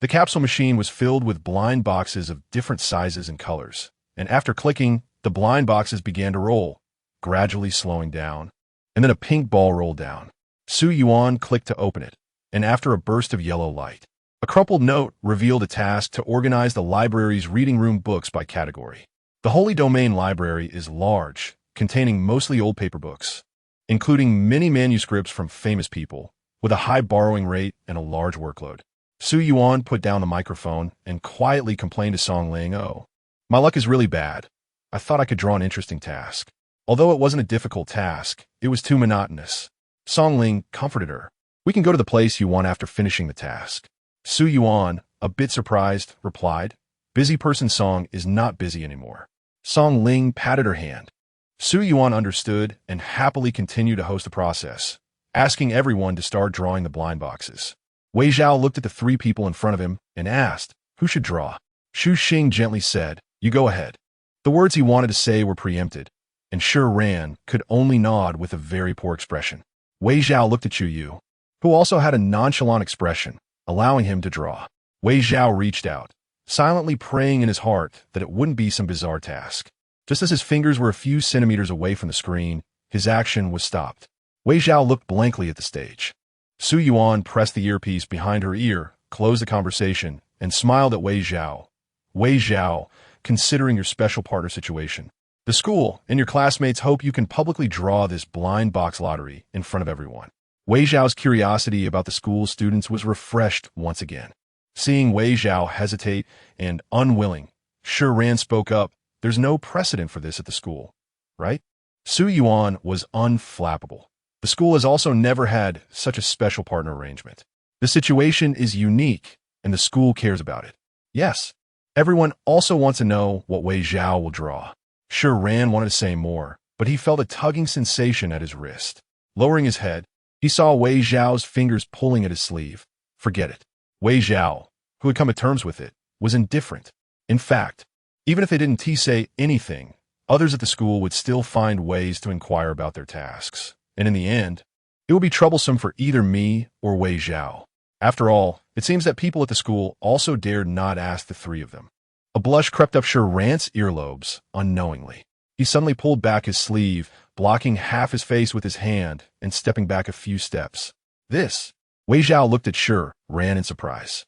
The capsule machine was filled with blind boxes of different sizes and colors, and after clicking, the blind boxes began to roll, gradually slowing down, and then a pink ball rolled down. Su Yuan clicked to open it, and after a burst of yellow light, a crumpled note revealed a task to organize the library's reading room books by category. The Holy Domain library is large, containing mostly old paper books, including many manuscripts from famous people, with a high borrowing rate and a large workload. Su Yuan put down the microphone and quietly complained to Song Ling, "Oh, my luck is really bad. I thought I could draw an interesting task. Although it wasn't a difficult task, it was too monotonous." Song Ling comforted her. "We can go to the place you want after finishing the task." Su Yuan, a bit surprised, replied, "Busy person Song is not busy anymore." Song Ling patted her hand. Su Yuan understood and happily continued to host the process, asking everyone to start drawing the blind boxes. Wei Zhao looked at the 3 people in front of him and asked, "Who should draw?" Xu Xing gently said, "You go ahead." The words he wanted to say were preempted, and Sure Ran could only nod with a very poor expression. Wei Zhao looked at Chu Yu, who also had a nonchalant expression, allowing him to draw. Wei Zhao reached out, silently praying in his heart that it wouldn't be some bizarre task. Just as his fingers were a few centimeters away from the screen, his action was stopped. Wei Zhao looked blankly at the stage. Su Yuan pressed the earpiece behind her ear, closed the conversation, and smiled at Wei Zhao. "Wei Zhao, considering your special partner situation, the school and your classmates hope you can publicly draw this blind box lottery in front of everyone." Wei Zhao's curiosity about the school's students was refreshed once again. Seeing Wei Zhao hesitate and unwilling, Sure Ran spoke up, "There's no precedent for this at the school, right?" Su Yuan was unflappable. The school has also never had such a special partner arrangement. The situation is unique, and the school cares about it. Yes, everyone also wants to know what Wei Zhao will draw. Sure Ran wanted to say more, but he felt a tugging sensation at his wrist. Lowering his head, he saw Wei Zhao's fingers pulling at his sleeve. "Forget it." Wei Zhao, who had come to terms with it, was indifferent. In fact, even if they didn't say anything, others at the school would still find ways to inquire about their tasks. And in the end, it would be troublesome for either me or Wei Zhao. After all, it seems that people at the school also dared not ask the three of them. A blush crept up Rant's earlobes, unknowingly. He suddenly pulled back his sleeve, blocking half his face with his hand and stepping back a few steps. This. Wei Zhao looked at Ran in surprise.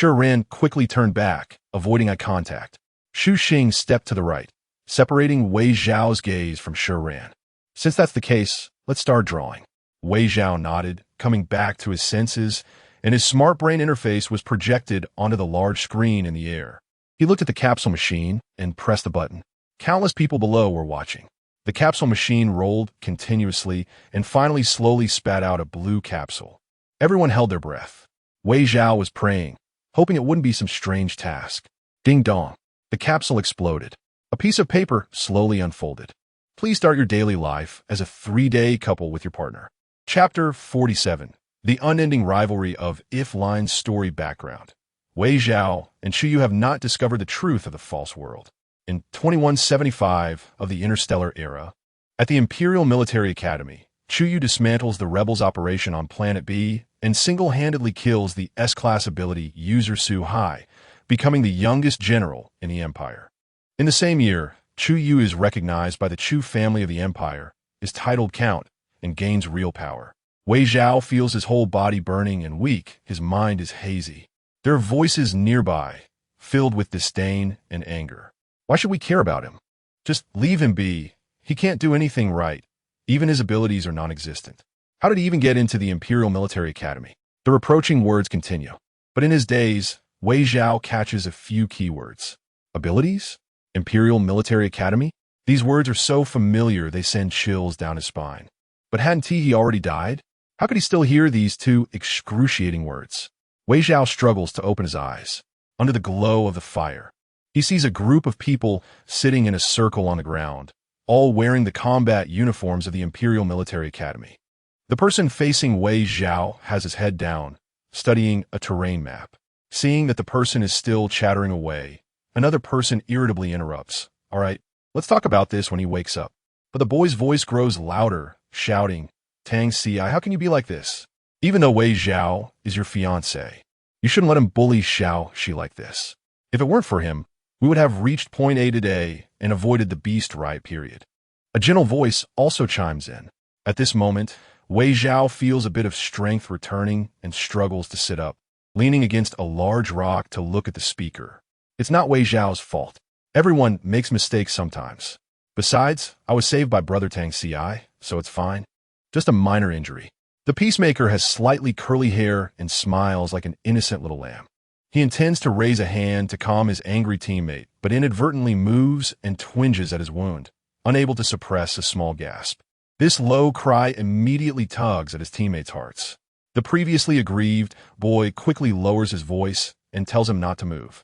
Ran quickly turned back, avoiding eye contact. Xu Xing stepped to the right, separating Wei Zhao's gaze from Ran. Since that's the case, let's start drawing. Wei Zhao nodded, coming back to his senses, and his smart brain interface was projected onto the large screen in the air. He looked at the capsule machine and pressed the button. Countless people below were watching. The capsule machine rolled continuously and finally slowly spat out a blue capsule. Everyone held their breath. Wei Zhao was praying, hoping it wouldn't be some strange task. Ding dong. The capsule exploded. A piece of paper slowly unfolded. Please start your daily life as a 3-day couple with your partner. Chapter 47. The unending rivalry of If-Line's story background. Wei Zhao and Chu Yu have not discovered the truth of the false world. In 2175 of the Interstellar Era, at the Imperial Military Academy, Chu Yu dismantles the rebels' operation on Planet B and single-handedly kills the S-Class ability user Su Hai, becoming the youngest general in the Empire. In the same year, Chu Yu is recognized by the Chu family of the Empire, is titled Count, and gains real power. Wei Zhao feels his whole body burning and weak, his mind is hazy. There are voices nearby, filled with disdain and anger. Why should we care about him? Just leave him be. He can't do anything right. Even his abilities are non-existent. How did he even get into the Imperial Military Academy? The reproaching words continue. But in his days, Wei Zhao catches a few keywords. Abilities? Imperial Military Academy? These words are so familiar they send chills down his spine. But hadn't he already died? How could he still hear these two excruciating words? Wei Zhao struggles to open his eyes. Under the glow of the fire, he sees a group of people sitting in a circle on the ground, all wearing the combat uniforms of the Imperial Military Academy. The person facing Wei Zhao has his head down, studying a terrain map. Seeing that the person is still chattering away, another person irritably interrupts. All right, let's talk about this when he wakes up. But the boy's voice grows louder, shouting, Tang Ci, how can you be like this? Even though Wei Zhao is your fiancé, you shouldn't let him bully Xiao Shi like this. If it weren't for him, we would have reached point A today and avoided the beast riot period. A gentle voice also chimes in. At this moment, Wei Zhao feels a bit of strength returning and struggles to sit up, leaning against a large rock to look at the speaker. It's not Wei Zhao's fault. Everyone makes mistakes sometimes. Besides, I was saved by Brother Tang Ci, so it's fine. Just a minor injury. The peacemaker has slightly curly hair and smiles like an innocent little lamb. He intends to raise a hand to calm his angry teammate, but inadvertently moves and twinges at his wound, unable to suppress a small gasp. This low cry immediately tugs at his teammates' hearts. The previously aggrieved boy quickly lowers his voice and tells him not to move.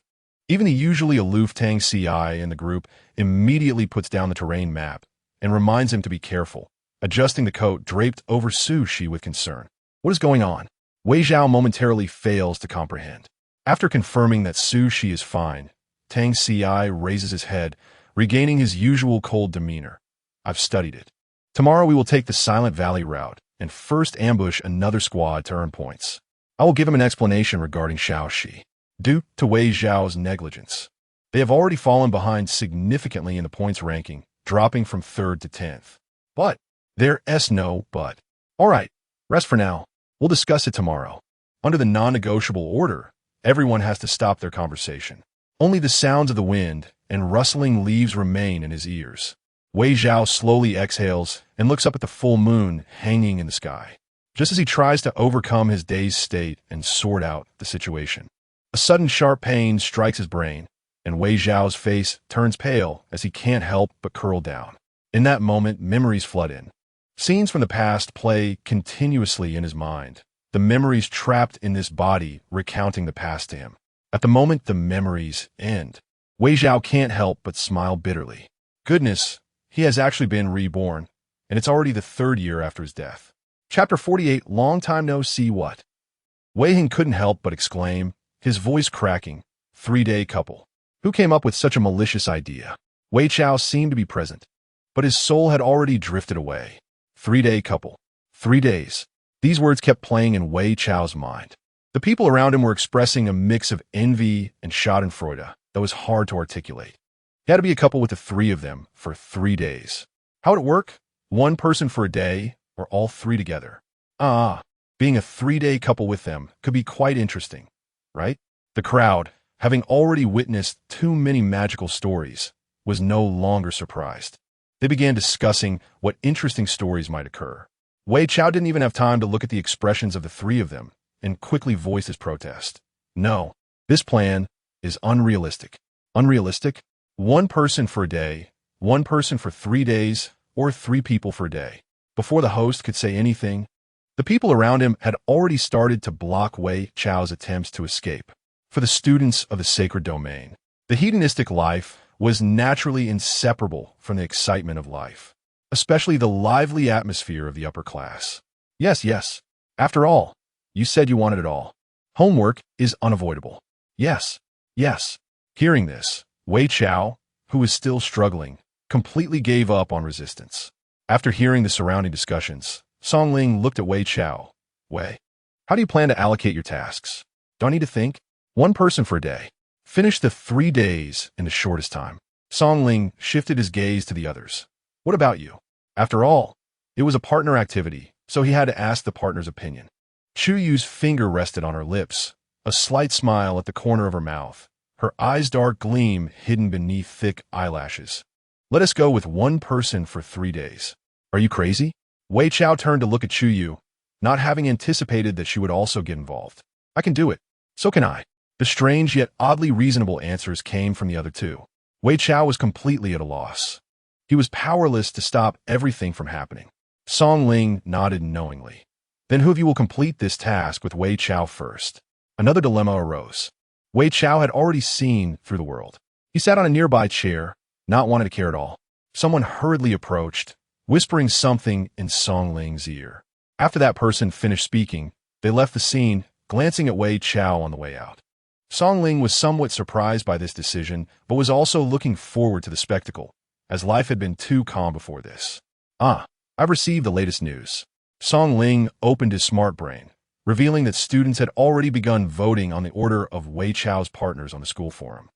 Even the usually aloof Tang Ci in the group immediately puts down the terrain map and reminds him to be careful, adjusting the coat draped over Su Shi with concern. What is going on? Wei Zhao momentarily fails to comprehend. After confirming that Su Shi is fine, Tang Ci raises his head, regaining his usual cold demeanor. I've studied it. Tomorrow we will take the Silent Valley route and first ambush another squad to earn points. I will give him an explanation regarding Xiao Shi. Due to Wei Zhao's negligence, they have already fallen behind significantly in the points ranking, dropping from 3rd to 10th. But there's no but. All right, rest for now. We'll discuss it tomorrow. Under the non-negotiable order, everyone has to stop their conversation. Only the sounds of the wind and rustling leaves remain in his ears. Wei Zhao slowly exhales and looks up at the full moon hanging in the sky, just as he tries to overcome his dazed state and sort out the situation. A sudden sharp pain strikes his brain, and Wei Zhao's face turns pale as he can't help but curl down. In that moment, memories flood in. Scenes from the past play continuously in his mind, the memories trapped in this body recounting the past to him. At the moment the memories end, Wei Zhao can't help but smile bitterly. Goodness, he has actually been reborn, and it's already the 3rd year after his death. Chapter 48, Long Time No See What? Wei Hing couldn't help but exclaim, his voice cracking. 3-day couple. Who came up with such a malicious idea? Wei Chao seemed to be present, but his soul had already drifted away. 3-day couple. 3 days. These words kept playing in Wei Chao's mind. The people around him were expressing a mix of envy and schadenfreude that was hard to articulate. He had to be a couple with the three of them for 3 days. How would it work? One person for a day, or all three together? Being a 3-day couple with them could be quite interesting, right? The crowd, having already witnessed too many magical stories, was no longer surprised. They began discussing what interesting stories might occur. Wei Chao didn't even have time to look at the expressions of the three of them and quickly voiced his protest. No, this plan is unrealistic. Unrealistic? One person for a day, one person for 3 days, or 3 people for a day. Before the host could say anything, the people around him had already started to block Wei Chao's attempts to escape. For the students of the sacred domain, the hedonistic life was naturally inseparable from the excitement of life, especially the lively atmosphere of the upper class. Yes. After all, you said you wanted it all. Homework is unavoidable. Yes. Hearing this, Wei Chao, who was still struggling, completely gave up on resistance. After hearing the surrounding discussions, Song Ling looked at Wei Chao. Wei, how do you plan to allocate your tasks? Do I need to think? One person for a day. Finish the 3 days in the shortest time. Song Ling shifted his gaze to the others. What about you? After all, it was a partner activity, so he had to ask the partner's opinion. Chu Yu's finger rested on her lips, a slight smile at the corner of her mouth, her eyes' dark gleam hidden beneath thick eyelashes. Let us go with one person for 3 days. Are you crazy? Wei Chao turned to look at Chu Yu, not having anticipated that she would also get involved. I can do it. So can I. The strange yet oddly reasonable answers came from the other two. Wei Chao was completely at a loss. He was powerless to stop everything from happening. Song Ling nodded knowingly. Then who of you will complete this task with Wei Chao first? Another dilemma arose. Wei Chao had already seen through the world. He sat on a nearby chair, not wanting to care at all. Someone hurriedly approached, whispering something in Song Ling's ear. After that person finished speaking, they left the scene, glancing at Wei Chao on the way out. Song Ling was somewhat surprised by this decision, but was also looking forward to the spectacle, as life had been too calm before this. I've received the latest news. Song Ling opened his smart brain, revealing that students had already begun voting on the order of Wei Chao's partners on the school forum.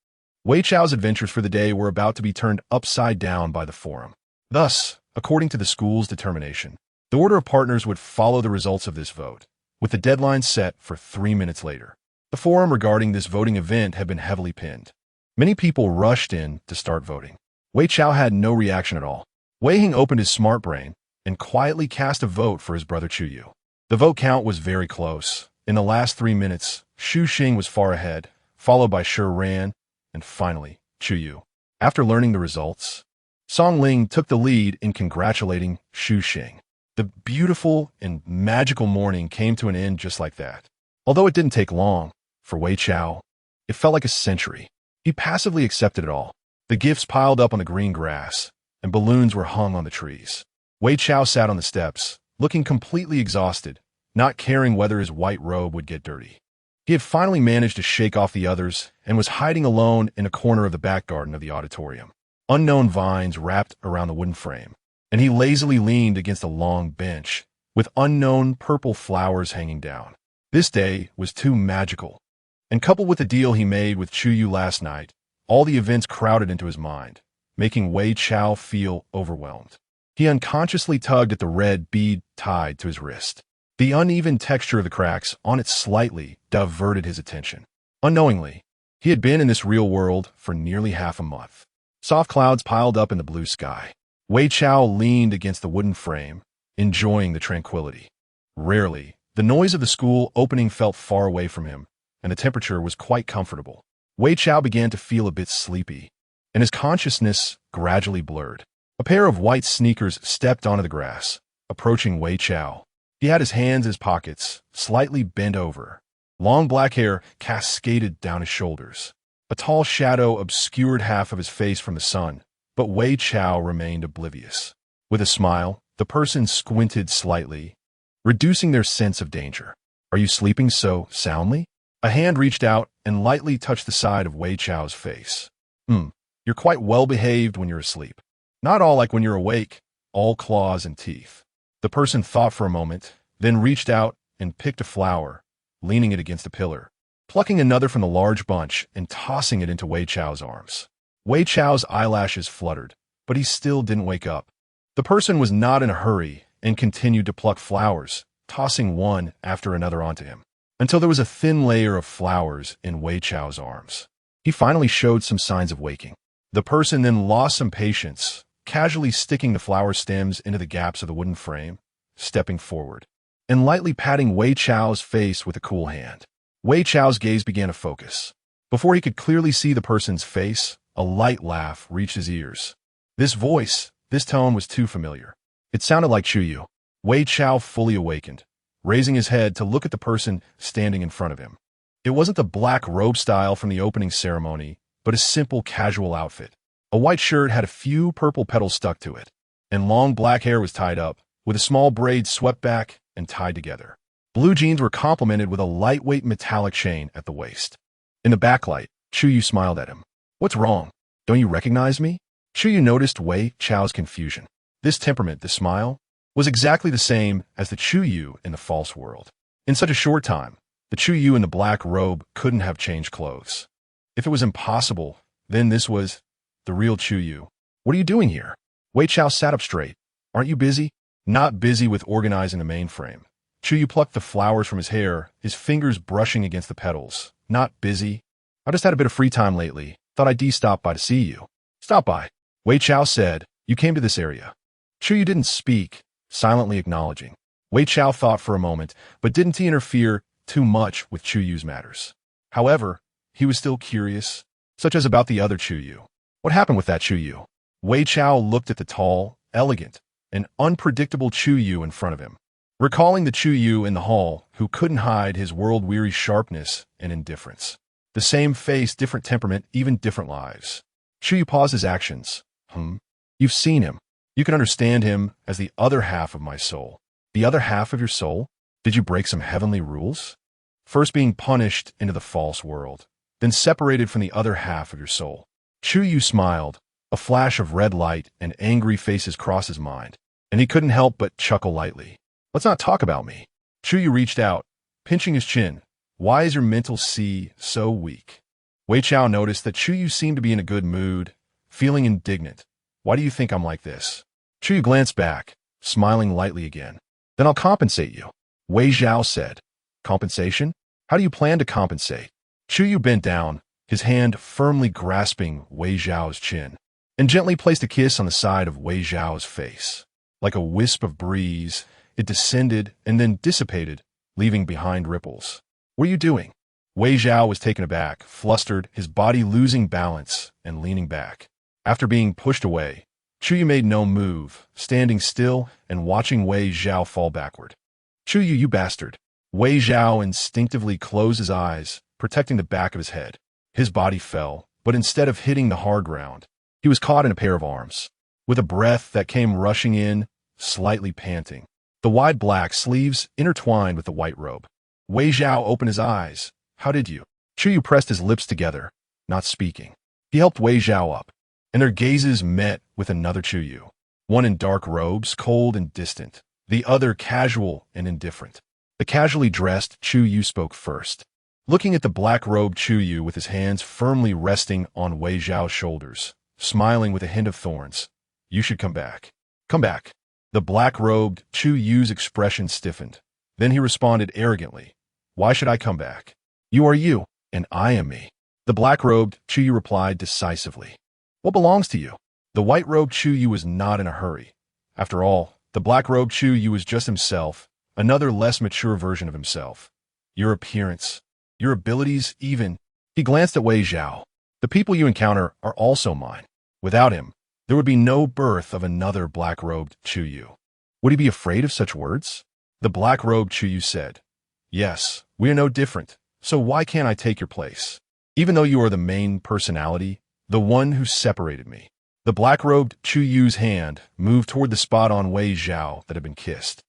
Wei Chao's adventures for the day were about to be turned upside down by the forum. Thus, according to the school's determination, the order of partners would follow the results of this vote, with the deadline set for 3 minutes later. The forum regarding this voting event had been heavily pinned. Many people rushed in to start voting. Wei Chao had no reaction at all. Wei Hing opened his smart brain and quietly cast a vote for his brother Chu Yu. The vote count was very close. In the last 3 minutes, Xu Xing was far ahead, followed by Shi Ran, and finally, Chu Yu. After learning the results, Song Ling took the lead in congratulating Xu Xing. The beautiful and magical morning came to an end just like that. Although it didn't take long, for Wei Chao, it felt like a century. He passively accepted it all. The gifts piled up on the green grass, and balloons were hung on the trees. Wei Chao sat on the steps, looking completely exhausted, not caring whether his white robe would get dirty. He had finally managed to shake off the others and was hiding alone in a corner of the back garden of the auditorium. Unknown vines wrapped around the wooden frame, and he lazily leaned against a long bench, with unknown purple flowers hanging down. This day was too magical, and coupled with the deal he made with Chu Yu last night, all the events crowded into his mind, making Wei Chao feel overwhelmed. He unconsciously tugged at the red bead tied to his wrist. The uneven texture of the cracks on it slightly diverted his attention. Unknowingly, he had been in this real world for nearly half a month. Soft clouds piled up in the blue sky. Wei Chao leaned against the wooden frame, enjoying the tranquility. Rarely, the noise of the school opening felt far away from him, and the temperature was quite comfortable. Wei Chao began to feel a bit sleepy, and his consciousness gradually blurred. A pair of white sneakers stepped onto the grass, approaching Wei Chao. He had his hands in his pockets, slightly bent over. Long black hair cascaded down his shoulders. A tall shadow obscured half of his face from the sun, but Wei Chao remained oblivious. With a smile, the person squinted slightly, reducing their sense of danger. Are you sleeping so soundly? A hand reached out and lightly touched the side of Wei Chao's face. You're quite well-behaved when you're asleep. Not all like when you're awake, all claws and teeth. The person thought for a moment, then reached out and picked a flower, leaning it against a pillar, plucking another from the large bunch and tossing it into Wei Chao's arms. Wei Chao's eyelashes fluttered, but he still didn't wake up. The person was not in a hurry and continued to pluck flowers, tossing one after another onto him, until there was a thin layer of flowers in Wei Chao's arms. He finally showed some signs of waking. The person then lost some patience, casually sticking the flower stems into the gaps of the wooden frame, stepping forward, and lightly patting Wei Chao's face with a cool hand. Wei Chao's gaze began to focus. Before he could clearly see the person's face, a light laugh reached his ears. This voice, this tone was too familiar. It sounded like Chu Yu. Wei Chao fully awakened, raising his head to look at the person standing in front of him. It wasn't the black robe style from the opening ceremony, but a simple casual outfit. A white shirt had a few purple petals stuck to it, and long black hair was tied up, with a small braid swept back and tied together. Blue jeans were complemented with a lightweight metallic chain at the waist. In the backlight, Chu Yu smiled at him. "What's wrong? Don't you recognize me?" Chu Yu noticed Wei Chao's confusion. This temperament, this smile, was exactly the same as the Chu Yu in the false world. In such a short time, the Chu Yu in the black robe couldn't have changed clothes. If it was impossible, then this was the real Chu Yu. "What are you doing here?" Wei Chao sat up straight. "Aren't you busy?" "Not busy with organizing the mainframe." Chu Yu plucked the flowers from his hair, his fingers brushing against the petals. "Not busy. I just had a bit of free time lately. Thought I'd stop by to see you." "Stop by." Wei Chao said. "You came to this area." Chu Yu didn't speak, silently acknowledging. Wei Chao thought for a moment, but didn't interfere too much with Chu Yu's matters. However, he was still curious, such as about the other Chu Yu. What happened with that Chu Yu? Wei Chao looked at the tall, elegant, and unpredictable Chu Yu in front of him, recalling the Chu Yu in the hall who couldn't hide his world-weary sharpness and indifference. The same face, different temperament, even different lives. Chu Yu paused his actions. You've seen him. You can understand him as the other half of my soul. The other half of your soul? Did you break some heavenly rules? First being punished into the false world, then separated from the other half of your soul. Chu Yu smiled. A flash of red light and angry faces crossed his mind, and he couldn't help but chuckle lightly. "Let's not talk about me." Chu Yu reached out, pinching his chin. "Why is your mental C so weak?" Wei Chao noticed that Chu Yu seemed to be in a good mood, feeling indignant. "Why do you think I'm like this?" Chu Yu glanced back, smiling lightly again. "Then I'll compensate you," Wei Zhao said. "Compensation? How do you plan to compensate?" Chu Yu bent down, his hand firmly grasping Wei Zhao's chin, and gently placed a kiss on the side of Wei Zhao's face. Like a wisp of breeze, it descended and then dissipated, leaving behind ripples. "What are you doing?" Wei Zhao was taken aback, flustered, his body losing balance and leaning back. After being pushed away, Chu Yu made no move, standing still and watching Wei Zhao fall backward. "Chu Yu, you bastard." Wei Zhao instinctively closed his eyes, protecting the back of his head. His body fell, but instead of hitting the hard ground, he was caught in a pair of arms. With a breath that came rushing in, slightly panting, the wide black sleeves intertwined with the white robe. Wei Zhao opened his eyes. "How did you?" Chu Yu pressed his lips together, not speaking. He helped Wei Zhao up, and their gazes met with another Chu Yu, one in dark robes, cold and distant, the other casual and indifferent. The casually dressed Chu Yu spoke first, looking at the black-robed Chu Yu with his hands firmly resting on Wei Zhao's shoulders, smiling with a hint of thorns. "You should come back." "Come back." The black-robed Chu Yu's expression stiffened. Then he responded arrogantly. "Why should I come back? You are you, and I am me." The black-robed Chu Yu replied decisively. "What belongs to you?" The white-robed Chu Yu was not in a hurry. After all, the black-robed Chu Yu was just himself, another less mature version of himself. "Your appearance, your abilities, even." He glanced at Wei Zhao. "The people you encounter are also mine. Without him, there would be no birth of another black-robed Chu Yu." Would he be afraid of such words? The black-robed Chu Yu said, "Yes, we are no different, so why can't I take your place? Even though you are the main personality, the one who separated me." The black-robed Chu Yu's hand moved toward the spot on Wei Zhao that had been kissed,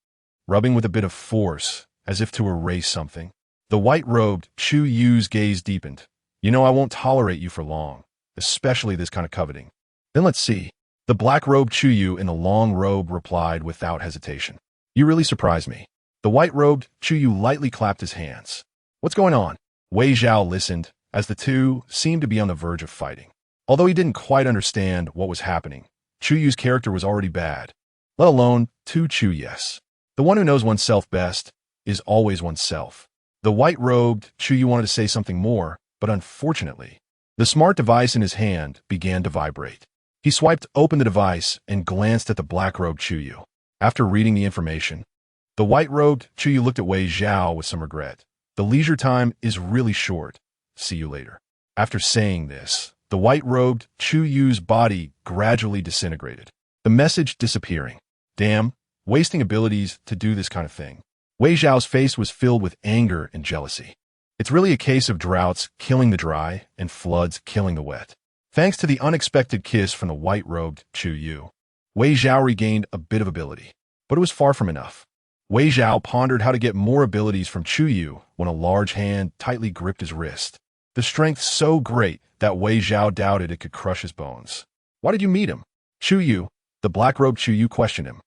rubbing with a bit of force, as if to erase something. The white-robed Chu Yu's gaze deepened. You know I won't tolerate you for long, especially this kind of coveting. Then let's see. The black-robed Chu Yu in the long robe replied without hesitation. You really surprise me. The white-robed Chu Yu lightly clapped his hands. What's going on? Wei Zhao listened, as the two seemed to be on the verge of fighting. Although he didn't quite understand what was happening, Chu Yu's character was already bad. Let alone two Chu Yes. The one who knows oneself best is always oneself. The white-robed Chu Yu wanted to say something more, but unfortunately, the smart device in his hand began to vibrate. He swiped open the device and glanced at the black-robed Chu Yu. After reading the information, the white-robed Chu Yu looked at Wei Zhao with some regret. The leisure time is really short. See you later. After saying this, the white-robed Chu Yu's body gradually disintegrated, the message disappearing. Damn, wasting abilities to do this kind of thing. Wei Zhao's face was filled with anger and jealousy. It's really a case of droughts killing the dry and floods killing the wet. Thanks to the unexpected kiss from the white-robed Chu Yu, Wei Zhao regained a bit of ability, but it was far from enough. Wei Zhao pondered how to get more abilities from Chu Yu when a large hand tightly gripped his wrist. The strength so great that Wei Zhao doubted it could crush his bones. Why did you meet him? Chu Yu, the black-robed Chu Yu questioned him.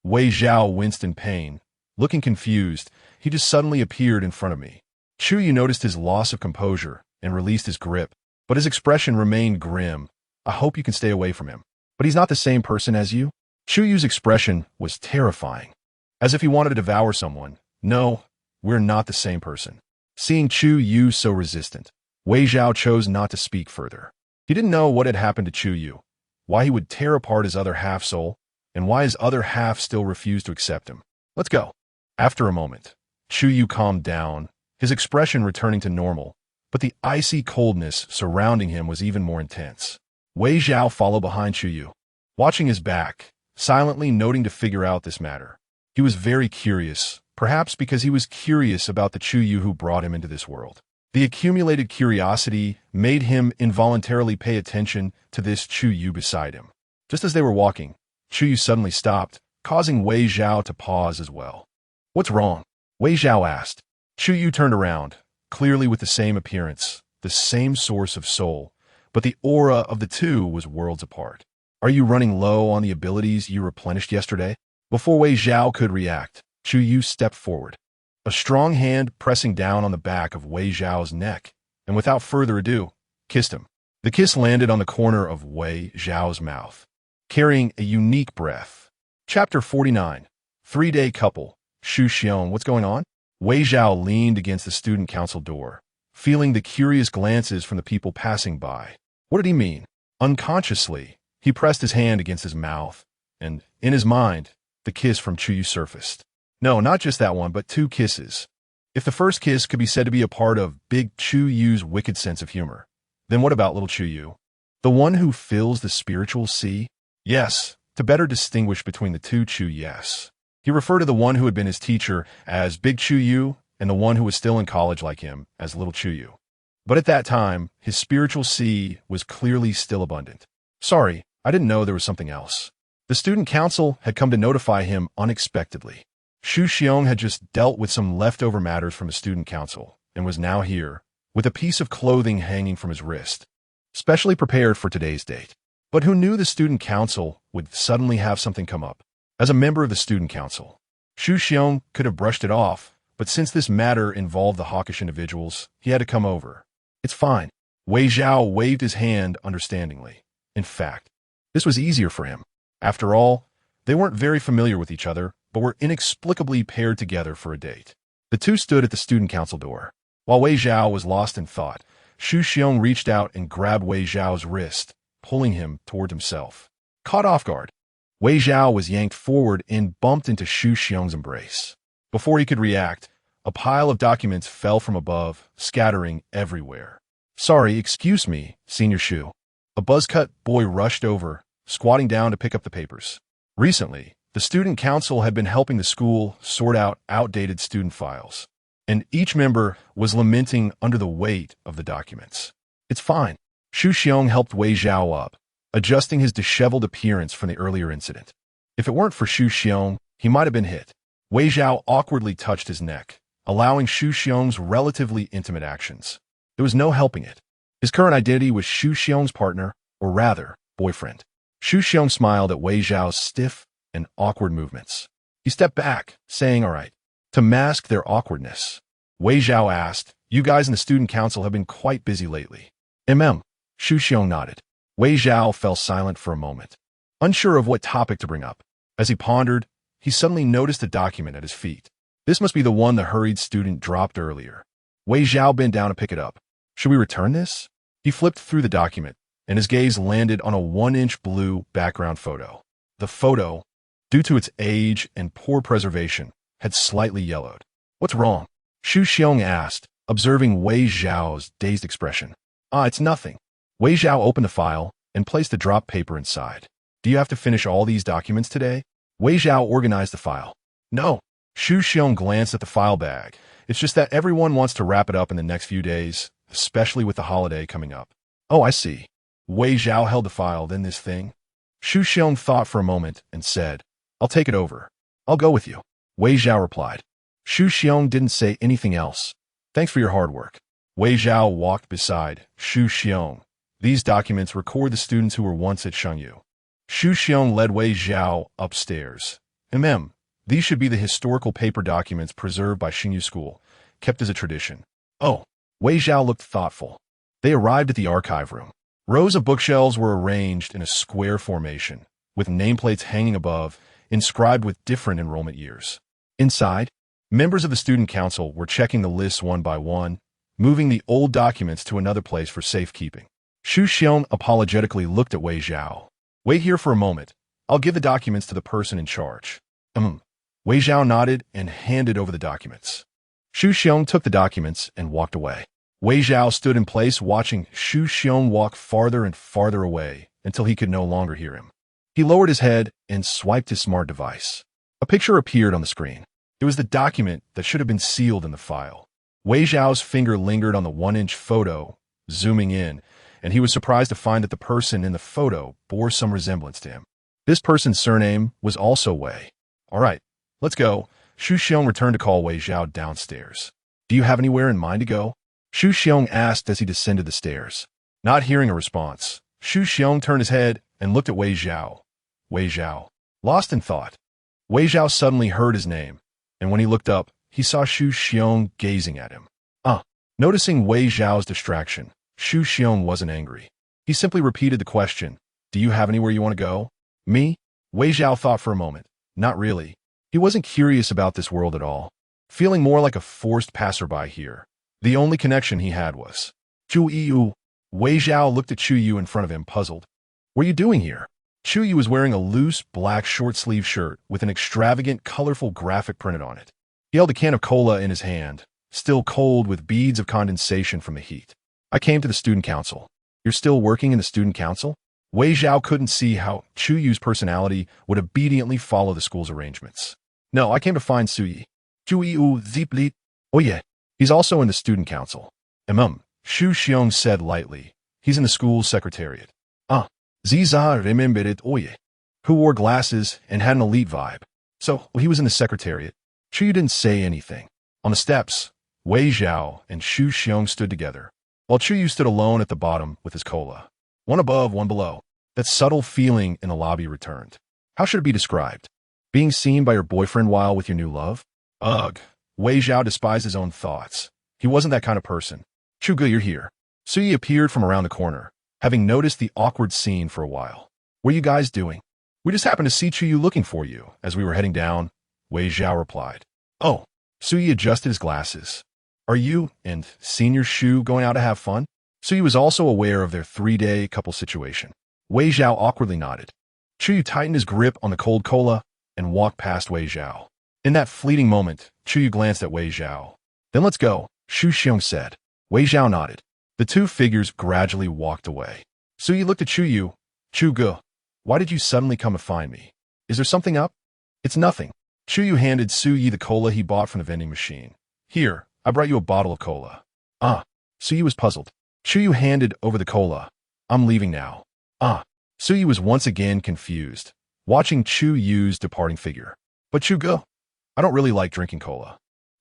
Wei Zhao winced in pain. Looking confused, he just suddenly appeared in front of me. Chu Yu noticed his loss of composure and released his grip, but his expression remained grim. I hope you can stay away from him. But he's not the same person as you? Chu Yu's expression was terrifying, as if he wanted to devour someone. No, we're not the same person. Seeing Chu Yu so resistant, Wei Zhao chose not to speak further. He didn't know what had happened to Chu Yu, why he would tear apart his other half-soul, and why his other half still refused to accept him. Let's go. After a moment, Chu Yu calmed down, his expression returning to normal, but the icy coldness surrounding him was even more intense. Wei Zhao followed behind Chu Yu, watching his back, silently noting to figure out this matter. He was very curious, perhaps because he was curious about the Chu Yu who brought him into this world. The accumulated curiosity made him involuntarily pay attention to this Chu Yu beside him. Just as they were walking, Chu Yu suddenly stopped, causing Wei Zhao to pause as well. What's wrong? Wei Zhao asked. Chu Yu turned around, clearly with the same appearance, the same source of soul, but the aura of the two was worlds apart. Are you running low on the abilities you replenished yesterday? Before Wei Zhao could react, Chu Yu stepped forward, a strong hand pressing down on the back of Wei Zhao's neck, and without further ado, kissed him. The kiss landed on the corner of Wei Zhao's mouth, carrying a unique breath. Chapter 49. Three-Day Couple. Shu Xiong, what's going on? Wei Zhao leaned against the student council door, feeling the curious glances from the people passing by. What did he mean? Unconsciously, he pressed his hand against his mouth, and, in his mind, the kiss from Chu Yu surfaced. No, not just that one, but two kisses. If the first kiss could be said to be a part of Big Chu Yu's wicked sense of humor, then what about little Chu Yu? The one who fills the spiritual sea? Yes, to better distinguish between the two Chu Yes. He referred to the one who had been his teacher as Big Chu Yu and the one who was still in college like him as Little Chu Yu. But at that time, his spiritual sea was clearly still abundant. Sorry, I didn't know there was something else. The student council had come to notify him unexpectedly. Shu Xiong had just dealt with some leftover matters from the student council and was now here, with a piece of clothing hanging from his wrist, specially prepared for today's date. But who knew the student council would suddenly have something come up? As a member of the student council, Shu Xiong could have brushed it off, but since this matter involved the hawkish individuals, he had to come over. It's fine. Wei Zhao waved his hand understandingly. In fact, this was easier for him. After all, they weren't very familiar with each other, but were inexplicably paired together for a date. The two stood at the student council door. While Wei Zhao was lost in thought, Shu Xiong reached out and grabbed Wei Zhao's wrist, pulling him toward himself. Caught off guard, Wei Zhao was yanked forward and bumped into Shu Xiong's embrace. Before he could react, a pile of documents fell from above, scattering everywhere. Sorry, excuse me, Senior Shu. A buzz-cut boy rushed over, squatting down to pick up the papers. Recently, the student council had been helping the school sort out outdated student files, and each member was lamenting under the weight of the documents. It's fine. Shu Xiong helped Wei Zhao up, adjusting his disheveled appearance from the earlier incident. If it weren't for Shu Xiong, he might have been hit. Wei Zhao awkwardly touched his neck, allowing Chu Xiong's relatively intimate actions. There was no helping it. His current identity was Chu Xiong's partner, or rather, boyfriend. Chu Xiong smiled at Wei Zhao's stiff and awkward movements. He stepped back, saying, "All right." To mask their awkwardness, Wei Zhao asked, "You guys in the student council have been quite busy lately." Chu Xiong nodded. Wei Zhao fell silent for a moment, unsure of what topic to bring up. As he pondered, he suddenly noticed a document at his feet. This must be the one the hurried student dropped earlier. Wei Zhao bent down to pick it up. Should we return this? He flipped through the document, and his gaze landed on a 1-inch blue background photo. The photo, due to its age and poor preservation, had slightly yellowed. "What's wrong?" Chu Xiong asked, observing Wei Zhao's dazed expression. It's nothing." Wei Zhao opened the file and placed the drop paper inside. "Do you have to finish all these documents today?" Wei Zhao organized the file. "No." Chu Xiong glanced at the file bag. "It's just that everyone wants to wrap it up in the next few days, especially with the holiday coming up." "Oh, I see." Wei Zhao held the file, "Then this thing?" Chu Xiong thought for a moment and said, "I'll take it over." "I'll go with you," Wei Zhao replied. Chu Xiong didn't say anything else. "Thanks for your hard work." Wei Zhao walked beside Chu Xiong. These documents record the students who were once at Chu. Chu Xiong led Wei Zhao upstairs. These should be the historical paper documents preserved by Chu School, kept as a tradition. "Oh." Wei Zhao looked thoughtful. They arrived at the archive room. Rows of bookshelves were arranged in a square formation, with nameplates hanging above, inscribed with different enrollment years. Inside, members of the student council were checking the lists one by one, moving the old documents to another place for safekeeping. Chu Xiong apologetically looked at Wei Zhao. "Wait here for a moment. I'll give the documents to the person in charge." Wei Zhao nodded and handed over the documents. Chu Xiong took the documents and walked away. Wei Zhao stood in place watching Chu Xiong walk farther and farther away until he could no longer hear him. He lowered his head and swiped his smart device. A picture appeared on the screen. It was the document that should have been sealed in the file. Wei Zhao's finger lingered on the 1-inch photo, zooming in, and he was surprised to find that the person in the photo bore some resemblance to him. This person's surname was also Wei. "All right, let's go." Chu Xiong returned to call Wei Zhao downstairs. "Do you have anywhere in mind to go?" Chu Xiong asked as he descended the stairs. Not hearing a response, Chu Xiong turned his head and looked at Wei Zhao. Wei Zhao. Lost in thought, Wei Zhao suddenly heard his name, and when he looked up, he saw Chu Xiong gazing at him. Noticing Wei Zhao's distraction, Chu Xiong wasn't angry. He simply repeated the question, "Do you have anywhere you want to go?" "Me?" Wei Zhao thought for a moment. Not really. He wasn't curious about this world at all, feeling more like a forced passerby here. The only connection he had was Chu Yu. Wei Zhao looked at Chu Yu in front of him, puzzled. "What are you doing here?" Chu Yu was wearing a loose, black short-sleeve shirt with an extravagant, colorful graphic printed on it. He held a can of cola in his hand, still cold with beads of condensation from the heat. "I came to the student council." "You're still working in the student council?" Wei Zhao couldn't see how Chu Yu's personality would obediently follow the school's arrangements. "No, I came to find Suyi." "Chu Yu Ziplit." "Oh yeah, he's also in the student council." Chu Xiong said lightly. "He's in the school's secretariat." Ziza remembered it, oh yeah. Who wore glasses and had an elite vibe. So, he was in the secretariat. Chu Yu didn't say anything. On the steps, Wei Zhao and Chu Xiong stood together, while Chu Yu stood alone at the bottom with his cola. One above, one below. That subtle feeling in the lobby returned. How should it be described? Being seen by your boyfriend while with your new love? Ugh. Wei Zhao despised his own thoughts. He wasn't that kind of person. "Chu Gu, you're here." Suyi appeared from around the corner, having noticed the awkward scene for a while. "What are you guys doing?" "We just happened to see Chu Yu looking for you as we were heading down," Wei Zhao replied. "Oh." Suyi adjusted his glasses. "Are you and Senior Shu going out to have fun?" Suyi was also aware of their 3-day couple situation. Wei Zhao awkwardly nodded. Chu Yu tightened his grip on the cold cola and walked past Wei Zhao. In that fleeting moment, Chu Yu glanced at Wei Zhao. "Then let's go," Chu Xiong said. Wei Zhao nodded. The two figures gradually walked away. Suyi looked at Chu Yu. "Chu Gu, why did you suddenly come to find me? Is there something up?" "It's nothing." Chu Yu handed Suyi the cola he bought from the vending machine. "Here, I brought you a bottle of cola." Suyi was puzzled. Chu Yu handed over the cola. "I'm leaving now." Suyi was once again confused, watching Chu Yu's departing figure. "But Chu Gu, I don't really like drinking cola."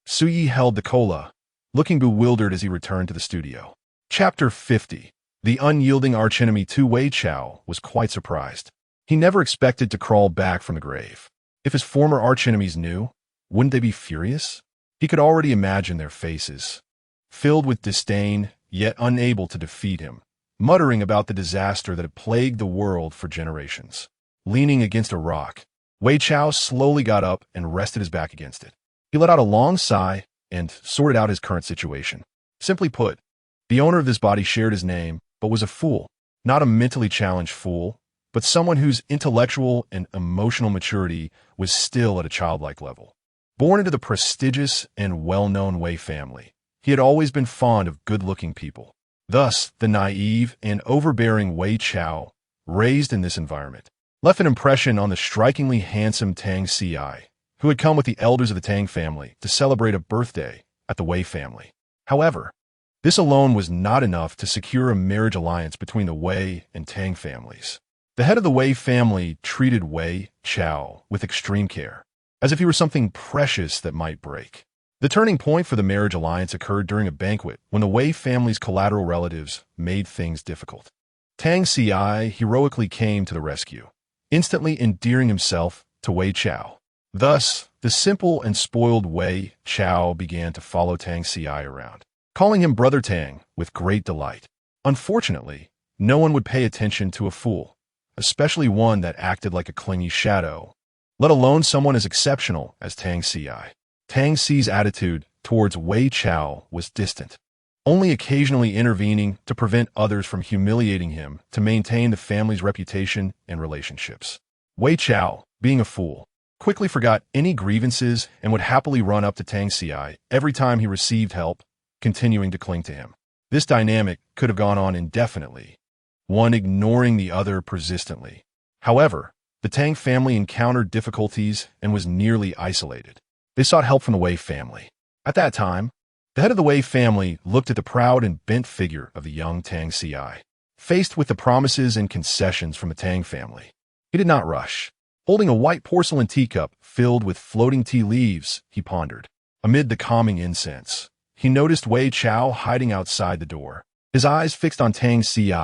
Chu Yu held the cola, looking bewildered as he returned to the studio. Chapter 50. The unyielding archenemy to Wei Chao was quite surprised. He never expected to crawl back from the grave. If his former archenemies knew, wouldn't they be furious? He could already imagine their faces, filled with disdain, yet unable to defeat him, muttering about the disaster that had plagued the world for generations. Leaning against a rock, Wei Chao slowly got up and rested his back against it. He let out a long sigh and sorted out his current situation. Simply put, the owner of this body shared his name, but was a fool. Not a mentally challenged fool, but someone whose intellectual and emotional maturity was still at a childlike level. Born into the prestigious and well-known Wei family, he had always been fond of good-looking people. Thus, the naive and overbearing Wei Chao, raised in this environment, left an impression on the strikingly handsome Tang Ci, who had come with the elders of the Tang family to celebrate a birthday at the Wei family. However, this alone was not enough to secure a marriage alliance between the Wei and Tang families. The head of the Wei family treated Wei Chao with extreme care, as if he were something precious that might break. The turning point for the marriage alliance occurred during a banquet when the Wei family's collateral relatives made things difficult. Tang Ci heroically came to the rescue, instantly endearing himself to Wei Chao. Thus, the simple and spoiled Wei Chao began to follow Tang Ci around, calling him Brother Tang with great delight. Unfortunately, no one would pay attention to a fool, especially one that acted like a clingy shadow, let alone someone as exceptional as Tang Ci. Tang Ci's attitude towards Wei Chao was distant, only occasionally intervening to prevent others from humiliating him to maintain the family's reputation and relationships. Wei Chao, being a fool, quickly forgot any grievances and would happily run up to Tang Ci every time he received help, continuing to cling to him. This dynamic could have gone on indefinitely, one ignoring the other persistently. However, the Tang family encountered difficulties and was nearly isolated. They sought help from the Wei family. At that time, the head of the Wei family looked at the proud and bent figure of the young Tang Ci. Faced with the promises and concessions from the Tang family, he did not rush. Holding a white porcelain teacup filled with floating tea leaves, he pondered. Amid the calming incense, he noticed Wei Chao hiding outside the door, his eyes fixed on Tang Ci,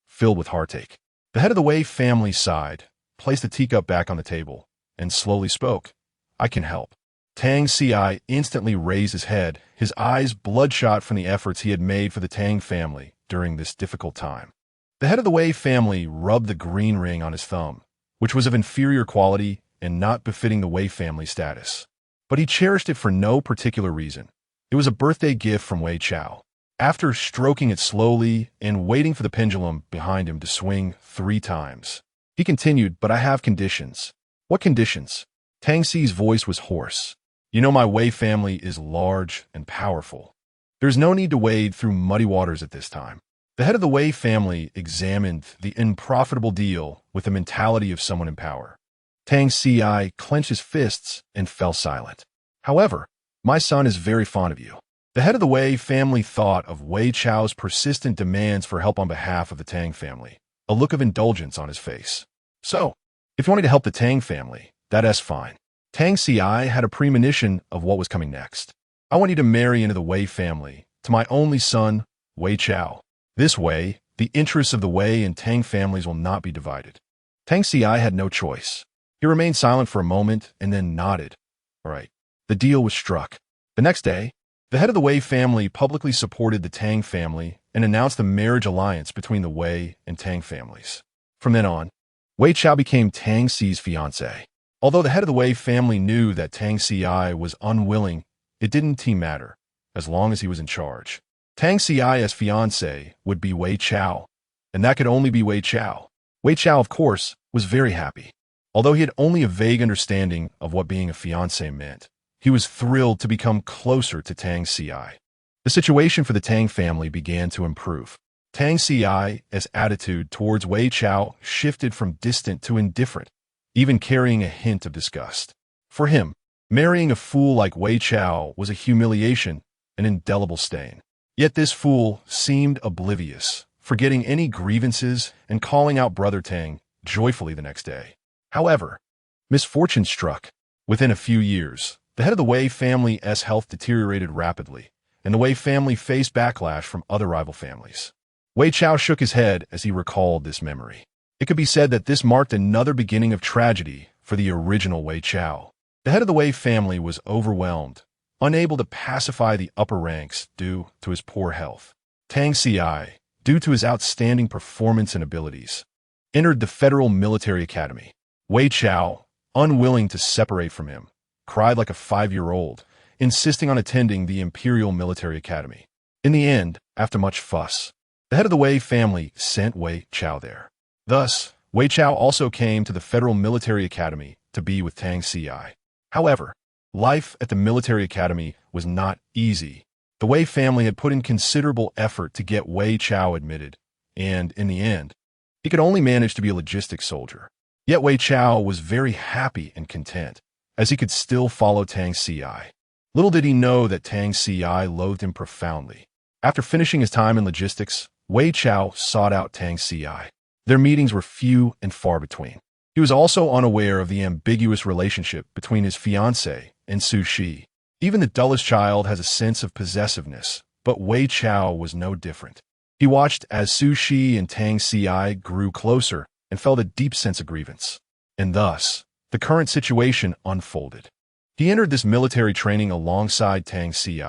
filled with heartache. The head of the Wei family sighed, placed the teacup back on the table, and slowly spoke. "I can help." Tang Ci instantly raised his head, his eyes bloodshot from the efforts he had made for the Tang family during this difficult time. The head of the Wei family rubbed the green ring on his thumb, which was of inferior quality and not befitting the Wei family status. But he cherished it for no particular reason. It was a birthday gift from Wei Chao. After stroking it slowly and waiting for the pendulum behind him to swing 3 times, he continued, "But I have conditions." "What conditions?" Tang Ci's voice was hoarse. "You know my Wei family is large and powerful. There's no need to wade through muddy waters at this time." The head of the Wei family examined the unprofitable deal with the mentality of someone in power. Tang Ci clenched his fists and fell silent. "However, my son is very fond of you." The head of the Wei family thought of Wei Chao's persistent demands for help on behalf of the Tang family, a look of indulgence on his face. "So, if you wanted to help the Tang family, that's fine." Tang Ci had a premonition of what was coming next. "I want you to marry into the Wei family, to my only son, Wei Chao. This way, the interests of the Wei and Tang families will not be divided." Tang Ci had no choice. He remained silent for a moment and then nodded. All right. The deal was struck. The next day, the head of the Wei family publicly supported the Tang family and announced the marriage alliance between the Wei and Tang families. From then on, Wei Chao became Tang Ci's fiancé. Although the head of the Wei family knew that Tang Ci was unwilling, it didn't matter, as long as he was in charge. Tang Ci as fiancé would be Wei Chao, and that could only be Wei Chao. Wei Chao, of course, was very happy. Although he had only a vague understanding of what being a fiancé meant, he was thrilled to become closer to Tang Ci. The situation for the Tang family began to improve. Tang Ci's attitude towards Wei Chao shifted from distant to indifferent, even carrying a hint of disgust. For him, marrying a fool like Wei Chao was a humiliation, an indelible stain. Yet this fool seemed oblivious, forgetting any grievances and calling out Brother Tang joyfully the next day. However, misfortune struck. Within a few years, The head of the Wei family's health deteriorated rapidly, and the Wei family faced backlash from other rival families. Wei Chao shook his head as he recalled this memory. It could be said that this marked another beginning of tragedy for the original Wei Chao. The head of the Wei family was overwhelmed, unable to pacify the upper ranks due to his poor health. Tang Ci, due to his outstanding performance and abilities, entered the Federal Military Academy. Wei Chao, unwilling to separate from him, cried like a 5-year-old, insisting on attending the Imperial Military Academy. In the end, after much fuss, the head of the Wei family sent Wei Chao there. Thus, Wei Chao also came to the Federal Military Academy to be with Tang Ci. However, life at the military academy was not easy. The Wei family had put in considerable effort to get Wei Chao admitted, and in the end, he could only manage to be a logistics soldier. Yet Wei Chao was very happy and content, as he could still follow Tang Ci. Little did he know that Tang Ci loathed him profoundly. After finishing his time in logistics, Wei Chao sought out Tang Ci. Their meetings were few and far between. He was also unaware of the ambiguous relationship between his fiancée and Su Shi. Even the dullest child has a sense of possessiveness, but Wei Chao was no different. He watched as Su Shi and Tang Ci grew closer and felt a deep sense of grievance. And thus, the current situation unfolded. He entered this military training alongside Tang Ci,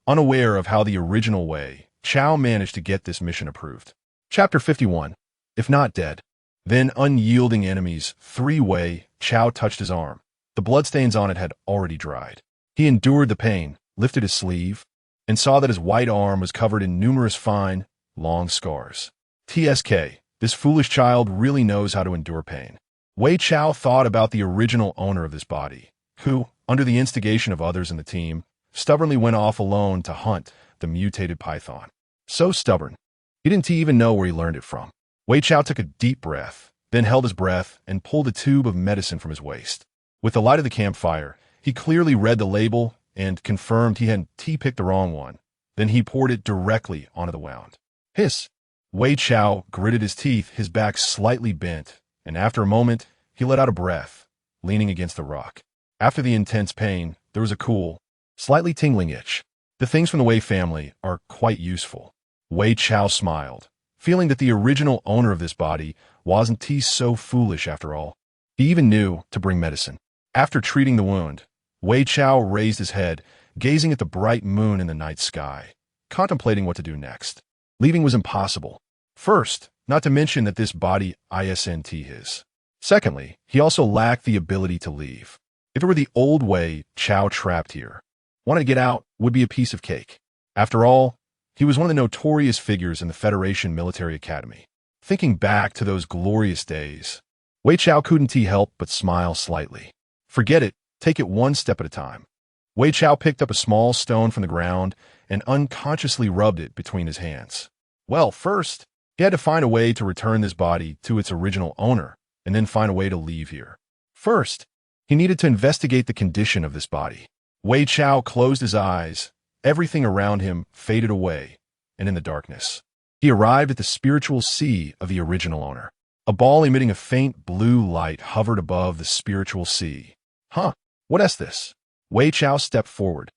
unaware of how the original Wei Chao managed to get this mission approved. Chapter 51. If not dead, then unyielding enemies. 3 Wei Chao touched his arm. The bloodstains on it had already dried. He endured the pain, lifted his sleeve, and saw that his white arm was covered in numerous fine, long scars. TSK, this foolish child really knows how to endure pain. Wei Chao thought about the original owner of this body, who, under the instigation of others in the team, stubbornly went off alone to hunt the mutated python. So stubborn, he didn't even know where he learned it from. Wei Chao took a deep breath, then held his breath and pulled a tube of medicine from his waist. With the light of the campfire, he clearly read the label and confirmed he hadn't picked the wrong one. Then he poured it directly onto the wound. Hiss! Wei Chao gritted his teeth, his back slightly bent, and after a moment, he let out a breath, leaning against the rock. After the intense pain, there was a cool, slightly tingling itch. The things from the Wei family are quite useful. Wei Chao smiled, feeling that the original owner of this body wasn't so foolish after all. He even knew to bring medicine. After treating the wound, Wei Chao raised his head, gazing at the bright moon in the night sky, contemplating what to do next. Leaving was impossible. First, not to mention that this body isn't his. Secondly, he also lacked the ability to leave. If it were the old Wei Chao trapped here, wanting to get out would be a piece of cake. After all, he was one of the notorious figures in the Federation Military Academy. Thinking back to those glorious days, Wei Chao couldn't help but smile slightly. Forget it, take it one step at a time. Wei Chao picked up a small stone from the ground and unconsciously rubbed it between his hands. Well, first, he had to find a way to return this body to its original owner, and then find a way to leave here. First, he needed to investigate the condition of this body. Wei Chao closed his eyes. Everything around him faded away, and in the darkness, he arrived at the spiritual sea of the original owner. A ball emitting a faint blue light hovered above the spiritual sea. Huh, what is this? Wei Chao stepped forward,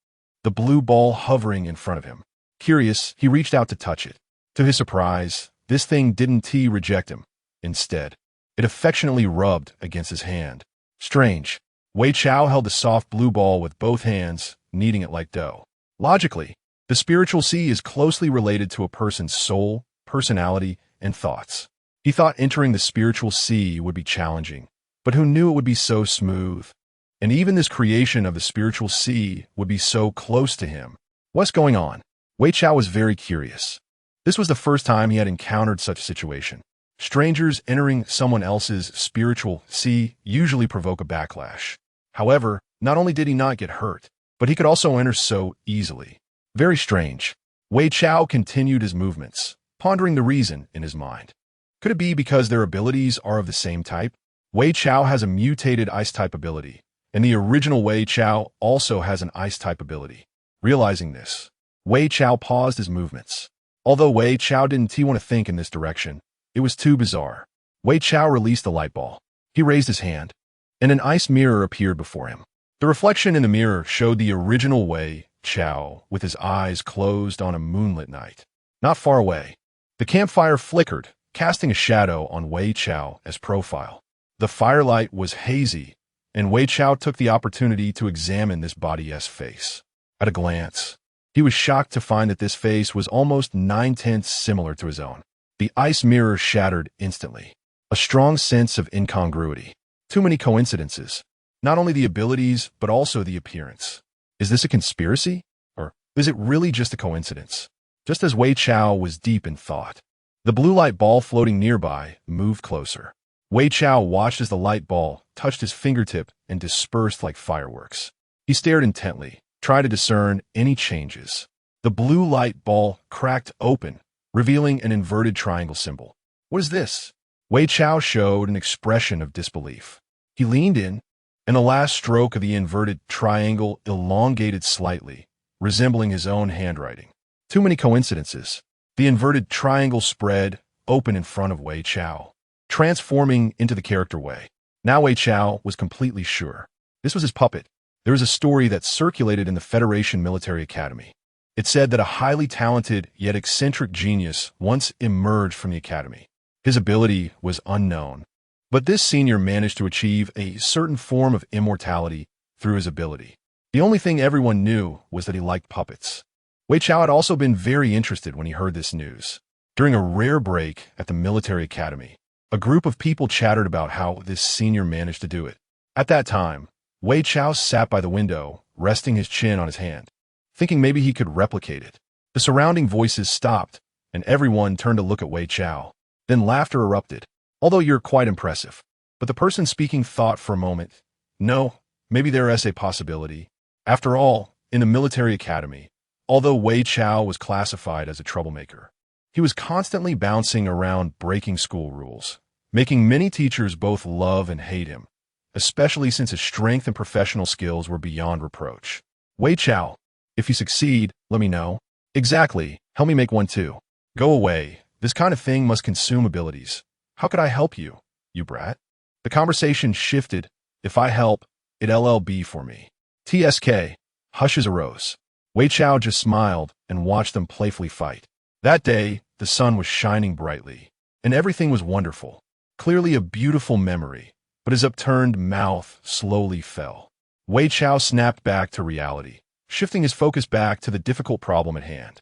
the blue ball hovering in front of him. Curious, he reached out to touch it. To his surprise, this thing didn't reject him. Instead, it affectionately rubbed against his hand. Strange. Wei Chao held the soft blue ball with both hands, kneading it like dough. Logically, the spiritual sea is closely related to a person's soul, personality, and thoughts. He thought entering the spiritual sea would be challenging, but who knew it would be so smooth? And even this creation of the spiritual sea would be so close to him. What's going on? Wei Chao was very curious. This was the first time he had encountered such a situation. Strangers entering someone else's spiritual sea usually provoke a backlash. However, not only did he not get hurt, but he could also enter so easily. Very strange. Wei Chao continued his movements, pondering the reason in his mind. Could it be because their abilities are of the same type? Wei Chao has a mutated ice-type ability, and the original Wei Chao also has an ice-type ability. Realizing this, Wei Chao paused his movements. Although Wei Chao didn't want to think in this direction, it was too bizarre. Wei Chao released the light ball. He raised his hand, and an ice mirror appeared before him. The reflection in the mirror showed the original Wei Chao with his eyes closed on a moonlit night. Not far away, the campfire flickered, casting a shadow on Wei Chao as profile. The firelight was hazy, and Wei Chao took the opportunity to examine this body-esque face. At a glance, he was shocked to find that this face was almost 9/10 similar to his own. The ice mirror shattered instantly. A strong sense of incongruity. Too many coincidences. Not only the abilities, but also the appearance. Is this a conspiracy? Or is it really just a coincidence? Just as Wei Chao was deep in thought, the blue light ball floating nearby moved closer. Wei Chao watched as the light ball touched his fingertip and dispersed like fireworks. He stared intently, trying to discern any changes. The blue light ball cracked open, revealing an inverted triangle symbol. What is this? Wei Chao showed an expression of disbelief. He leaned in, and the last stroke of the inverted triangle elongated slightly, resembling his own handwriting. Too many coincidences. The inverted triangle spread open in front of Wei Chao, transforming into the character Wei. Now Wei Chao was completely sure. This was his puppet. There was a story that circulated in the Federation Military Academy. It said that a highly talented yet eccentric genius once emerged from the academy. His ability was unknown, but this senior managed to achieve a certain form of immortality through his ability. The only thing everyone knew was that he liked puppets. Wei Chao had also been very interested when he heard this news. During a rare break at the military academy, a group of people chattered about how this senior managed to do it. At that time, Wei Chao sat by the window, resting his chin on his hand, thinking maybe he could replicate it. The surrounding voices stopped, and everyone turned to look at Wei Chao. Then laughter erupted. Although you're quite impressive. But the person speaking thought for a moment, no, maybe there is a possibility. After all, in the military academy, although Wei Chao was classified as a troublemaker, he was constantly bouncing around breaking school rules, making many teachers both love and hate him, especially since his strength and professional skills were beyond reproach. Wei Chao, if you succeed, let me know. Exactly, help me make one too. Go away, this kind of thing must consume abilities. How could I help you, you brat? The conversation shifted. If I help, it'll be for me. TSK. Hushes arose. Wei Chao just smiled and watched them playfully fight. That day, the sun was shining brightly, and everything was wonderful. Clearly a beautiful memory, but his upturned mouth slowly fell. Wei Chao snapped back to reality, shifting his focus back to the difficult problem at hand.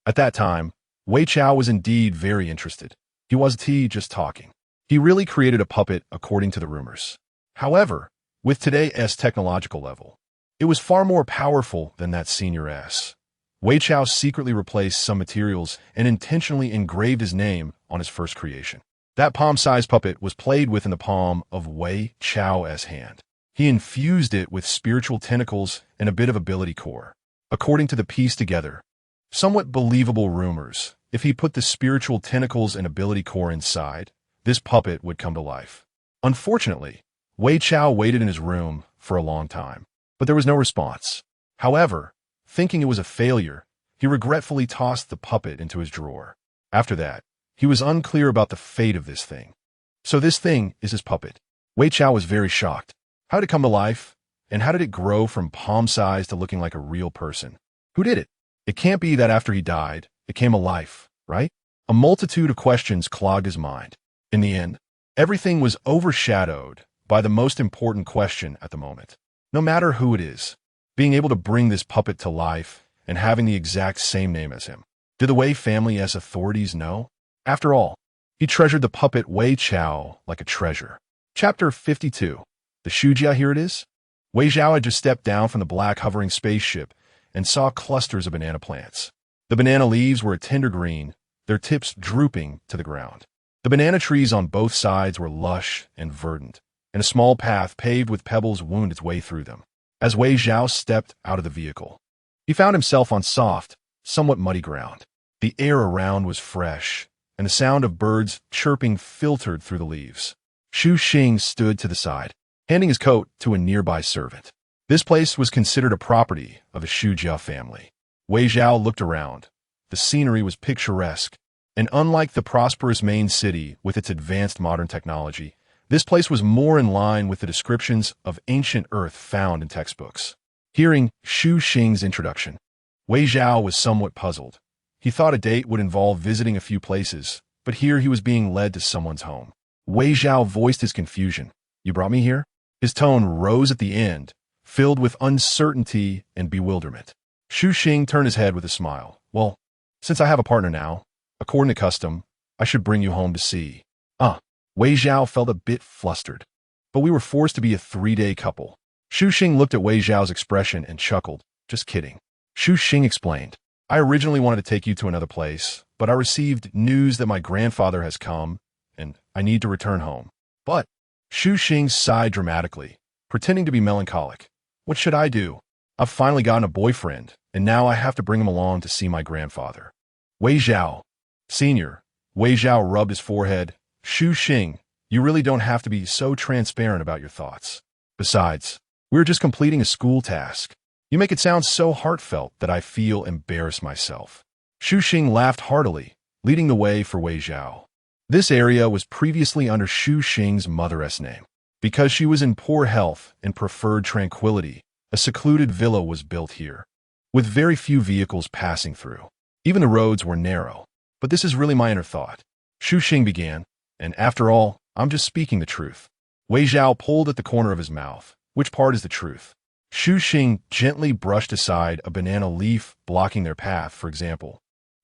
At that time, Wei Chao was indeed very interested. He wasn't just talking. He really created a puppet according to the rumors. However, with today's technological level, it was far more powerful than that senior S. Wei Chao secretly replaced some materials and intentionally engraved his name on his first creation. That palm-sized puppet was played with in the palm of Wei Chao's hand. He infused it with spiritual tentacles and a bit of ability core. According to the pieced together, somewhat believable rumors, if he put the spiritual tentacles and ability core inside, this puppet would come to life. Unfortunately, Wei Chao waited in his room for a long time, but there was no response. However, thinking it was a failure, he regretfully tossed the puppet into his drawer. After that, he was unclear about the fate of this thing. So this thing is his puppet. Wei Chao was very shocked. How did it come to life? And how did it grow from palm size to looking like a real person? Who did it? It can't be that after he died, it came alive, right? A multitude of questions clogged his mind. In the end, everything was overshadowed by the most important question at the moment. No matter who it is, being able to bring this puppet to life and having the exact same name as him. Did the Wei family as authorities know? After all, he treasured the puppet Wei Chao like a treasure. Chapter 52. The Shujia, here it is. Wei Zhao had just stepped down from the black hovering spaceship and saw clusters of banana plants. The banana leaves were a tender green, their tips drooping to the ground. The banana trees on both sides were lush and verdant, and a small path paved with pebbles wound its way through them. As Wei Zhao stepped out of the vehicle, he found himself on soft, somewhat muddy ground. The air around was fresh, and the sound of birds chirping filtered through the leaves. Xu Xing stood to the side, handing his coat to a nearby servant. This place was considered a property of the Shujia family. Wei Zhao looked around. The scenery was picturesque, and unlike the prosperous main city with its advanced modern technology, This place was more in line with the descriptions of ancient Earth found in textbooks. Hearing Xu Xing's introduction, Wei Zhao was somewhat puzzled. He thought a date would involve visiting a few places, but here he was being led to someone's home. Wei Zhao voiced his confusion. "You brought me here?" His tone rose at the end, filled with uncertainty and bewilderment. Xu Xing turned his head with a smile. "Well, since I have a partner now, according to custom, I should bring you home to see." Wei Zhao felt a bit flustered. "But we were forced to be a 3-day couple." Xu Xing looked at Wei Zhao's expression and chuckled. "Just kidding." Xu Xing explained. "I originally wanted to take you to another place, but I received news that my grandfather has come, and I need to return home." "But," Xu Xing sighed dramatically, pretending to be melancholic. "What should I do? I've finally gotten a boyfriend, and now I have to bring him along to see my grandfather." "Wei Zhao, Senior." Wei Zhao rubbed his forehead. "Xu Xing, you really don't have to be so transparent about your thoughts. Besides, we're just completing a school task. You make it sound so heartfelt that I feel embarrassed myself." Xu Xing laughed heartily, leading the way for Wei Zhao. This area was previously under Xu Xing's mother's name. Because she was in poor health and preferred tranquility, a secluded villa was built here, with very few vehicles passing through. Even the roads were narrow. "But this is really my inner thought," Xu Xing began, "and after all, I'm just speaking the truth." Wei Zhao pulled at the corner of his mouth. "Which part is the truth?" Xu Xing gently brushed aside a banana leaf blocking their path, for example.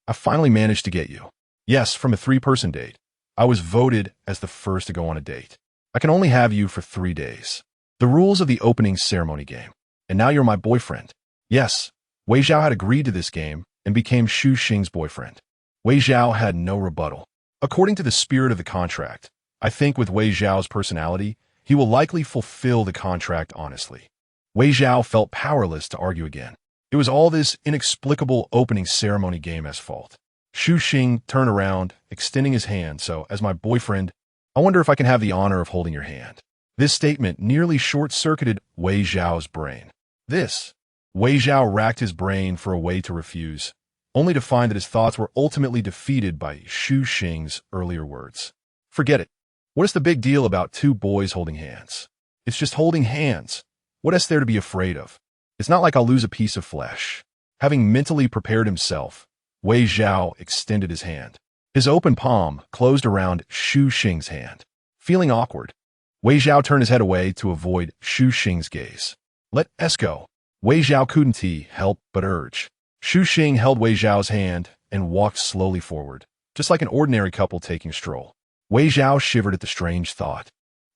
"I finally managed to get you. Yes, from a 3-person date. I was voted as the first to go on a date. I can only have you for 3 days. The rules of the opening ceremony game. And now you're my boyfriend." Yes, Wei Zhao had agreed to this game and became Xu Xing's boyfriend. Wei Zhao had no rebuttal. According to the spirit of the contract, I think with Wei Zhao's personality, he will likely fulfill the contract honestly. Wei Zhao felt powerless to argue again. It was all this inexplicable opening ceremony game's fault. Xu Xing turned around, extending his hand. "So, as my boyfriend, I wonder if I can have the honor of holding your hand." This statement nearly short-circuited Wei Zhao's brain. Wei Zhao racked his brain for a way to refuse, only to find that his thoughts were ultimately defeated by Xu Xing's earlier words. "Forget it. What is the big deal about 2 boys holding hands? It's just holding hands. What is there to be afraid of? It's not like I'll lose a piece of flesh." Having mentally prepared himself, Wei Zhao extended his hand. His open palm closed around Xu Xing's hand. Feeling awkward, Wei Zhao turned his head away to avoid Xu Xing's gaze. "Let us go." Wei Zhao couldn't help but urge. Xu Xing held Wei Zhao's hand and walked slowly forward, just like an ordinary couple taking a stroll. Wei Zhao shivered at the strange thought.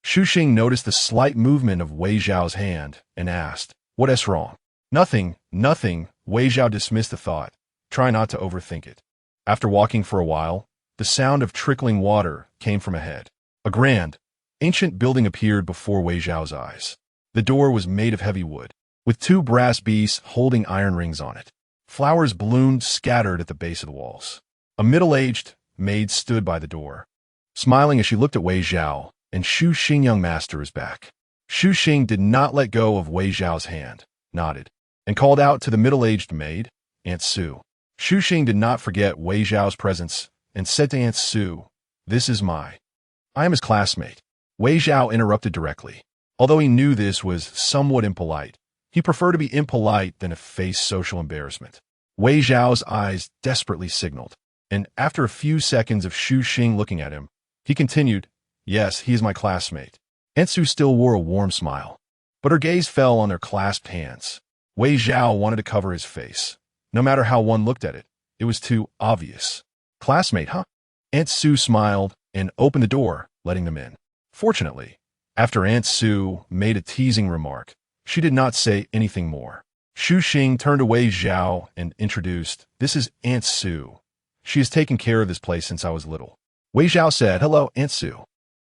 Xu Xing noticed the slight movement of Wei Zhao's hand and asked, "What is wrong?" Nothing. Wei Zhao dismissed the thought, trying not to overthink it. After walking for a while, the sound of trickling water came from ahead. A grand, ancient building appeared before Wei Zhao's eyes. The door was made of heavy wood, with 2 brass beasts holding iron rings on it. Flowers bloomed scattered at the base of the walls. A middle-aged maid stood by the door, smiling as she looked at Wei Zhao, and Xu Xing, "Young master is back." Xu Xing did not let go of Wei Zhao's hand, nodded, and called out to the middle-aged maid, "Aunt Su." Xu Xing did not forget Wei Zhao's presence and said to Aunt Su, I am his classmate." Wei Zhao interrupted directly. Although he knew this was somewhat impolite, he preferred to be impolite than to face social embarrassment. Wei Zhao's eyes desperately signaled, and after a few seconds of Xu Xing looking at him, he continued, "Yes, he is my classmate." Aunt Su still wore a warm smile, but her gaze fell on their clasped hands. Wei Zhao wanted to cover his face. No matter how one looked at it, it was too obvious. "Classmate, huh?" Aunt Su smiled and opened the door, letting them in. Fortunately, after Aunt Su made a teasing remark, she did not say anything more. Xu Xing turned to Wei Zhao and introduced, "This is Aunt Su. She has taken care of this place since I was little." Wei Zhao said, "Hello, Aunt Su."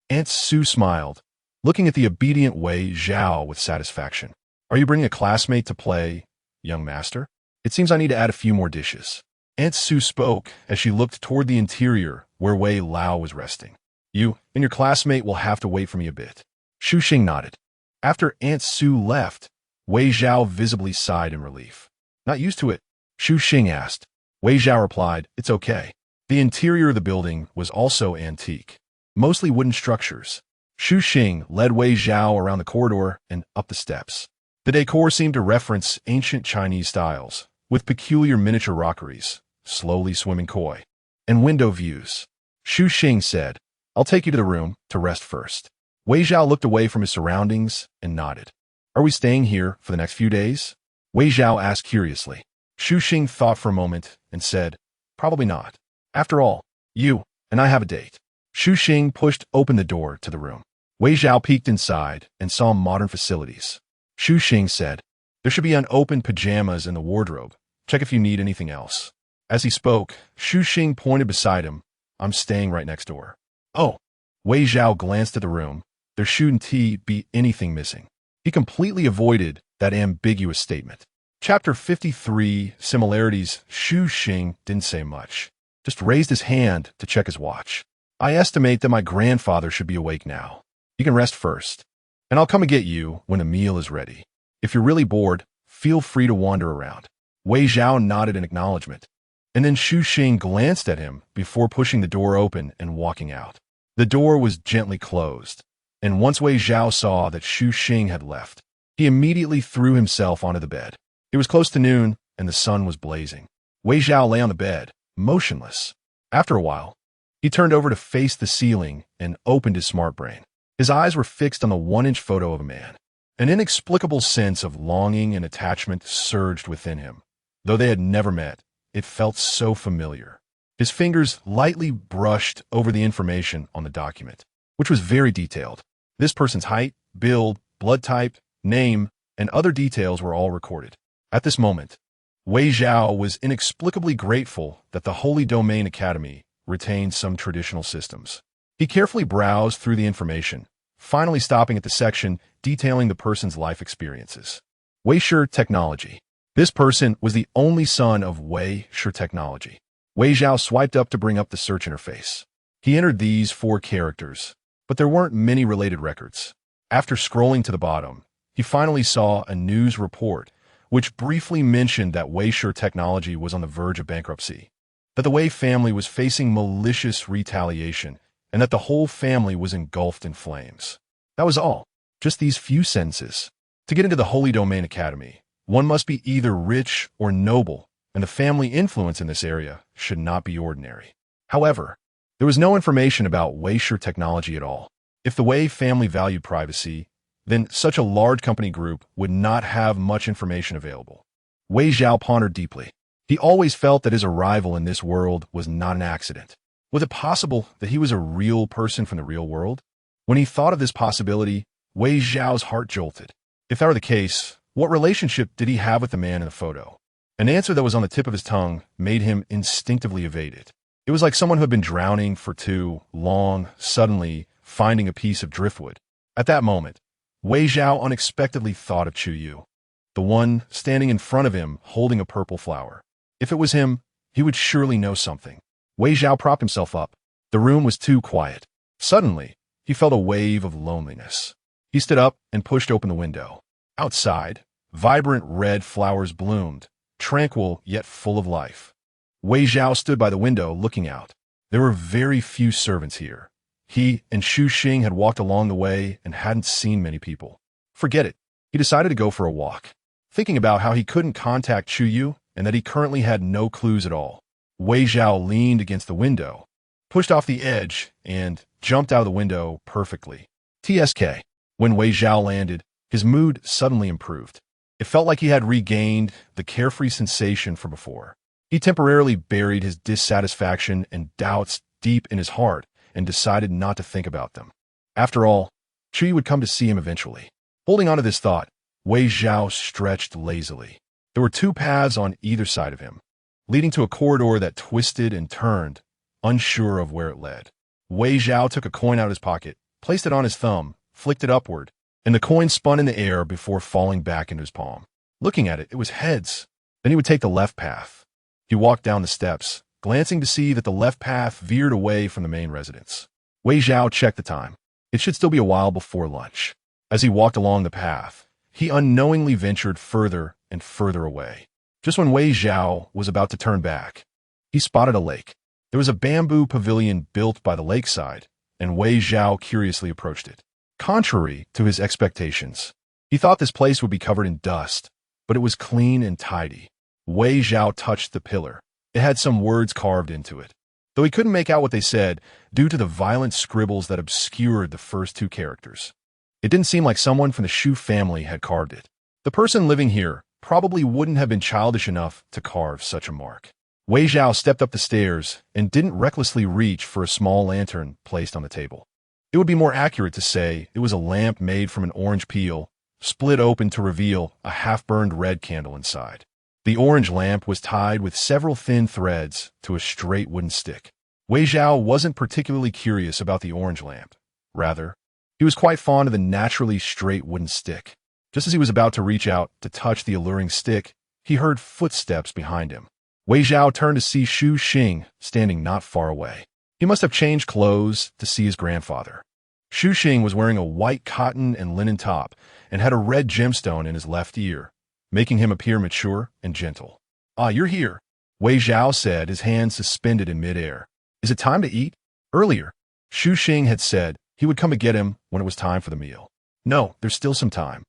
Aunt Su smiled, looking at the obedient Wei Zhao with satisfaction. "Are you bringing a classmate to play, young master? It seems I need to add a few more dishes." Aunt Su spoke as she looked toward the interior where Wei Lao was resting. "You and your classmate will have to wait for me a bit." Xu Xing nodded. After Aunt Su left, Wei Zhao visibly sighed in relief. "Not used to it?" Xu Xing asked. Wei Zhao replied, "It's okay." The interior of the building was also antique, mostly wooden structures. Xu Xing led Wei Zhao around the corridor and up the steps. The decor seemed to reference ancient Chinese styles, with peculiar miniature rockeries, slowly swimming koi, and window views. Xu Xing said, "I'll take you to the room to rest first." Wei Zhao looked away from his surroundings and nodded. "Are we staying here for the next few days?" Wei Zhao asked curiously. Xu Xing thought for a moment and said, "Probably not. After all, you and I have a date." Xu Xing pushed open the door to the room. Wei Zhao peeked inside and saw modern facilities. Xu Xing said, "There should be unopened pajamas in the wardrobe. Check if you need anything else." As he spoke, Xu Xing pointed beside him. "I'm staying right next door." "Oh." Wei Zhao glanced at the room. There shouldn't be anything missing. He completely avoided that ambiguous statement. Chapter 53, Similarities. Xu Xing didn't say much, just raised his hand to check his watch. "I estimate that my grandfather should be awake now. You can rest first, and I'll come and get you when a meal is ready. If you're really bored, feel free to wander around." Wei Zhao nodded in acknowledgement, and then Xu Xing glanced at him before pushing the door open and walking out. The door was gently closed, and once Wei Zhao saw that Xu Xing had left, he immediately threw himself onto the bed. It was close to noon, and the sun was blazing. Wei Zhao lay on the bed, motionless. After a while, he turned over to face the ceiling and opened his smart brain. His eyes were fixed on the 1-inch photo of a man. An inexplicable sense of longing and attachment surged within him. Though they had never met, it felt so familiar. His fingers lightly brushed over the information on the document, which was very detailed. This person's height, build, blood type, name, and other details were all recorded. At this moment, Wei Zhao was inexplicably grateful that the Holy Domain Academy retained some traditional systems. He carefully browsed through the information, finally stopping at the section detailing the person's life experiences. Wei Technology. This person was the only son of Wei Technology. Wei Zhao swiped up to bring up the search interface. He entered these 4 characters, but there weren't many related records. After scrolling to the bottom, he finally saw a news report which briefly mentioned that Wei Technology was on the verge of bankruptcy, that the Wei family was facing malicious retaliation, and that the whole family was engulfed in flames. That was all. Just these few sentences. To get into the Holy Domain Academy, one must be either rich or noble, and the family influence in this area should not be ordinary. However, there was no information about Wei Technology at all. If the Wei family valued privacy, then such a large company group would not have much information available. Wei Zhao pondered deeply. He always felt that his arrival in this world was not an accident. Was it possible that he was a real person from the real world? When he thought of this possibility, Wei Zhao's heart jolted. If that were the case, what relationship did he have with the man in the photo? An answer that was on the tip of his tongue made him instinctively evade it. It was like someone who had been drowning for too long, suddenly finding a piece of driftwood. At that moment, Wei Zhao unexpectedly thought of Chu Yu, the one standing in front of him holding a purple flower. If it was him, he would surely know something. Wei Zhao propped himself up. The room was too quiet. Suddenly, he felt a wave of loneliness. He stood up and pushed open the window. Outside, vibrant red flowers bloomed, tranquil yet full of life. Wei Zhao stood by the window looking out. There were very few servants here. He and Xu Xing had walked along the way and hadn't seen many people. Forget it. He decided to go for a walk, thinking about how he couldn't contact Chu Yu and that he currently had no clues at all. Wei Zhao leaned against the window, pushed off the edge, and jumped out of the window perfectly. TSK. When Wei Zhao landed, his mood suddenly improved. It felt like he had regained the carefree sensation from before. He temporarily buried his dissatisfaction and doubts deep in his heart and decided not to think about them. After all, Chu Yu would come to see him eventually. Holding on to this thought, Wei Zhao stretched lazily. There were 2 paths on either side of him, leading to a corridor that twisted and turned, unsure of where it led. Wei Zhao took a coin out of his pocket, placed it on his thumb, flicked it upward, and the coin spun in the air before falling back into his palm. Looking at it, it was heads. Then he would take the left path. He walked down the steps, glancing to see that the left path veered away from the main residence. Wei Zhao checked the time. It should still be a while before lunch. As he walked along the path, he unknowingly ventured further and further away. Just when Wei Zhao was about to turn back, he spotted a lake. There was a bamboo pavilion built by the lakeside, and Wei Zhao curiously approached it. Contrary to his expectations, he thought this place would be covered in dust, but it was clean and tidy. Wei Zhao touched the pillar. It had some words carved into it, though he couldn't make out what they said due to the violent scribbles that obscured the first two characters. It didn't seem like someone from the Shu family had carved it. The person living here probably wouldn't have been childish enough to carve such a mark. Wei Zhao stepped up the stairs and didn't recklessly reach for a small lantern placed on the table. It would be more accurate to say it was a lamp made from an orange peel, split open to reveal a half-burned red candle inside. The orange lamp was tied with several thin threads to a straight wooden stick. Wei Zhao wasn't particularly curious about the orange lamp. Rather, he was quite fond of the naturally straight wooden stick. Just as he was about to reach out to touch the alluring stick, he heard footsteps behind him. Wei Zhao turned to see Xu Xing standing not far away. He must have changed clothes to see his grandfather. Xu Xing was wearing a white cotton and linen top and had a red gemstone in his left ear, making him appear mature and gentle. "Ah, you're here," Wei Zhao said, his hands suspended in midair. "Is it time to eat?" Earlier, Xu Xing had said he would come to get him when it was time for the meal. "No, there's still some time,"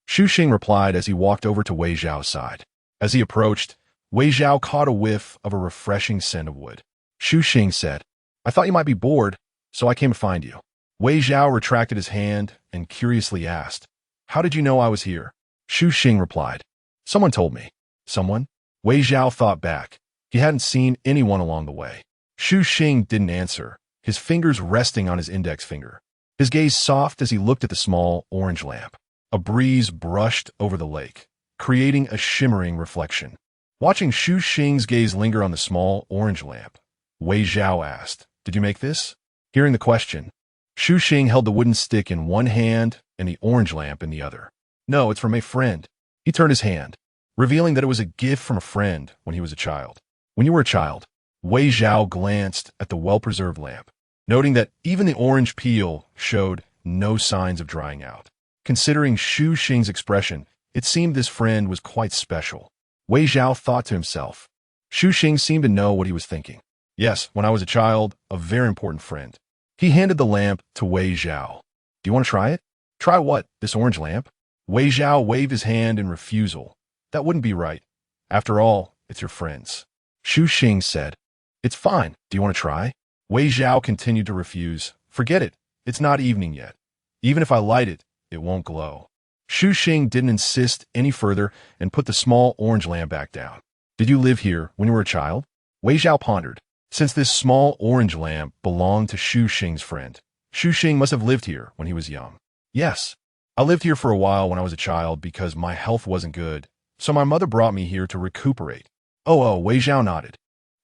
Xu Xing replied as he walked over to Wei Zhao's side. As he approached, Wei Zhao caught a whiff of a refreshing scent of wood. Xu Xing said, "I thought you might be bored, so I came to find you." Wei Zhao retracted his hand and curiously asked, "How did you know I was here?" Xu Xing replied, "Someone told me." "Someone?" Wei Zhao thought back. He hadn't seen anyone along the way. Xu Xing didn't answer, his fingers resting on his index finger. His gaze soft as he looked at the small orange lamp. A breeze brushed over the lake, creating a shimmering reflection. Watching Xu Xing's gaze linger on the small orange lamp, Wei Zhao asked, "Did you make this?" Hearing the question, Xu Xing held the wooden stick in one hand and the orange lamp in the other. "No, it's from a friend." He turned his hand, revealing that it was a gift from a friend when he was a child. "When you were a child," Wei Zhao glanced at the well-preserved lamp, noting that even the orange peel showed no signs of drying out. Considering Xu Xing's expression, it seemed this friend was quite special. Wei Zhao thought to himself. Xu Xing seemed to know what he was thinking. "Yes, when I was a child, a very important friend." He handed the lamp to Wei Zhao. "Do you want to try it?" "Try what? This orange lamp?" Wei Zhao waved his hand in refusal. "That wouldn't be right. After all, it's your friend's." Xu Xing said, "It's fine. Do you want to try?" Wei Zhao continued to refuse. "Forget it. It's not evening yet. Even if I light it, it won't glow." Xu Xing didn't insist any further and put the small orange lamp back down. "Did you live here when you were a child?" Wei Zhao pondered. Since this small orange lamp belonged to Xu Xing's friend, Xu Xing must have lived here when he was young. "Yes. I lived here for a while when I was a child because my health wasn't good, so my mother brought me here to recuperate." Oh, Wei Zhao nodded.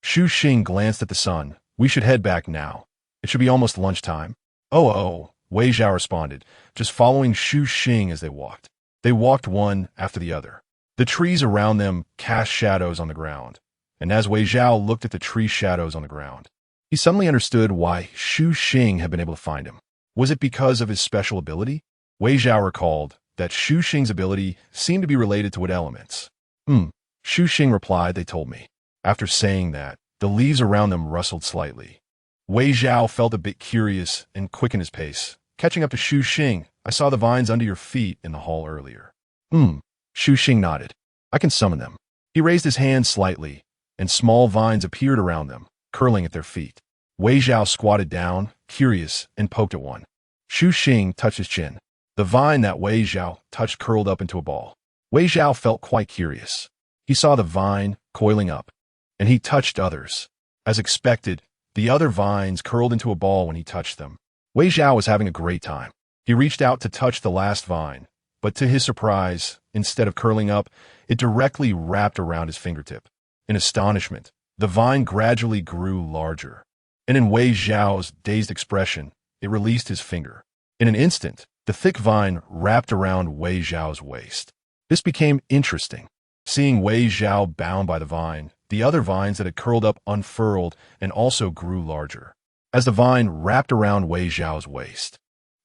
Xu Xing glanced at the sun. "We should head back now. It should be almost lunchtime." Oh, Wei Zhao responded, just following Xu Xing as they walked. They walked one after the other. The trees around them cast shadows on the ground, and as Wei Zhao looked at the tree shadows on the ground, he suddenly understood why Xu Xing had been able to find him. Was it because of his special ability? Wei Zhao recalled that Xu Xing's ability seemed to be related to wood elements. Xu Xing replied, "They told me." After saying that, the leaves around them rustled slightly. Wei Zhao felt a bit curious and quickened his pace. Catching up to Xu Xing, "I saw the vines under your feet in the hall earlier." Xu Xing nodded. "I can summon them." He raised his hand slightly, and small vines appeared around them, curling at their feet. Wei Zhao squatted down, curious, and poked at one. Xu Xing touched his chin. The vine that Wei Zhao touched curled up into a ball. Wei Zhao felt quite curious. He saw the vine coiling up, and he touched others. As expected, the other vines curled into a ball when he touched them. Wei Zhao was having a great time. He reached out to touch the last vine, but to his surprise, instead of curling up, it directly wrapped around his fingertip. In astonishment, the vine gradually grew larger, and in Wei Zhao's dazed expression, it released his finger. In an instant, the thick vine wrapped around Wei Zhao's waist. This became interesting. Seeing Wei Zhao bound by the vine, the other vines that had curled up unfurled and also grew larger. As the vine wrapped around Wei Zhao's waist,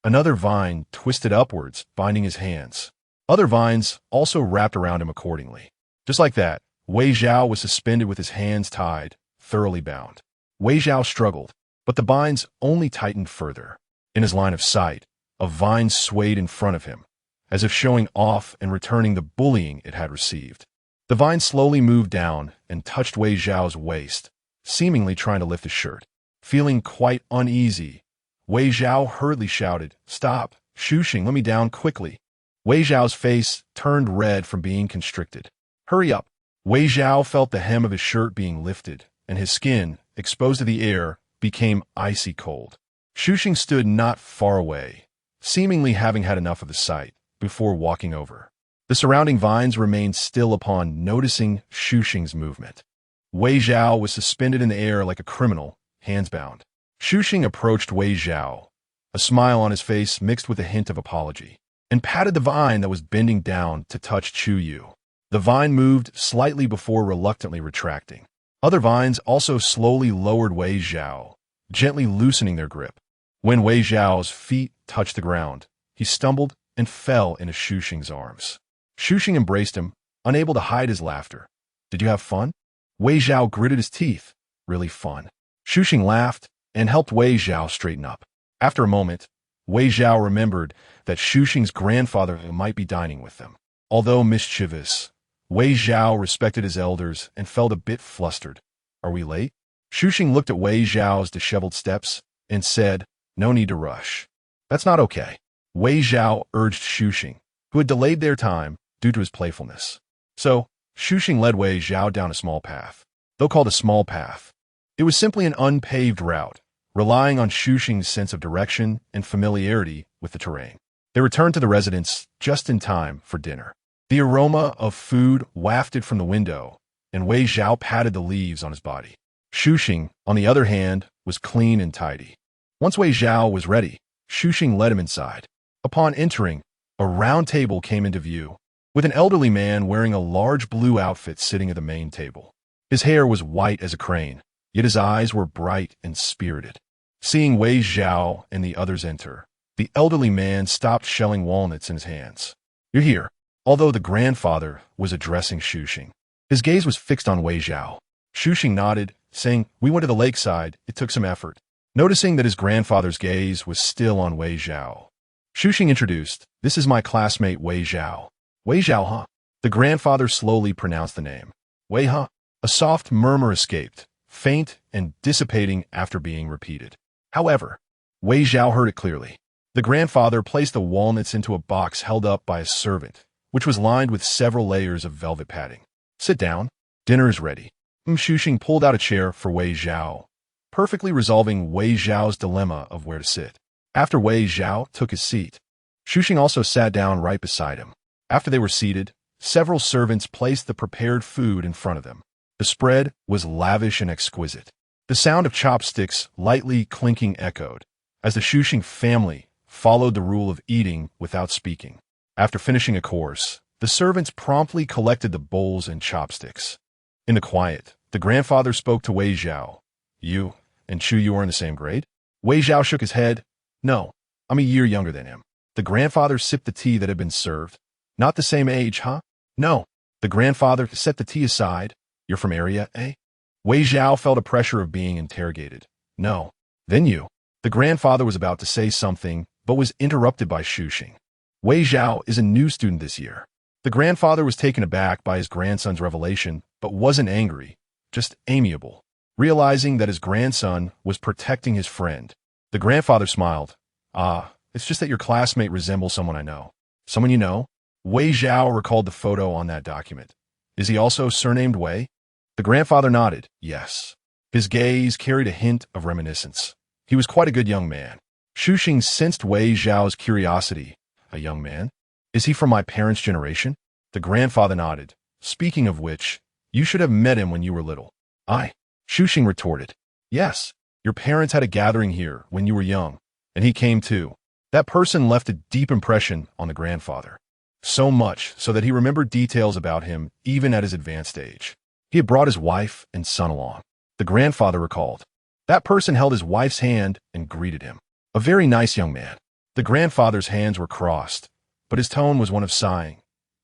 another vine twisted upwards, binding his hands. Other vines also wrapped around him accordingly. Just like that, Wei Zhao was suspended with his hands tied, thoroughly bound. Wei Zhao struggled. but the vines only tightened further. In his line of sight, a vine swayed in front of him, as if showing off and returning the bullying it had received. The vine slowly moved down and touched Wei Zhao's waist, seemingly trying to lift his shirt. Feeling quite uneasy, Wei Zhao hurriedly shouted, "Stop! Shushing, let me down quickly." Wei Zhao's face turned red from being constricted. "Hurry up!" Wei Zhao felt the hem of his shirt being lifted, and his skin, exposed to the air, became icy cold. Shushing stood not far away, seemingly having had enough of the sight, before walking over. The surrounding vines remained still upon noticing Shushing's movement. Wei Zhao was suspended in the air like a criminal, hands bound. Shushing approached Wei Zhao, a smile on his face mixed with a hint of apology, and patted the vine that was bending down to touch Chu Yu. The vine moved slightly before reluctantly retracting. Other vines also slowly lowered Wei Zhao, gently loosening their grip. When Wei Zhao's feet touched the ground, he stumbled and fell into Shushing's arms. Shushing embraced him, unable to hide his laughter. "Did you have fun?" Wei Zhao gritted his teeth. "Really fun." Shushing laughed and helped Wei Zhao straighten up. After a moment, Wei Zhao remembered that Shushing's grandfather might be dining with them. Although mischievous, Wei Zhao respected his elders and felt a bit flustered. "Are we late?" Shushing looked at Wei Zhao's disheveled steps and said, "No need to rush." "That's not okay." Wei Zhao urged Shushing, who had delayed their time due to his playfulness. So, Shushing led Wei Zhao down a small path. Though called a small path, it was simply an unpaved route, relying on Shushing's sense of direction and familiarity with the terrain. They returned to the residence just in time for dinner. The aroma of food wafted from the window, and Wei Zhao patted the leaves on his body. Shushing, on the other hand, was clean and tidy. Once Wei Zhao was ready, Shushing led him inside. Upon entering, a round table came into view, with an elderly man wearing a large blue outfit sitting at the main table. His hair was white as a crane, yet his eyes were bright and spirited. Seeing Wei Zhao and the others enter, the elderly man stopped shelling walnuts in his hands. "You're here." Although the grandfather was addressing Shushing, his gaze was fixed on Wei Zhao. Shushing nodded, saying, "We went to the lakeside. It took some effort." Noticing that his grandfather's gaze was still on Wei Zhao, Shushing introduced, "This is my classmate Wei Zhao." "Wei Zhao, huh?" The grandfather slowly pronounced the name. "Wei, huh?" A soft murmur escaped, faint and dissipating after being repeated. However, Wei Zhao heard it clearly. The grandfather placed the walnuts into a box held up by a servant, which was lined with several layers of velvet padding. "Sit down. Dinner is ready." Shushing pulled out a chair for Wei Zhao, perfectly resolving Wei Zhao's dilemma of where to sit. After Wei Zhao took his seat, Shushing also sat down right beside him. After they were seated, several servants placed the prepared food in front of them. The spread was lavish and exquisite. The sound of chopsticks lightly clinking echoed, as the Shushing family followed the rule of eating without speaking. After finishing a course, the servants promptly collected the bowls and chopsticks. In the quiet, the grandfather spoke to Wei Zhao. "You and Chu Yu are in the same grade?" Wei Zhao shook his head. "No, I'm a year younger than him." The grandfather sipped the tea that had been served. "Not the same age, huh?" "No." The grandfather set the tea aside. "You're from area, eh?" Wei Zhao felt a pressure of being interrogated. "No." "Then you." The grandfather was about to say something, but was interrupted by Shushing. "Wei Zhao is a new student this year." The grandfather was taken aback by his grandson's revelation, but wasn't angry, just amiable, realizing that his grandson was protecting his friend. The grandfather smiled. "Ah, it's just that your classmate resembles someone I know." "Someone you know?" Wei Zhao recalled the photo on that document. "Is he also surnamed Wei?" The grandfather nodded. "Yes." His gaze carried a hint of reminiscence. He was quite a good young man. Shushing sensed Wei Zhao's curiosity. "A young man? Is he from my parents' generation?" The grandfather nodded. "Speaking of which, you should have met him when you were little." "I?" Shushing retorted. "Yes. Your parents had a gathering here when you were young, and he came too." That person left a deep impression on the grandfather. So much so that he remembered details about him even at his advanced age. He had brought his wife and son along. The grandfather recalled. That person held his wife's hand and greeted him. A very nice young man. The grandfather's hands were crossed, but his tone was one of sighing.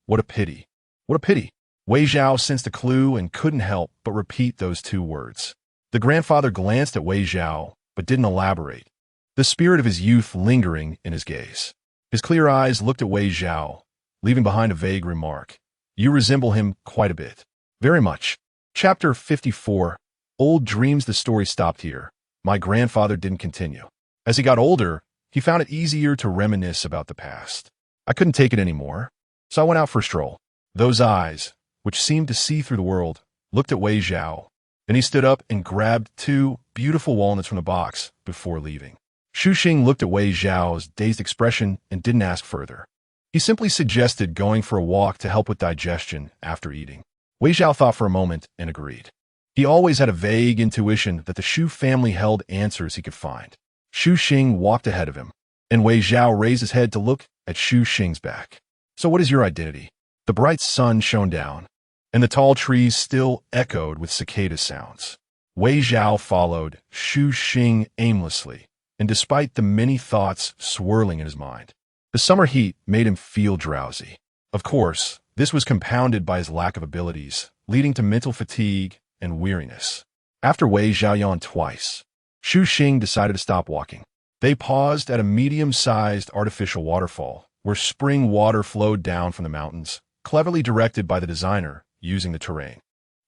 "What a pity. What a pity." Wei Zhao sensed a clue and couldn't help but repeat those two words. The grandfather glanced at Wei Zhao, but didn't elaborate, the spirit of his youth lingering in his gaze. His clear eyes looked at Wei Zhao, leaving behind a vague remark. You resemble him quite a bit. Very much. Chapter 54. Old dreams. The story stopped here. My grandfather didn't continue. As he got older, he found it easier to reminisce about the past. I couldn't take it anymore, so I went out for a stroll. Those eyes, which seemed to see through the world, looked at Wei Zhao. Then he stood up and grabbed 2 beautiful walnuts from the box before leaving. Xu Xing looked at Wei Zhao's dazed expression and didn't ask further. He simply suggested going for a walk to help with digestion after eating. Wei Zhao thought for a moment and agreed. He always had a vague intuition that the Xu family held answers he could find. Xu Xing walked ahead of him, and Wei Zhao raised his head to look at Xu Xing's back. So what is your identity? The bright sun shone down, and the tall trees still echoed with cicada sounds. Wei Zhao followed Xu Xing aimlessly, and despite the many thoughts swirling in his mind, the summer heat made him feel drowsy. Of course, this was compounded by his lack of abilities, leading to mental fatigue and weariness. After Wei Zhao yawned twice, Xu Xing decided to stop walking. They paused at a medium-sized artificial waterfall, where spring water flowed down from the mountains, cleverly directed by the designer using the terrain.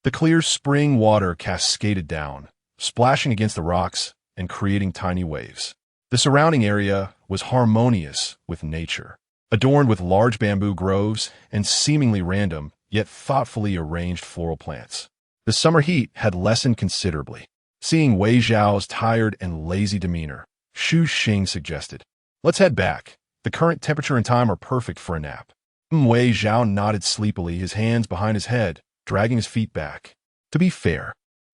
The clear spring water cascaded down, splashing against the rocks and creating tiny waves. The surrounding area was harmonious with nature, adorned with large bamboo groves and seemingly random, yet thoughtfully arranged floral plants. The summer heat had lessened considerably. Seeing Wei Zhao's tired and lazy demeanor, Xu Xing suggested, let's head back. The current temperature and time are perfect for a nap. Wei Zhao nodded sleepily, his hands behind his head, dragging his feet back. To be fair,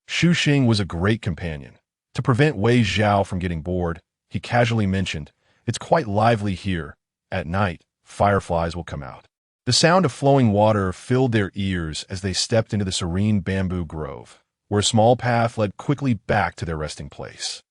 Xu Xing was a great companion. To prevent Wei Zhao from getting bored, he casually mentioned, it's quite lively here. At night, fireflies will come out. The sound of flowing water filled their ears as they stepped into the serene bamboo grove, where a small path led quickly back to their resting place.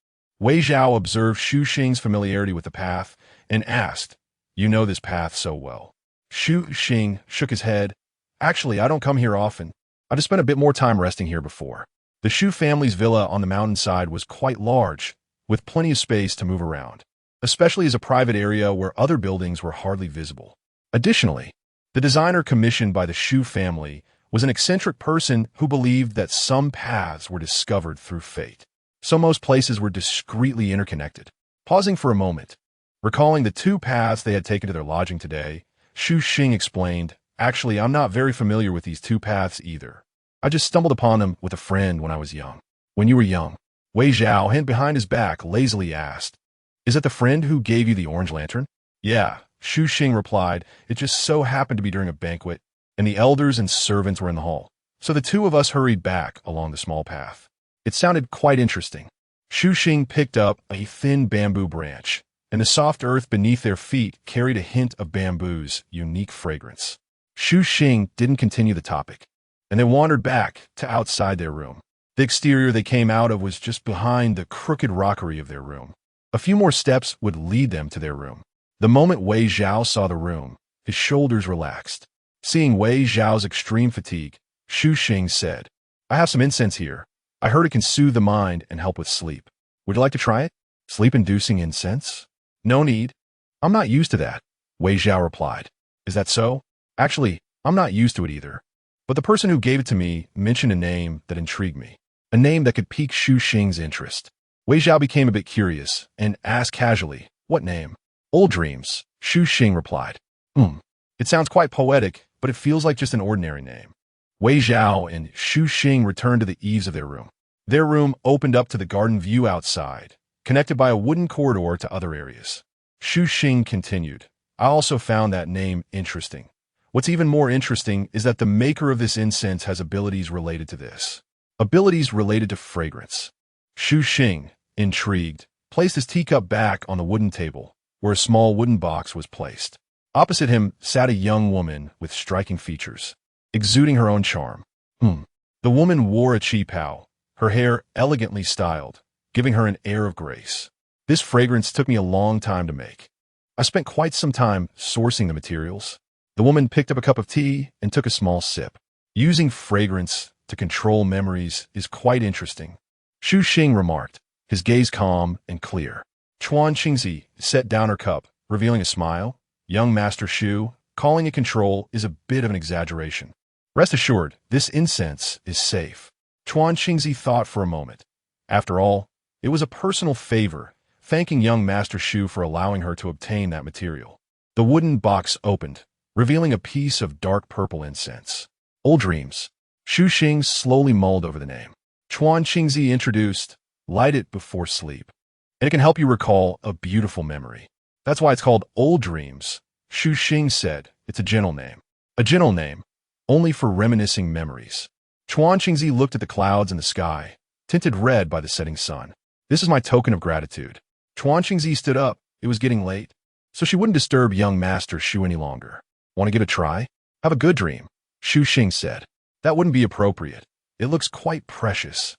Wei Zhao observed Xu Xing's familiarity with the path and asked, you know this path so well. Xu Xing shook his head. Actually, I don't come here often. I just spent a bit more time resting here before. The Xu family's villa on the mountainside was quite large, with plenty of space to move around, especially as a private area where other buildings were hardly visible. Additionally, the designer commissioned by the Xu family was an eccentric person who believed that some paths were discovered through fate, so most places were discreetly interconnected. Pausing for a moment, recalling the 2 paths they had taken to their lodging today, Xu Xing explained, actually, I'm not very familiar with these 2 paths either. I just stumbled upon them with a friend when I was young. When you were young, Wei Zhao, hand behind his back, lazily asked, is it the friend who gave you the orange lantern? Yeah, Xu Xing replied, it just so happened to be during a banquet, and the elders and servants were in the hall. So the 2 of us hurried back along the small path. It sounded quite interesting. Xu Xing picked up a thin bamboo branch, and the soft earth beneath their feet carried a hint of bamboo's unique fragrance. Xu Xing didn't continue the topic, and they wandered back to outside their room. The exterior they came out of was just behind the crooked rockery of their room. A few more steps would lead them to their room. The moment Wei Zhao saw the room, his shoulders relaxed. Seeing Wei Zhao's extreme fatigue, Xu Xing said, I have some incense here. I heard it can soothe the mind and help with sleep. Would you like to try it? Sleep-inducing incense? No need. I'm not used to that, Wei Zhao replied. Is that so? Actually, I'm not used to it either. But the person who gave it to me mentioned a name that intrigued me, a name that could pique Xu Xing's interest. Wei Zhao became a bit curious and asked casually, what name? Old Dreams, Xu Xing replied. It sounds quite poetic, but it feels like just an ordinary name. Wei Zhao and Xu Xing returned to the eaves of their room. Their room opened up to the garden view outside, connected by a wooden corridor to other areas. Xu Xing continued, I also found that name interesting. What's even more interesting is that the maker of this incense has abilities related to this. Abilities related to fragrance. Xu Xing, intrigued, placed his teacup back on the wooden table, where a small wooden box was placed. Opposite him sat a young woman with striking features, exuding her own charm. The woman wore a qipao, her hair elegantly styled, giving her an air of grace. This fragrance took me a long time to make. I spent quite some time sourcing the materials. The woman picked up a cup of tea and took a small sip. Using fragrance to control memories is quite interesting, Xu Xing remarked. his gaze calm and clear. Chuan Qingzi set down her cup, revealing a smile. Young Master Shu, calling it control is a bit of an exaggeration. Rest assured, this incense is safe. Chuan Qingzi thought for a moment. After all, it was a personal favor, thanking young Master Shu for allowing her to obtain that material. The wooden box opened, revealing a piece of dark purple incense. Old Dreams. Shu Xing slowly mulled over the name. Chuan Qingzi introduced, light it before sleep. And it can help you recall a beautiful memory. That's why it's called Old Dreams. Shu Xing said, it's a gentle name. A gentle name, only for reminiscing memories. Chuan Qingzi looked at the clouds in the sky, tinted red by the setting sun. This is my token of gratitude. Chuan Qingzi stood up. It was getting late, so she wouldn't disturb young Master Shu any longer. Want to give it a try? Have a good dream, Shu Xing said. That wouldn't be appropriate. It looks quite precious.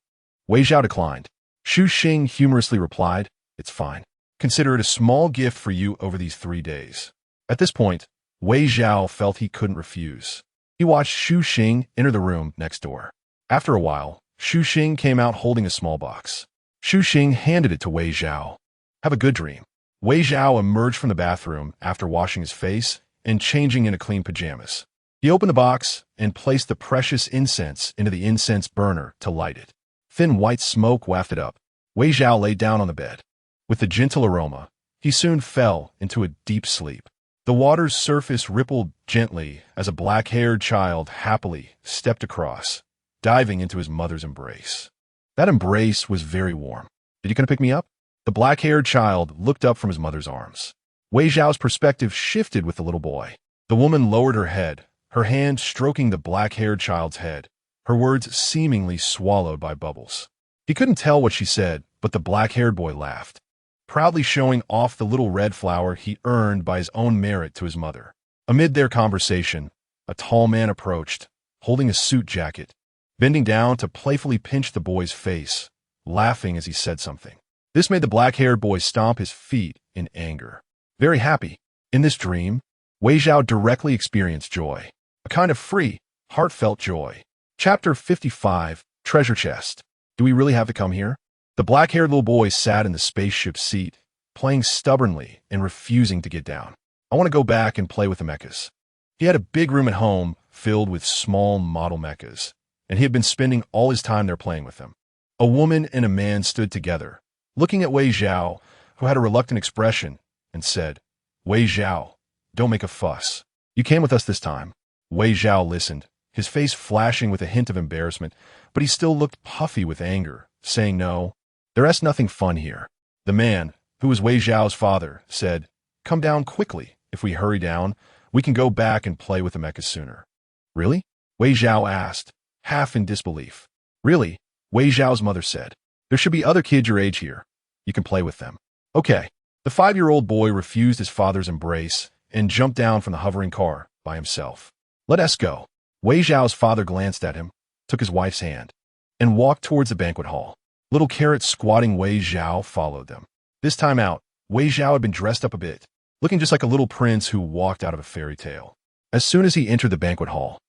Wei Zhao declined. Shu Xing humorously replied, it's fine. Consider it a small gift for you over these 3 days. At this point, Wei Zhao felt he couldn't refuse. He watched Shu Xing enter the room next door. After a while, Shu Xing came out holding a small box. Shu Xing handed it to Wei Zhao. Have a good dream. Wei Zhao emerged from the bathroom after washing his face and changing into clean pajamas. He opened the box and placed the precious incense into the incense burner to light it. Thin white smoke wafted up. Wei Zhao lay down on the bed. With the gentle aroma, he soon fell into a deep sleep. The water's surface rippled gently as a black-haired child happily stepped across, diving into his mother's embrace. That embrace was very warm. Did you come to pick me up? The black-haired child looked up from his mother's arms. Wei Zhao's perspective shifted with the little boy. The woman lowered her head, her hand stroking the black-haired child's head, her words seemingly swallowed by bubbles. He couldn't tell what she said, but the black-haired boy laughed, proudly showing off the little red flower he earned by his own merit to his mother. Amid their conversation, a tall man approached, holding a suit jacket, bending down to playfully pinch the boy's face, laughing as he said something. This made the black-haired boy stomp his feet in anger. Very happy. In this dream, Wei Zhao directly experienced joy, a kind of free, heartfelt joy. Chapter 55, Treasure Chest. Do we really have to come here? The black-haired little boy sat in the spaceship seat, playing stubbornly and refusing to get down. I want to go back and play with the mechas. He had a big room at home filled with small model mechas, and he had been spending all his time there playing with them. A woman and a man stood together, looking at Wei Zhao, who had a reluctant expression, and said, Wei Zhao, don't make a fuss. You came with us this time. Wei Zhao listened, his face flashing with a hint of embarrassment, but he still looked puffy with anger, saying no. There's nothing fun here. The man, who was Wei Zhao's father, said, come down quickly. If we hurry down, we can go back and play with the mechas sooner. Really? Wei Zhao asked, half in disbelief. Really? Wei Zhao's mother said. There should be other kids your age here. You can play with them. Okay. The 5-year-old boy refused his father's embrace and jumped down from the hovering car by himself. Let us go. Wei Zhao's father glanced at him, took his wife's hand, and walked towards the banquet hall. Little Carrot squatting Wei Zhao followed them. This time out, Wei Zhao had been dressed up a bit, looking just like a little prince who walked out of a fairy tale. As soon as he entered the banquet hall,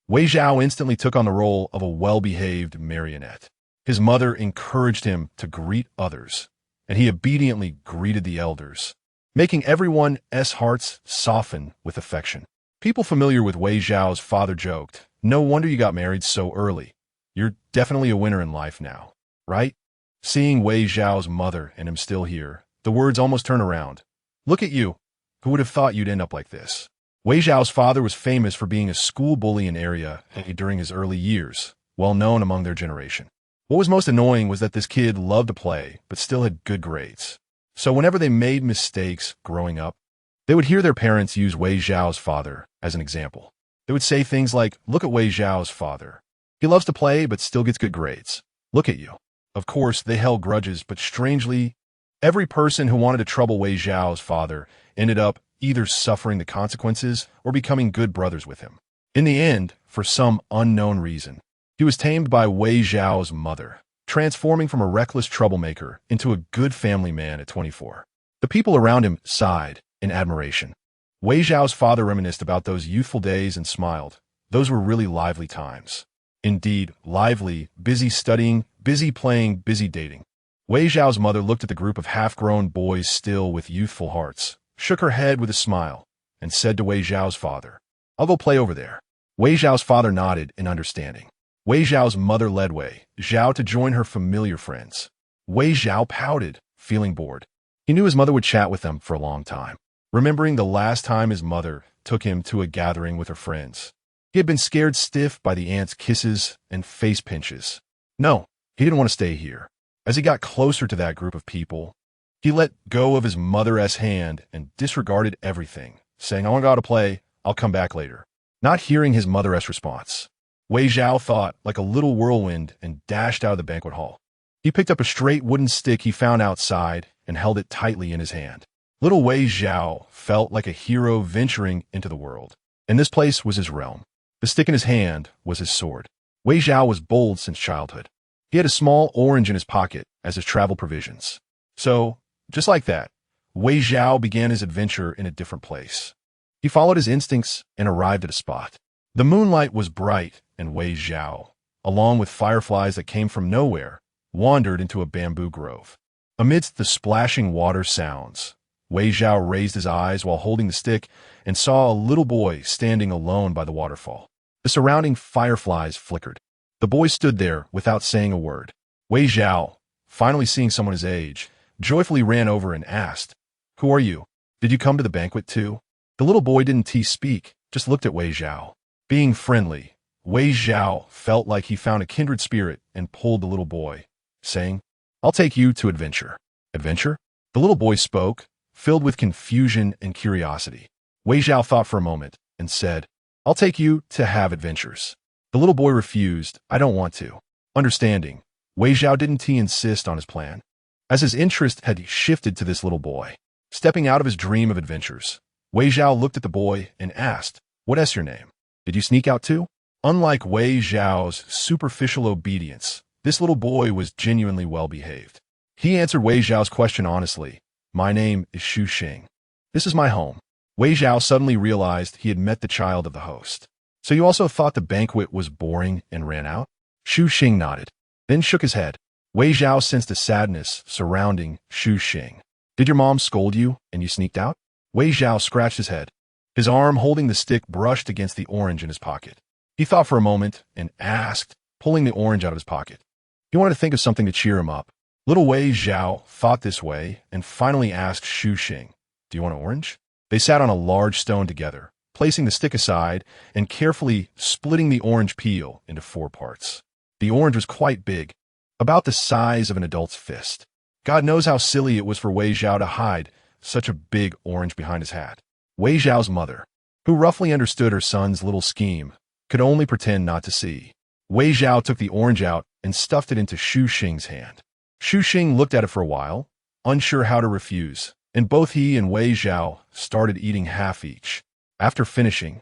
Wei Zhao instantly took on the role of a well-behaved marionette. His mother encouraged him to greet others, and he obediently greeted the elders, making everyone's hearts soften with affection. People familiar with Wei Zhao's father joked, no wonder you got married so early. You're definitely a winner in life now, right? Seeing Wei Zhao's mother and him still here, the words almost turned around. Look at you. Who would have thought you'd end up like this? Wei Zhao's father was famous for being a school bully in area during his early years, well known among their generation. What was most annoying was that this kid loved to play, but still had good grades. So whenever they made mistakes growing up, they would hear their parents use Wei Zhao's father as an example. They would say things like, look at Wei Zhao's father. He loves to play, but still gets good grades. Look at you. Of course, they held grudges, but strangely, every person who wanted to trouble Wei Zhao's father ended up either suffering the consequences or becoming good brothers with him. In the end, for some unknown reason, he was tamed by Wei Zhao's mother, transforming from a reckless troublemaker into a good family man at 24. The people around him sighed in admiration. Wei Zhao's father reminisced about those youthful days and smiled. Those were really lively times. Indeed, lively, busy studying, busy playing, busy dating. Wei Zhao's mother looked at the group of half-grown boys still with youthful hearts, shook her head with a smile, and said to Wei Zhao's father, "I'll go play over there." Wei Zhao's father nodded in understanding. Wei Zhao's mother led Wei Zhao to join her familiar friends. Wei Zhao pouted, feeling bored. He knew his mother would chat with them for a long time, remembering the last time his mother took him to a gathering with her friends. He had been scared stiff by the aunt's kisses and face pinches. No, he didn't want to stay here. As he got closer to that group of people, he let go of his mother's hand and disregarded everything, saying, "I want to go out to play, I'll come back later." Not hearing his mother's response, Wei Zhao thought like a little whirlwind and dashed out of the banquet hall. He picked up a straight wooden stick he found outside and held it tightly in his hand. Little Wei Zhao felt like a hero venturing into the world, and this place was his realm. The stick in his hand was his sword. Wei Zhao was bold since childhood. He had a small orange in his pocket as his travel provisions. So, just like that, Wei Zhao began his adventure in a different place. He followed his instincts and arrived at a spot. The moonlight was bright, and Wei Zhao, along with fireflies that came from nowhere, wandered into a bamboo grove. Amidst the splashing water sounds, Wei Zhao raised his eyes while holding the stick and saw a little boy standing alone by the waterfall. The surrounding fireflies flickered. The boy stood there without saying a word. Wei Zhao, finally seeing someone his age, joyfully ran over and asked, "Who are you? Did you come to the banquet too?" The little boy didn't speak, just looked at Wei Zhao. Being friendly, Wei Zhao felt like he found a kindred spirit and pulled the little boy, saying, "I'll take you to adventure." Adventure? The little boy spoke, filled with confusion and curiosity. Wei Zhao thought for a moment and said, "I'll take you to have adventures." The little boy refused, "I don't want to." Understanding, Wei Zhao didn't insist on his plan, as his interest had shifted to this little boy. Stepping out of his dream of adventures, Wei Zhao looked at the boy and asked, "What's your name? Did you sneak out too?" Unlike Wei Zhao's superficial obedience, this little boy was genuinely well-behaved. He answered Wei Zhao's question honestly, "My name is Xu Xing. This is my home." Wei Zhao suddenly realized he had met the child of the host. "So you also thought the banquet was boring and ran out?" Xu Xing nodded, then shook his head. Wei Zhao sensed a sadness surrounding Xu Xing. "Did your mom scold you and you sneaked out?" Wei Zhao scratched his head. His arm holding the stick brushed against the orange in his pocket. He thought for a moment and asked, pulling the orange out of his pocket. He wanted to think of something to cheer him up. Little Wei Zhao thought this way and finally asked Xu Xing, "Do you want an orange?" They sat on a large stone together, placing the stick aside and carefully splitting the orange peel into 4 parts. The orange was quite big, about the size of an adult's fist. God knows how silly it was for Wei Zhao to hide such a big orange behind his hat. Wei Zhao's mother, who roughly understood her son's little scheme, could only pretend not to see. Wei Zhao took the orange out and stuffed it into Xu Xing's hand. Xu Xing looked at it for a while, unsure how to refuse, and both he and Wei Zhao started eating half each. After finishing,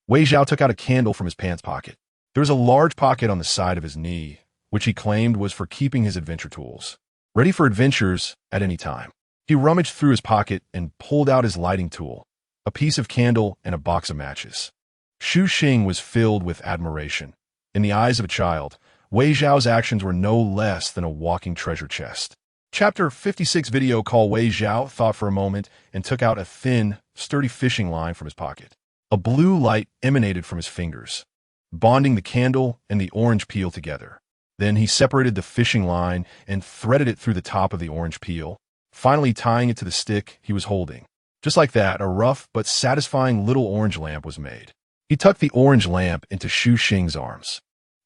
Wei Zhao took out a candle from his pants pocket. There was a large pocket on the side of his knee, which he claimed was for keeping his adventure tools, ready for adventures at any time. He rummaged through his pocket and pulled out his lighting tool, a piece of candle and a box of matches. Xu Xing was filled with admiration. In the eyes of a child, Wei Zhao's actions were no less than a walking treasure chest. Chapter 56 video call. Wei Zhao thought for a moment and took out a thin, sturdy fishing line from his pocket. A blue light emanated from his fingers, bonding the candle and the orange peel together. Then he separated the fishing line and threaded it through the top of the orange peel, finally tying it to the stick he was holding. Just like that, a rough but satisfying little orange lamp was made. He tucked the orange lamp into Xu Xing's arms.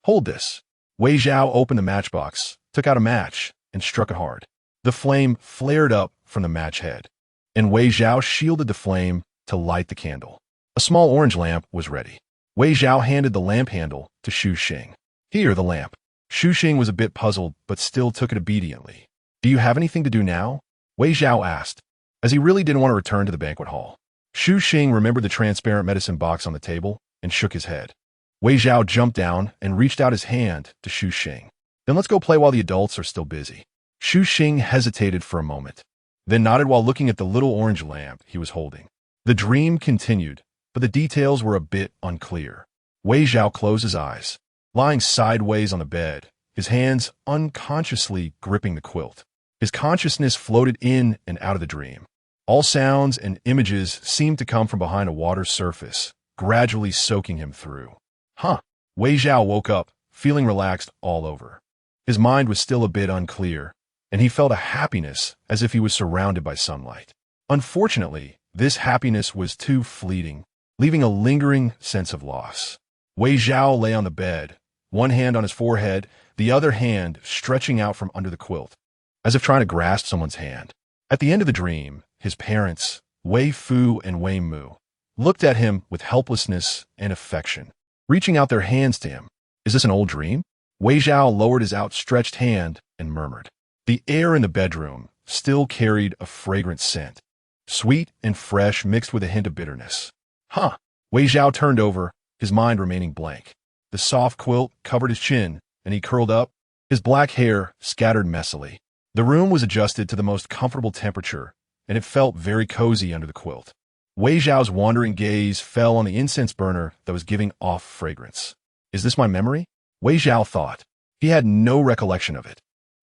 "Hold this." Wei Zhao opened the matchbox, took out a match, and struck it hard. The flame flared up from the match head, and Wei Zhao shielded the flame to light the candle. A small orange lamp was ready. Wei Zhao handed the lamp handle to Xu Xing. "Here, the lamp." Xu Xing was a bit puzzled, but still took it obediently. "Do you have anything to do now?" Wei Zhao asked, as he really didn't want to return to the banquet hall. Xu Xing remembered the transparent medicine box on the table and shook his head. Wei Zhao jumped down and reached out his hand to Xu Xing. "Then let's go play while the adults are still busy." Xu Xing hesitated for a moment, then nodded while looking at the little orange lamp he was holding. The dream continued, but the details were a bit unclear. Wei Zhao closed his eyes, lying sideways on the bed, his hands unconsciously gripping the quilt. His consciousness floated in and out of the dream. All sounds and images seemed to come from behind a water's surface, gradually soaking him through. Huh. Wei Zhao woke up, feeling relaxed all over. His mind was still a bit unclear, and he felt a happiness as if he was surrounded by sunlight. Unfortunately, this happiness was too fleeting, leaving a lingering sense of loss. Wei Zhao lay on the bed, one hand on his forehead, the other hand stretching out from under the quilt, as if trying to grasp someone's hand. At the end of the dream, his parents, Wei Fu and Wei Mu, looked at him with helplessness and affection, reaching out their hands to him. Is this an old dream? Wei Zhao lowered his outstretched hand and murmured. The air in the bedroom still carried a fragrant scent, sweet and fresh mixed with a hint of bitterness. Huh. Wei Zhao turned over, his mind remaining blank. The soft quilt covered his chin, and he curled up, his black hair scattered messily. The room was adjusted to the most comfortable temperature, and it felt very cozy under the quilt. Wei Zhao's wandering gaze fell on the incense burner that was giving off fragrance. Is this my memory? Wei Zhao thought. He had no recollection of it.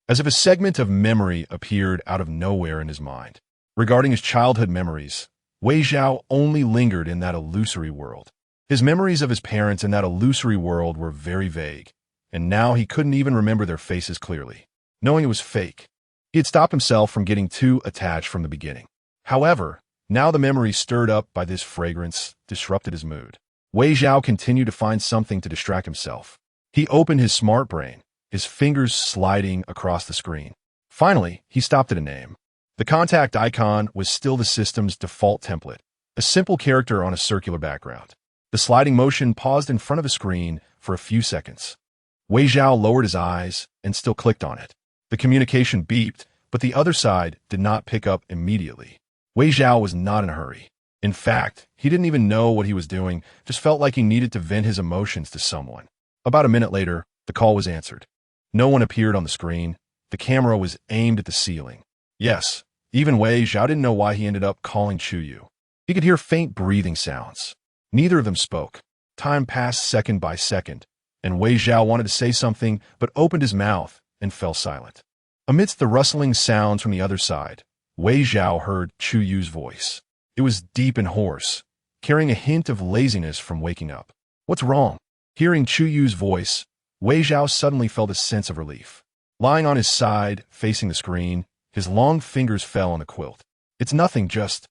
As if a segment of memory appeared out of nowhere in his mind. Regarding his childhood memories, Wei Zhao only lingered in that illusory world. His memories of his parents in that illusory world were very vague, and now he couldn't even remember their faces clearly, knowing it was fake. He had stopped himself from getting too attached from the beginning. However, now the memory stirred up by this fragrance disrupted his mood. Wei Zhao continued to find something to distract himself. He opened his smart brain, his fingers sliding across the screen. Finally, he stopped at a name. The contact icon was still the system's default template, a simple character on a circular background. The sliding motion paused in front of the screen for a few seconds. Wei Zhao lowered his eyes and still clicked on it. The communication beeped, but the other side did not pick up immediately. Wei Zhao was not in a hurry. In fact, he didn't even know what he was doing, just felt like he needed to vent his emotions to someone. About a minute later, the call was answered. No one appeared on the screen. The camera was aimed at the ceiling. Yes, even Wei Zhao didn't know why he ended up calling Chu Yu. He could hear faint breathing sounds. Neither of them spoke. Time passed second by second, and Wei Zhao wanted to say something but opened his mouth and fell silent. Amidst the rustling sounds from the other side, Wei Zhao heard Chu Yu's voice. It was deep and hoarse, carrying a hint of laziness from waking up. What's wrong? Hearing Chu Yu's voice, Wei Zhao suddenly felt a sense of relief. Lying on his side, facing the screen, his long fingers fell on the quilt. It's nothing, just...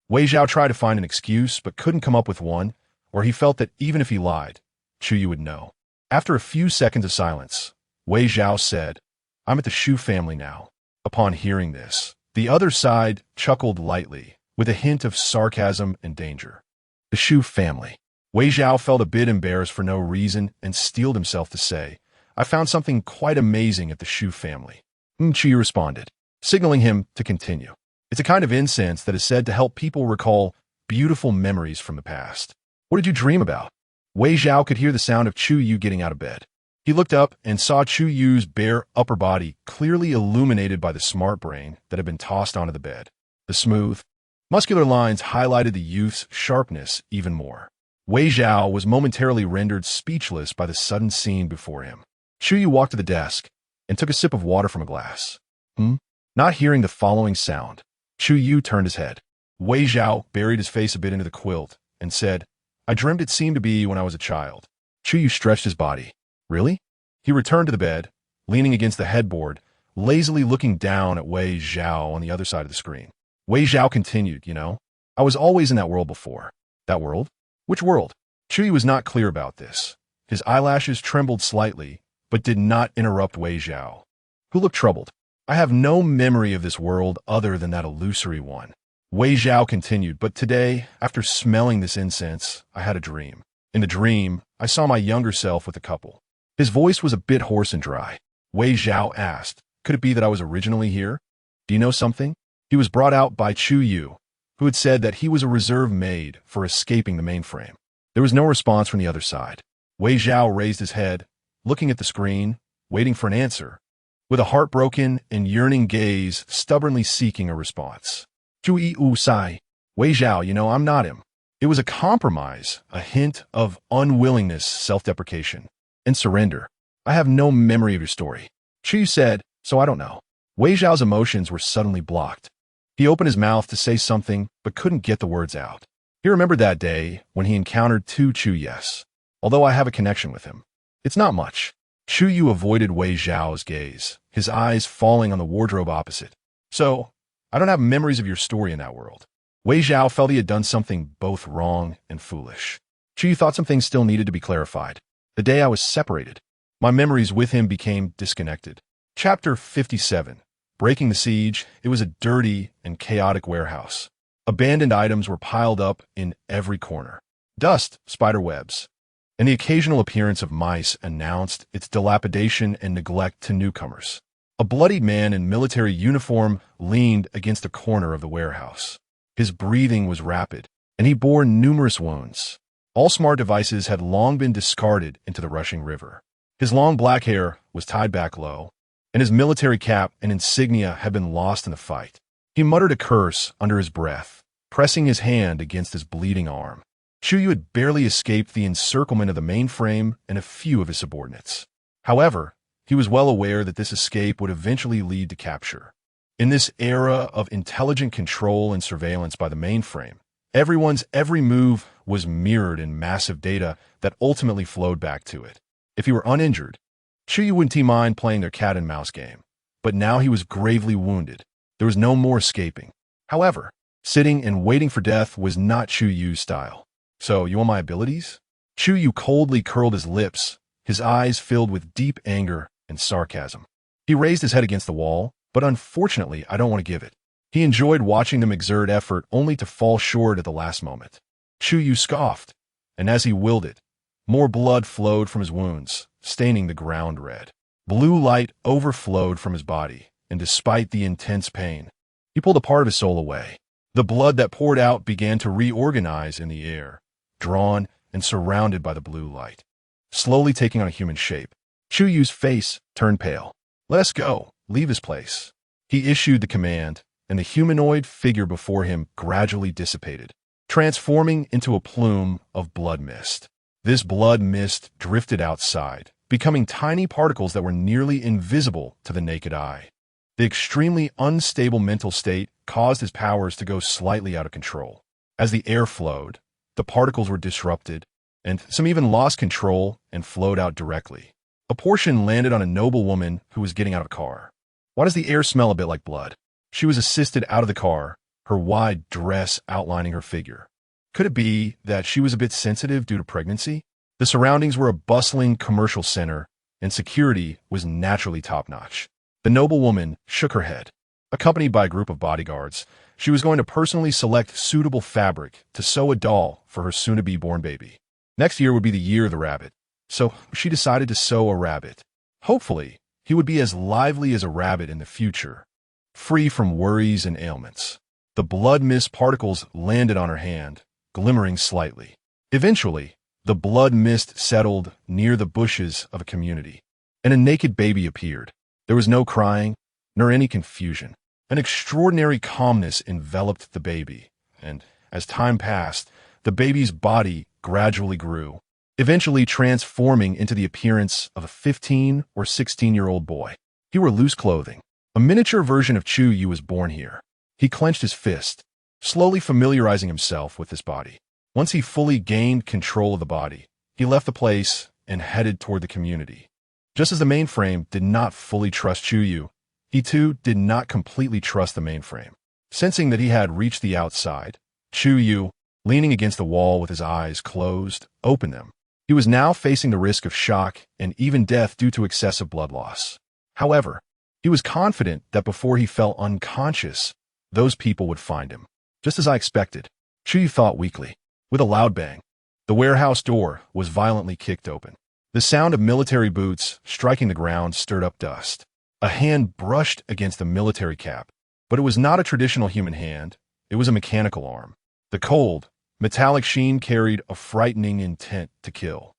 Wei Zhao tried to find an excuse but couldn't come up with one, or he felt that even if he lied, Chu Yu would know. After a few seconds of silence, Wei Zhao said, I'm at the Shu family now. Upon hearing this, the other side chuckled lightly, with a hint of sarcasm and danger. The Shu family. Wei Zhao felt a bit embarrassed for no reason and steeled himself to say, I found something quite amazing at the Shu family. Chu Yu responded, signaling him to continue. It's a kind of incense that is said to help people recall beautiful memories from the past. What did you dream about? Wei Zhao could hear the sound of Chu Yu getting out of bed. He looked up and saw Chu Yu's bare upper body clearly illuminated by the smart brain that had been tossed onto the bed. The smooth, muscular lines highlighted the youth's sharpness even more. Wei Zhao was momentarily rendered speechless by the sudden scene before him. Chu Yu walked to the desk and took a sip of water from a glass. Not hearing the following sound, Chu Yu turned his head. Wei Zhao buried his face a bit into the quilt and said, I dreamt it seemed to be when I was a child. Chu Yu stretched his body. Really? He returned to the bed, leaning against the headboard, lazily looking down at Wei Zhao on the other side of the screen. Wei Zhao continued, I was always in that world before. That world? Which world? Chu Yu was not clear about this. His eyelashes trembled slightly, but did not interrupt Wei Zhao, who looked troubled. I have no memory of this world other than that illusory one. Wei Zhao continued, but today, after smelling this incense, I had a dream. In the dream, I saw my younger self with a couple. His voice was a bit hoarse and dry. Wei Zhao asked, could it be that I was originally here? Do you know something? He was brought out by Chu Yu, who had said that he was a reserve made for escaping the mainframe. There was no response from the other side. Wei Zhao raised his head, looking at the screen, waiting for an answer, with a heartbroken and yearning gaze stubbornly seeking a response. Chu Yu sigh. Wei Zhao, I'm not him. It was a compromise, a hint of unwillingness, self-deprecation, and surrender. I have no memory of your story. Chu Yu said, so I don't know. Wei Zhao's emotions were suddenly blocked. He opened his mouth to say something, but couldn't get the words out. He remembered that day when he encountered Chu Yu. Although I have a connection with him. It's not much. Chu Yu avoided Wei Zhao's gaze, his eyes falling on the wardrobe opposite. So, I don't have memories of your story in that world. Wei Zhao felt he had done something both wrong and foolish. Chu Yu thought some things still needed to be clarified. The day I was separated, my memories with him became disconnected. Chapter 57. Breaking the siege. It was a dirty and chaotic warehouse. Abandoned items were piled up in every corner. Dust, spider webs, and the occasional appearance of mice announced its dilapidation and neglect to newcomers. A bloodied man in military uniform leaned against a corner of the warehouse. His breathing was rapid, and he bore numerous wounds. All smart devices had long been discarded into the rushing river. His long black hair was tied back low, and his military cap and insignia had been lost in the fight. He muttered a curse under his breath, pressing his hand against his bleeding arm. Chu Yu had barely escaped the encirclement of the mainframe and a few of his subordinates. However, he was well aware that this escape would eventually lead to capture. In this era of intelligent control and surveillance by the mainframe, everyone's every move was mirrored in massive data that ultimately flowed back to it. If he were uninjured, Chu Yu wouldn't mind playing their cat-and-mouse game. But now he was gravely wounded. There was no more escaping. However, sitting and waiting for death was not Chu Yu's style. So, you want my abilities? Chu Yu coldly curled his lips, his eyes filled with deep anger and sarcasm. He raised his head against the wall, but unfortunately, I don't want to give it. He enjoyed watching them exert effort only to fall short at the last moment. Chu Yu scoffed, and as he willed it, more blood flowed from his wounds, staining the ground red. Blue light overflowed from his body, and despite the intense pain, he pulled a part of his soul away. The blood that poured out began to reorganize in the air, drawn and surrounded by the blue light, slowly taking on a human shape. Chu Yu's face turned pale. "Let us go. Leave this place." He issued the command, and the humanoid figure before him gradually dissipated, transforming into a plume of blood mist. This blood mist drifted outside, becoming tiny particles that were nearly invisible to the naked eye. The extremely unstable mental state caused his powers to go slightly out of control. As the air flowed, the particles were disrupted, and some even lost control and flowed out directly. A portion landed on a noble woman who was getting out of a car. "Why does the air smell a bit like blood?" She was assisted out of the car, her wide dress outlining her figure. Could it be that she was a bit sensitive due to pregnancy? The surroundings were a bustling commercial center, and security was naturally top-notch. The noble woman shook her head. Accompanied by a group of bodyguards, she was going to personally select suitable fabric to sew a doll for her soon-to-be-born baby. Next year would be the year of the rabbit, so she decided to sew a rabbit. Hopefully, he would be as lively as a rabbit in the future, free from worries and ailments. The blood mist particles landed on her hand, glimmering slightly. Eventually, the blood mist settled near the bushes of a community, and a naked baby appeared. There was no crying, nor any confusion. An extraordinary calmness enveloped the baby, and as time passed, the baby's body gradually grew, eventually transforming into the appearance of a 15 or 16-year-old boy. He wore loose clothing. A miniature version of Chu Yu was born here. He clenched his fist, slowly familiarizing himself with this body. Once he fully gained control of the body, he left the place and headed toward the community. Just as the mainframe did not fully trust Chu Yu, he too did not completely trust the mainframe. Sensing that he had reached the outside, Chu Yu, leaning against the wall with his eyes closed, opened them. He was now facing the risk of shock and even death due to excessive blood loss. However, he was confident that before he fell unconscious, those people would find him. Just as I expected, Chu Yu thought weakly. With a loud bang, the warehouse door was violently kicked open. The sound of military boots striking the ground stirred up dust. A hand brushed against the military cap, but it was not a traditional human hand. It was a mechanical arm. The cold, metallic sheen carried a frightening intent to kill.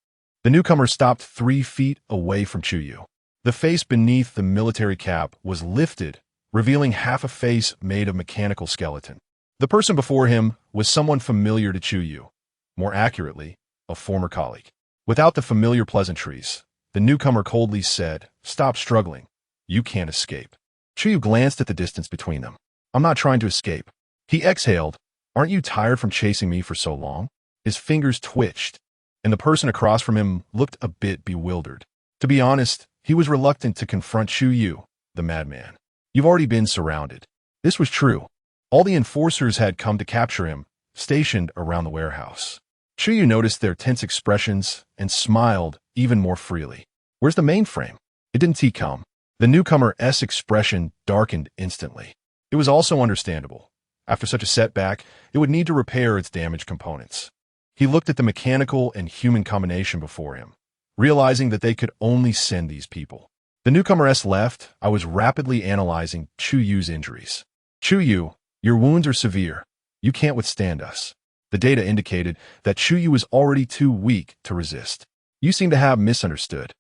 The newcomer stopped 3 feet away from Chu Yu. The face beneath the military cap was lifted, revealing half a face made of mechanical skeleton. The person before him was someone familiar to Chu Yu, more accurately, a former colleague. Without the familiar pleasantries, the newcomer coldly said, "Stop struggling. You can't escape." Chu Yu glanced at the distance between them. I'm not trying to escape. He exhaled. Aren't you tired from chasing me for so long? His fingers twitched, and the person across from him looked a bit bewildered. To be honest, he was reluctant to confront Chu Yu, the madman. You've already been surrounded. This was true. All the enforcers had come to capture him, stationed around the warehouse. Chu Yu noticed their tense expressions and smiled even more freely. Where's the mainframe? It didn't he come? The newcomer's expression darkened instantly. It was also understandable. After such a setback, it would need to repair its damaged components. He looked at the mechanical and human combination before him, realizing that they could only send these people. The newcomer's left. I was rapidly analyzing Chu Yu's injuries. Chu Yu, your wounds are severe. You can't withstand us. The data indicated that Chu Yu was already too weak to resist. You seem to have misunderstood.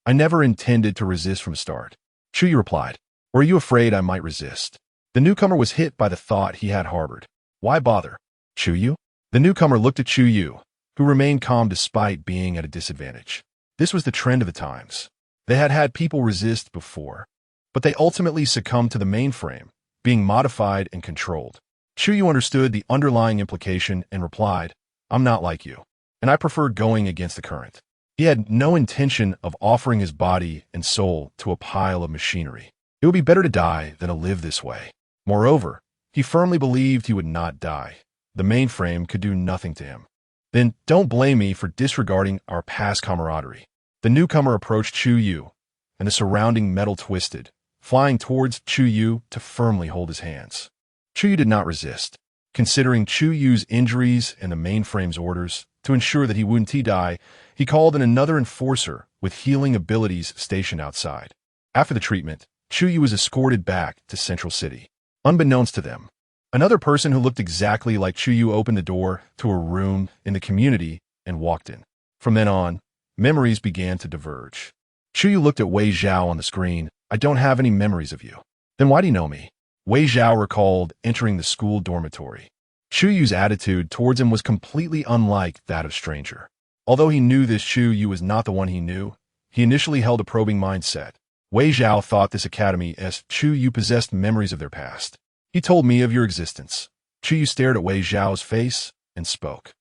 I never intended to resist from the start. Chu Yu replied. Or are you afraid I might resist? The newcomer was hit by the thought he had harbored. Why bother? Chu Yu? The newcomer looked at Chu Yu, who remained calm despite being at a disadvantage. This was the trend of the times. They had had people resist before, but they ultimately succumbed to the mainframe, being modified and controlled. Chu Yu understood the underlying implication and replied, I'm not like you, and I prefer going against the current. He had no intention of offering his body and soul to a pile of machinery. It would be better to die than to live this way. Moreover, he firmly believed he would not die. The mainframe could do nothing to him. Then don't blame me for disregarding our past camaraderie. The newcomer approached Chu Yu, and the surrounding metal twisted, flying towards Chu Yu to firmly hold his hands. Chu Yu did not resist. Considering Chu Yu's injuries and the mainframe's orders, to ensure that he wouldn't die, he called in another enforcer with healing abilities stationed outside. After the treatment, Chu Yu was escorted back to Central City. Unbeknownst to them, another person who looked exactly like Chu Yu opened the door to a room in the community and walked in. From then on, memories began to diverge. Chu Yu looked at Wei Zhao on the screen. I don't have any memories of you. Then why do you know me? Wei Zhao recalled entering the school dormitory. Chu Yu's attitude towards him was completely unlike that of stranger. Although he knew this Chu Yu was not the one he knew, he initially held a probing mindset. Wei Zhao thought this academy as Chu Yu possessed memories of their past. He told me of your existence. Chu Yu stared at Wei Zhao's face and spoke.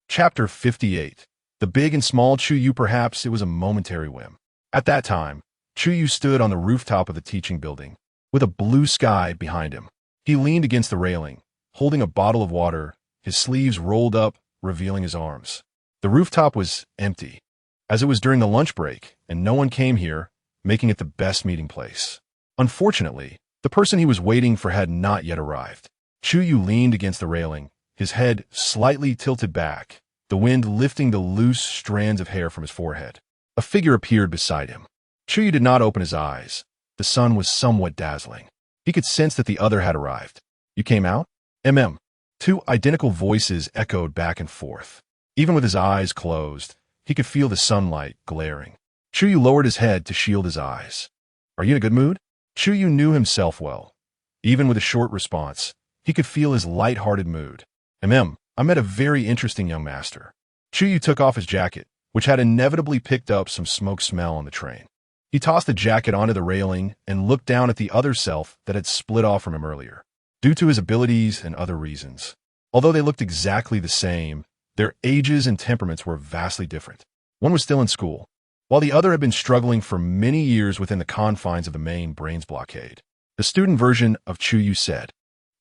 Chapter 58. The big and small Chu Yu. Perhaps it was a momentary whim. At that time, Chu Yu stood on the rooftop of the teaching building, with a blue sky behind him. He leaned against the railing, holding a bottle of water, his sleeves rolled up, revealing his arms. The rooftop was empty, as it was during the lunch break, and no one came here, making it the best meeting place. Unfortunately, the person he was waiting for had not yet arrived. Chu Yu leaned against the railing, his head slightly tilted back, the wind lifting the loose strands of hair from his forehead. A figure appeared beside him. Chu Yu did not open his eyes. The sun was somewhat dazzling. He could sense that the other had arrived. You came out? Two identical voices echoed back and forth. Even with his eyes closed, he could feel the sunlight glaring. Chu Yu lowered his head to shield his eyes. Are you in a good mood? Chu Yu knew himself well. Even with a short response, he could feel his light-hearted mood. I met a very interesting young master. Chu Yu took off his jacket, which had inevitably picked up some smoke smell on the train. He tossed the jacket onto the railing and looked down at the other self that had split off from him earlier. Due to his abilities and other reasons, although they looked exactly the same, their ages and temperaments were vastly different. One was still in school, while the other had been struggling for many years within the confines of the main brains blockade. The student version of Chu Yu said,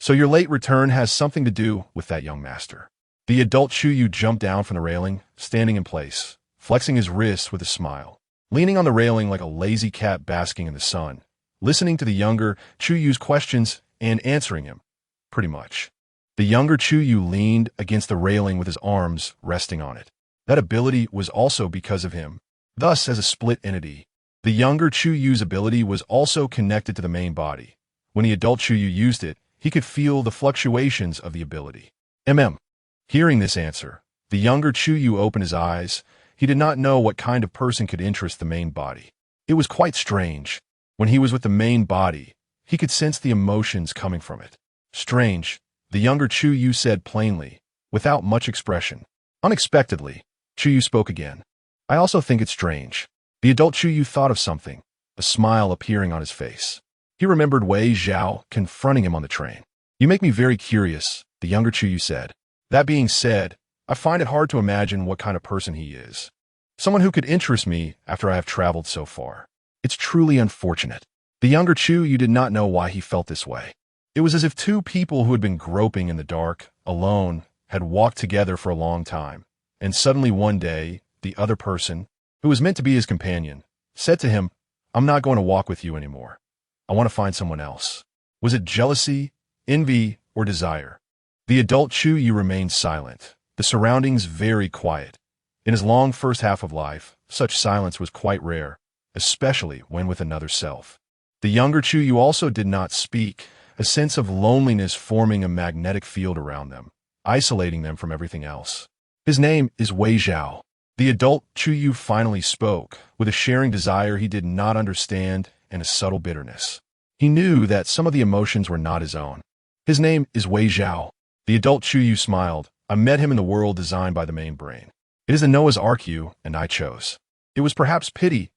So your late return has something to do with that young master. The adult Chu Yu jumped down from the railing, standing in place, flexing his wrists with a smile, leaning on the railing like a lazy cat basking in the sun, listening to the younger Chu Yu's questions and answering him, pretty much. The younger Chu Yu leaned against the railing with his arms resting on it. That ability was also because of him. Thus, as a split entity, the younger Chu Yu's ability was also connected to the main body. When the adult Chu Yu used it, he could feel the fluctuations of the ability. Hearing this answer, the younger Chu Yu opened his eyes. He did not know what kind of person could interest the main body. It was quite strange. When he was with the main body, he could sense the emotions coming from it. Strange, the younger Chu Yu said plainly, without much expression. Unexpectedly, Chu Yu spoke again. I also think it's strange. The adult Chu Yu thought of something, a smile appearing on his face. He remembered Wei Zhao confronting him on the train. "You make me very curious," the younger Chu Yu said. "That being said, I find it hard to imagine what kind of person he is. Someone who could interest me after I have traveled so far. It's truly unfortunate." The younger Chu Yu did not know why he felt this way. It was as if two people who had been groping in the dark, alone, had walked together for a long time, and suddenly one day, the other person, who was meant to be his companion, said to him, "I'm not going to walk with you anymore. I want to find someone else." Was it jealousy, envy, or desire? The adult Chu Yu remained silent, the surroundings very quiet. In his long first half of life, such silence was quite rare, especially when with another self. The younger Chu Yu also did not speak, a sense of loneliness forming a magnetic field around them, isolating them from everything else. "His name is Wei Zhao." The adult Chu Yu finally spoke, with a sharing desire he did not understand and a subtle bitterness. He knew that some of the emotions were not his own. "His name is Wei Zhao." The adult Chu Yu smiled. "I met him in the world designed by the main brain. It is the Noah's Ark you and I chose." It was perhaps pity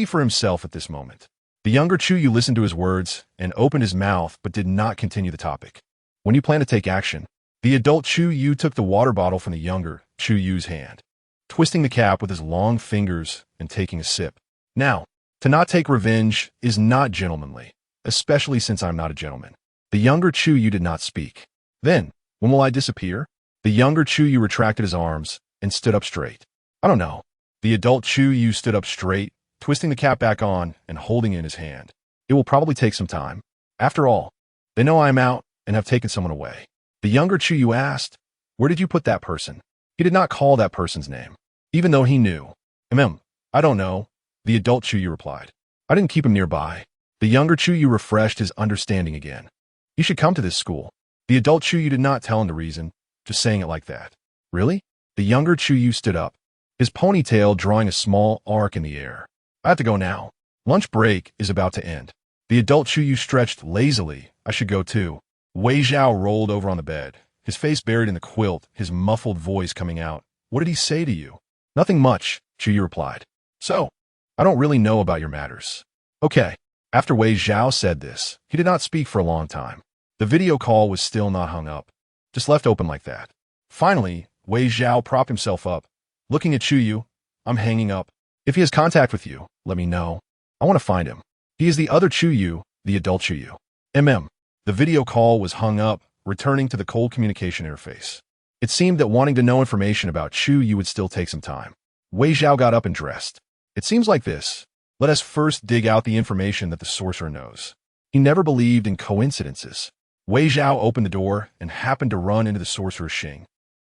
for himself at this moment. The younger Chu Yu listened to his words and opened his mouth but did not continue the topic. "When you plan to take action?" The adult Chu Yu took the water bottle from the younger Chu Yu's hand, twisting the cap with his long fingers and taking a sip. "Now, to not take revenge is not gentlemanly, especially since I'm not a gentleman." The younger Chu Yu did not speak. "Then, when will I disappear?" The younger Chu Yu retracted his arms and stood up straight. "I don't know." The adult Chu Yu stood up straight, twisting the cap back on and holding it in his hand. "It will probably take some time. After all, they know I am out and have taken someone away." The younger Chu Yu asked, "Where did you put that person?" He did not call that person's name, even though he knew. I don't know," the adult Chu Yu replied. "I didn't keep him nearby." The younger Chu Yu refreshed his understanding again. "You should come to this school." The adult Chu Yu did not tell him the reason, just saying it like that. "Really?" The younger Chu Yu stood up, his ponytail drawing a small arc in the air. "I have to go now. Lunch break is about to end." The adult Chu Yu stretched lazily. "I should go too." Wei Zhao rolled over on the bed, his face buried in the quilt, his muffled voice coming out. "What did he say to you?" "Nothing much," Chu Yu replied. "So, I don't really know about your matters." "Okay." After Wei Zhao said this, he did not speak for a long time. The video call was still not hung up, just left open like that. Finally, Wei Zhao propped himself up, looking at Chu Yu. "I'm hanging up. If he has contact with you, let me know. I want to find him." "He is the other Chu Yu, the adult Chu Yu." The video call was hung up, returning to the cold communication interface. It seemed that wanting to know information about Chu Yu would still take some time. Wei Zhao got up and dressed. "It seems like this. Let us first dig out the information that the sorcerer knows." He never believed in coincidences. Wei Zhao opened the door and happened to run into the sorcerer Xing,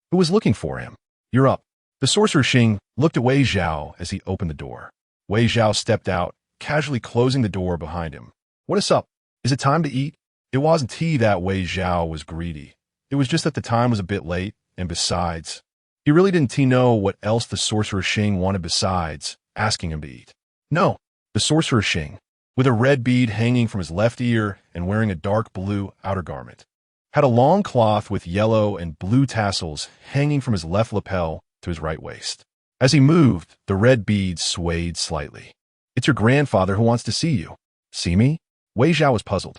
who was looking for him. "You're up." The sorcerer Xing looked at Wei Zhao as he opened the door. Wei Zhao stepped out, casually closing the door behind him. "What is up? Is it time to eat?" It wasn't he that Wei Zhao was greedy. It was just that the time was a bit late, and besides, he really didn't know what else the sorcerer Xing wanted besides asking him to eat. "No." The sorcerer Xing, with a red bead hanging from his left ear and wearing a dark blue outer garment, had a long cloth with yellow and blue tassels hanging from his left lapel to his right waist. As he moved, the red beads swayed slightly. "It's your grandfather who wants to see you." "See me?" Wei Zhao was puzzled.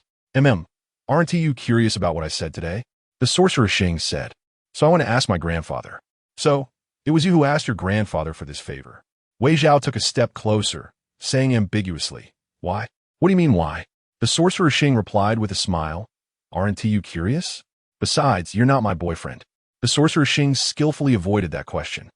Aren't you curious about what I said today?" The sorcerer Xing said. "So I want to ask my grandfather." "So, it was you who asked your grandfather for this favor." Wei Zhao took a step closer, saying ambiguously, "Why?" "What do you mean, why?" The sorcerer Xing replied with a smile. "Aren't you curious? Besides, you're not my boyfriend." The sorcerer Xing skillfully avoided that question.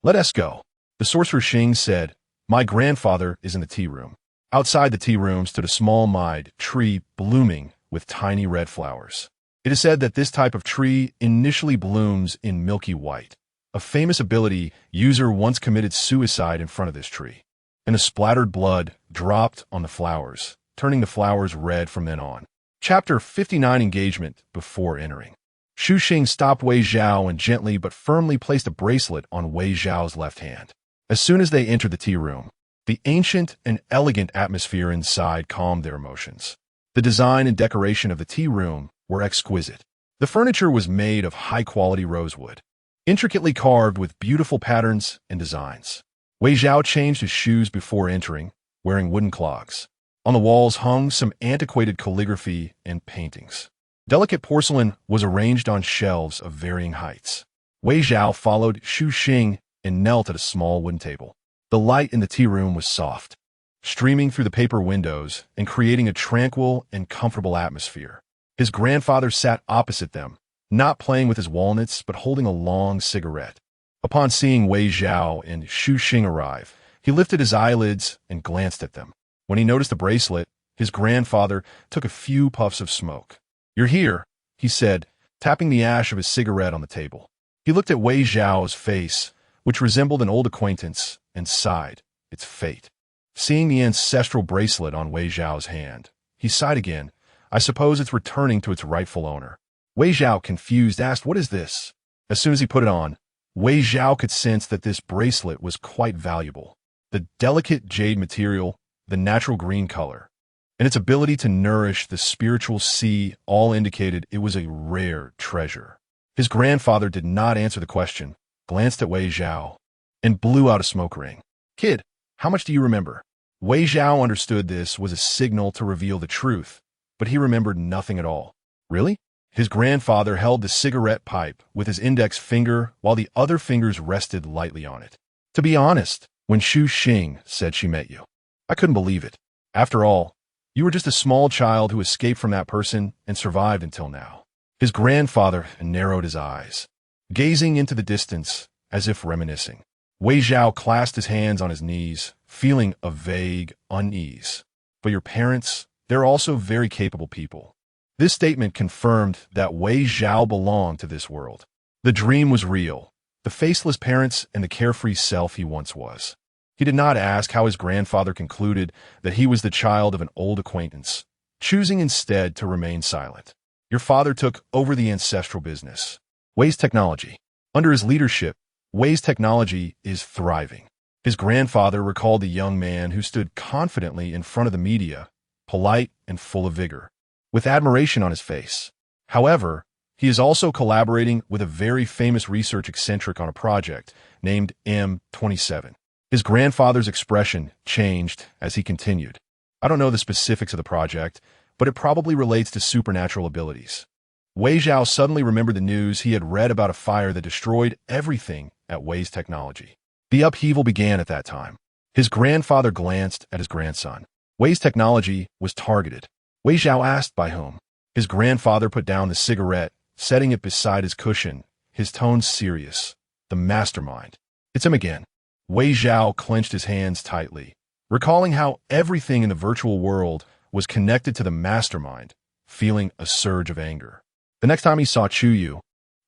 "Let us go." The sorcerer Xing said, "My grandfather is in the tea room." Outside the tea room stood a small mide tree blooming with tiny red flowers. It is said that this type of tree initially blooms in milky white. A famous ability user once committed suicide in front of this tree, and the splattered blood dropped on the flowers, turning the flowers red from then on. Chapter 59 Engagement Before Entering. Xu Xing stopped Wei Zhao and gently but firmly placed a bracelet on Wei Zhao's left hand. As soon as they entered the tea room, the ancient and elegant atmosphere inside calmed their emotions. The design and decoration of the tea room were exquisite. The furniture was made of high-quality rosewood, intricately carved with beautiful patterns and designs. Wei Zhao changed his shoes before entering, wearing wooden clogs. On the walls hung some antiquated calligraphy and paintings. Delicate porcelain was arranged on shelves of varying heights. Wei Zhao followed Xu Xing and knelt at a small wooden table. The light in the tea room was soft, streaming through the paper windows and creating a tranquil and comfortable atmosphere. His grandfather sat opposite them, not playing with his walnuts but holding a long cigarette. Upon seeing Wei Zhao and Xu Xing arrive, he lifted his eyelids and glanced at them. When he noticed the bracelet, his grandfather took a few puffs of smoke. "You're here," he said, tapping the ash of his cigarette on the table. He looked at Wei Zhao's face, which resembled an old acquaintance, and sighed. It's fate. Seeing the ancestral bracelet on Wei Zhao's hand, he sighed again. I suppose it's returning to its rightful owner. Wei Zhao, confused, asked, "What is this?" As soon as he put it on, Wei Zhao could sense that this bracelet was quite valuable. The delicate jade material, the natural green color, and its ability to nourish the spiritual sea all indicated it was a rare treasure. His grandfather did not answer the question, glanced at Wei Zhao, and blew out a smoke ring. "Kid, how much do you remember?" Wei Zhao understood this was a signal to reveal the truth, but he remembered nothing at all. "Really?" His grandfather held the cigarette pipe with his index finger while the other fingers rested lightly on it. "To be honest, when Xu Xing said she met you, I couldn't believe it. After all, you were just a small child who escaped from that person and survived until now." His grandfather narrowed his eyes, gazing into the distance as if reminiscing. Wei Zhao clasped his hands on his knees, feeling a vague unease. "But your parents, they're also very capable people." This statement confirmed that Wei Zhao belonged to this world. The dream was real, the faceless parents and the carefree self he once was. He did not ask how his grandfather concluded that he was the child of an old acquaintance, choosing instead to remain silent. "Your father took over the ancestral business. Wei's technology. Under his leadership, Wei's technology is thriving." His grandfather recalled the young man who stood confidently in front of the media, polite and full of vigor, with admiration on his face. However, he is also collaborating with a very famous research eccentric on a project named M27. His grandfather's expression changed as he continued. "I don't know the specifics of the project, but it probably relates to supernatural abilities." Wei Zhao suddenly remembered the news he had read about a fire that destroyed everything at Wei's technology. The upheaval began at that time. His grandfather glanced at his grandson. Wei's technology was targeted. Wei Zhao asked by whom. His grandfather put down the cigarette, setting it beside his cushion, his tone serious. "The mastermind. It's him again." Wei Zhao clenched his hands tightly, recalling how everything in the virtual world was connected to the mastermind, feeling a surge of anger. The next time he saw Chu Yu,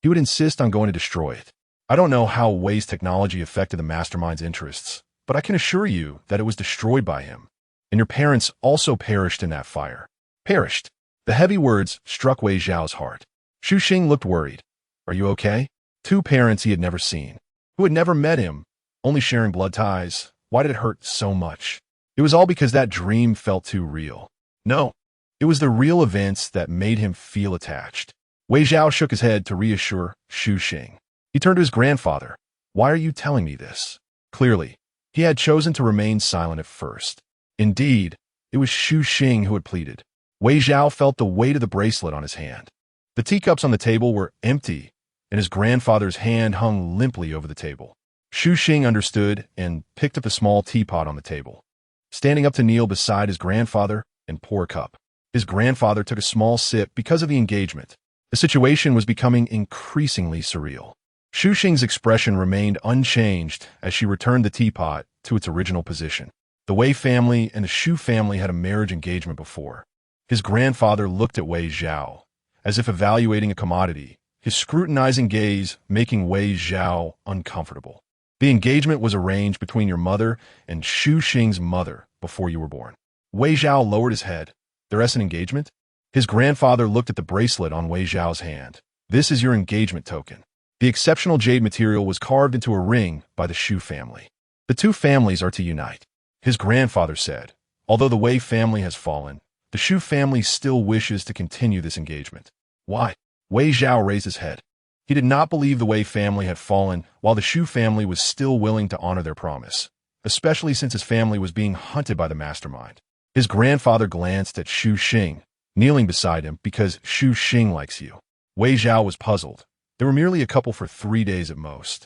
he would insist on going to destroy it. "I don't know how Wei's technology affected the mastermind's interests, but I can assure you that it was destroyed by him. And your parents also perished in that fire." "Perished?" The heavy words struck Wei Zhao's heart. Xu Xing looked worried. "Are you okay?" Two parents he had never seen, who had never met him, only sharing blood ties. Why did it hurt so much? It was all because that dream felt too real. No, it was the real events that made him feel attached. Wei Zhao shook his head to reassure Xu Xing. He turned to his grandfather. "Why are you telling me this?" Clearly, he had chosen to remain silent at first. Indeed, it was Xu Xing who had pleaded. Wei Zhao felt the weight of the bracelet on his hand. The teacups on the table were empty, and his grandfather's hand hung limply over the table. Xu Xing understood and picked up the small teapot on the table, standing up to kneel beside his grandfather and pour a cup. His grandfather took a small sip because of the engagement. The situation was becoming increasingly surreal. Xu Xing's expression remained unchanged as she returned the teapot to its original position. The Wei family and the Xu family had a marriage engagement before. His grandfather looked at Wei Zhao, as if evaluating a commodity, his scrutinizing gaze making Wei Zhao uncomfortable. "The engagement was arranged between your mother and Xu Xing's mother before you were born." Wei Zhao lowered his head. "There's an engagement?" His grandfather looked at the bracelet on Wei Zhao's hand. "This is your engagement token." The exceptional jade material was carved into a ring by the Xu family. "The two families are to unite," his grandfather said. "Although the Wei family has fallen, the Xu family still wishes to continue this engagement." "Why?" Wei Zhao raised his head. He did not believe the Wei family had fallen while the Xu family was still willing to honor their promise, especially since his family was being hunted by the mastermind. His grandfather glanced at Xu Xing, kneeling beside him because Xu Xing likes you. Wei Zhao was puzzled. They were merely a couple for 3 days at most.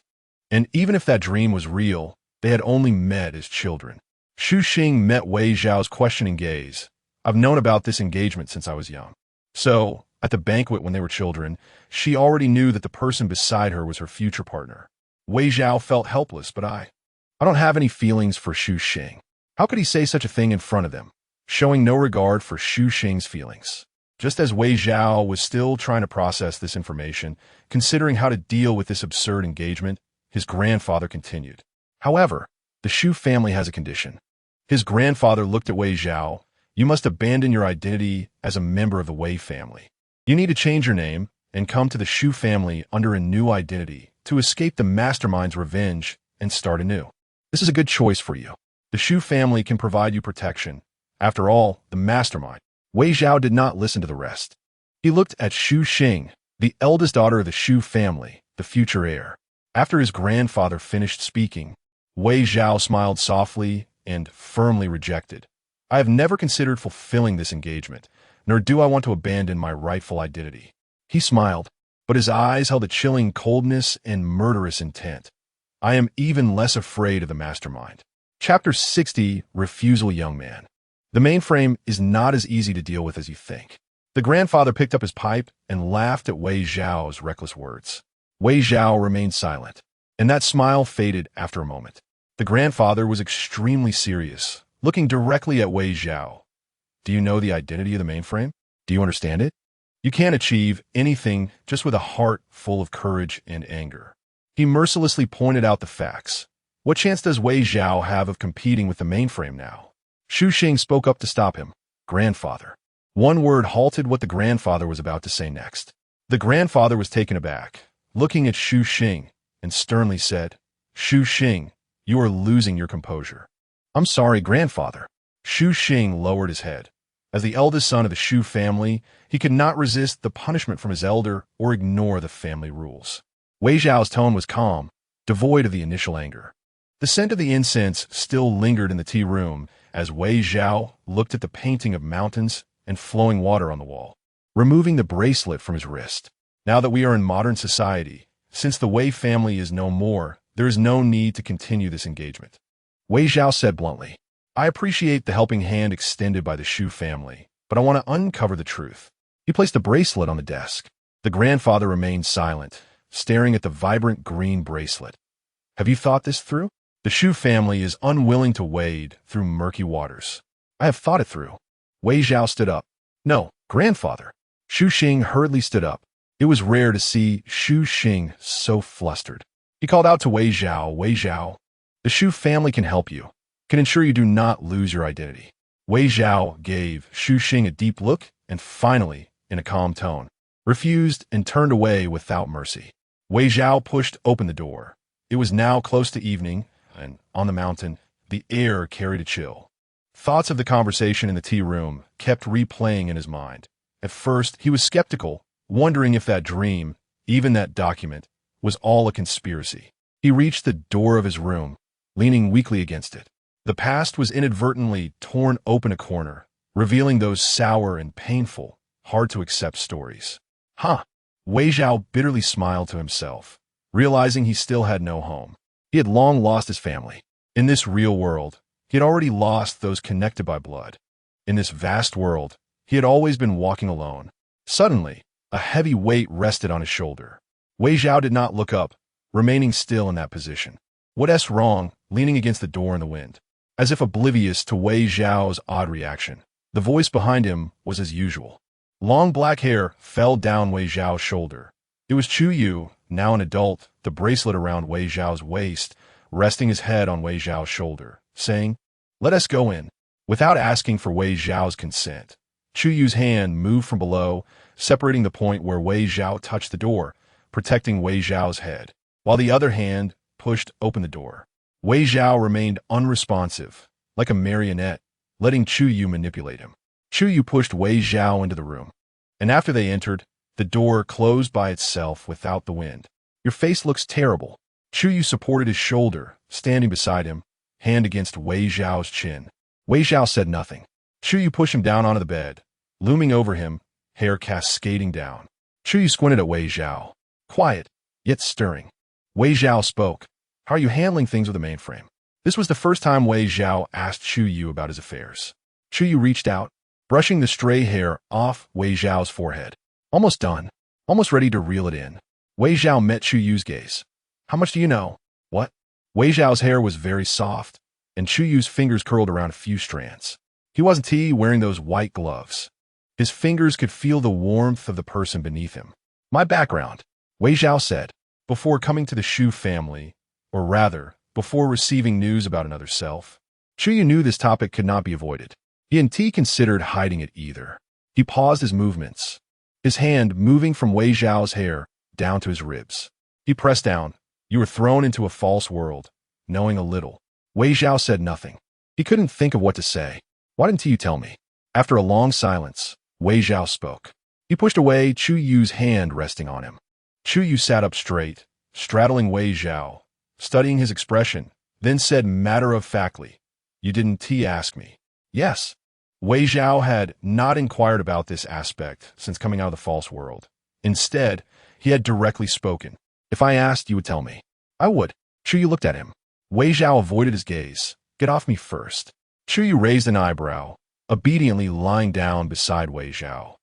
And even if that dream was real, they had only met as children. Xu Xing met Wei Zhao's questioning gaze. I've known about this engagement since I was young. So, at the banquet when they were children, she already knew that the person beside her was her future partner. Wei Zhao felt helpless, but I don't have any feelings for Xu Xing. How could he say such a thing in front of them, showing no regard for Xu Xing's feelings? Just as Wei Zhao was still trying to process this information, considering how to deal with this absurd engagement, his grandfather continued. However, the Xu family has a condition. His grandfather looked at Wei Zhao. You must abandon your identity as a member of the Wei family. You need to change your name and come to the Xu family under a new identity to escape the mastermind's revenge and start anew. This is a good choice for you. The Xu family can provide you protection. After all, the mastermind. Wei Zhao did not listen to the rest. He looked at Xu Xing, the eldest daughter of the Xu family, the future heir. After his grandfather finished speaking, Wei Zhao smiled softly and firmly rejected. I have never considered fulfilling this engagement, nor do I want to abandon my rightful identity. He smiled, but his eyes held a chilling coldness and murderous intent. I am even less afraid of the mastermind. Chapter 60, Refusal Young Man. The mainframe is not as easy to deal with as you think. The grandfather picked up his pipe and laughed at Wei Zhao's reckless words. Wei Zhao remained silent, and that smile faded after a moment. The grandfather was extremely serious, looking directly at Wei Zhao. Do you know the identity of the mainframe? Do you understand it? You can't achieve anything just with a heart full of courage and anger. He mercilessly pointed out the facts. What chance does Wei Zhao have of competing with the mainframe now? Xu Xing spoke up to stop him. Grandfather. One word halted what the grandfather was about to say next. The grandfather was taken aback, looking at Xu Xing, and sternly said, Xu Xing, you are losing your composure. I'm sorry, grandfather. Xu Xing lowered his head. As the eldest son of the Xu family, he could not resist the punishment from his elder or ignore the family rules. Wei Zhao's tone was calm, devoid of the initial anger. The scent of the incense still lingered in the tea room as Wei Zhao looked at the painting of mountains and flowing water on the wall, removing the bracelet from his wrist. Now that we are in modern society, since the Wei family is no more, there is no need to continue this engagement. Wei Zhao said bluntly, I appreciate the helping hand extended by the Xu family, but I want to uncover the truth. He placed the bracelet on the desk. The grandfather remained silent, staring at the vibrant green bracelet. Have you thought this through? The Xu family is unwilling to wade through murky waters. I have thought it through. Wei Zhao stood up. No, grandfather. Xu Xing hurriedly stood up. It was rare to see Xu Xing so flustered. He called out to Wei Zhao, the Xu family can help you, can ensure you do not lose your identity. Wei Zhao gave Xu Xing a deep look and finally, in a calm tone, refused and turned away without mercy. Wei Zhao pushed open the door. It was now close to evening, and on the mountain, the air carried a chill. Thoughts of the conversation in the tea room kept replaying in his mind. At first, he was skeptical, wondering if that dream, even that document, was all a conspiracy. He reached the door of his room, leaning weakly against it. The past was inadvertently torn open a corner, revealing those sour and painful, hard-to-accept stories. Wei Zhao bitterly smiled to himself, realizing he still had no home. He had long lost his family. In this real world, he had already lost those connected by blood. In this vast world, he had always been walking alone. Suddenly, a heavy weight rested on his shoulder. Wei Zhao did not look up, remaining still in that position. What's wrong, leaning against the door in the wind? As if oblivious to Wei Zhao's odd reaction, the voice behind him was as usual. Long black hair fell down Wei Zhao's shoulder. It was Chu Yu, now an adult, the bracelet around Wei Zhao's waist, resting his head on Wei Zhao's shoulder, saying, Let us go in. Without asking for Wei Zhao's consent, Chu Yu's hand moved from below, separating the point where Wei Zhao touched the door, protecting Wei Zhao's head, while the other hand pushed open the door. Wei Zhao remained unresponsive, like a marionette, letting Chu Yu manipulate him. Chu Yu pushed Wei Zhao into the room, and after they entered, the door closed by itself without the wind. Your face looks terrible. Chu Yu supported his shoulder, standing beside him, hand against Wei Zhao's chin. Wei Zhao said nothing. Chu Yu pushed him down onto the bed, looming over him, hair cascading down. Chu Yu squinted at Wei Zhao. Quiet, yet stirring. Wei Zhao spoke. How are you handling things with the mainframe? This was the first time Wei Zhao asked Chu Yu about his affairs. Chu Yu reached out, brushing the stray hair off Wei Zhao's forehead. Almost done. Almost ready to reel it in. Wei Zhao met Chu Yu's gaze. How much do you know? What? Wei Zhao's hair was very soft, and Chu Yu's fingers curled around a few strands. He wasn't wearing those white gloves. His fingers could feel the warmth of the person beneath him. My background, Wei Zhao said, before coming to the Shu family, or rather, before receiving news about another self. Chu Yu knew this topic could not be avoided. He and T considered hiding it either. He paused his movements, his hand moving from Wei Zhao's hair down to his ribs. He pressed down. You were thrown into a false world, knowing a little. Wei Zhao said nothing. He couldn't think of what to say. Why didn't you tell me? After a long silence, Wei Zhao spoke. He pushed away Chu Yu's hand resting on him. Chu Yu sat up straight, straddling Wei Zhao, studying his expression, then said matter-of-factly, You didn't ask me. Yes. Wei Zhao had not inquired about this aspect since coming out of the false world. Instead, he had directly spoken. If I asked, you would tell me. I would. Chu Yu looked at him. Wei Zhao avoided his gaze. Get off me first. Chu Yu raised an eyebrow, obediently lying down beside Wei Zhao.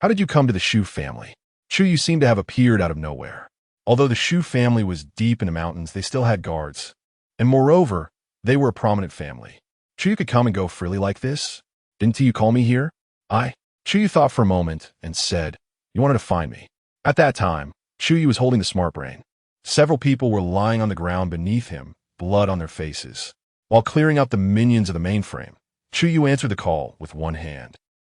How did you come to the Shu family? Chu Yu seemed to have appeared out of nowhere. Although the Shu family was deep in the mountains, they still had guards. And moreover, they were a prominent family. Chu Yu could come and go freely like this? Didn't you call me here? Chu Yu thought for a moment and said, You wanted to find me. At that time, Chu Yu was holding the smart brain. Several people were lying on the ground beneath him, blood on their faces. While clearing out the minions of the mainframe, Chu Yu answered the call with one hand.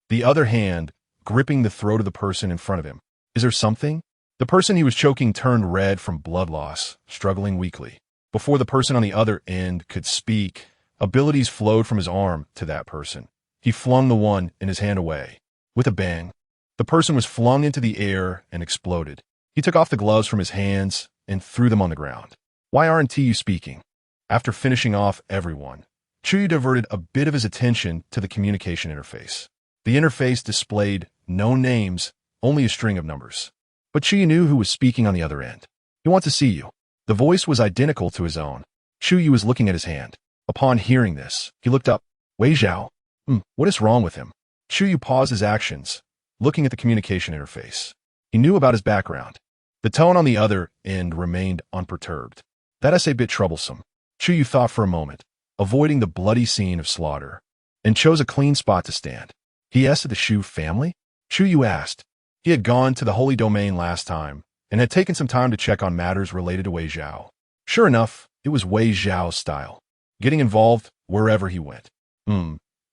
The other hand gripping the throat of the person in front of him. Is there something? The person he was choking turned red from blood loss, struggling weakly. Before the person on the other end could speak, abilities flowed from his arm to that person. He flung the one in his hand away. With a bang, the person was flung into the air and exploded. He took off the gloves from his hands and threw them on the ground. Why aren't you speaking? After finishing off everyone, Chu Yu diverted a bit of his attention to the communication interface. The interface displayed no names, only a string of numbers. But Chu Yu knew who was speaking on the other end. He wants to see you. The voice was identical to his own. Chu Yu was looking at his hand. Upon hearing this, he looked up. Wei Zhao. What is wrong with him? Chu Yu paused his actions, looking at the communication interface. He knew about his background. The tone on the other end remained unperturbed. That is a bit troublesome. Chu Yu thought for a moment, avoiding the bloody scene of slaughter, and chose a clean spot to stand. He asked the Shu family? Chu Yu asked. He had gone to the Holy Domain last time, and had taken some time to check on matters related to Wei Zhao. Sure enough, it was Wei Zhao's style, getting involved wherever he went.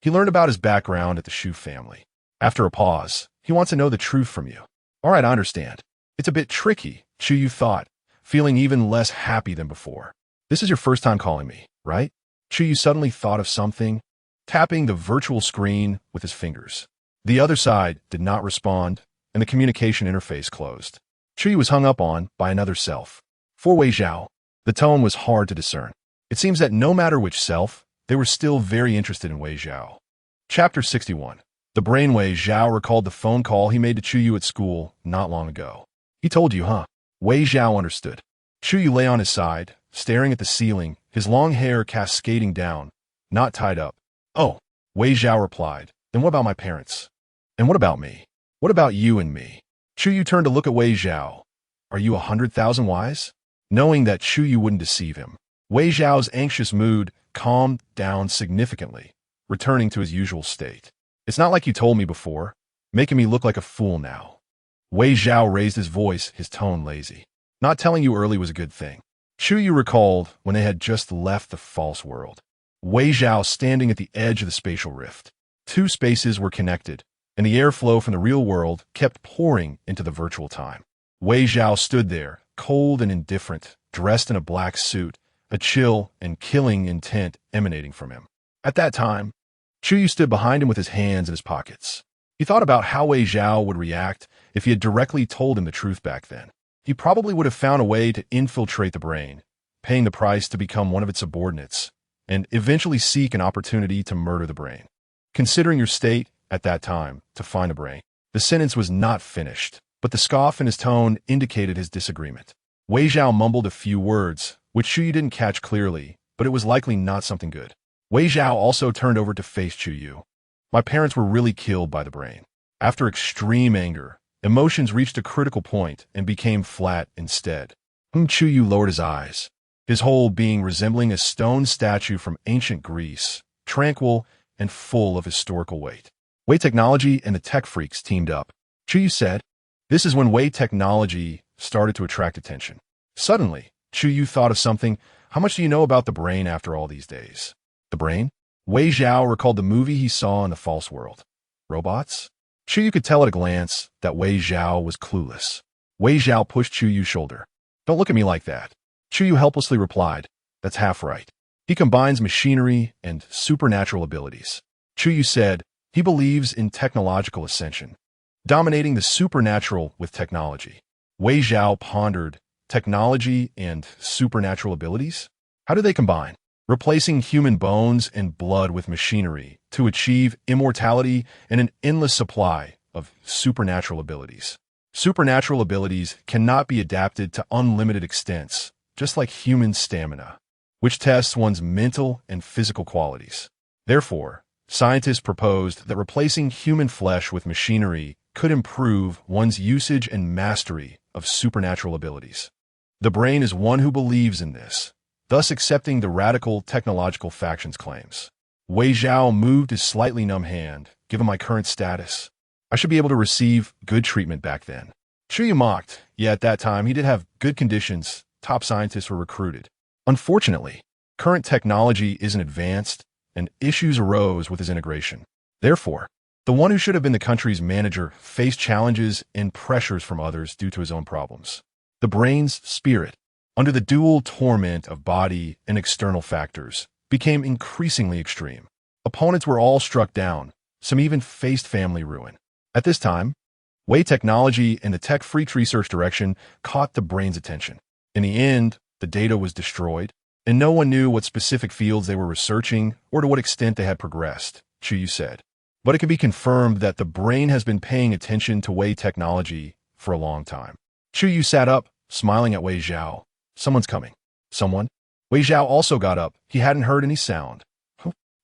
He learned about his background at the Shu family. After a pause, he wants to know the truth from you. All right, I understand. It's a bit tricky, Chu Yu thought, feeling even less happy than before. This is your first time calling me, right? Chu Yu suddenly thought of something, tapping the virtual screen with his fingers. The other side did not respond, and the communication interface closed. Chu Yu was hung up on by another self. For Wei Zhao, the tone was hard to discern. It seems that no matter which self, they were still very interested in Wei Zhao. Chapter 61. The brain Wei Zhao recalled the phone call he made to Chu Yu at school not long ago. He told you, huh? Wei Zhao understood. Chu Yu lay on his side, staring at the ceiling, his long hair cascading down, not tied up. Oh, Wei Zhao replied. Then what about my parents? And what about me? What about you and me? Chu Yu turned to look at Wei Zhao. Are you 100,000 wise? Knowing that Chu Yu wouldn't deceive him, Wei Zhao's anxious mood calmed down significantly, returning to his usual state. It's not like you told me before, making me look like a fool now. Wei Zhao raised his voice, his tone lazy. Not telling you early was a good thing. Chu Yu recalled when they had just left the false world. Wei Zhao standing at the edge of the spatial rift. Two spaces were connected, and the airflow from the real world kept pouring into the virtual time. Wei Zhao stood there, cold and indifferent, dressed in a black suit, a chill and killing intent emanating from him. At that time, Chu Yu stood behind him with his hands in his pockets. He thought about how Wei Zhao would react if he had directly told him the truth back then. He probably would have found a way to infiltrate the brain, paying the price to become one of its subordinates, and eventually seek an opportunity to murder the brain. considering your state at that time to find a brain. The sentence was not finished, but the scoff in his tone indicated his disagreement. Wei Zhao mumbled a few words, which Chu Yu didn't catch clearly, but it was likely not something good. Wei Zhao also turned over to face Chu Yu. My parents were really killed by the brain. After extreme anger, emotions reached a critical point and became flat instead. Chu Yu lowered his eyes, his whole being resembling a stone statue from ancient Greece, tranquil and full of historical weight. Wei Technology and the tech freaks teamed up. Chu Yu said, "This is when Wei Technology started to attract attention." Suddenly, Chu Yu thought of something. How much do you know about the brain after all these days? The brain? Wei Zhao recalled the movie he saw in the false world. Robots? Chu Yu could tell at a glance that Wei Zhao was clueless. Wei Zhao pushed Chu Yu's shoulder. "Don't look at me like that." Chu Yu helplessly replied, "That's half right. He combines machinery and supernatural abilities." Chu Yu said, "He believes in technological ascension, dominating the supernatural with technology." Wei Zhao pondered, technology and supernatural abilities? How do they combine? Replacing human bones and blood with machinery to achieve immortality and an endless supply of supernatural abilities. Supernatural abilities cannot be adapted to unlimited extents, just like human stamina, which tests one's mental and physical qualities. Therefore, scientists proposed that replacing human flesh with machinery could improve one's usage and mastery of supernatural abilities. The brain is one who believes in this, thus accepting the radical technological faction's claims. Wei Zhao moved his slightly numb hand. "Given my current status, I should be able to receive good treatment back then." Chu Yu mocked. Yeah, at that time, he did have good conditions. Top scientists were recruited. Unfortunately, current technology isn't advanced, and issues arose with his integration. Therefore, the one who should have been the country's manager faced challenges and pressures from others due to his own problems. The brain's spirit, under the dual torment of body and external factors, became increasingly extreme. Opponents were all struck down, some even faced family ruin. At this time, Wei Technology and the Tech Freaks Research Direction caught the brain's attention. In the end, the data was destroyed, and no one knew what specific fields they were researching or to what extent they had progressed, Chu Yu said. But it can be confirmed that the brain has been paying attention to Wei Technology for a long time. Chu Yu sat up, smiling at Wei Zhao. "Someone's coming." "Someone?" Wei Zhao also got up. He hadn't heard any sound.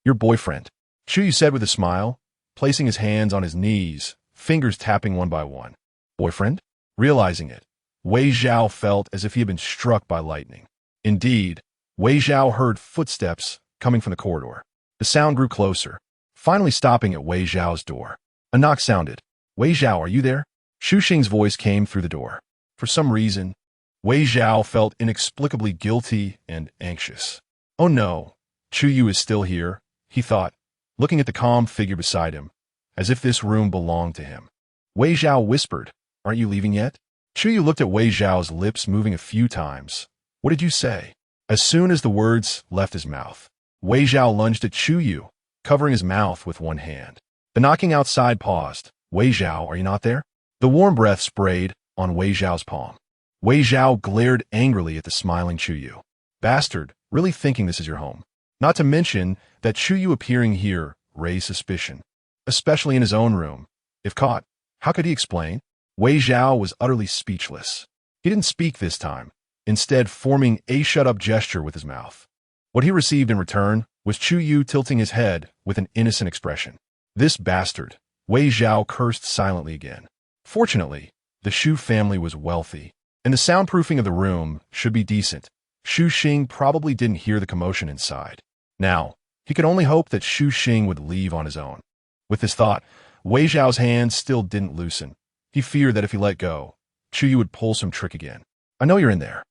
"Your boyfriend," Chu Yu said with a smile, placing his hands on his knees, fingers tapping one by one. "Boyfriend?" Realizing it, Wei Zhao felt as if he had been struck by lightning. Indeed, Wei Zhao heard footsteps coming from the corridor. The sound grew closer, finally stopping at Wei Zhao's door. A knock sounded. "Wei Zhao, are you there?" Xu Xing's voice came through the door. For some reason, Wei Zhao felt inexplicably guilty and anxious. "Oh no, Chu Yu is still here," he thought, looking at the calm figure beside him, as if this room belonged to him. Wei Zhao whispered, "Aren't you leaving yet?" Chu Yu looked at Wei Zhao's lips moving a few times. "What did you say?" As soon as the words left his mouth, Wei Zhao lunged at Chu Yu, covering his mouth with one hand. The knocking outside paused. "Wei Zhao, are you not there?" The warm breath sprayed on Wei Zhao's palm. Wei Zhao glared angrily at the smiling Chu Yu. "Bastard, really thinking this is your home?" Not to mention that Chu Yu appearing here raised suspicion, especially in his own room. If caught, how could he explain? Wei Zhao was utterly speechless. He didn't speak this time, instead forming a shut-up gesture with his mouth. What he received in return was Chu Yu tilting his head with an innocent expression. "This bastard," Wei Zhao cursed silently again. Fortunately, the Xu family was wealthy, and the soundproofing of the room should be decent. Xu Xing probably didn't hear the commotion inside. Now, he could only hope that Xu Xing would leave on his own. With this thought, Wei Zhao's hands still didn't loosen. He feared that if he let go, Chu Yu would pull some trick again. "I know you're in there."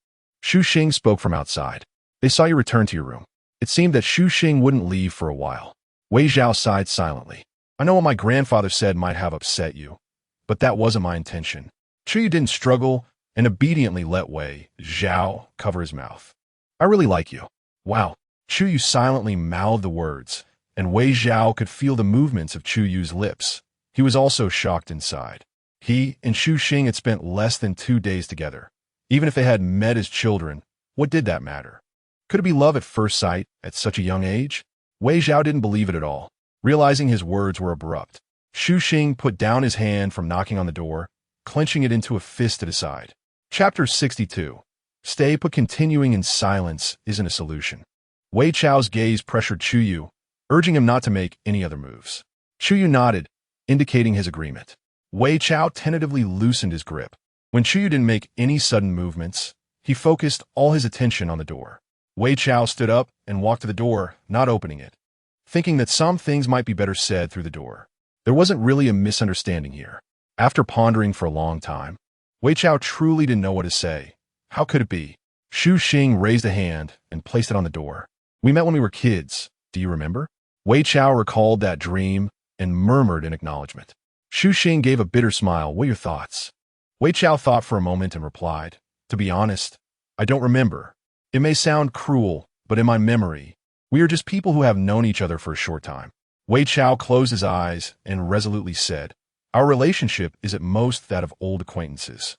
Xu Xing spoke from outside. "They saw you return to your room." It seemed that Xu Xing wouldn't leave for a while. Wei Zhao sighed silently. "I know what my grandfather said might have upset you, but that wasn't my intention." Chu Yu didn't struggle and obediently let Wei Zhao cover his mouth. "I really like you." "Wow." Chu Yu silently mouthed the words, and Wei Zhao could feel the movements of Chu Yu's lips. He was also shocked inside. He and Xu Xing had spent less than 2 days together. Even if they had met as children, what did that matter? Could it be love at first sight at such a young age? Wei Zhao didn't believe it at all. Realizing his words were abrupt, Xu Xing put down his hand from knocking on the door, clenching it into a fist at his side. Chapter 62. Stay put. Continuing in silence isn't a solution. Wei Chao's gaze pressured Chu Yu, urging him not to make any other moves. Chu Yu nodded, indicating his agreement. Wei Chao tentatively loosened his grip. When Chu Yu didn't make any sudden movements, he focused all his attention on the door. Wei Chao stood up and walked to the door, not opening it, thinking that some things might be better said through the door. There wasn't really a misunderstanding here. After pondering for a long time, Wei Chao truly didn't know what to say. How could it be? Xu Xing raised a hand and placed it on the door. We met when we were kids. Do you remember? Wei Chao recalled that dream and murmured in acknowledgement. Xu Xing gave a bitter smile. What are your thoughts? Wei Chao thought for a moment and replied, to be honest, I don't remember. It may sound cruel, but in my memory, we are just people who have known each other for a short time. Wei Chao closed his eyes and resolutely said, our relationship is at most that of old acquaintances.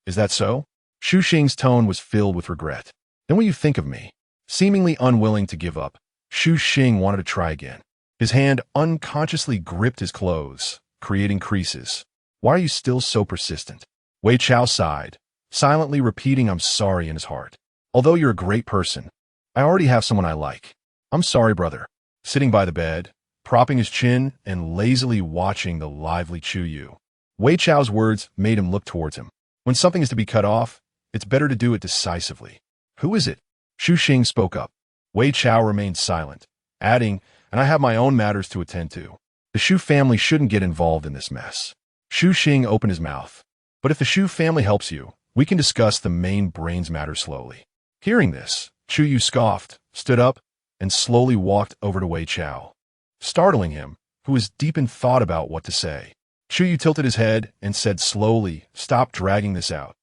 Is that so? Xu Xing's tone was filled with regret. Then what do you think of me? Seemingly unwilling to give up, Xu Xing wanted to try again. His hand unconsciously gripped his clothes, creating creases. Why are you still so persistent? Wei Chao sighed, silently repeating I'm sorry in his heart. Although you're a great person, I already have someone I like. I'm sorry, brother. Sitting by the bed, propping his chin and lazily watching the lively Chu Yu, Wei Chao's words made him look towards him. When something is to be cut off, it's better to do it decisively. Who is it? Xu Xing spoke up. Wei Chao remained silent, adding, and I have my own matters to attend to. The Xu family shouldn't get involved in this mess. Xu Xing opened his mouth. But if the Xu family helps you, we can discuss the main brains matter slowly. Hearing this, Chu Yu scoffed, stood up, and slowly walked over to Wei Chao, startling him, who was deep in thought about what to say. Chu Yu tilted his head and said slowly, stop dragging this out.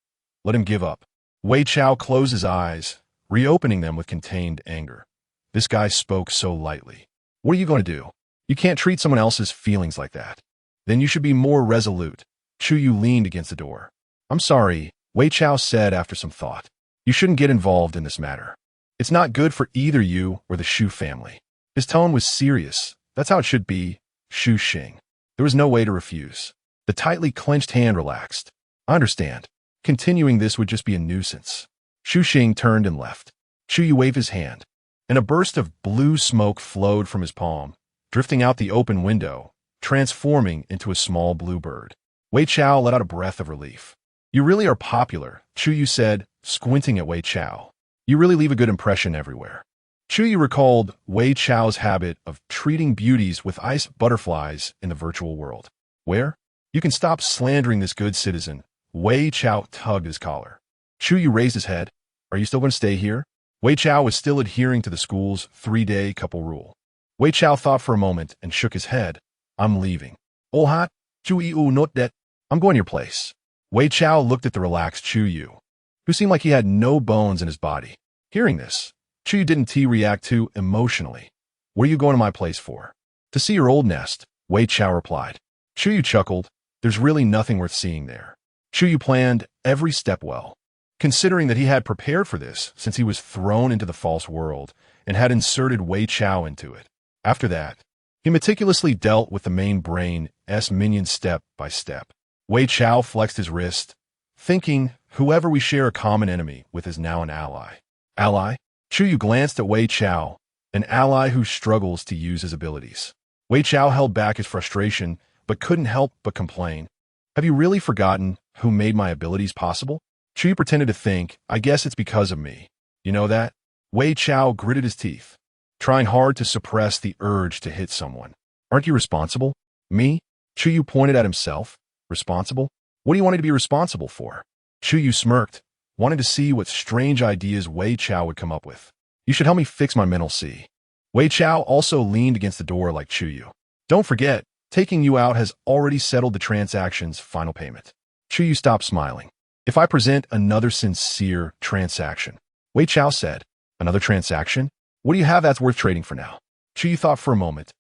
Let him give up. Wei Chao closed his eyes, reopening them with contained anger. This guy spoke so lightly. What are you going to do? You can't treat someone else's feelings like that. Then you should be more resolute. Chu Yu leaned against the door. I'm sorry, Wei Chao said after some thought. You shouldn't get involved in this matter. It's not good for either you or the Xu family. His tone was serious. That's how it should be, Xu Xing. There was no way to refuse. The tightly clenched hand relaxed. I understand. Continuing this would just be a nuisance. Xu Xing turned and left. Chu Yu waved his hand, and a burst of blue smoke flowed from his palm, drifting out the open window, transforming into a small blue bird. Wei Chao let out a breath of relief. You really are popular, Chu Yu said, squinting at Wei Chao. You really leave a good impression everywhere. Chu Yu recalled Wei Chao's habit of treating beauties with ice butterflies in the virtual world. Where? You can stop slandering this good citizen. Wei Chao tugged his collar. Chu Yu raised his head. Are you still going to stay here? Wei Chao was still adhering to the school's 3-day couple rule. Wei Chao thought for a moment and shook his head. I'm leaving. Oh hot, Chu Yu not that. I'm going to your place. Wei Chao looked at the relaxed Chu Yu, who seemed like he had no bones in his body. Hearing this, Chu Yu didn't react too emotionally. What are you going to my place for? To see your old nest, Wei Chao replied. Chu Yu chuckled. There's really nothing worth seeing there. Chu Yu planned every step well, considering that he had prepared for this since he was thrown into the false world and had inserted Wei Chao into it. After that, he meticulously dealt with the main brain's minion step by step. Wei Chao flexed his wrist, thinking whoever we share a common enemy with is now an ally. Ally? Chu Yu glanced at Wei Chao, an ally who struggles to use his abilities. Wei Chao held back his frustration, but couldn't help but complain. Have you really forgotten who made my abilities possible? Chu Yu pretended to think, I guess it's because of me. You know that? Wei Chao gritted his teeth, trying hard to suppress the urge to hit someone. Aren't you responsible? Me? Chu Yu pointed at himself. Responsible? What do you want to be responsible for? Chu Yu smirked, wanting to see what strange ideas Wei Chao would come up with. You should help me fix my mental C. Wei Chao also leaned against the door like Chu Yu. Don't forget, taking you out has already settled the transaction's final payment. Chu Yu stopped smiling. If I present another sincere transaction, Wei Chao said. Another transaction? What do you have that's worth trading for now? Chu Yu thought for a moment.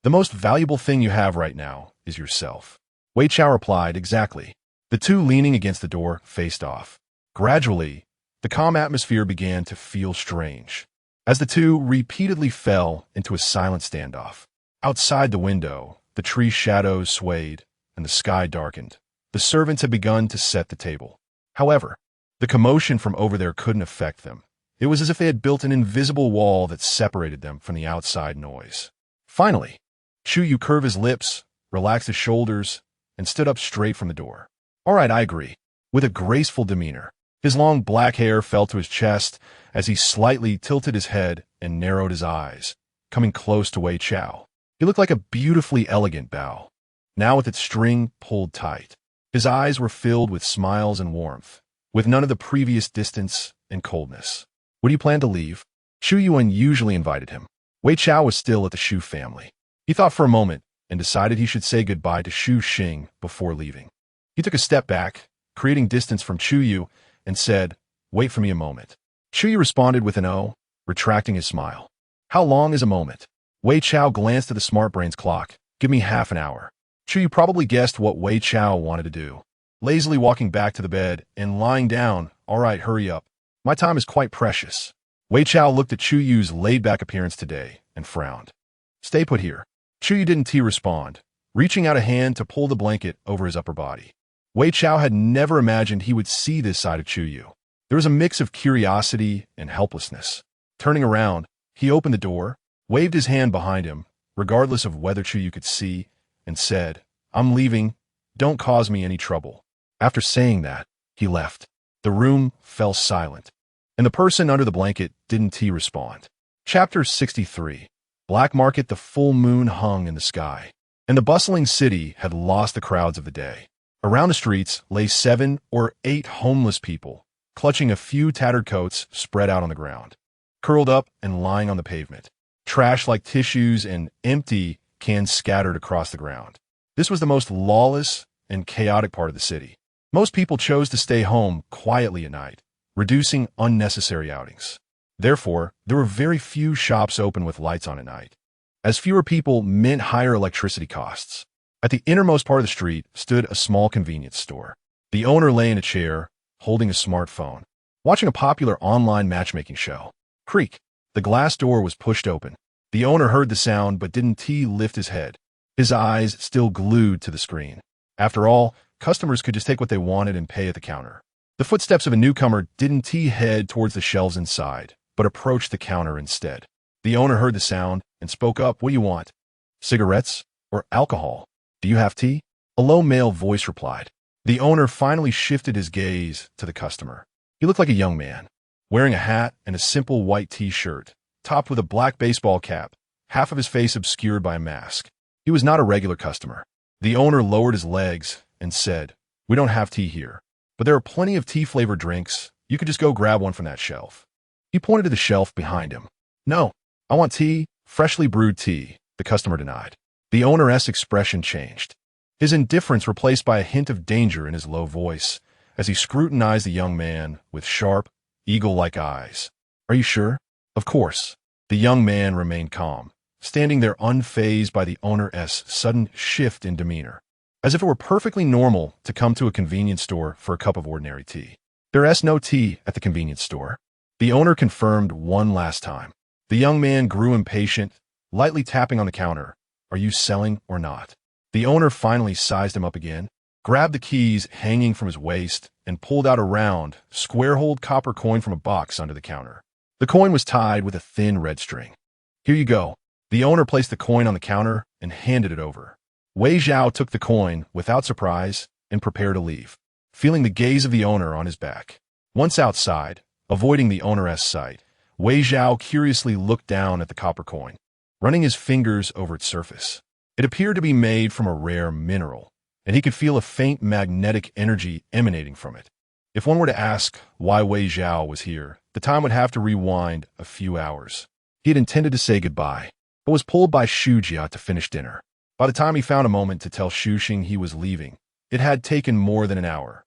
The most valuable thing you have right now is yourself. Wei Chao replied, exactly. The two leaning against the door faced off. Gradually, the calm atmosphere began to feel strange, as the two repeatedly fell into a silent standoff. Outside the window, the tree shadows swayed, and the sky darkened. The servants had begun to set the table. However, the commotion from over there couldn't affect them. It was as if they had built an invisible wall that separated them from the outside noise. Finally, Chu Yu curved his lips, relaxed his shoulders, and stood up straight from the door. "All right, I agree." With a graceful demeanor, his long black hair fell to his chest as he slightly tilted his head and narrowed his eyes, coming close to Wei Chao. He looked like a beautifully elegant bow, now with its string pulled tight. His eyes were filled with smiles and warmth, with none of the previous distance and coldness. "Would you plan to leave?" Chu Yu unusually invited him. Wei Chao was still at the Shu family. He thought for a moment and decided he should say goodbye to Shu Xing before leaving. He took a step back, creating distance from Chu Yu, and said, "Wait for me a moment." Chu Yu responded with an "oh," retracting his smile. "How long is a moment?" Wei Chao glanced at the smart brain's clock. "Give me half an hour." Chu Yu probably guessed what Wei Chao wanted to do. Lazily walking back to the bed and lying down, "All right, hurry up. My time is quite precious." Wei Chao looked at Chu Yu's laid-back appearance today and frowned. "Stay put here." Chu Yu didn't respond, reaching out a hand to pull the blanket over his upper body. Wei Chao had never imagined he would see this side of Chu Yu. There was a mix of curiosity and helplessness. Turning around, he opened the door, waved his hand behind him, regardless of whether Chu Yu could see, and said, "I'm leaving. Don't cause me any trouble." After saying that, he left. The room fell silent, and the person under the blanket didn't respond. Chapter 63. Black Market. The full moon hung in the sky, and the bustling city had lost the crowds of the day. Around the streets lay 7 or 8 homeless people, clutching a few tattered coats spread out on the ground, curled up and lying on the pavement. Trash like tissues and empty cans scattered across the ground. This was the most lawless and chaotic part of the city. Most people chose to stay home quietly at night, reducing unnecessary outings. Therefore, there were very few shops open with lights on at night, as fewer people meant higher electricity costs. At the innermost part of the street stood a small convenience store. The owner lay in a chair, holding a smartphone, watching a popular online matchmaking show. Creak. The glass door was pushed open. The owner heard the sound but didn't lift his head, his eyes still glued to the screen. After all, customers could just take what they wanted and pay at the counter. The footsteps of a newcomer didn't head towards the shelves inside, but approached the counter instead. The owner heard the sound and spoke up. "What do you want? Cigarettes or alcohol? Do you have tea?" A low male voice replied. The owner finally shifted his gaze to the customer. He looked like a young man, wearing a hat and a simple white t-shirt, topped with a black baseball cap, half of his face obscured by a mask. He was not a regular customer. The owner lowered his legs and said, "We don't have tea here, but there are plenty of tea-flavored drinks. You could just go grab one from that shelf." He pointed to the shelf behind him. "No, I want tea, freshly brewed tea," the customer denied. The owner's expression changed, his indifference replaced by a hint of danger in his low voice, as he scrutinized the young man with sharp, eagle-like eyes. "Are you sure?" "Of course." The young man remained calm, standing there unfazed by the owner's sudden shift in demeanor, as if it were perfectly normal to come to a convenience store for a cup of ordinary tea. "There's no tea at the convenience store." The owner confirmed one last time. The young man grew impatient, lightly tapping on the counter. "Are you selling or not?" The owner finally sized him up again, grabbed the keys hanging from his waist, and pulled out a round, square-holed copper coin from a box under the counter. The coin was tied with a thin red string. "Here you go." The owner placed the coin on the counter and handed it over. Wei Zhao took the coin without surprise and prepared to leave, feeling the gaze of the owner on his back. Once outside, avoiding the owner's sight, Wei Zhao curiously looked down at the copper coin, running his fingers over its surface. It appeared to be made from a rare mineral, and he could feel a faint magnetic energy emanating from it. If one were to ask why Wei Zhao was here, the time would have to rewind a few hours. He had intended to say goodbye, but was pulled by Shu Jia to finish dinner. By the time he found a moment to tell Shu Xing he was leaving, it had taken more than an hour.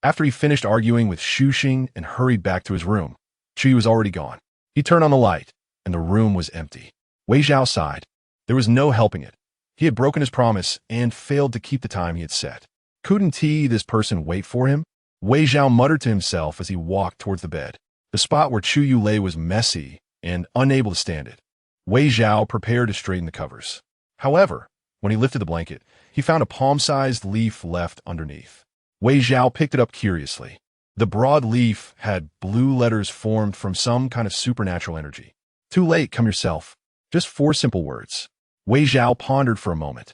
After he finished arguing with Shu Xing and hurried back to his room, Chu Yu was already gone. He turned on the light, and the room was empty. Wei Zhao sighed. There was no helping it. He had broken his promise and failed to keep the time he had set. Couldn't this person wait for him? Wei Zhao muttered to himself as he walked towards the bed. The spot where Chu Yu lay was messy and unable to stand it. Wei Zhao prepared to straighten the covers. However, when he lifted the blanket, he found a palm-sized leaf left underneath. Wei Zhao picked it up curiously. The broad leaf had blue letters formed from some kind of supernatural energy. "Too late, come yourself." Just 4 simple words. Wei Zhao pondered for a moment.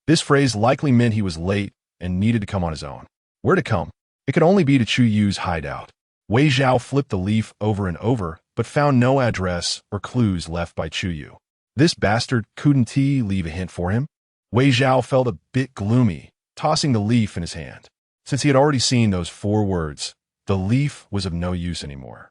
This phrase likely meant he was late and needed to come on his own. Where to come? It could only be to Chu Yu's hideout. Wei Zhao flipped the leaf over and over, but found no address or clues left by Chu Yu. This bastard couldn't he leave a hint for him? Wei Zhao felt a bit gloomy, tossing the leaf in his hand. Since he had already seen those 4 words, the leaf was of no use anymore.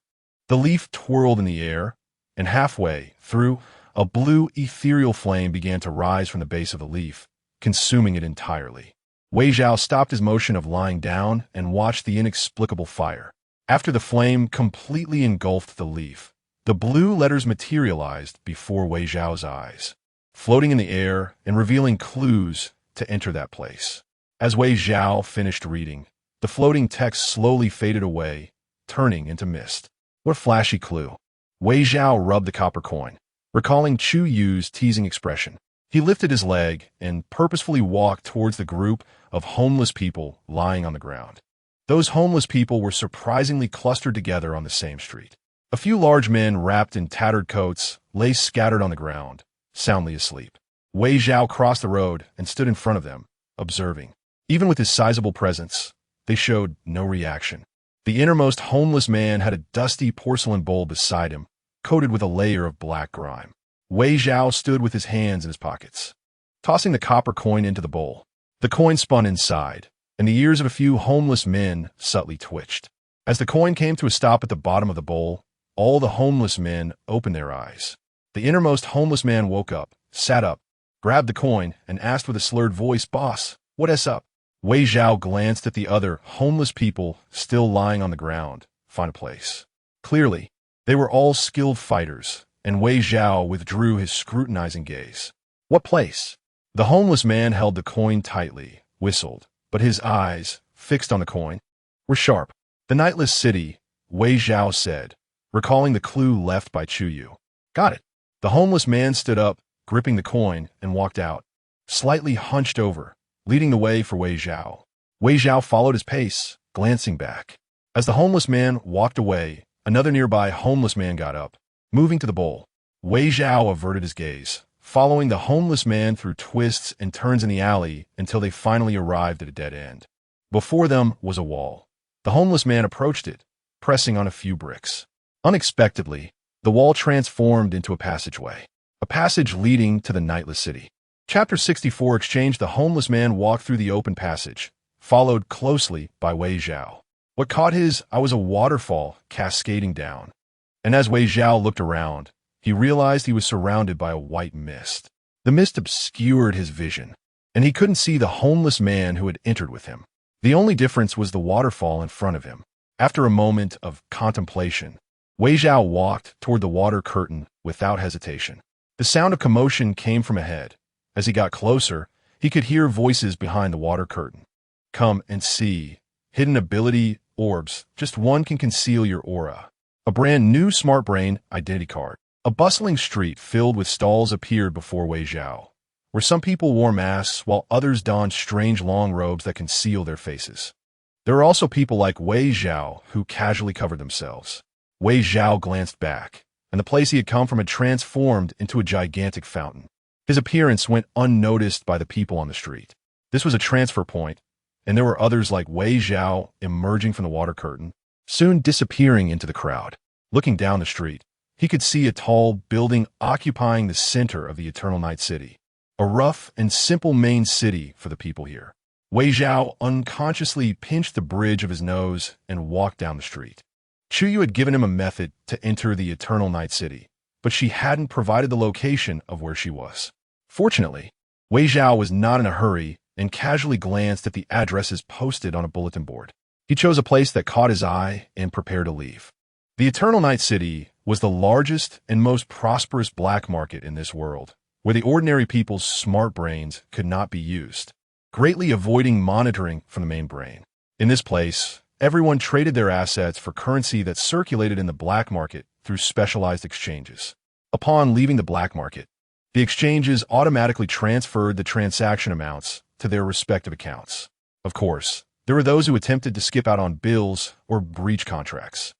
The leaf twirled in the air, and halfway through, a blue ethereal flame began to rise from the base of the leaf, consuming it entirely. Wei Zhao stopped his motion of lying down and watched the inexplicable fire. After the flame completely engulfed the leaf, the blue letters materialized before Wei Zhao's eyes, floating in the air and revealing clues to enter that place. As Wei Zhao finished reading, the floating text slowly faded away, turning into mist. What a flashy clue. Wei Zhao rubbed the copper coin, recalling Chu Yu's teasing expression. He lifted his leg and purposefully walked towards the group of homeless people lying on the ground. Those homeless people were surprisingly clustered together on the same street. A few large men wrapped in tattered coats lay scattered on the ground, soundly asleep. Wei Zhao crossed the road and stood in front of them, observing. Even with his sizable presence, they showed no reaction. The innermost homeless man had a dusty porcelain bowl beside him, coated with a layer of black grime. Wei Zhao stood with his hands in his pockets, tossing the copper coin into the bowl. The coin spun inside, and the ears of a few homeless men subtly twitched. As the coin came to a stop at the bottom of the bowl, all the homeless men opened their eyes. The innermost homeless man woke up, sat up, grabbed the coin, and asked with a slurred voice, "Boss, what up?" Wei Zhao glanced at the other homeless people still lying on the ground. Find a place. Clearly, they were all skilled fighters, and Wei Zhao withdrew his scrutinizing gaze. What place? The homeless man held the coin tightly, whistled, but his eyes, fixed on the coin, were sharp. The nightless city, Wei Zhao said, recalling the clue left by Chu Yu. Got it. The homeless man stood up, gripping the coin, and walked out, slightly hunched over, leading the way for Wei Zhao. Wei Zhao followed his pace, glancing back. As the homeless man walked away, another nearby homeless man got up, moving to the bowl. Wei Zhao averted his gaze, following the homeless man through twists and turns in the alley until they finally arrived at a dead end. Before them was a wall. The homeless man approached it, pressing on a few bricks. Unexpectedly, the wall transformed into a passageway, a passage leading to the nightless city. Chapter 64 Exchange. The homeless man walked through the open passage, followed closely by Wei Zhao. What caught his eye was a waterfall cascading down. And as Wei Zhao looked around, he realized he was surrounded by a white mist. The mist obscured his vision, and he couldn't see the homeless man who had entered with him. The only difference was the waterfall in front of him. After a moment of contemplation, Wei Zhao walked toward the water curtain without hesitation. The sound of commotion came from ahead. As he got closer, he could hear voices behind the water curtain. Come and see. Hidden ability orbs. Just one can conceal your aura. A brand new smart brain identity card. A bustling street filled with stalls appeared before Wei Zhao, where some people wore masks while others donned strange long robes that concealed their faces. There were also people like Wei Zhao who casually covered themselves. Wei Zhao glanced back, and the place he had come from had transformed into a gigantic fountain. His appearance went unnoticed by the people on the street. This was a transfer point, and there were others like Wei Zhao emerging from the water curtain, soon disappearing into the crowd. Looking down the street, he could see a tall building occupying the center of the Eternal Night City, a rough and simple main city for the people here. Wei Zhao unconsciously pinched the bridge of his nose and walked down the street. Chu Yu had given him a method to enter the Eternal Night City, but she hadn't provided the location of where she was. Fortunately, Wei Zhao was not in a hurry and casually glanced at the addresses posted on a bulletin board. He chose a place that caught his eye and prepared to leave. The Eternal Night City was the largest and most prosperous black market in this world, where the ordinary people's smart brains could not be used, greatly avoiding monitoring from the main brain. In this place, everyone traded their assets for currency that circulated in the black market through specialized exchanges. Upon leaving the black market, The exchanges automatically transferred the transaction amounts to their respective accounts. Of course, there were those who attempted to skip out on bills or breach contracts.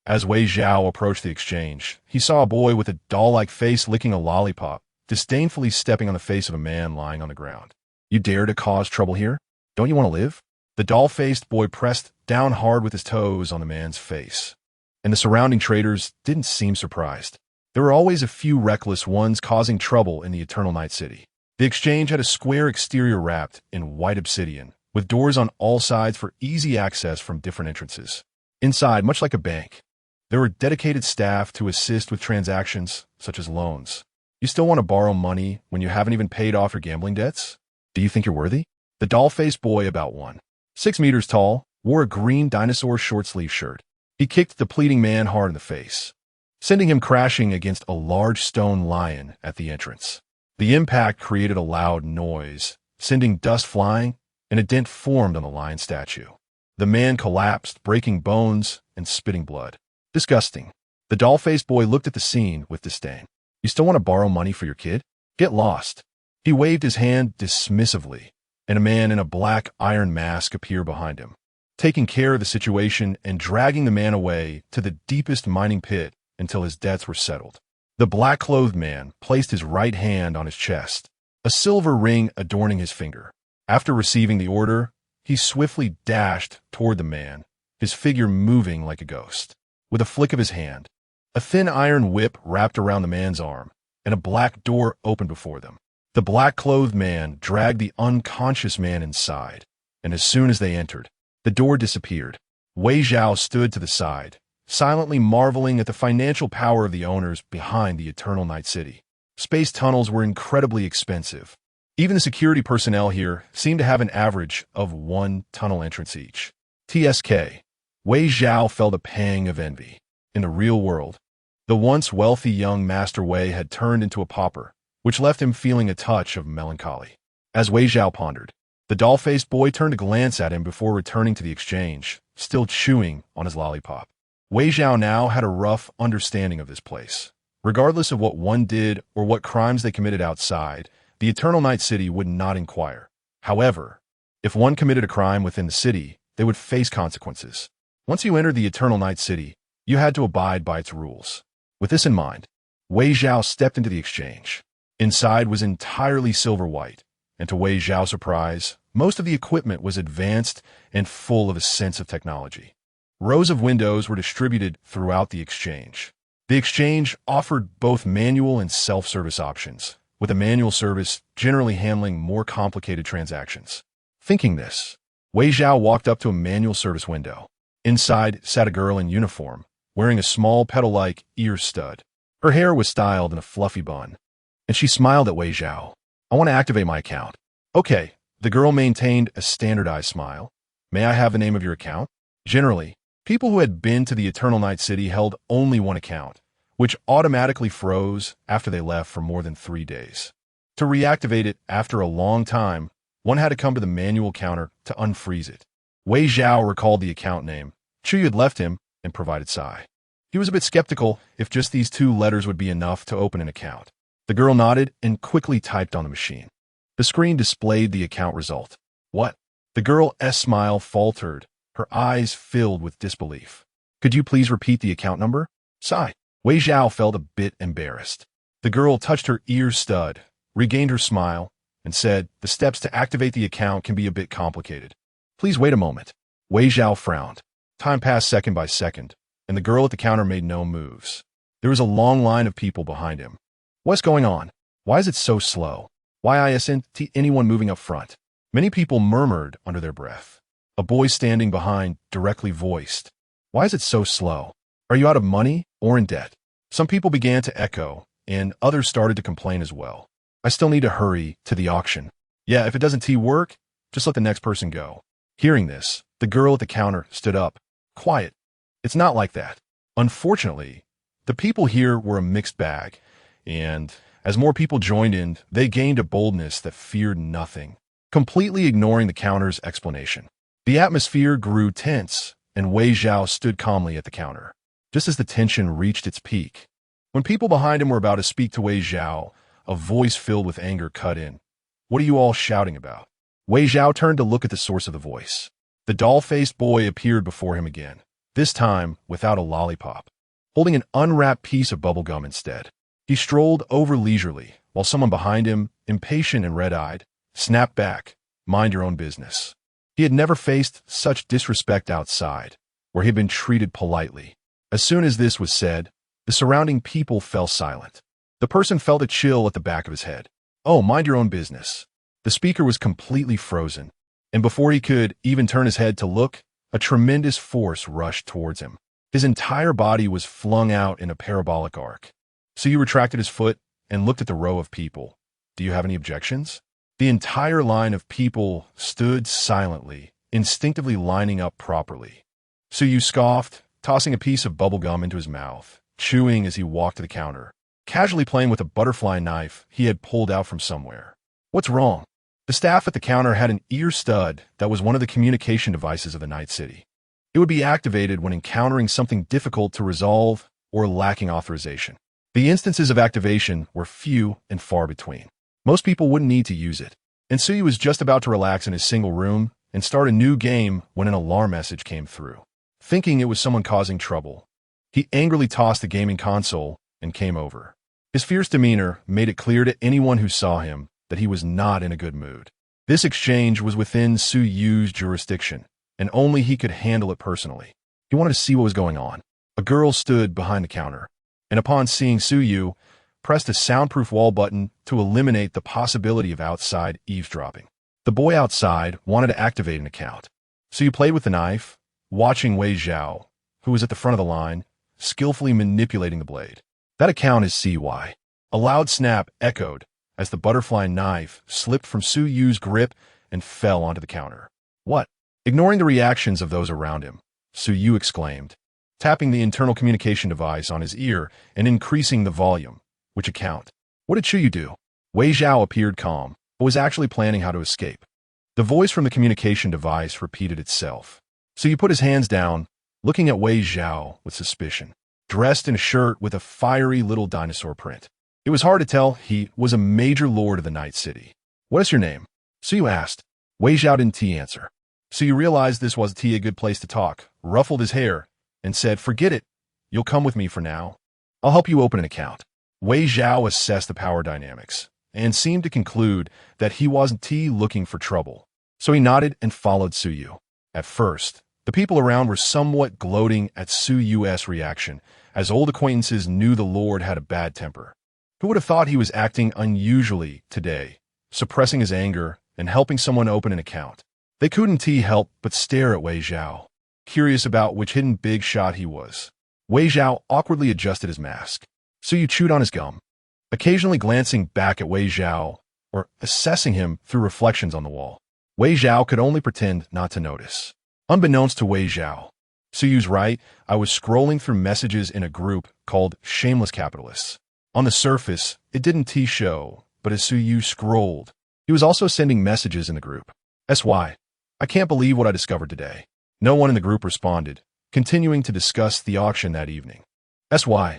As Wei Zhao approached the exchange, he saw a boy with a doll-like face licking a lollipop, disdainfully stepping on the face of a man lying on the ground. "You dare to cause trouble here? Don't you want to live?" The doll-faced boy pressed down hard with his toes on the man's face. And the surrounding traders didn't seem surprised. There were always a few reckless ones causing trouble in the Eternal Night City. The exchange had a square exterior wrapped in white obsidian, with doors on all sides for easy access from different entrances. Inside, much like a bank, there were dedicated staff to assist with transactions, such as loans. You still want to borrow money when you haven't even paid off your gambling debts? Do you think you're worthy? The doll-faced boy, about 1.6 meters tall, wore a green dinosaur short-sleeve shirt. He kicked the pleading man hard in the face, sending him crashing against a large stone lion at the entrance. The impact created a loud noise, sending dust flying, and a dent formed on the lion statue. The man collapsed, breaking bones and spitting blood. Disgusting. The doll-faced boy looked at the scene with disdain. "You still want to borrow money for your kid? Get lost." He waved his hand dismissively, and a man in a black iron mask appeared behind him, taking care of the situation and dragging the man away to the deepest mining pit until his debts were settled. The black-clothed man placed his right hand on his chest, a silver ring adorning his finger. After receiving the order, he swiftly dashed toward the man, his figure moving like a ghost. With a flick of his hand, a thin iron whip wrapped around the man's arm, and a black door opened before them. The black-clothed man dragged the unconscious man inside, and as soon as they entered, the door disappeared. Wei Zhao stood to the side, silently marveling at the financial power of the owners behind the Eternal Night City. Space tunnels were incredibly expensive. Even the security personnel here seemed to have an average of 1 tunnel entrance each. TSK. Wei Zhao felt a pang of envy. In the real world, the once wealthy young Master Wei had turned into a pauper, which left him feeling a touch of melancholy. As Wei Zhao pondered, the doll-faced boy turned to glance at him before returning to the exchange, still chewing on his lollipop. Wei Zhao now had a rough understanding of this place. Regardless of what one did or what crimes they committed outside, the Eternal Night City would not inquire. However, if one committed a crime within the city, they would face consequences. Once you entered the Eternal Night City, you had to abide by its rules. With this in mind, Wei Zhao stepped into the exchange. Inside was entirely silver-white, and to Wei Zhao's surprise, most of the equipment was advanced and full of a sense of technology. Rows of windows were distributed throughout the exchange. The exchange offered both manual and self-service options, with the manual service generally handling more complicated transactions. Thinking this, Wei Zhao walked up to a manual service window. Inside sat a girl in uniform, wearing a small petal-like ear stud. Her hair was styled in a fluffy bun, and she smiled at Wei Zhao. "I want to activate my account." "Okay." The girl maintained a standardized smile. "May I have the name of your account?" Generally, people who had been to the Eternal Night City held only one account, which automatically froze after they left for more than 3 days. To reactivate it after a long time, one had to come to the manual counter to unfreeze it. Wei Zhao recalled the account name. Chu Yu had left him and provided Sai. He was a bit skeptical if just these 2 letters would be enough to open an account. The girl nodded and quickly typed on the machine. The screen displayed the account result. "What?" The girl's smile faltered, her eyes filled with disbelief. "Could you please repeat the account number?" Sai. Wei Zhao felt a bit embarrassed. The girl touched her ear stud, regained her smile, and said, "The steps to activate the account can be a bit complicated. Please wait a moment." Wei Zhao frowned. Time passed second by second, and the girl at the counter made no moves. There was a long line of people behind him. "What's going on? Why is it so slow? Why isn't anyone moving up front?" Many people murmured under their breath. A boy standing behind directly voiced, "Why is it so slow? Are you out of money or in debt?" Some people began to echo, and others started to complain as well. "I still need to hurry to the auction. Yeah, if it doesn't work, just let the next person go." Hearing this, the girl at the counter stood up. "Quiet. It's not like that." Unfortunately, the people here were a mixed bag, and as more people joined in, they gained a boldness that feared nothing, completely ignoring the counter's explanation. The atmosphere grew tense, and Wei Zhao stood calmly at the counter. Just as the tension reached its peak, when people behind him were about to speak to Wei Zhao, A voice filled with anger cut in. "What are you all shouting about?" Wei Zhao turned to look at the source of the voice. The doll-faced boy appeared before him again, this time without a lollipop, holding an unwrapped piece of bubble gum instead. He strolled over leisurely, while someone behind him, impatient and red-eyed, snapped back, "Mind your own business." He had never faced such disrespect outside, where he had been treated politely. As soon as this was said, the surrounding people fell silent. The person felt a chill at the back of his head. "Oh, mind your own business." The speaker was completely frozen, and before he could even turn his head to look, a tremendous force rushed towards him. His entire body was flung out in a parabolic arc. So Yu retracted his foot and looked at the row of people. "Do you have any objections?" The entire line of people stood silently, instinctively lining up properly. Chu Yu scoffed, tossing a piece of bubble gum into his mouth, chewing as he walked to the counter, casually playing with a butterfly knife he had pulled out from somewhere. "What's wrong?" The staff at the counter had an ear stud that was one of the communication devices of the Night City. It would be activated when encountering something difficult to resolve or lacking authorization. The instances of activation were few and far between. Most people wouldn't need to use it, and Chu Yu was just about to relax in his single room and start a new game when an alarm message came through. Thinking it was someone causing trouble, he angrily tossed the gaming console and came over. His fierce demeanor made it clear to anyone who saw him that he was not in a good mood. This exchange was within Chu Yu's jurisdiction, and only he could handle it personally. He wanted to see what was going on. A girl stood behind the counter, and upon seeing Chu Yu, pressed a soundproof wall button to eliminate the possibility of outside eavesdropping. The boy outside wanted to activate an account, so Yu played with the knife, watching Wei Zhao, who was at the front of the line, skillfully manipulating the blade. "That account is CY." A loud snap echoed as the butterfly knife slipped from Chu Yu's grip and fell onto the counter. "What?" Ignoring the reactions of those around him, Chu Yu exclaimed, tapping the internal communication device on his ear and increasing the volume. "Which account?" "What did Chu Yu do?" Wei Zhao appeared calm, but was actually planning how to escape. The voice from the communication device repeated itself. So Yu put his hands down, looking at Wei Zhao with suspicion. Dressed in a shirt with a fiery little dinosaur print. It was hard to tell he was a major lord of the Night City. "What is your name?" Chu Yu asked. Wei Zhao didn't answer. So Yu realized this wasn't a good place to talk, ruffled his hair, and said, "Forget it. You'll come with me for now. I'll help you open an account." Wei Zhao assessed the power dynamics and seemed to conclude that he wasn't looking for trouble. So he nodded and followed Chu Yu. At first, the people around were somewhat gloating at Chu Yu's reaction, as old acquaintances knew the Lord had a bad temper. Who would have thought he was acting unusually today, suppressing his anger and helping someone open an account? They couldn't help but stare at Wei Zhao, curious about which hidden big shot he was. Wei Zhao awkwardly adjusted his mask. Chu Yu chewed on his gum, occasionally glancing back at Wei Zhao or assessing him through reflections on the wall. Wei Zhao could only pretend not to notice. Unbeknownst to Wei Zhao, Chu Yu's right, I was scrolling through messages in a group called Shameless Capitalists. On the surface, it didn't show, but as Chu Yu scrolled, he was also sending messages in the group. "SY, I can't believe what I discovered today." No one in the group responded, continuing to discuss the auction that evening. "SY,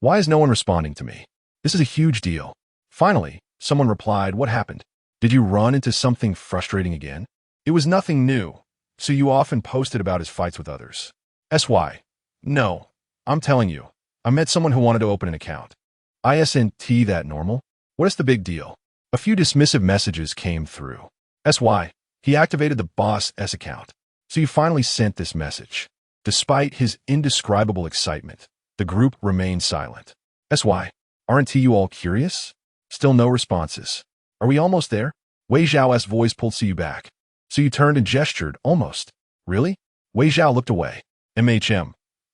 why is no one responding to me? This is a huge deal." Finally, someone replied, "What happened? Did you run into something frustrating again?" It was nothing new, so you often posted about his fights with others. "SY, no, I'm telling you, I met someone who wanted to open an account." "Isn't that normal? What is the big deal?" A few dismissive messages came through. "SY, he activated the boss's account." So you finally sent this message. Despite his indescribable excitement, the group remained silent. "SY, aren't you all curious?" Still no responses. "Are we almost there?" Wei Zhao's voice pulled Chu Yu back. So you turned and gestured, "Almost." "Really?" Wei Zhao looked away.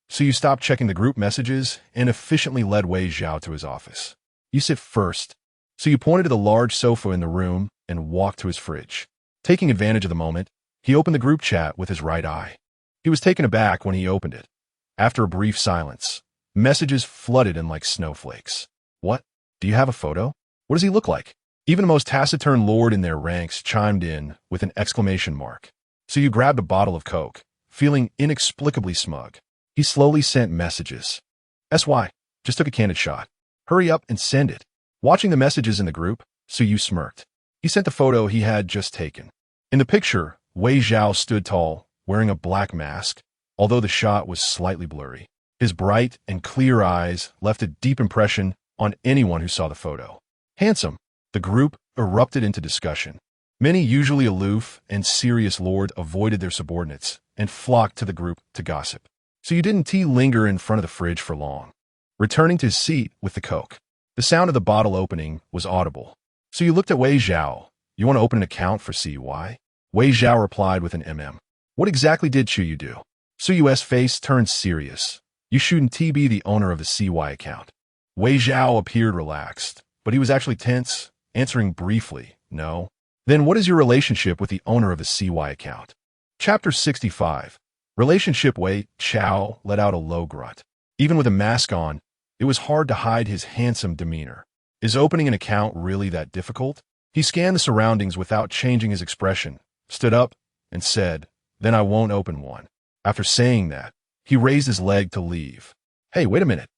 So you stopped checking the group messages and efficiently led Wei Zhao to his office. "You sit first." So you pointed to the large sofa in the room and walked to his fridge. Taking advantage of the moment, he opened the group chat with his right eye. He was taken aback when he opened it. After a brief silence, messages flooded in like snowflakes. "What? Do you have a photo? What does he look like?" Even the most taciturn lord in their ranks chimed in with an exclamation mark. So you grabbed a bottle of Coke, feeling inexplicably smug. He slowly sent messages. "SY, just took a candid shot. Hurry up and send it." Watching the messages in the group, Chu Yu smirked. He sent the photo he had just taken. In the picture, Wei Zhao stood tall, wearing a black mask, although the shot was slightly blurry. His bright and clear eyes left a deep impression on anyone who saw the photo. Handsome. The group erupted into discussion. Many usually aloof and serious lords avoided their subordinates and flocked to the group to gossip. So you didn't linger in front of the fridge for long. Returning to his seat with the Coke. The sound of the bottle opening was audible. So you looked at Wei Zhao. You want to open an account for CY? Wei Zhao replied with an MM. What exactly did Chu Yu do? Chu Yu's face turned serious. You shouldn't be the owner of the CY account. Wei Zhao appeared relaxed, but he was actually tense, answering briefly, no. Then what is your relationship with the owner of the CY account? Chapter 65. Relationship. Wei Chao let out a low grunt. Even with a mask on, it was hard to hide his handsome demeanor. Is opening an account really that difficult? He scanned the surroundings without changing his expression, stood up, and said, then I won't open one. After saying that, he raised his leg to leave. Hey, wait a minute.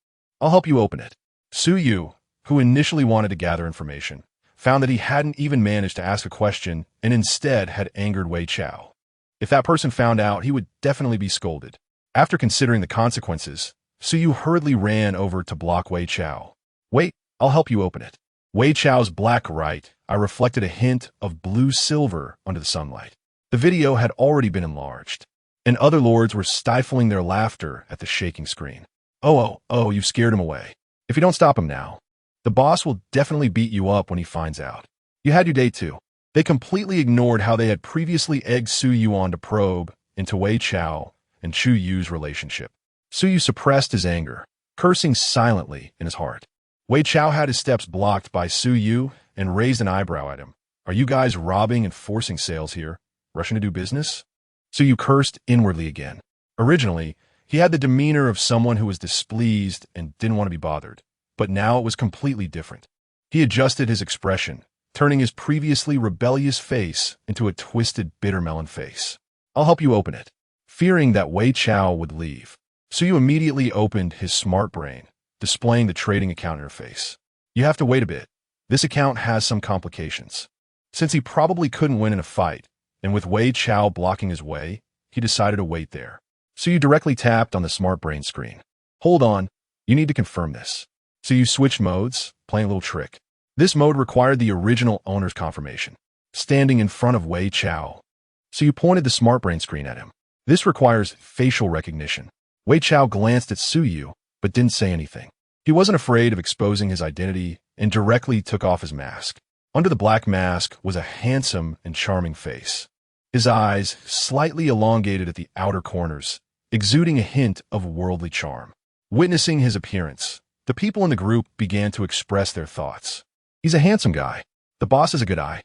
I'll help you open it. Chu Yu, who initially wanted to gather information, found that he hadn't even managed to ask a question and instead had angered Wei Chao. If that person found out, he would definitely be scolded. After considering the consequences, Chu Yu hurriedly ran over to block Wei Chao. Wait, I'll help you open it. Wei Chao's black right eye reflected a hint of blue-silver under the sunlight. The video had already been enlarged, and other lords were stifling their laughter at the shaking screen. Oh, you've scared him away. If you don't stop him now, the boss will definitely beat you up when he finds out. You had your day too. They completely ignored how they had previously egged Chu Yu on to probe into Wei Chao and Chu Yu's relationship. Chu Yu suppressed his anger, cursing silently in his heart. Wei Chao had his steps blocked by Chu Yu and raised an eyebrow at him. Are you guys robbing and forcing sales here? Rushing to do business? Chu Yu cursed inwardly again. Originally, he had the demeanor of someone who was displeased and didn't want to be bothered, but now it was completely different. He adjusted his expression, turning his previously rebellious face into a twisted bittermelon face. I'll help you open it. Fearing that Wei Chao would leave, Chu Yu immediately opened his smart brain, displaying the trading account interface. You have to wait a bit. This account has some complications. Since he probably couldn't win in a fight, and with Wei Chao blocking his way, he decided to wait there. So you directly tapped on the smart brain screen. Hold on, you need to confirm this. So you switched modes, playing a little trick. This mode required the original owner's confirmation, standing in front of Wei Chao. So you pointed the smart brain screen at him. This requires facial recognition. Wei Chao glanced at Chu Yu, but didn't say anything. He wasn't afraid of exposing his identity and directly took off his mask. Under the black mask was a handsome and charming face. His eyes, slightly elongated at the outer corners, exuding a hint of worldly charm. Witnessing his appearance, the people in the group began to express their thoughts. He's a handsome guy. The boss is a good eye.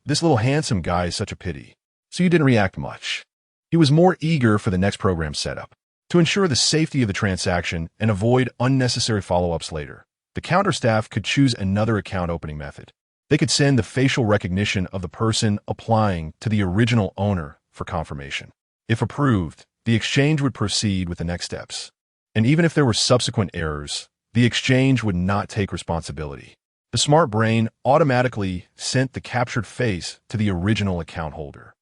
This little handsome guy is such a pity. So you didn't react much. He was more eager for the next program setup. To ensure the safety of the transaction and avoid unnecessary follow-ups later, the counter staff could choose another account opening method. They could send the facial recognition of the person applying to the original owner for confirmation. If approved, the exchange would proceed with the next steps. And even if there were subsequent errors, the exchange would not take responsibility. The smart brain automatically sent the captured face to the original account holder.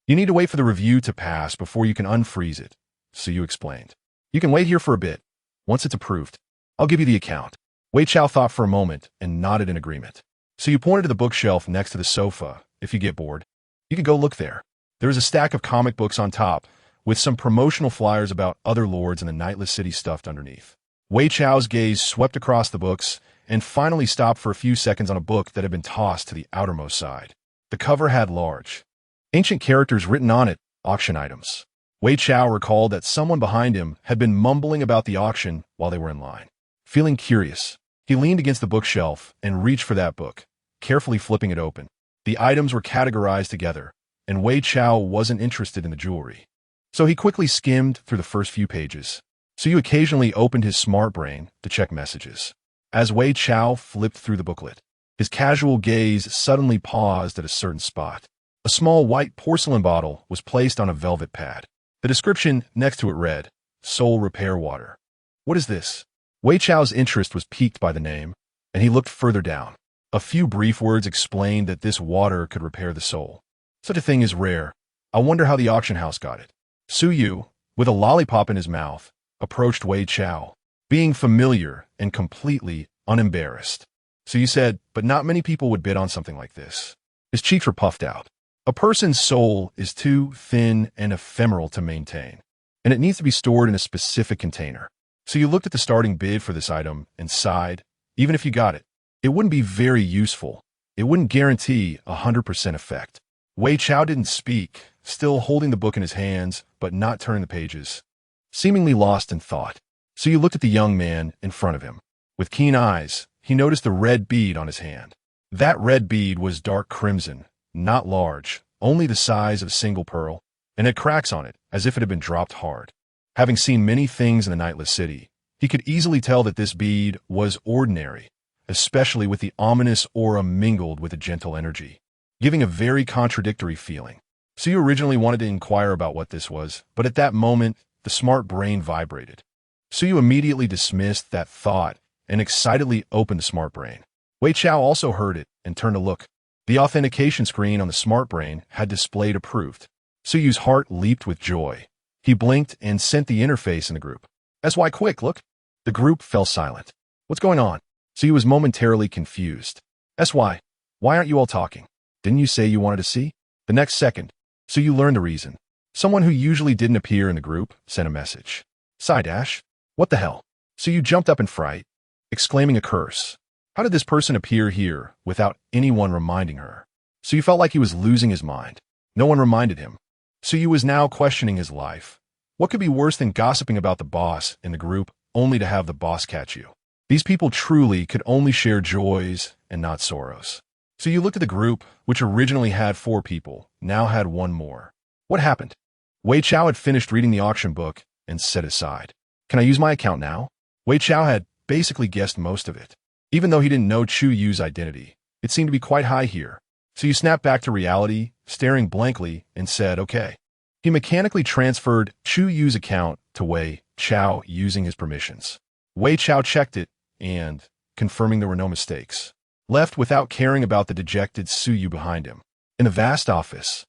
You need to wait for the review to pass before you can unfreeze it, so you explained. You can wait here for a bit. Once it's approved, I'll give you the account. Wei Chao thought for a moment and nodded in agreement. So you pointed to the bookshelf next to the sofa. If you get bored, you could go look there. There is a stack of comic books on top, with some promotional flyers about other lords in the Nightless City stuffed underneath. Wei Chao's gaze swept across the books and finally stopped for a few seconds on a book that had been tossed to the outermost side. The cover had large, ancient characters written on it, auction items. Wei Chao recalled that someone behind him had been mumbling about the auction while they were in line. Feeling curious, he leaned against the bookshelf and reached for that book, carefully flipping it open. The items were categorized together, and Wei Chao wasn't interested in the jewelry. So he quickly skimmed through the first few pages. So you occasionally opened his smart brain to check messages. As Wei Chao flipped through the booklet, his casual gaze suddenly paused at a certain spot. A small white porcelain bottle was placed on a velvet pad. The description next to it read, Soul Repair Water. What is this? Wei Chao's interest was piqued by the name, and he looked further down. A few brief words explained that this water could repair the soul. Such a thing is rare. I wonder how the auction house got it. Chu Yu, with a lollipop in his mouth, approached Wei Chao, being familiar and completely unembarrassed. So you said, but not many people would bid on something like this. His cheeks were puffed out. A person's soul is too thin and ephemeral to maintain, and it needs to be stored in a specific container. So you looked at the starting bid for this item and sighed. Even if you got it, it wouldn't be very useful. It wouldn't guarantee 100% effect. Wei Chao didn't speak, still holding the book in his hands, but not turning the pages, seemingly lost in thought. So you looked at the young man in front of him. With keen eyes, he noticed the red bead on his hand. That red bead was dark crimson, not large, only the size of a single pearl, and had cracks on it, as if it had been dropped hard. Having seen many things in the nightless city, he could easily tell that this bead was ordinary, especially with the ominous aura mingled with a gentle energy, giving a very contradictory feeling. So you originally wanted to inquire about what this was, but at that moment, the smart brain vibrated. So you immediately dismissed that thought and excitedly opened the smart brain. Wei Chao also heard it and turned to look. The authentication screen on the smart brain had displayed approved. Su Yu's heart leaped with joy. He blinked and sent the interface in the group. "SY quick, look." The group fell silent. "What's going on?" Su Yu was momentarily confused. "SY, why aren't you all talking? Didn't you say you wanted to see?" The next second, Su Yu learned the reason. Someone who usually didn't appear in the group sent a message. "Side-dash? What the hell?" Su Yu jumped up in fright, exclaiming a curse. How did this person appear here without anyone reminding her? Su Yu felt like he was losing his mind. No one reminded him. Su Yu was now questioning his life. What could be worse than gossiping about the boss in the group only to have the boss catch you? These people truly could only share joys and not sorrows. So you looked at the group, which originally had 4 people, now had 1 more. What happened? Wei Chao had finished reading the auction book and set aside. "Can I use my account now?" Wei Chao had basically guessed most of it. Even though he didn't know Chu Yu's identity, it seemed to be quite high here. So you snapped back to reality, staring blankly, and said, "Okay." He mechanically transferred Chu Yu's account to Wei Chao using his permissions. Wei Chao checked it and, confirming there were no mistakes, left without caring about the dejected Chu Yu behind him. In the vast office,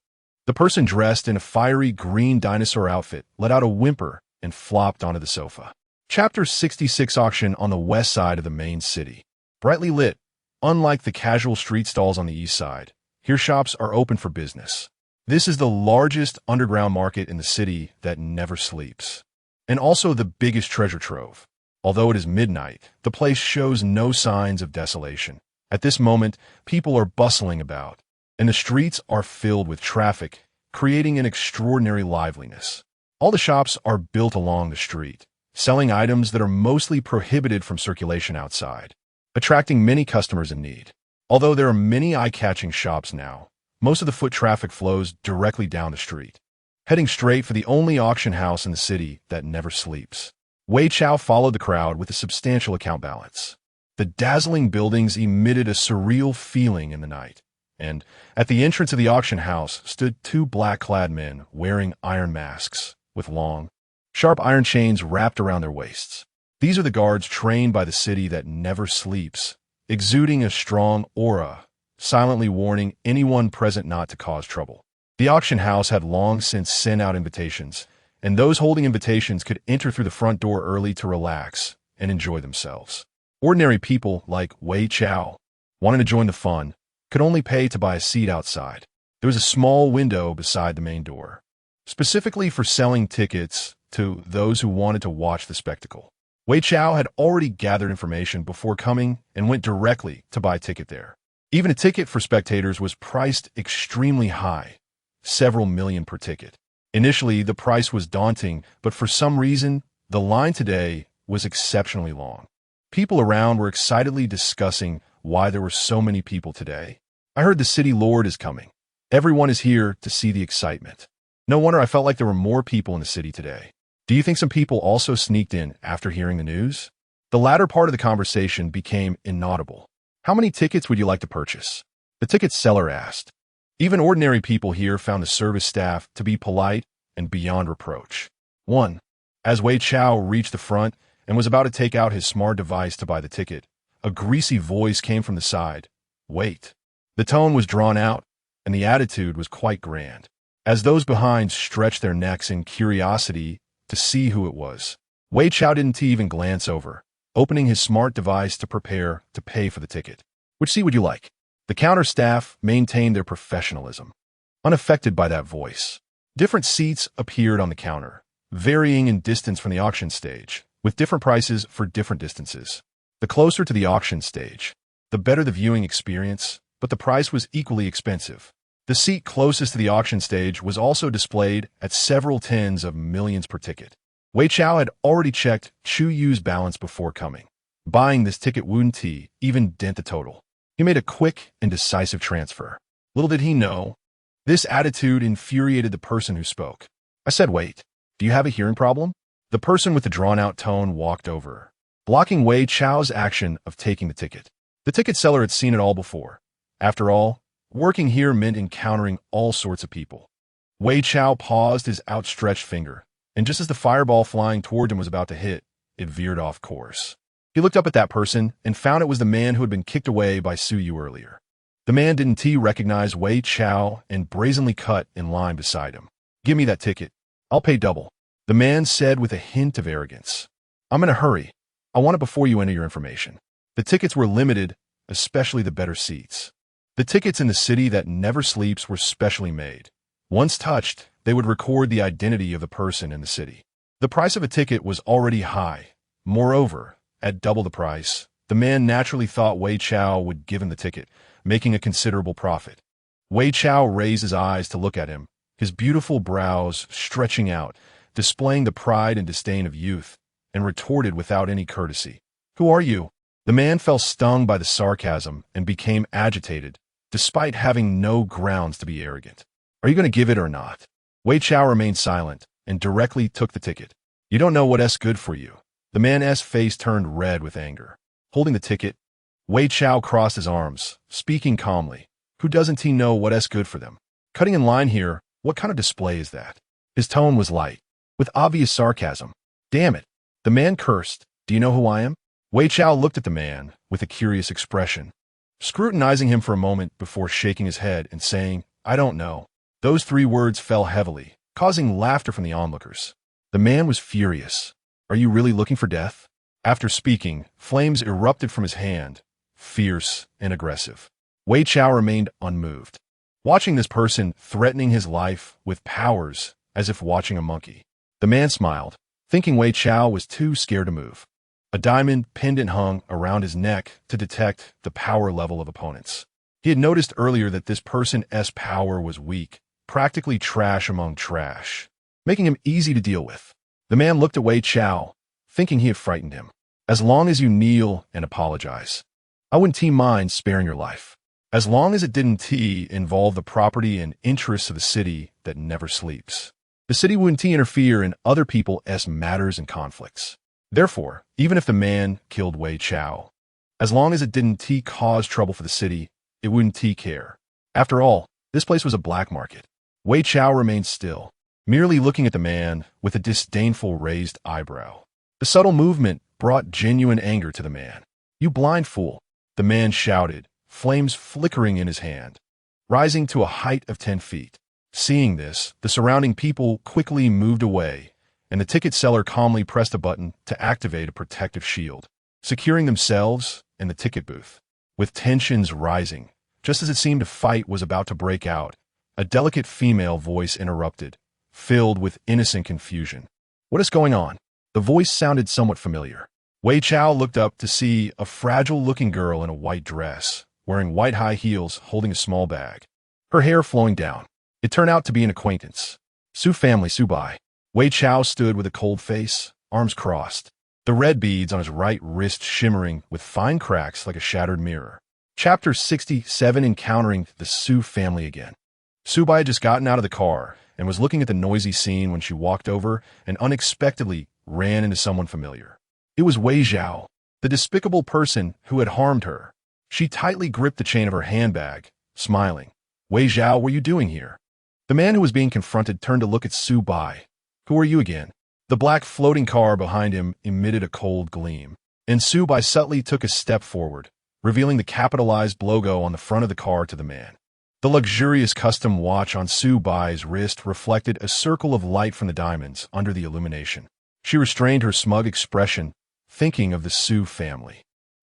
the person dressed in a fiery green dinosaur outfit let out a whimper and flopped onto the sofa. Chapter 66 Auction on the west side of the main city. Brightly lit, unlike the casual street stalls on the east side, here shops are open for business. This is the largest underground market in the city that never sleeps, and also the biggest treasure trove. Although it is midnight, the place shows no signs of desolation. At this moment, people are bustling about, and the streets are filled with traffic, creating an extraordinary liveliness. All the shops are built along the street, selling items that are mostly prohibited from circulation outside, attracting many customers in need. Although there are many eye-catching shops now, most of the foot traffic flows directly down the street, heading straight for the only auction house in the city that never sleeps. Wei Chao followed the crowd with a substantial account balance. The dazzling buildings emitted a surreal feeling in the night, and at the entrance of the auction house stood 2 black-clad men wearing iron masks, with long, sharp iron chains wrapped around their waists. These are the guards trained by the city that never sleeps, exuding a strong aura, silently warning anyone present not to cause trouble. The auction house had long since sent out invitations, and those holding invitations could enter through the front door early to relax and enjoy themselves. Ordinary people like Wei Chao, wanting to join the fun, could only pay to buy a seat outside. There was a small window beside the main door, specifically for selling tickets to those who wanted to watch the spectacle. Wei Chao had already gathered information before coming and went directly to buy a ticket there. Even a ticket for spectators was priced extremely high, several million per ticket. Initially, the price was daunting, but for some reason, the line today was exceptionally long. People around were excitedly discussing why there were so many people today. "I heard the city lord is coming. Everyone is here to see the excitement. No wonder I felt like there were more people in the city today. Do you think some people also sneaked in after hearing the news?" The latter part of the conversation became inaudible. "How many tickets would you like to purchase?" the ticket seller asked. Even ordinary people here found the service staff to be polite and beyond reproach. 1. As Wei Chao reached the front and was about to take out his smart device to buy the ticket, a greasy voice came from the side. Wait. The tone was drawn out, and the attitude was quite grand, as those behind stretched their necks in curiosity to see who it was. Wei Chao didn't even glance over, opening his smart device to prepare to pay for the ticket. Which seat would you like? The counter staff maintained their professionalism, unaffected by that voice. Different seats appeared on the counter, varying in distance from the auction stage, with different prices for different distances. The closer to the auction stage, the better the viewing experience, but the price was equally expensive. The seat closest to the auction stage was also displayed at several tens of millions per ticket. Wei Chao had already checked Chu Yu's balance before coming. Buying this ticket wouldn't even dent the total. He made a quick and decisive transfer. Little did he know, this attitude infuriated the person who spoke. I said, wait, do you have a hearing problem? The person with the drawn-out tone walked over, blocking Wei Chao's action of taking the ticket. The ticket seller had seen it all before. After all, working here meant encountering all sorts of people. Wei Chao paused his outstretched finger, and just as the fireball flying toward him was about to hit, it veered off course. He looked up at that person and found it was the man who had been kicked away by Chu Yu earlier. The man didn't recognize Wei Chao and brazenly cut in line beside him. Give me that ticket. I'll pay double. The man said with a hint of arrogance. I'm in a hurry. I want it before you enter your information. The tickets were limited, especially the better seats. The tickets in the city that never sleeps were specially made. Once touched, they would record the identity of the person in the city. The price of a ticket was already high. Moreover, at double the price, the man naturally thought Wei Chao would give him the ticket, making a considerable profit. Wei Chao raised his eyes to look at him, his beautiful brows stretching out, displaying the pride and disdain of youth, and retorted without any courtesy. Who are you? The man felt stung by the sarcasm and became agitated, despite having no grounds to be arrogant. Are you going to give it or not? Wei Chao remained silent and directly took the ticket. You don't know what's good for you. The man's face turned red with anger. Holding the ticket, Wei Chao crossed his arms, speaking calmly. Who doesn't know what's good for them? Cutting in line here, what kind of display is that? His tone was light, with obvious sarcasm. Damn it. The man cursed. Do you know who I am? Wei Chao looked at the man with a curious expression, scrutinizing him for a moment before shaking his head and saying, I don't know. Those 3 words fell heavily, causing laughter from the onlookers. The man was furious. Are you really looking for death? After speaking, flames erupted from his hand, fierce and aggressive. Wei Chao remained unmoved, watching this person threatening his life with powers as if watching a monkey. The man smiled, thinking Wei Chao was too scared to move. A diamond pendant hung around his neck to detect the power level of opponents. He had noticed earlier that this person's power was weak, practically trash among trash, making him easy to deal with. The man looked at Wei Chao, thinking he had frightened him. As long as you kneel and apologize, I wouldn't mind sparing your life. As long as it didn't involve the property and interests of the city that never sleeps. The city wouldn't interfere in other people's matters and conflicts. Therefore, even if the man killed Wei Chao, as long as it didn't cause trouble for the city, it wouldn't care. After all, this place was a black market. Wei Chao remained still, merely looking at the man with a disdainful raised eyebrow. The subtle movement brought genuine anger to the man. You blind fool, the man shouted, flames flickering in his hand, rising to a height of 10 feet. Seeing this, the surrounding people quickly moved away, and the ticket seller calmly pressed a button to activate a protective shield, securing themselves and the ticket booth. With tensions rising, just as it seemed a fight was about to break out, a delicate female voice interrupted, filled with innocent confusion. What is going on? The voice sounded somewhat familiar. Wei Chao looked up to see a fragile-looking girl in a white dress, wearing white high heels, holding a small bag, her hair flowing down. It turned out to be an acquaintance. Su family, Su Bai. Wei Chao stood with a cold face, arms crossed, the red beads on his right wrist shimmering with fine cracks like a shattered mirror. Chapter 67, Encountering the Su family again. Su Bai had just gotten out of the car and was looking at the noisy scene when she walked over and unexpectedly ran into someone familiar. It was Wei Zhao, the despicable person who had harmed her. She tightly gripped the chain of her handbag, smiling. Wei Zhao, what were you doing here? The man who was being confronted turned to look at Su Bai. Who are you again? The black floating car behind him emitted a cold gleam. and Su Bai subtly took a step forward, revealing the capitalized logo on the front of the car to the man. The luxurious custom watch on Su Bai's wrist reflected a circle of light from the diamonds under the illumination. She restrained her smug expression, thinking of the Su family.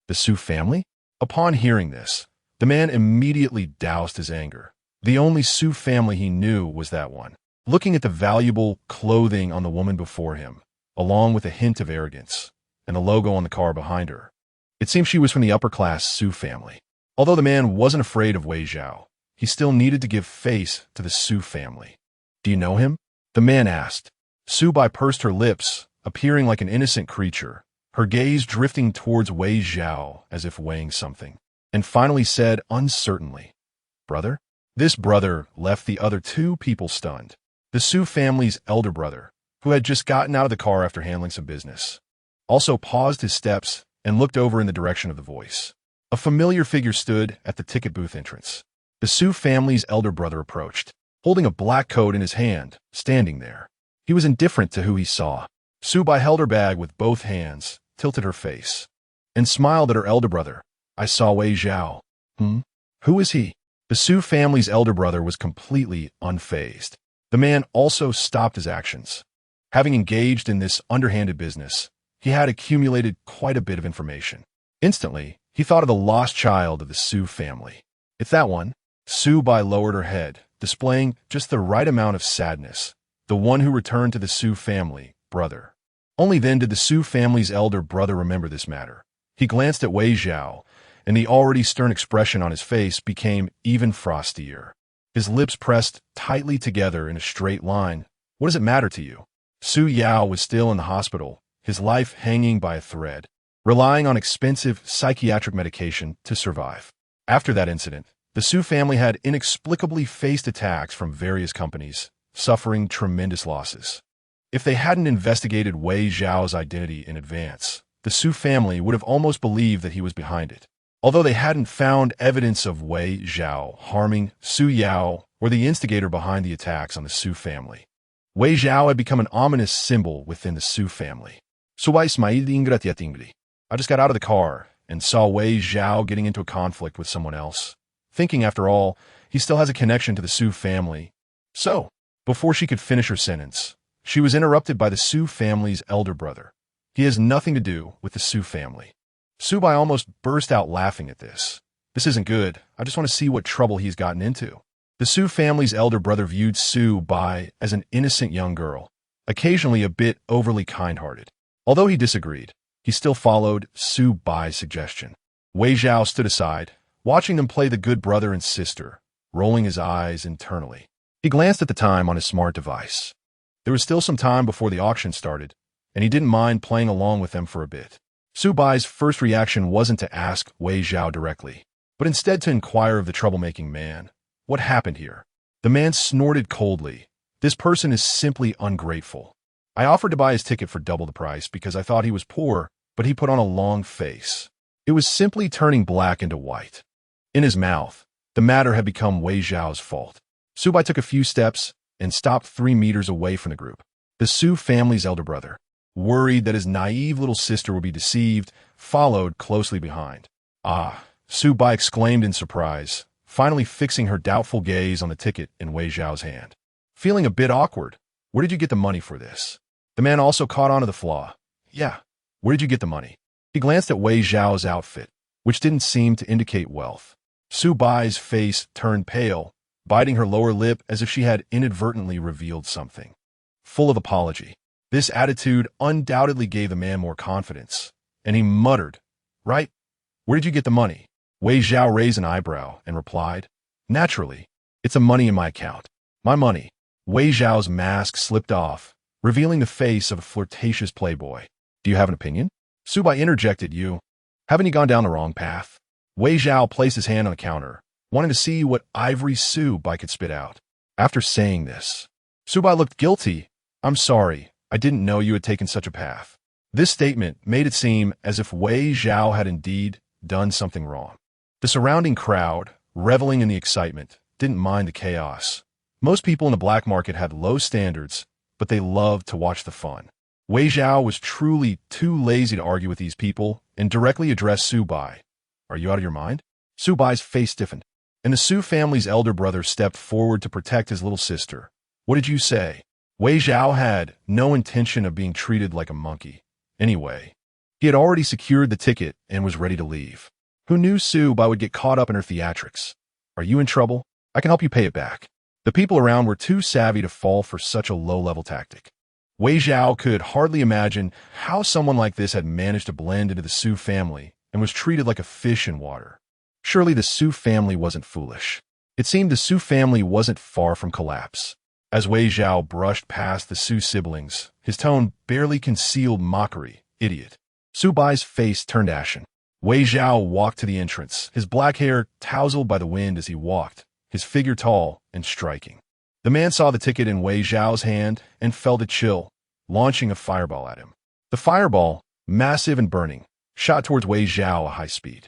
The Su family? Upon hearing this, the man immediately doused his anger. The only Su family he knew was that one. Looking at the valuable clothing on the woman before him, along with a hint of arrogance, and the logo on the car behind her, it seemed she was from the upper-class Su family. Although the man wasn't afraid of Wei Zhao, he still needed to give face to the Su family. "Do you know him?" the man asked. Su Bai pursed her lips, appearing like an innocent creature, her gaze drifting towards Wei Zhao as if weighing something, and finally said uncertainly, "Brother?" This brother left the other two people stunned. The Su family's elder brother, who had just gotten out of the car after handling some business, also paused his steps and looked over in the direction of the voice. A familiar figure stood at the ticket booth entrance. The Su family's elder brother approached, holding a black coat in his hand, standing there. He was indifferent to who he saw. Su Bai held her bag with both hands, tilted her face, and smiled at her elder brother. "I saw Wei Zhao." Who is he?" The Su family's elder brother was completely unfazed. The man also stopped his actions. Having engaged in this underhanded business, he had accumulated quite a bit of information. Instantly, he thought of the lost child of the Su family. "It's that one." Su Bai lowered her head, displaying just the right amount of sadness. "The one who returned to the Su family, brother." Only then did the Su family's elder brother remember this matter. He glanced at Wei Zhao, and the already stern expression on his face became even frostier. His lips pressed tightly together in a straight line. "What does it matter to you?" Su Yao was still in the hospital, his life hanging by a thread, relying on expensive psychiatric medication to survive. After that incident, the Su family had inexplicably faced attacks from various companies, suffering tremendous losses. If they hadn't investigated Wei Zhao's identity in advance, the Su family would have almost believed that he was behind it. Although they hadn't found evidence of Wei Zhao harming Su Yao or the instigator behind the attacks on the Su family, Wei Zhao had become an ominous symbol within the Su family. I just got out of the car and saw Wei Zhao getting into a conflict with someone else, thinking, after all, he still has a connection to the Su family. So, before she could finish her sentence, she was interrupted by the Su family's elder brother. "He has nothing to do with the Su family." Su Bai almost burst out laughing at this. "This isn't good. I just want to see what trouble he's gotten into." The Su family's elder brother viewed Su Bai as an innocent young girl, occasionally a bit overly kind-hearted. Although he disagreed, he still followed Su Bai's suggestion. Wei Zhao stood aside, watching them play the good brother and sister, rolling his eyes internally. He glanced at the time on his smart device. There was still some time before the auction started, and he didn't mind playing along with them for a bit. Su Bai's first reaction wasn't to ask Wei Zhao directly, but instead to inquire of the troublemaking man. "What happened here?" The man snorted coldly. "This person is simply ungrateful. I offered to buy his ticket for double the price because I thought he was poor, but he put on a long face. It was simply turning black into white." In his mouth, the matter had become Wei Zhao's fault. Su Bai took a few steps and stopped 3 meters away from the group. The Su family's elder brother, worried that his naive little sister would be deceived, followed closely behind. "Ah," Su Bai exclaimed in surprise, finally fixing her doubtful gaze on the ticket in Wei Zhao's hand. "Feeling a bit awkward. Where did you get the money for this?" The man also caught on to the flaw. "Yeah, where did you get the money?" He glanced at Wei Zhao's outfit, which didn't seem to indicate wealth. Su Bai's face turned pale, biting her lower lip as if she had inadvertently revealed something. Full of apology, this attitude undoubtedly gave the man more confidence, and he muttered, "Right? Where did you get the money?" Wei Zhao raised an eyebrow and replied, "Naturally, it's the money in my account. My money." Wei Zhao's mask slipped off, revealing the face of a flirtatious playboy. "Do you have an opinion?" Su Bai interjected. "You. Haven't you gone down the wrong path?" Wei Zhao placed his hand on the counter, wanting to see what ivory Su Bai could spit out. After saying this, Su Bai looked guilty. "I'm sorry, I didn't know you had taken such a path." This statement made it seem as if Wei Zhao had indeed done something wrong. The surrounding crowd, reveling in the excitement, didn't mind the chaos. Most people in the black market had low standards, but they loved to watch the fun. Wei Zhao was truly too lazy to argue with these people, and directly addressed Su Bai. "Are you out of your mind?" Su Bai's face stiffened, and the Su family's elder brother stepped forward to protect his little sister. "What did you say?" Wei Zhao had no intention of being treated like a monkey. Anyway, he had already secured the ticket and was ready to leave. Who knew Su Bai would get caught up in her theatrics? "Are you in trouble? I can help you pay it back." The people around were too savvy to fall for such a low-level tactic. Wei Zhao could hardly imagine how someone like this had managed to blend into the Su family and was treated like a fish in water. Surely the Su family wasn't foolish. It seemed the Su family wasn't far from collapse. As Wei Zhao brushed past the Su siblings, his tone barely concealed mockery. "Idiot." Su Bai's face turned ashen. Wei Zhao walked to the entrance, his black hair tousled by the wind as he walked, his figure tall and striking. The man saw the ticket in Wei Zhao's hand and felt a chill, launching a fireball at him. The fireball, massive and burning, shot towards Wei Zhao at high speed.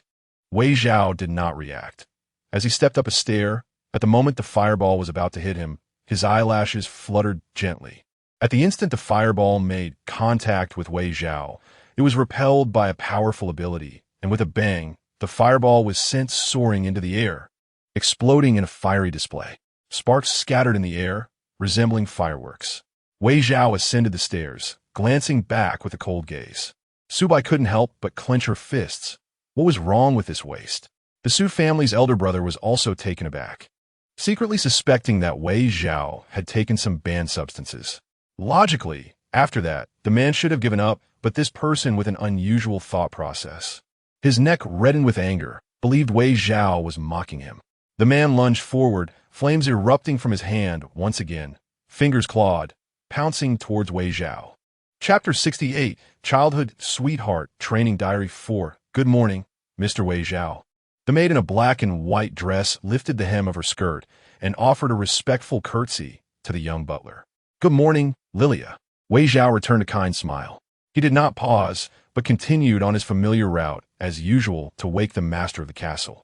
Wei Zhao did not react. As he stepped up a stair, at the moment the fireball was about to hit him, his eyelashes fluttered gently. At the instant the fireball made contact with Wei Zhao, it was repelled by a powerful ability, and with a bang, the fireball was sent soaring into the air, exploding in a fiery display. Sparks scattered in the air, resembling fireworks. Wei Zhao ascended the stairs, glancing back with a cold gaze. Su Bai couldn't help but clench her fists. What was wrong with this waste? The Su family's elder brother was also taken aback, secretly suspecting that Wei Zhao had taken some banned substances. Logically, after that, the man should have given up, but this person with an unusual thought process. His neck reddened with anger, believed Wei Zhao was mocking him. The man lunged forward, flames erupting from his hand once again, fingers clawed, pouncing towards Wei Zhao. Chapter 68, Childhood Sweetheart Training Diary 4. "Good morning, Mr. Wei Zhao." The maid in a black and white dress lifted the hem of her skirt and offered a respectful curtsy to the young butler. "Good morning, Lilia." Wei Zhao returned a kind smile. He did not pause, but continued on his familiar route, as usual, to wake the master of the castle,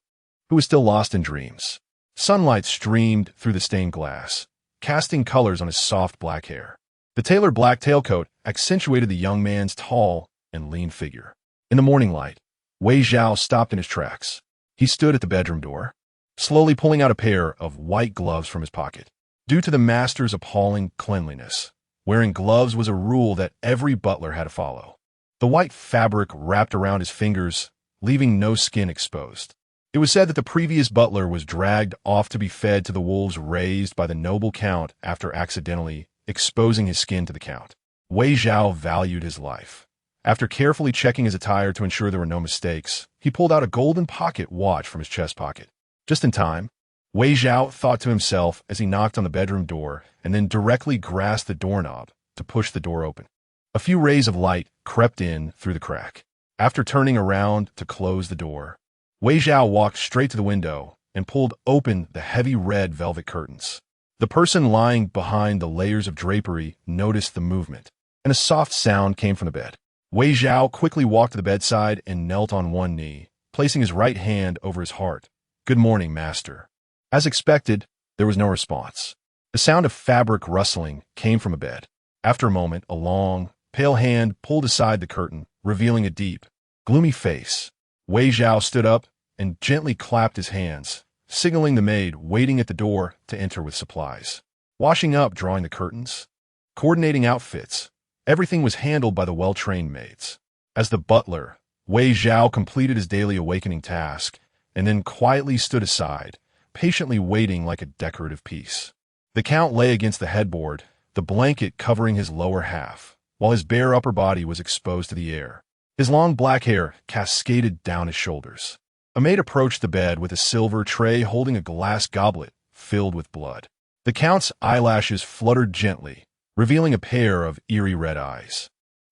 who was still lost in dreams. Sunlight streamed through the stained glass, casting colors on his soft black hair. The tailored black tailcoat accentuated the young man's tall and lean figure. In the morning light, Wei Zhao stopped in his tracks. He stood at the bedroom door, slowly pulling out a pair of white gloves from his pocket. Due to the master's appalling cleanliness, wearing gloves was a rule that every butler had to follow. The white fabric wrapped around his fingers, leaving no skin exposed. It was said that the previous butler was dragged off to be fed to the wolves raised by the noble count after accidentally exposing his skin to the count. Wei Zhao valued his life. After carefully checking his attire to ensure there were no mistakes, he pulled out a golden pocket watch from his chest pocket. Just in time, Wei Zhao thought to himself as he knocked on the bedroom door and then directly grasped the doorknob to push the door open. A few rays of light crept in through the crack. After turning around to close the door, Wei Zhao walked straight to the window and pulled open the heavy red velvet curtains. The person lying behind the layers of drapery noticed the movement, and a soft sound came from the bed. Wei Zhao quickly walked to the bedside and knelt on one knee, placing his right hand over his heart. "Good morning, master." As expected, there was no response. The sound of fabric rustling came from a bed. After a moment, a long, pale hand pulled aside the curtain, revealing a deep, gloomy face. Wei Zhao stood up and gently clapped his hands, signaling the maid waiting at the door to enter with supplies. Washing up, drawing the curtains, coordinating outfits, everything was handled by the well-trained maids. As the butler, Wei Zhao completed his daily awakening task and then quietly stood aside, patiently waiting like a decorative piece. The count lay against the headboard, the blanket covering his lower half, while his bare upper body was exposed to the air. His long black hair cascaded down his shoulders. A maid approached the bed with a silver tray holding a glass goblet filled with blood. The count's eyelashes fluttered gently, revealing a pair of eerie red eyes.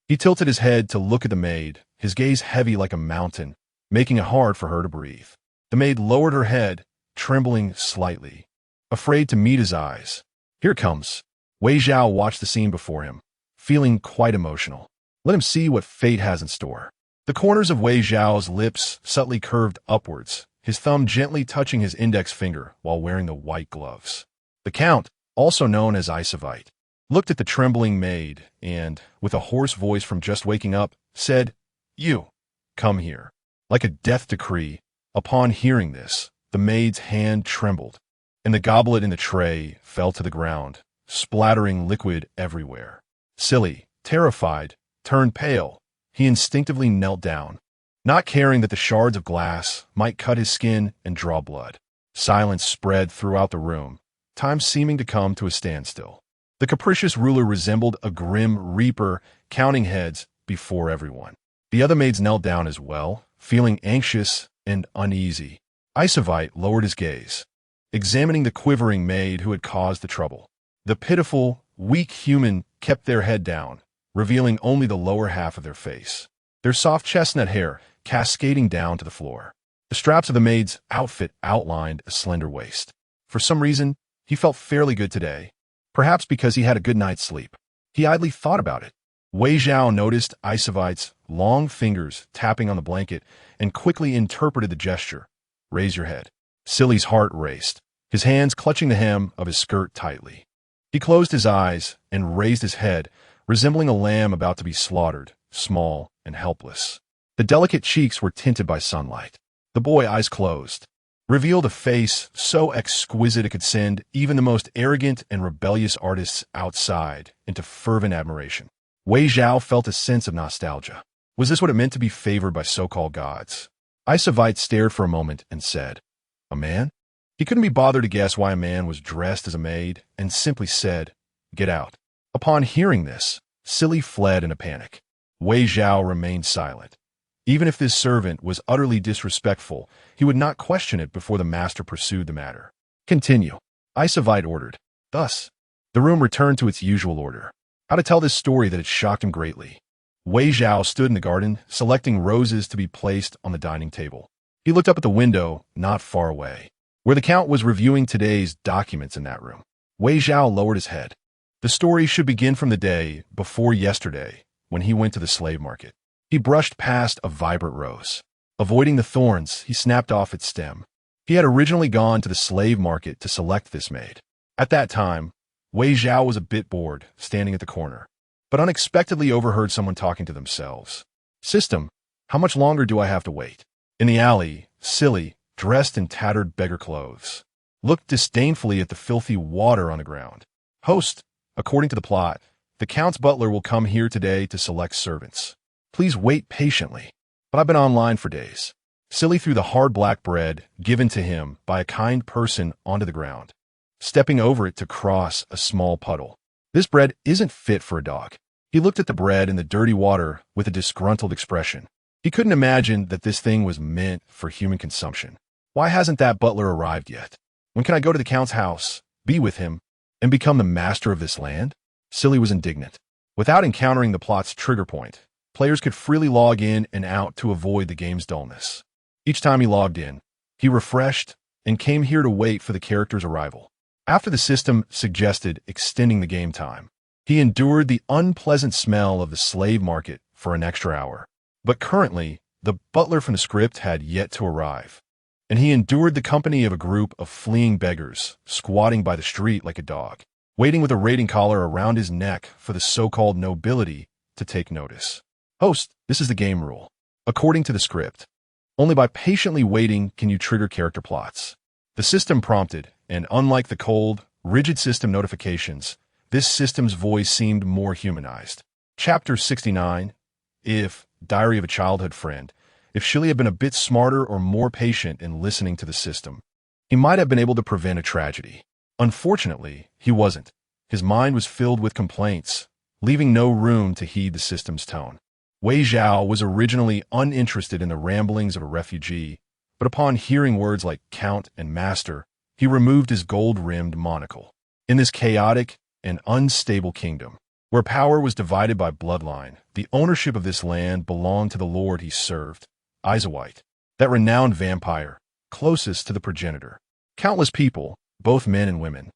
He tilted his head to look at the maid, his gaze heavy like a mountain, making it hard for her to breathe. The maid lowered her head, trembling slightly, afraid to meet his eyes. "Here it comes." Wei Zhao watched the scene before him, feeling quite emotional. Let him see what fate has in store. The corners of Wei Zhao's lips subtly curved upwards, his thumb gently touching his index finger while wearing the white gloves. The count, also known as Isavite, looked at the trembling maid and, with a hoarse voice from just waking up, said, "You." Come here. Like a death decree, upon hearing this, the maid's hand trembled, and the goblet in the tray fell to the ground, splattering liquid everywhere. Silly, terrified, turned pale, he instinctively knelt down, not caring that the shards of glass might cut his skin and draw blood. Silence spread throughout the room, time seeming to come to a standstill. The capricious ruler resembled a grim reaper counting heads before everyone. The other maids knelt down as well, feeling anxious and uneasy. Isovite lowered his gaze, examining the quivering maid who had caused the trouble. The pitiful, weak human kept their head down, revealing only the lower half of their face, their soft chestnut hair cascading down to the floor. The straps of the maid's outfit outlined a slender waist. For some reason, he felt fairly good today, perhaps because he had a good night's sleep. He idly thought about it. Wei Zhao noticed Isovite's long fingers tapping on the blanket and quickly interpreted the gesture. Raise your head. Silly's heart raced, his hands clutching the hem of his skirt tightly. He closed his eyes and raised his head, resembling a lamb about to be slaughtered, small and helpless. The delicate cheeks were tinted by sunlight. The boy, eyes closed, revealed a face so exquisite it could send even the most arrogant and rebellious artists outside into fervent admiration. Wei Zhao felt a sense of nostalgia. Was this what it meant to be favored by so-called gods? Isovite stared for a moment and said, "A man?" He couldn't be bothered to guess why a man was dressed as a maid and simply said, "Get out." Upon hearing this, Silly fled in a panic. Wei Zhao remained silent. Even if this servant was utterly disrespectful, he would not question it before the master pursued the matter. "Continue," Isovite ordered. Thus, the room returned to its usual order. How to tell this story that had shocked him greatly? Wei Zhao stood in the garden, selecting roses to be placed on the dining table. He looked up at the window, not far away, where the Count was reviewing today's documents in that room. Wei Zhao lowered his head. The story should begin from the day before yesterday, when he went to the slave market. He brushed past a vibrant rose. Avoiding the thorns, he snapped off its stem. He had originally gone to the slave market to select this maid. At that time, Wei Zhao was a bit bored, standing at the corner, but unexpectedly overheard someone talking to themselves. "System, how much longer do I have to wait?" In the alley, Silly, dressed in tattered beggar clothes, looked disdainfully at the filthy water on the ground. "Host, according to the plot, the Count's butler will come here today to select servants. Please wait patiently." "But I've been online for days." Silly threw the hard black bread given to him by a kind person onto the ground, stepping over it to cross a small puddle. "This bread isn't fit for a dog." He looked at the bread in the dirty water with a disgruntled expression. He couldn't imagine that this thing was meant for human consumption. Why hasn't that butler arrived yet? When can I go to the Count's house, be with him, and become the master of this land? Silly was indignant. Without encountering the plot's trigger point, players could freely log in and out to avoid the game's dullness. Each time he logged in, he refreshed and came here to wait for the character's arrival. After the system suggested extending the game time, he endured the unpleasant smell of the slave market for an extra hour. But currently, the butler from the script had yet to arrive, and he endured the company of a group of fleeing beggars squatting by the street like a dog, waiting with a raiding collar around his neck for the so-called nobility to take notice. "Host, this is the game rule. According to the script, only by patiently waiting can you trigger character plots." The system prompted, and unlike the cold, rigid system notifications, this system's voice seemed more humanized. Chapter 69, If, Diary of a Childhood Friend. If Shilly had been a bit smarter or more patient in listening to the system, he might have been able to prevent a tragedy. Unfortunately, he wasn't. His mind was filled with complaints, leaving no room to heed the system's tone. Wei Zhao was originally uninterested in the ramblings of a refugee, but upon hearing words like Count and Master, he removed his gold-rimmed monocle. In this chaotic and unstable kingdom, where power was divided by bloodline, the ownership of this land belonged to the lord he served, Isovite, that renowned vampire, closest to the progenitor. Countless people, both men and women,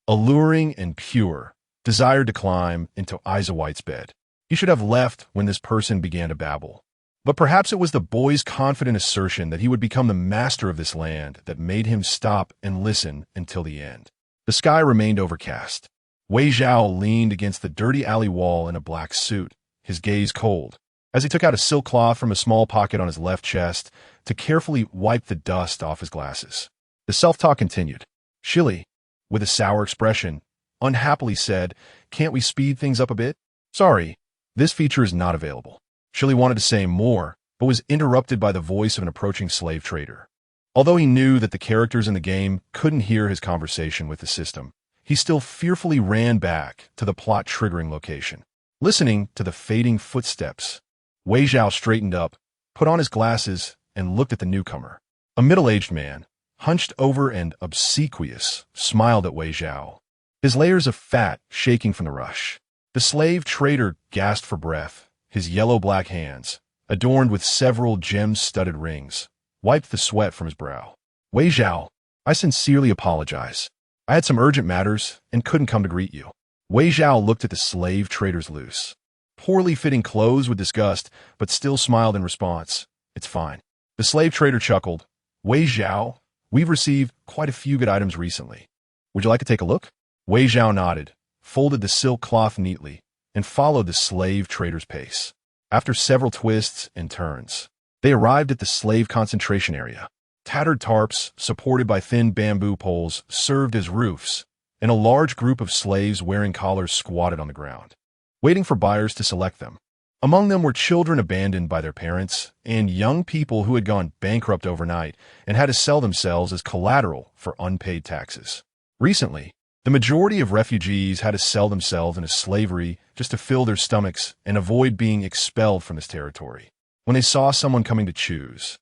alluring and pure, desired to climb into Isovite's bed. He should have left when this person began to babble. But perhaps it was the boy's confident assertion that he would become the master of this land that made him stop and listen until the end. The sky remained overcast. Wei Zhao leaned against the dirty alley wall in a black suit, his gaze cold, as he took out a silk cloth from a small pocket on his left chest to carefully wipe the dust off his glasses. The self-talk continued. Shili, with a sour expression, unhappily said, "Can't we speed things up a bit? Sorry, this feature is not available." Shili wanted to say more, but was interrupted by the voice of an approaching slave trader. Although he knew that the characters in the game couldn't hear his conversation with the system, he still fearfully ran back to the plot-triggering location. Listening to the fading footsteps, Wei Zhao straightened up, put on his glasses, and looked at the newcomer. A middle-aged man, hunched over and obsequious, smiled at Wei Zhao, his layers of fat shaking from the rush. The slave trader gasped for breath, his yellow-black hands, adorned with several gem-studded rings, wiped the sweat from his brow. "Wei Zhao, I sincerely apologize. I had some urgent matters and couldn't come to greet you." Wei Zhao looked at the slave trader's loose, poorly fitting clothes with disgust, but still smiled in response. "It's fine." The slave trader chuckled. "Wei Zhao, we've received quite a few good items recently. Would you like to take a look?" Wei Zhao nodded, folded the silk cloth neatly, and followed the slave trader's pace. After several twists and turns, they arrived at the slave concentration area. Tattered tarps, supported by thin bamboo poles, served as roofs, and a large group of slaves wearing collars squatted on the ground, waiting for buyers to select them. Among them were children abandoned by their parents and young people who had gone bankrupt overnight and had to sell themselves as collateral for unpaid taxes. Recently, the majority of refugees had to sell themselves into slavery just to fill their stomachs and avoid being expelled from this territory. When they saw someone coming to choose,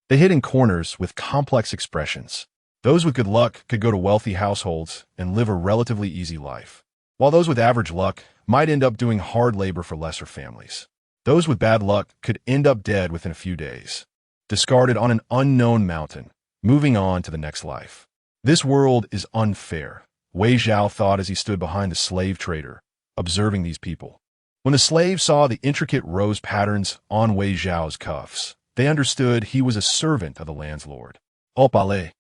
they hid in corners with complex expressions. Those with good luck could go to wealthy households and live a relatively easy life, while those with average luck might end up doing hard labor for lesser families. Those with bad luck could end up dead within a few days, discarded on an unknown mountain, moving on to the next life. This world is unfair, Wei Zhao thought as he stood behind the slave trader, observing these people. When the slaves saw the intricate rose patterns on Wei Zhao's cuffs, they understood he was a servant of the land's lord. Opale.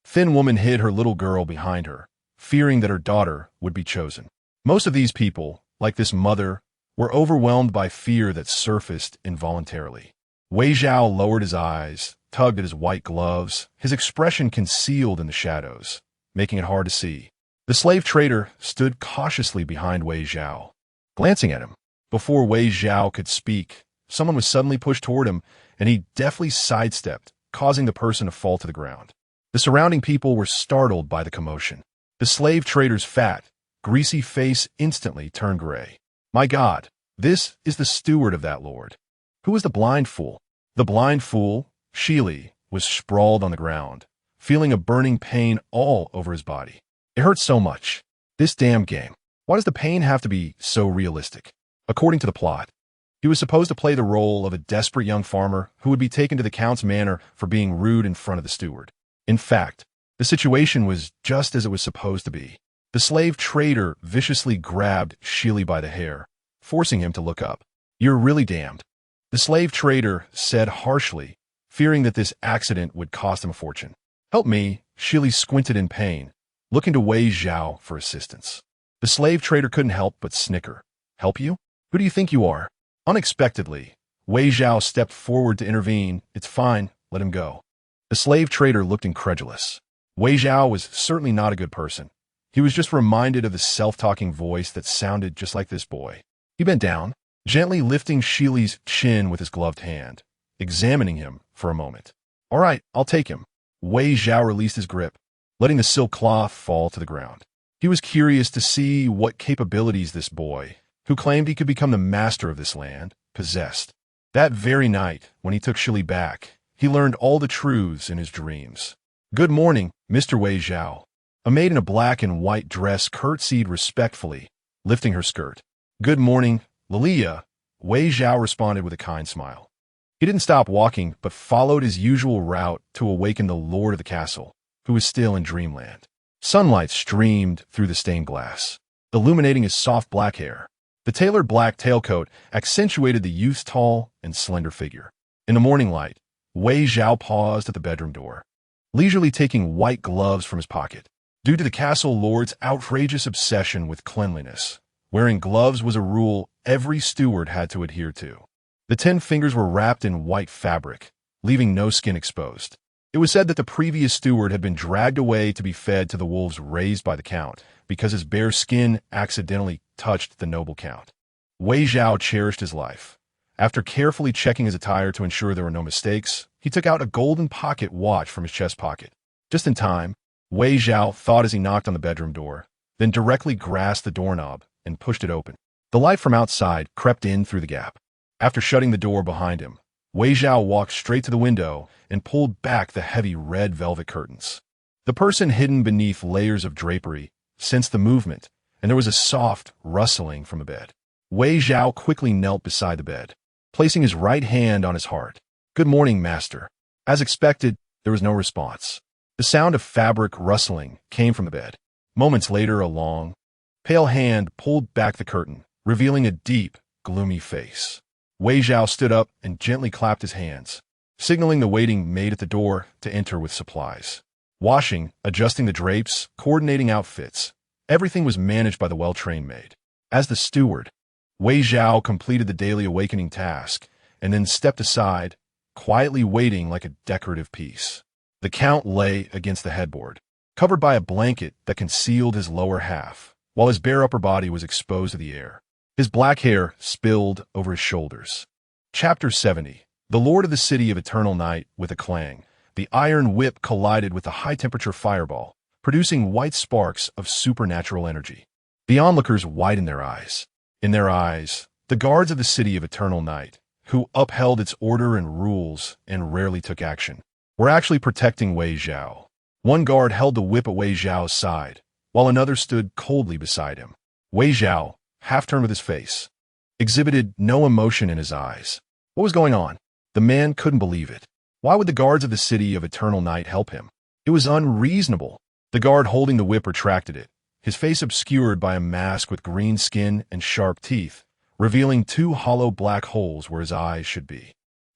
Thin woman hid her little girl behind her, fearing that her daughter would be chosen. Most of these people, like this mother, were overwhelmed by fear that surfaced involuntarily. Wei Zhao lowered his eyes, tugged at his white gloves, his expression concealed in the shadows, making it hard to see. The slave trader stood cautiously behind Wei Zhao, glancing at him. Before Wei Zhao could speak, someone was suddenly pushed toward him, and he deftly sidestepped, causing the person to fall to the ground. The surrounding people were startled by the commotion. The slave trader's fat, greasy face instantly turned gray. "My God, this is the steward of that lord. Who is the blind fool?" The blind fool, Shili, was sprawled on the ground, feeling a burning pain all over his body. It hurt so much. This damn game. Why does the pain have to be so realistic? According to the plot, he was supposed to play the role of a desperate young farmer who would be taken to the count's manor for being rude in front of the steward. In fact, the situation was just as it was supposed to be. The slave trader viciously grabbed Shili by the hair, forcing him to look up. "You're really damned," the slave trader said harshly, fearing that this accident would cost him a fortune. "Help me," Shili squinted in pain, looking to Wei Zhao for assistance. The slave trader couldn't help but snicker. "Help you? Who do you think you are?" Unexpectedly, Wei Zhao stepped forward to intervene. "It's fine, let him go." The slave trader looked incredulous. Wei Zhao was certainly not a good person. He was just reminded of the self-talking voice that sounded just like this boy. He bent down, gently lifting Shili's chin with his gloved hand, examining him for a moment. "All right, I'll take him." Wei Zhao released his grip, letting the silk cloth fall to the ground. He was curious to see what capabilities this boy, who claimed he could become the master of this land, possessed. That very night, when he took Shili back, he learned all the truths in his dreams. "Good morning, Mr. Wei Zhao." A maid in a black and white dress curtsied respectfully, lifting her skirt. "Good morning, Lilia," Wei Zhao responded with a kind smile. He didn't stop walking, but followed his usual route to awaken the lord of the castle, who was still in dreamland. Sunlight streamed through the stained glass, illuminating his soft black hair. The tailored black tailcoat accentuated the youth's tall and slender figure. In the morning light, Wei Zhao paused at the bedroom door, leisurely taking white gloves from his pocket. Due to the castle lord's outrageous obsession with cleanliness, wearing gloves was a rule every steward had to adhere to. The 10 fingers were wrapped in white fabric, leaving no skin exposed. It was said that the previous steward had been dragged away to be fed to the wolves raised by the count, because his bare skin accidentally touched the noble count. Wei Zhao cherished his life. After carefully checking his attire to ensure there were no mistakes, he took out a golden pocket watch from his chest pocket. Just in time, Wei Zhao thought as he knocked on the bedroom door, then directly grasped the doorknob and pushed it open. The light from outside crept in through the gap. After shutting the door behind him, Wei Zhao walked straight to the window and pulled back the heavy red velvet curtains. The person hidden beneath layers of drapery sensed the movement, and there was a soft rustling from the bed. Wei Zhao quickly knelt beside the bed, placing his right hand on his heart. "Good morning, master." As expected, there was no response. The sound of fabric rustling came from the bed. Moments later, a long, pale hand pulled back the curtain, revealing a deep, gloomy face. Wei Zhao stood up and gently clapped his hands, signaling the waiting maid at the door to enter with supplies. Washing, adjusting the drapes, coordinating outfits, everything was managed by the well-trained maid. As the steward, Wei Zhao completed the daily awakening task and then stepped aside, quietly waiting like a decorative piece. The count lay against the headboard, covered by a blanket that concealed his lower half, while his bare upper body was exposed to the air. His black hair spilled over his shoulders. Chapter 70. The Lord of the City of Eternal Night. With a clang, the iron whip collided with the high-temperature fireball, producing white sparks of supernatural energy. The onlookers widened their eyes. In their eyes, the guards of the City of Eternal Night, who upheld its order and rules and rarely took action, were actually protecting Wei Zhao. One guard held the whip at Wei Zhao's side, while another stood coldly beside him. Wei Zhao, half-turned with his face, exhibited no emotion in his eyes. What was going on? The man couldn't believe it. Why would the guards of the City of Eternal Night help him? It was unreasonable. The guard holding the whip retracted it, his face obscured by a mask with green skin and sharp teeth, revealing 2 hollow black holes where his eyes should be.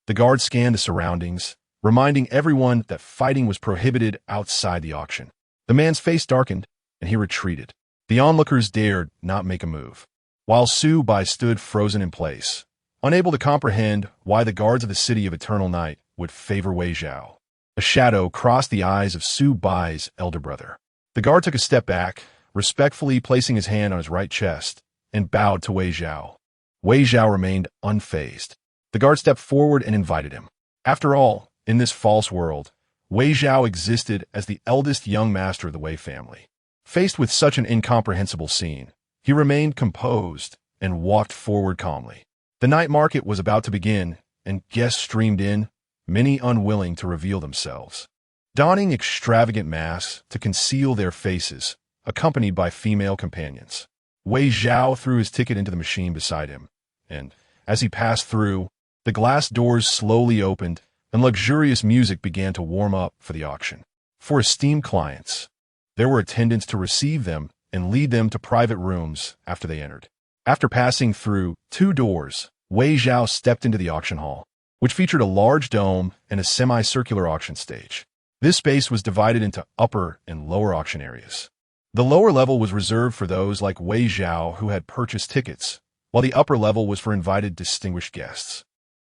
The guard scanned the surroundings, reminding everyone that fighting was prohibited outside the auction. The man's face darkened, and he retreated. The onlookers dared not make a move, while Su Bai stood frozen in place, unable to comprehend why the guards of the City of Eternal Night would favor Wei Zhao. A shadow crossed the eyes of Su Bai's elder brother. The guard took a step back, respectfully placing his hand on his right chest, and bowed to Wei Zhao. Wei Zhao remained unfazed. The guard stepped forward and invited him. After all, in this false world, Wei Zhao existed as the eldest young master of the Wei family. Faced with such an incomprehensible scene, he remained composed and walked forward calmly. The night market was about to begin, and guests streamed in, many unwilling to reveal themselves, donning extravagant masks to conceal their faces, accompanied by female companions. Wei Zhao threw his ticket into the machine beside him, and, as he passed through, the glass doors slowly opened and luxurious music began to warm up for the auction. For esteemed clients, there were attendants to receive them and lead them to private rooms after they entered. After passing through 2 doors, Wei Zhao stepped into the auction hall, which featured a large dome and a semicircular auction stage. This space was divided into upper and lower auction areas. The lower level was reserved for those like Wei Zhao who had purchased tickets, while the upper level was for invited distinguished guests.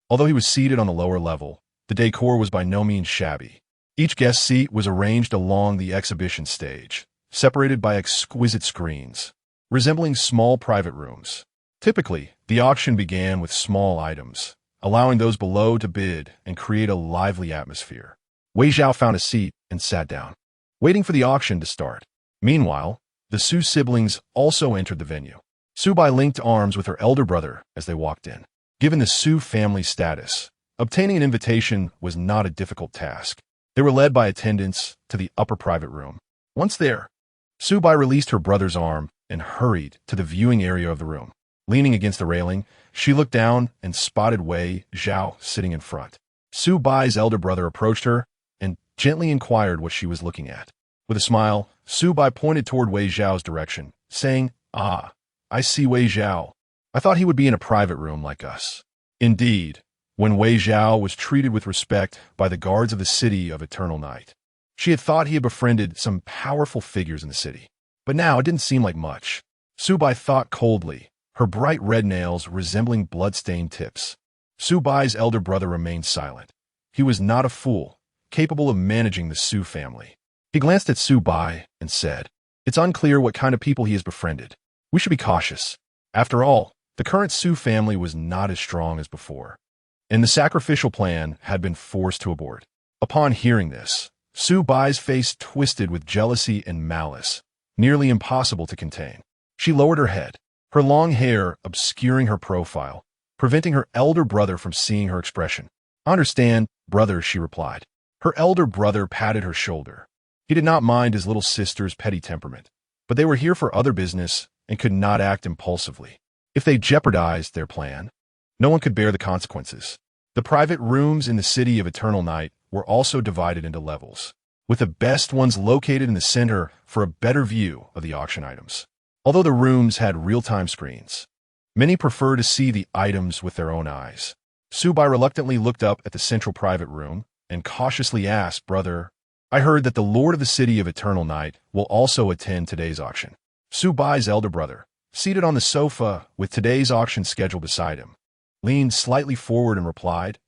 Although he was seated on the lower level, the decor was by no means shabby. Each guest seat was arranged along the exhibition stage, separated by exquisite screens, resembling small private rooms. Typically, the auction began with small items, allowing those below to bid and create a lively atmosphere. Wei Zhao found a seat and sat down, waiting for the auction to start. Meanwhile, the Su siblings also entered the venue. Su Bai linked arms with her elder brother as they walked in. Given the Su family status, obtaining an invitation was not a difficult task. They were led by attendants to the upper private room. Once there, Su Bai released her brother's arm and hurried to the viewing area of the room. Leaning against the railing, she looked down and spotted Wei Zhao sitting in front. Su Bai's elder brother approached her and gently inquired what she was looking at. With a smile, Su Bai pointed toward Wei Zhao's direction, saying, "Ah, I see Wei Zhao. I thought he would be in a private room like us." Indeed, when Wei Zhao was treated with respect by the guards of the City of Eternal Night, she had thought he had befriended some powerful figures in the city. But now it didn't seem like much. Su Bai thought coldly, her bright red nails resembling blood-stained tips. Su Bai's elder brother remained silent. He was not a fool, capable of managing the Su family. He glanced at Su Bai and said, "It's unclear what kind of people he has befriended. We should be cautious. After all, the current Su family was not as strong as before, and the sacrificial plan had been forced to abort." Upon hearing this, Su Bai's face twisted with jealousy and malice, nearly impossible to contain. She lowered her head, her long hair obscuring her profile, preventing her elder brother from seeing her expression. "I understand, brother," she replied. Her elder brother patted her shoulder. He did not mind his little sister's petty temperament, but they were here for other business and could not act impulsively. If they jeopardized their plan, no one could bear the consequences. The private rooms in the City of Eternal Night were also divided into levels, with the best ones located in the center for a better view of the auction items. Although the rooms had real-time screens, many prefer to see the items with their own eyes. Su Bai reluctantly looked up at the central private room and cautiously asked, "Brother, I heard that the Lord of the City of Eternal Night will also attend today's auction." Su Bai's elder brother, seated on the sofa with today's auction schedule beside him, leaned slightly forward and replied,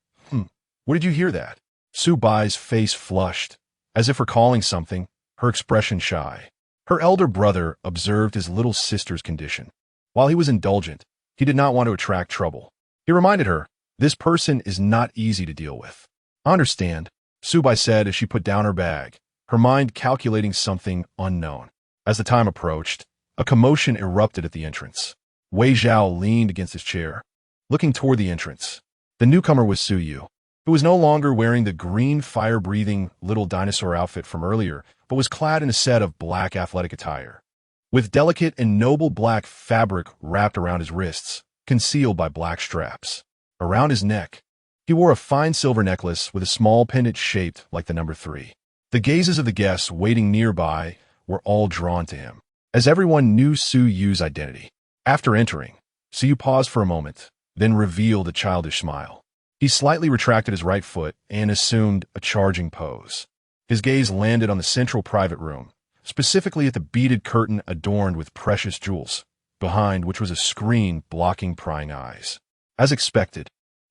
What did you hear that?" Su Bai's face flushed, as if recalling something, her expression shy. Her elder brother observed his little sister's condition. While he was indulgent, he did not want to attract trouble. He reminded her, "This person is not easy to deal with." "I understand," Su Bai said as she put down her bag, her mind calculating something unknown. As the time approached, a commotion erupted at the entrance. Wei Zhao leaned against his chair, looking toward the entrance. The newcomer was Chu Yu, who was no longer wearing the green fire-breathing little dinosaur outfit from earlier, but was clad in a set of black athletic attire, with delicate and noble black fabric wrapped around his wrists, concealed by black straps. Around his neck, he wore a fine silver necklace with a small pendant shaped like the number 3. The gazes of the guests waiting nearby were all drawn to him, as everyone knew Chu Yu's identity. After entering, Chu Yu paused for a moment, then revealed a childish smile. He slightly retracted his right foot and assumed a charging pose. His gaze landed on the central private room, specifically at the beaded curtain adorned with precious jewels, behind which was a screen blocking prying eyes. As expected,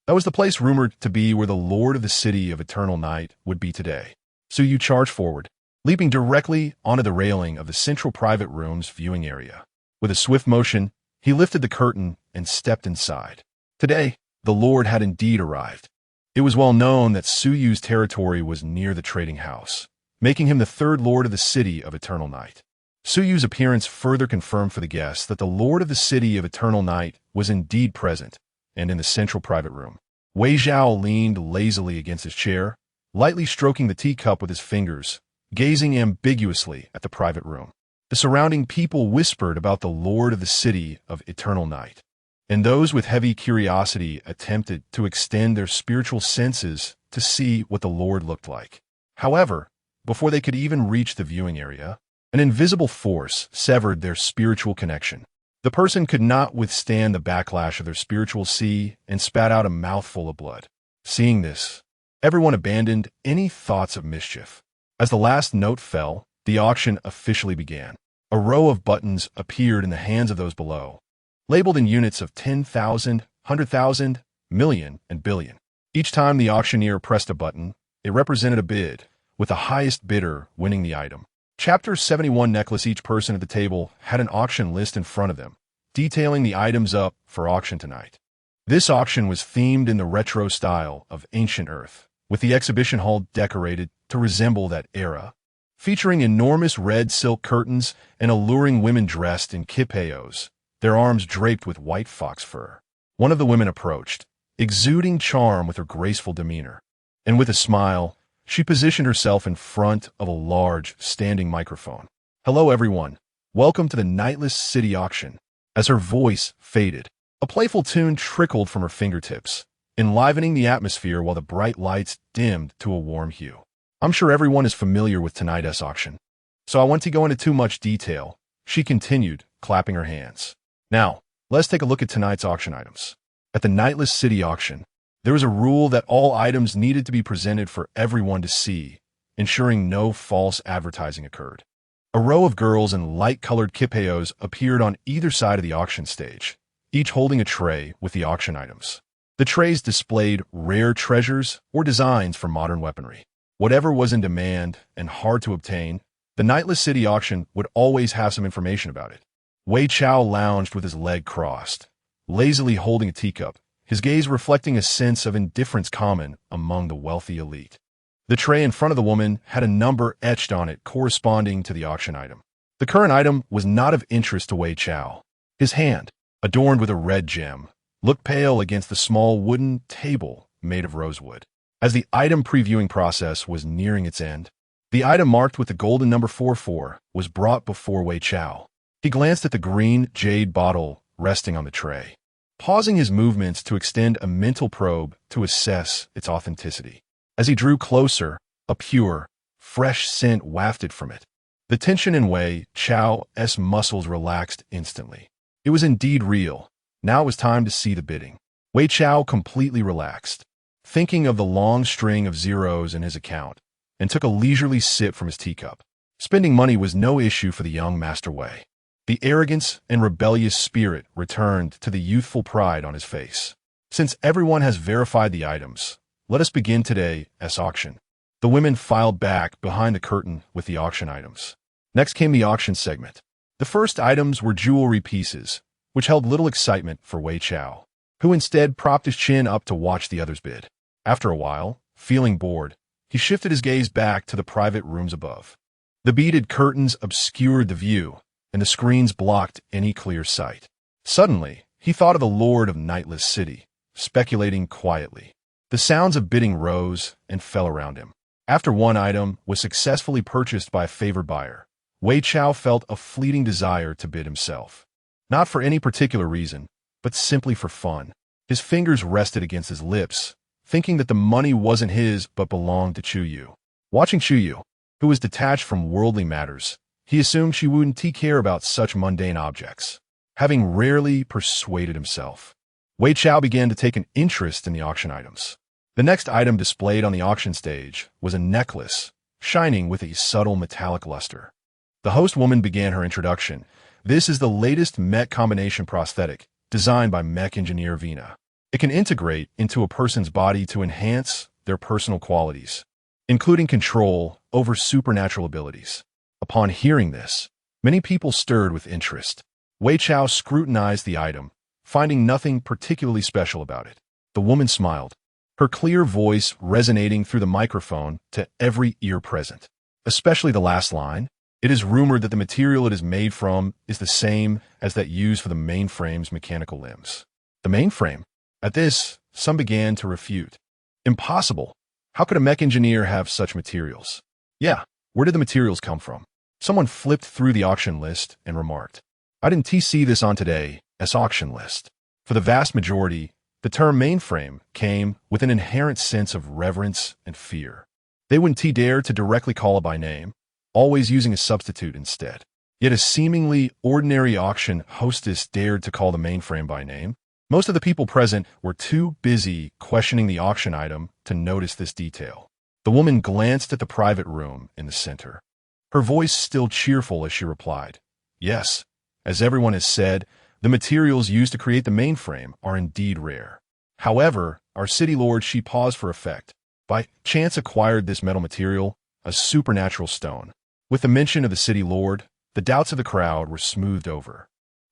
that was the place rumored to be where the Lord of the City of Eternal Night would be today. Chu Yu charged forward, leaping directly onto the railing of the central private room's viewing area. With a swift motion, he lifted the curtain and stepped inside. Today, the Lord had indeed arrived. It was well known that Chu Yu's territory was near the trading house, making him the third Lord of the City of Eternal Night. Chu Yu's appearance further confirmed for the guests that the Lord of the City of Eternal Night was indeed present and in the central private room. Wei Zhao leaned lazily against his chair, lightly stroking the teacup with his fingers, gazing ambiguously at the private room. The surrounding people whispered about the Lord of the City of Eternal Night, and those with heavy curiosity attempted to extend their spiritual senses to see what the Lord looked like. However, before they could even reach the viewing area, an invisible force severed their spiritual connection. The person could not withstand the backlash of their spiritual sea and spat out a mouthful of blood. Seeing this, everyone abandoned any thoughts of mischief. As the last note fell, the auction officially began. A row of buttons appeared in the hands of those below, labeled in units of 10,000, 100,000, million, and billion. Each time the auctioneer pressed a button, it represented a bid, with the highest bidder winning the item. Chapter 71 necklace. Each person at the table had an auction list in front of them, detailing the items up for auction tonight. This auction was themed in the retro style of ancient Earth, with the exhibition hall decorated to resemble that era, featuring enormous red silk curtains and alluring women dressed in kipayos, their arms draped with white fox fur. One of the women approached, exuding charm with her graceful demeanor, and with a smile, she positioned herself in front of a large, standing microphone. "Hello everyone, welcome to the Nightless City Auction." As her voice faded, a playful tune trickled from her fingertips, enlivening the atmosphere while the bright lights dimmed to a warm hue. "I'm sure everyone is familiar with tonight's auction, so I won't go into too much detail," she continued, clapping her hands. "Now, let's take a look at tonight's auction items. At the Nightless City Auction, there was a rule that all items needed to be presented for everyone to see, ensuring no false advertising occurred. A row of girls in light-colored kipayos appeared on either side of the auction stage, each holding a tray with the auction items. The trays displayed rare treasures or designs for modern weaponry. Whatever was in demand and hard to obtain, the Nightless City auction would always have some information about it. Wei Chao lounged with his leg crossed, lazily holding a teacup, his gaze reflecting a sense of indifference common among the wealthy elite. The tray in front of the woman had a number etched on it corresponding to the auction item. The current item was not of interest to Wei Chao. His hand, adorned with a red gem, looked pale against the small wooden table made of rosewood. As the item previewing process was nearing its end, the item marked with the golden number 44 was brought before Wei Chao. He glanced at the green jade bottle resting on the tray, pausing his movements to extend a mental probe to assess its authenticity. As he drew closer, a pure, fresh scent wafted from it. The tension in Wei Chao's muscles relaxed instantly. It was indeed real. Now it was time to see the bidding. Wei Chao completely relaxed, thinking of the long string of zeros in his account, and took a leisurely sip from his teacup. Spending money was no issue for the young Master Wei. The arrogance and rebellious spirit returned to the youthful pride on his face. Since everyone has verified the items, let us begin today's auction. The women filed back behind the curtain with the auction items. Next came the auction segment. The first items were jewelry pieces, which held little excitement for Wei Chao, who instead propped his chin up to watch the others bid. After a while, feeling bored, he shifted his gaze back to the private rooms above. The beaded curtains obscured the view, and the screens blocked any clear sight. Suddenly, he thought of the Lord of Nightless City, speculating quietly. The sounds of bidding rose and fell around him. After one item was successfully purchased by a favored buyer, Wei Chao felt a fleeting desire to bid himself. Not for any particular reason, but simply for fun. His fingers rested against his lips, thinking that the money wasn't his but belonged to Chu Yu. Watching Chu Yu, who was detached from worldly matters, he assumed she wouldn't care about such mundane objects. Having rarely persuaded himself, Wei Chao began to take an interest in the auction items. The next item displayed on the auction stage was a necklace, shining with a subtle metallic luster. The host woman began her introduction. This is the latest mech combination prosthetic, designed by mech engineer Vina. It can integrate into a person's body to enhance their personal qualities, including control over supernatural abilities. Upon hearing this, many people stirred with interest. Wei Chao scrutinized the item, finding nothing particularly special about it. The woman smiled, her clear voice resonating through the microphone to every ear present. Especially the last line, "It is rumored that the material it is made from is the same as that used for the mainframe's mechanical limbs." The mainframe? At this, some began to refute. Impossible. How could a mech engineer have such materials? Yeah, where did the materials come from? Someone flipped through the auction list and remarked, "I didn't see this on today's auction list." For the vast majority, the term mainframe came with an inherent sense of reverence and fear. They wouldn't dare to directly call it by name, always using a substitute instead. Yet a seemingly ordinary auction hostess dared to call the mainframe by name. Most of the people present were too busy questioning the auction item to notice this detail. The woman glanced at the private room in the center, her voice still cheerful as she replied, "Yes, as everyone has said, the materials used to create the mainframe are indeed rare. However, our city lord," she paused for effect, "by chance acquired this metal material, a supernatural stone." With the mention of the city lord, the doubts of the crowd were smoothed over.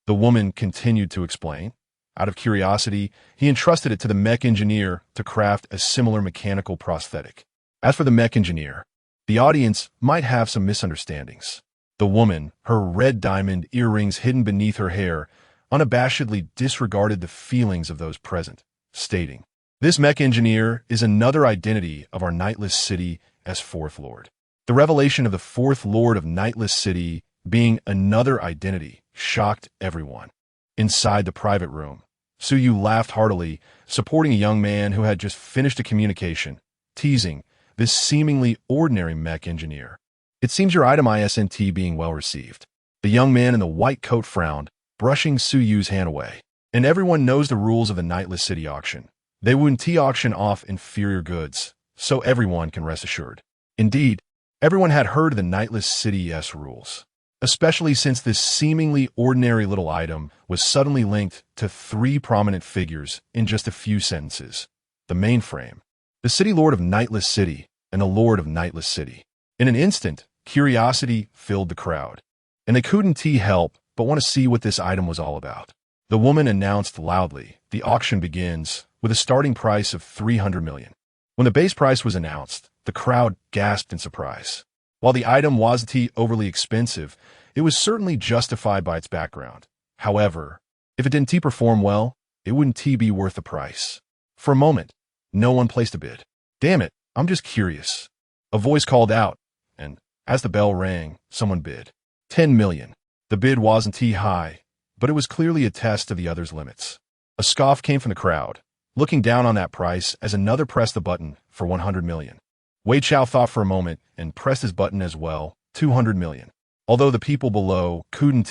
The woman continued to explain. Out of curiosity, he entrusted it to the mech engineer to craft a similar mechanical prosthetic. As for the mech engineer, the audience might have some misunderstandings. The woman, her red diamond earrings hidden beneath her hair, unabashedly disregarded the feelings of those present, stating, "This mech engineer is another identity of our Nightless City as Fourth Lord." The revelation of the Fourth Lord of Nightless City being another identity shocked everyone. Inside the private room, Chu Yu laughed heartily, supporting a young man who had just finished a communication, teasing this seemingly ordinary mech engineer. "It seems your item isn't being well received." The young man in the white coat frowned, brushing Chu Yu's hand away. "And everyone knows the rules of the Nightless City auction. They wouldn't auction off inferior goods, so everyone can rest assured." Indeed, everyone had heard of the Nightless City's rules. especially since this seemingly ordinary little item was suddenly linked to three prominent figures in just a few sentences. The mainframe, the city lord of Nightless City, and the lord of Nightless City. In an instant, curiosity filled the crowd, and they couldn't help but want to see what this item was all about. The woman announced loudly, "The auction begins with a starting price of 300 million. When the base price was announced, the crowd gasped in surprise. While the item wasn't overly expensive, it was certainly justified by its background. However, if it didn't perform well, it wouldn't be worth the price. For a moment, no one placed a bid. "Damn it, I'm just curious," a voice called out, and as the bell rang, someone bid. 10 million. The bid wasn't high, but it was clearly a test of the other's limits. A scoff came from the crowd, looking down on that price as another pressed the button for 100 million. Wei Chao thought for a moment and pressed his button as well, 200 million. Although the people below couldn't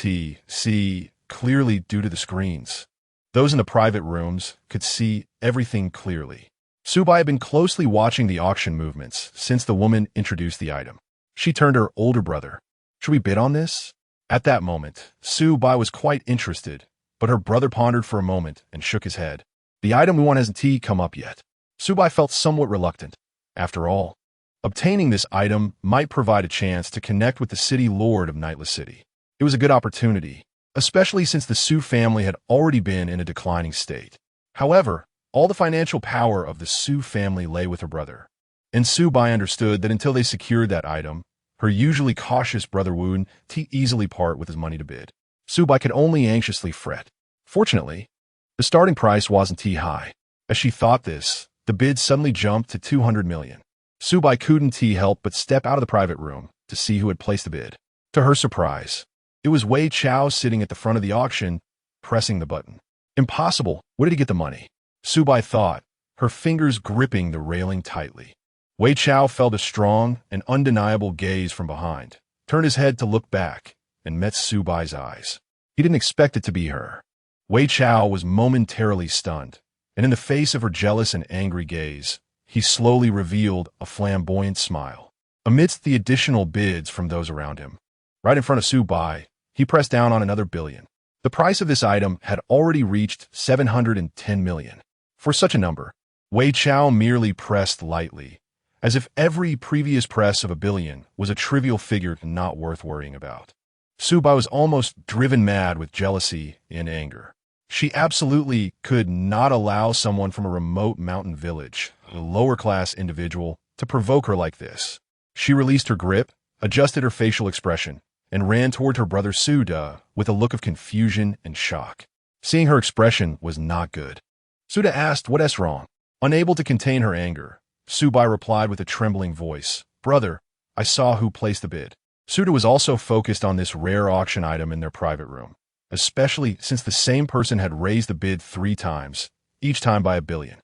see clearly due to the screens, those in the private rooms could see everything clearly. Su Bai had been closely watching the auction movements since the woman introduced the item. She turned to her older brother. "Should we bid on this?" At that moment, Su Bai was quite interested, but her brother pondered for a moment and shook his head. "The item we want hasn't come up yet." Su Bai felt somewhat reluctant. After all, obtaining this item might provide a chance to connect with the city lord of Nightless City. It was a good opportunity, especially since the Su family had already been in a declining state. However, all the financial power of the Su family lay with her brother, and Su Bai understood that until they secured that item, her usually cautious brother wouldn't easily part with his money to bid. Su Bai could only anxiously fret. Fortunately, the starting price wasn't high. As she thought this, the bid suddenly jumped to 200 million. Su Bai couldn't help but step out of the private room to see who had placed the bid. To her surprise, it was Wei Chao sitting at the front of the auction, pressing the button. Impossible. Where did he get the money? Su Bai thought, her fingers gripping the railing tightly. Wei Chao felt a strong and undeniable gaze from behind, turned his head to look back, and met Su Bai's eyes. He didn't expect it to be her. Wei Chao was momentarily stunned, and in the face of her jealous and angry gaze, he slowly revealed a flamboyant smile. Amidst the additional bids from those around him, right in front of Su Bai, he pressed down on another billion. The price of this item had already reached 710 million. For such a number, Wei Chao merely pressed lightly, as if every previous press of a billion was a trivial figure not worth worrying about. Su Bai was almost driven mad with jealousy and anger. She absolutely could not allow someone from a remote mountain village, a lower-class individual, to provoke her like this. She released her grip, adjusted her facial expression, and ran toward her brother Su Da with a look of confusion and shock. Seeing her expression was not good. Su Da asked, "What's wrong?" Unable to contain her anger, Su Bai replied with a trembling voice, "Brother, I saw who placed the bid." Su Da was also focused on this rare auction item in their private room, especially since the same person had raised the bid 3 times, each time by 1 billion.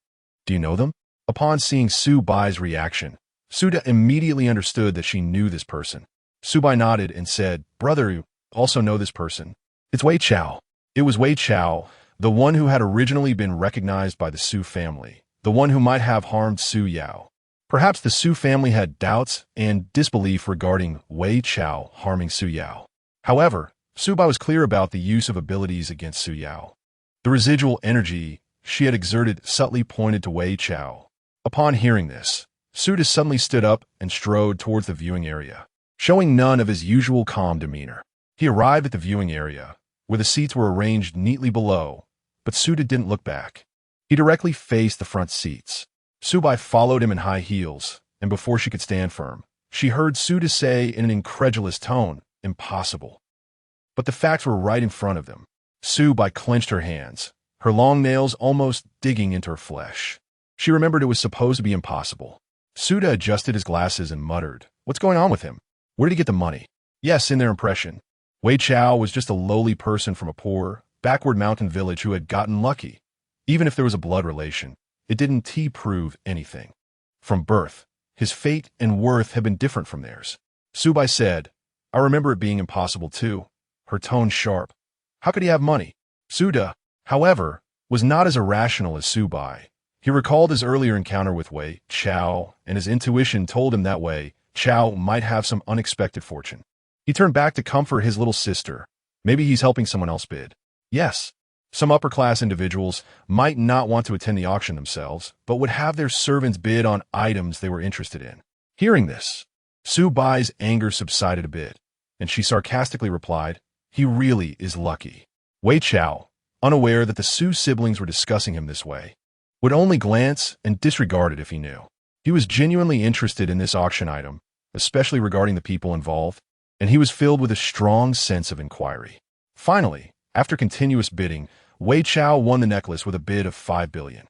"Do you know them?" Upon seeing Su Bai's reaction, Su Da immediately understood that she knew this person. Su Bai nodded and said, "Brother, you also know this person. It's Wei Chao." It was Wei Chao, the one who had originally been recognized by the Su family, the one who might have harmed Su Yao. Perhaps the Su family had doubts and disbelief regarding Wei Chao harming Su Yao. However, Su Bai was clear about the use of abilities against Su Yao. The residual energy she had exerted subtly pointed to Wei Chao. Upon hearing this, Su Da suddenly stood up and strode towards the viewing area, showing none of his usual calm demeanor. He arrived at the viewing area, where the seats were arranged neatly below, but Su Da didn't look back. He directly faced the front seats. Su Bai followed him in high heels, and before she could stand firm, she heard Su Da say in an incredulous tone, "Impossible." But the facts were right in front of them. Su Bai clenched her hands, her long nails almost digging into her flesh. She remembered it was supposed to be impossible. Su Da adjusted his glasses and muttered, "What's going on with him? Where did he get the money?" Yes, in their impression, Wei Chao was just a lowly person from a poor, backward mountain village who had gotten lucky. Even if there was a blood relation, it didn't prove anything. From birth, his fate and worth had been different from theirs. Su Bai said, "I remember it being impossible too," her tone sharp. How could he have money? Su Da, however, was not as irrational as Su Bai. He recalled his earlier encounter with Wei Chao, and his intuition told him that Wei Chao might have some unexpected fortune. He turned back to comfort his little sister. Maybe he's helping someone else bid. Yes, some upper-class individuals might not want to attend the auction themselves, but would have their servants bid on items they were interested in. Hearing this, Su Bai's anger subsided a bit, and she sarcastically replied, "He really is lucky." Wei Chao, unaware that the Su siblings were discussing him this way, would only glance and disregard it if he knew. He was genuinely interested in this auction item, especially regarding the people involved, and he was filled with a strong sense of inquiry. Finally, after continuous bidding, Wei Chao won the necklace with a bid of 5 billion.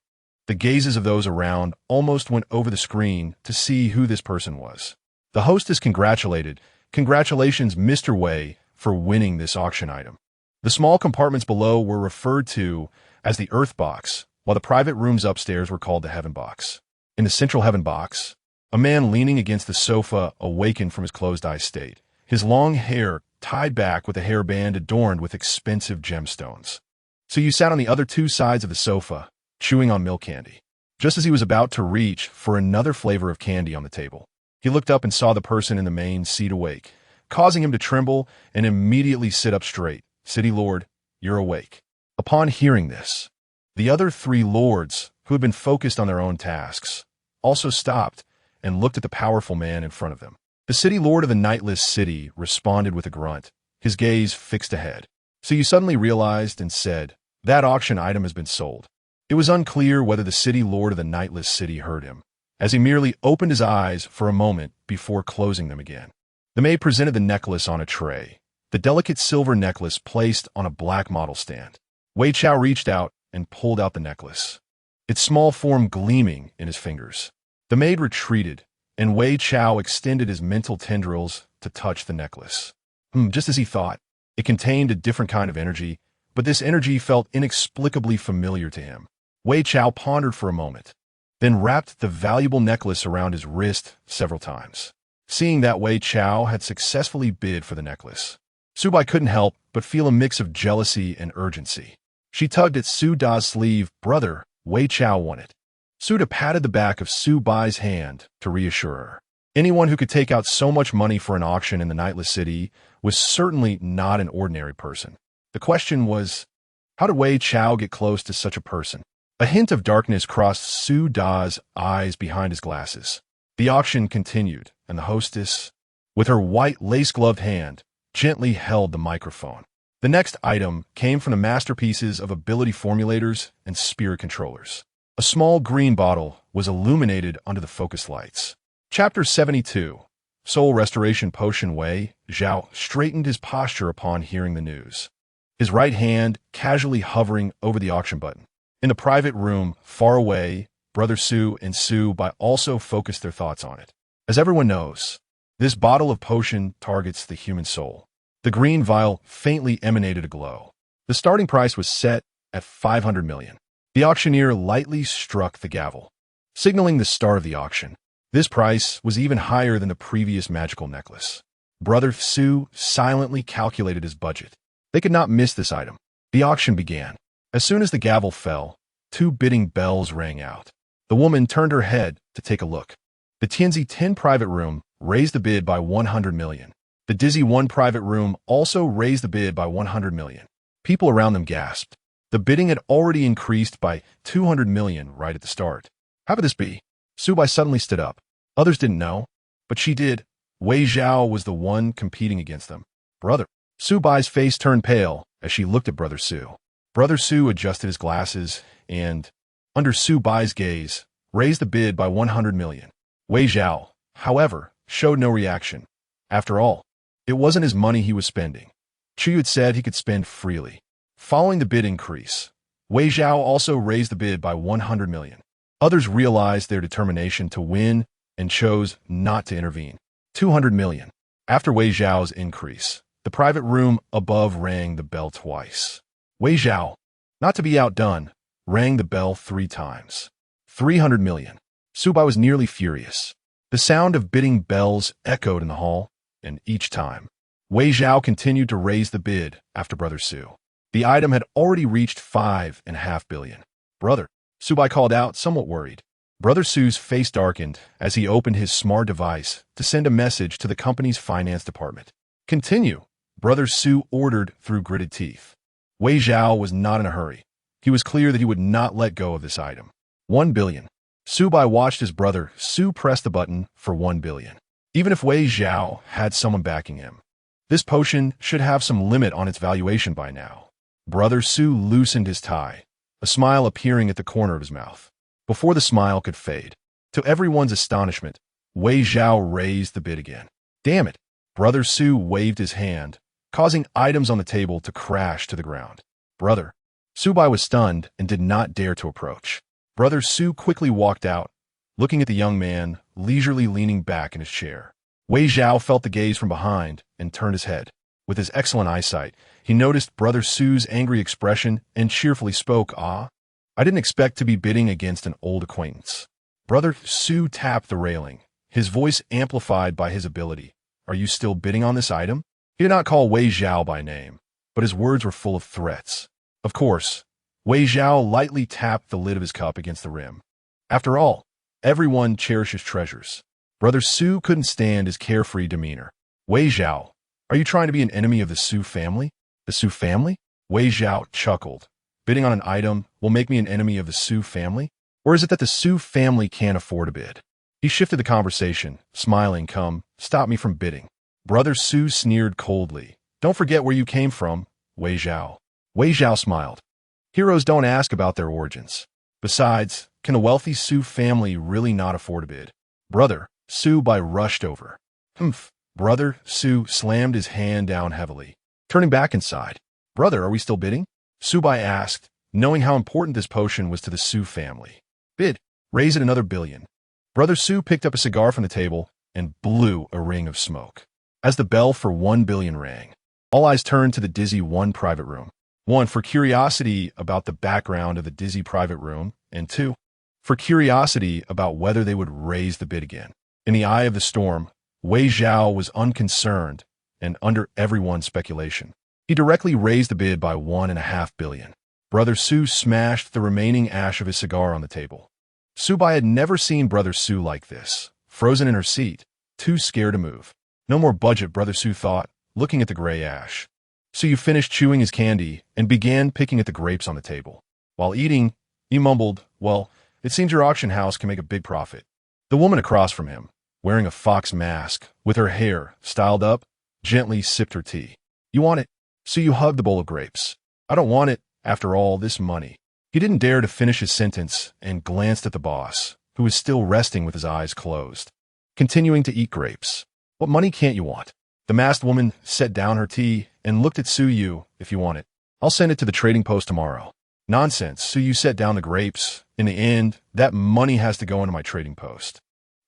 The gazes of those around almost went over the screen to see who this person was. The hostess congratulated, "Congratulations, Mr. Wei, for winning this auction item." The small compartments below were referred to as the Earth Box, while the private rooms upstairs were called the Heaven Box. In the central Heaven Box, a man leaning against the sofa awakened from his closed-eye state, his long hair tied back with a hairband adorned with expensive gemstones. So you sat on the other two sides of the sofa, chewing on milk candy. Just as he was about to reach for another flavor of candy on the table, he looked up and saw the person in the main seat awake, causing him to tremble and immediately sit up straight. "City Lord, you're awake." Upon hearing this, the other three lords, who had been focused on their own tasks, also stopped and looked at the powerful man in front of them. The city lord of the nightless city responded with a grunt, his gaze fixed ahead. "So you suddenly realized and said, 'That auction item has been sold.'" It was unclear whether the city lord of the nightless city heard him, as he merely opened his eyes for a moment before closing them again. The maid presented the necklace on a tray, the delicate silver necklace placed on a black model stand. Wei Chao reached out and pulled out the necklace, its small form gleaming in his fingers. The maid retreated, and Wei Chao extended his mental tendrils to touch the necklace. Just as he thought, it contained a different kind of energy, but this energy felt inexplicably familiar to him. Wei Chao pondered for a moment, then wrapped the valuable necklace around his wrist several times. Seeing that Wei Chao had successfully bid for the necklace, Su Bai couldn't help but feel a mix of jealousy and urgency. She tugged at Su Da's sleeve. "Brother, Wei Chao won it." Su Da patted the back of Su Bai's hand to reassure her. Anyone who could take out so much money for an auction in the nightless city was certainly not an ordinary person. The question was, how did Wei Chao get close to such a person? A hint of darkness crossed Su Da's eyes behind his glasses. The auction continued, and the hostess, with her white lace-gloved hand, gently held the microphone. The next item came from the masterpieces of ability formulators and spirit controllers. A small green bottle was illuminated under the focus lights. Chapter 72. Soul Restoration Potion. Wei Zhao straightened his posture upon hearing the news, his right hand casually hovering over the auction button. In the private room, far away, Brother Su and Su Bai also focused their thoughts on it. As everyone knows, this bottle of potion targets the human soul. The green vial faintly emanated a glow. The starting price was set at 500 million. The auctioneer lightly struck the gavel, signaling the start of the auction. This price was even higher than the previous magical necklace. Brother Su silently calculated his budget. They could not miss this item. The auction began. As soon as the gavel fell, two bidding bells rang out. The woman turned her head to take a look. The Tianzi 10 private room raised the bid by 100 million. The Dizzy 1 private room also raised the bid by 100 million. People around them gasped. The bidding had already increased by 200 million right at the start. How could this be? Su Bai suddenly stood up. Others didn't know, but she did. Wei Zhao was the one competing against them. "Brother." Su Bai's face turned pale as she looked at Brother Su. Brother Su adjusted his glasses and, under Su Bai's gaze, raised the bid by 100 million. Wei Zhao, however, showed no reaction. After all, it wasn't his money he was spending. Chu Yu had said he could spend freely. Following the bid increase, Wei Zhao also raised the bid by 100 million. Others realized their determination to win and chose not to intervene. 200 million. After Wei Zhao's increase, the private room above rang the bell twice. Wei Zhao, not to be outdone, rang the bell 3 times. 300 million. Su Bai was nearly furious. The sound of bidding bells echoed in the hall, and each time, Wei Zhao continued to raise the bid after Brother Su. The item had already reached 5.5 billion. "Brother," Su Bai called out, somewhat worried. Brother Su's face darkened as he opened his smart device to send a message to the company's finance department. Continue, Brother Su ordered through gritted teeth. Wei Zhao was not in a hurry. He was clear that he would not let go of this item. 1 billion. Su Bai watched his brother Su press the button for 1 billion. Even if Wei Zhao had someone backing him, this potion should have some limit on its valuation by now. Brother Su loosened his tie, a smile appearing at the corner of his mouth. Before the smile could fade, to everyone's astonishment, Wei Zhao raised the bid again. Damn it! Brother Su waved his hand, causing items on the table to crash to the ground. Brother Su Bai was stunned and did not dare to approach. Brother Su quickly walked out, looking at the young man leisurely leaning back in his chair. Wei Zhao felt the gaze from behind and turned his head. With his excellent eyesight, he noticed Brother Su's angry expression and cheerfully spoke, "Ah, I didn't expect to be bidding against an old acquaintance." Brother Su tapped the railing, his voice amplified by his ability. "Are you still bidding on this item?" He did not call Wei Zhao by name, but his words were full of threats. Of course, Wei Zhao lightly tapped the lid of his cup against the rim. After all, everyone cherishes treasures. Brother Su couldn't stand his carefree demeanor. "Wei Zhao, are you trying to be an enemy of the Su family?" "The Su family?" Wei Zhao chuckled. "Bidding on an item will make me an enemy of the Su family? Or is it that the Su family can't afford a bid?" He shifted the conversation, smiling, "Come, stop me from bidding." Brother Su sneered coldly. "Don't forget where you came from, Wei Zhao." Wei Zhao smiled. "Heroes don't ask about their origins. Besides, can a wealthy Su family really not afford a bid?" Brother Su Bai rushed over. "Humph." Brother Su slammed his hand down heavily, turning back inside. "Brother, are we still bidding?" Su Bai asked, knowing how important this potion was to the Su family. "Bid. Raise it another billion." Brother Su picked up a cigar from the table and blew a ring of smoke. As the bell for 1 billion rang, all eyes turned to the dizzy one private room. 1, for curiosity about the background of the dizzy private room, and 2, for curiosity about whether they would raise the bid again. In the eye of the storm, Wei Zhao was unconcerned and under everyone's speculation. He directly raised the bid by 1.5 billion. Brother Su smashed the remaining ash of his cigar on the table. Su Bai had never seen Brother Su like this, frozen in her seat, too scared to move. No more budget, Brother Su thought, looking at the gray ash. Su Yu finished chewing his candy and began picking at the grapes on the table. While eating, he mumbled, "Well, it seems your auction house can make a big profit." The woman across from him, wearing a fox mask, with her hair styled up, gently sipped her tea. "You want it?" Su Yu hugged the bowl of grapes. "I don't want it, after all this money." He didn't dare to finish his sentence and glanced at the boss, who was still resting with his eyes closed, continuing to eat grapes. "What money can't you want?" The masked woman set down her tea and looked at Chu Yu. "If you want it, I'll send it to the trading post tomorrow." "Nonsense." Chu Yu set down the grapes. "In the end, that money has to go into my trading post."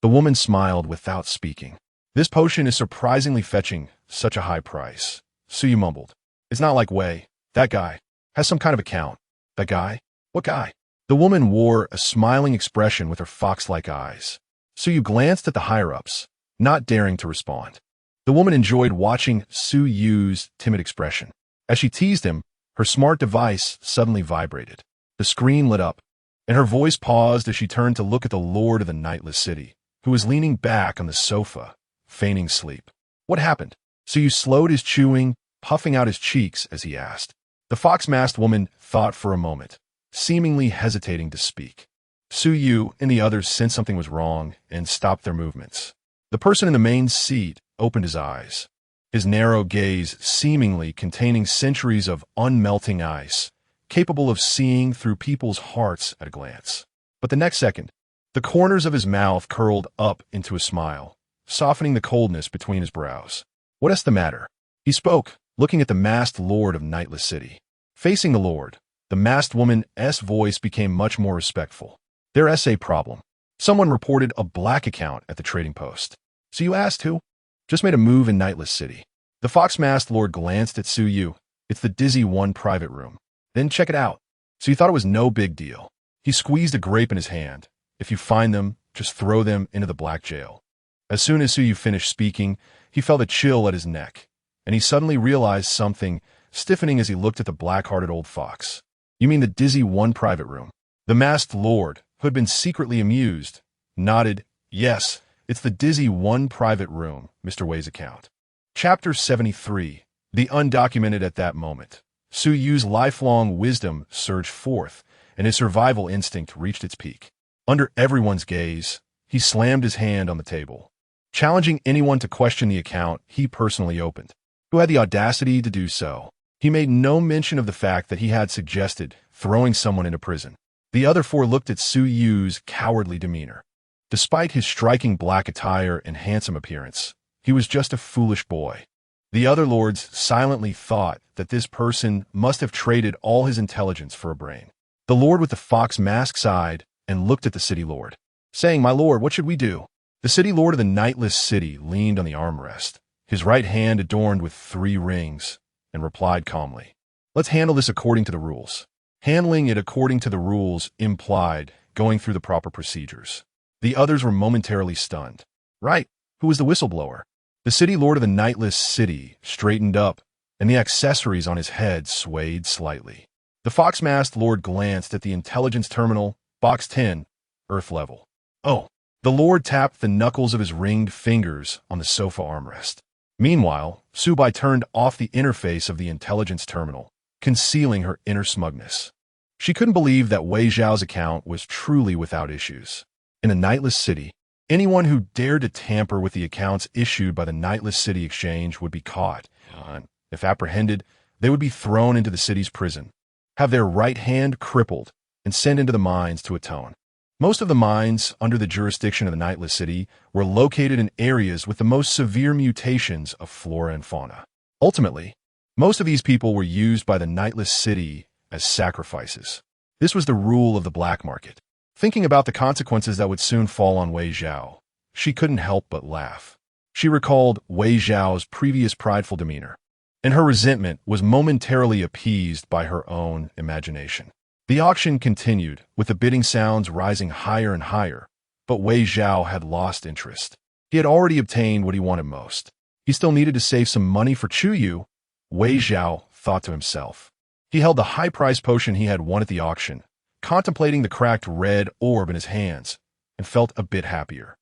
The woman smiled without speaking. "This potion is surprisingly fetching such a high price." Chu Yu mumbled. "It's not like Wei. That guy has some kind of account." "That guy? What guy?" The woman wore a smiling expression with her fox-like eyes. Chu Yu glanced at the higher-ups, not daring to respond. The woman enjoyed watching Chu Yu's timid expression. As she teased him, her smart device suddenly vibrated. The screen lit up, and her voice paused as she turned to look at the lord of the nightless city, who was leaning back on the sofa, feigning sleep. "What happened?" Chu Yu slowed his chewing, puffing out his cheeks as he asked. The fox-masked woman thought for a moment, seemingly hesitating to speak. Chu Yu and the others sensed something was wrong and stopped their movements. The person in the main seat opened his eyes, his narrow gaze seemingly containing centuries of unmelting ice, capable of seeing through people's hearts at a glance. But the next second, the corners of his mouth curled up into a smile, softening the coldness between his brows. "What is the matter?" He spoke, looking at the masked lord of Nightless City. Facing the lord, the masked woman's voice became much more respectful. "There's a problem. Someone reported a black account at the trading post." "So you asked who?" "Just made a move in Nightless City." The fox-masked lord glanced at Chu Yu. "It's the Dizzy One private room." "Then check it out." So you thought it was no big deal. He squeezed a grape in his hand. "If you find them, just throw them into the black jail." As soon as Chu Yu finished speaking, he felt a chill at his neck, and he suddenly realized something, stiffening as he looked at the black-hearted old fox. "You mean the Dizzy One private room?" The masked lord, who had been secretly amused, nodded. "Yes, it's the Dizzy One private room, Mr. Wei's account." Chapter 73. The Undocumented. At that moment, Chu Yu's lifelong wisdom surged forth, and his survival instinct reached its peak. Under everyone's gaze, he slammed his hand on the table, challenging anyone to question the account he personally opened. Who had the audacity to do so? He made no mention of the fact that he had suggested throwing someone into prison. The other four looked at Chu Yu's cowardly demeanor. Despite his striking black attire and handsome appearance, he was just a foolish boy. The other lords silently thought that this person must have traded all his intelligence for a brain. The lord with the fox mask sighed and looked at the city lord, saying, "My lord, what should we do?" The city lord of the nightless city leaned on the armrest, his right hand adorned with 3 rings, and replied calmly, "Let's handle this according to the rules." Handling it according to the rules implied going through the proper procedures. The others were momentarily stunned. Right, who was the whistleblower? The city lord of the nightless city straightened up, and the accessories on his head swayed slightly. The fox-masked lord glanced at the intelligence terminal, box 10, earth level. Oh, the lord tapped the knuckles of his ringed fingers on the sofa armrest. Meanwhile, Subai turned off the interface of the intelligence terminal, concealing her inner smugness. She couldn't believe that Wei Zhao's account was truly without issues. In a nightless city, anyone who dared to tamper with the accounts issued by the Nightless City Exchange would be caught, and if apprehended, they would be thrown into the city's prison, have their right hand crippled, and sent into the mines to atone. Most of the mines under the jurisdiction of the Nightless City were located in areas with the most severe mutations of flora and fauna. Ultimately, most of these people were used by the Nightless City as sacrifices. This was the rule of the black market. Thinking about the consequences that would soon fall on Wei Zhao, she couldn't help but laugh. She recalled Wei Zhao's previous prideful demeanor, and her resentment was momentarily appeased by her own imagination. The auction continued, with the bidding sounds rising higher and higher, but Wei Zhao had lost interest. He had already obtained what he wanted most. He still needed to save some money for Chu Yu, Wei Zhao thought to himself. He held the high-priced potion he had won at the auction, contemplating the cracked red orb in his hands, and felt a bit happier.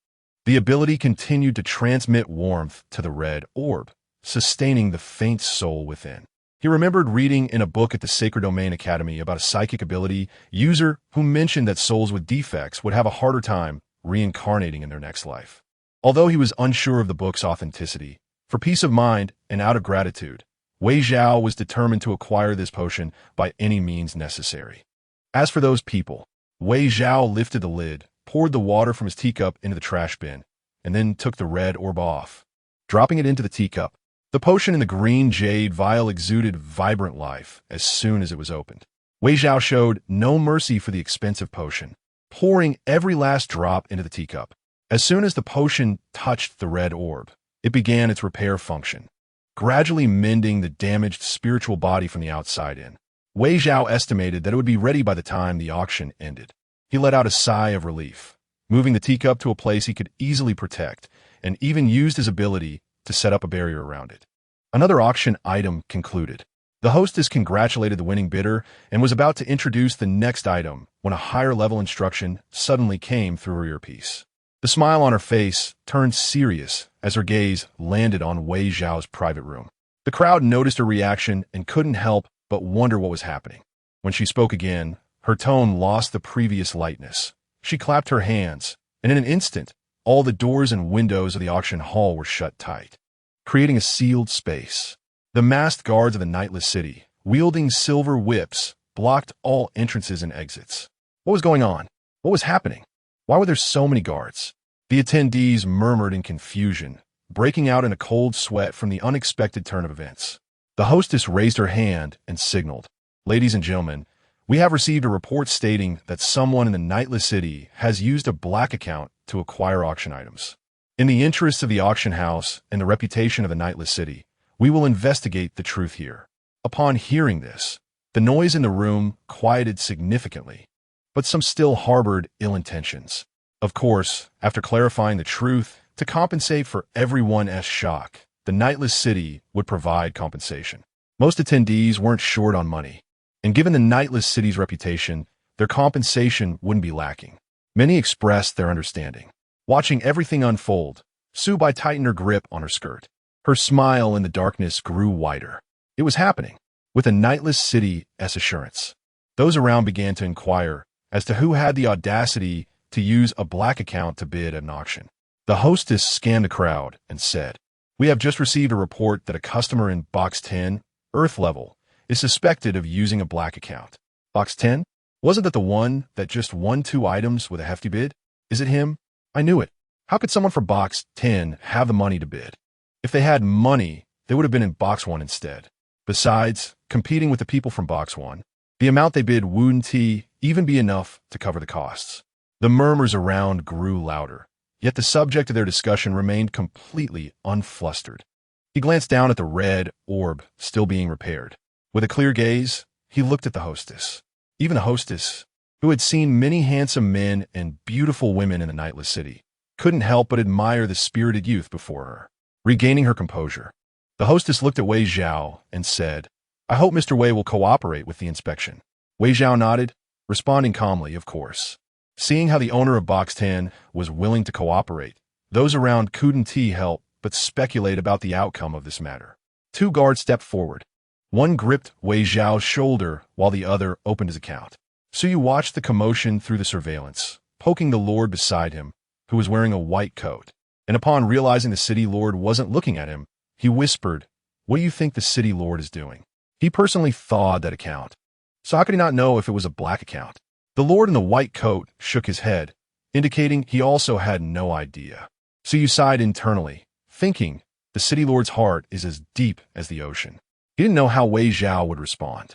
The ability continued to transmit warmth to the red orb, sustaining the faint soul within. He remembered reading in a book at the Sacred Domain Academy about a psychic ability user who mentioned that souls with defects would have a harder time reincarnating in their next life. Although he was unsure of the book's authenticity, for peace of mind and out of gratitude, Wei Zhao was determined to acquire this potion by any means necessary. As for those people, Wei Zhao lifted the lid, poured the water from his teacup into the trash bin, and then took the red orb off. Dropping it into the teacup, the potion in the green jade vial exuded vibrant life as soon as it was opened. Wei Zhao showed no mercy for the expensive potion, pouring every last drop into the teacup. As soon as the potion touched the red orb, it began its repair function, gradually mending the damaged spiritual body from the outside in. Wei Zhao estimated that it would be ready by the time the auction ended. He let out a sigh of relief, moving the teacup to a place he could easily protect, and even used his ability to set up a barrier around it. Another auction item concluded. The hostess congratulated the winning bidder and was about to introduce the next item when a higher-level instruction suddenly came through her earpiece. The smile on her face turned serious as her gaze landed on Wei Zhao's private room. The crowd noticed her reaction and couldn't help but wonder what was happening. When she spoke again, her tone lost the previous lightness. She clapped her hands, and in an instant, all the doors and windows of the auction hall were shut tight, creating a sealed space. The masked guards of the Nightless City, wielding silver whips, blocked all entrances and exits. What was going on? What was happening? Why were there so many guards? The attendees murmured in confusion, breaking out in a cold sweat from the unexpected turn of events. The hostess raised her hand and signaled, "Ladies and gentlemen, we have received a report stating that someone in the Nightless City has used a black account to acquire auction items. In the interests of the auction house and the reputation of the Nightless City, we will investigate the truth here." Upon hearing this, the noise in the room quieted significantly, but some still harbored ill intentions. Of course, after clarifying the truth, to compensate for everyone's shock, the Nightless City would provide compensation. Most attendees weren't short on money, and given the Nightless City's reputation, their compensation wouldn't be lacking. Many expressed their understanding. Watching everything unfold, Subai tightened her grip on her skirt. Her smile in the darkness grew wider. It was happening, with a nightless city as assurance. Those around began to inquire as to who had the audacity to use a black account to bid at an auction. The hostess scanned the crowd and said, "We have just received a report that a customer in Box 10, Earth level, is suspected of using a black account." Box 10? Wasn't that the one that just won 2 items with a hefty bid? Is it him? I knew it. How could someone from Box 10 have the money to bid? If they had money, they would have been in Box 1 instead. Besides, competing with the people from Box 1, the amount they bid wouldn't even be enough to cover the costs. The murmurs around grew louder, yet the subject of their discussion remained completely unflustered. He glanced down at the red orb still being repaired. With a clear gaze, he looked at the hostess. Even the hostess, who had seen many handsome men and beautiful women in the nightless city, couldn't help but admire the spirited youth before her. Regaining her composure, the hostess looked at Wei Zhao and said, "I hope Mr. Wei will cooperate with the inspection." Wei Zhao nodded, responding calmly, "Of course." Seeing how the owner of Box 10 was willing to cooperate, those around couldn't help but speculate about the outcome of this matter. 2 guards stepped forward. One gripped Wei Zhao's shoulder while the other opened his account. Chu Yu watched the commotion through the surveillance, poking the lord beside him, who was wearing a white coat. And upon realizing the city lord wasn't looking at him, he whispered, "What do you think the city lord is doing?" He personally thawed that account. So how could he not know if it was a black account? The lord in the white coat shook his head, indicating he also had no idea. So you sighed internally, thinking the city lord's heart is as deep as the ocean. He didn't know how Wei Zhao would respond.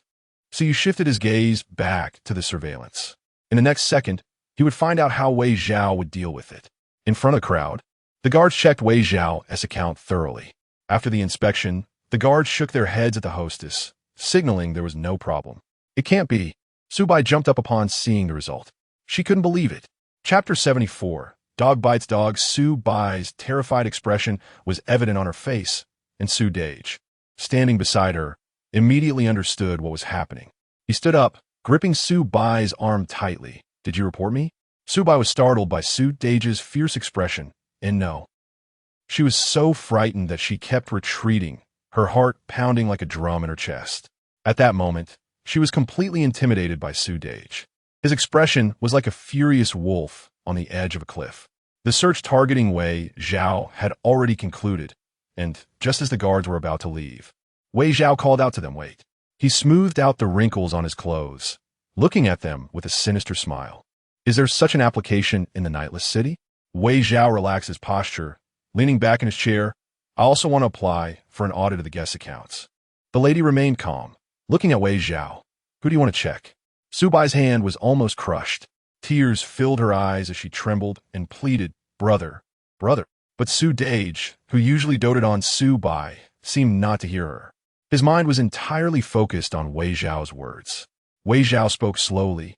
So you shifted his gaze back to the surveillance. In the next second, he would find out how Wei Zhao would deal with it. In front of the crowd, the guards checked Wei Zhao's account thoroughly. After the inspection, the guards shook their heads at the hostess, signaling there was no problem. "It can't be." Su Bai jumped up upon seeing the result. She couldn't believe it. Chapter 74. Dog bites dog. Su Bai's terrified expression was evident on her face, and Su Dage, standing beside her, immediately understood what was happening. He stood up, gripping Su Bai's arm tightly. "Did you report me?" Su Bai was startled by Su Dage's fierce expression, and no. She was so frightened that she kept retreating, her heart pounding like a drum in her chest. At that moment, she was completely intimidated by Su Dage. His expression was like a furious wolf on the edge of a cliff. The search targeting Wei Zhao had already concluded, and just as the guards were about to leave, Wei Zhao called out to them, "Wait." He smoothed out the wrinkles on his clothes, looking at them with a sinister smile. "Is there such an application in the nightless city?" Wei Zhao relaxed his posture, leaning back in his chair. "I also want to apply for an audit of the guest accounts." The lady remained calm, looking at Wei Zhao. "Who do you want to check?" Su Bai's hand was almost crushed. Tears filled her eyes as she trembled and pleaded, "Brother, brother." But Su Dage, who usually doted on Su Bai, seemed not to hear her. His mind was entirely focused on Wei Zhao's words. Wei Zhao spoke slowly,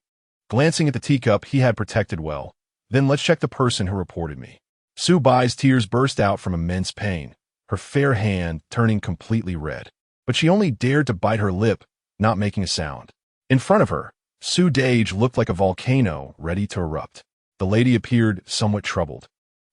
glancing at the teacup he had protected well. "Then let's check the person who reported me." Su Bai's tears burst out from immense pain, her fair hand turning completely red. But she only dared to bite her lip, not making a sound. In front of her, Su Dage looked like a volcano ready to erupt. The lady appeared somewhat troubled,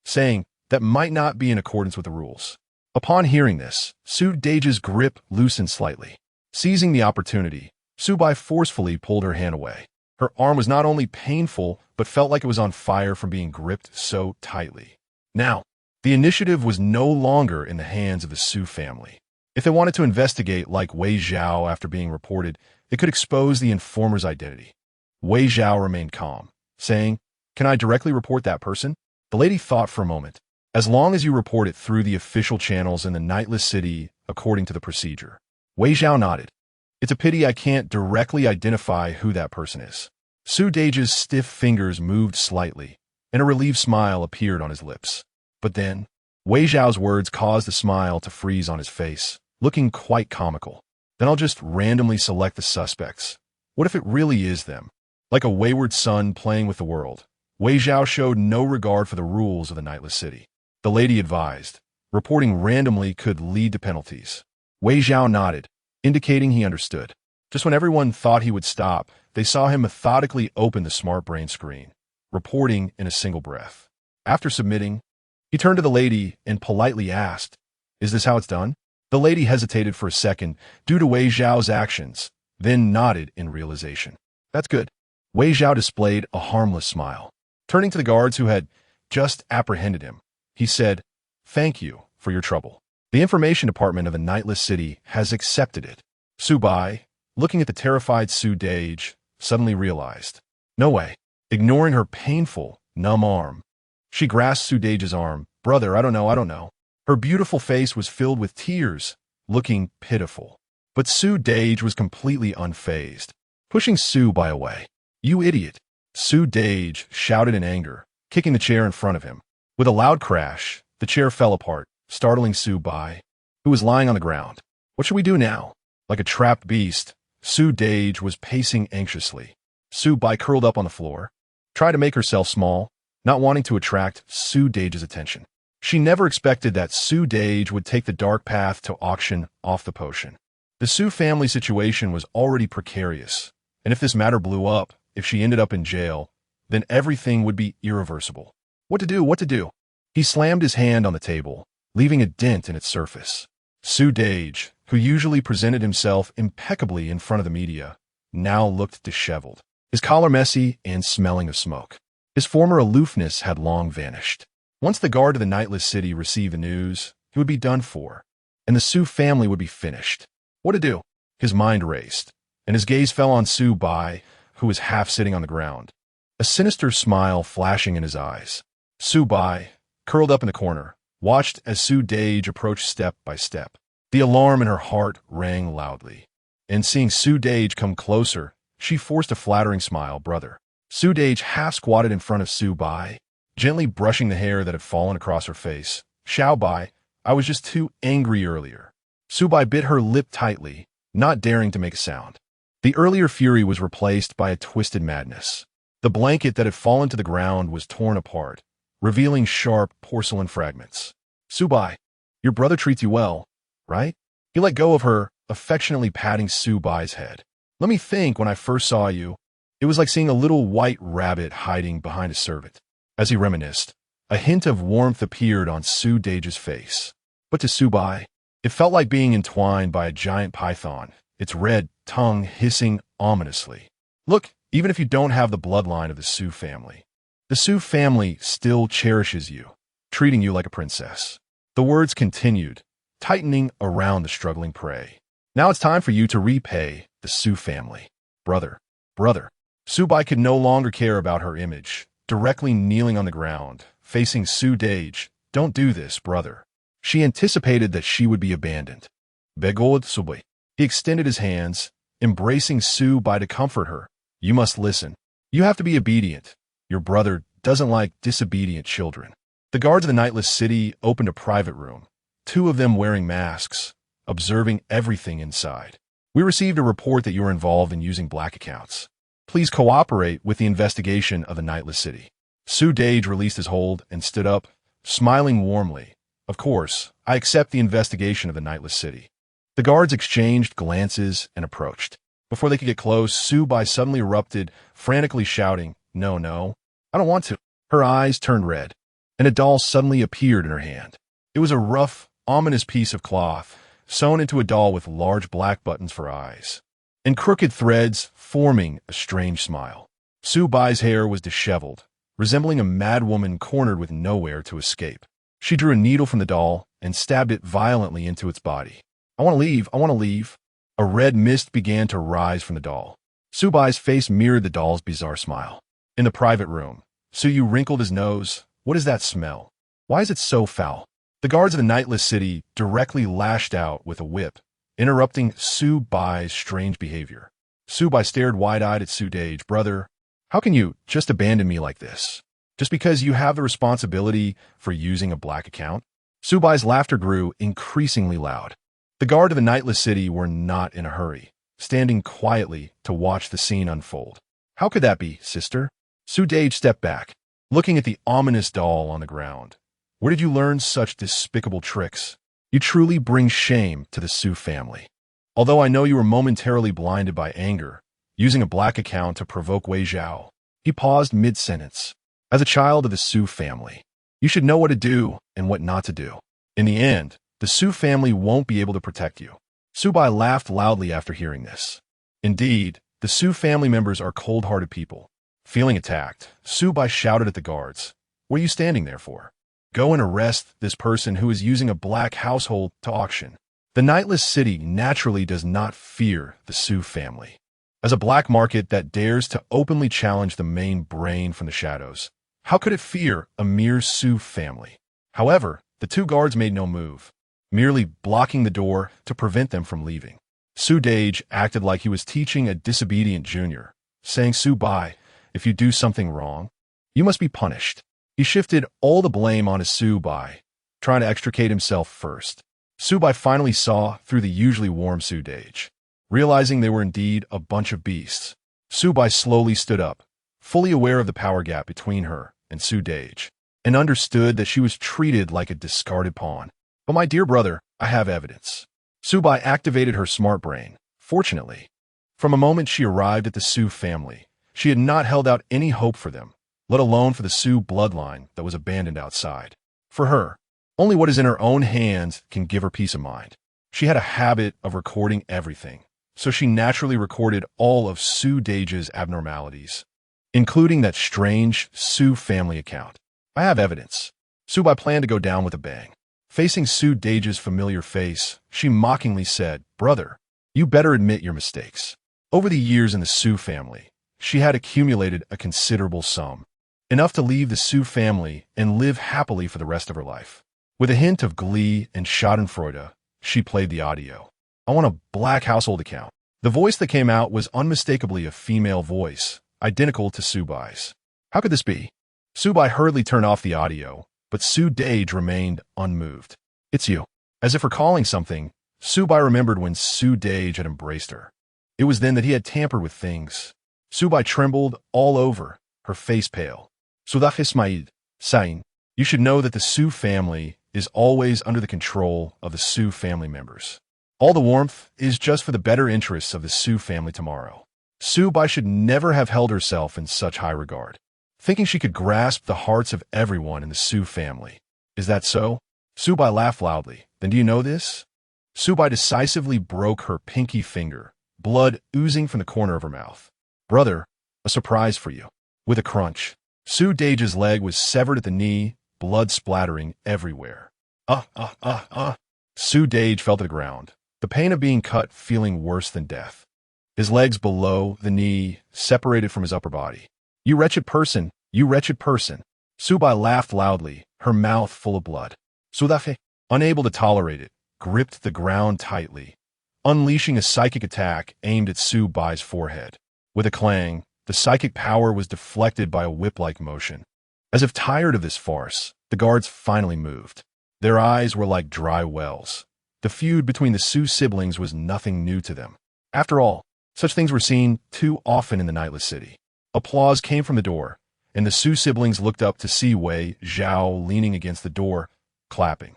saying that might not be in accordance with the rules. Upon hearing this, Su Dage's grip loosened slightly. Seizing the opportunity, Su Bai forcefully pulled her hand away. Her arm was not only painful, but felt like it was on fire from being gripped so tightly. Now, the initiative was no longer in the hands of the Su family. If they wanted to investigate like Wei Zhao after being reported, it could expose the informer's identity. Wei Zhao remained calm, saying, "Can I directly report that person?" The lady thought for a moment. "As long as you report it through the official channels in the nightless city according to the procedure." Wei Zhao nodded. "It's a pity I can't directly identify who that person is." Su Dage's stiff fingers moved slightly, and a relieved smile appeared on his lips. But then, Wei Zhao's words caused a smile to freeze on his face, looking quite comical. "Then I'll just randomly select the suspects. What if it really is them?" Like a wayward son playing with the world, Wei Zhao showed no regard for the rules of the nightless city. The lady advised, reporting randomly could lead to penalties. Wei Zhao nodded, indicating he understood. Just when everyone thought he would stop, they saw him methodically open the smart brain screen, reporting in a single breath. After submitting, he turned to the lady and politely asked, Is this how it's done? The lady hesitated for a second due to Wei Zhao's actions, then nodded in realization. That's good. Wei Zhao displayed a harmless smile. Turning to the guards who had just apprehended him, he said, "Thank you for your trouble. The information department of the Nightless City has accepted it." Su Bai, looking at the terrified Su Dage, suddenly realized. No way. Ignoring her painful, numb arm, she grasped Su Dage's arm. "Brother, I don't know. Her beautiful face was filled with tears, looking pitiful. But Su Dage was completely unfazed, pushing Su Bai away. "You idiot!" Su Dage shouted in anger, kicking the chair in front of him. With a loud crash, the chair fell apart, startling Su Bai, who was lying on the ground. What should we do now? Like a trapped beast, Su Dage was pacing anxiously. Su Bai curled up on the floor, tried to make herself small, not wanting to attract Su Dage's attention. She never expected that Su Dage would take the dark path to auction off the potion. The Su family situation was already precarious, and if this matter blew up, if she ended up in jail, then everything would be irreversible. What to do? He slammed his hand on the table, leaving a dent in its surface. Su Dage, who usually presented himself impeccably in front of the media, now looked disheveled, his collar messy and smelling of smoke. His former aloofness had long vanished. Once the guard of the Nightless City received the news, he would be done for, and the Su family would be finished. What to do? His mind raced, and his gaze fell on Su Bai, who was half sitting on the ground, a sinister smile flashing in his eyes. Su Bai, curled up in the corner, watched as Su Dage approached step by step. The alarm in her heart rang loudly, and seeing Su Dage come closer, she forced a flattering smile. "Brother." Su Dage half squatted in front of Su Bai, gently brushing the hair that had fallen across her face. "Xiao Bai, I was just too angry earlier." Su Bai bit her lip tightly, not daring to make a sound. The earlier fury was replaced by a twisted madness. The blanket that had fallen to the ground was torn apart, revealing sharp porcelain fragments. "Su Bai, your brother treats you well, right?" He let go of her, affectionately patting Su Bai's head. "Let me think. When I first saw you, it was like seeing a little white rabbit hiding behind a servant." As he reminisced, a hint of warmth appeared on Su Dage's face. But to Su Bai, it felt like being entwined by a giant python, its red tongue hissing ominously. "Look, even if you don't have the bloodline of the Su family, the Su family still cherishes you, treating you like a princess." The words continued, tightening around the struggling prey. "Now it's time for you to repay the Su family. Brother." Su Bai could no longer care about her image, directly kneeling on the ground, facing Su Dage. "Don't do this, brother." She anticipated that she would be abandoned. "Begod Su Bai." He extended his hands, embracing Su Bai to comfort her. "You must listen. You have to be obedient. Your brother doesn't like disobedient children." The guards of the Nightless City opened a private room, two of them wearing masks, observing everything inside. "We received a report that you are involved in using black accounts. Please cooperate with the investigation of the Nightless City." Su Dage released his hold and stood up, smiling warmly. "Of course, I accept the investigation of the Nightless City." The guards exchanged glances and approached. Before they could get close, Su Bai suddenly erupted, frantically shouting, No, I don't want to." Her eyes turned red, and a doll suddenly appeared in her hand. It was a rough, ominous piece of cloth, sewn into a doll with large black buttons for eyes, and crooked threads forming a strange smile. Su Bai's hair was disheveled, resembling a mad woman cornered with nowhere to escape. She drew a needle from the doll and stabbed it violently into its body. I want to leave." A red mist began to rise from the doll. Su Bai's face mirrored the doll's bizarre smile. In the private room, Su Yu wrinkled his nose. "What is that smell? Why is it so foul?" The guards of the Nightless City directly lashed out with a whip, interrupting Su Bai's strange behavior. Su Bai stared wide-eyed at Su Dage. "Brother, how can you just abandon me like this? Just because you have the responsibility for using a black account?" Su Bai's laughter grew increasingly loud. The guard of the Nightless City were not in a hurry, standing quietly to watch the scene unfold. "How could that be, sister?" Su Dage stepped back, looking at the ominous doll on the ground. "Where did you learn such despicable tricks? You truly bring shame to the Su family. Although I know you were momentarily blinded by anger, using a black account to provoke Wei Zhao." He paused mid-sentence. "As a child of the Su family, you should know what to do and what not to do. In the end, The Su family won't be able to protect you. Subai laughed loudly after hearing this. Indeed, the Su family members are cold-hearted people. Feeling attacked, Subai shouted at the guards, "What are you standing there for? Go and arrest this person who is using a black household to auction." The nightless city naturally does not fear the Su family. As a black market that dares to openly challenge the main brain from the shadows, how could it fear a mere Su family? However, the two guards made no move, merely blocking the door to prevent them from leaving. Su Dage acted like he was teaching a disobedient junior, saying, "Subai, if you do something wrong, you must be punished." He shifted all the blame onto Subai, trying to extricate himself first. Subai finally saw through the usually warm Su Dage. Realizing they were indeed a bunch of beasts, Subai slowly stood up, fully aware of the power gap between her and Su Dage, and understood that she was treated like a discarded pawn. "But my dear brother, I have evidence." Subai activated her smart brain. Fortunately, from a moment she arrived at the Su family, she had not held out any hope for them, let alone for the Su bloodline that was abandoned outside. For her, only what is in her own hands can give her peace of mind. She had a habit of recording everything, so she naturally recorded all of Su Dage's abnormalities, including that strange Su family account. "I have evidence." Subai planned to go down with a bang. Facing Su Dage's familiar face, she mockingly said, "Brother, you better admit your mistakes." Over the years in the Su family, she had accumulated a considerable sum, enough to leave the Su family and live happily for the rest of her life. With a hint of glee and schadenfreude, she played the audio. "I want a black household account." The voice that came out was unmistakably a female voice, identical to Subai's. How could this be? Subai hurriedly turned off the audio, but Su Dage remained unmoved. "It's you." As if recalling something, Subai remembered when Su Dage had embraced her. It was then that he had tampered with things. Subai trembled all over, her face pale. "Sudah Ismail, saying, you should know that the Su family is always under the control of the Su family members. All the warmth is just for the better interests of the Su family tomorrow." Subai should never have held herself in such high regard, thinking she could grasp the hearts of everyone in the Su family. "Is that so?" Subai laughed loudly. "Then do you know this?" Subai decisively broke her pinky finger, blood oozing from the corner of her mouth. "Brother, a surprise for you." With a crunch, Su Dage's leg was severed at the knee, blood splattering everywhere. Su Dage fell to the ground, the pain of being cut feeling worse than death. His legs below the knee separated from his upper body. "You wretched person, you wretched person." Subai laughed loudly, her mouth full of blood. Sudafe, unable to tolerate it, gripped the ground tightly, unleashing a psychic attack aimed at Subai's forehead. With a clang, the psychic power was deflected by a whip-like motion. As if tired of this farce, the guards finally moved. Their eyes were like dry wells. The feud between the Su siblings was nothing new to them. After all, such things were seen too often in the nightless city. Applause came from the door, and the Su siblings looked up to see Wei Zhao leaning against the door, clapping.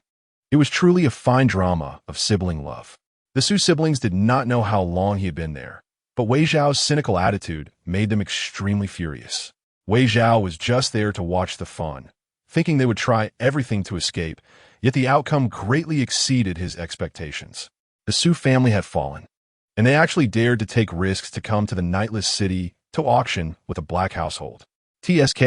It was truly a fine drama of sibling love. The Su siblings did not know how long he had been there, but Wei Zhao's cynical attitude made them extremely furious. Wei Zhao was just there to watch the fun, thinking they would try everything to escape, yet the outcome greatly exceeded his expectations. The Su family had fallen, and they actually dared to take risks to come to the nightless city to auction with a black household. TSK.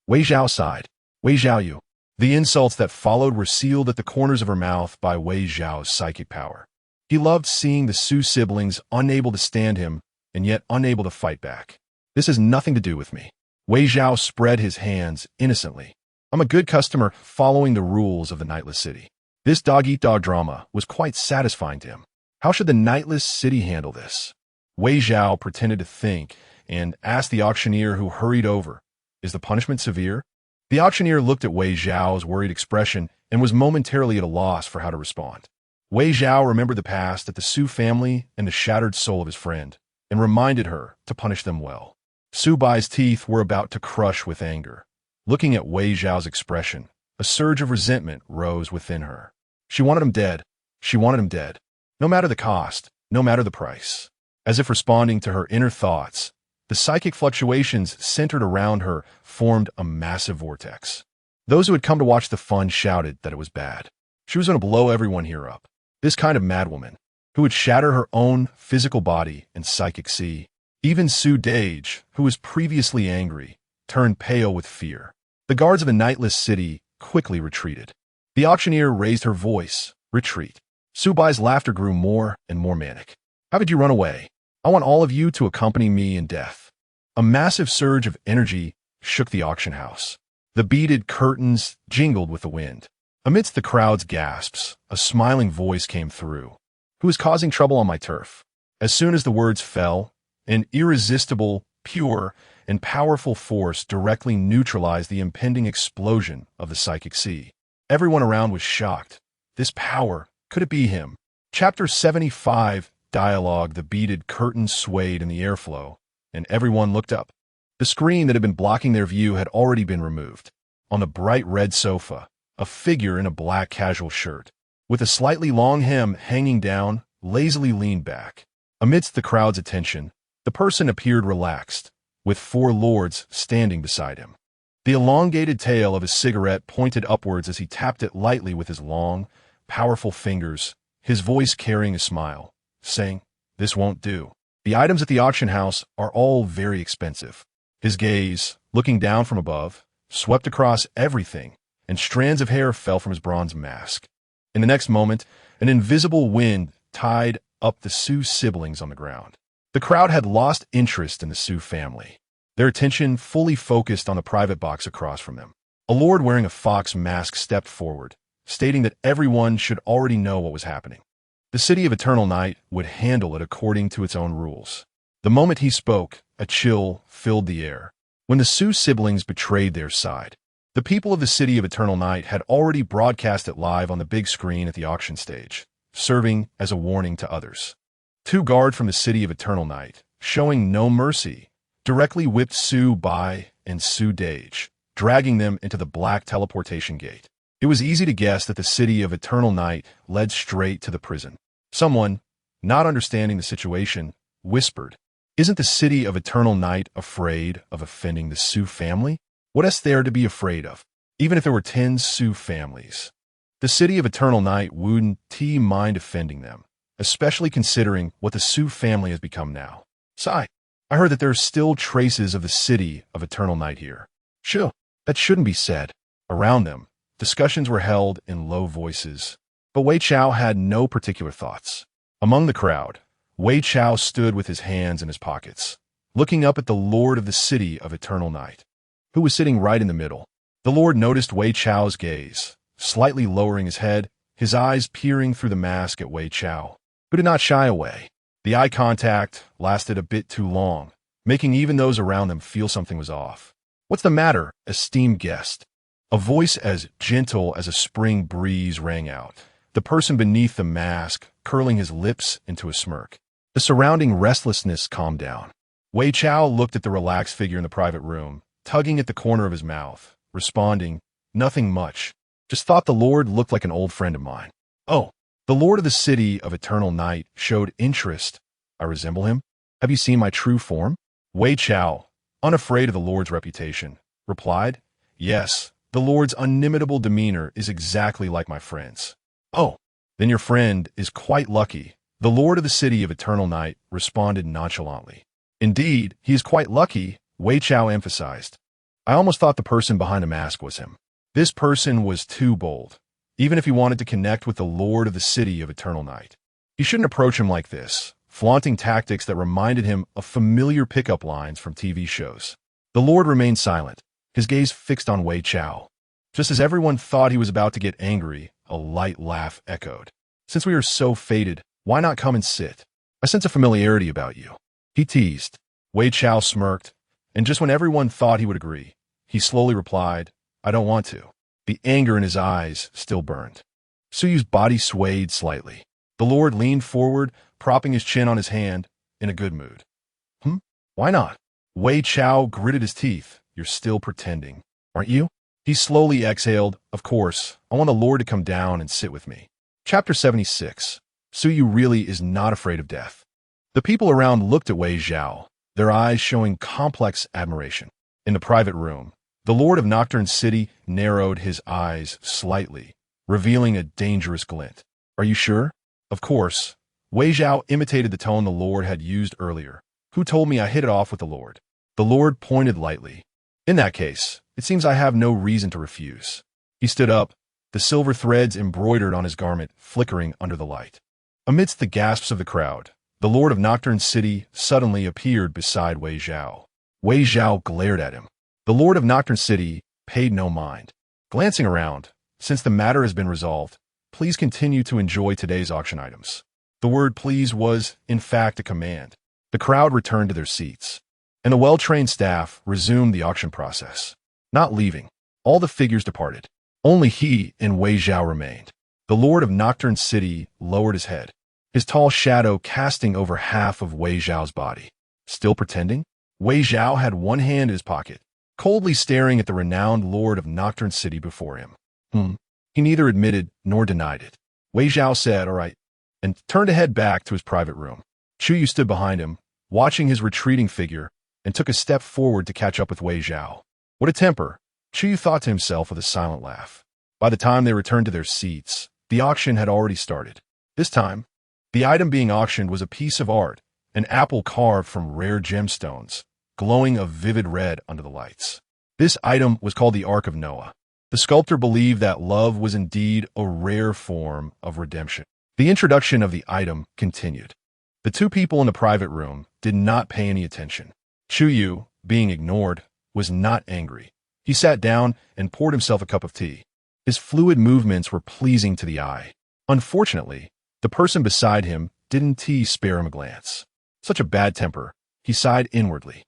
Wei Zhao sighed. Wei Xiaoyu. The insults that followed were sealed at the corners of her mouth by Wei Zhao's psychic power. He loved seeing the Su siblings unable to stand him and yet unable to fight back. "This has nothing to do with me." Wei Zhao spread his hands innocently. "I'm a good customer following the rules of the nightless city." This dog-eat-dog drama was quite satisfying to him. How should the nightless city handle this? Wei Zhao pretended to think and asked the auctioneer who hurried over, "Is the punishment severe?" The auctioneer looked at Wei Zhao's worried expression and was momentarily at a loss for how to respond. Wei Zhao remembered the past at the Su family and the shattered soul of his friend, and reminded her to punish them well. Subai's teeth were about to crush with anger. Looking at Wei Zhao's expression, a surge of resentment rose within her. She wanted him dead. She wanted him dead. No matter the cost, no matter the price. As if responding to her inner thoughts, the psychic fluctuations centered around her formed a massive vortex. Those who had come to watch the fun shouted that it was bad. She was going to blow everyone here up. This kind of madwoman, who would shatter her own physical body and psychic sea. Even Su Dage, who was previously angry, turned pale with fear. The guards of the nightless city quickly retreated. The auctioneer raised her voice. Retreat. Su Bai's laughter grew more and more manic. How could you run away? I want all of you to accompany me in death. A massive surge of energy shook the auction house. The beaded curtains jingled with the wind. Amidst the crowd's gasps, a smiling voice came through. Who is causing trouble on my turf? As soon as the words fell, an irresistible, pure, and powerful force directly neutralized the impending explosion of the psychic sea. Everyone around was shocked. This power, could it be him? Chapter 75, Dialogue. The beaded curtains swayed in the airflow, and everyone looked up. The screen that had been blocking their view had already been removed. On a bright red sofa, a figure in a black casual shirt, with a slightly long hem hanging down, lazily leaned back. Amidst the crowd's attention, the person appeared relaxed, with 4 lords standing beside him. The elongated tail of his cigarette pointed upwards as he tapped it lightly with his long, powerful fingers, his voice carrying a smile, saying, "This won't do. The items at the auction house are all very expensive." His gaze, looking down from above, swept across everything, and strands of hair fell from his bronze mask. In the next moment, an invisible wind tied up the Su siblings on the ground. The crowd had lost interest in the Su family, their attention fully focused on the private box across from them. A lord wearing a fox mask stepped forward, stating that everyone should already know what was happening. The city of Eternal Night would handle it according to its own rules. The moment he spoke, a chill filled the air. When the Su siblings betrayed their side, the people of the city of Eternal Night had already broadcast it live on the big screen at the auction stage, serving as a warning to others. 2 guards from the city of Eternal Night, showing no mercy, directly whipped Su Bai and Su Dage, dragging them into the black teleportation gate. It was easy to guess that the city of Eternal Night led straight to the prison. Someone, not understanding the situation, whispered, "Isn't the city of Eternal Night afraid of offending the Su family? What is there to be afraid of, even if there were 10 Su families? The city of Eternal Night wouldn't mind offending them, especially considering what the Su family has become now. Sigh, I heard that there are still traces of the city of Eternal Night here." Sure, that shouldn't be said. Around them, discussions were held in low voices, but Wei Chao had no particular thoughts. Among the crowd, Wei Chao stood with his hands in his pockets, looking up at the Lord of the city of Eternal Night, who was sitting right in the middle. The Lord noticed Wei Chao's gaze, slightly lowering his head, his eyes peering through the mask at Wei Chao, who did not shy away. The eye contact lasted a bit too long, making even those around them feel something was off. "What's the matter, esteemed guest?" A voice as gentle as a spring breeze rang out, the person beneath the mask curling his lips into a smirk. The surrounding restlessness calmed down. Wei Chao looked at the relaxed figure in the private room, tugging at the corner of his mouth, responding, "Nothing much. Just thought the Lord looked like an old friend of mine." "Oh." The Lord of the city of Eternal Night showed interest. "I resemble him? Have you seen my true form?" Wei Chao, unafraid of the Lord's reputation, replied, "Yes, the Lord's unimitable demeanor is exactly like my friend's." "Oh, then your friend is quite lucky," the Lord of the city of Eternal Night responded nonchalantly. "Indeed, he is quite lucky," Wei Chao emphasized. "I almost thought the person behind the mask was him." This person was too bold, even if he wanted to connect with the Lord of the city of Eternal Night. He shouldn't approach him like this, flaunting tactics that reminded him of familiar pickup lines from TV shows. The Lord remained silent, his gaze fixed on Wei Chao. Just as everyone thought he was about to get angry, a light laugh echoed. "Since we are so fated, why not come and sit? I sense a familiarity about you," he teased. Wei Chao smirked, and just when everyone thought he would agree, he slowly replied, "I don't want to." The anger in his eyes still burned. Su Yu's body swayed slightly. The Lord leaned forward, propping his chin on his hand, in a good mood. Why not?" Wei Chao gritted his teeth. "You're still pretending, aren't you?" He slowly exhaled. "Of course, I want the Lord to come down and sit with me." Chapter 76. Su Yu really is not afraid of death. The people around looked at Wei Zhao, their eyes showing complex admiration. In the private room, the Lord of Nocturne City narrowed his eyes slightly, revealing a dangerous glint. Are you sure? Of course. Wei Zhao imitated the tone the Lord had used earlier. Who told me I hit it off with the Lord? The Lord pointed lightly. In that case, it seems I have no reason to refuse. He stood up, the silver threads embroidered on his garment flickering under the light. Amidst the gasps of the crowd, the Lord of Nocturne City suddenly appeared beside Wei Zhao. Wei Zhao glared at him. The Lord of Nocturne City paid no mind. Glancing around, since the matter has been resolved, please continue to enjoy today's auction items. The word please was, in fact, a command. The crowd returned to their seats, and the well-trained staff resumed the auction process. Not leaving, all the figures departed. Only he and Wei Zhao remained. The Lord of Nocturne City lowered his head, his tall shadow casting over half of Wei Zhao's body. Still pretending? Wei Zhao had one hand in his pocket, coldly staring at the renowned Lord of Nocturne City before him. He neither admitted nor denied it. Wei Zhao said, "All right," and turned to head back to his private room. Chu Yu stood behind him, watching his retreating figure, and took a step forward to catch up with Wei Zhao. What a temper, Chu Yu thought to himself with a silent laugh. By the time they returned to their seats, the auction had already started. This time, the item being auctioned was a piece of art, an apple carved from rare gemstones, glowing a vivid red under the lights. This item was called the Ark of Noah. The sculptor believed that love was indeed a rare form of redemption. The introduction of the item continued. The two people in the private room did not pay any attention. Chu Yu, being ignored, was not angry. He sat down and poured himself a cup of tea. His fluid movements were pleasing to the eye. Unfortunately, the person beside him didn't spare him a glance. Such a bad temper, he sighed inwardly.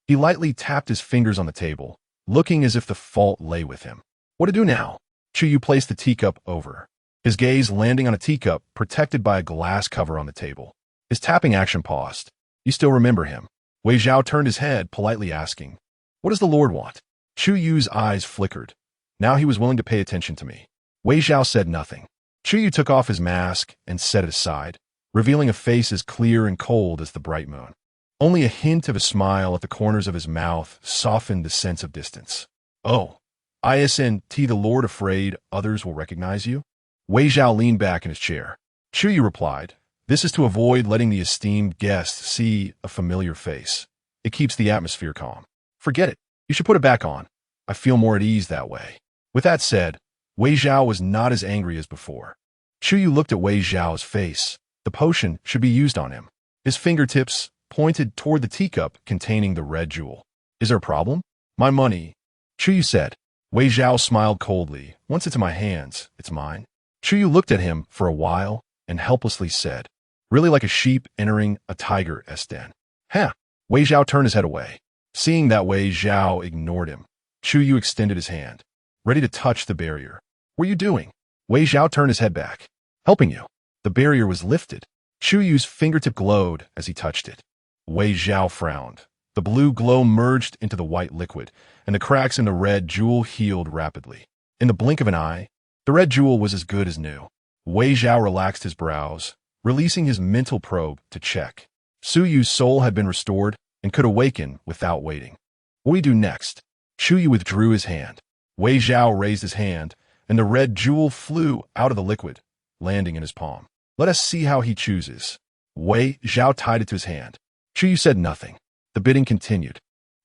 He lightly tapped his fingers on the table, looking as if the fault lay with him. What to do now? Chu Yu placed the teacup over, his gaze landing on a teacup protected by a glass cover on the table. His tapping action paused. You still remember him? Wei Zhao turned his head, politely asking, "What does the Lord want?" Chu Yu's eyes flickered. Now he was willing to pay attention to me. Wei Zhao said nothing. Chu Yu took off his mask and set it aside, revealing a face as clear and cold as the bright moon. Only a hint of a smile at the corners of his mouth softened the sense of distance. "Oh, isn't the Lord afraid others will recognize you?" Wei Zhao leaned back in his chair. Chu Yu replied, "This is to avoid letting the esteemed guest see a familiar face. It keeps the atmosphere calm." "Forget it. You should put it back on. I feel more at ease that way." With that said, Wei Zhao was not as angry as before. Chu Yu looked at Wei Zhao's face. The potion should be used on him. His fingertips pointed toward the teacup containing the red jewel. "Is there a problem?" "My money," Chu Yu said. Wei Zhao smiled coldly. "Once it's in my hands, it's mine." Chu Yu looked at him for a while and helplessly said, "Really like a sheep entering a tiger's den." "Huh." Wei Zhao turned his head away. Seeing that Wei Zhao ignored him, Chu Yu extended his hand, ready to touch the barrier. "What are you doing?" Wei Zhao turned his head back. "Helping you." The barrier was lifted. Chu Yu's fingertip glowed as he touched it. Wei Zhao frowned. The blue glow merged into the white liquid, and the cracks in the red jewel healed rapidly. In the blink of an eye, the red jewel was as good as new. Wei Zhao relaxed his brows, releasing his mental probe to check. Chu Yu's soul had been restored and could awaken without waiting. What do we do next? Chu Yu withdrew his hand. Wei Zhao raised his hand, and the red jewel flew out of the liquid, landing in his palm. Let us see how he chooses. Wei Zhao tied it to his hand. Chu Yu said nothing. The bidding continued.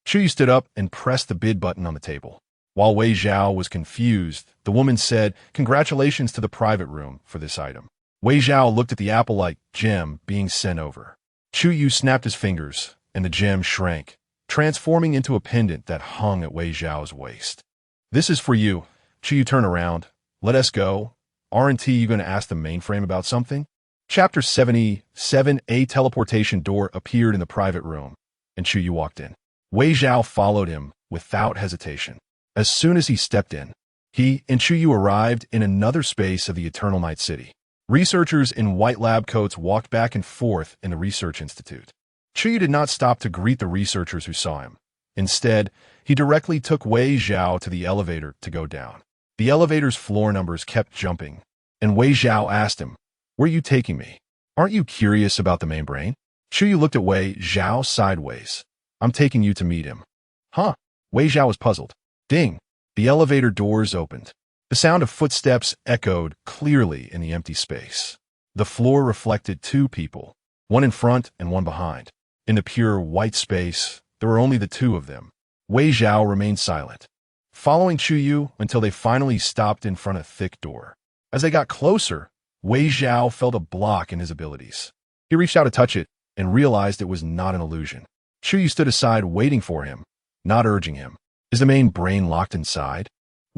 Chu Yu stood up and pressed the bid button on the table. While Wei Zhao was confused, the woman said, "Congratulations to the private room for this item." Wei Zhao looked at the apple-like gem being sent over. Chu Yu snapped his fingers, and the gem shrank, transforming into a pendant that hung at Wei Zhao's waist. "This is for you." Chu Yu turned around. "Let us go. Aren't you going to ask the mainframe about something?" Chapter 77. A teleportation door appeared in the private room, and Chu Yu walked in. Wei Zhao followed him without hesitation. As soon as he stepped in, he and Chu Yu arrived in another space of the Eternal Night City. Researchers in white lab coats walked back and forth in the research institute. Chu Yu did not stop to greet the researchers who saw him. Instead, he directly took Wei Zhao to the elevator to go down. The elevator's floor numbers kept jumping, and Wei Zhao asked him, "Where are you taking me? Aren't you curious about the main brain?" Chu Yu looked at Wei Zhao sideways. "I'm taking you to meet him." "Huh?" Wei Zhao was puzzled. Ding! The elevator doors opened. The The sound of footsteps echoed clearly in the empty space. The floor reflected two people, one in front and one behind. In the pure white space, there were only the two of them. Wei Zhao remained silent, following Chu Yu until they finally stopped in front of a thick door. As they got closer, Wei Zhao felt a block in his abilities. He reached out to touch it and realized it was not an illusion. Chu Yu stood aside waiting for him, not urging him. Is the main brain locked inside?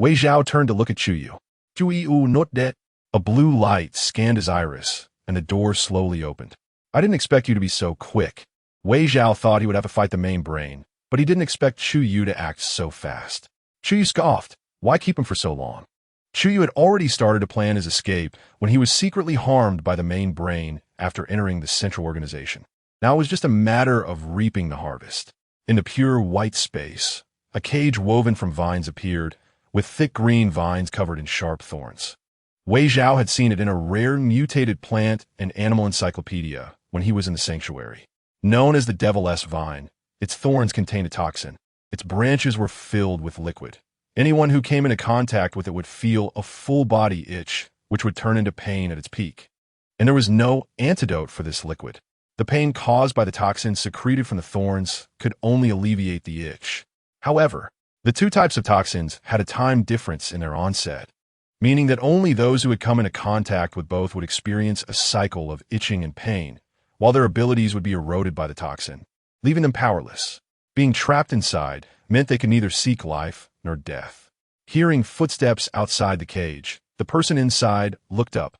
Wei Zhao turned to look at Chu Yu. Chu Yu not dead. A blue light scanned his iris, and the door slowly opened. I didn't expect you to be so quick. Wei Zhao thought he would have to fight the main brain, but he didn't expect Chu Yu to act so fast. Chu Yu scoffed. Why keep him for so long? Chu Yu had already started to plan his escape when he was secretly harmed by the main brain after entering the central organization. Now it was just a matter of reaping the harvest. In the pure white space, a cage woven from vines appeared, with thick green vines covered in sharp thorns. Wei Zhao had seen it in a rare mutated plant and animal encyclopedia when he was in the sanctuary. Known as the Devil-S vine, its thorns contained a toxin. Its branches were filled with liquid. Anyone who came into contact with it would feel a full-body itch, which would turn into pain at its peak. And there was no antidote for this liquid. The pain caused by the toxin secreted from the thorns could only alleviate the itch. However, the two types of toxins had a time difference in their onset, meaning that only those who had come into contact with both would experience a cycle of itching and pain, while their abilities would be eroded by the toxin, leaving them powerless. Being trapped inside meant they could neither seek life nor death. Hearing footsteps outside the cage, the person inside looked up.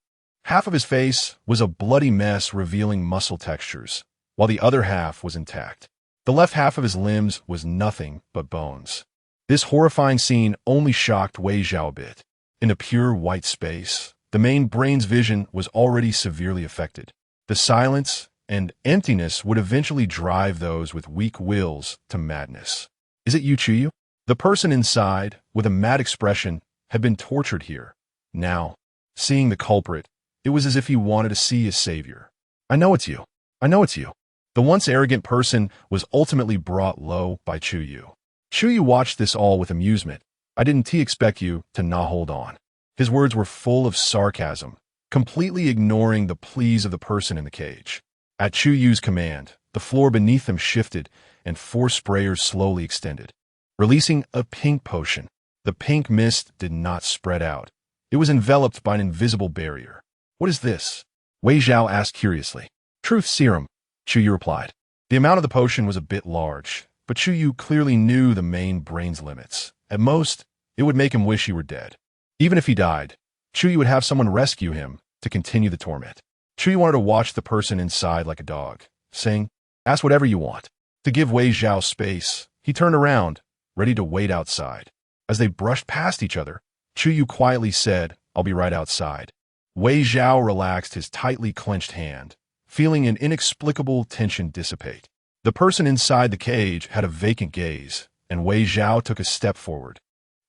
Half of his face was a bloody mess revealing muscle textures, while the other half was intact. The left half of his limbs was nothing but bones. This horrifying scene only shocked Wei Zhao a bit. In a pure white space, the main brain's vision was already severely affected. The silence and emptiness would eventually drive those with weak wills to madness. Is it you, Chu Yu? The person inside, with a mad expression, had been tortured here. Now, seeing the culprit, it was as if he wanted to see his savior. I know it's you. I know it's you. The once arrogant person was ultimately brought low by Chu Yu. Chu Yu watched this all with amusement. I didn't expect you to not hold on. His words were full of sarcasm, completely ignoring the pleas of the person in the cage. At Chu Yu's command, the floor beneath them shifted and 4 sprayers slowly extended, releasing a pink potion. The pink mist did not spread out. It was enveloped by an invisible barrier. What is this? Wei Zhao asked curiously. Truth serum, Chu Yu replied. The amount of the potion was a bit large, but Chu Yu clearly knew the main brain's limits. At most, it would make him wish he were dead. Even if he died, Chu Yu would have someone rescue him to continue the torment. Chu Yu wanted to watch the person inside like a dog, saying, ask whatever you want. To give Wei Zhao space, he turned around, ready to wait outside. As they brushed past each other, Chu Yu quietly said, I'll be right outside. Wei Zhao relaxed his tightly clenched hand, feeling an inexplicable tension dissipate. The person inside the cage had a vacant gaze, and Wei Zhao took a step forward,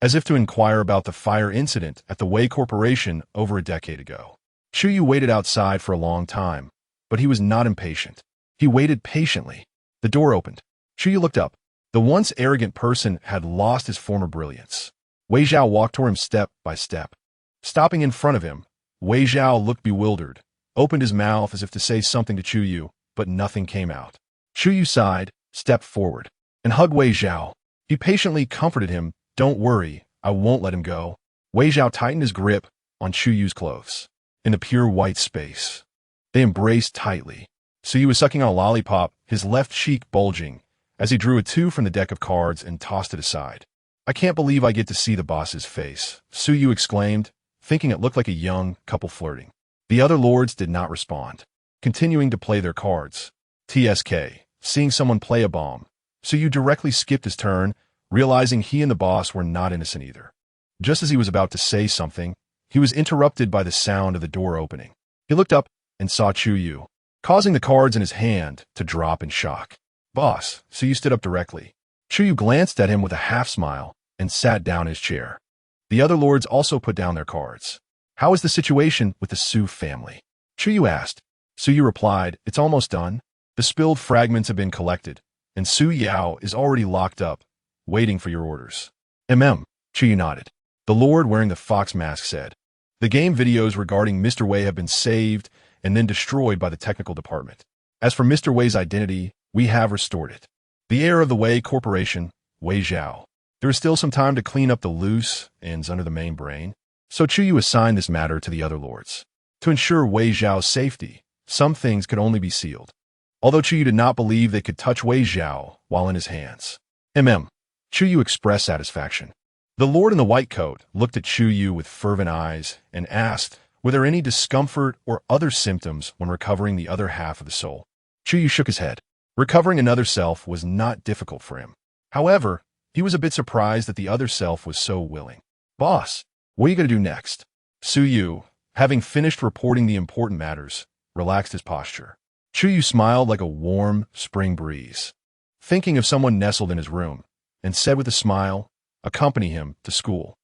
as if to inquire about the fire incident at the Wei Corporation over a decade ago. Chu Yu waited outside for a long time, but he was not impatient. He waited patiently. The door opened. Chu Yu looked up. The once arrogant person had lost his former brilliance. Wei Zhao walked toward him step by step. Stopping in front of him, Wei Zhao looked bewildered, opened his mouth as if to say something to Chu Yu, but nothing came out. Chu Yu sighed, stepped forward, and hugged Wei Zhao. He patiently comforted him. Don't worry, I won't let him go. Wei Zhao tightened his grip on Chu Yu's clothes. In the pure white space, they embraced tightly. Chu Yu was sucking on a lollipop, his left cheek bulging, as he drew a 2 from the deck of cards and tossed it aside. I can't believe I get to see the boss's face, Chu Yu exclaimed, thinking it looked like a young couple flirting. The other lords did not respond, continuing to play their cards. TSK, seeing someone play a bomb, Chu Yu directly skipped his turn, realizing he and the boss were not innocent either. Just as he was about to say something, he was interrupted by the sound of the door opening. He looked up and saw Chu Yu, causing the cards in his hand to drop in shock. Boss, Chu Yu stood up directly. Chu Yu glanced at him with a half-smile and sat down in his chair. The other lords also put down their cards. How is the situation with the Su family? Chu Yu asked. Chu Yu replied, it's almost done. The spilled fragments have been collected, and Su Yao is already locked up, waiting for your orders. Chu Yu nodded. The Lord wearing the fox mask said. The game videos regarding Mr. Wei have been saved and then destroyed by the technical department. As for Mr. Wei's identity, we have restored it. The heir of the Wei Corporation, Wei Zhao. There is still some time to clean up the loose ends under the main brain, so Chu Yu assigned this matter to the other lords. To ensure Wei Zhao's safety, some things could only be sealed. Although Chu Yu did not believe they could touch Wei Zhao while in his hands. Chu Yu expressed satisfaction. The lord in the white coat looked at Chu Yu with fervent eyes and asked, were there any discomfort or other symptoms when recovering the other half of the soul? Chu Yu shook his head. Recovering another self was not difficult for him. However, he was a bit surprised that the other self was so willing. Boss, what are you going to do next? Chu Yu, having finished reporting the important matters, relaxed his posture. Chu Yu smiled like a warm spring breeze, thinking of someone nestled in his room, and said with a smile, accompany him to school.